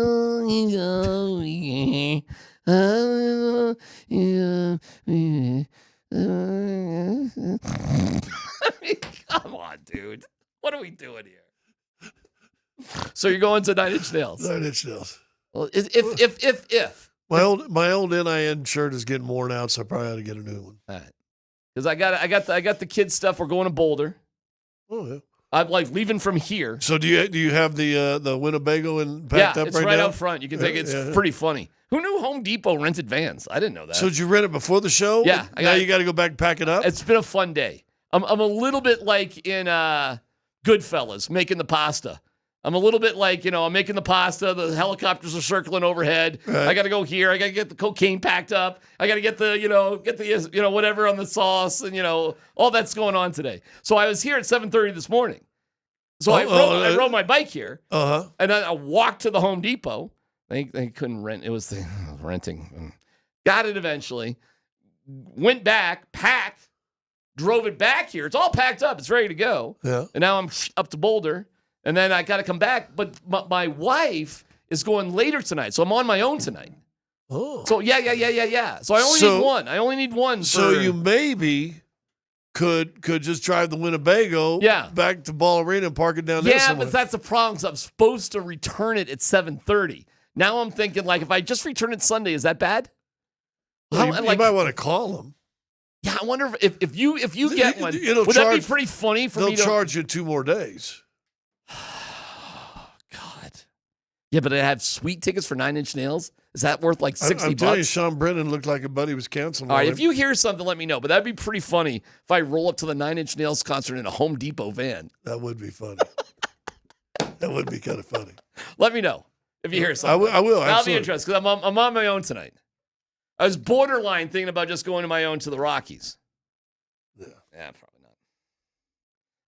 come on, dude. What are we doing here? So you're going to 9 Inch Nails? 9 Inch Nails. Well, if my old NIN shirt is getting worn out, so I probably ought to get a new one. All right, because I got the kids stuff. We're going to Boulder. Oh yeah. I'm like leaving from here. So do you have the Winnebago and packed up it's right right now? out front. You can take it. It's pretty funny. Who knew Home Depot rented vans? I didn't know that. So did you rent it before the show? Yeah. Now you got to go back and pack it up? It's been a fun day. I'm a little bit like in Goodfellas, making the pasta. I'm a little bit like, I'm making the pasta. The helicopters are circling overhead. Right. I got to go here. I got to get the cocaine packed up. I got to get the whatever on the sauce and, all that's going on today. So I was here at 7:30 this morning. So I rode my bike here. Uh-huh. And I walked to the Home Depot. They couldn't rent. It was the renting. Got it eventually. Went back, packed, drove it back here. It's all packed up. It's ready to go. Yeah. And now I'm up to Boulder. And then I got to come back. But my wife is going later tonight. So I'm on my own tonight. Oh. So yeah. So I only need one. I only need one. So you maybe could just drive the Winnebago back to Ball Arena and park it down there somewhere. Yeah, but that's the problem. I'm supposed to return it at 7:30. Now I'm thinking, if I just return it Sunday, is that bad? Well, you might want to call them. Yeah, I wonder if you get one, would that be pretty funny for me to... They'll charge you 2 more days. God. Yeah, but I have sweet tickets for 9 Inch Nails. Is that worth like $60? I'm telling you, Sean Brennan looked like a buddy was canceling. All right, if you hear something, let me know. But that'd be pretty funny if I roll up to the 9 Inch Nails concert in a Home Depot van. That would be funny. That would be kind of funny. Let me know if you hear something. I will. I'll be interested because I'm on my own tonight. I was borderline thinking about just going to my own to the Rockies. Yeah, probably not.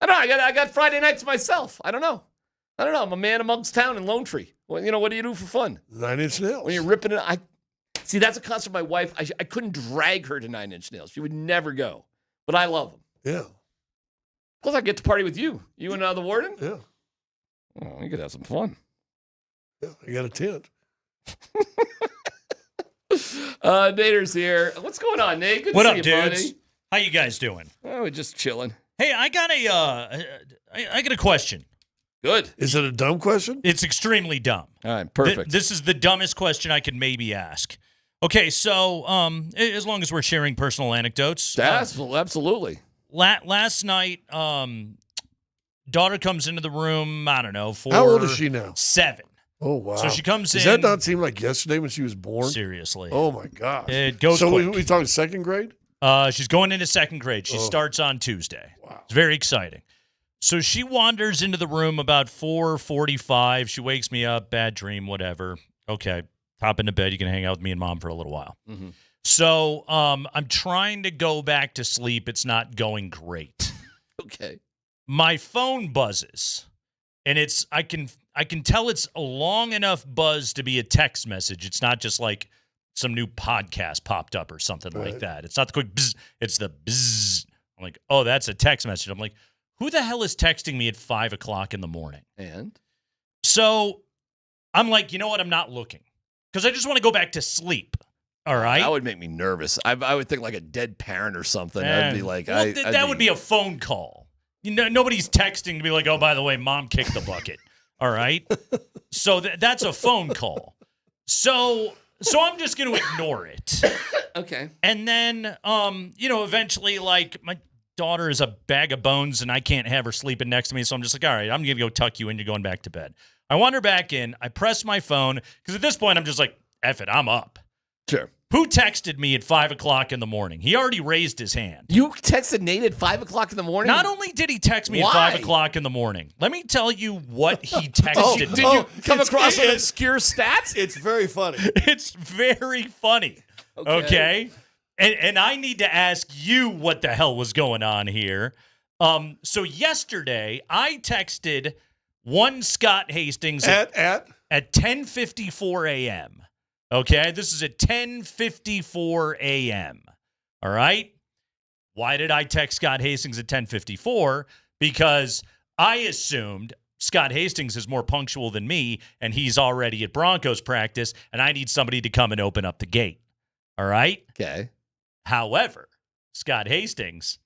I don't know. I got Friday night to myself. I don't know. I'm a man amongst town in Lone Tree. Well, what do you do for fun? 9 Inch Nails. When you're ripping it, see, that's a concert my wife, I couldn't drag her to 9 Inch Nails. She would never go. But I love them. Yeah. Plus, I get to party with you. You and the warden? Yeah. Oh, we could have some fun. Yeah, I got a tent. Nader's here. What's going on, Nate? Good what to up, see you, dudes? buddy. How you guys doing? Oh, we're just chilling. Hey, I got a question. Good. Is it a dumb question? It's extremely dumb. All right, perfect. This is the dumbest question I could maybe ask. Okay, so as long as we're sharing personal anecdotes. Absolutely. Last night, daughter comes into the room, I don't know, 4. How old is she now? 7. Oh, wow. So she comes in. Does that not seem like yesterday when she was born? Seriously. Oh, my gosh. It goes so quick. we talking second grade? She's going into second grade. She starts on Tuesday. Wow. It's very exciting. So she wanders into the room about 4:45. She wakes me up, bad dream, whatever. Okay, hop into bed. You can hang out with me and Mom for a little while. Mm-hmm. So I'm trying to go back to sleep. It's not going great. Okay. My phone buzzes, and I can tell it's a long enough buzz to be a text message. It's not just like some new podcast popped up or something like that. It's not the quick bzz. It's the bzz. I'm like, oh, that's a text message. I'm like, who the hell is texting me at 5 o'clock in the morning? And? So I'm like, you know what? I'm not looking because I just want to go back to sleep. All right. That would make me nervous. I would think like a dead parent or something. I'd be like, well, that would be a phone call. You know, nobody's texting to be like, oh, by the way, Mom kicked the bucket. All right. So that's a phone call. So I'm just going to ignore it. Okay. And then, eventually, like, my daughter is a bag of bones, and I can't have her sleeping next to me. So I'm just like, all right, I'm going to go tuck you in. You're going back to bed. I wander back in. I press my phone because at this point, I'm just like, F it, I'm up. Sure. Who texted me at 5 o'clock in the morning? He already raised his hand. You texted Nate at 5 o'clock in the morning? Not only did he text me Why? at 5 o'clock in the morning, let me tell you what he texted me. Did you come across some obscure stats? It's very funny. It's very funny. Okay? And I need to ask you what the hell was going on here. So yesterday, I texted one Scott Hastings at 10:54 a.m. Okay? This is at 10:54 a.m. All right? Why did I text Scott Hastings at 10:54? Because I assumed Scott Hastings is more punctual than me, and he's already at Broncos practice, and I need somebody to come and open up the gate. All right? Okay. However, Scott Hastings,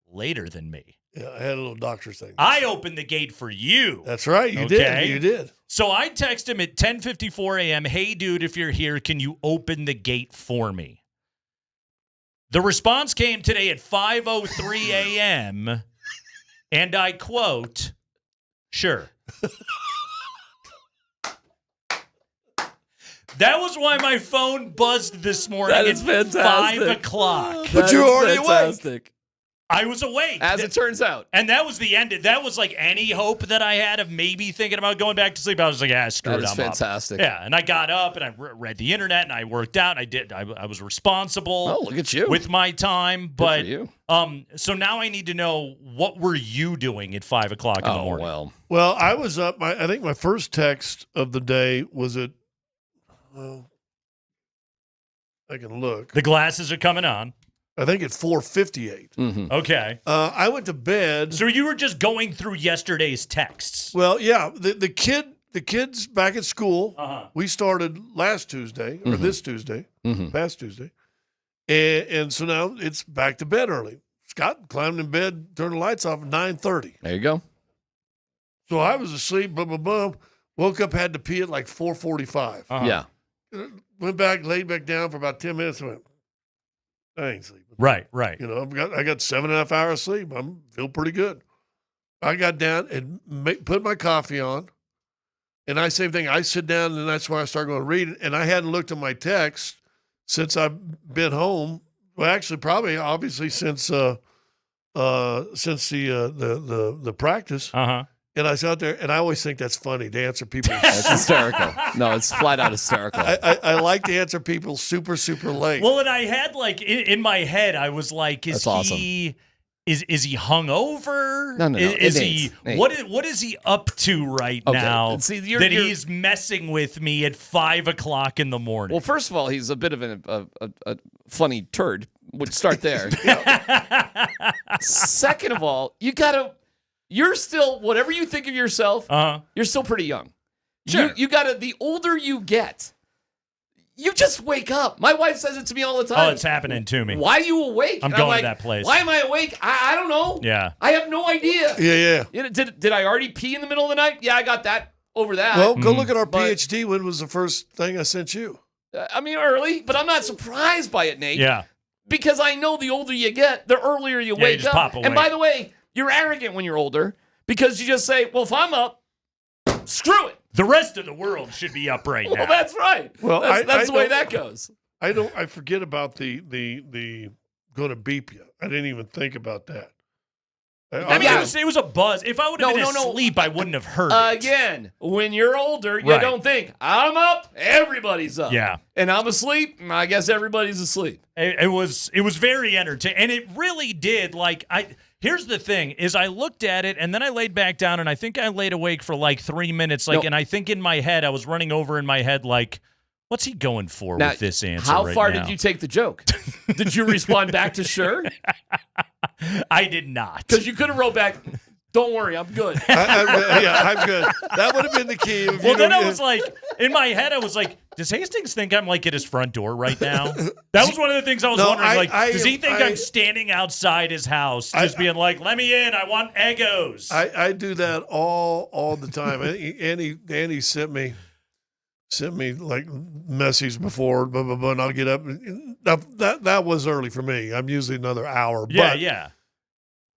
later than me. Yeah, I had a little doctor thing. I opened the gate for you. That's right. You did. You did. So I text him at 10:54 a.m., hey, dude, if you're here, can you open the gate for me? The response came today at 5:03 a.m., and I quote, sure. That was why my phone buzzed this morning That is at fantastic. 5 o'clock. But you were already awake. I was awake. As it turns out. And that was the end. That was like any hope that I had of maybe thinking about going back to sleep. I was like, screw it, That is I'm fantastic. up. Yeah, and I got up and I read the internet and I worked out. I was responsible. Oh, look at you. With my time. Good But for you. so now I need to know, what were you doing at 5 o'clock in the morning? Well, I was up. I think my first text of the day was at, I can look. The glasses are coming on. I think at 4:58. Mm-hmm. Okay. I went to bed. So you were just going through yesterday's texts. Well, yeah. The kids back at school. We started last Tuesday or this Tuesday, past Tuesday, and so now it's back to bed early. Scott climbed in bed, turned the lights off at 9:30. There you go. So I was asleep. Woke up, had to pee at like 4:45. Yeah. Went back, laid back down for about 10 minutes. And went, I ain't sleeping. Right. You know, I got 7.5 hours sleep. I feel pretty good. I got down and put my coffee on, and same thing. I sit down, and that's where I start going to read it. And I hadn't looked at my text since I've been home. Well, actually, probably obviously since the practice. And I sat there, and I always think that's funny to answer people. That's hysterical. No, it's flat out hysterical. I like to answer people super, super late. Well, and I had like in my head, I was like, is he hungover? No. Is he what is he up to right now? See, he's messing with me at 5 o'clock in the morning. Well, first of all, he's a bit of a funny turd. Would start there. Second of all, you're still, whatever you think of yourself, you're still pretty young. Sure. You gotta, the older you get, you just wake up. My wife says it to me all the time. Oh, it's happening to me. Why are you awake? I'm going to that place. Why am I awake? I don't know. Yeah. I have no idea. Yeah. Did I already pee in the middle of the night? Yeah, I got that over that. Well, go look at our PhD. When was the first thing I sent you? I mean, early, but I'm not surprised by it, Nate. Yeah. Because I know the older you get, the earlier you wake just up. pop away. And by the way, you're arrogant when you're older Because you just say, well, if I'm up, screw it. The rest of the world should be up right now. Well, that's right. Well, that's the way that goes. I forget about the going to beep you. I didn't even think about that. I mean, it was a buzz. If I would have been asleep, I wouldn't have heard it. Again, when you're older, you Right. don't think, I'm up, everybody's up. Yeah. And I'm asleep, I guess everybody's asleep. It was very entertaining, and it really did. Here's the thing: is I looked at it, and then I laid back down, and I think I laid awake for like 3 minutes. And I think in my head, I was running over in my head like, what's he going for Now, with this answer? How right far now? did you take the joke? Did you respond back to sure? I did not. Because you could have wrote back, don't worry, I'm good. I'm good. That would have been the key. Well, then I was like, in my head, I was like, does Hastings think I'm like at his front door right now? That was one of the things I was wondering. Does he think I'm standing outside his house, just being like, let me in, I want Eggos? I do that all the time. Andy sent me like message before, blah, blah, blah, and I'll get up. That was early for me. I'm usually another hour. Yeah.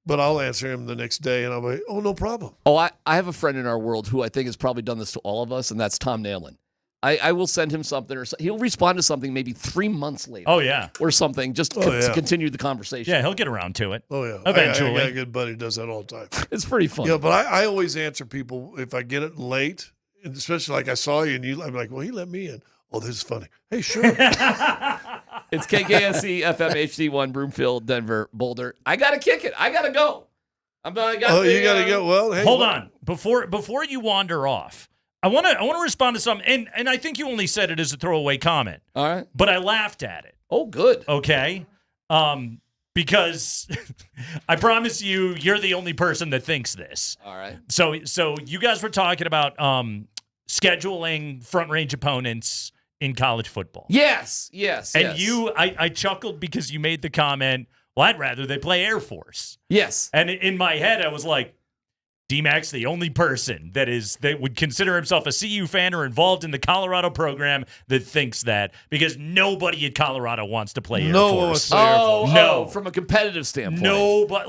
But I'll answer him the next day, and I'll be, oh, no problem. Oh, I have a friend in our world who I think has probably done this to all of us, and that's Tom Nalen. I will send him something, or he'll respond to something maybe 3 months later. Oh, yeah. Or something, just to continue the conversation. Yeah, he'll get around to it. Oh, yeah. Eventually. I got a good buddy who does that all the time. It's pretty fun. Yeah, but I always answer people if I get it late, and especially like I saw you, and I'm like, well, he let me in. Oh, this is funny. Hey, sure. It's KKSE, FM, HD1, Broomfield, Denver, Boulder. I got to kick it. I got to go. You got to go. Well, hey. Hold on. Before you wander off, I want to respond to something, and I think you only said it as a throwaway comment. All right. But I laughed at it. Oh, good. Okay. Because I promise you're the only person that thinks this. All right. So you guys were talking about scheduling front range opponents in college football. Yes. And I chuckled because you made the comment, well, I'd rather they play Air Force. Yes. And in my head, I was like, DMac's the only person that would consider himself a CU fan or involved in the Colorado program that thinks that, because nobody at Colorado wants to play Air Force. No, from a competitive standpoint. No, but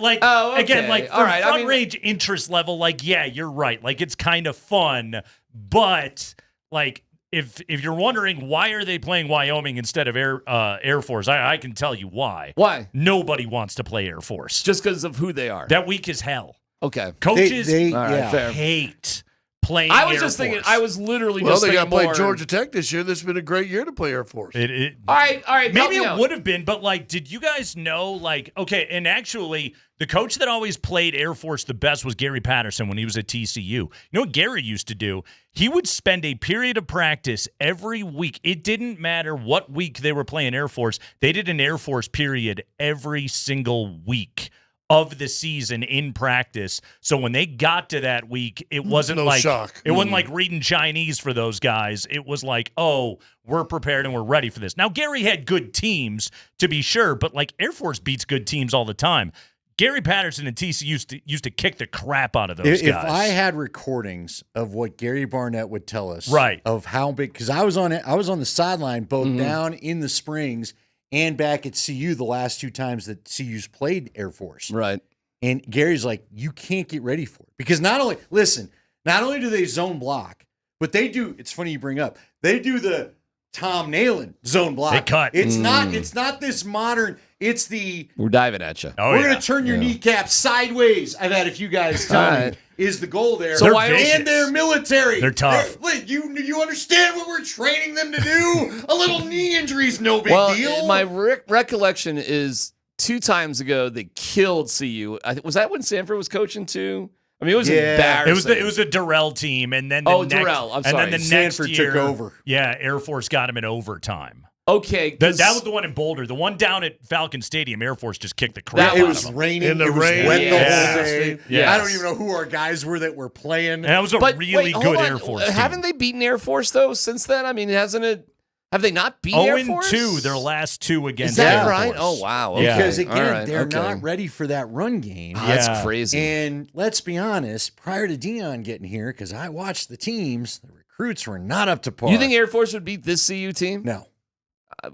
again, like All from right. front range interest level, yeah, you're right. Like it's kind of fun, but like if you're wondering why are they playing Wyoming instead of Air Force, I can tell you why. Why? Nobody wants to play Air Force. Just because of who they are. That week is hell. Okay. Coaches fair. hate playing I was Air just Force. thinking, I was literally Well, just they thinking got to play more. Georgia Tech this year. This has been a great year to play Air Force. All right. Maybe it would have been, but did you guys know, okay, and actually, the coach that always played Air Force the best was Gary Patterson when he was at TCU. You know what Gary used to do? He would spend a period of practice every week. It didn't matter what week they were playing Air Force. They did an Air Force period every single week of the season in practice. So when they got to that week, it wasn't shock. It wasn't like reading Chinese for those guys. It was like, oh, we're prepared and we're ready for this. Now, Gary had good teams, to be sure, but Air Force beats good teams all the time. Gary Patterson and TC used to kick the crap out of those guys. If I had recordings of what Gary Barnett would tell us, right, of how big, because I was on the sideline both down in the Springs and back at CU the last two times that CU's played Air Force. Right. And Gary's like, you can't get ready for it. Because not only do they zone block, but they do, it's funny you bring up, they do the Tom Nalen zone block. They cut. It's not this modern, it's the We're diving at you. Oh, we're going to turn your kneecap sideways. I've had a few guys tell me is the goal there. So and they're military. They're tough. You understand what we're training them to do? A little knee injury is no big deal. My recollection is 2 times ago they killed CU. Was that when Sanford was coaching too? I mean, it was embarrassing. It was a Durrell team, and then Durrell. I'm sorry. And then the Sanford next year, took over. Yeah, Air Force got him in overtime. Okay, that was the one in Boulder. The one down at Falcon Stadium, Air Force just kicked the crap out of them. It was raining. In the rain. Wet the whole day. Yes. I don't even know who our guys were that were playing. And that was a really good Air Force team. Haven't they beaten Air Force though since then? I mean, hasn't it? Have they not beaten Air Force? 0-2 their last 2 against Is that Air right? Force. Oh wow. Okay. Because again, All they're not ready for that run game. That's crazy. And let's be honest, prior to Dion getting here, because I watched the teams, the recruits were not up to par. You think Air Force would beat this CU team? No.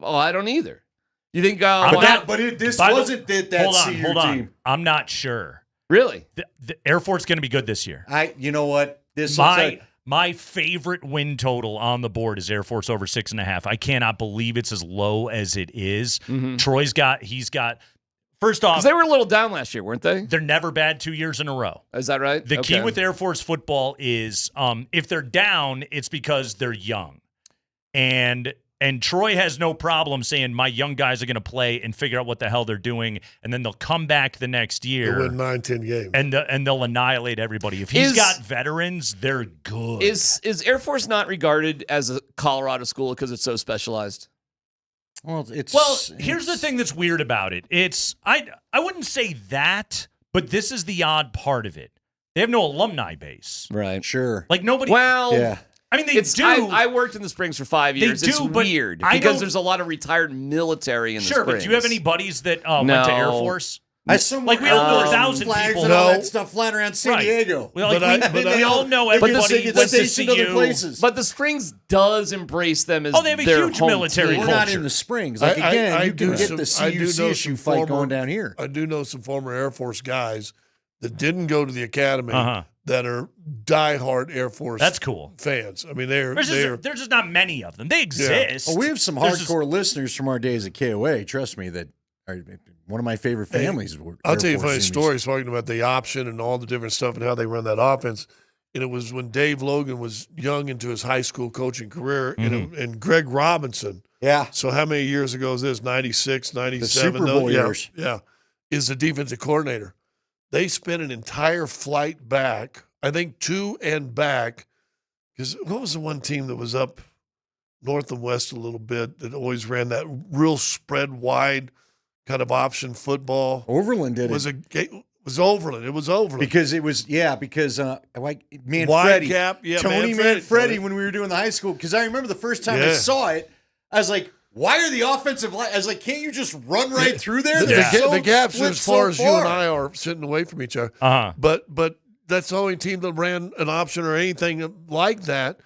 I don't either. You think? This wasn't that CU team. Hold on. I'm not sure. Really? The Air Force going to be good this year. You know what? My favorite win total on the board is Air Force over 6.5. I cannot believe it's as low as it is. Troy's got. First off, they were a little down last year, weren't they? They're never bad 2 years in a row. Is that right? The key with Air Force football is if they're down, it's because they're young. And Troy has no problem saying my young guys are going to play and figure out what the hell they're doing, and then they'll come back the next year. They'll win 9-10 games. And they'll annihilate everybody. If he's got veterans, they're good. Is Air Force not regarded as a Colorado school because it's so specialized? Well, here's the thing that's weird about it. I wouldn't say that, but this is the odd part of it. They have no alumni base. Right. Sure. Like nobody. Well, yeah. I mean, they do. I worked in the Springs for 5 years. It's weird because there's a lot of retired military in the Springs. Sure, but do you have any buddies that went to Air Force? Like we all know 1,000 people. And all that stuff flying around San Diego. We all know everybody went to see other you. places. But the Springs does embrace them as they have a their huge home military team. We're not in the Springs. Like again, you can get the CUC issue fight going down here. I do know some former Air Force guys that didn't go to the academy that are diehard Air Force. That's cool. Fans. I mean, there's just not many of them. They exist. Yeah. Well, we have some hardcore listeners from our days at KOA. Trust me, that are one of my favorite families. I'll tell you a funny story talking about the option and all the different stuff and how they run that offense. And it was when Dave Logan was young into his high school coaching career, and Greg Robinson. Yeah. So how many years ago is this? 96, 97? The Super Bowl years. Yeah. Is the defensive coordinator. They spent an entire flight back, I think to and back, because what was the one team that was up north and west a little bit that always ran that real spread wide kind of option football? Overland did it. It was Overland. It was Overland. Because like Wide gap, Tony Manfredi when we were doing the high school, because I remember the first time I saw it, I was like, why are the offensive line? I was like, can't you just run right through there? The gaps as far as you and I are sitting away from each other. But that's the only team that ran an option or anything like that.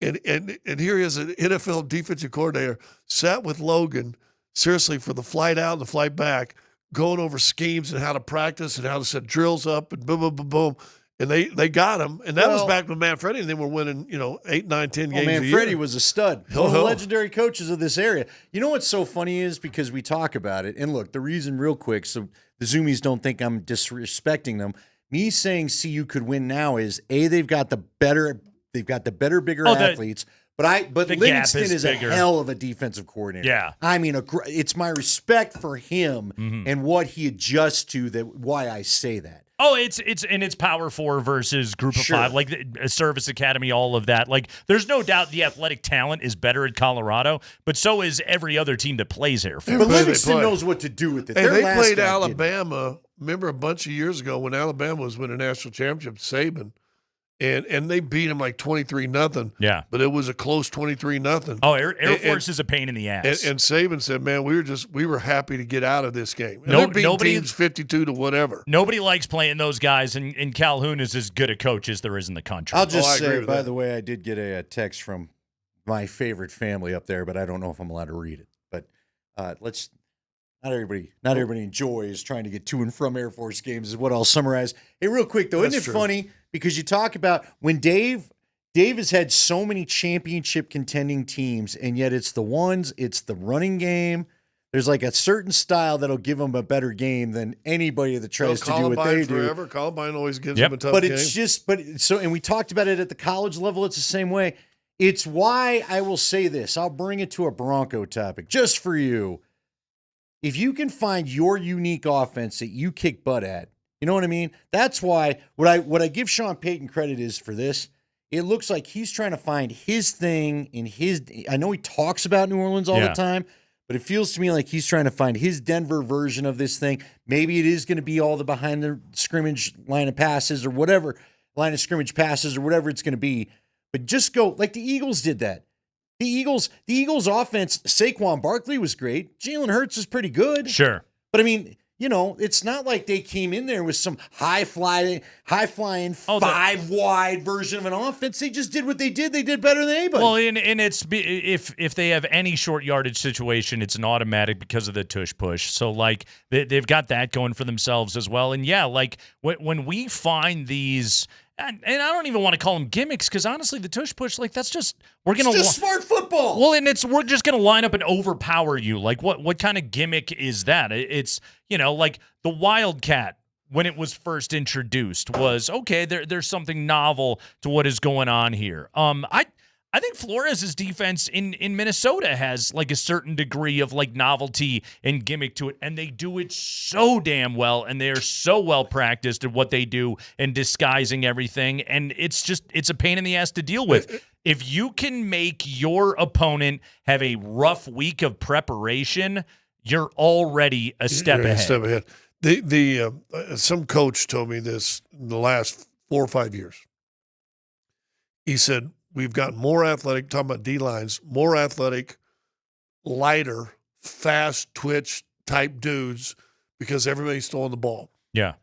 And here he is, an NFL defensive coordinator, sat with Logan, seriously, for the flight out and the flight back, going over schemes and how to practice and how to set drills up and boom, boom, boom, boom. And they got him. And that was back with Manfredi, and they were winning, 8, 9, 10 games a year. Manfredi was a stud. One of the legendary coaches of this area. You know what's so funny is because we talk about it, and look, the reason real quick, so the Zoomies don't think I'm disrespecting them, me saying CU could win now is, they've got the better, bigger athletes. But Livingston is a hell of a defensive coordinator. Yeah. I mean, it's my respect for him and what he adjusts to why I say that. Oh, it's Power 4 versus Group of 5, like a service academy, all of that. Like, there's no doubt the athletic talent is better at Colorado, but so is every other team that plays Air Force. But Livingston knows what to do with it. And they played Alabama. Remember a bunch of years ago when Alabama was winning a national championship, Saban. And they beat him like 23-0. Yeah. But it was a close 23-0. Oh, Air Force is a pain in the ass. And Saban said, man, we were happy to get out of this game. And they're beating teams 52 to whatever. Nobody likes playing those guys, and Calhoun is as good a coach as there is in the country. I'll just say, by the way, I did get a text from my favorite family up there, but I don't know if I'm allowed to read it. But not everybody enjoys trying to get to and from Air Force games is what I'll summarize. Hey, real quick, though, isn't it funny? Because you talk about when Dave has had so many championship contending teams, and yet it's the running game. There's like a certain style that'll give them a better game than anybody that tries to do what they do. Columbine always gives them a tough game. And we talked about it at the college level. It's the same way. It's why I will say this. I'll bring it to a Bronco topic just for you. If you can find your unique offense that you kick butt at, you know what I mean? That's why what I give Sean Payton credit is for this. It looks like he's trying to find his thing in his. I know he talks about New Orleans all the time, but it feels to me like he's trying to find his Denver version of this thing. Maybe it is going to be all the behind the scrimmage line of passes or whatever, line of scrimmage passes or whatever it's going to be. But just go like the Eagles did that. The Eagles offense, Saquon Barkley was great. Jalen Hurts is pretty good. Sure. But I mean, it's not like they came in there with some high flying, five wide version of an offense. They just did what they did. They did better than anybody. Well, and it's if they have any short yardage situation, it's an automatic because of the tush push. So like they've got that going for themselves as well. And yeah, like when we find these. And I don't even want to call them gimmicks because honestly, the tush push, like that's just it's just smart football. Well, and we're just gonna line up and overpower you. Like what kind of gimmick is that? It's like the Wildcat when it was first introduced was okay. There's something novel to what is going on here. I think Flores' defense in Minnesota has like a certain degree of like novelty and gimmick to it, and they do it so damn well, and they are so well practiced at what they do and disguising everything, and it's a pain in the ass to deal with. If you can make your opponent have a rough week of preparation, you're already a step ahead. A step ahead. Some coach told me this in the last 4 or 5 years. He said, we've got more athletic, talking about D-lines, more athletic, lighter, fast twitch type dudes because everybody's throwing the ball. Yeah.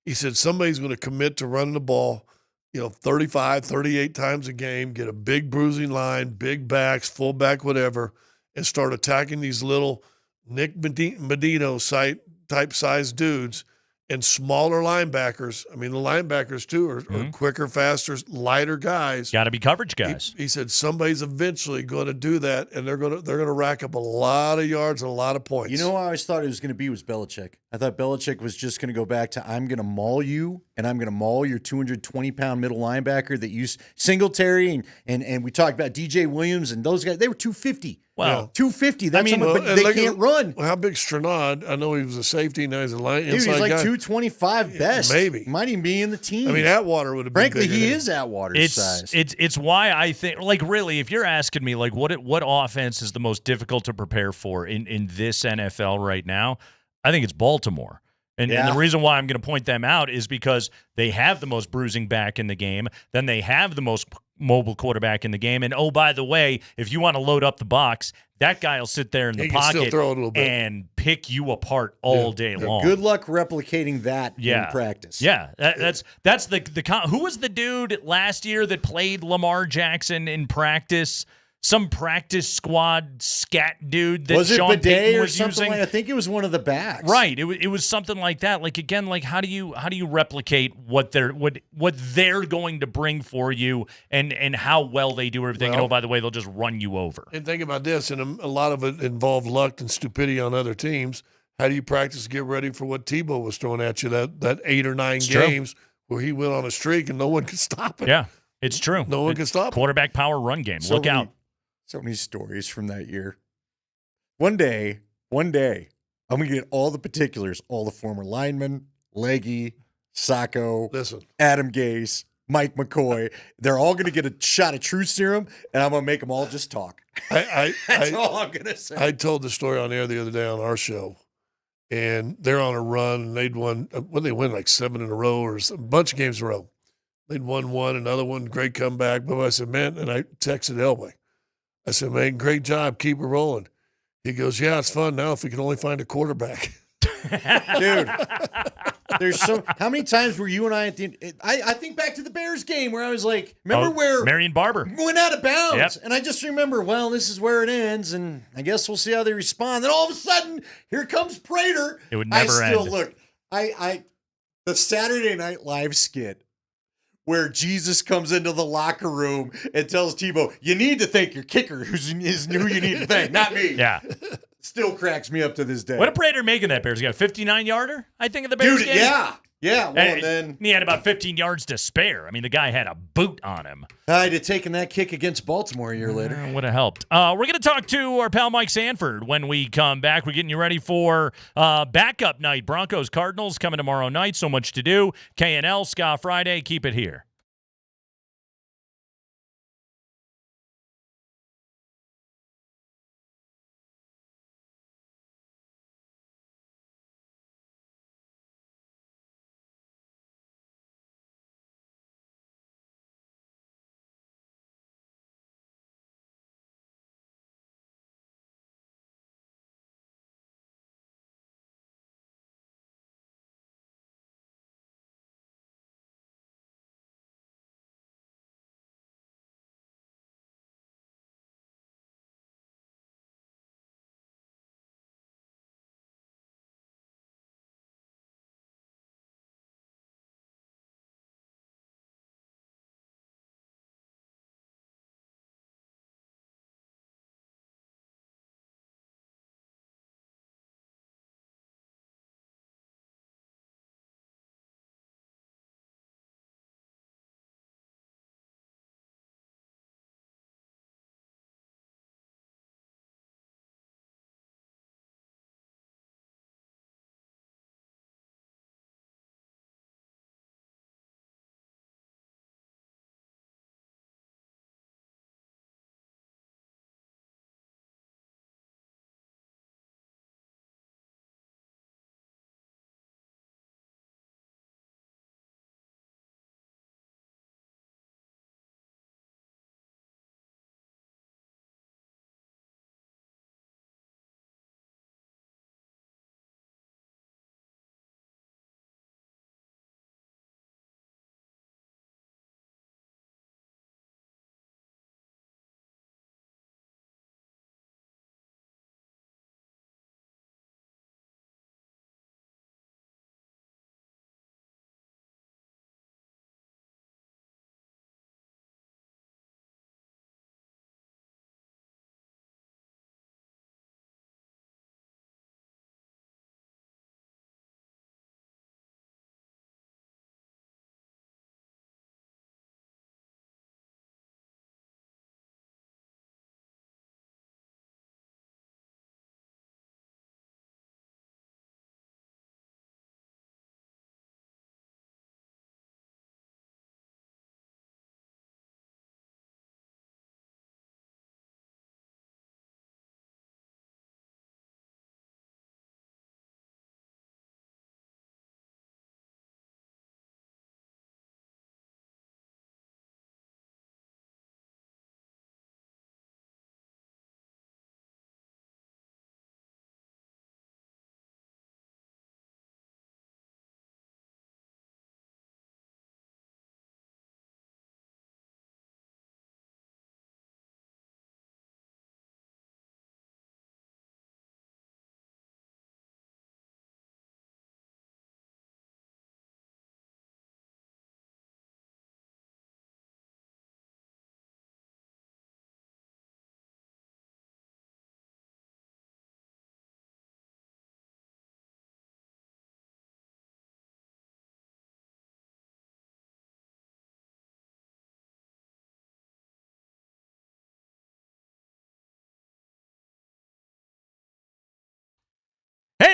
He said somebody's going to commit to running the ball, 35, 38 times a game, get a big bruising line, big backs, fullback, whatever, and start attacking these little Nick Medino type size dudes and smaller linebackers. I mean, the linebackers, too, are quicker, faster, lighter guys. Got to be coverage guys. He said somebody's eventually going to do that, and they're going to rack up a lot of yards and a lot of points. You know who I always thought it was going to be was Belichick. I thought Belichick was just going to go back to I'm going to maul you, and I'm going to maul your 220-pound middle linebacker that you Singletary, and we talked about DJ Williams and those guys. They were 250. Wow, 250. That's but they can't run. How big Stranad? I know he was a safety. Now he's a line. Dude, he's like 225 best. Maybe might even be in the team. I mean, Atwater would have been. Frankly, he is Atwater's size. It's why I think, like, really, if you're asking me, like, what offense is the most difficult to prepare for in this NFL right now, I think it's Baltimore. And the reason why I'm going to point them out is because they have the most bruising back in the game. Then they have the most mobile quarterback in the game. And, oh, by the way, if you want to load up the box, that guy will sit there in the pocket and pick you apart all day long. Good luck replicating that in practice. Yeah, that's the who was the dude last year that played Lamar Jackson in practice? Some practice squad scat dude that Sean Payton was using. I think it was one of the backs. Right. It was something like that. Like again, like how do you replicate what they're going to bring for you and how well they do everything? And by the way, they'll just run you over. And think about this, and a lot of it involved luck and stupidity on other teams. How do you practice to get ready for what Tebow was throwing at you that 8 or 9 games where he went on a streak and no one could stop it? Yeah, it's true. No one can stop it. Quarterback power run game. Look out. So many stories from that year. One day, I'm going to get all the particulars, all the former linemen, Leggy, Sacco, Adam Gase, Mike McCoy. They're all going to get a shot of truth serum, and I'm going to make them all just talk. That's all I'm going to say. I told the story on air the other day on our show, and they're on a run, and they'd won, they win like 7 in a row or a bunch of games in a row. They'd won one, another one, great comeback. But I said, man, and I texted Elway. I said, man, great job. Keep it rolling. He goes, yeah, it's fun now if we can only find a quarterback. Dude, there's how many times were you and I at the end? I think back to the Bears game where I was like, remember where Marion Barber went out of bounds? Yep. And I just remember, well, this is where it ends, and I guess we'll see how they respond. Then all of a sudden, here comes Prater. It would never end. Look, the Saturday Night Live skit where Jesus comes into the locker room and tells Tebow, you need to thank your kicker who you need to thank, not me. Yeah. Still cracks me up to this day. What did Prater make in that Bears? He got a 59-yarder, I think, in the Bears game? Yeah. Yeah. Well, and then he had about 15 yards to spare. I mean, the guy had a boot on him. I'd have taken that kick against Baltimore a year later. Would have helped. We're going to talk to our pal Mike Sanford when we come back. We're getting you ready for backup night. Broncos, Cardinals coming tomorrow night. So much to do. K&L, Ska Friday. Keep it here.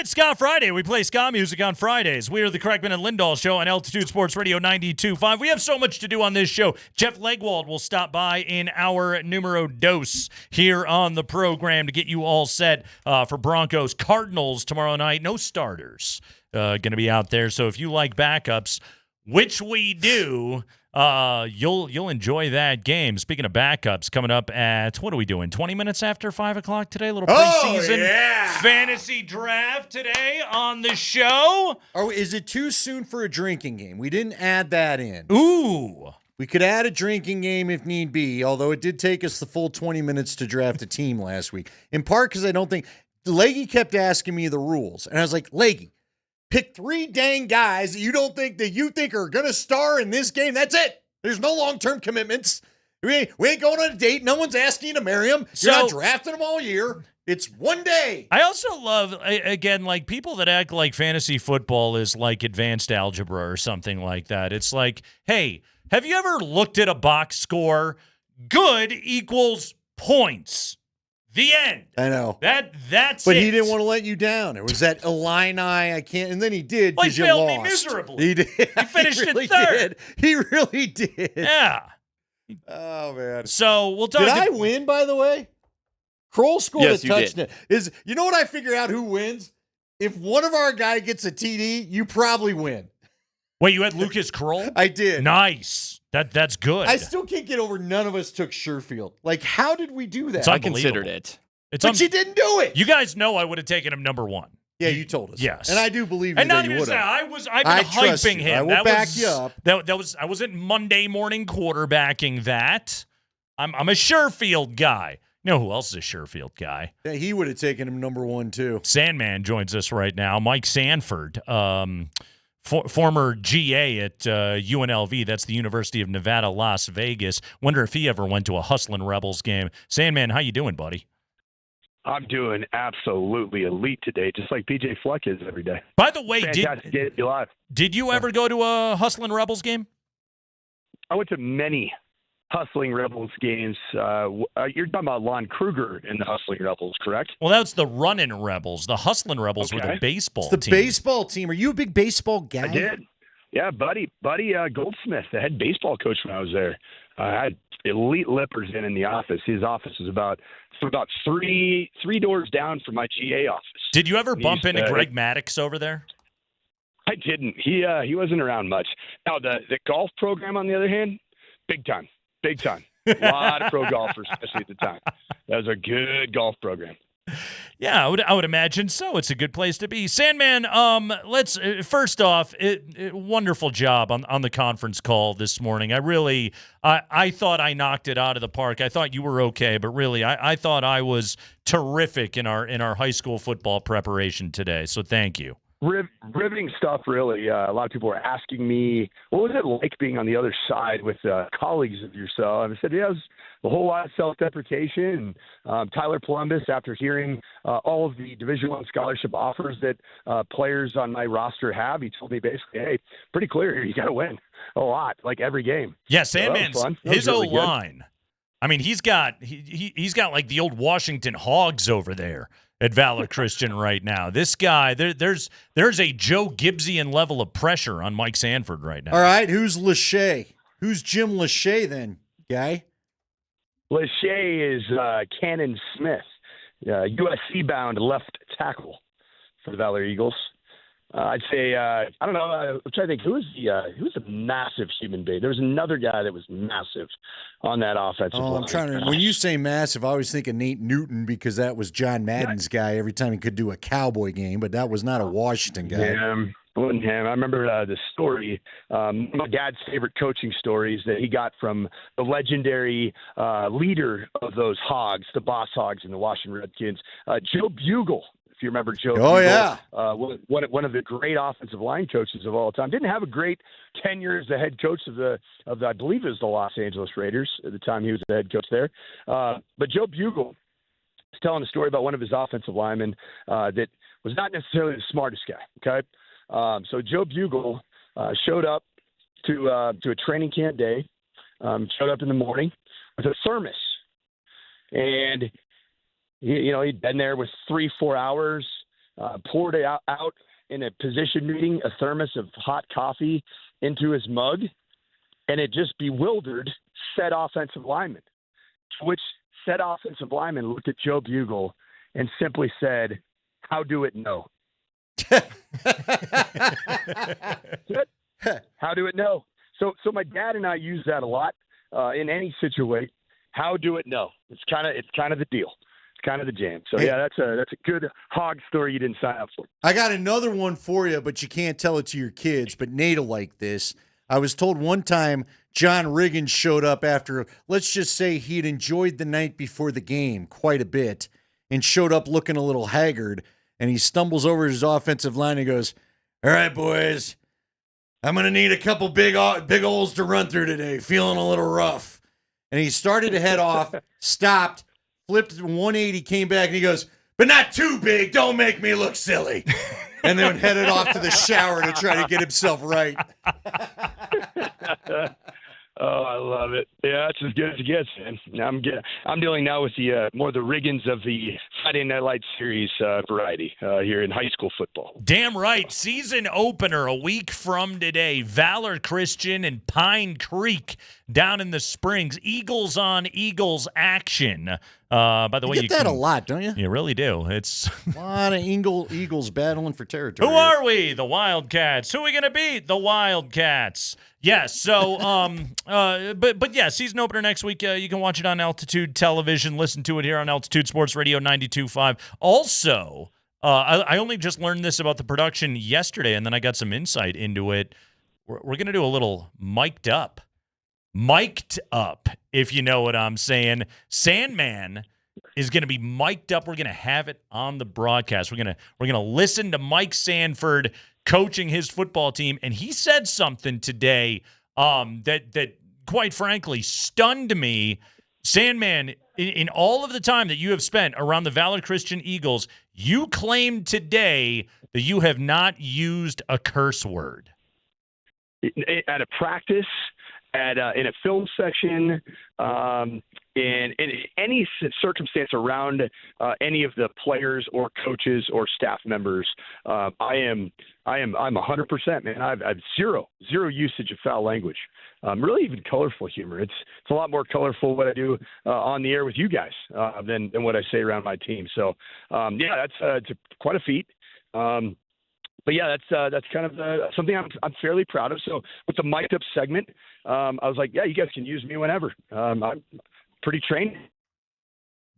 it's Ska Friday. We play ska music on Fridays. We are the Kreckman and Lindahl Show on Altitude Sports Radio 92.5. We have so much to do on this show. Jeff Legwald will stop by in our numero dos here on the program to get you all set for Broncos Cardinals tomorrow night. No starters going to be out there. So if you like backups, which we do, you'll enjoy that game. Speaking of backups, coming up at, what are we doing, 20 minutes after 5 o'clock today? A little preseason fantasy draft today on the show. Is it too soon for a drinking game? We didn't add that in. Ooh. We could add a drinking game if need be, although it did take us the full 20 minutes to draft a team last week. In part because I don't think – Leggy kept asking me the rules. And I was like, Leggy, pick 3 dang guys that you think are going to star in this game. That's it. There's no long-term commitments. We ain't going on a date. No one's asking you to marry them. You're not drafting them all year. It's one day. I also love, again, like people that act like fantasy football is like advanced algebra or something like that. It's like, hey, have you ever looked at a box score? Good equals points. The end. I know. That's but it. He didn't want to let you down. It was that Illini, and then he did because you failed lost. Me miserably. He did. He finished he really in third. He really did. Yeah. Oh, man. So we'll talk. Did I win, by the way? Kroll scored a touchdown. Did. You know what I figure out who wins? If one of our guy gets a TD, you probably win. Wait, you had Lucas Kroll? I did. Nice. That's good. I still can't get over none of us took Sherfield. Like, how did we do that? I considered it. But you didn't do it. You guys know I would have taken him number 1. Yeah, you told us. Yes. And I do believe you and that not you even would have. I've been hyping him. I will back you up. I wasn't Monday morning quarterbacking that. I'm a Sherfield guy. You know who else is a Sherfield guy? Yeah, he would have taken him number 1 too. Sandman joins us right now. Mike Sanford, former GA at UNLV. That's the University of Nevada, Las Vegas. Wonder if he ever went to a Hustlin' Rebels game. Sandman, how you doing, buddy? I'm doing absolutely elite today, just like PJ Fleck is every day. By the way, did you ever go to a Hustlin' Rebels game? I went to many Hustling Rebels games. You're talking about Lon Kruger in the Hustling Rebels, correct? Well, that's the Runnin' Rebels. The Hustling Rebels were the baseball team. It's the baseball team. Are you a big baseball guy? I did. Yeah, buddy Goldsmith, the head baseball coach when I was there. I had elite lippers in the office. His office was about three doors down from my GA office. Did you ever bump into Greg Maddox over there? I didn't. He wasn't around much. Now the golf program, on the other hand, big time. A lot of pro golfers, especially at the time. That was a good golf program. Yeah, I would imagine so. It's a good place to be. Sandman, let's first off, wonderful job on the conference call this morning. I thought I knocked it out of the park. I thought you were okay, but really, I thought I was terrific in our high school football preparation today. So thank you. Riveting stuff, really. A lot of people were asking me, what was it like being on the other side with colleagues of yourself? And I said, yeah, it was a whole lot of self-deprecation. Tyler Polumbus, after hearing all of the Division I scholarship offers that players on my roster have, he told me basically, hey, pretty clear here, you got to win a lot, like every game. Yeah, Sandman's his really O-line. I mean, he's got like the old Washington Hogs over there at Valor Christian right now. This guy, there's a Joe Gibbsian level of pressure on Mike Sanford right now. All right, who's Lachey? Who's Jim Lachey then, guy? Lachey is Cannon Smith, USC-bound left tackle for the Valor Eagles. I'd say, I don't know, I'm trying to think, who was a massive human being? There was another guy that was massive on that offensive line. I'm trying to, when you say massive, I always think of Nate Newton because that was John Madden's guy every time he could do a Cowboy game, but that was not a Washington guy. Yeah, wasn't him. I remember the story, my dad's favorite coaching stories that he got from the legendary leader of those Hogs, the Boss Hogs and the Washington Redskins, Joe Bugle. If you remember Joe, oh, Bugle, yeah, one of the great offensive line coaches of all time. Didn't have a great tenure as the head coach of the I believe it was the Los Angeles Raiders at the time he was the head coach there. But Joe Bugle is telling a story about one of his offensive linemen that was not necessarily the smartest guy. Okay, so Joe Bugle showed up to a training camp day. Showed up in the morning with a thermos, and he'd been there with 3-4 hours, poured it out in a position meeting, a thermos of hot coffee into his mug, and it just bewildered said offensive lineman, to which said offensive lineman looked at Joe Bugel and simply said, "How do it know?" How do it know? So my dad and I use that a lot in any situation. How do it know? It's kind of the deal. It's kind of the jam. So Hey. yeah, that's a good hog story you didn't sign up for. I got another one for you, but you can't tell it to your kids. But Nate'll like this. I was told one time John Riggins showed up after, let's just say he'd enjoyed the night before the game quite a bit and showed up looking a little haggard. And he stumbles over his offensive line and goes, "All right, boys, I'm going to need a couple big holes to run through today. Feeling a little rough." And he started to head off, stopped, flipped 180, came back, and he goes, "But not too big. Don't make me look silly." And then headed off to the shower to try to get himself right. Oh, I love it. Yeah, it's as good as it gets, man. I'm dealing now with the more the Riggins of the Friday Night Lights series variety here in high school football. Damn right. Season opener a week from today. Valor Christian and Pine Creek down in the Springs. Eagles on Eagles action. By the way, You get that a lot, don't you? You really do. It's A lot of Eagles battling for territory. Who are we? The Wildcats. Who are we going to beat? The Wildcats. Yes. So, but yeah, season opener next week. You can watch it on Altitude Television. Listen to it here on Altitude Sports Radio 92.5. Also, I only just learned this about the production yesterday, and then I got some insight into it. We're going to do a little mic'd up, if you know what I'm saying. Sandman is going to be mic'd up. We're going to have it on the broadcast. We're going to listen to Mike Sanford coaching his football team, and he said something today that quite frankly stunned me. Sandman, in all of the time that you have spent around the Valor Christian Eagles, you claimed today that you have not used a curse word. At a practice, in a film section, in any circumstance around any of the players or coaches or staff members, I'm 100%, man. I've zero usage of foul language. Really even colorful humor. It's a lot more colorful what I do on the air with you guys than what I say around my team. So yeah, it's quite a feet. But yeah, that's kind of something I'm fairly proud of. So with the mic'd up segment, I was like, yeah, you guys can use me whenever. I'm pretty trained.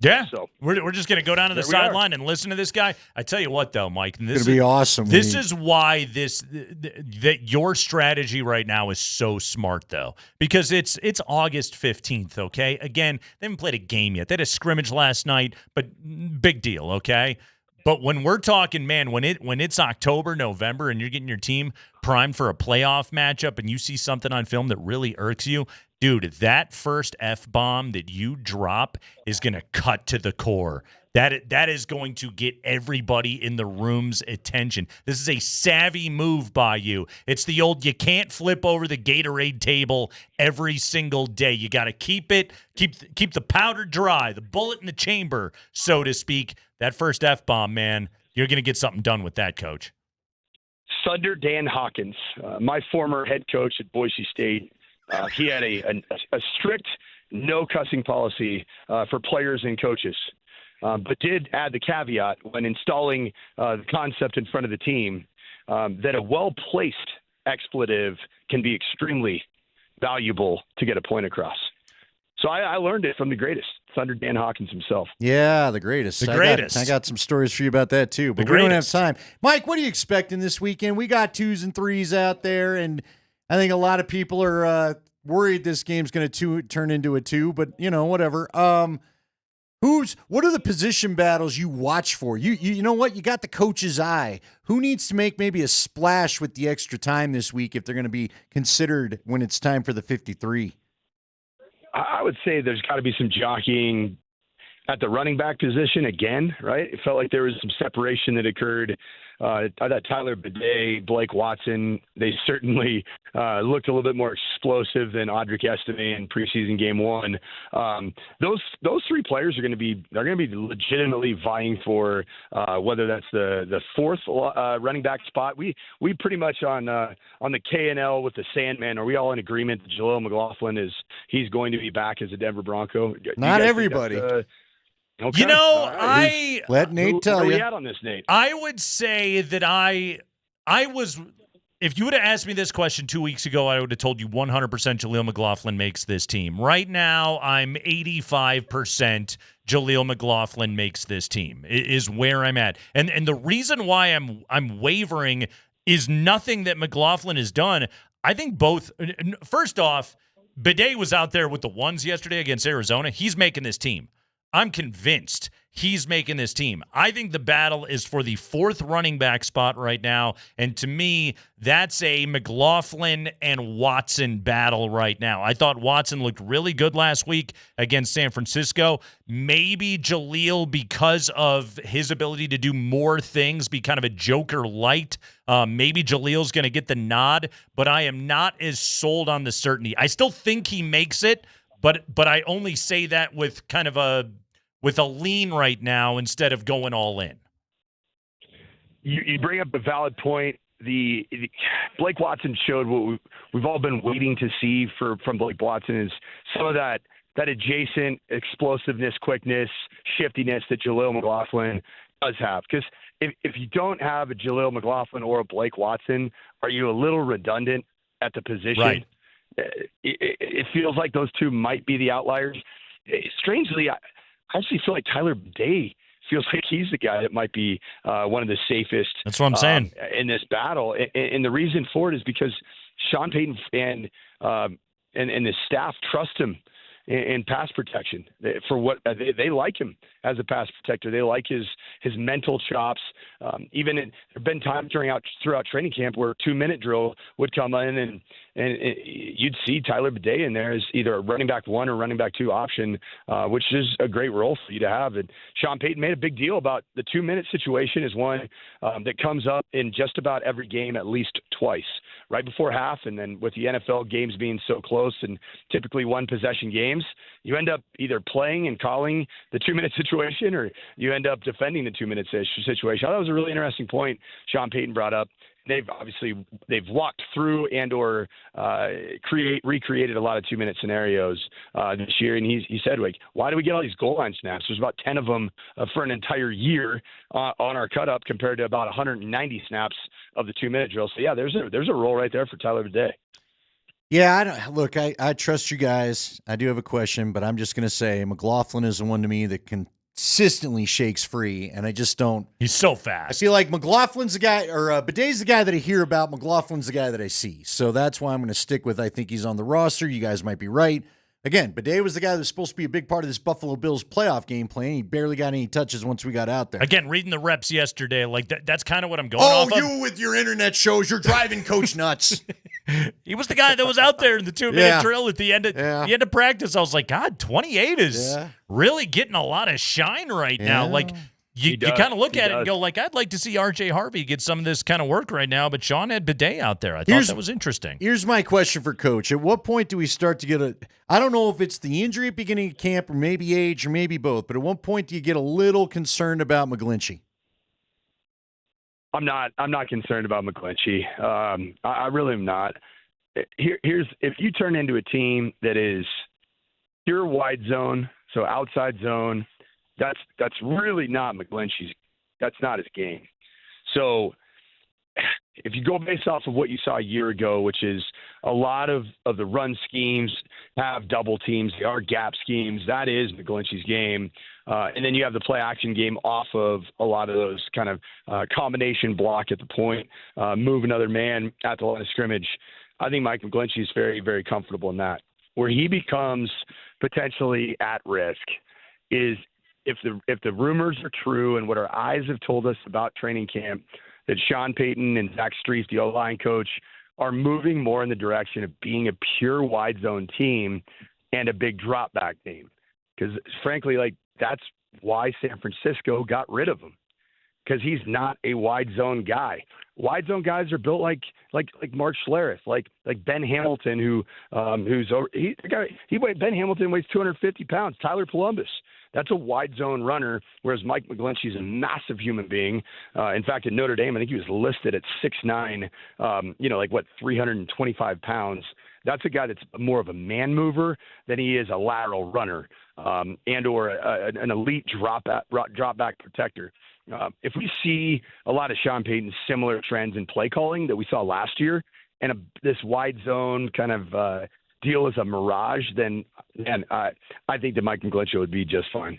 Yeah, so we're just going to go down to the sideline and listen to this guy. I tell you what, though, Mike, It's going to be awesome. This is why that your strategy right now is so smart, though, because it's August 15th. Okay, again, they haven't played a game yet. They had a scrimmage last night, but big deal. Okay. But when we're talking, man, when it's October, November, and you're getting your team primed for a playoff matchup and you see something on film that really irks you, dude, that first F-bomb that you drop is going to cut to the core. That is going to get everybody in the room's attention. This is a savvy move by you. It's the old, you can't flip over the Gatorade table every single day. You got to keep the powder dry, the bullet in the chamber, so to speak. That first F-bomb, man, you're going to get something done with that, Coach. Thunder Dan Hawkins, my former head coach at Boise State, he had a strict no cussing policy for players and coaches, but did add the caveat when installing the concept in front of the team that a well-placed expletive can be extremely valuable to get a point across. So I learned it from the greatest, Thunder Dan Hawkins himself. Yeah, the greatest. I got some stories for you about that, too, but we don't have time. Mike, what are you expecting this weekend? We got 2s and 3s out there, and I think a lot of people are worried this game's going to turn into a 2, but, whatever. What are the position battles you watch for? You know what? You got the coach's eye. Who needs to make maybe a splash with the extra time this week if they're going to be considered when it's time for the 53? I would say there's got to be some jockeying at the running back position again, right? It felt like there was some separation that occurred I thought Tyler Bidet, Blake Watson, they certainly looked a little bit more explosive than Audric Estime in preseason game 1. Those 3 players are going to be legitimately vying for whether that's the 4th running back spot. We pretty much on the K&L with the Sandman. Are we all in agreement that Jaleel McLaughlin he's going to be back as a Denver Bronco? Not everybody. Okay. You know, right. Let Nate tell you. Where are we at on this, Nate? I would say that I was. If you would have asked me this question 2 weeks ago, I would have told you 100% Jaleel McLaughlin makes this team. Right now, I'm 85% Jaleel McLaughlin makes this team is where I'm at. And the reason why I'm wavering is nothing that McLaughlin has done. I think both. First off, Bidet was out there with the ones yesterday against Arizona. He's making this team. I'm convinced he's making this team. I think the battle is for the 4th running back spot right now. And to me, that's a McLaughlin and Watson battle right now. I thought Watson looked really good last week against San Francisco. Maybe Jaleel, because of his ability to do more things, be kind of a joker light. Maybe Jaleel's going to get the nod, but I am not as sold on the certainty. I still think he makes it, but I only say that with kind of a lean right now instead of going all in. You bring up a valid point. The Blake Watson showed what we've all been waiting to see from Blake Watson is some of that adjacent explosiveness, quickness, shiftiness that Jaleel McLaughlin does have. Because if you don't have a Jaleel McLaughlin or a Blake Watson, are you a little redundant at the position? Right. It feels like those 2 might be the outliers. Strangely, I actually feel like Tyler Bidet feels like he's the guy that might be one of the safest. That's what I'm saying. In this battle. And the reason for it is because Sean Payton and the staff trust him in pass protection for what they like him as a pass protector. They like his mental chops. There have been times throughout training camp where 2-minute drill would come in and you'd see Tyler Bidet in there as either a running back 1 or running back 2 option, which is a great role for you to have. And Sean Payton made a big deal about the 2-minute situation is one that comes up in just about every game at least twice, right before half. And then with the NFL games being so close and typically 1-possession games, you end up either playing and calling the 2-minute situation or you end up defending the 2-minute situation. I thought it was a really interesting point Sean Payton brought up. They've walked through and or recreated a lot of 2-minute scenarios this year. And he said, like, why do we get all these goal line snaps? There's about 10 of them for an entire year on our cut up compared to about 190 snaps of the 2-minute drill. So yeah, there's a role right there for Tyler Bidet. Yeah, I trust you guys. I do have a question, but I'm just going to say McLaughlin is the one to me that consistently shakes free, and I just don't. He's so fast. I feel like McLaughlin's the guy, or Bidet's the guy that I hear about. McLaughlin's the guy that I see. So that's why I'm going to stick with I think he's on the roster. You guys might be right. Again, Bidet was the guy that was supposed to be a big part of this Buffalo Bills playoff game plan. He barely got any touches once we got out there. Again, reading the reps yesterday, like that's kind of what I'm going off of. Oh, you with your internet shows, you're driving Coach nuts. He was the guy that was out there in the 2-minute drill at the end of practice. I was like, God, 28 is really getting a lot of shine right now. Like you kind of look at it and go, like, I'd like to see RJ Harvey get some of this kind of work right now, but Sean had Bidet out there. I thought that was interesting. Here's my question for Coach. At what point do we start to get I don't know if it's the injury at the beginning of camp or maybe age or maybe both, but at what point do you get a little concerned about McGlinchey? I'm not concerned about McGlinchey. I really am not. Here's if you turn into a team that is pure wide zone, so outside zone, that's really not McGlinchey's. That's not his game. So if you go based off of what you saw a year ago, which is a lot of the run schemes have double teams, they are gap schemes. That is McGlinchey's game. And then you have the play action game off of a lot of those kind of combination block at the point, move another man at the line of scrimmage. I think Mike McGlinchey is very, very comfortable in that. Where he becomes potentially at risk is if the rumors are true and what our eyes have told us about training camp, that Sean Payton and Zach Streif, the O-line coach, are moving more in the direction of being a pure wide zone team and a big drop back team. Because frankly, like that's why San Francisco got rid of him. because he's not a wide zone guy. Wide zone guys are built like Mark Schlereth, like Ben Hamilton, Ben Hamilton weighs 250 pounds. Tyler Polumbus, that's a wide zone runner, whereas Mike McGlinchey's a massive human being. In fact, at Notre Dame, I think he was listed at 6'9", 325 pounds. That's a guy that's more of a man mover than he is a lateral runner and/or an elite drop back protector. If we see a lot of Sean Payton's similar trends in play calling that we saw last year, and this wide zone kind of deal is a mirage, then I think that Mike McGlinchey would be just fine.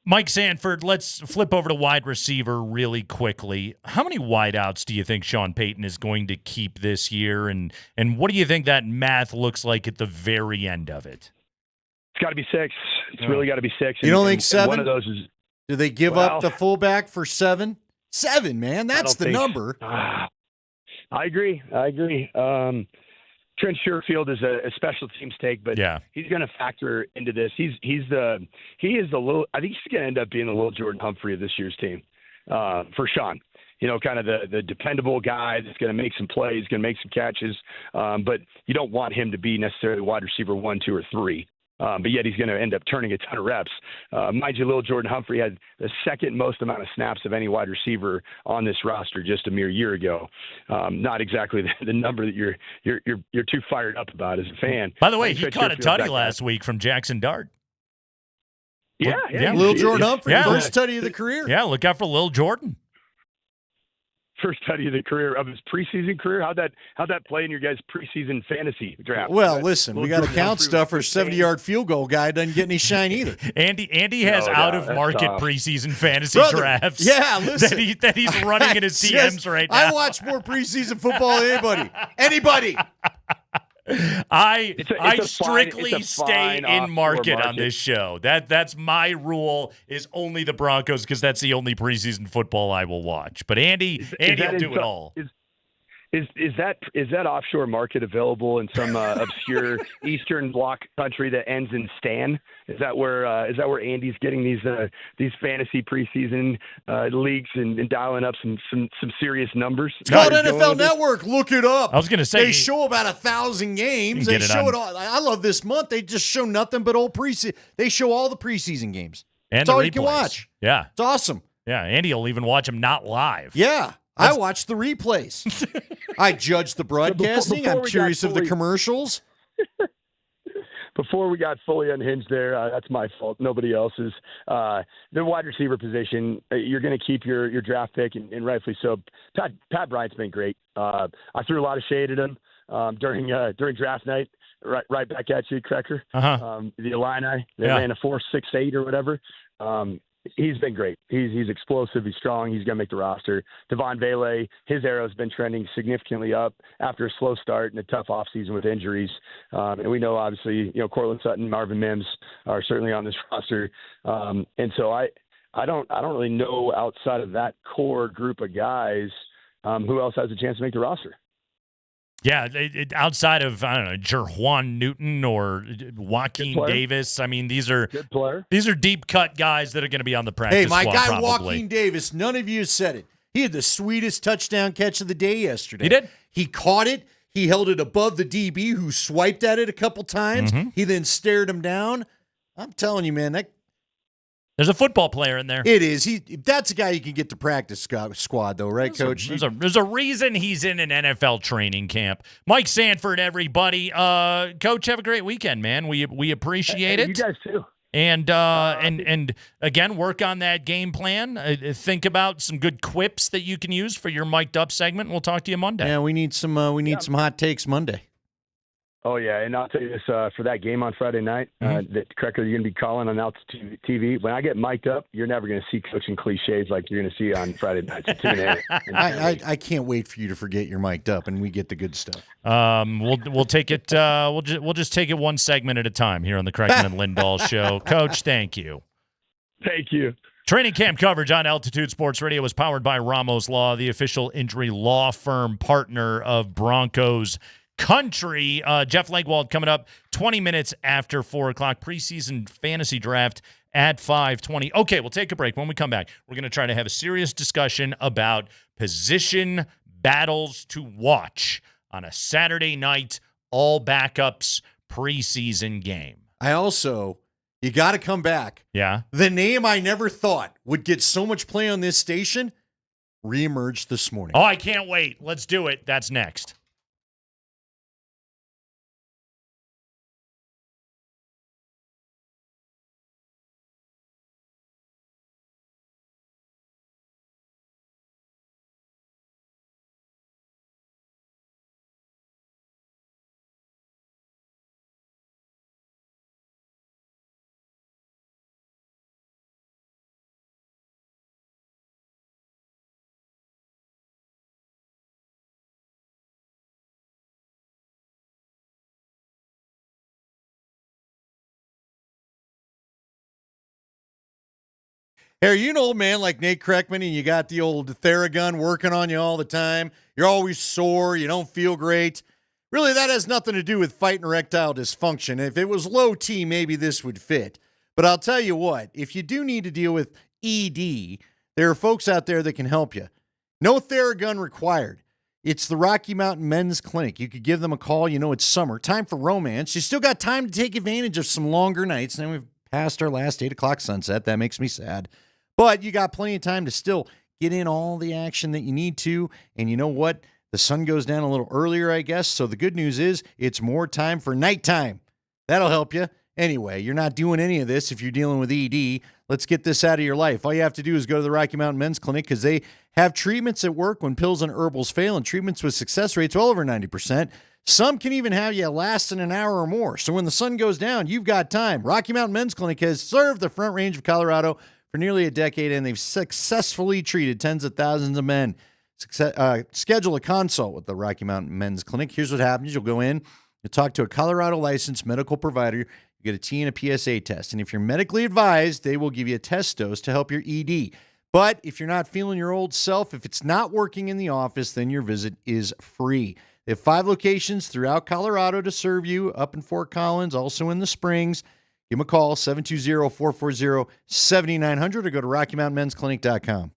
Mike Sanford, let's flip over to wide receiver really quickly. How many wideouts do you think Sean Payton is going to keep this year, and what do you think that math looks like at the very end of it? It's got to be 6. It's really got to be 6. You don't think 7? One of those is. Do they give up the fullback for 7? 7, man. That's the number. I agree. Trent Sherfield is a special teams take, but he's going to factor into this. He is the little. I think he's going to end up being the little Jordan Humphrey of this year's team for Sean. Kind of the dependable guy that's going to make some plays, going to make some catches, but you don't want him to be necessarily wide receiver 1, 2, or 3. But yet he's going to end up turning a ton of reps. Mind you, little Jordan Humphrey had the second most amount of snaps of any wide receiver on this roster just a mere year ago. Not exactly the number that you're too fired up about as a fan. By the way, he caught a tutty last week from Jackson Dart. Yeah. Little Jordan Humphrey, first tutty of the career. Yeah, look out for Lil Jordan. First study of the career of his preseason career. How'd that play in your guys' preseason fantasy draft? Well, listen, we got to count stuff for a 70-yard field goal guy doesn't get any shine either. Andy has out-of-market preseason fantasy drafts. Yeah, listen. that he's running in his DMs right now. I watch more preseason football than anybody. I strictly stay in market on this show. That's my rule. Is only the Broncos because that's the only preseason football I will watch. But Andy will do it all. Is that offshore market available in some obscure Eastern Bloc country that ends in Stan? Is that where Andy's getting these fantasy preseason leagues and dialing up some serious numbers? It's called NFL Network. Look it up. I was going to say they show about 1,000 games. They show it all. I love this month. They just show nothing but old preseason. They show all the preseason games. And that's all you can watch. Yeah, it's awesome. Yeah, Andy will even watch them not live. Yeah. I watch the replays. I judge the broadcasting. I'm curious of the commercials. Before we got fully unhinged there, that's my fault. Nobody else's. The wide receiver position, you're going to keep your draft pick, and rightfully so. Pat Bryant's been great. I threw a lot of shade at him during draft night. Right back at you, Krecker. The Illini, they ran a 4.68 or whatever. He's been great. He's explosive. He's strong. He's going to make the roster. Devon Vele, his arrow's been trending significantly up after a slow start and a tough offseason with injuries. And we know, obviously, Cortland Sutton, Marvin Mims are certainly on this roster. And so I don't really know outside of that core group of guys who else has a chance to make the roster. Yeah, outside of, I don't know, Jerjuan Newton or Joaquin Davis. I mean, these are deep cut guys that are going to be on the practice squad. Hey, my guy probably. Joaquin Davis, none of you said it. He had the sweetest touchdown catch of the day yesterday. He did. He caught it. He held it above the DB who swiped at it a couple times. Mm-hmm. He then stared him down. I'm telling you, man, there's a football player in there. It is. That's a guy you can get to practice squad, though, right, Coach? There's a reason he's in an NFL training camp. Mike Sanford, everybody. Coach, have a great weekend, man. We appreciate it. You guys too. And again, work on that game plan. Think about some good quips that you can use for your mic'd up segment. We'll talk to you Monday. Yeah, we need some hot takes Monday. Oh, yeah, and I'll tell you this, for that game on Friday night, that Krecker, you're going to be calling on Altitude TV. When I get mic'd up, you're never going to see coaching cliches like you're going to see on Friday night. So tune in. I can't wait for you to forget you're mic'd up and we get the good stuff. We'll take it. We'll just take it one segment at a time here on the Kreckman and Lindahl show. Coach, thank you. Thank you. Training camp coverage on Altitude Sports Radio was powered by Ramos Law, the official injury law firm partner of Broncos Country. Jeff Legwald coming up 20 minutes after 4 o'clock. Preseason fantasy draft at 5:20. Okay, we'll take a break. When we come back, we're going to try to have a serious discussion about position battles to watch on a Saturday night, all backups preseason game. You got to come back. Yeah. The name I never thought would get so much play on this station reemerged this morning. Oh, I can't wait. Let's do it. That's next. Hey, are you an old man like Nate Kreckman and you got the old Theragun working on you all the time? You're always sore. You don't feel great. Really, that has nothing to do with fighting erectile dysfunction. If it was low T, maybe this would fit. But I'll tell you what, if you do need to deal with ED, there are folks out there that can help you. No Theragun required. It's the Rocky Mountain Men's Clinic. You could give them a call. You know it's summer. Time for romance. You still got time to take advantage of some longer nights. And we've passed our last 8 o'clock sunset. That makes me sad. But you got plenty of time to still get in all the action that you need to. And you know what? The sun goes down a little earlier, I guess. So the good news is it's more time for nighttime. That'll help you. Anyway, you're not doing any of this if you're dealing with ED. Let's get this out of your life. All you have to do is go to the Rocky Mountain Men's Clinic because they have treatments that work when pills and herbals fail, and treatments with success rates well over 90%. Some can even have you last in an hour or more. So when the sun goes down, you've got time. Rocky Mountain Men's Clinic has served the Front Range of Colorado for nearly a decade, and they've successfully treated tens of thousands of men. Schedule a consult with the Rocky Mountain Men's Clinic. Here's what happens. You'll go in, you'll talk to a Colorado licensed medical provider, you get a T and a PSA test. And if you're medically advised, they will give you a test dose to help your ED. But if you're not feeling your old self, if it's not working in the office, then your visit is free. They have 5 locations throughout Colorado to serve you, up in Fort Collins, also in the Springs. Give them a call, 720-440-7900, or go to RockyMountainMen'sClinic.com.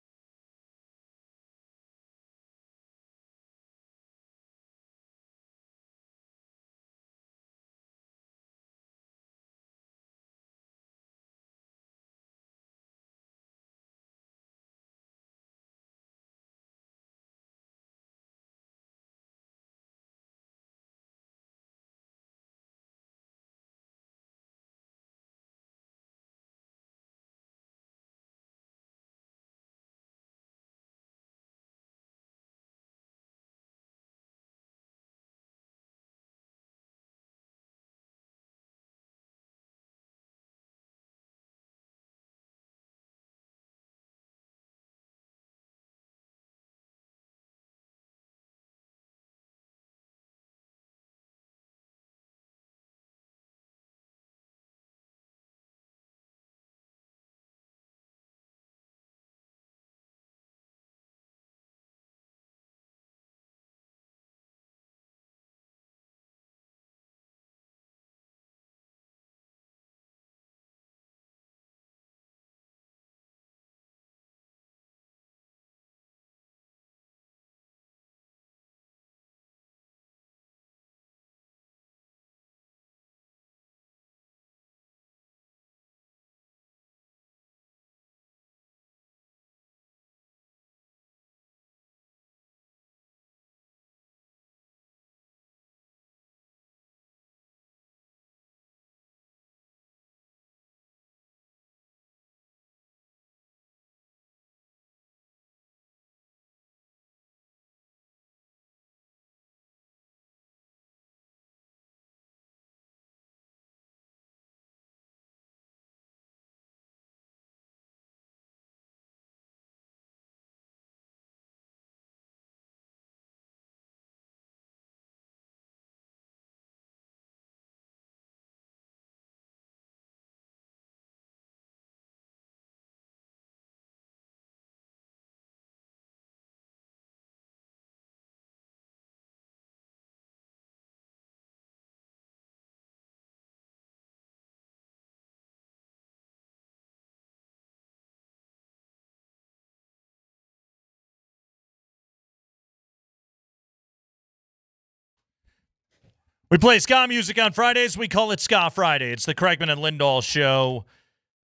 We play ska music on Fridays. We call it Ska Friday. It's the Kreckman and Lindahl show.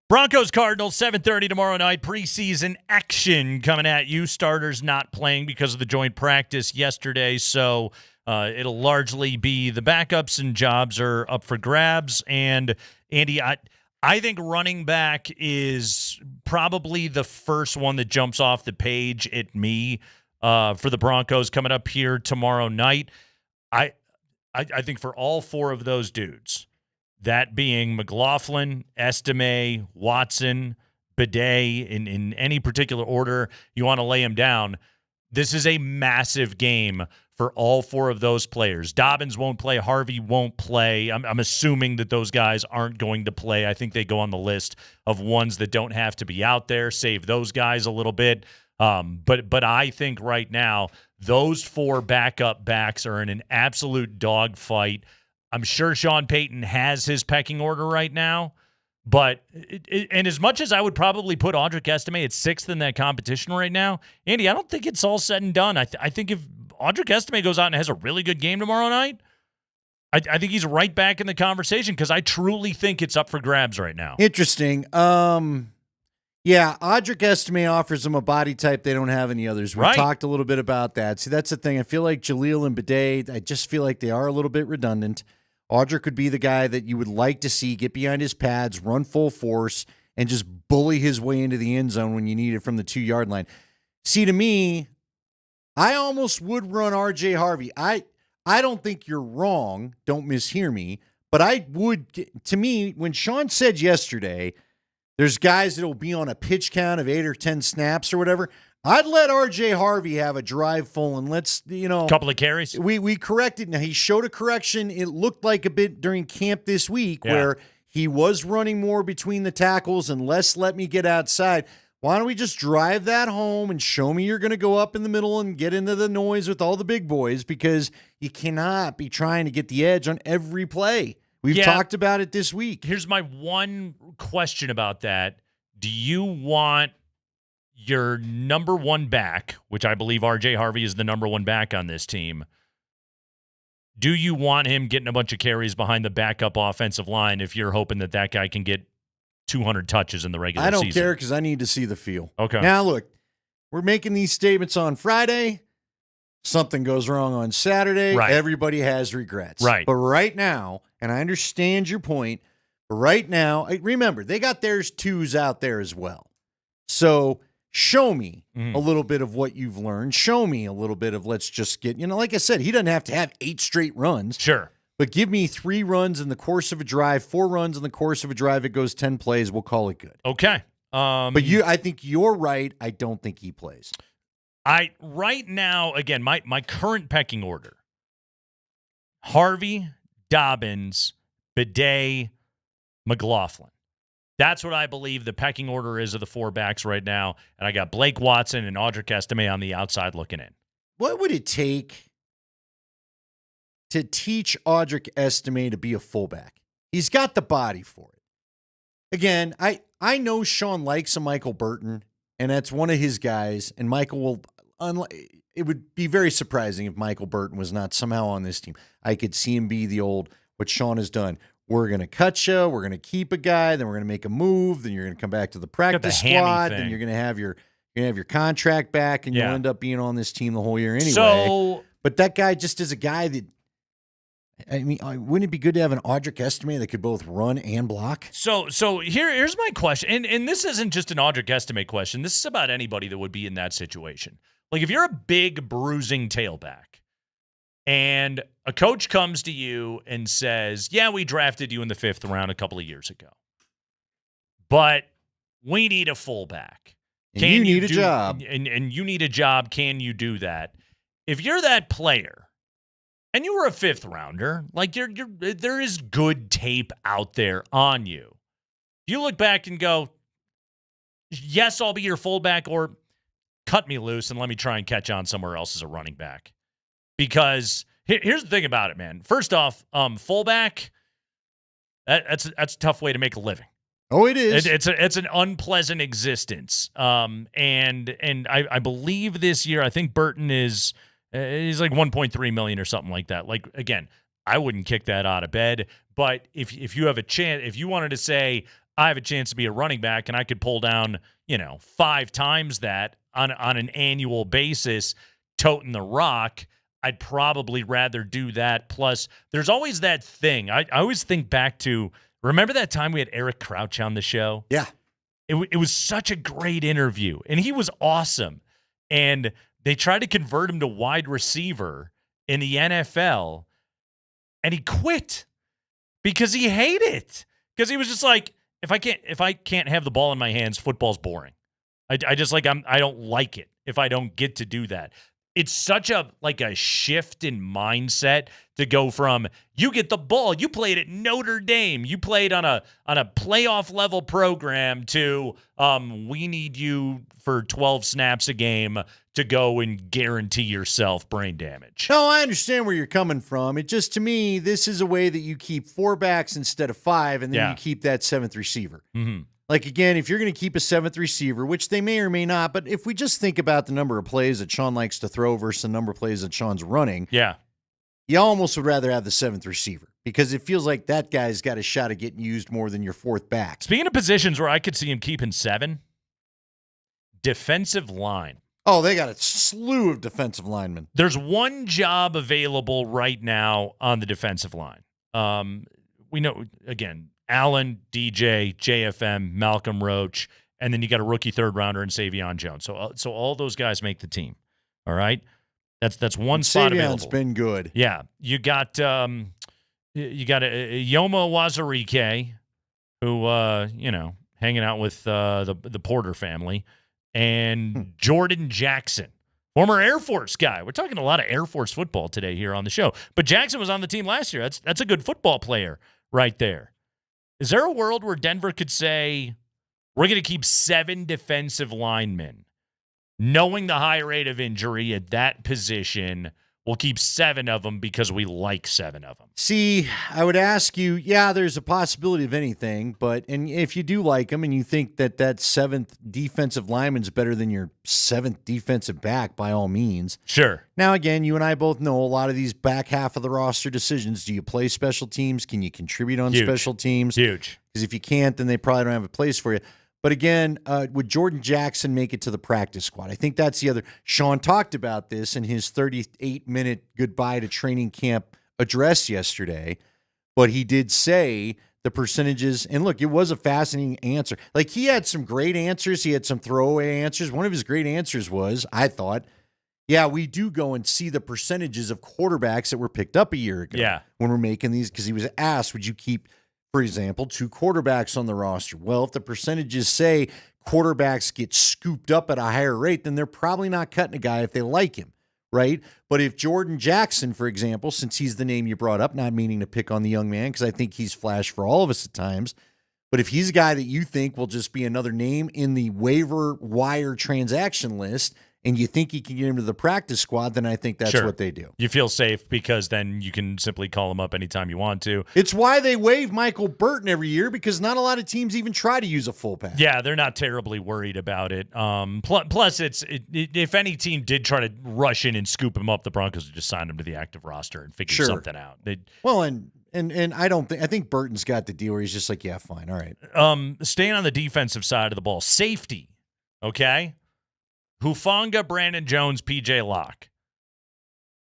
Broncos Cardinals, 7:30 tomorrow night. Preseason action coming at you. Starters not playing because of the joint practice yesterday, so it'll largely be the backups, and jobs are up for grabs. And, Andy, I think running back is probably the first one that jumps off the page at me for the Broncos coming up here tomorrow night. I think for all four of those dudes, that being McLaughlin, Estime, Watson, Bidet, in any particular order you want to lay them down, this is a massive game for all four of those players. Dobbins won't play. Harvey won't play. I'm assuming that those guys aren't going to play. I think they go on the list of ones that don't have to be out there. Save those guys a little bit. But I think right now those four backup backs are in an absolute dogfight. I'm sure Sean Payton has his pecking order right now, but and as much as I would probably put Audric Estime at 6th in that competition right now, Andy, I don't think it's all said and done. I think if Audric Estime goes out and has a really good game tomorrow night, I think he's right back in the conversation because I truly think it's up for grabs right now. Interesting. Yeah, Audric Estime offers them a body type they don't have any others. We talked a little bit about that. See, that's the thing. I feel like Jaleel and Bidet, I just feel like they are a little bit redundant. Audric could be the guy that you would like to see get behind his pads, run full force, and just bully his way into the end zone when you need it from the 2-yard line. See, to me, I almost would run R.J. Harvey. I don't think you're wrong. Don't mishear me. But I would, to me, when Sean said yesterday, there's guys that will be on a pitch count of 8 or 10 snaps or whatever, I'd let R.J. Harvey have a drive full and let's, couple of carries. We corrected. Now, he showed a correction. It looked like a bit during camp this week where he was running more between the tackles and less let me get outside. Why don't we just drive that home and show me you're going to go up in the middle and get into the noise with all the big boys, because you cannot be trying to get the edge on every play. We've talked about it this week. Here's my one question about that. Do you want your number one back, which I believe R.J. Harvey is the number one back on this team, do you want him getting a bunch of carries behind the backup offensive line if you're hoping that guy can get 200 touches in the regular season? I don't care because I need to see the feel. Okay. Now, look, we're making these statements on Friday. Something goes wrong on Saturday. Right. Everybody has regrets. Right. But right now, and I understand your point, but right now, remember, they got theirs 2s out there as well. So show me a little bit of what you've learned. Show me a little bit of let's just get, like I said, he doesn't have to have 8 straight runs. Sure. But give me 3 runs in the course of a drive, 4 runs in the course of a drive. It goes 10 plays. We'll call it good. Okay. But I think you're right. I don't think he plays. Right now, again, my current pecking order: Harvey, Dobbins, Bidet, McLaughlin. That's what I believe the pecking order is of the 4 backs right now. And I got Blake Watson and Audric Estime on the outside looking in. What would it take to teach Audric Estime to be a fullback? He's got the body for it. Again, I know Sean likes a Michael Burton, and that's one of his guys. And Michael will, it would be very surprising if Michael Burton was not somehow on this team. I could see him be the old, what Sean has done. We're going to cut you. We're going to keep a guy. Then we're going to make a move. Then you're going to come back to the practice squad. Then you're going to have your contract back, and you'll end up being on this team the whole year anyway. But that guy just is a guy that, I mean, wouldn't it be good to have an Audric Estime that could both run and block? So here's my question, and this isn't just an Audric Estime question. This is about anybody that would be in that situation. Like, if you're a big bruising tailback, and a coach comes to you and says, yeah, we drafted you in the 5th round a couple of years ago, but we need a fullback. And you need a job. And you need a job. Can you do that? If you're that player, and you were a 5th rounder, like there is good tape out there on you. You look back and go, yes, I'll be your fullback, or cut me loose and let me try and catch on somewhere else as a running back. Because here's the thing about it, man. First off, fullback, that's a tough way to make a living. Oh, it is. It's an unpleasant existence. And I believe this year, I think Burton is he's like $1.3 million or something like that. Like, again, I wouldn't kick that out of bed. But if you have a chance, if you wanted to say, I have a chance to be a running back and I could pull down, 5 times that on an annual basis, toting the rock, I'd probably rather do that. Plus, there's always that thing. I always think back to, remember that time we had Eric Crouch on the show? Yeah. It was such a great interview, and he was awesome. And they tried to convert him to wide receiver in the NFL, and he quit because he hated it. Because he was just like, if I can't have the ball in my hands, football's boring. I don't like it if I don't get to do that. It's such a shift in mindset to go from, you get the ball, you played at Notre Dame, you played on a playoff level program, to we need you for 12 snaps a game to go and guarantee yourself brain damage. No, I understand where you're coming from. It just, to me, this is a way that you keep 4 backs instead of 5, and then you keep that 7th receiver. Mm-hmm. Like, again, if you're going to keep a 7th receiver, which they may or may not, but if we just think about the number of plays that Sean likes to throw versus the number of plays that Sean's running, you almost would rather have the 7th receiver, because it feels like that guy's got a shot at getting used more than your 4th back. Speaking of positions where I could see him keeping 7, defensive line. Oh, they got a slew of defensive linemen. There's one job available right now on the defensive line. We know, again, Allen, DJ, JFM, Malcolm Roach, and then you got a rookie 3rd-rounder in Savion Jones. So all those guys make the team. All right, that's one spot available. Savion's been good. Yeah, you got a Yoma Wazarike, who hanging out with the Porter family, and Jordan Jackson, former Air Force guy. We're talking a lot of Air Force football today here on the show. But Jackson was on the team last year. That's a good football player right there. Is there a world where Denver could say, we're going to keep 7 defensive linemen, knowing the high rate of injury at that position, we'll keep 7 of them because we like 7 of them? See, I would ask you, there's a possibility of anything, and if you do like them and you think that 7th defensive lineman's better than your 7th defensive back, by all means. Sure. Now, again, you and I both know a lot of these back half of the roster decisions. Do you play special teams? Can you contribute on special teams? Huge. Because if you can't, then they probably don't have a place for you. But again, would Jordan Jackson make it to the practice squad? I think that's the other. Sean talked about this in his 38-minute goodbye to training camp address yesterday, but he did say the percentages. And look, it was a fascinating answer. Like, he had some great answers. He had some throwaway answers. One of his great answers was, I thought, we do go and see the percentages of quarterbacks that were picked up a year ago. Yeah. When we're making these, because he was asked, would you keep, for example, 2 quarterbacks on the roster? Well, if the percentages say quarterbacks get scooped up at a higher rate, then they're probably not cutting a guy if they like him, right? But if Jordan Jackson, for example, since he's the name you brought up, not meaning to pick on the young man, because I think he's flashed for all of us at times, but if he's a guy that you think will just be another name in the waiver wire transaction list, and you think you can get him to the practice squad, then I think that's what they do. You feel safe because then you can simply call him up anytime you want to. It's why they waive Michael Burton every year, because not a lot of teams even try to use a full pack. Yeah, they're not terribly worried about it. Plus, if any team did try to rush in and scoop him up, the Broncos would just sign him to the active roster and figure something out. And I think Burton's got the deal where he's just like, yeah, fine, all right. Staying on the defensive side of the ball, safety, okay? Hufanga, Brandon Jones, PJ Locke.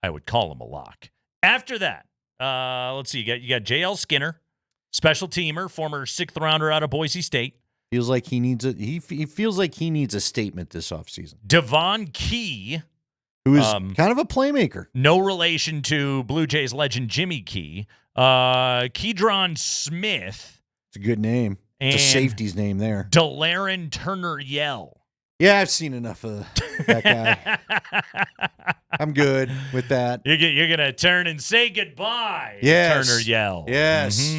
I would call him a lock. After that, let's see. You got JL Skinner, special teamer, former 6th rounder out of Boise State. Feels like he needs he feels like he needs a statement this offseason. Devon Key, who is kind of a playmaker. No relation to Blue Jays legend Jimmy Key. Keydron Smith. It's a good name. It's a safety's name there. Delaren Turner-Yell. Yeah, I've seen enough of that guy. I'm good with that. You're gonna turn and say goodbye. Yes. Turner-Yell. Yes.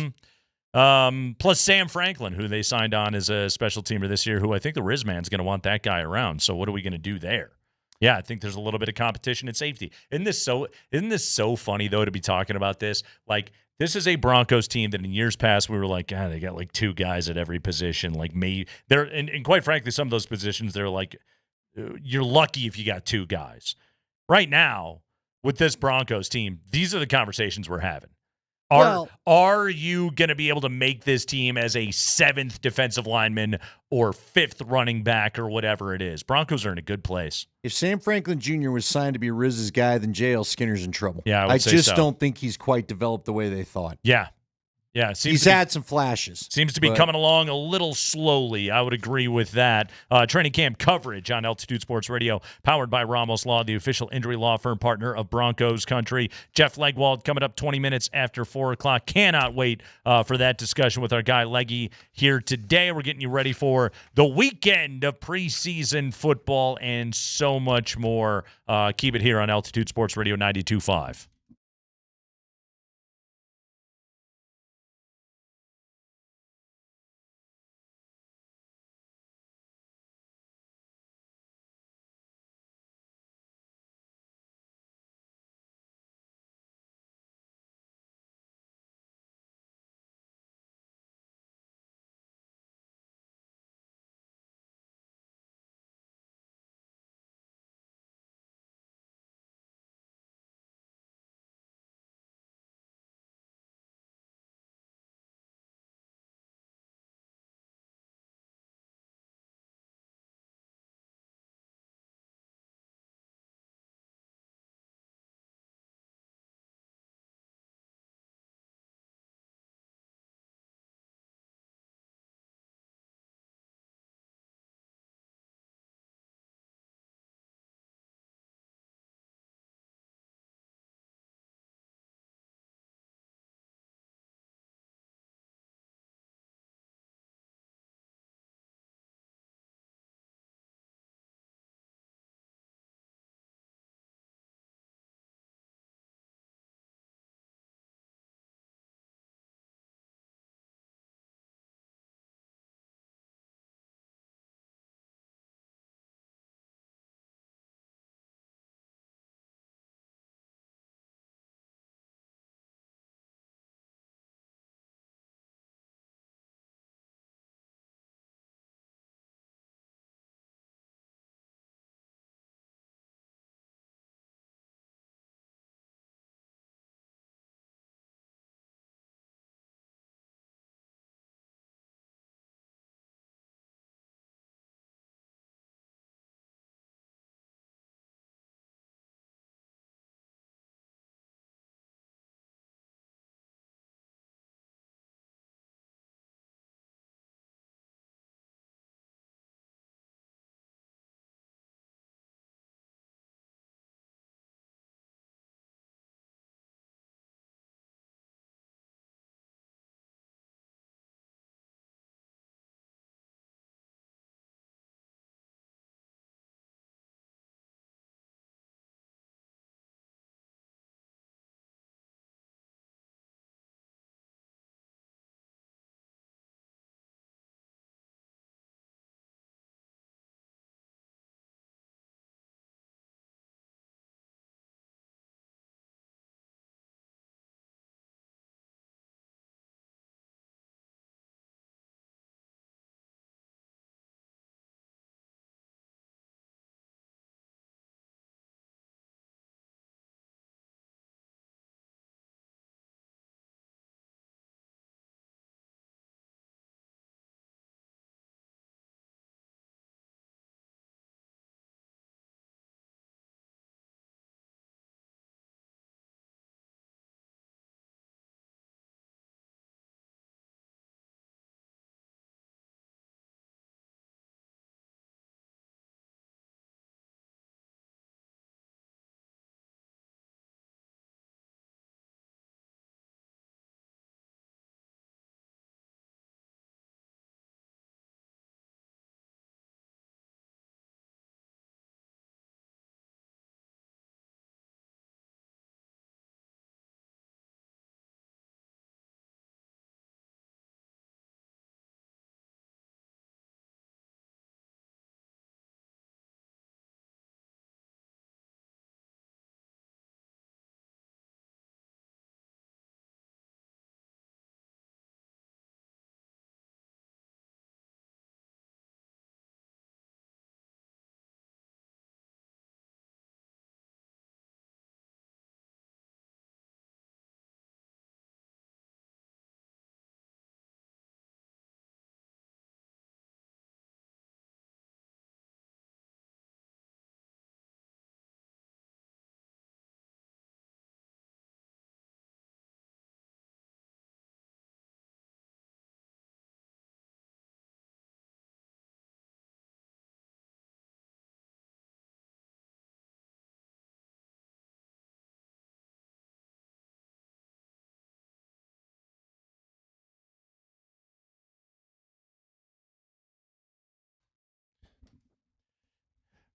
Mm-hmm. Plus Sam Franklin, who they signed on as a special teamer this year, who I think the Rizman's going to want that guy around. So what are we going to do there? Yeah, I think there's a little bit of competition at safety. Isn't this so funny, though, to be talking about this? Like, this is a Broncos team that in years past we were like, they got like 2 guys at every position. Like, and quite frankly, some of those positions, they're like, you're lucky if you got 2 guys. Right now, with this Broncos team, these are the conversations we're having. Are you going to be able to make this team as a 7th defensive lineman or 5th running back or whatever it is? Broncos are in a good place. If Sam Franklin Jr. was signed to be Riz's guy, then JL Skinner's in trouble. Yeah, I just don't think he's quite developed the way they thought. Yeah. Yeah, he's had some flashes. Seems to be coming along a little slowly. I would agree with that. Training camp coverage on Altitude Sports Radio, powered by Ramos Law, the official injury law firm partner of Broncos Country. Jeff Legwald coming up 20 minutes after 4 o'clock. Cannot wait for that discussion with our guy Leggy here today. We're getting you ready for the weekend of preseason football and so much more. Keep it here on Altitude Sports Radio 92.5.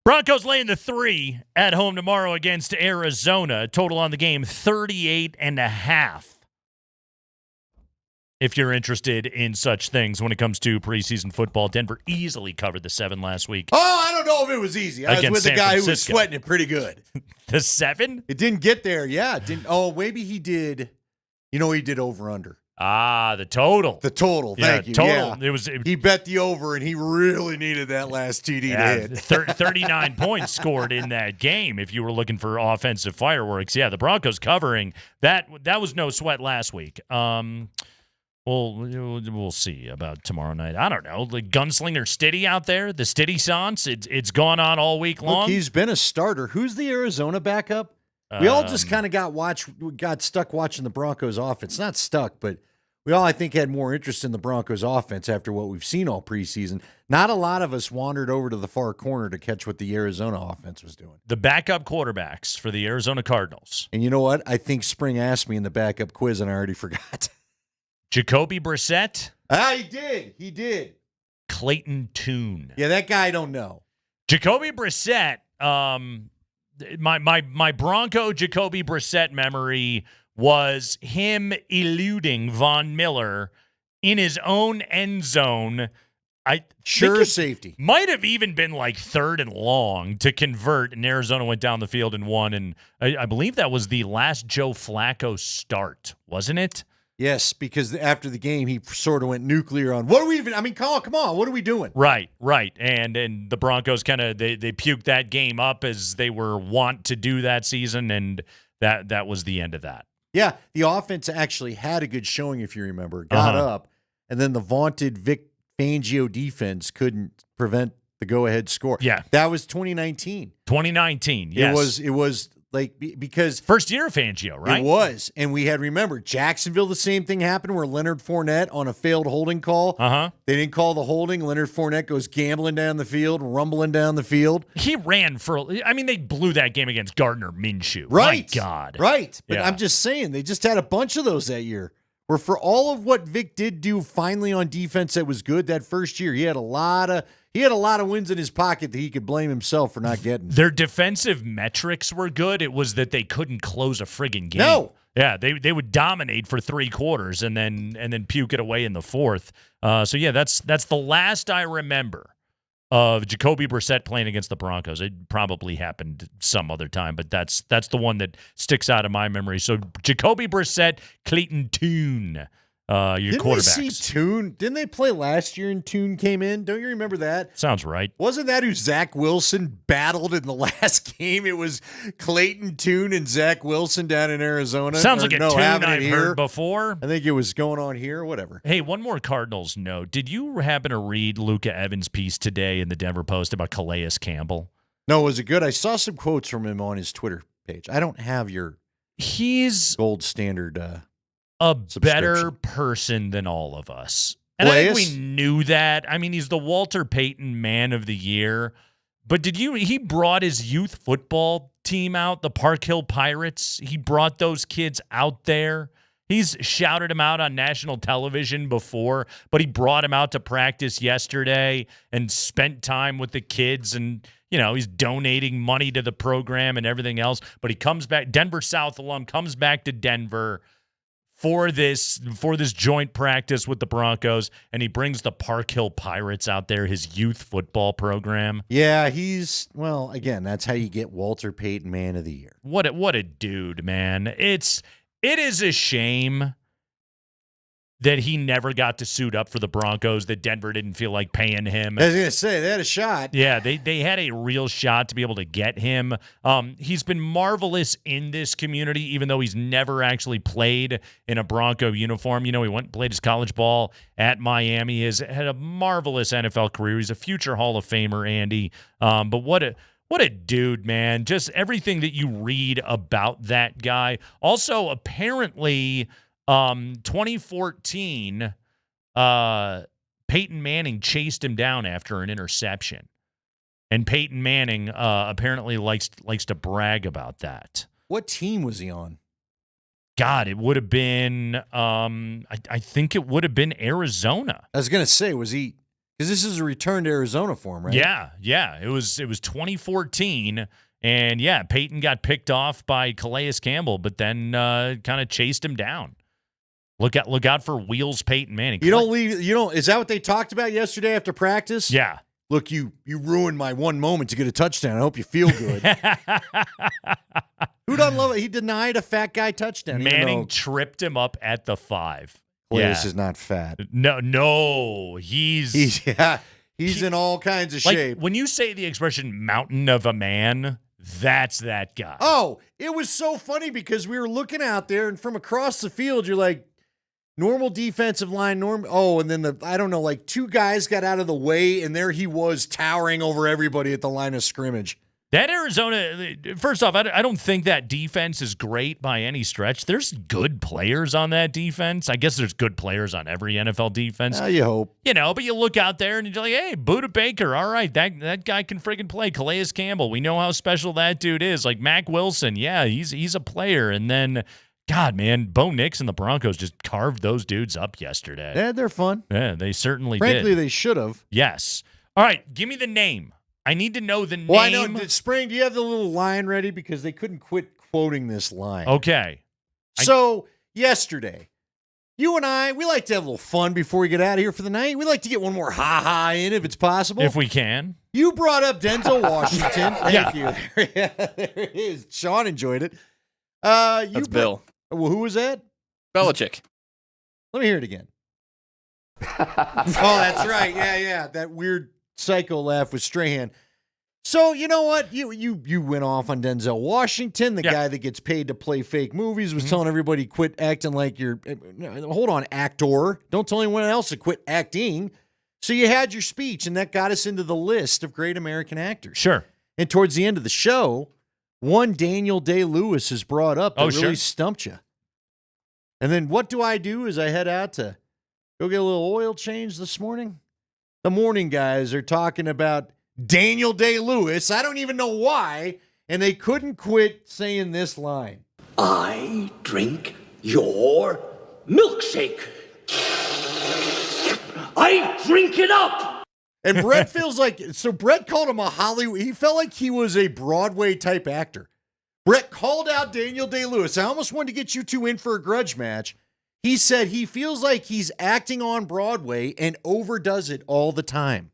Broncos laying the 3 at home tomorrow against Arizona. Total on the game, 38.5. If you're interested in such things when it comes to preseason football, Denver easily covered the 7 last week. Oh, I don't know if it was easy. I was with a guy who was sweating it pretty good. The 7? It didn't get there. Yeah. It didn't. Oh, maybe he did. You know, he did over-under. Ah, the total. The total. Thank you. Total. Yeah. He bet the over, and he really needed that last TD to hit. 39 points scored in that game if you were looking for offensive fireworks. Yeah, the Broncos covering. That was no sweat last week. We'll see about tomorrow night. I don't know. The gunslinger Stiddy out there, the Stiddy Sans, it's gone on all week long. Look, he's been a starter. Who's the Arizona backup? We all just kind of got stuck watching the Broncos offense. Not stuck, but we all, I think, had more interest in the Broncos offense after what we've seen all preseason. Not a lot of us wandered over to the far corner to catch what the Arizona offense was doing. The backup quarterbacks for the Arizona Cardinals. And you know what? I think Spring asked me in the backup quiz, and I already forgot. Jacoby Brissett. He did. Clayton Tune. Yeah, that guy I don't know. Jacoby Brissett, my Bronco Jacoby Brissett memory was him eluding Von Miller in his own end zone. Safety. Might have even been like 3rd and long to convert, and Arizona went down the field and won. And I believe that was the last Joe Flacco start, wasn't it? Yes, because after the game, he sort of went nuclear on, what are we even, come on, what are we doing? Right. And the Broncos kind of, they puked that game up as they were wont to do that season, and that was the end of that. Yeah, the offense actually had a good showing, if you remember. Got up, and then the vaunted Vic Fangio defense couldn't prevent the go-ahead score. Yeah. That was 2019. 2019, yes. It was like, because first year of Fangio, right? It was. And we had, remember, Jacksonville, the same thing happened where Leonard Fournette on a failed holding call. They didn't call the holding. Leonard Fournette goes gambling down the field, rumbling down the field. He ran they blew that game against Gardner Minshew. Right. My God. Right. But I'm just saying, they just had a bunch of those that year. Where for all of what Vic did do finally on defense that was good that first year, he had a lot of wins in his pocket that he could blame himself for not getting. Their defensive metrics were good. It was that they couldn't close a friggin' game. No. Yeah, they would dominate for 3 quarters and then puke it away in the 4th. So yeah, that's the last I remember of Jacoby Brissett playing against the Broncos. It probably happened some other time, but that's the one that sticks out of my memory. So Jacoby Brissett, Clayton Tune, your quarterbacks. Didn't we see Tune? Didn't they play last year and Tune came in? Don't you remember that? Sounds right. Wasn't that who Zach Wilson battled in the last game? It was Clayton Tune and Zach Wilson down in Arizona. Sounds like a tune I've heard before. I think it was going on here, whatever. Hey, one more Cardinals note. Did you happen to read Luca Evans' piece today in the Denver Post about Calais Campbell? No, was it good? I saw some quotes from him on his Twitter page. I don't have your gold standard a better person than all of us. And I think we knew that. I mean, he's the Walter Payton Man of the Year. But he brought his youth football team out, the Park Hill Pirates. He brought those kids out there. He's shouted them out on national television before, but he brought them out to practice yesterday and spent time with the kids, and he's donating money to the program and everything else. But he comes back, Denver South alum, comes back to Denver for this joint practice with the Broncos, and he brings the Park Hill Pirates out there, his youth football program. Yeah, again, that's how you get Walter Payton Man of the Year. What a dude, man. It is a shame that he never got to suit up for the Broncos, that Denver didn't feel like paying him. I was going to say, they had a shot. Yeah, they had a real shot to be able to get him. He's been marvelous in this community, even though he's never actually played in a Bronco uniform. He went and played his college ball at Miami. He has had a marvelous NFL career. He's a future Hall of Famer, Andy. But what a dude, man. Just everything that you read about that guy. Also, apparently, 2014, Peyton Manning chased him down after an interception. And Peyton Manning apparently likes to brag about that. What team was he on? God, it would have been, I think it would have been Arizona. I was going to say, was he, Because this is a return to Arizona for him, right? Yeah. It was 2014, and yeah, Payton got picked off by Calais Campbell, but then kind of chased him down. Look out for Wheels Peyton Manning. You don't leave. You don't. Is that what they talked about yesterday after practice? Yeah. Look, you ruined my one moment to get a touchdown. I hope you feel good. Who doesn't love it? He denied a fat guy touchdown. Manning tripped him up at the 5. This is not fat. No, he's in all kinds of shape. When you say the expression "mountain of a man," that's that guy. Oh, it was so funny because we were looking out there, and from across the field, you're like, normal defensive line, and then I don't know, like 2 guys got out of the way, and there he was towering over everybody at the line of scrimmage. That Arizona, first off, I don't think that defense is great by any stretch. There's good players on that defense. I guess there's good players on every NFL defense. You hope. But you look out there and you're like, hey, Buda Baker, all right, that guy can friggin' play. Calais Campbell, we know how special that dude is. Like Mac Wilson, yeah, he's a player. And then, God, man, Bo Nix and the Broncos just carved those dudes up yesterday. Yeah, they're fun. Yeah, they certainly did. Frankly, they should have. Yes. All right, give me the name. I need to know the name. Well, I know. Spring, do you have the little line ready? Because they couldn't quit quoting this line. Okay. So, yesterday, you and I, we like to have a little fun before we get out of here for the night. We like to get one more ha-ha in if it's possible. If we can. You brought up Denzel Washington. Thank you. There it is. Sean enjoyed it. That's Bill. Well, who was that? Belichick. Let me hear it again. Oh, that's right. Yeah. That weird psycho laugh with Strahan. So, you know what? You went off on Denzel Washington, the guy that gets paid to play fake movies, was telling everybody quit acting like you're, hold on, actor. Don't tell anyone else to quit acting. So you had your speech, and that got us into the list of great American actors. Sure. And towards the end of the show, one Daniel Day-Lewis is brought up that really stumped you. And then what do I do as I head out to go get a little oil change this morning? The morning guys are talking about Daniel Day-Lewis. I don't even know why. And they couldn't quit saying this line. I drink your milkshake. I drink it up. And Brett feels like, so Brett called him a Hollywood, he felt like he was a Broadway type actor. Brett called out Daniel Day-Lewis. I almost wanted to get you two in for a grudge match. He said he feels like he's acting on Broadway and overdoes it all the time.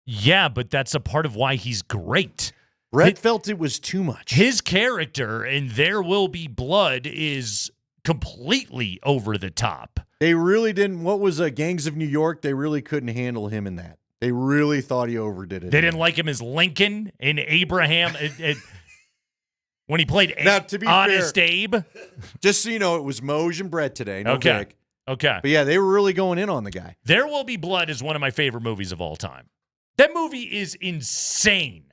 Yeah, but that's a part of why he's great. Brett felt it was too much. His character in There Will Be Blood is completely over the top. They really didn't. What was Gangs of New York? They really couldn't handle him in that. They really thought he overdid it. They didn't like him as Lincoln in Abraham. When he played Honest Abe. Just so you know, it was Moj and Brett today. No Okay. Vic. Okay. But yeah, they were really going in on the guy. There Will Be Blood is one of my favorite movies of all time. That movie is insane.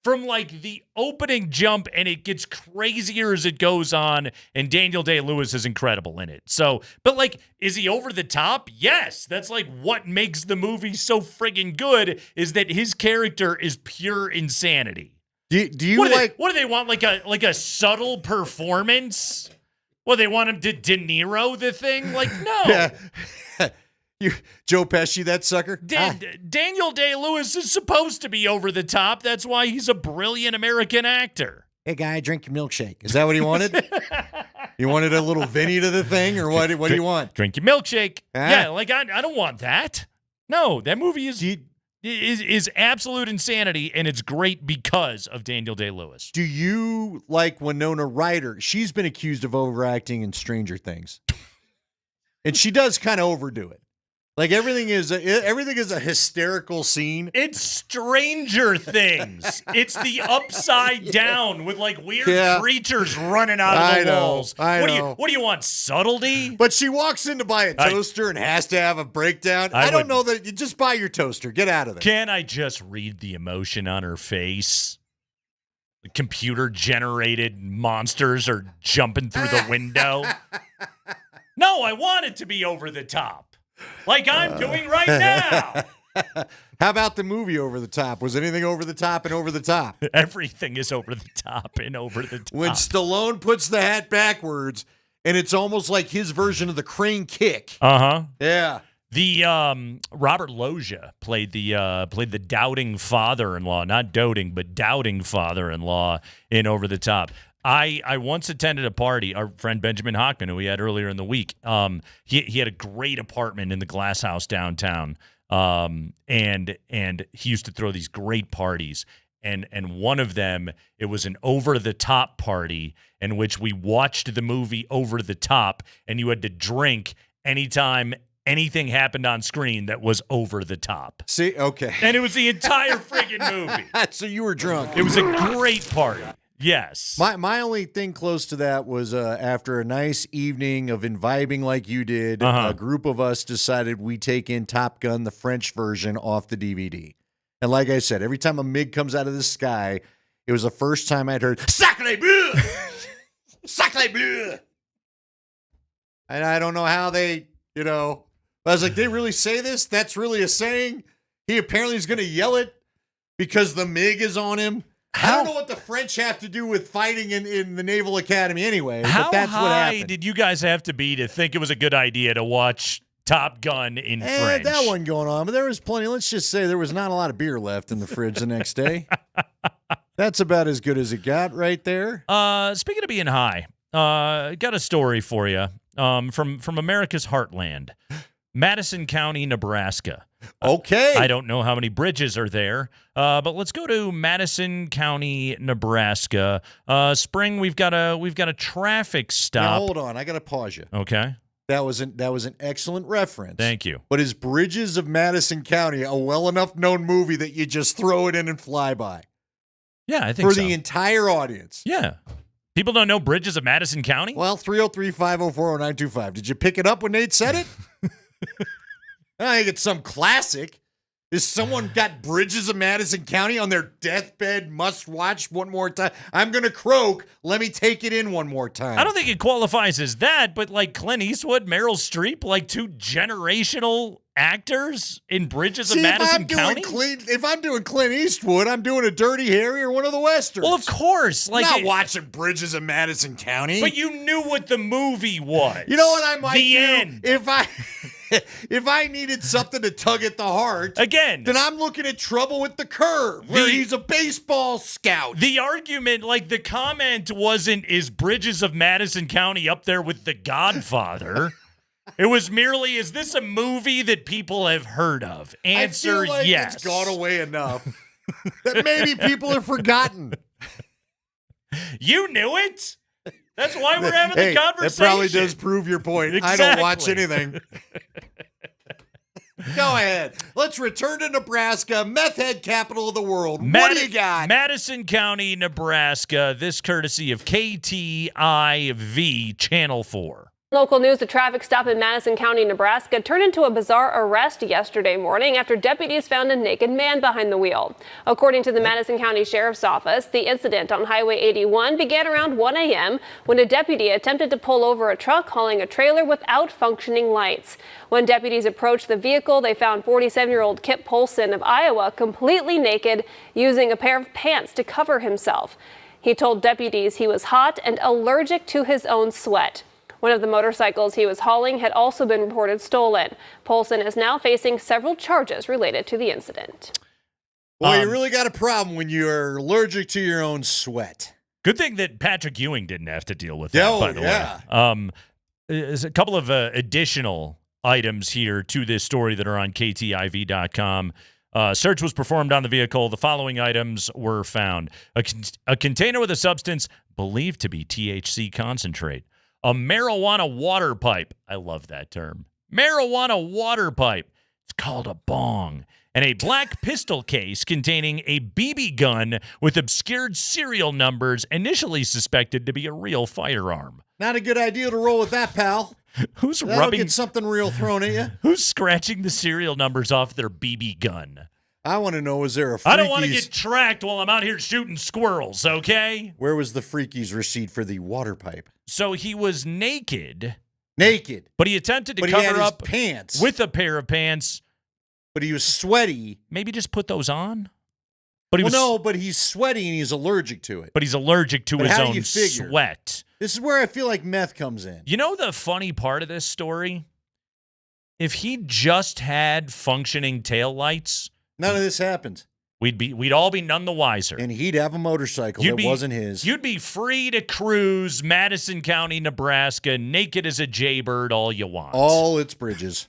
From like the opening jump, and it gets crazier as it goes on, and Daniel Day-Lewis is incredible in it. So, but like, is he over the top? Yes. That's like what makes the movie so friggin' good, is that his character is pure insanity. Do you what like? What do they want? Like a subtle performance? Well, they want him to De Niro the thing? Like, no. Yeah. Joe Pesci, that sucker. Daniel Day-Lewis is supposed to be over the top. That's why he's a brilliant American actor. Hey, guy, drink your milkshake. Is that what he wanted? You wanted a little Vinny to the thing, or what do you want? Drink your milkshake. Yeah, like I don't want that. No, that movie is absolute insanity, and it's great because of Daniel Day-Lewis. Do you like Winona Ryder? She's been accused of overacting in Stranger Things. And she does kind of overdo it. Like everything is a hysterical scene. It's Stranger Things. It's the Upside Down with like weird creatures running out of the walls. I know. What do you want? Subtlety? But she walks in to buy a toaster and has to have a breakdown. I don't know that you just buy your toaster. Get out of there. Can I just read the emotion on her face? The computer-generated monsters are jumping through the window. No, I want it to be over the top. Like I'm doing right now. How about the movie Over the Top? Was anything over the top and over the top? Everything is over the top and over the top. When Stallone puts the hat backwards, and it's almost like his version of the crane kick. Uh-huh. Yeah. The Robert Loggia played the doubting father-in-law, not doting, but doubting father-in-law in Over the Top. I once attended a party. Our friend Benjamin Hockman, who we had earlier in the week, he had a great apartment in the Glass House downtown, and he used to throw these great parties. And one of them, it was an over-the-top party in which we watched the movie Over the Top, and you had to drink anytime anything happened on screen that was over the top. See, okay. And it was the entire friggin' movie. So you were drunk. It was a great party. Yes. My only thing close to that was after a nice evening of imbibing like you did, a group of us decided we take in Top Gun, the French version, off the DVD. And like I said, every time a MiG comes out of the sky, it was the first time I'd heard, Sacre bleu! Sacre bleu! And I don't know how they, I was like, they really say this? That's really a saying? He apparently is going to yell it because the MiG is on him. I don't know what the French have to do with fighting in the Naval Academy anyway, but that's what happened. How did you guys have to be to think it was a good idea to watch Top Gun in French? That wasn't going on, but there was plenty. Let's just say there was not a lot of beer left in the fridge the next day. That's about as good as it got right there. Speaking of being high, got a story for you from America's heartland, Madison County, Nebraska. Okay. I don't know how many bridges are there, but let's go to Madison County, Nebraska. Spring, we've got a traffic stop. Now, hold on, I got to pause you. Okay. That was an excellent reference. Thank you. But is Bridges of Madison County a well enough known movie that you just throw it in and fly by? Yeah, I think for so. the entire audience. Yeah. People don't know Bridges of Madison County? Well, 303-504-0925. Did you pick it up when Nate said it? I think it's some classic. Is someone got Bridges of Madison County on their deathbed must watch one more time? I'm going to croak. Let me take it in one more time. I don't think it qualifies as that, but like Clint Eastwood, Meryl Streep, like two generational actors in Bridges of Madison County? If I'm doing Clint Eastwood, I'm doing a Dirty Harry or one of the Westerns. Well, of course. I'm not watching Bridges of Madison County. But you knew what the movie was. You know what I might the do? End. If I needed something to tug at the heart, again, then I'm looking at Trouble with the Curve, where he's a baseball scout. The argument, like the comment wasn't, is Bridges of Madison County up there with The Godfather? It was merely, is this a movie that people have heard of? Answer, I feel like yes. It's gone away enough that maybe people have forgotten. You knew it? That's why we're having the conversation. That probably does prove your point. Exactly. I don't watch anything. Go ahead. Let's return to Nebraska, meth head capital of the world. What do you got? Madison County, Nebraska. This courtesy of KTIV Channel 4. Local news, the traffic stop in Madison County, Nebraska turned into a bizarre arrest yesterday morning after deputies found a naked man behind the wheel. According to the Madison County Sheriff's Office, the incident on Highway 81 began around 1 a.m. when a deputy attempted to pull over a truck hauling a trailer without functioning lights. When deputies approached the vehicle, they found 47-year-old Kip Polson of Iowa completely naked, using a pair of pants to cover himself. He told deputies he was hot and allergic to his own sweat. One of the motorcycles he was hauling had also been reported stolen. Polson is now facing several charges related to the incident. Well, you really got a problem when you're allergic to your own sweat. Good thing that Patrick Ewing didn't have to deal with that, by the way. There's a couple of additional items here to this story that are on KTIV.com. Search was performed on the vehicle. The following items were found. A container with a substance believed to be THC concentrate. A marijuana water pipe. I love that term. Marijuana water pipe. It's called a bong. And a black pistol case containing a BB gun with obscured serial numbers initially suspected to be a real firearm. Not a good idea to roll with that, pal. That'll get something real thrown at you. Who's scratching the serial numbers off their BB gun? I want to know, is there a Freakies? I don't want to get tracked while I'm out here shooting squirrels, okay? Where was the Freakies receipt for the water pipe? So he was naked. But he attempted to he cover had his up pants with a pair of pants. But he was sweaty. Maybe just put those on? But he's sweaty and he's allergic to it. But he's allergic to his own sweat. This is where I feel like meth comes in. You know the funny part of this story? if he just had functioning taillights, none of this happens. We'd all be none the wiser. And he'd have a motorcycle that wasn't his. You'd be free to cruise Madison County, Nebraska, naked as a jaybird all you want. All its bridges.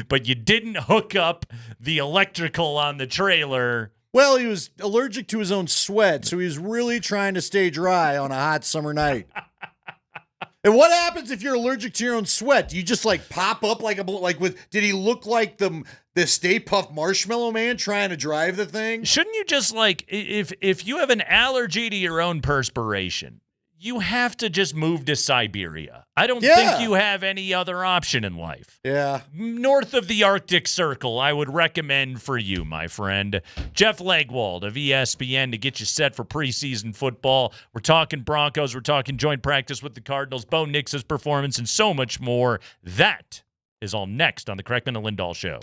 But you didn't hook up the electrical on the trailer. Well, he was allergic to his own sweat, so he was really trying to stay dry on a hot summer night. And what happens if you're allergic to your own sweat? Do you just like pop up did he look like the Stay Puft Marshmallow Man trying to drive the thing? Shouldn't you just if you have an allergy to your own perspiration, you have to just move to Siberia. I don't think you have any other option in life. Yeah. North of the Arctic Circle, I would recommend for you, my friend. Jeff Legwold of ESPN to get you set for preseason football. We're talking Broncos. We're talking joint practice with the Cardinals, Bo Nix's performance, and so much more. That is all next on the Kreckman and Lindahl Show.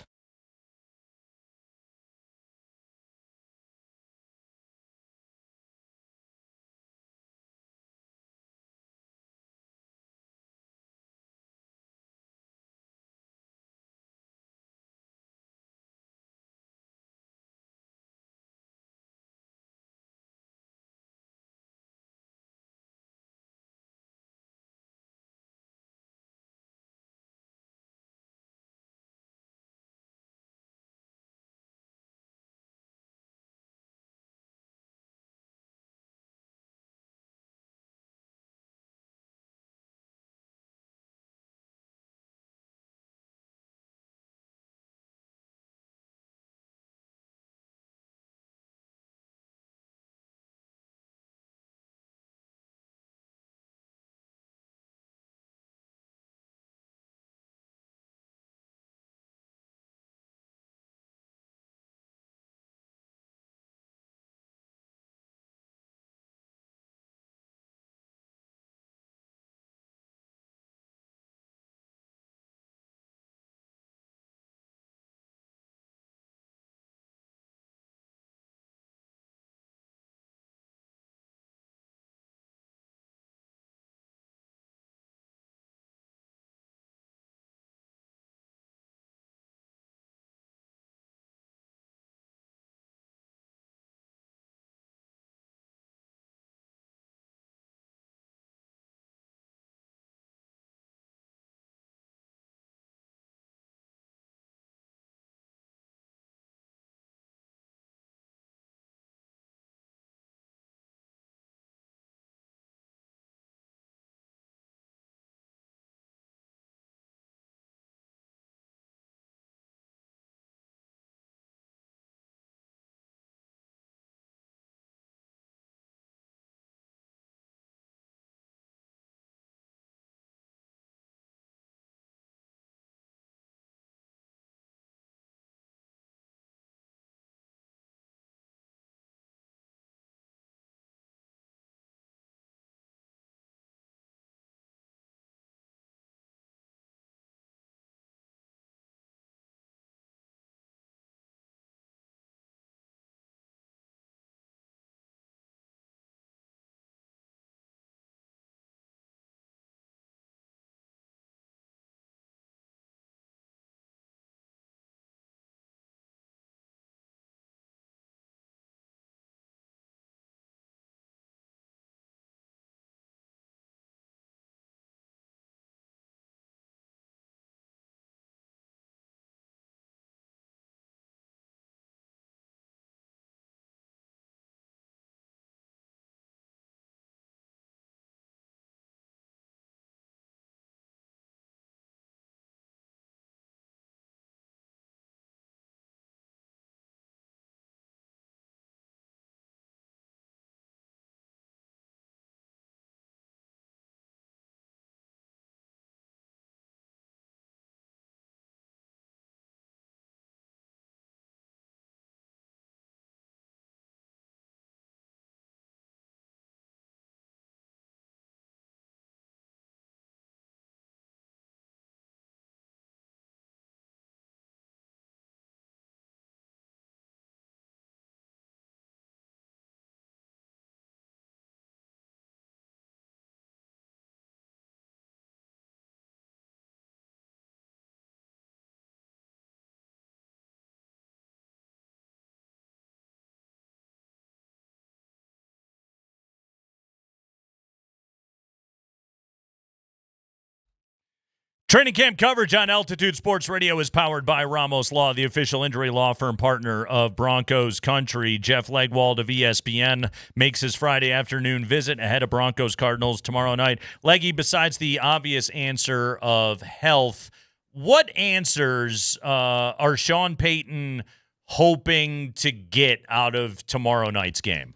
Training camp coverage on Altitude Sports Radio is powered by Ramos Law, the official injury law firm partner of Broncos Country. Jeff Legwald of ESPN makes his Friday afternoon visit ahead of Broncos Cardinals tomorrow night. Leggy, besides the obvious answer of health, what answers are Sean Payton hoping to get out of tomorrow night's game?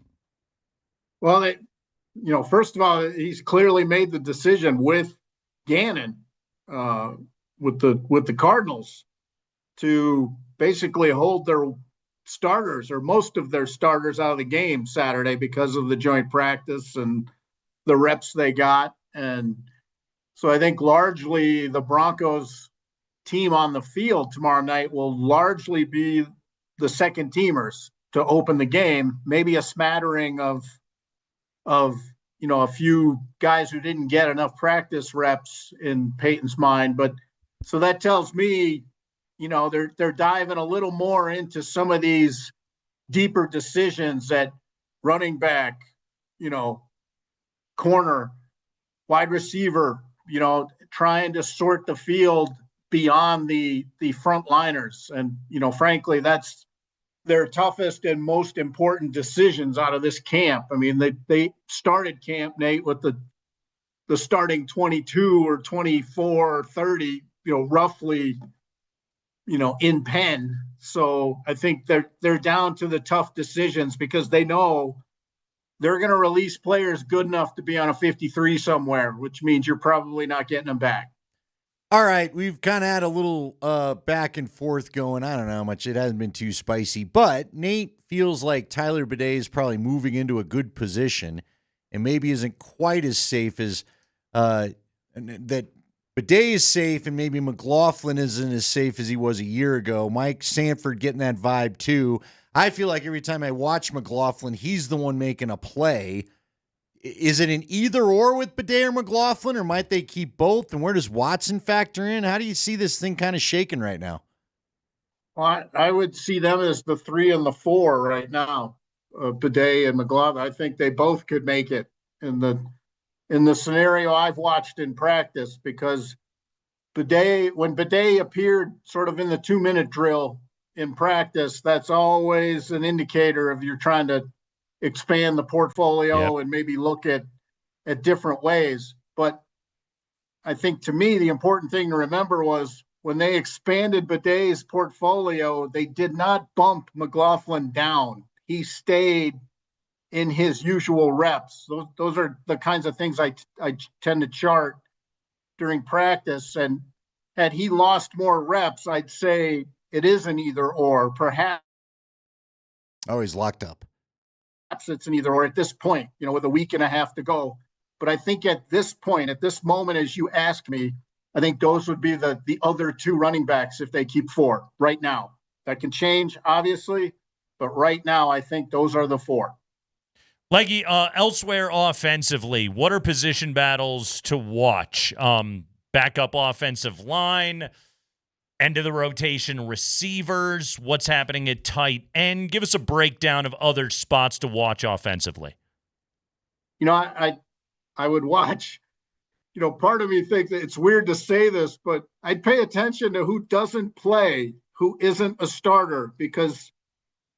Well, first of all, he's clearly made the decision with Gannon. With the Cardinals to basically hold their starters or most of their starters out of the game Saturday because of the joint practice and the reps they got. And so I think largely the Broncos team on the field tomorrow night will largely be the second teamers to open the game, maybe a smattering of a few guys who didn't get enough practice reps in Payton's mind. But so that tells me, they're diving a little more into some of these deeper decisions at running back, corner, wide receiver, trying to sort the field beyond the front liners. And, frankly, that's their toughest and most important decisions out of this camp. I mean, they started camp, Nate, with the starting 22 or 24 or 30, roughly, in pen. So I think they're down to the tough decisions because they know they're going to release players good enough to be on a 53 somewhere, which means you're probably not getting them back. All right, we've kind of had a little back and forth going. I don't know how much. It hasn't been too spicy, but Nate feels like Tyler Bidet is probably moving into a good position and maybe isn't quite as safe as that Bidet is safe and maybe McLaughlin isn't as safe as he was a year ago. Mike Sanford getting that vibe too. I feel like every time I watch McLaughlin, he's the one making a play. Is it an either or with Bidet or McLaughlin, or might they keep both? And where does Watson factor in? How do you see this thing kind of shaking right now? Well, I would see them as the 3 and the 4 right now, Bidet and McLaughlin. I think they both could make it in the scenario I've watched in practice, because when Bidet appeared sort of in the 2-minute drill in practice, that's always an indicator of you're trying to expand the portfolio and maybe look at different ways. But I think, to me, the important thing to remember was when they expanded Bidet's portfolio, they did not bump McLaughlin down. He stayed in his usual reps. Those are the kinds of things I tend to chart during practice. And had he lost more reps, I'd say it is an either or, perhaps. Oh, he's locked up. It's an either or at this point, with a week and a half to go. But I think at this point, at this moment, as you ask me, I think those would be the other 2 running backs if they keep 4 right now. That can change, obviously, but right now I think those are the 4. Leggy, elsewhere offensively, what are position battles to watch? Backup offensive line, end of the rotation receivers, what's happening at tight end? Give us a breakdown of other spots to watch offensively. I would watch, part of me thinks that it's weird to say this, but I'd pay attention to who doesn't play, who isn't a starter, because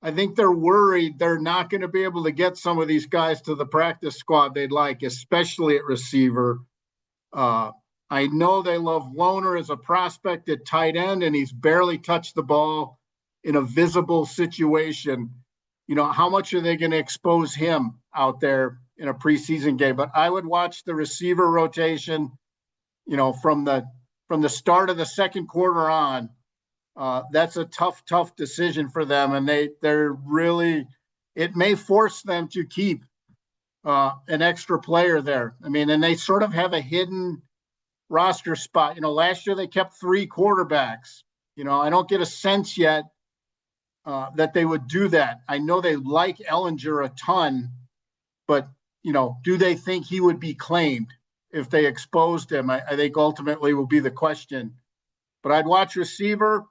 I think they're worried they're not going to be able to get some of these guys to the practice squad they'd like, especially at receiver. I know they love Lohner as a prospect at tight end, and he's barely touched the ball in a visible situation. How much are they going to expose him out there in a preseason game? But I would watch the receiver rotation, from the start of the second quarter on. That's a tough decision for them, and they're really, it may force them to keep an extra player there. I mean, and they sort of have a hidden roster spot. Last year they kept 3 quarterbacks. I don't get a sense yet that they would do that. I know they like Ellinger a ton, but do they think he would be claimed if they exposed him? I think ultimately will be the question. But I'd watch receiver.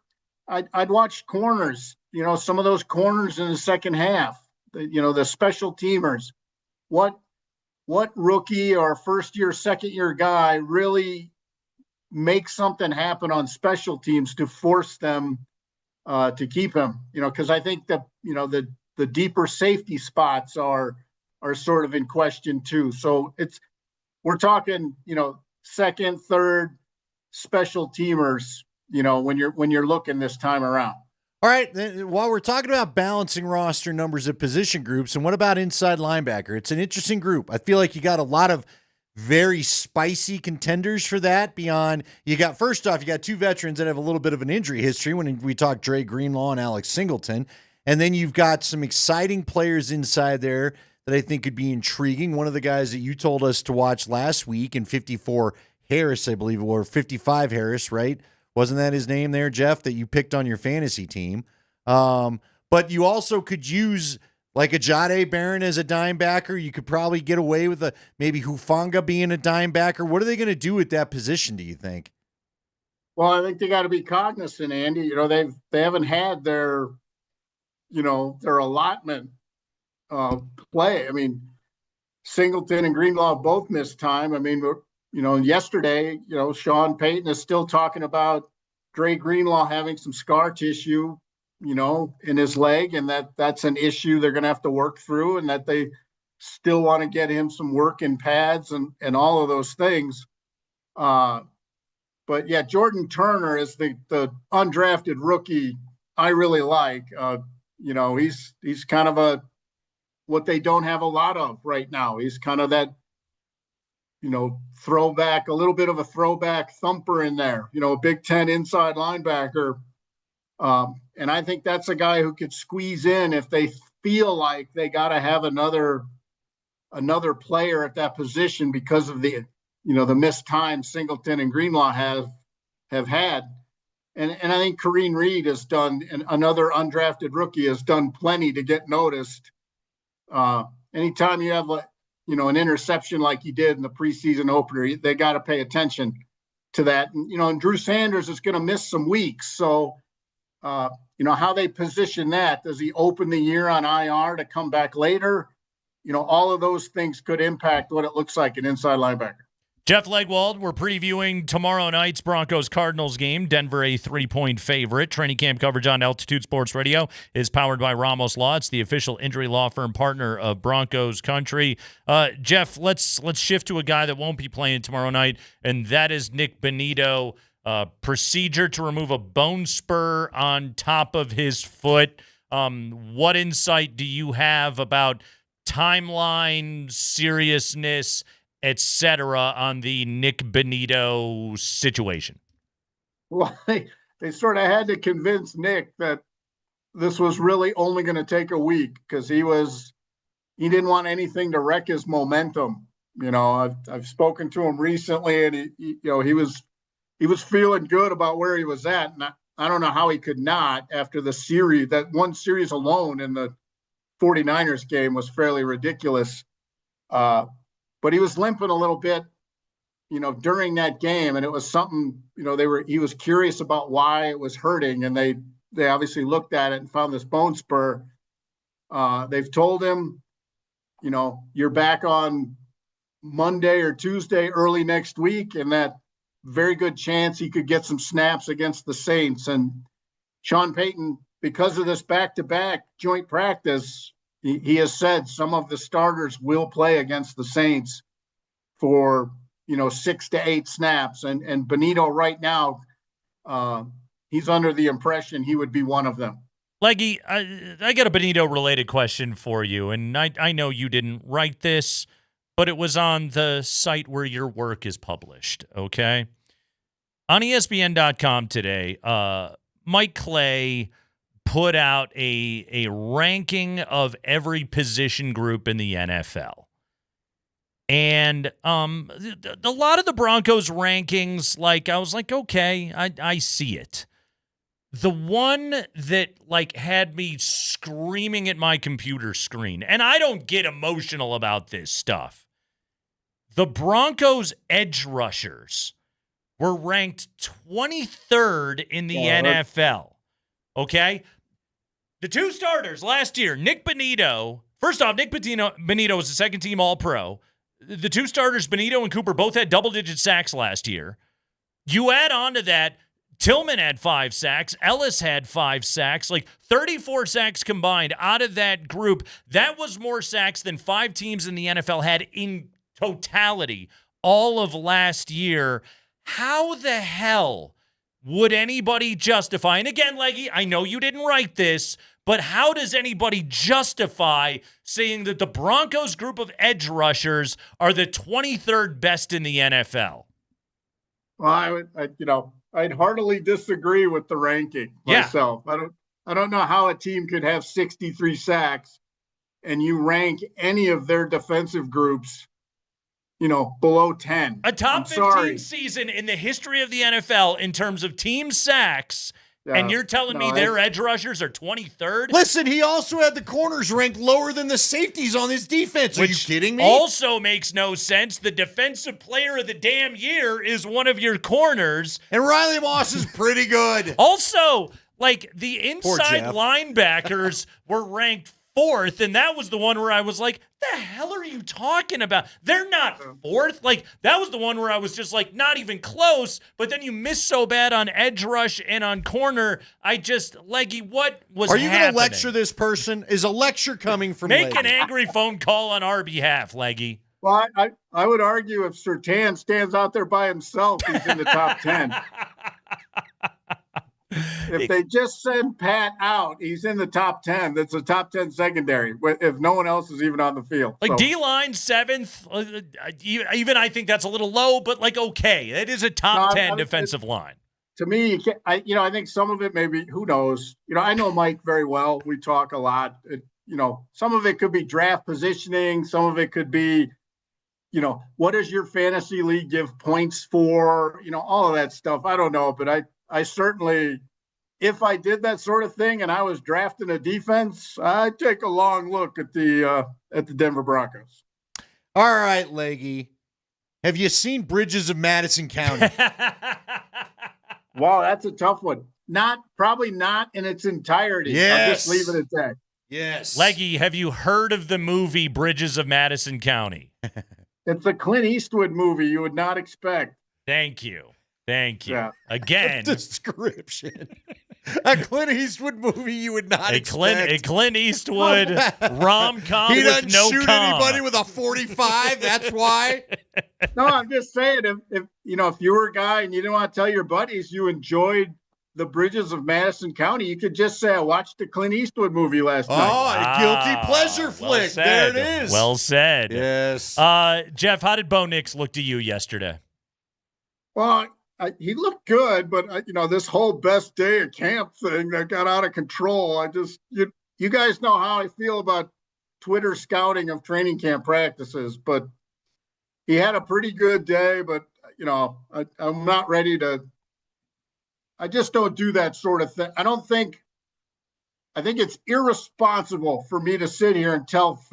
I'd watch corners. Some of those corners in the second half. The special teamers. What rookie or first year, second year guy really make something happen on special teams to force them to keep him, because I think that, the deeper safety spots are sort of in question too. So we're talking, second, third special teamers, when you're looking this time around. All right, then, while we're talking about balancing roster numbers at position groups, and what about inside linebacker? It's an interesting group. I feel like you got a lot of very spicy contenders for that. Beyond, first off, you got two veterans that have a little bit of an injury history when we talk Dre Greenlaw and Alex Singleton. And then you've got some exciting players inside there that I think could be intriguing. One of the guys that you told us to watch last week in 54 Harris, I believe, or 55 Harris, right? Wasn't that his name there, Jeff, that you picked on your fantasy team? But you also could use like a Jahdae Barron as a dime backer. You could probably get away with maybe Hufanga being a dime backer. What are they going to do at that position, do you think? Well, I think they got to be cognizant, Andy. They haven't had their allotment play. I mean, Singleton and Greenlaw both missed time. I mean, yesterday, Sean Payton is still talking about Dre Greenlaw having some scar tissue, in his leg, and that's an issue they're going to have to work through, and that they still want to get him some work in pads and all of those things. But yeah, Jordan Turner is the undrafted rookie I really like. He's kind of what they don't have a lot of right now. He's kind of that, throwback, a little bit of a throwback thumper in there, a Big Ten inside linebacker. And I think that's a guy who could squeeze in if they feel like they got to have another player at that position because of the missed time Singleton and Greenlaw have had. And I think Kareem Reed has done, and another undrafted rookie has done plenty to get noticed. Anytime you have an interception like he did in the preseason opener, they got to pay attention to that. And Drew Sanders is going to miss some weeks. So, how they position that, does he open the year on IR to come back later? All of those things could impact what it looks like an inside linebacker. Jeff Legwold, we're previewing tomorrow night's Broncos-Cardinals game. Denver a 3-point favorite. Training camp coverage on Altitude Sports Radio is powered by Ramos Law. It's the official injury law firm partner of Broncos country. Jeff, let's shift to a guy that won't be playing tomorrow night, and that is Nick Bonitto. Procedure to remove a bone spur on top of his foot. What insight do you have about timeline, seriousness, etc., on the Nick Bonitto situation? Well, they sort of had to convince Nick that this was really only going to take a week, because he didn't want anything to wreck his momentum. I've spoken to him recently, and he was feeling good about where he was at, and I don't know how he could not after the series. That one series alone in the 49ers game was fairly ridiculous. But he was limping a little bit, during that game, and it was something, he was curious about why it was hurting, and they obviously looked at it and found this bone spur. They've told him, you're back on Monday or Tuesday early next week, and that very good chance he could get some snaps against the Saints. And Sean Payton, because of this back-to-back joint practice, he has said some of the starters will play against the Saints for, 6 to 8 snaps. And Bonitto right now, he's under the impression he would be one of them. Leggy, I got a Bonitto-related question for you, and I know you didn't write this, but it was on the site where your work is published, okay? On ESPN.com today, Mike Clay put out a ranking of every position group in the NFL. And a lot of the Broncos rankings, I was like, okay, I see it. The one that had me screaming at my computer screen, and I don't get emotional about this stuff, the Broncos edge rushers were ranked 23rd in the NFL. Okay? The two starters last year, Nick Bonitto. First off, Nick Bonitto was the second-team All-Pro. The two starters, Bonitto and Cooper, both had double-digit sacks last year. You add on to that, Tillman had 5 sacks. Ellis had 5 sacks. Like 34 sacks combined out of that group. That was more sacks than 5 teams in the NFL had in totality all of last year. How the hell would anybody justify? And again, Leggy, I know you didn't write this, but how does anybody justify saying that the Broncos group of edge rushers are the 23rd best in the NFL? Well, I'd heartily disagree with the ranking myself. I don't know how a team could have 63 sacks and you rank any of their defensive groups, below 10. A top 15 season in the history of the NFL in terms of team sacks. And you're telling me their edge rushers are 23rd? Listen, he also had the corners ranked lower than the safeties on his defense. Are you kidding me? Also makes no sense. The defensive player of the damn year is one of your corners. And Riley Moss is pretty good. Also, the inside linebackers were ranked 4th, and that was the one where I was like, the hell are you talking about? They're not 4th. That was the one where I was just not even close, but then you missed so bad on edge rush and on corner. Leggy, what was happening? Are you going to lecture this person? Is a lecture coming from Make Leggy? an angry phone call on our behalf, Leggy. Well, I would argue if Surtain stands out there by himself, he's in the top 10. If they just send Pat out, he's in the top 10. That's a top 10 secondary if no one else is even on the field. D-line 7th, even I think that's a little low, but okay. It is a top 10 defensive line. To me, I think some of it maybe, who knows? I know Mike very well. We talk a lot. Some of it could be draft positioning. Some of it could be, what does your fantasy league give points for? All of that stuff. I don't know, but I certainly, if I did that sort of thing and I was drafting a defense, I'd take a long look at the Denver Broncos. All right, Leggy. Have you seen Bridges of Madison County? Wow, that's a tough one. Probably not in its entirety. Yes. I'll just leave it at that. Yes. Leggy, have you heard of the movie Bridges of Madison County? It's a Clint Eastwood movie you would not expect. Thank you. Yeah. Again. Description. A Clint Eastwood movie you would not expect. A Clint Eastwood rom-com he with doesn't no shoot anybody with a 45. That's why. No, I'm just saying if you were a guy and you didn't want to tell your buddies you enjoyed the Bridges of Madison County, you could just say, I watched the Clint Eastwood movie last night. A guilty pleasure flick. There it is. Well said. Yes. Jeff, how did Bo Nix look to you yesterday? Well, he looked good, but this whole best day of camp thing that got out of control. You guys know how I feel about Twitter scouting of training camp practices, but he had a pretty good day. But I'm not ready to. I just don't do that sort of thing. I think it's irresponsible for me to sit here and tell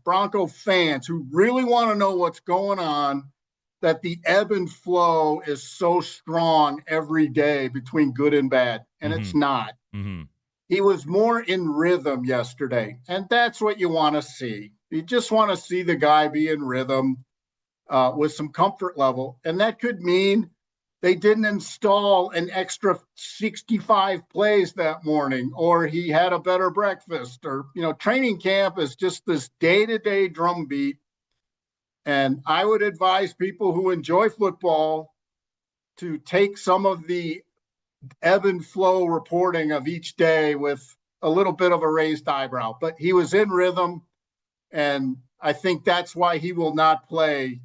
Bronco fans who really want to know what's going on, that the ebb and flow is so strong every day between good and bad, and it's not. Mm-hmm. He was more in rhythm yesterday, and that's what you want to see. You just want to see the guy be in rhythm with some comfort level, and that could mean they didn't install an extra 65 plays that morning, or he had a better breakfast, or, training camp is just this day-to-day drumbeat. And I would advise people who enjoy football to take some of the ebb and flow reporting of each day with a little bit of a raised eyebrow. But he was in rhythm, and I think that's why he will not play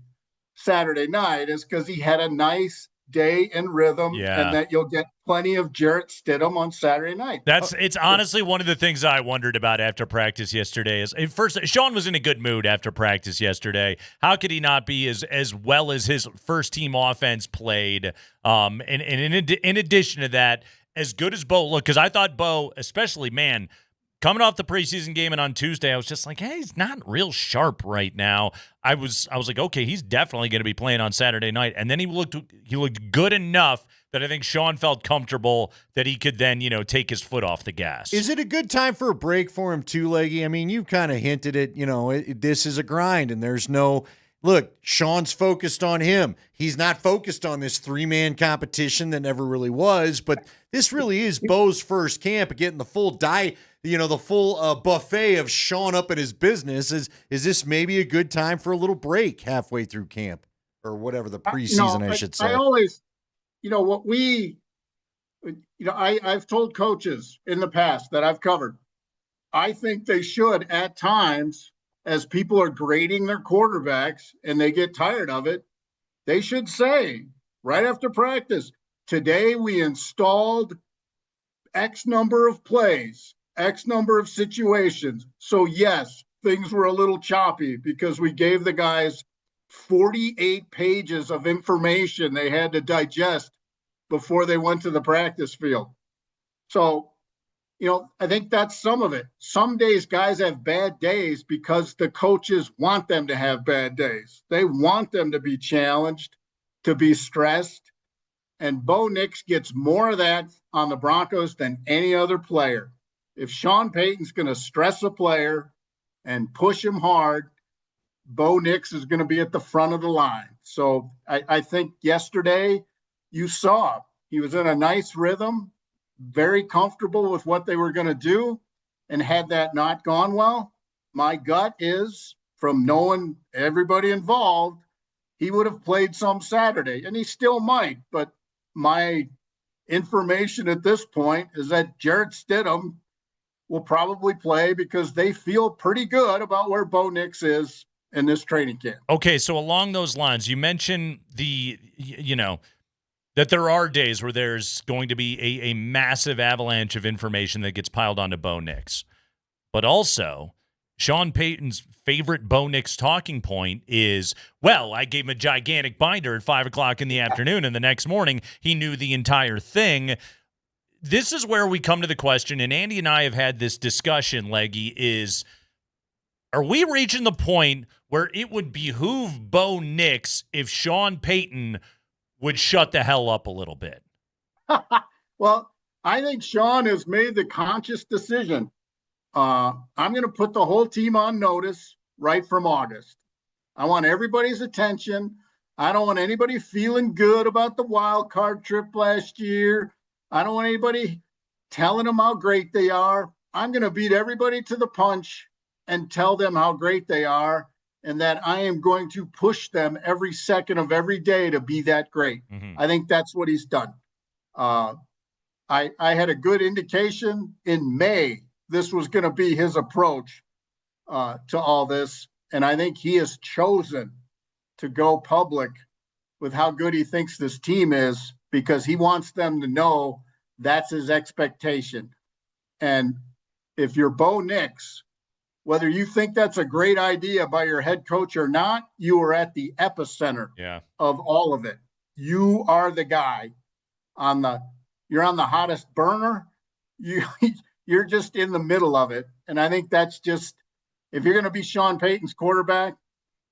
Saturday night, is because he had a nice day in rhythm, and that you'll get plenty of Jarrett Stidham on Saturday night. It's honestly one of the things I wondered about after practice yesterday. Is first, Sean was in a good mood after practice yesterday. How could he not be as well as his first team offense played? And in addition to that, as good as Bo looked, because I thought Bo, especially, coming off the preseason game and on Tuesday, I was just like, hey, he's not real sharp right now. I was like, okay, he's definitely going to be playing on Saturday night. And then he looked good enough that I think Sean felt comfortable that he could then, take his foot off the gas. Is it a good time for a break for him too, Leggy? I mean, you kind of hinted it, this is a grind and there's no – look, Sean's focused on him. He's not focused on this 3-man competition that never really was, but this really is Bo's first camp, getting the full buffet of Sean up in his business. Is this maybe a good time for a little break halfway through camp or whatever the preseason, I should say? I always, I've told coaches in the past that I've covered, I think they should at times, as people are grading their quarterbacks and they get tired of it, they should say right after practice, today we installed X number of plays, X number of situations. So yes, things were a little choppy because we gave the guys 48 pages of information they had to digest before they went to the practice field. So, I think that's some of it. Some days guys have bad days because the coaches want them to have bad days. They want them to be challenged, to be stressed. And Bo Nix gets more of that on the Broncos than any other player. If Sean Payton's going to stress a player and push him hard, Bo Nix is going to be at the front of the line. So I think yesterday you saw he was in a nice rhythm, very comfortable with what they were going to do. And had that not gone well, my gut is, from knowing everybody involved, he would have played some Saturday, and he still might. But my information at this point is that Jarrett Stidham will probably play because they feel pretty good about where Bo Nix is in this training camp. Okay, so along those lines, you mentioned that there are days where there's going to be a massive avalanche of information that gets piled onto Bo Nix. But also, Sean Payton's favorite Bo Nix talking point is, well, I gave him a gigantic binder at 5 o'clock in the afternoon, and the next morning he knew the entire thing. This is where we come to the question, and Andy and I have had this discussion, Leggy, is, are we reaching the point where it would behoove Bo Nix if Sean Payton would shut the hell up a little bit? Well, I think Sean has made the conscious decision. I'm going to put the whole team on notice right from August. I want everybody's attention. I don't want anybody feeling good about the wild card trip last year. I don't want anybody telling them how great they are. I'm going to beat everybody to the punch and tell them how great they are, and that I am going to push them every second of every day to be that great. Mm-hmm. I think that's what he's done. I had a good indication in May this was going to be his approach to all this, and I think he has chosen to go public with how good he thinks this team is because he wants them to know that's his expectation. And if you're Bo Nix, whether you think that's a great idea by your head coach or not, you are at the epicenter of all of it. You are the guy you're on the hottest burner. You're just in the middle of it. And I think that's just, if you're going to be Sean Payton's quarterback,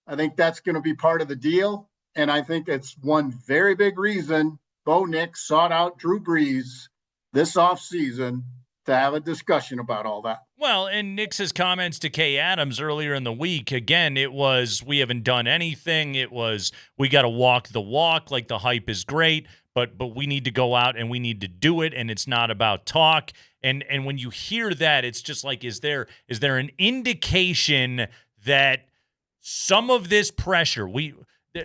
I think that's going to be part of the deal. And I think it's one very big reason Bo Nix sought out Drew Brees this offseason to have a discussion about all that. Well, and Nix's comments to Kay Adams earlier in the week, again, it was, we haven't done anything. It was, we got to walk the walk. Like, the hype is great, but we need to go out and we need to do it, and it's not about talk. And when you hear that, it's just like, is there an indication that some of this pressure,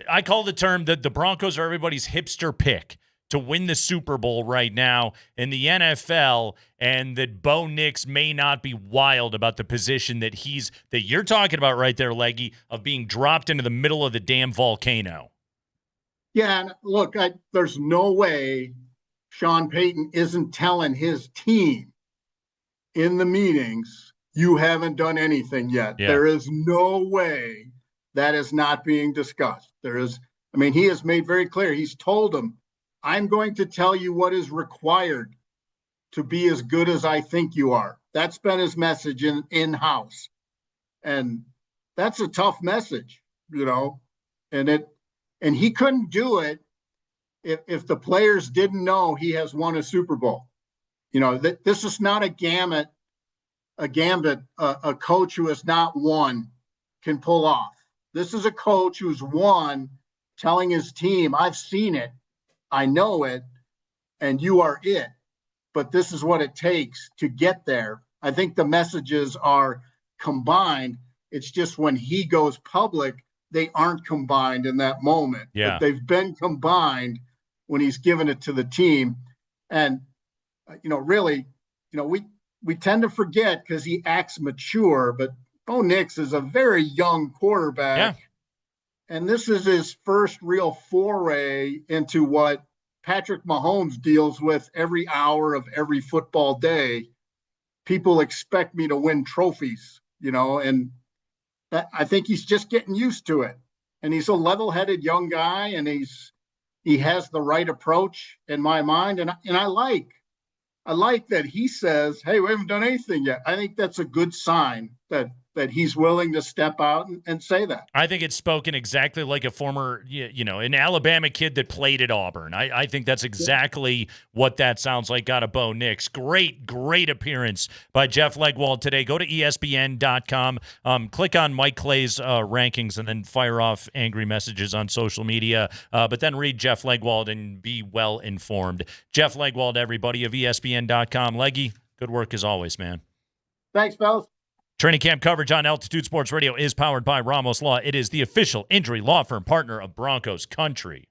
I call the term that the Broncos are everybody's hipster pick to win the Super Bowl right now in the NFL, and that Bo Nix may not be wild about the position that you're talking about right there, Leggy, of being dropped into the middle of the damn volcano. Yeah, and look, there's no way Sean Payton isn't telling his team in the meetings, you haven't done anything yet. Yeah. There is no way that is not being discussed. He has made very clear. He's told them, I'm going to tell you what is required to be as good as I think you are. That's been his message in-house. And that's a tough message, and he couldn't do it if the players didn't know he has won a Super Bowl. This is not a gambit a coach who has not won can pull off. This is a coach who's won, telling his team, I've seen it, I know it, and you are it. But this is what it takes to get there. I think the messages are combined. It's just when he goes public, they aren't combined in that moment. Yeah. But they've been combined when he's given it to the team. And, really, we tend to forget because he acts mature, but Bo Nix is a very young quarterback. Yeah. And this is his first real foray into what Patrick Mahomes deals with every hour of every football day. People expect me to win trophies, and that, I think he's just getting used to it. And he's a level-headed young guy, and he has the right approach in my mind. And I like that he says, hey, we haven't done anything yet. I think that's a good sign that he's willing to step out and say that. I think it's spoken exactly like a former, an Alabama kid that played at Auburn. I think that's exactly what that sounds like out of Bo Nix. Great appearance by Jeff Legwold today. Go to ESPN.com, click on Mike Clay's rankings, and then fire off angry messages on social media. But then read Jeff Legwold and be well informed. Jeff Legwold, everybody, of ESPN.com. Leggy, good work as always, man. Thanks, fellas. Training camp coverage on Altitude Sports Radio is powered by Ramos Law. It is the official injury law firm partner of Broncos Country.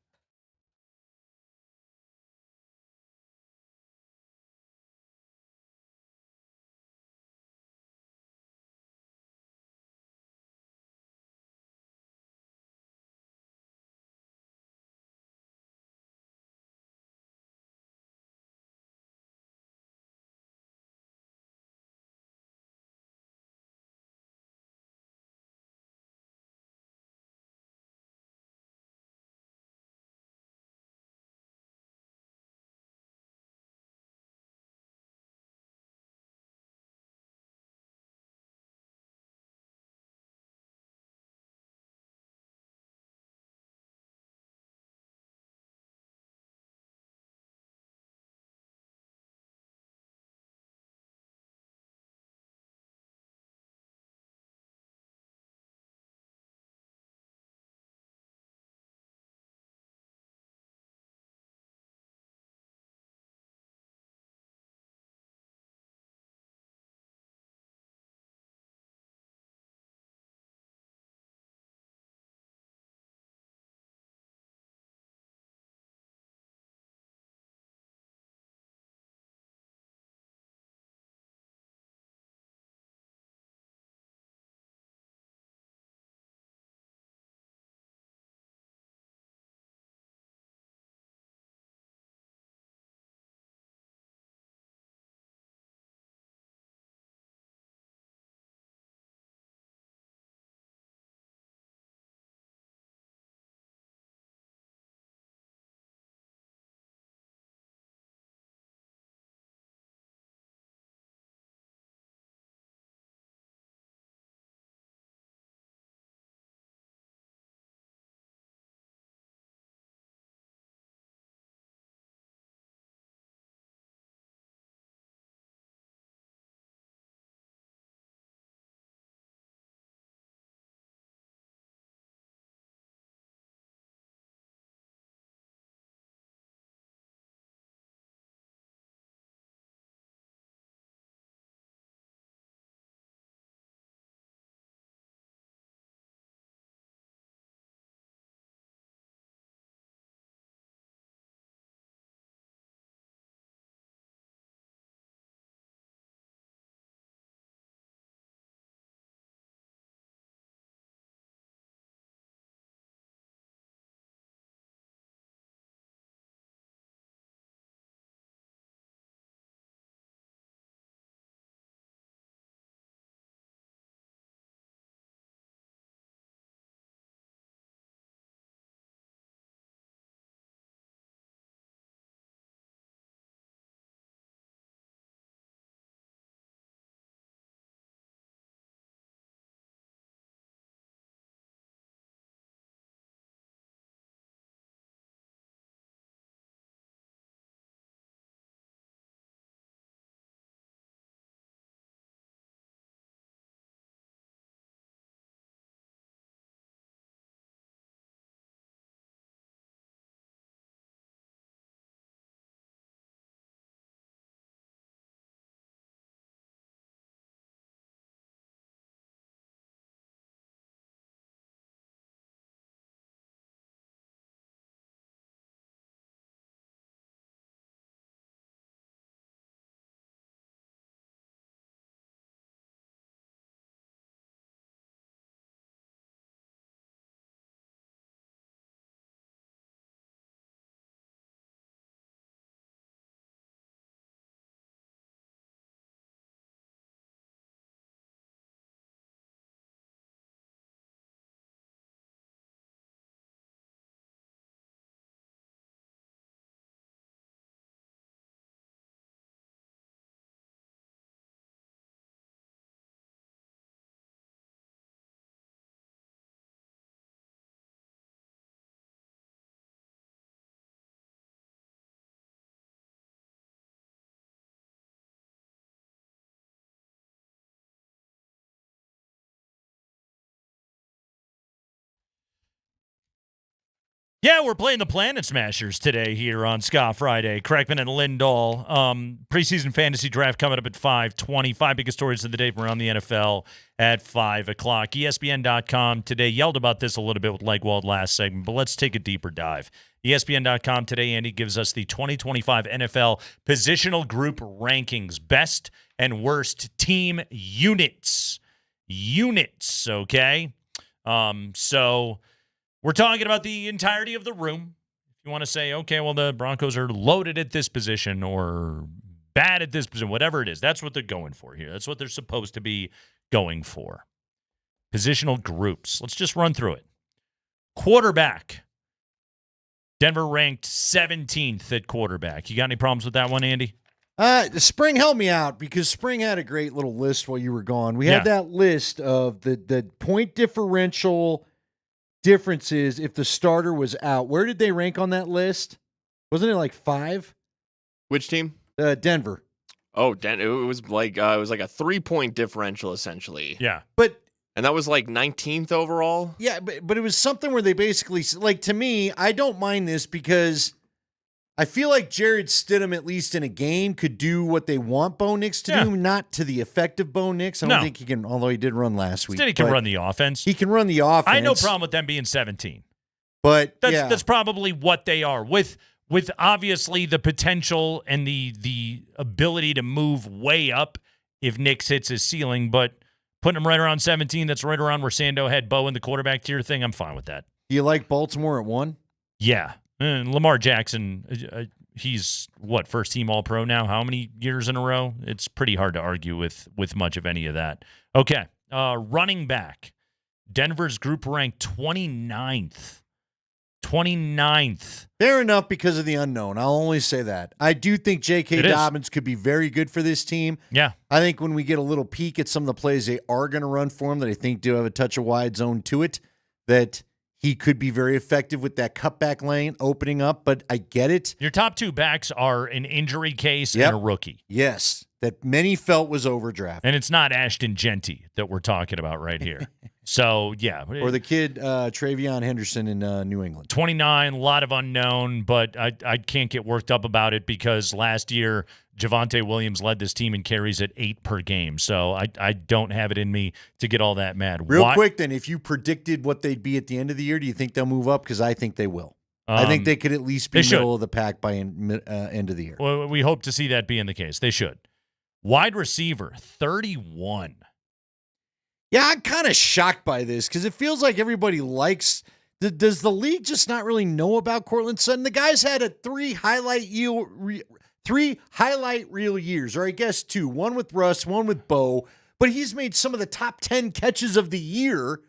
Yeah, we're playing the Planet Smashers today here on Ska Friday. Kreckman and Lindahl. Preseason fantasy draft coming up at 5:20. 5 biggest stories of the day from around the NFL at 5 o'clock. ESPN.com today yelled about this a little bit with Legwold last segment, but let's take a deeper dive. ESPN.com today, Andy, gives us the 2025 NFL positional group rankings. Best and worst team units. Okay? So we're talking about the entirety of the room. If you want to say, okay, well, the Broncos are loaded at this position or bad at this position, whatever it is, that's what they're going for here. That's what they're supposed to be going for. Positional groups. Let's just run through it. Quarterback. Denver ranked 17th at quarterback. You got any problems with that one, Andy? Spring helped me out because Spring had a great little list while you were gone. We had that list of the point differential differences if the starter was out. Where did they rank on that list? Wasn't it like 5? Which team? Denver. Oh, it was like a 3-point differential essentially. Yeah, and that was like 19th overall. Yeah, but it was something where they basically, like, to me, I don't mind this because I feel like Jared Stidham, at least in a game, could do what they want Bo Nix to do, not to the effect of Bo Nix. I don't think he can, although he did run last week. He can run the offense. He can run the offense. I had no problem with them being 17. But that's probably what they are. With obviously the potential and the ability to move way up if Nix hits his ceiling, but putting him right around 17, that's right around where Sando had Bo in the quarterback tier thing, I'm fine with that. Do you like Baltimore at 1? Yeah. And Lamar Jackson, he's first team All-Pro now? How many years in a row? It's pretty hard to argue with much of any of that. Okay, running back. Denver's group ranked 29th. 29th. Fair enough because of the unknown. I'll only say that. I do think J.K. Dobbins could be very good for this team. Yeah. I think when we get a little peek at some of the plays they are going to run for him that I think do have a touch of wide zone to it, that he could be very effective with that cutback lane opening up, but I get it. Your top 2 backs are an injury case and a rookie. Yes, that many felt was overdraft. And it's not Ashton Genty that we're talking about right here. So, yeah. Or the kid, Travion Henderson in New England. 29, a lot of unknown, but I can't get worked up about it because last year Javonte Williams led this team in carries at 8 per game. So I don't have it in me to get all that mad. Real quick then, if you predicted what they'd be at the end of the year, do you think they'll move up? Because I think they will. I think they could at least be middle of the pack by end of the year. Well, we hope to see that being the case. They should. Wide receiver, 31. Yeah, I'm kind of shocked by this because it feels like everybody likes. Does the league just not really know about Courtland Sutton? The guy's had a 3 highlight reel years, or I guess 2. One with Russ, one with Bo. But he's made some of the top 10 catches of the year.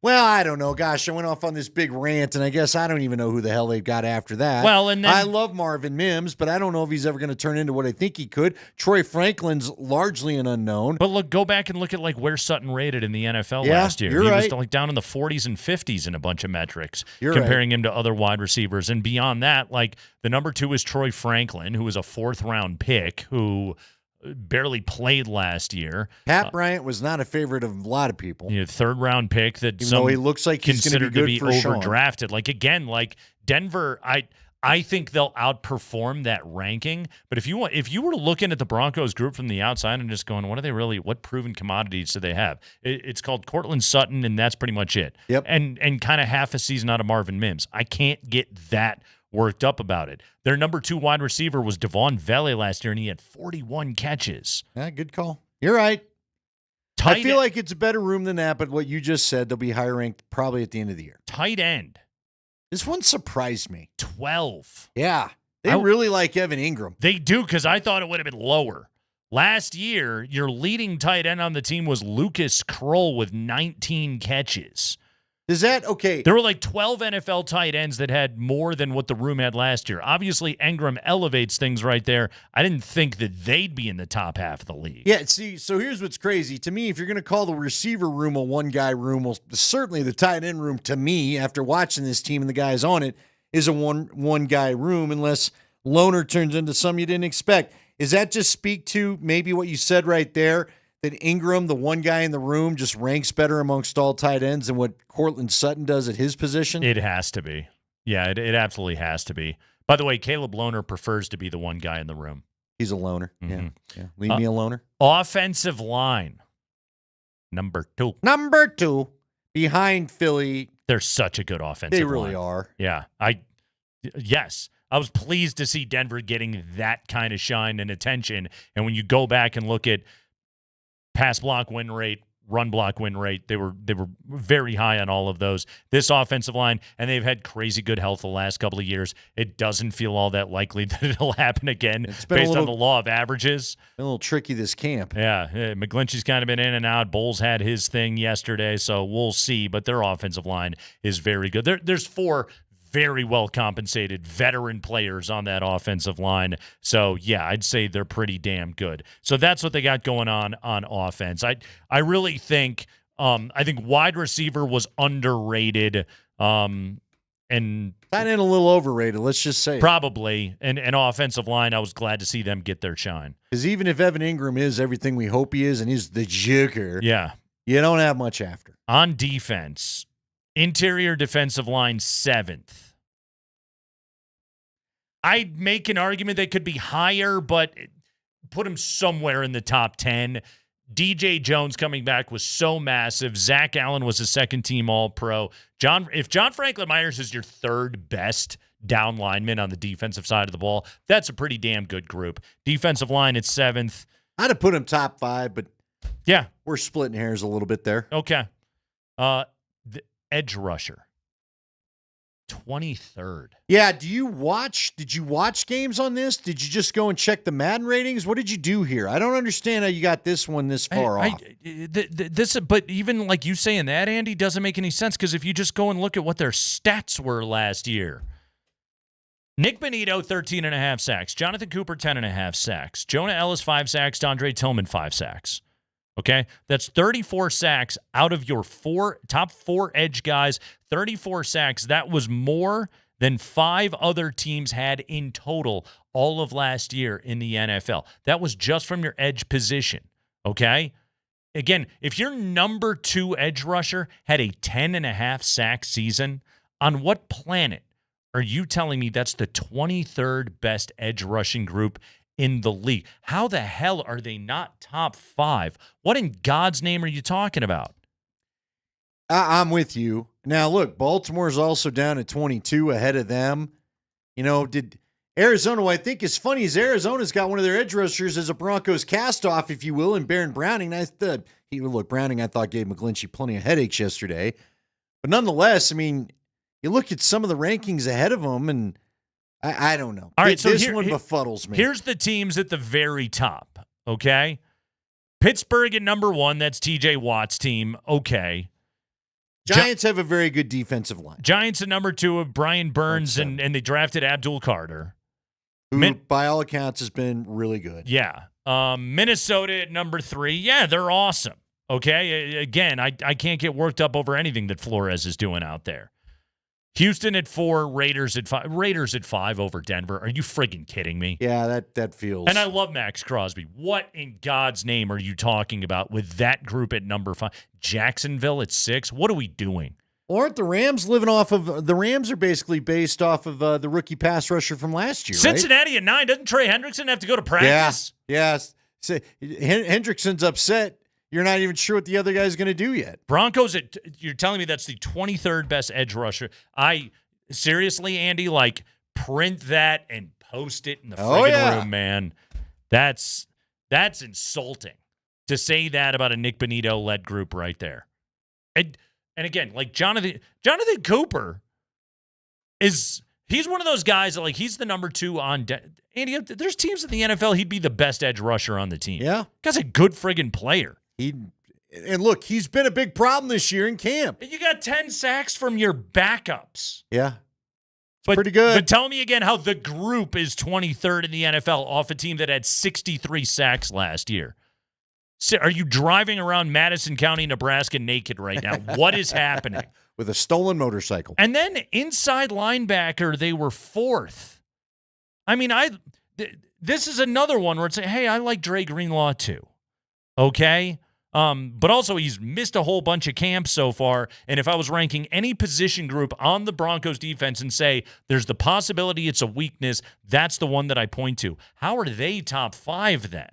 Well, I don't know. Gosh, I went off on this big rant, and I guess I don't even know who the hell they've got after that. Well, and then, I love Marvin Mims, but I don't know if he's ever going to turn into what I think he could. Troy Franklin's largely an unknown. But go back and look at where Sutton rated in the NFL last year. You're right. He was down in the 40s and 50s in a bunch of metrics, You're comparing him to other wide receivers. And beyond that, the number 2 is Troy Franklin, who was a 4th-round pick, who barely played last year. Pat Bryant was not a favorite of a lot of people. 3rd-round pick that even though he looks like he's considered to be overdrafted. Sean. Denver, I think they'll outperform that ranking. But if you were looking at the Broncos group from the outside and just going, what proven commodities do they have? It's called Courtland Sutton, and that's pretty much it. Yep. And kind of half a season out of Marvin Mims. I can't get that worked up about it. Their number 2 wide receiver was Devon Vele last year, and he had 41 catches. Yeah, good call. You're right. I feel like it's a better room than that, but what you just said, they'll be higher ranked probably at the end of the year. Tight end. This one surprised me. 12. Yeah. They really like Evan Ingram. They do, because I thought it would have been lower. Last year, your leading tight end on the team was Lucas Kroll with 19 catches. Is that okay? There were 12 NFL tight ends that had more than what the room had last year. Obviously, Ingram elevates things right there. I didn't think that they'd be in the top half of the league. Yeah, see, so here's what's crazy. To me, if you're going to call the receiver room a one-guy room, well, certainly the tight end room, to me, after watching this team and the guys on it, is a one-guy room unless Loner turns into something you didn't expect. Does that just speak to maybe what you said right there, that Ingram, the one guy in the room, just ranks better amongst all tight ends than what Courtland Sutton does at his position? It has to be. Yeah, it absolutely has to be. By the way, Caleb Lohner prefers to be the one guy in the room. He's a loner. Mm-hmm. Yeah. Leave me a loner. Offensive line, number 2. Number 2, behind Philly. They're such a good offensive They really line. are. Yeah. Yes. I was pleased to see Denver getting that kind of shine and attention. And when you go back and look at pass block win rate, run block win rate, they were very high on all of those. This offensive line, and they've had crazy good health the last couple of years. It doesn't feel all that likely that it'll happen again based on the law of averages. A little tricky this camp. Yeah, McGlinchey's kind of been in and out. Bowles had his thing yesterday, so we'll see. But their offensive line is very good. There's 4 very well compensated veteran players on that offensive line. So yeah, I'd say they're pretty damn good. So that's what they got going on offense. I really think I think wide receiver was underrated and tight end a little overrated, let's just say. Probably. And offensive line, I was glad to see them get their shine. Because even if Evan Ingram is everything we hope he is and he's the joker, yeah, you don't have much after. On defense, interior defensive line 7th. I'd make an argument they could be higher, but put them somewhere in the top 10. DJ Jones coming back was so massive. Zach Allen was a second-team All-Pro. If John Franklin Myers is your 3rd best down lineman on the defensive side of the ball, that's a pretty damn good group. Defensive line at 7th. I'd have put him top 5, but yeah, we're splitting hairs a little bit there. Okay. The edge rusher. 23rd. Yeah, did you watch games on this? Did you just go and check the Madden ratings? What did you do here? I don't understand how you got this one this far off. But even like you saying that, Andy, doesn't make any sense because if you just go and look at what their stats were last year. Nick Bonito, 13.5 sacks. Jonathan Cooper, 10.5 sacks. Jonah Ellis, 5 sacks. Dondre Tillman, 5 sacks. Okay, that's 34 sacks out of your top 4 edge guys. 34 sacks. That was more than 5 other teams had in total all of last year in the NFL. That was just from your edge position. Okay, again, if your number 2 edge rusher had a 10.5 sack season, on what planet are you telling me that's the 23rd best edge rushing group in the league? How the hell are they not top 5? What in God's name are you talking about? I'm with you. Now, look, Baltimore's also down at 22 ahead of them. You know, did Arizona, what I think is funny is Arizona's got one of their edge rushers as a Broncos cast-off, if you will, in Baron Browning. Browning, I thought, gave McGlinchey plenty of headaches yesterday. But nonetheless, I mean, you look at some of the rankings ahead of them, and I don't know. All right, so this one befuddles me. Here's the teams at the very top, okay? Pittsburgh at number 1, that's TJ Watt's team, okay. Giants have a very good defensive line. Giants at number 2 of Brian Burns, and they drafted Abdul Carter. Who, by all accounts, has been really good. Yeah. Minnesota at number 3, yeah, they're awesome, okay? Again, I can't get worked up over anything that Flores is doing out there. Houston at 4, Raiders at 5. Raiders at 5 over Denver. Are you friggin' kidding me? Yeah, that feels. And I love Max Crosby. What in God's name are you talking about with that group at number 5? Jacksonville at 6. What are we doing? Aren't the Rams living off of the Rams are basically based off of the rookie pass rusher from last year? Cincinnati at 9. Doesn't Trey Hendrickson have to go to practice? Yeah. So, Hendrickson's upset. You're not even sure what the other guy's going to do yet. Broncos, you're telling me that's the 23rd best edge rusher. Seriously, Andy, print that and post it in the friggin' room, man. That's insulting to say that about a Nick Bonito-led group right there. And again, Jonathan Cooper he's one of those guys that he's the number 2 on Andy, there's teams in the NFL he'd be the best edge rusher on the team. Yeah. Guy's a good friggin' player. And look, he's been a big problem this year in camp. And you got 10 sacks from your backups. Yeah. Pretty good. But tell me again how the group is 23rd in the NFL off a team that had 63 sacks last year. So are you driving around Madison County, Nebraska naked right now? What is happening? With a stolen motorcycle. And then inside linebacker, they were 4th. I mean, this is another one where it's hey, I like Dre Greenlaw too. Okay? But also he's missed a whole bunch of camps so far. And if I was ranking any position group on the Broncos defense and say there's the possibility it's a weakness, that's the one that I point to. How are they top 5 then?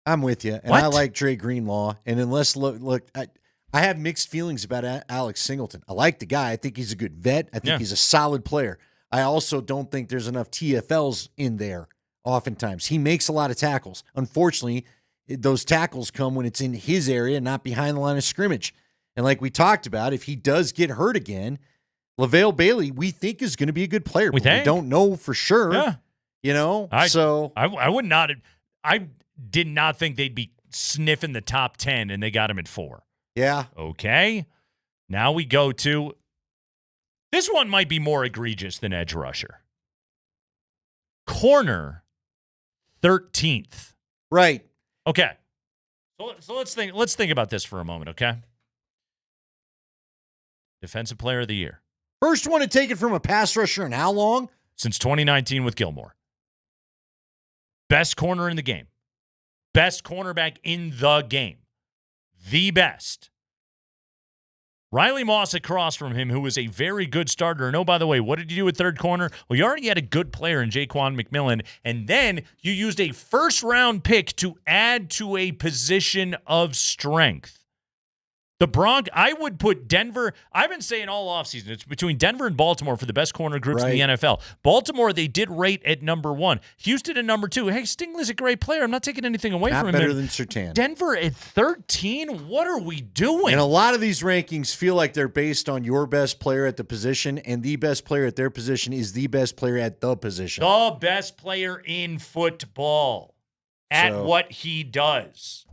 I'm with you. And What? I like Dre Greenlaw. And unless, look, I have mixed feelings about Alex Singleton. I like the guy. I think he's a good vet. I think he's a solid player. I also don't think there's enough TFLs in there oftentimes. He makes a lot of tackles. Unfortunately, those tackles come when it's in his area, not behind the line of scrimmage. And like we talked about, if he does get hurt again, LaVale Bailey, we think is going to be a good player. We don't know for sure. Yeah. You know? I would not – I did not think they'd be sniffing the top 10, and they got him at 4. Yeah. Okay. Now we go to – this one might be more egregious than edge rusher. Corner, 13th. Right. Okay. So let's think about this for a moment, okay? Defensive Player of the Year. First one to take it from a pass rusher in how long? Since 2019 with Gilmore. Best corner in the game. Best cornerback in the game. The best. Riley Moss across from him, who was a very good starter. And oh, by the way, what did you do at third corner? Well, you already had a good player in Jaquan McMillan, and then you used a first-round pick to add to a position of strength. I would put Denver, I've been saying all offseason, it's between Denver and Baltimore for the best corner groups in the NFL. Baltimore, they did rate at number 1. Houston at number 2. Hey, Stingley's a great player. I'm not taking anything away from him. Not better than Surtain. Denver at 13? What are we doing? And a lot of these rankings feel like they're based on your best player at the position, and the best player at their position is the best player at the position. The best player in football at what he does.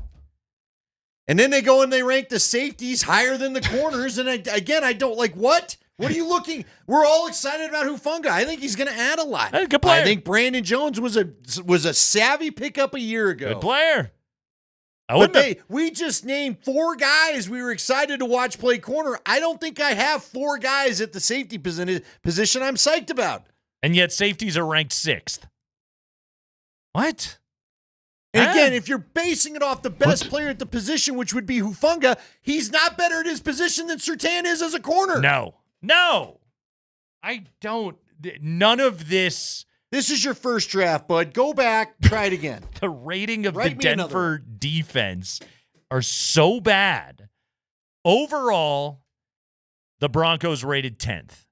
And then they go and they rank the safeties higher than the corners. And I don't like what? What are you looking? We're all excited about Hufanga. I think he's going to add a lot. Hey, good player. I think Brandon Jones was a savvy pickup a year ago. Good player. We just named 4 guys we were excited to watch play corner. I don't think I have 4 guys at the safety position I'm psyched about. And yet safeties are ranked 6th. What? And again, if you're basing it off the best player at the position, which would be Hufanga, he's not better at his position than Surtain is as a corner. No. I don't. None of this. This is your first draft, bud. Go back, try it again. The rating of the Denver defense are so bad. Overall, the Broncos rated 10th.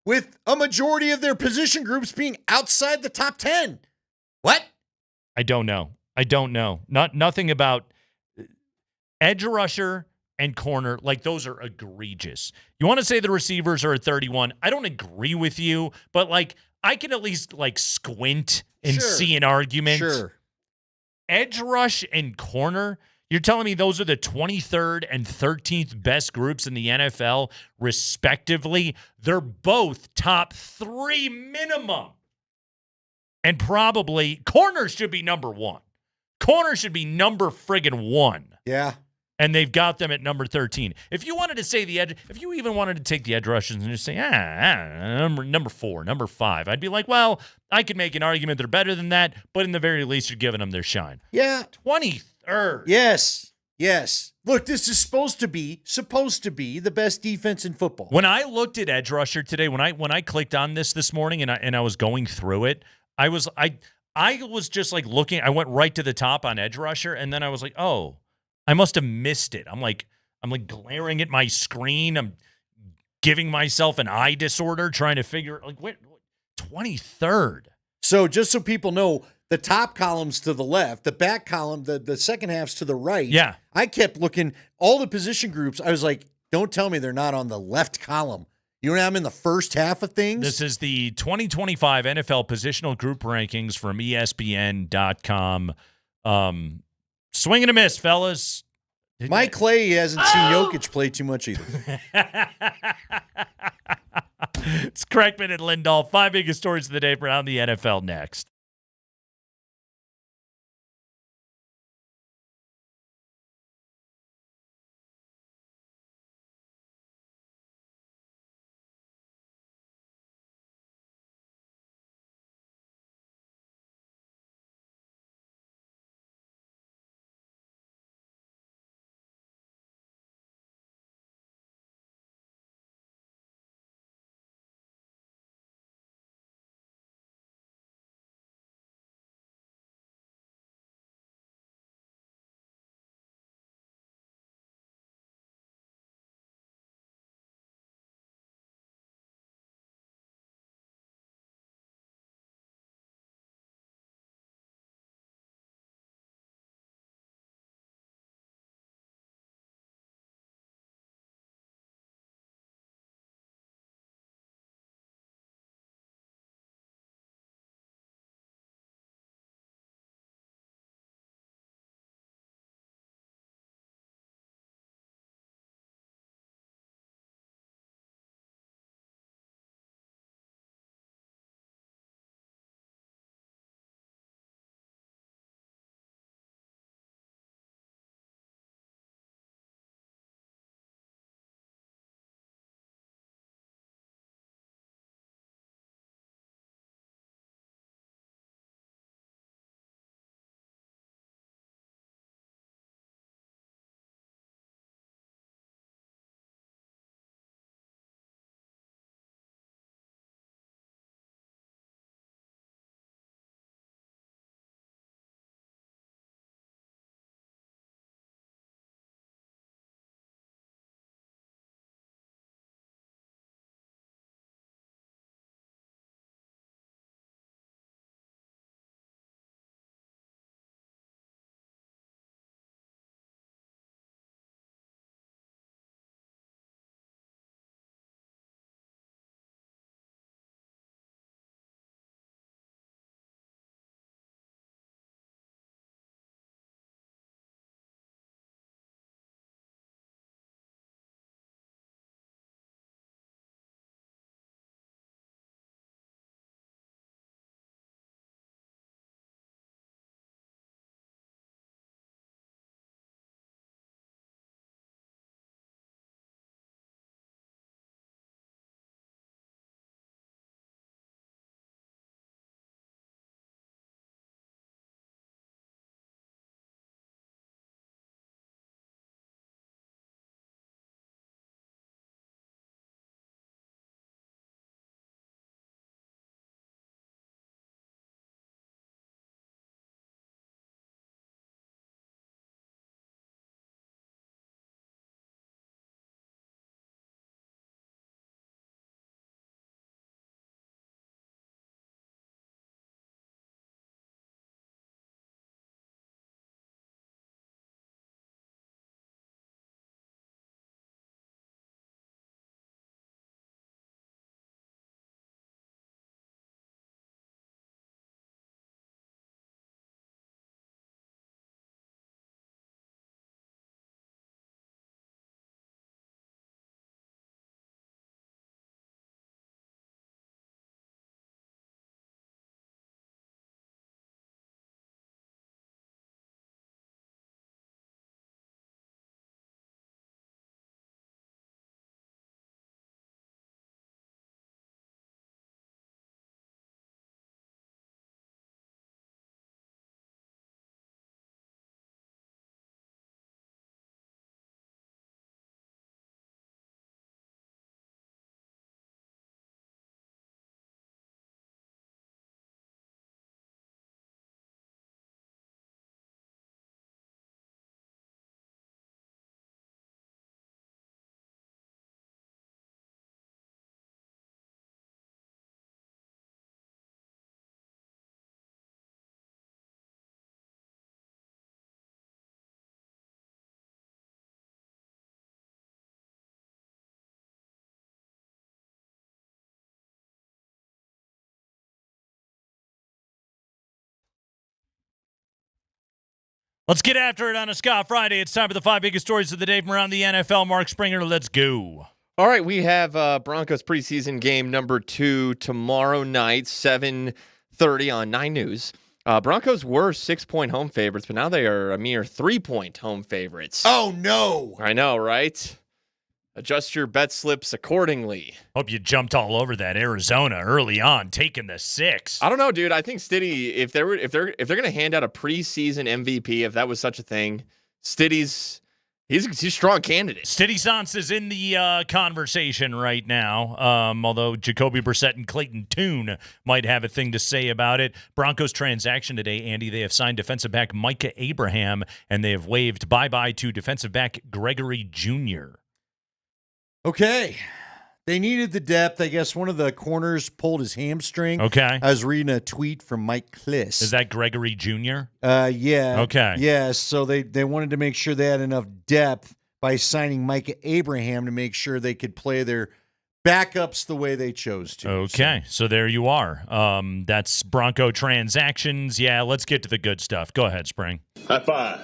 With a majority of their position groups being outside the top 10. What? I don't know. Nothing about edge rusher and corner. Like, those are egregious. You want to say the receivers are at 31. I don't agree with you, but like, I can at least like squint and see an argument. Sure. Edge rush and corner, you're telling me those are the 23rd and 13th best groups in the NFL, respectively? They're both top 3 minimum. And probably corners should be number 1. Corners should be number friggin' 1. Yeah. And they've got them at number 13. If you wanted to say the edge, if you even wanted to take the edge rushers and just say, number 4, number 5, I'd be like, well, I could make an argument they're better than that, but in the very least, you're giving them their shine. Yeah. 23rd. Yes. Look, this is supposed to be the best defense in football. When I looked at edge rusher today, when I clicked on this morning and I was going through it, I was just like looking. I went right to the top on edge rusher, and then I was like, oh, I must have missed it. I'm like glaring at my screen. I'm giving myself an eye disorder, trying to figure like what 23rd. So just so people know, the top column's to the left, the back column, the second half's to the right. Yeah. I kept looking all the position groups. I was like, don't tell me they're not on the left column. You know, I'm in the first half of things. This is the 2025 NFL positional group rankings from ESPN.com. Swing and a miss, fellas. Mike Clay hasn't seen Jokic play too much either. It's Kreckman and Lindahl. 5 biggest stories of the day around the NFL next. Let's get after it on a Scott Friday. It's time for the 5 biggest stories of the day from around the NFL. Mark Springer, let's go. All right, we have Broncos preseason game number 2 tomorrow night, 7:30 on 9 News. Broncos were 6-point home favorites, but now they are a mere 3-point home favorites. Oh, no. I know, right? Adjust your bet slips accordingly. Hope you jumped all over that Arizona early on, taking the 6. I don't know, dude. I think Stiddy, if they're going to hand out a preseason MVP, if that was such a thing, Stiddy's he's a strong candidate. Stiddy Sans is in the conversation right now, although Jacoby Brissett and Clayton Tune might have a thing to say about it. Broncos transaction today, Andy. They have signed defensive back Micah Abraham, and they have waived bye-bye to defensive back Gregory Jr. Okay. They needed the depth. I guess one of the corners pulled his hamstring. Okay. I was reading a tweet from Mike Kliss. Is that Gregory Jr.? Yeah. Okay. Yeah, so they wanted to make sure they had enough depth by signing Micah Abraham to make sure they could play their backups the way they chose to. Okay, so there you are. That's Bronco transactions. Yeah, let's get to the good stuff. Go ahead, Spring. High five.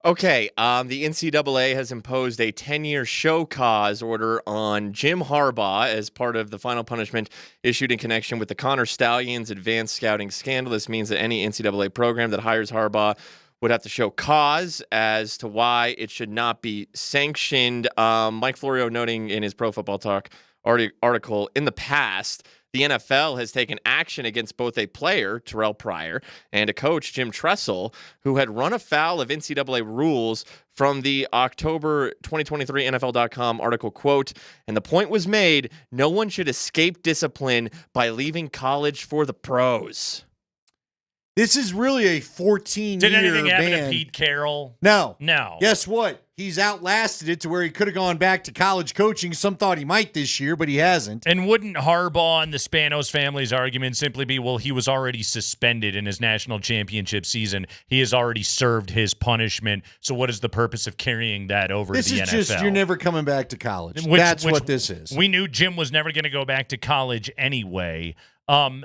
Okay, the NCAA has imposed a 10-year show cause order on Jim Harbaugh as part of the final punishment issued in connection with the Connor Stallions advanced scouting scandal. This means that any NCAA program that hires Harbaugh would have to show cause as to why it should not be sanctioned. Mike Florio noting in his Pro Football Talk article, in the past, the NFL has taken action against both a player, Terrell Pryor, and a coach, Jim Tressel, who had run afoul of NCAA rules from the October 2023 NFL.com article, quote, and the point was made, no one should escape discipline by leaving college for the pros. This is really a 14-year ban. Did anything happen to Pete Carroll? No. No. Guess what? He's outlasted it to where he could have gone back to college coaching. Some thought he might this year, but he hasn't. And wouldn't Harbaugh and the Spanos family's argument simply be, well, he was already suspended in his national championship season. He has already served his punishment. So what is the purpose of carrying that over to the NFL? This is just, you're never coming back to college. That's what this is. We knew Jim was never going to go back to college anyway.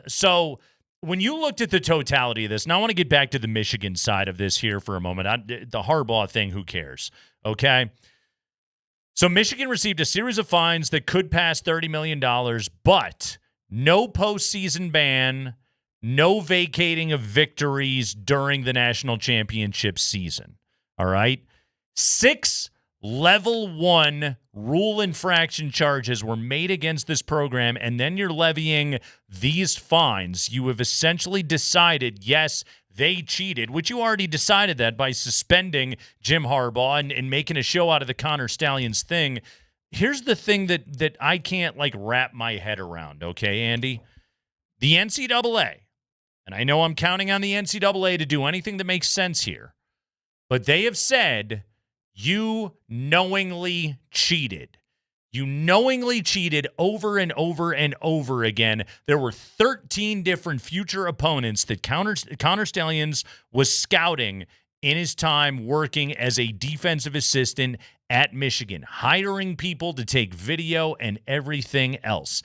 So when you looked at the totality of this, now I want to get back to the Michigan side of this here for a moment. The Harbaugh thing, who cares? Okay. So Michigan received a series of fines that could pass $30 million, but no postseason ban, no vacating of victories during the national championship season. All right. 6 level 1 rule infraction charges were made against this program, and then you're levying these fines. You have essentially decided, yes, they cheated, which you already decided that by suspending Jim Harbaugh and making a show out of the Connor Stallions thing. Here's the thing that I can't wrap my head around, okay, Andy? The NCAA, and I know I'm counting on the NCAA to do anything that makes sense here, but they have said you knowingly cheated. You knowingly cheated over and over and over again. There were 13 different future opponents that Connor Stallions was scouting in his time working as a defensive assistant at Michigan, hiring people to take video and everything else.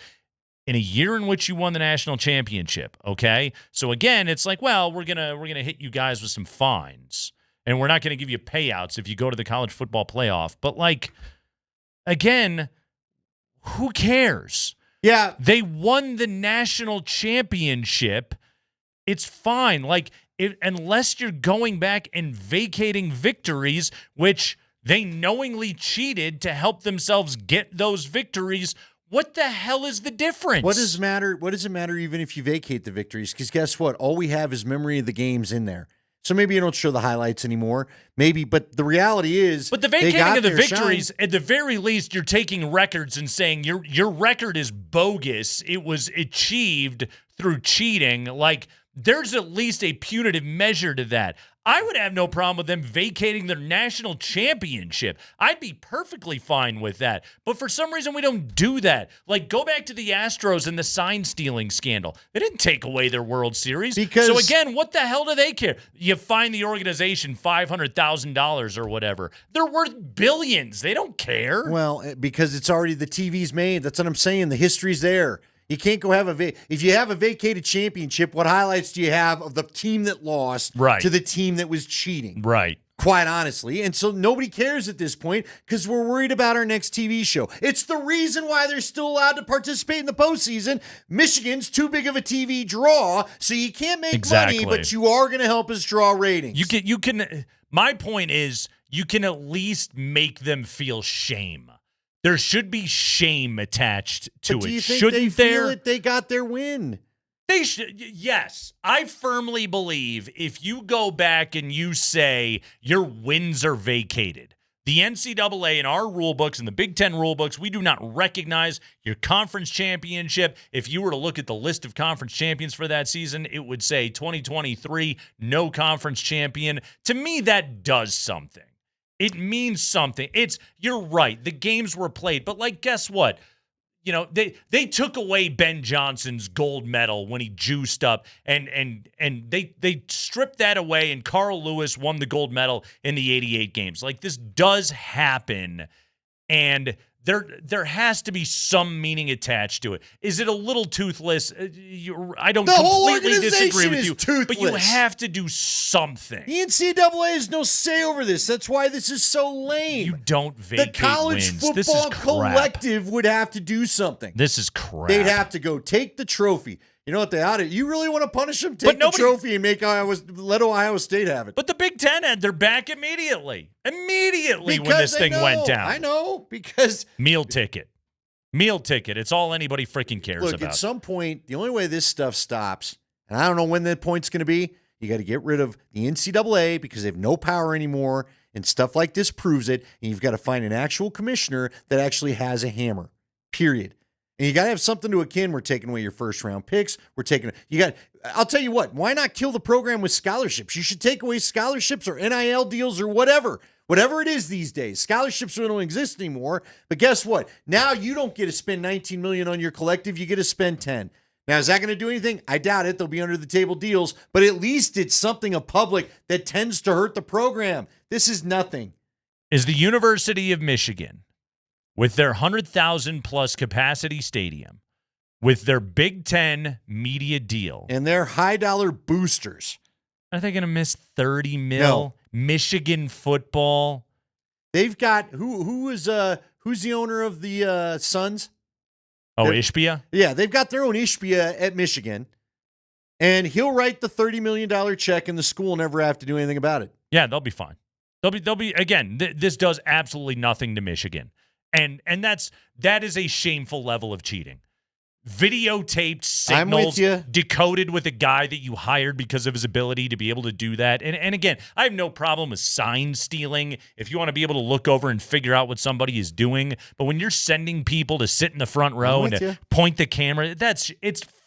In a year in which you won the national championship, okay? So again, it's well, we're gonna hit you guys with some fines, and we're not gonna give you payouts if you go to the college football playoff. But again, who cares? Yeah. They won the national championship. It's fine. Unless you're going back and vacating victories, which they knowingly cheated to help themselves get those victories, what the hell is the difference? What does it matter even if you vacate the victories? Because guess what? All we have is memory of the games in there. So maybe you don't show the highlights anymore. Maybe, but the reality is, but the vacating of the victories, at the very least, you're taking records and saying your record is bogus. It was achieved through cheating. There's at least a punitive measure to that. I would have no problem with them vacating their national championship. I'd be perfectly fine with that. But for some reason, we don't do that. Go back to the Astros and the sign-stealing scandal. They didn't take away their World Series. So again, what the hell do they care? You fine the organization $500,000 or whatever. They're worth billions. They don't care. Well, because it's already the TV's made. That's what I'm saying. The history's there. You can't go have if you have a vacated championship, what highlights do you have of the team that lost to the team that was cheating? Right. Quite honestly. And so nobody cares at this point because we're worried about our next TV show. It's the reason why they're still allowed to participate in the postseason. Michigan's too big of a TV draw, so you can't make money, but you are going to help us draw ratings. You can. My point is, you can at least make them feel shame. There should be shame attached to it. Do you think Shouldn't they there? feel it? They got their win. They should. Yes, I firmly believe if you go back and you say your wins are vacated, the NCAA in our rule books and the Big Ten rule books, we do not recognize your conference championship. If you were to look at the list of conference champions for that season, it would say 2023, no conference champion. To me, that does something. It means something. You're right. The games were played, but guess what? You know, they took away Ben Johnson's gold medal when he juiced up, and they stripped that away, and Carl Lewis won the gold medal in the 88 games. This does happen, and there has to be some meaning attached to it. Is it a little toothless? I don't completely disagree with you, toothless. But you have to do something. The NCAA has no say over this. That's why this is so lame. You don't vacate The college wins. football This is crap. collective would have to do something. This is crap. They'd have to go take the trophy. You know what they ought to? You really want to punish them? Take the trophy and let Ohio State have it. But the Big Ten had their back immediately when this thing went down. I know, because meal ticket. It's all anybody freaking cares look, about. At some point, the only way this stuff stops, and I don't know when that point's going to be, you got to get rid of the NCAA because they have no power anymore, and stuff like this proves it. And you've got to find an actual commissioner that actually has a hammer. Period. And you got to have something to akin. We're taking away your first round picks. I'll tell you what, why not kill the program with scholarships? You should take away scholarships or NIL deals or whatever it is these days. Scholarships don't exist anymore. But guess what? Now you don't get to spend $19 million on your collective. You get to spend 10. Now, is that going to do anything? I doubt it. They'll be under the table deals, but at least it's something of public that tends to hurt the program. This is nothing. Is the University of Michigan, with their 100,000 plus capacity stadium, with their Big Ten media deal, and their high dollar boosters, are they going to miss $30 million? No. Michigan football. They've got who's the owner of the Suns? Oh, Ishbia? Yeah, they've got their own Ishbia at Michigan, and he'll write the $30 million check, and the school will never have to do anything about it. Yeah, they'll be fine. They'll be again. This does absolutely nothing to Michigan. And that is a shameful level of cheating. Videotaped signals decoded with a guy that you hired because of his ability to be able to do that. And again, I have no problem with sign stealing if you want to be able to look over and figure out what somebody is doing. But when you're sending people to sit in the front row and to point the camera, it's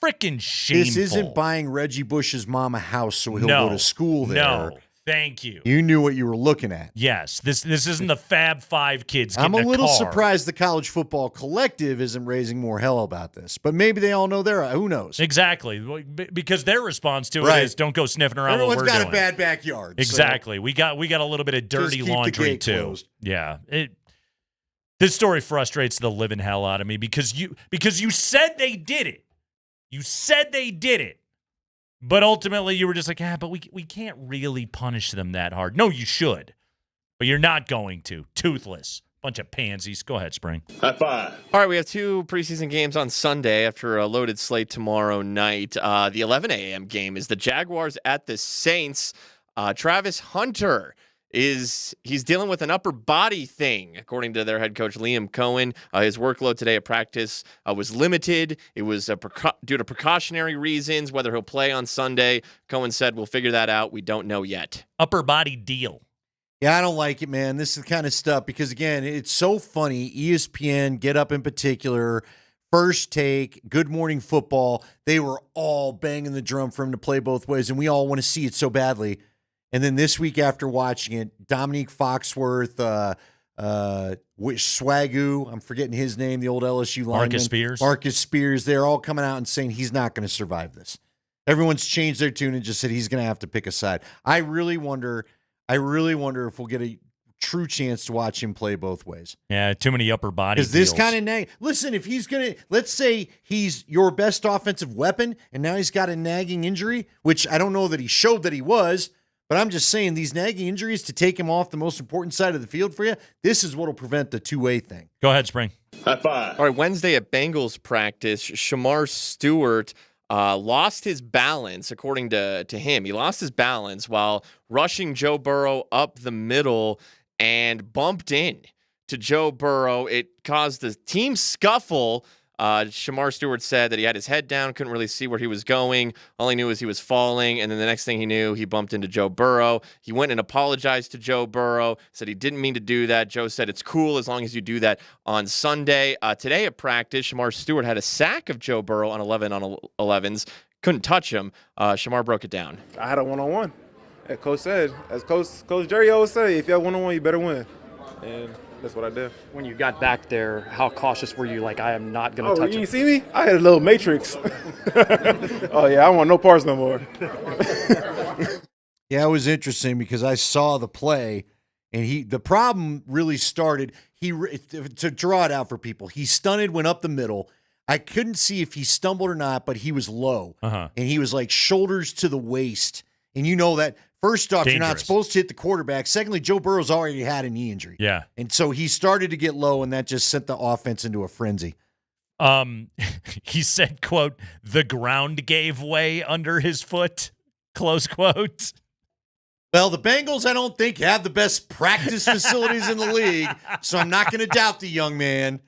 freaking shameful. This isn't buying Reggie Bush's mom a house so he'll go to school there. No. Thank you. You knew what you were looking at. Yes, this isn't the Fab Five kids. I'm a little car. surprised the college football collective isn't raising more hell about this, but maybe they all know who knows? Exactly, because their response to it is don't go sniffing around. Everyone's what we're got doing. a bad backyard. Exactly. So we got a little bit of dirty just keep laundry the gate too. Closed. Yeah. This story frustrates the living hell out of me because you said they did it. You said they did it. But ultimately, you were just like, but we can't really punish them that hard. No, you should. But you're not going to. Toothless. Bunch of pansies. Go ahead, Spring. High five. All right, we have 2 preseason games on Sunday after a loaded slate tomorrow night. The 11 a.m. game is the Jaguars at the Saints. Travis Hunter he's dealing with an upper body thing, according to their head coach, Liam Cohen. His workload today at practice was limited. It was due to precautionary reasons. Whether he'll play on Sunday, Cohen said, we'll figure that out. We don't know yet. Upper body deal. Yeah, I don't like it, man. This is the kind of stuff because, again, it's so funny. ESPN, Get Up in particular, First Take, Good Morning Football, they were all banging the drum for him to play both ways, and we all want to see it so badly. And then this week after watching it, Dominique Foxworth, Swagoo, I'm forgetting his name, the old LSU lineman. Marcus Spears, they're all coming out and saying he's not going to survive this. Everyone's changed their tune and just said he's going to have to pick a side. I really wonder if we'll get a true chance to watch him play both ways. Yeah, too many upper body. Because this kind of listen, if he's gonna, let's say he's your best offensive weapon, and now he's got a nagging injury, which I don't know that he showed that he was, but I'm just saying these nagging injuries to take him off the most important side of the field for you. This is what'll prevent the two-way thing. Go ahead, Spring. High five. All right, Wednesday at Bengals practice, Shamar Stewart lost his balance, according to him. He lost his balance while rushing Joe Burrow up the middle and bumped in to Joe Burrow. It caused the team scuffle. Shamar Stewart said that he had his head down, couldn't really see where he was going. All he knew was he was falling, and then the next thing he knew, he bumped into Joe Burrow. He went and apologized to Joe Burrow, said he didn't mean to do that. Joe said it's cool as long as you do that on Sunday. Today at practice, Shamar Stewart had a sack of Joe Burrow on 11-on-11s. Couldn't touch him. Shamar broke it down. I had a one-on-one. As Coach said, as Coach Jerry always say, if you have one-on-one, you better win. And that's what I did. When you got back there, how cautious were you? Like, I am not going to touch you him. See me? I had a little matrix. Oh, yeah, I don't want no parts no more. Yeah, it was interesting because I saw the play, and the problem really started. To draw it out for people, he stunted, went up the middle. I couldn't see if he stumbled or not, but he was low. And he was like shoulders to the waist. And you know that, first off, you're not supposed to hit the quarterback. Secondly, Joe Burrow's already had a knee injury. Yeah. And so he started to get low, and that just sent the offense into a frenzy. He said, quote, the ground gave way under his foot, close quote. Well, the Bengals, I don't think, have the best practice facilities in the league, so I'm not going to doubt the young man.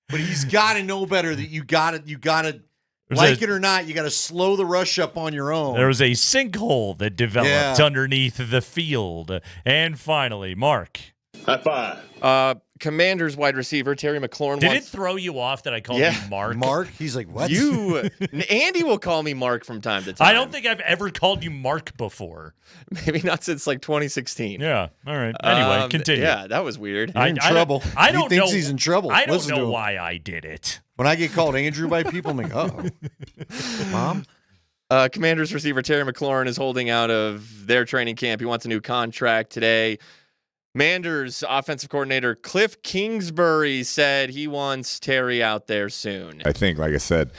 But he's got to know better that you got to like it or not, you got to slow the rush up on your own. There was a sinkhole that developed underneath the field. And finally, Mark. High five. Commanders wide receiver Terry McLaurin. Did it throw you off that I called you Mark? Mark? He's like, what? Andy will call me Mark from time to time. I don't think I've ever called you Mark before. Maybe not since like 2016. Yeah. All right. Anyway, continue. Yeah, that was weird. You're in trouble. I don't he thinks know. He's in trouble. I don't Listen know why I did it. When I get called Andrew by people, I'm like, uh-oh. Mom? Commanders receiver Terry McLaurin is holding out of their training camp. He wants a new contract today. Manders offensive coordinator Cliff Kingsbury said he wants Terry out there soon. I think, like I said,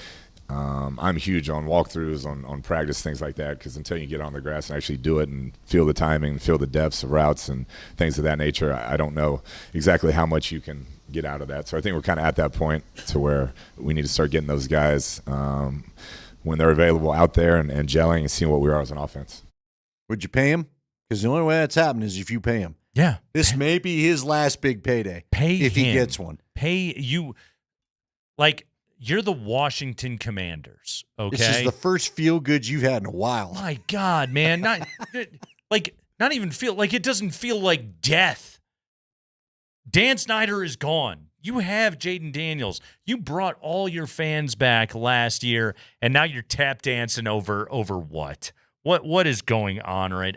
I'm huge on walkthroughs, on practice, things like that, because until you get on the grass and actually do it and feel the timing, feel the depths of routes and things of that nature, I don't know exactly how much you can get out of that. So I think we're kind of at that point to where we need to start getting those guys when they're available out there and gelling and seeing what we are as an offense. Would you pay him? Because the only way that's happening is if you pay him. Yeah. This may be his last big payday. If he gets one. Pay you. Like, you're the Washington Commanders, okay? This is the first feel-good you've had in a while. My God, man. Not even feel like it doesn't feel like death. Dan Snyder is gone. You have Jaden Daniels. You brought all your fans back last year, and now you're tap dancing over what? What is going on, right?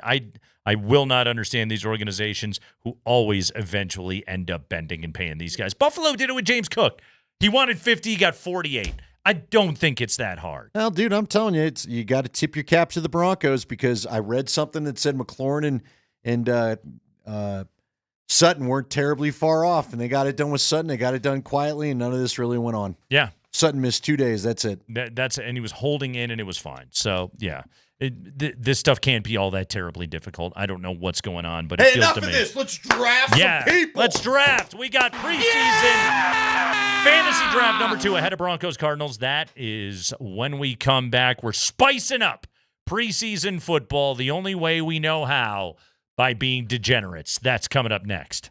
I will not understand these organizations who always eventually end up bending and paying these guys. Buffalo did it with James Cook. He wanted 50, he got 48. I don't think it's that hard. Well, dude, I'm telling you, you got to tip your cap to the Broncos because I read something that said McLaurin and Sutton weren't terribly far off, and they got it done with Sutton. They got it done quietly, and none of this really went on. Yeah. Sutton missed 2 days. That's it. That's it, and he was holding in, and it was fine. So, yeah. This stuff can't be all that terribly difficult. I don't know what's going on, but it feels enough to me. of this. Let's draft some people. Let's draft. We got preseason fantasy draft number 2 ahead of Broncos Cardinals. That is when we come back. We're spicing up preseason football the only way we know how, by being degenerates. That's coming up next.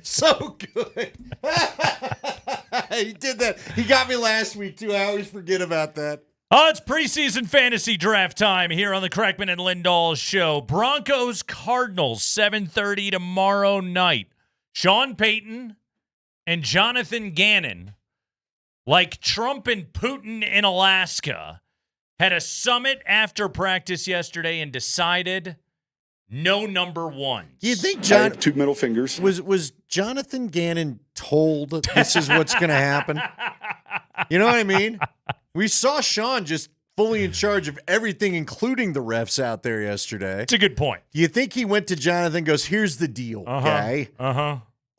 So good. He did that. He got me last week, too. I always forget about that. Oh, it's preseason fantasy draft time here on the Kreckman and Lindahl show. Broncos Cardinals, 7:30 tomorrow night. Sean Payton and Jonathan Gannon, like Trump and Putin in Alaska, had a summit after practice yesterday and decided no number ones. You think I have two middle fingers. Was Jonathan Gannon told this is what's going to happen? You know what I mean? We saw Sean just fully in charge of everything, including the refs out there yesterday. It's a good point. Do you think he went to Jonathan and goes, here's the deal, okay?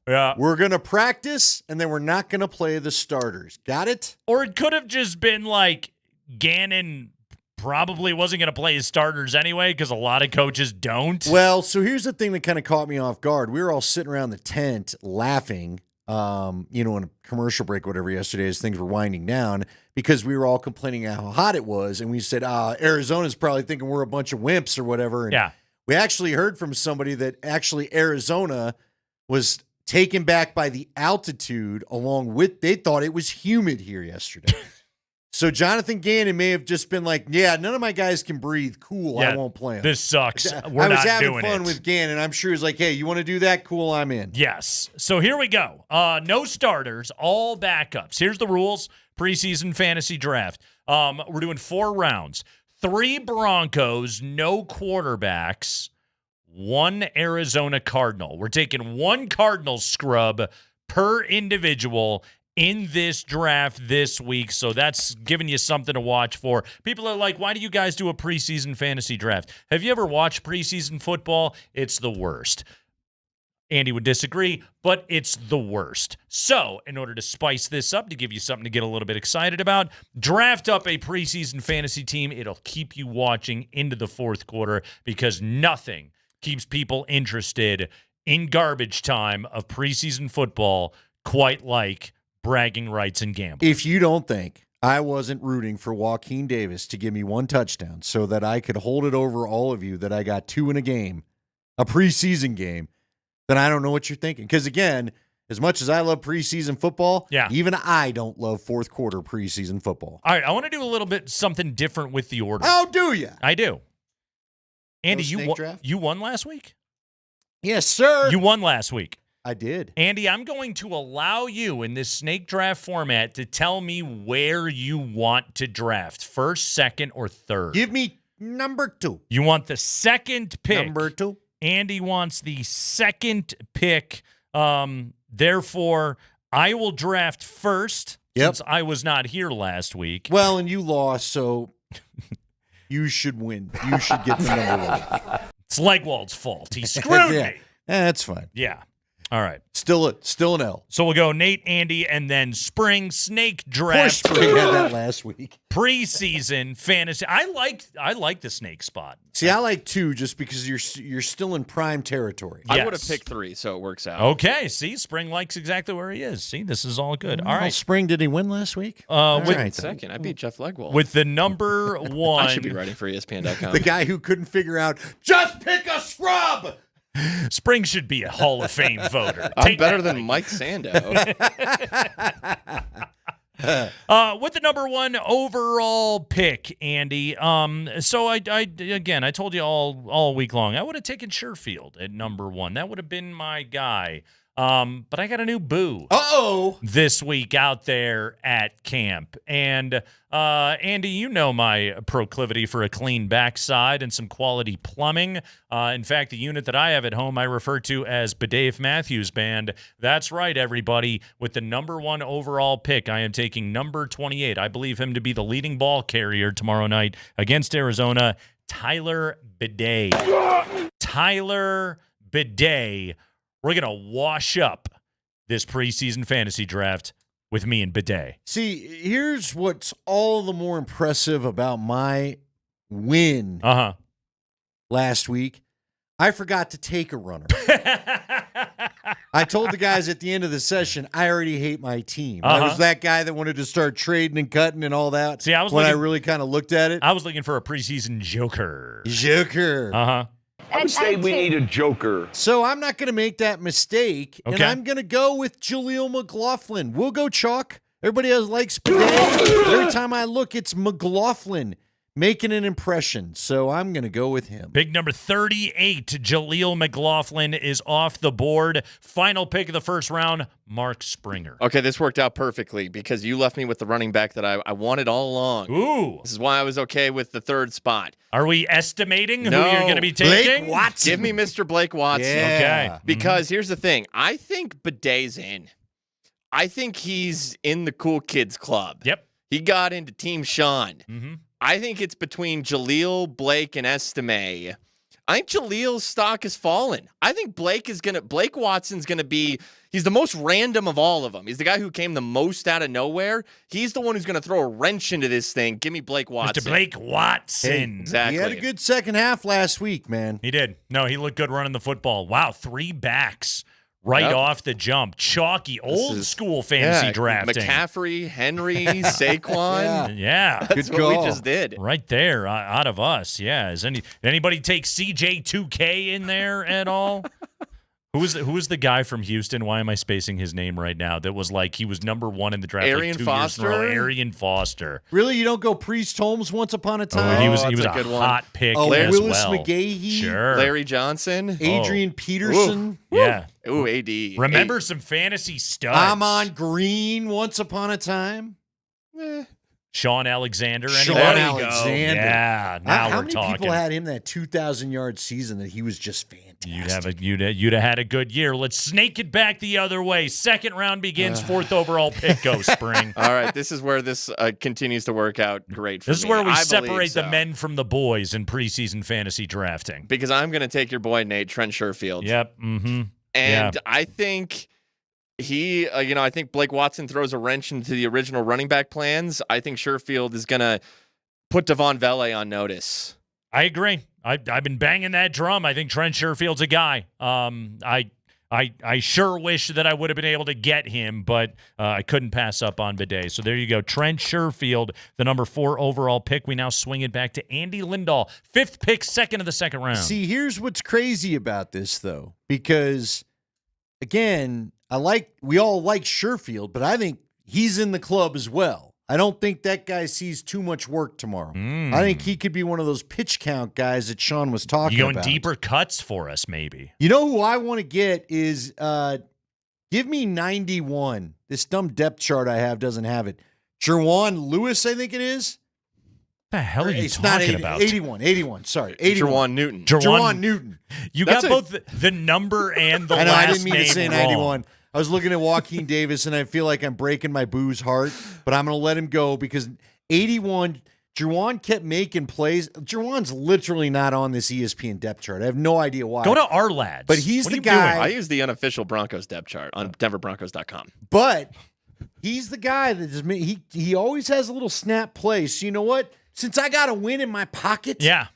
Yeah. We're going to practice, and then we're not going to play the starters. Got it? Or it could have just been like Gannon probably wasn't going to play his starters anyway because a lot of coaches don't. Well, so here's the thing that kind of caught me off guard. We were all sitting around the tent laughing, in a commercial break, whatever, yesterday as things were winding down because we were all complaining how hot it was. And we said, Arizona's probably thinking we're a bunch of wimps or whatever. And yeah. We actually heard from somebody that actually Arizona was taken back by the altitude along with, they thought it was humid here yesterday. So Jonathan Gannon may have just been like, yeah, none of my guys can breathe. Cool, Yeah, I won't play them. This sucks. I We're was not having doing fun it. with Gannon. I'm sure he's like, hey, you want to do that? Cool, I'm in. Yes. So here we go. No starters, all backups. Here's the rules. Preseason fantasy draft. We're doing 4 rounds. 3 Broncos, no quarterbacks, 1 Arizona Cardinal. We're taking 1 Cardinal scrub per individual in this draft this week. So that's giving you something to watch for. People are like, why do you guys do a preseason fantasy draft? Have you ever watched preseason football? It's the worst. Andy would disagree, but it's the worst. So in order to spice this up, to give you something to get a little bit excited about, draft up a preseason fantasy team. It'll keep you watching into the fourth quarter because nothing keeps people interested in garbage time of preseason football quite like bragging rights and gambling. If you don't think I wasn't rooting for Joaquin Davis to give me 1 touchdown so that I could hold it over all of you that I got 2 in a game, a preseason game, then I don't know what you're thinking. Because, again, as much as I love preseason football, even I don't love fourth quarter preseason football. All right, I want to do a little bit something different with the order. Oh, do you? I do. Andy, No snake you won last week? Yes, sir. You won last week. I did. Andy, I'm going to allow you in this snake draft format to tell me where you want to draft, first, second, or third. Give me number 2. You want the second pick. Number 2. Andy wants the second pick. Therefore, I will draft first since I was not here last week. Well, and you lost, so you should win. You should get the number 1. It's Legwald's fault. He screwed me. That's fine. Yeah. All right. Still an L. So we'll go Nate, Andy, and then spring snake draft. Of course, Spring had that last week. Preseason fantasy. I like the snake spot. See, I like 2 just because you're still in prime territory. I would have picked 3, so it works out. Okay. See, Spring likes exactly where he is. See, this is all good. All right. Spring, did he win last week? Second. I beat Jeff Legwald. With the number 1. I should be writing for ESPN.com. The guy who couldn't figure out, just pick a scrub. Spring should be a Hall of Fame voter. I'm better than Mike Sando. With the number 1 overall pick, Andy. So I told you all week long, I would have taken Sherfield at number 1. That would have been my guy. But I got a new boo this week out there at camp. And Andy, you know my proclivity for a clean backside and some quality plumbing. In fact, the unit that I have at home I refer to as Dave Matthews Band. That's right, everybody. With the number 1 overall pick, I am taking number 28. I believe him to be the leading ball carrier tomorrow night against Arizona, Tyler Bidet. Tyler Bidet. We're going to wash up this preseason fantasy draft with me and Bidet. See, here's what's all the more impressive about my win last week. I forgot to take a runner. I told the guys at the end of the session, I already hate my team. I was that guy that wanted to start trading and cutting and all that. See, I really kind of looked at it. I was looking for a preseason joker. Joker. I would say we need a joker. So I'm not going to make that mistake, and Okay. I'm going to go with Jaleel McLaughlin. We'll go chalk. Everybody else likes Bidet. Every time I look, it's McLaughlin making an impression. So I'm going to go with him. Big number 38, Jaleel McLaughlin is off the board. Final pick of the first round, Mark Springer. Okay, this worked out perfectly because you left me with the running back that I wanted all along. Ooh. This is why I was okay with the third spot. Are we estimating No. who you're going to be taking? Blake Watson. Give me Mr. Blake Watson. Yeah. Okay. Because here's the thing. I think Bidet's in. I think he's in the cool kids club. Yep. He got into Team Sean. Mm-hmm. I think it's between Jaleel, Blake, and Estime. I think Jaleel's stock has fallen. I think Blake Watson's gonna be, he's the most random of all of them. He's the guy who came the most out of nowhere. He's the one who's gonna throw a wrench into this thing. Give me Blake Watson. Mr. Blake Watson. Exactly. He had a good second half last week, man. He did. No, he looked good running the football. Wow, 3 backs right off the jump. Chalky, old school fantasy drafting. McCaffrey, Henry, Saquon. Yeah. That's Good what call. we just did. Right there, out of us. Yeah. Did anybody take CJ2K in there at all? Who was the guy from Houston? Why am I spacing his name right now? That was like he was number 1 in the draft. Arian 2 years in a row. Foster? Arian Foster. Really? You don't go Priest Holmes once upon a time? He was that's a a good one. hot pick Oh, as Willis well. McGahee? Sure. Larry Johnson. Adrian Peterson? Yeah. Ooh, AD. Remember some fantasy studs. Amon Green once upon a time? Sean Alexander. Sean anybody? Alexander. Yeah, now How we're many talking. people had him that 2,000-yard season that he was just fantastic? You'd have had a good year. Let's snake it back the other way. Second round begins. 4th overall pick goes Spring. All right, this is where this continues to work out great for me. This is where we I separate believe the so. men from the boys in preseason fantasy drafting. Because I'm going to take your boy, Nate, Trent Sherfield. Yep. Mm-hmm. And I think he, I think Blake Watson throws a wrench into the original running back plans. I think Sherfield is going to put Devon Vele on notice. I agree. I've been banging that drum. I think Trent Sherfield's a guy. I sure wish that I would have been able to get him, but I couldn't pass up on Bidet. So there you go. Trent Sherfield, the number 4 overall pick. We now swing it back to Andy Lindahl. 5th pick, second of the second round. See, here's what's crazy about this, though, because, again, we all like Sherfield, but I think he's in the club as well. I don't think that guy sees too much work tomorrow. I think he could be one of those pitch count guys that Sean was talking You going about. deeper cuts for us, maybe? You know who I want to get is give me 91. This dumb depth chart I have doesn't have it. Jerwan Lewis, I think it is. What the hell are you It's talking not 80, about? 81. Sorry, 81. Jerwan Newton. Jerwan Newton. You got both the number and the I know, last I didn't mean name to say wrong. 91. I was looking at Joaquin Davis, and I feel like I'm breaking my boo's heart, but I'm going to let him go because 81, Jerwan kept making plays. Jerwan's literally not on this ESPN depth chart. I have no idea why. Go to our lads. But he's What the are you guy. doing? I use the unofficial Broncos depth chart on DenverBroncos.com. But he's the guy that is, he always has a little snap play. So you know what? Since I got a win in my pocket, and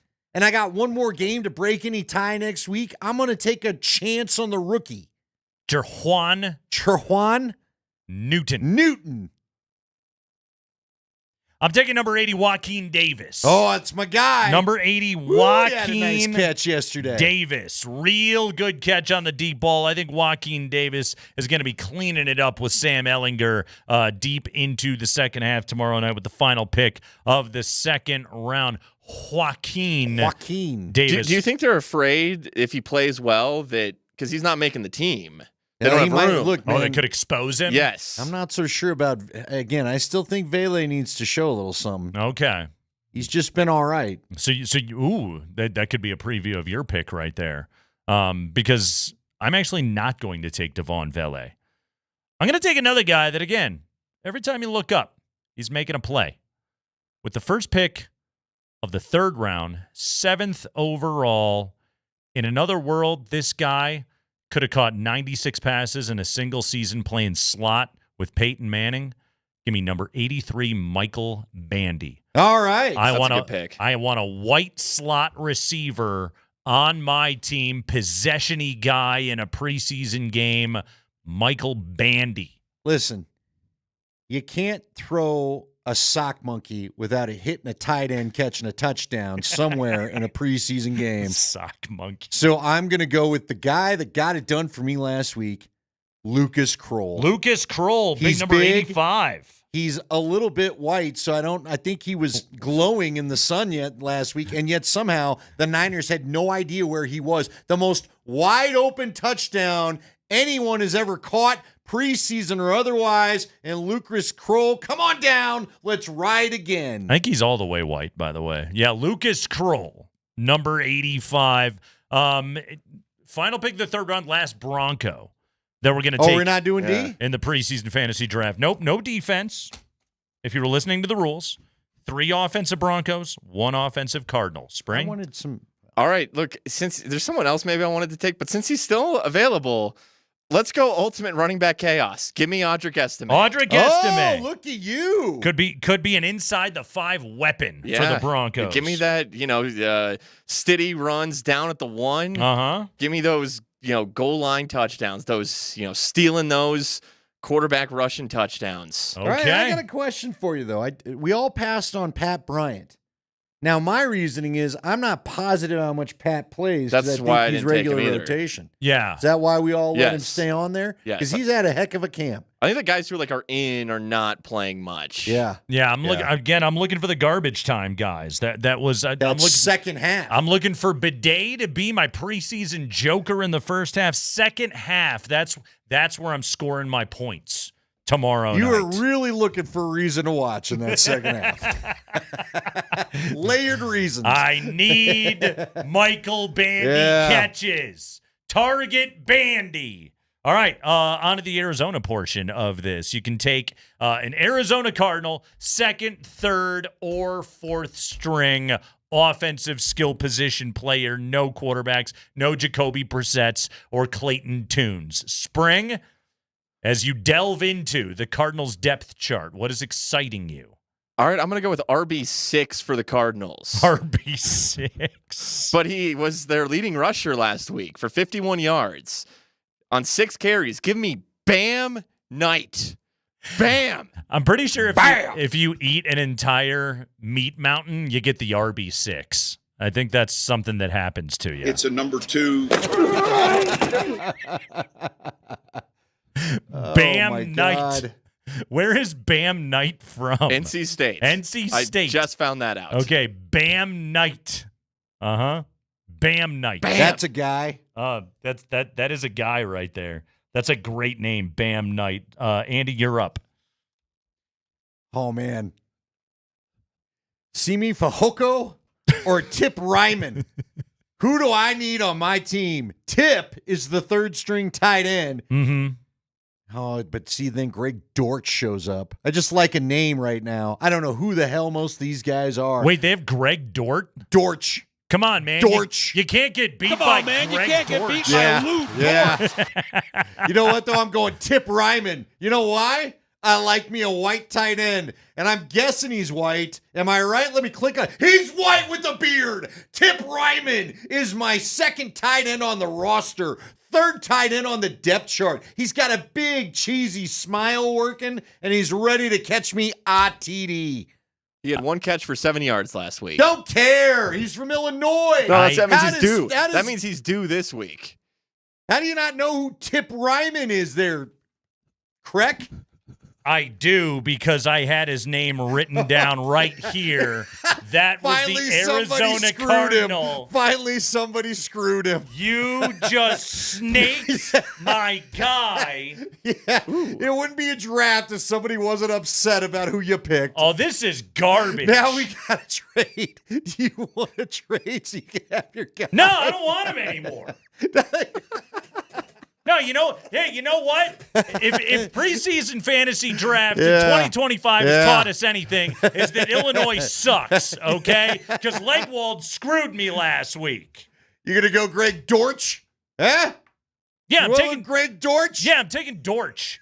I got one more game to break any tie next week, I'm going to take a chance on the rookie. Jerwan Newton. I'm taking number 80, Joaquin Davis. Oh, that's my guy. Number 80, Woo, he had a Joaquin nice catch yesterday. Davis. Real good catch on the deep ball. I think Joaquin Davis is going to be cleaning it up with Sam Ehlinger deep into the second half tomorrow night with the final pick of the second round. Joaquin Davis. Do you think they're afraid if he plays well that because he's not making the team? They Yeah, don't he have might- room. look, they man, could expose him? Yes. I'm not so sure about, again, I still think Vele needs to show a little something. Okay. He's just been all right. That could be a preview of your pick right there. Because I'm actually not going to take Devon Vele. I'm going to take another guy that, again, every time you look up, he's making a play. With the first pick of the third round, 7th overall. In another world, this guy could have caught 96 passes in a single season playing slot with Peyton Manning. Give me number 83, Michael Bandy. All right. That's a good pick. I want a white slot receiver on my team, possession-y guy in a preseason game, Michael Bandy. Listen, you can't throw a sock monkey without it hitting a tight end catching a touchdown somewhere in a preseason game. Sock monkey. So I'm going to go with the guy that got it done for me last week, Lucas Kroll. Lucas Kroll, big number 85. He's a little bit white, so I think he was glowing in the sun last week, and yet somehow the Niners had no idea where he was. The most wide open touchdown anyone has ever caught, preseason or otherwise, and Lucas Kroll, come on down, let's ride again. I think he's all the way white, by the way. Yeah, Lucas Kroll, number 85. Final pick of the third round, last Bronco that we're going to take. Oh, we're not doing D? In the preseason fantasy draft. Nope, no defense. If you were listening to the rules, 3 offensive Broncos, 1 offensive Cardinals. Spring? I wanted some. All right, look, since there's someone else maybe I wanted to take, but since he's still available, let's go ultimate running back chaos. Give me Audric Estime. Audric Estime. Oh, look at you. Could be an inside the 5 weapon for the Broncos. Give me that, steady runs down at the 1. Uh-huh. Give me those, goal line touchdowns, those, stealing those quarterback rushing touchdowns. Okay. All right, I got a question for you, though. We all passed on Pat Bryant. Now, my reasoning is I'm not positive how much Pat plays. That's why I he's didn't take regular him either. rotation. Yeah. Is that why we all let him stay on there? Yes. Because he's had a heck of a camp. I think the guys who are in are not playing much. Yeah. Yeah, I'm looking for the garbage time guys. That was I'm looking second half. I'm looking for Bidet to be my preseason joker in the first half. Second half, that's where I'm scoring my points tomorrow night. You were really looking for a reason to watch in that second half. Layered reasons. I need Michael Bandy catches. Target Bandy. All right, on to the Arizona portion of this. You can take an Arizona Cardinal, second, third, or fourth string offensive skill position player, no quarterbacks, no Jacoby Brissetts or Clayton Tunes. Spring, as you delve into the Cardinals depth chart, what is exciting you? All right, I'm going to go with RB6 for the Cardinals. RB6. But he was their leading rusher last week for 51 yards on 6 carries. Give me Bam Knight. Bam! I'm pretty sure if you eat an entire meat mountain, you get the RB6. I think that's something that happens to you. It's a number 2. Bam Knight. Where is Bam Knight from? NC State. NC State. I just found that out. Okay, Bam Knight. Bam Knight. Bam. That's a guy. That is a guy right there. That's a great name, Bam Knight. Andy, you're up. Oh man. Simi Fehoko or Tip Ryman? Who do I need on my team? Tip is the third string tight end. Mm-hmm. Oh, but see, then Greg Dortch shows up. I just like a name right now. I don't know who the hell most of these guys are. Wait, they have Greg Dortch. Come on, man. Dortch. You can't get beat Come by on, man. Greg You can't Dortch. get beat by Luke Dortch. You know what, though? I'm going Tip Ryman. You know why? I like me a white tight end, and I'm guessing he's white. Am I right? Let me click on. He's white with a beard. Tip Ryman is my second tight end on the roster. Third tight end on the depth chart. He's got a big, cheesy smile working, and he's ready to catch me TD. He had 1 catch for 7 yards last week. Don't care. He's from Illinois. No, that means he's due. That means he's due this week. How do you not know who Tip Ryman is there, Kreck? I do, because I had his name written down right here. That was Finally, the Arizona Cardinal. Finally, somebody screwed him. You just snaked my guy. Yeah, it wouldn't be a draft if somebody wasn't upset about who you picked. Oh, this is garbage. Now we got to trade. Do you want to trade so you can have your guy? No, I don't want him anymore. No, you know what? If preseason fantasy draft in 2025 has taught us anything, is that Illinois sucks, okay? Because Legwold screwed me last week. You gonna go Greg Dortch? Huh? Yeah, I'm taking Greg Dortch. Yeah, I'm taking Dortch.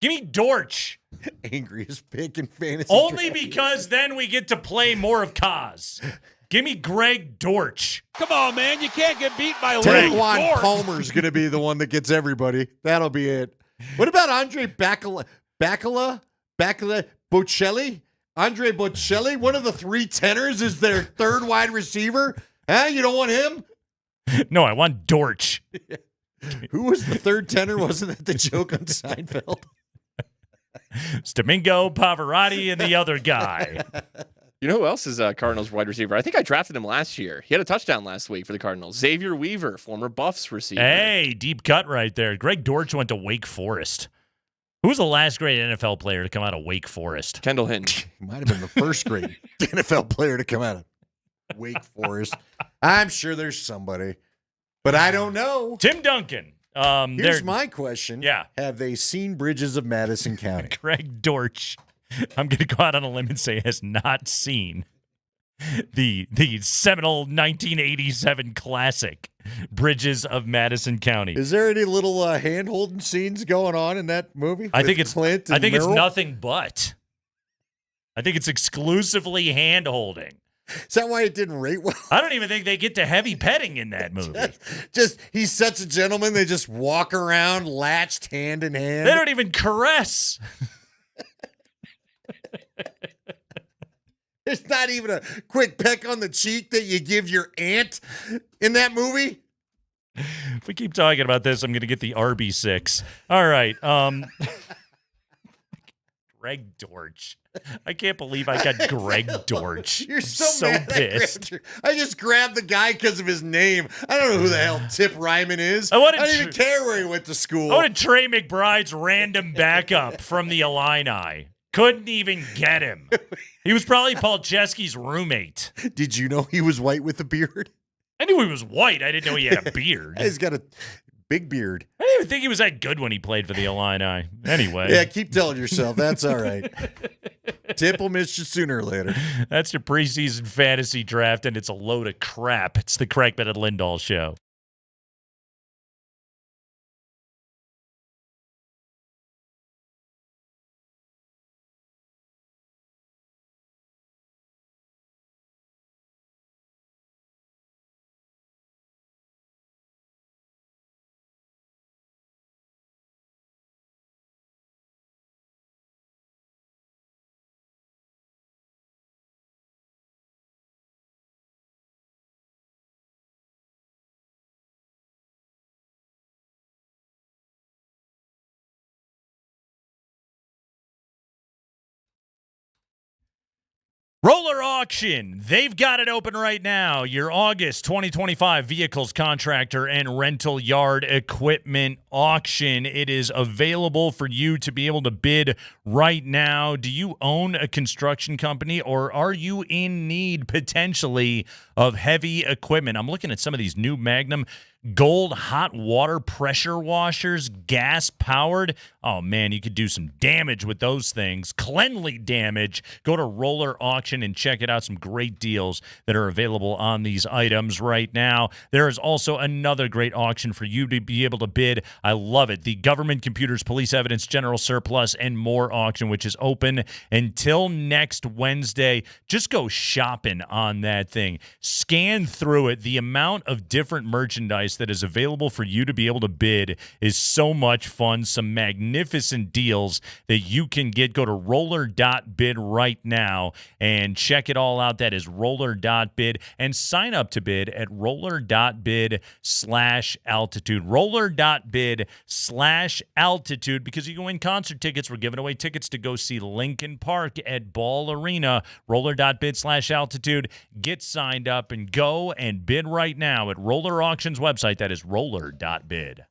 Give me Dortch. Angriest pick in fantasy. Only because then we get to play more of Kaz. Give me Greg Dortch. Come on, man. You can't get beat by Luke Taquan Dortch. Palmer's going to be the one that gets everybody. That'll be it. What about Andre Bacala? Bocelli? Andre Bocelli? One of the three tenors is their third wide receiver? Huh? You don't want him? No, I want Dortch. Who was the third tenor? Wasn't that the joke on Seinfeld? It's Domingo Pavarotti and the other guy. You know who else is a Cardinals wide receiver? I think I drafted him last year. He had a touchdown last week for the Cardinals. Xavier Weaver, former Buffs receiver. Hey, deep cut right there. Greg Dortch went to Wake Forest. Who was the last great NFL player to come out of Wake Forest? Kendall Hinton. Might have been the first great NFL player to come out of Wake Forest. I'm sure there's somebody, but I don't know. Tim Duncan. Here's my question. Yeah. Have they seen Bridges of Madison County? Greg Dortch, I'm going to go out on a limb and say has not seen the seminal 1987 classic Bridges of Madison County. Is there any little hand-holding scenes going on in that movie? I think it's Clint and it's Merrill? nothing but. I think it's exclusively hand-holding. Is that why it didn't rate well? I don't even think they get to heavy petting in that movie. Just he's such a gentleman. They just walk around latched hand in hand. They don't even caress. There's not even a quick peck on the cheek that you give your aunt in that movie. If we keep talking about this, I'm going to get the RB6. All right. Greg Dortch. I can't believe I got Greg Dortch. You're so mad pissed. I just grabbed the guy because of his name. I don't know who the hell Tip Ryman is. I don't even care where he went to school. I wanted Trey McBride's random backup from the Illini. Couldn't even get him. He was probably Paul Chesky's roommate. Did you know he was white with a beard? I knew he was white. I didn't know he had a beard. He's got a big beard. I didn't even think he was that good when he played for the Illini. Anyway. Yeah, keep telling yourself. That's all right. Tip will miss you sooner or later. That's your preseason fantasy draft, and it's a load of crap. It's the Kreckman and Lindahl Show. Roller Auction. They've got it open right now. Your August 2025 vehicles contractor and rental yard equipment auction. It is available for you to be able to bid right now. Do you own a construction company, or are you in need potentially of heavy equipment? I'm looking at some of these new Magnum Gold hot water pressure washers, gas powered. Oh man, you could do some damage with those things. Cleanly damage. Go to Roller Auction and check it out. Some great deals that are available on these items right now. There is also another great auction for you to be able to bid. I love it. The Government Computers Police Evidence General Surplus and More auction, which is open until next Wednesday. Just go shopping on that thing. Scan through it. The amount of different merchandise that is available for you to be able to bid is so much fun. Some magnificent deals that you can get. Go to roller.bid right now and check it all out. That is roller.bid, and sign up to bid at roller.bid/altitude. Roller.bid/altitude, because you can win concert tickets. We're giving away tickets to go see Linkin Park at Ball Arena. Roller.bid/altitude. Get signed up and go and bid right now at Roller Auction's website. That is roller.bid.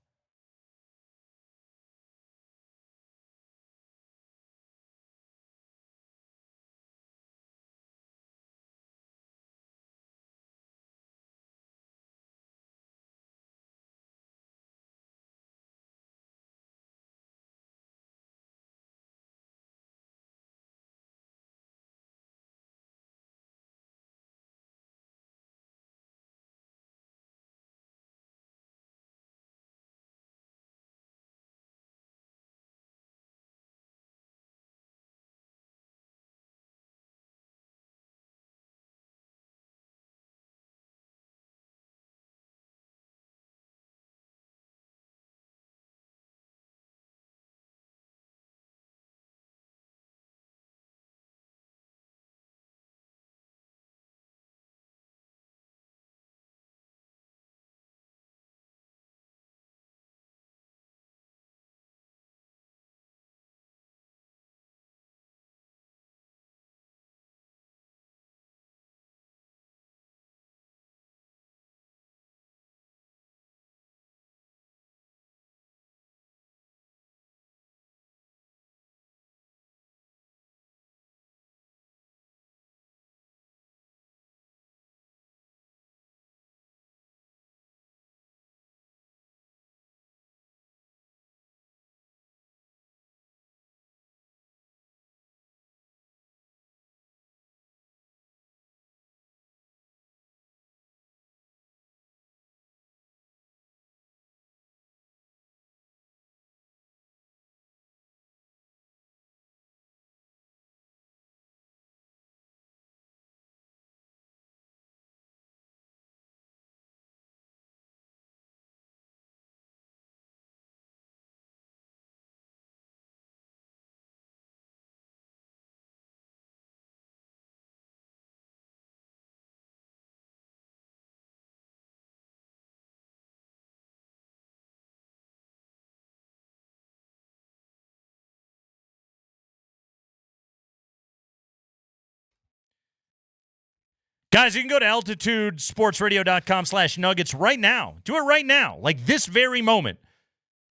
Guys, you can go to altitudesportsradio.com/nuggets right now. Do it right now, like this very moment,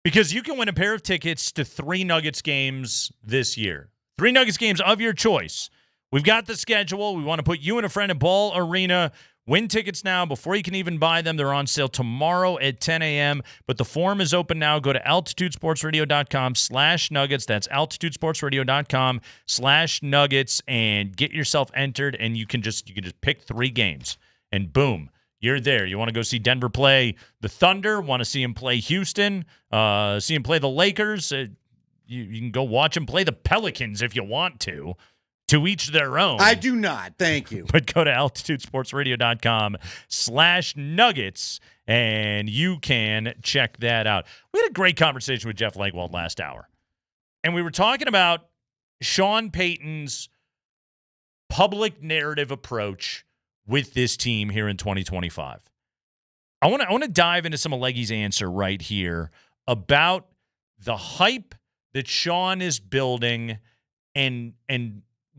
because you can win a pair of tickets to 3 Nuggets games this year. 3 Nuggets games of your choice. We've got the schedule. We want to put you and a friend at Ball Arena. Win tickets now before you can even buy them. They're on sale tomorrow at 10 a.m., but the form is open now. Go to altitudesportsradio.com/nuggets. That's altitudesportsradio.com/nuggets and get yourself entered, and you can just pick 3 games, and boom, you're there. You want to go see Denver play the Thunder, want to see him play Houston, see him play the Lakers. You can go watch him play the Pelicans if you want to. To each their own. I do not. Thank you. But go to altitudesportsradio.com/nuggets and you can check that out. We had a great conversation with Jeff Legwold last hour. And we were talking about Sean Payton's public narrative approach with this team here in 2025. I want to dive into some of Leggy's answer right here about the hype that Sean is building and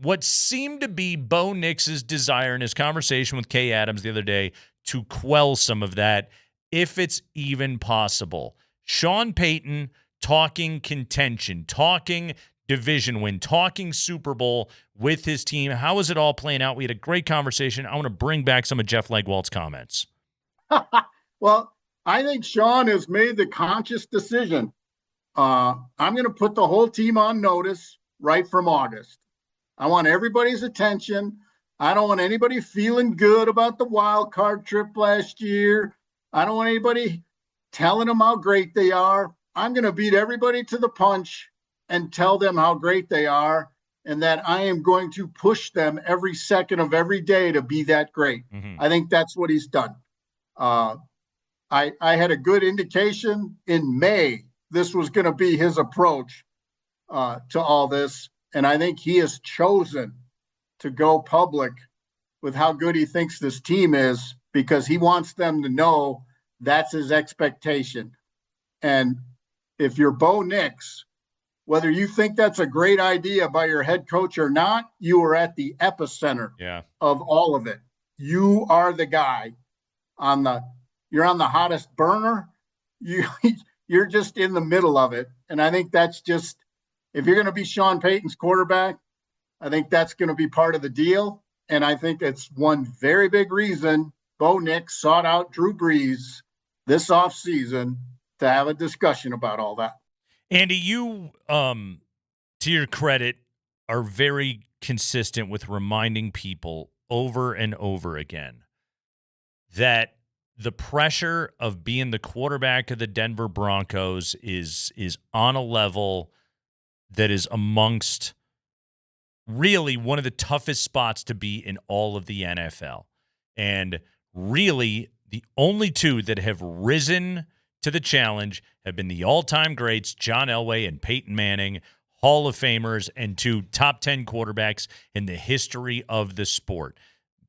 what seemed to be Bo Nix's desire in his conversation with Kay Adams the other day to quell some of that, if it's even possible. Sean Payton talking contention, talking division win, talking Super Bowl with his team. How is it all playing out? We had a great conversation. I want to bring back some of Jeff Legwold's comments. Well, I think Sean has made the conscious decision. I'm going to put the whole team on notice right from August. I want everybody's attention. I don't want anybody feeling good about the wild card trip last year. I don't want anybody telling them how great they are. I'm going to beat everybody to the punch and tell them how great they are and that I am going to push them every second of every day to be that great. Mm-hmm. I think that's what he's done. I had a good indication in May this was going to be his approach to all this. And I think he has chosen to go public with how good he thinks this team is because he wants them to know that's his expectation. And if you're Bo Nix, whether you think that's a great idea by your head coach or not, you are at the epicenter of all of it. You are the guy you're on the hottest burner. You're just in the middle of it. And I think that's just, if you're going to be Sean Payton's quarterback, I think that's going to be part of the deal. And I think it's one very big reason Bo Nix sought out Drew Brees this offseason to have a discussion about all that. Andy, you, to your credit, are very consistent with reminding people over and over again that the pressure of being the quarterback of the Denver Broncos is on a level that is amongst really one of the toughest spots to be in all of the NFL. And really, the only 2 that have risen to the challenge have been the all-time greats, John Elway and Peyton Manning, Hall of Famers, and 2 top 10 quarterbacks in the history of the sport.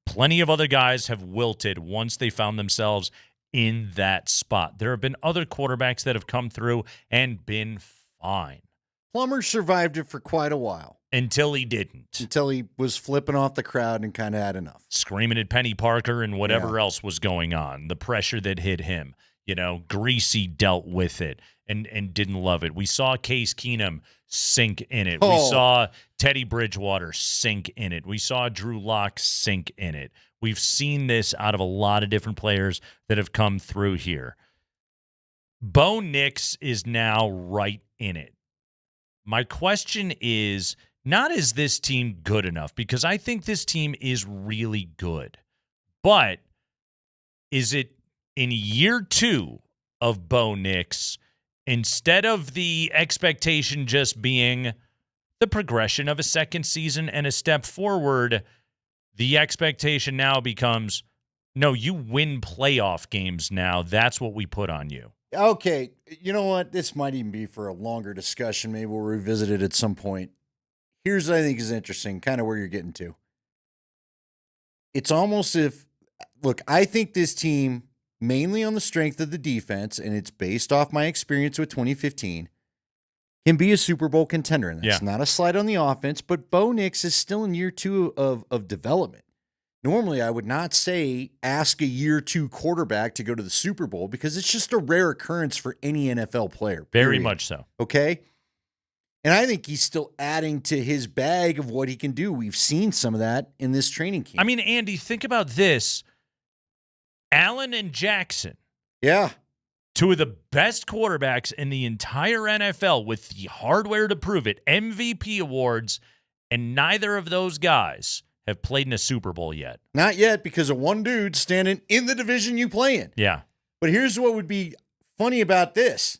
Plenty of other guys have wilted once they found themselves in that spot. There have been other quarterbacks that have come through and been fine. Plummer survived it for quite a while. Until he didn't. Until he was flipping off the crowd and kind of had enough. Screaming at Penny Parker and whatever else was going on. The pressure that hit him. Greasy dealt with it and didn't love it. We saw Case Keenum sink in it. We saw Teddy Bridgewater sink in it. We saw Drew Lock sink in it. We've seen this out of a lot of different players that have come through here. Bo Nix is now right in it. My question is, not is this team good enough? Because I think this team is really good. But is it in year 2 of Bo Nix, instead of the expectation just being the progression of a second season and a step forward, the expectation now becomes, no, you win playoff games now. That's what we put on you. Okay, you know what? This might even be for a longer discussion. Maybe we'll revisit it at some point. Here's what I think is interesting, kind of where you're getting to. It's almost if, look, I think this team, mainly on the strength of the defense, and it's based off my experience with 2015, can be a Super Bowl contender. And that's not a slight on the offense, but Bo Nix is still in year 2 of development. Normally, I would not say ask a year 2 quarterback to go to the Super Bowl because it's just a rare occurrence for any NFL player. Very period. much so. Okay? And I think he's still adding to his bag of what he can do. We've seen some of that in this training camp. I mean, Andy, think about this. Allen and Jackson. Yeah. 2 of the best quarterbacks in the entire NFL with the hardware to prove it, MVP awards, and neither of those guys have played in a Super Bowl yet. Not yet because of one dude standing in the division you play in. Yeah. But here's what would be funny about this.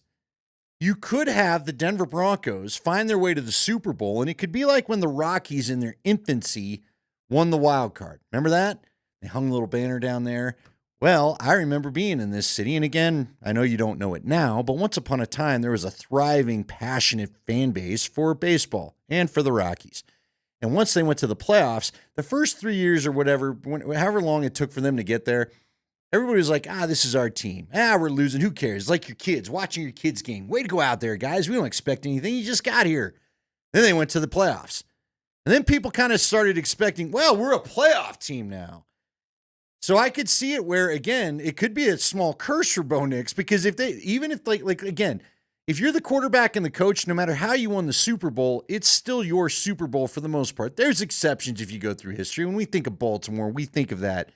You could have the Denver Broncos find their way to the Super Bowl, and it could be like when the Rockies in their infancy won the wild card. Remember that? They hung a little banner down there. Well, I remember being in this city, and again, I know you don't know it now, but once upon a time, there was a thriving, passionate fan base for baseball and for the Rockies. And once they went to the playoffs, the first 3 years or whatever, however long it took for them to get there, everybody was like, this is our team. We're losing. Who cares? It's like your kids, watching your kids' game. Way to go out there, guys. We don't expect anything. You just got here. Then they went to the playoffs. And then people kind of started expecting, well, we're a playoff team now. So I could see it where, again, it could be a small curse for Bo Nix because if you're the quarterback and the coach, no matter how you won the Super Bowl, it's still your Super Bowl for the most part. There's exceptions if you go through history. When we think of Baltimore, we think of that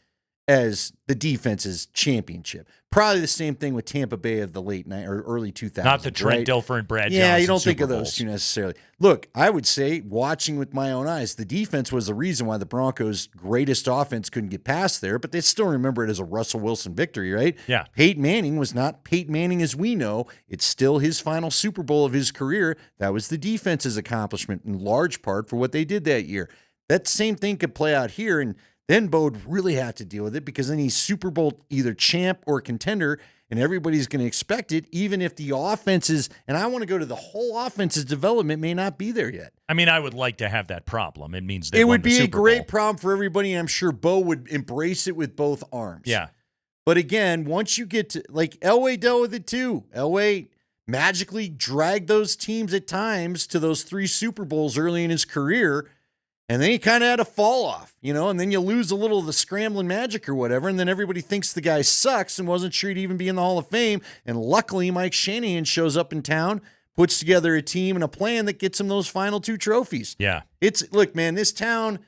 as the defense's championship. Probably the same thing with Tampa Bay of the late or early 2000s. Not the Trent Dilfer and Brad Johnson. Yeah, you don't think Super of those Bowls. two necessarily. Look, I would say, watching with my own eyes, the defense was the reason why the Broncos' greatest offense couldn't get past there, but they still remember it as a Russell Wilson victory, right? Yeah. Peyton Manning was not Peyton Manning as we know. It's still his final Super Bowl of his career. That was the defense's accomplishment in large part for what they did that year. That same thing could play out here, and then Bo would really have to deal with it because then he's Super Bowl either champ or contender, and everybody's going to expect it, even if the offenses, and I want to go to the whole offense's development may not be there yet. I mean, I would like to have that problem. It means It would be a great problem for everybody, and I'm sure Bo would embrace it with both arms. Yeah. But again, once you get to, like, Elway dealt with it too. Elway magically dragged those teams at times to those 3 Super Bowls early in his career, and then he kind of had a fall off, and then you lose a little of the scrambling magic or whatever, and then everybody thinks the guy sucks and wasn't sure he'd even be in the Hall of Fame. And luckily, Mike Shanahan shows up in town, puts together a team and a plan that gets him those final 2 trophies. Yeah. Look, man, this town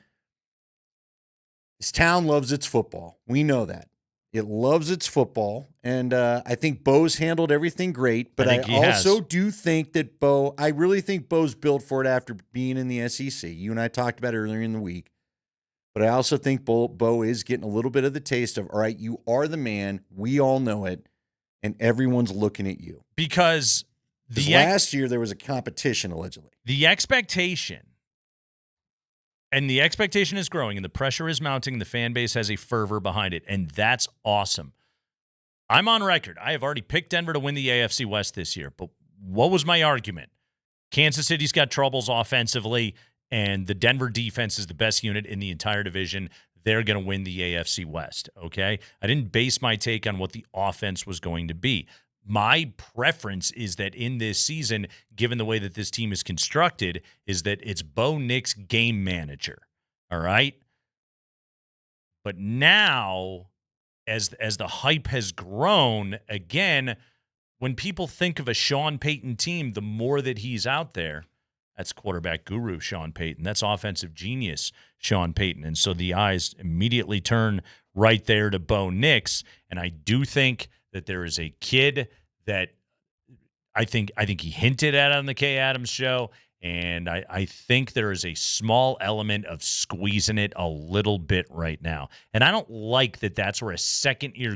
loves its football. We know that. It loves its football, and I think Bo's handled everything great, but I also do think that I really think Bo's built for it after being in the SEC. You and I talked about it earlier in the week, but I also think Bo is getting a little bit of the taste of, all right, you are the man, we all know it, and everyone's looking at you. Because last year there was a competition, allegedly. The expectation is growing, and the pressure is mounting. The fan base has a fervor behind it, and that's awesome. I'm on record. I have already picked Denver to win the AFC West this year, but what was my argument? Kansas City's got troubles offensively, and the Denver defense is the best unit in the entire division. They're going to win the AFC West, okay? I didn't base my take on what the offense was going to be. My preference is that in this season, given the way that this team is constructed, is that it's Bo Nix game manager, all right? But now, as the hype has grown, again, when people think of a Sean Payton team, the more that he's out there, that's quarterback guru Sean Payton. That's offensive genius Sean Payton. And so the eyes immediately turn right there to Bo Nix. And I do think that there is a kid that I think he hinted at on the Kay Adams show, and I think there is a small element of squeezing it a little bit right now. And I don't like that that's where a second-year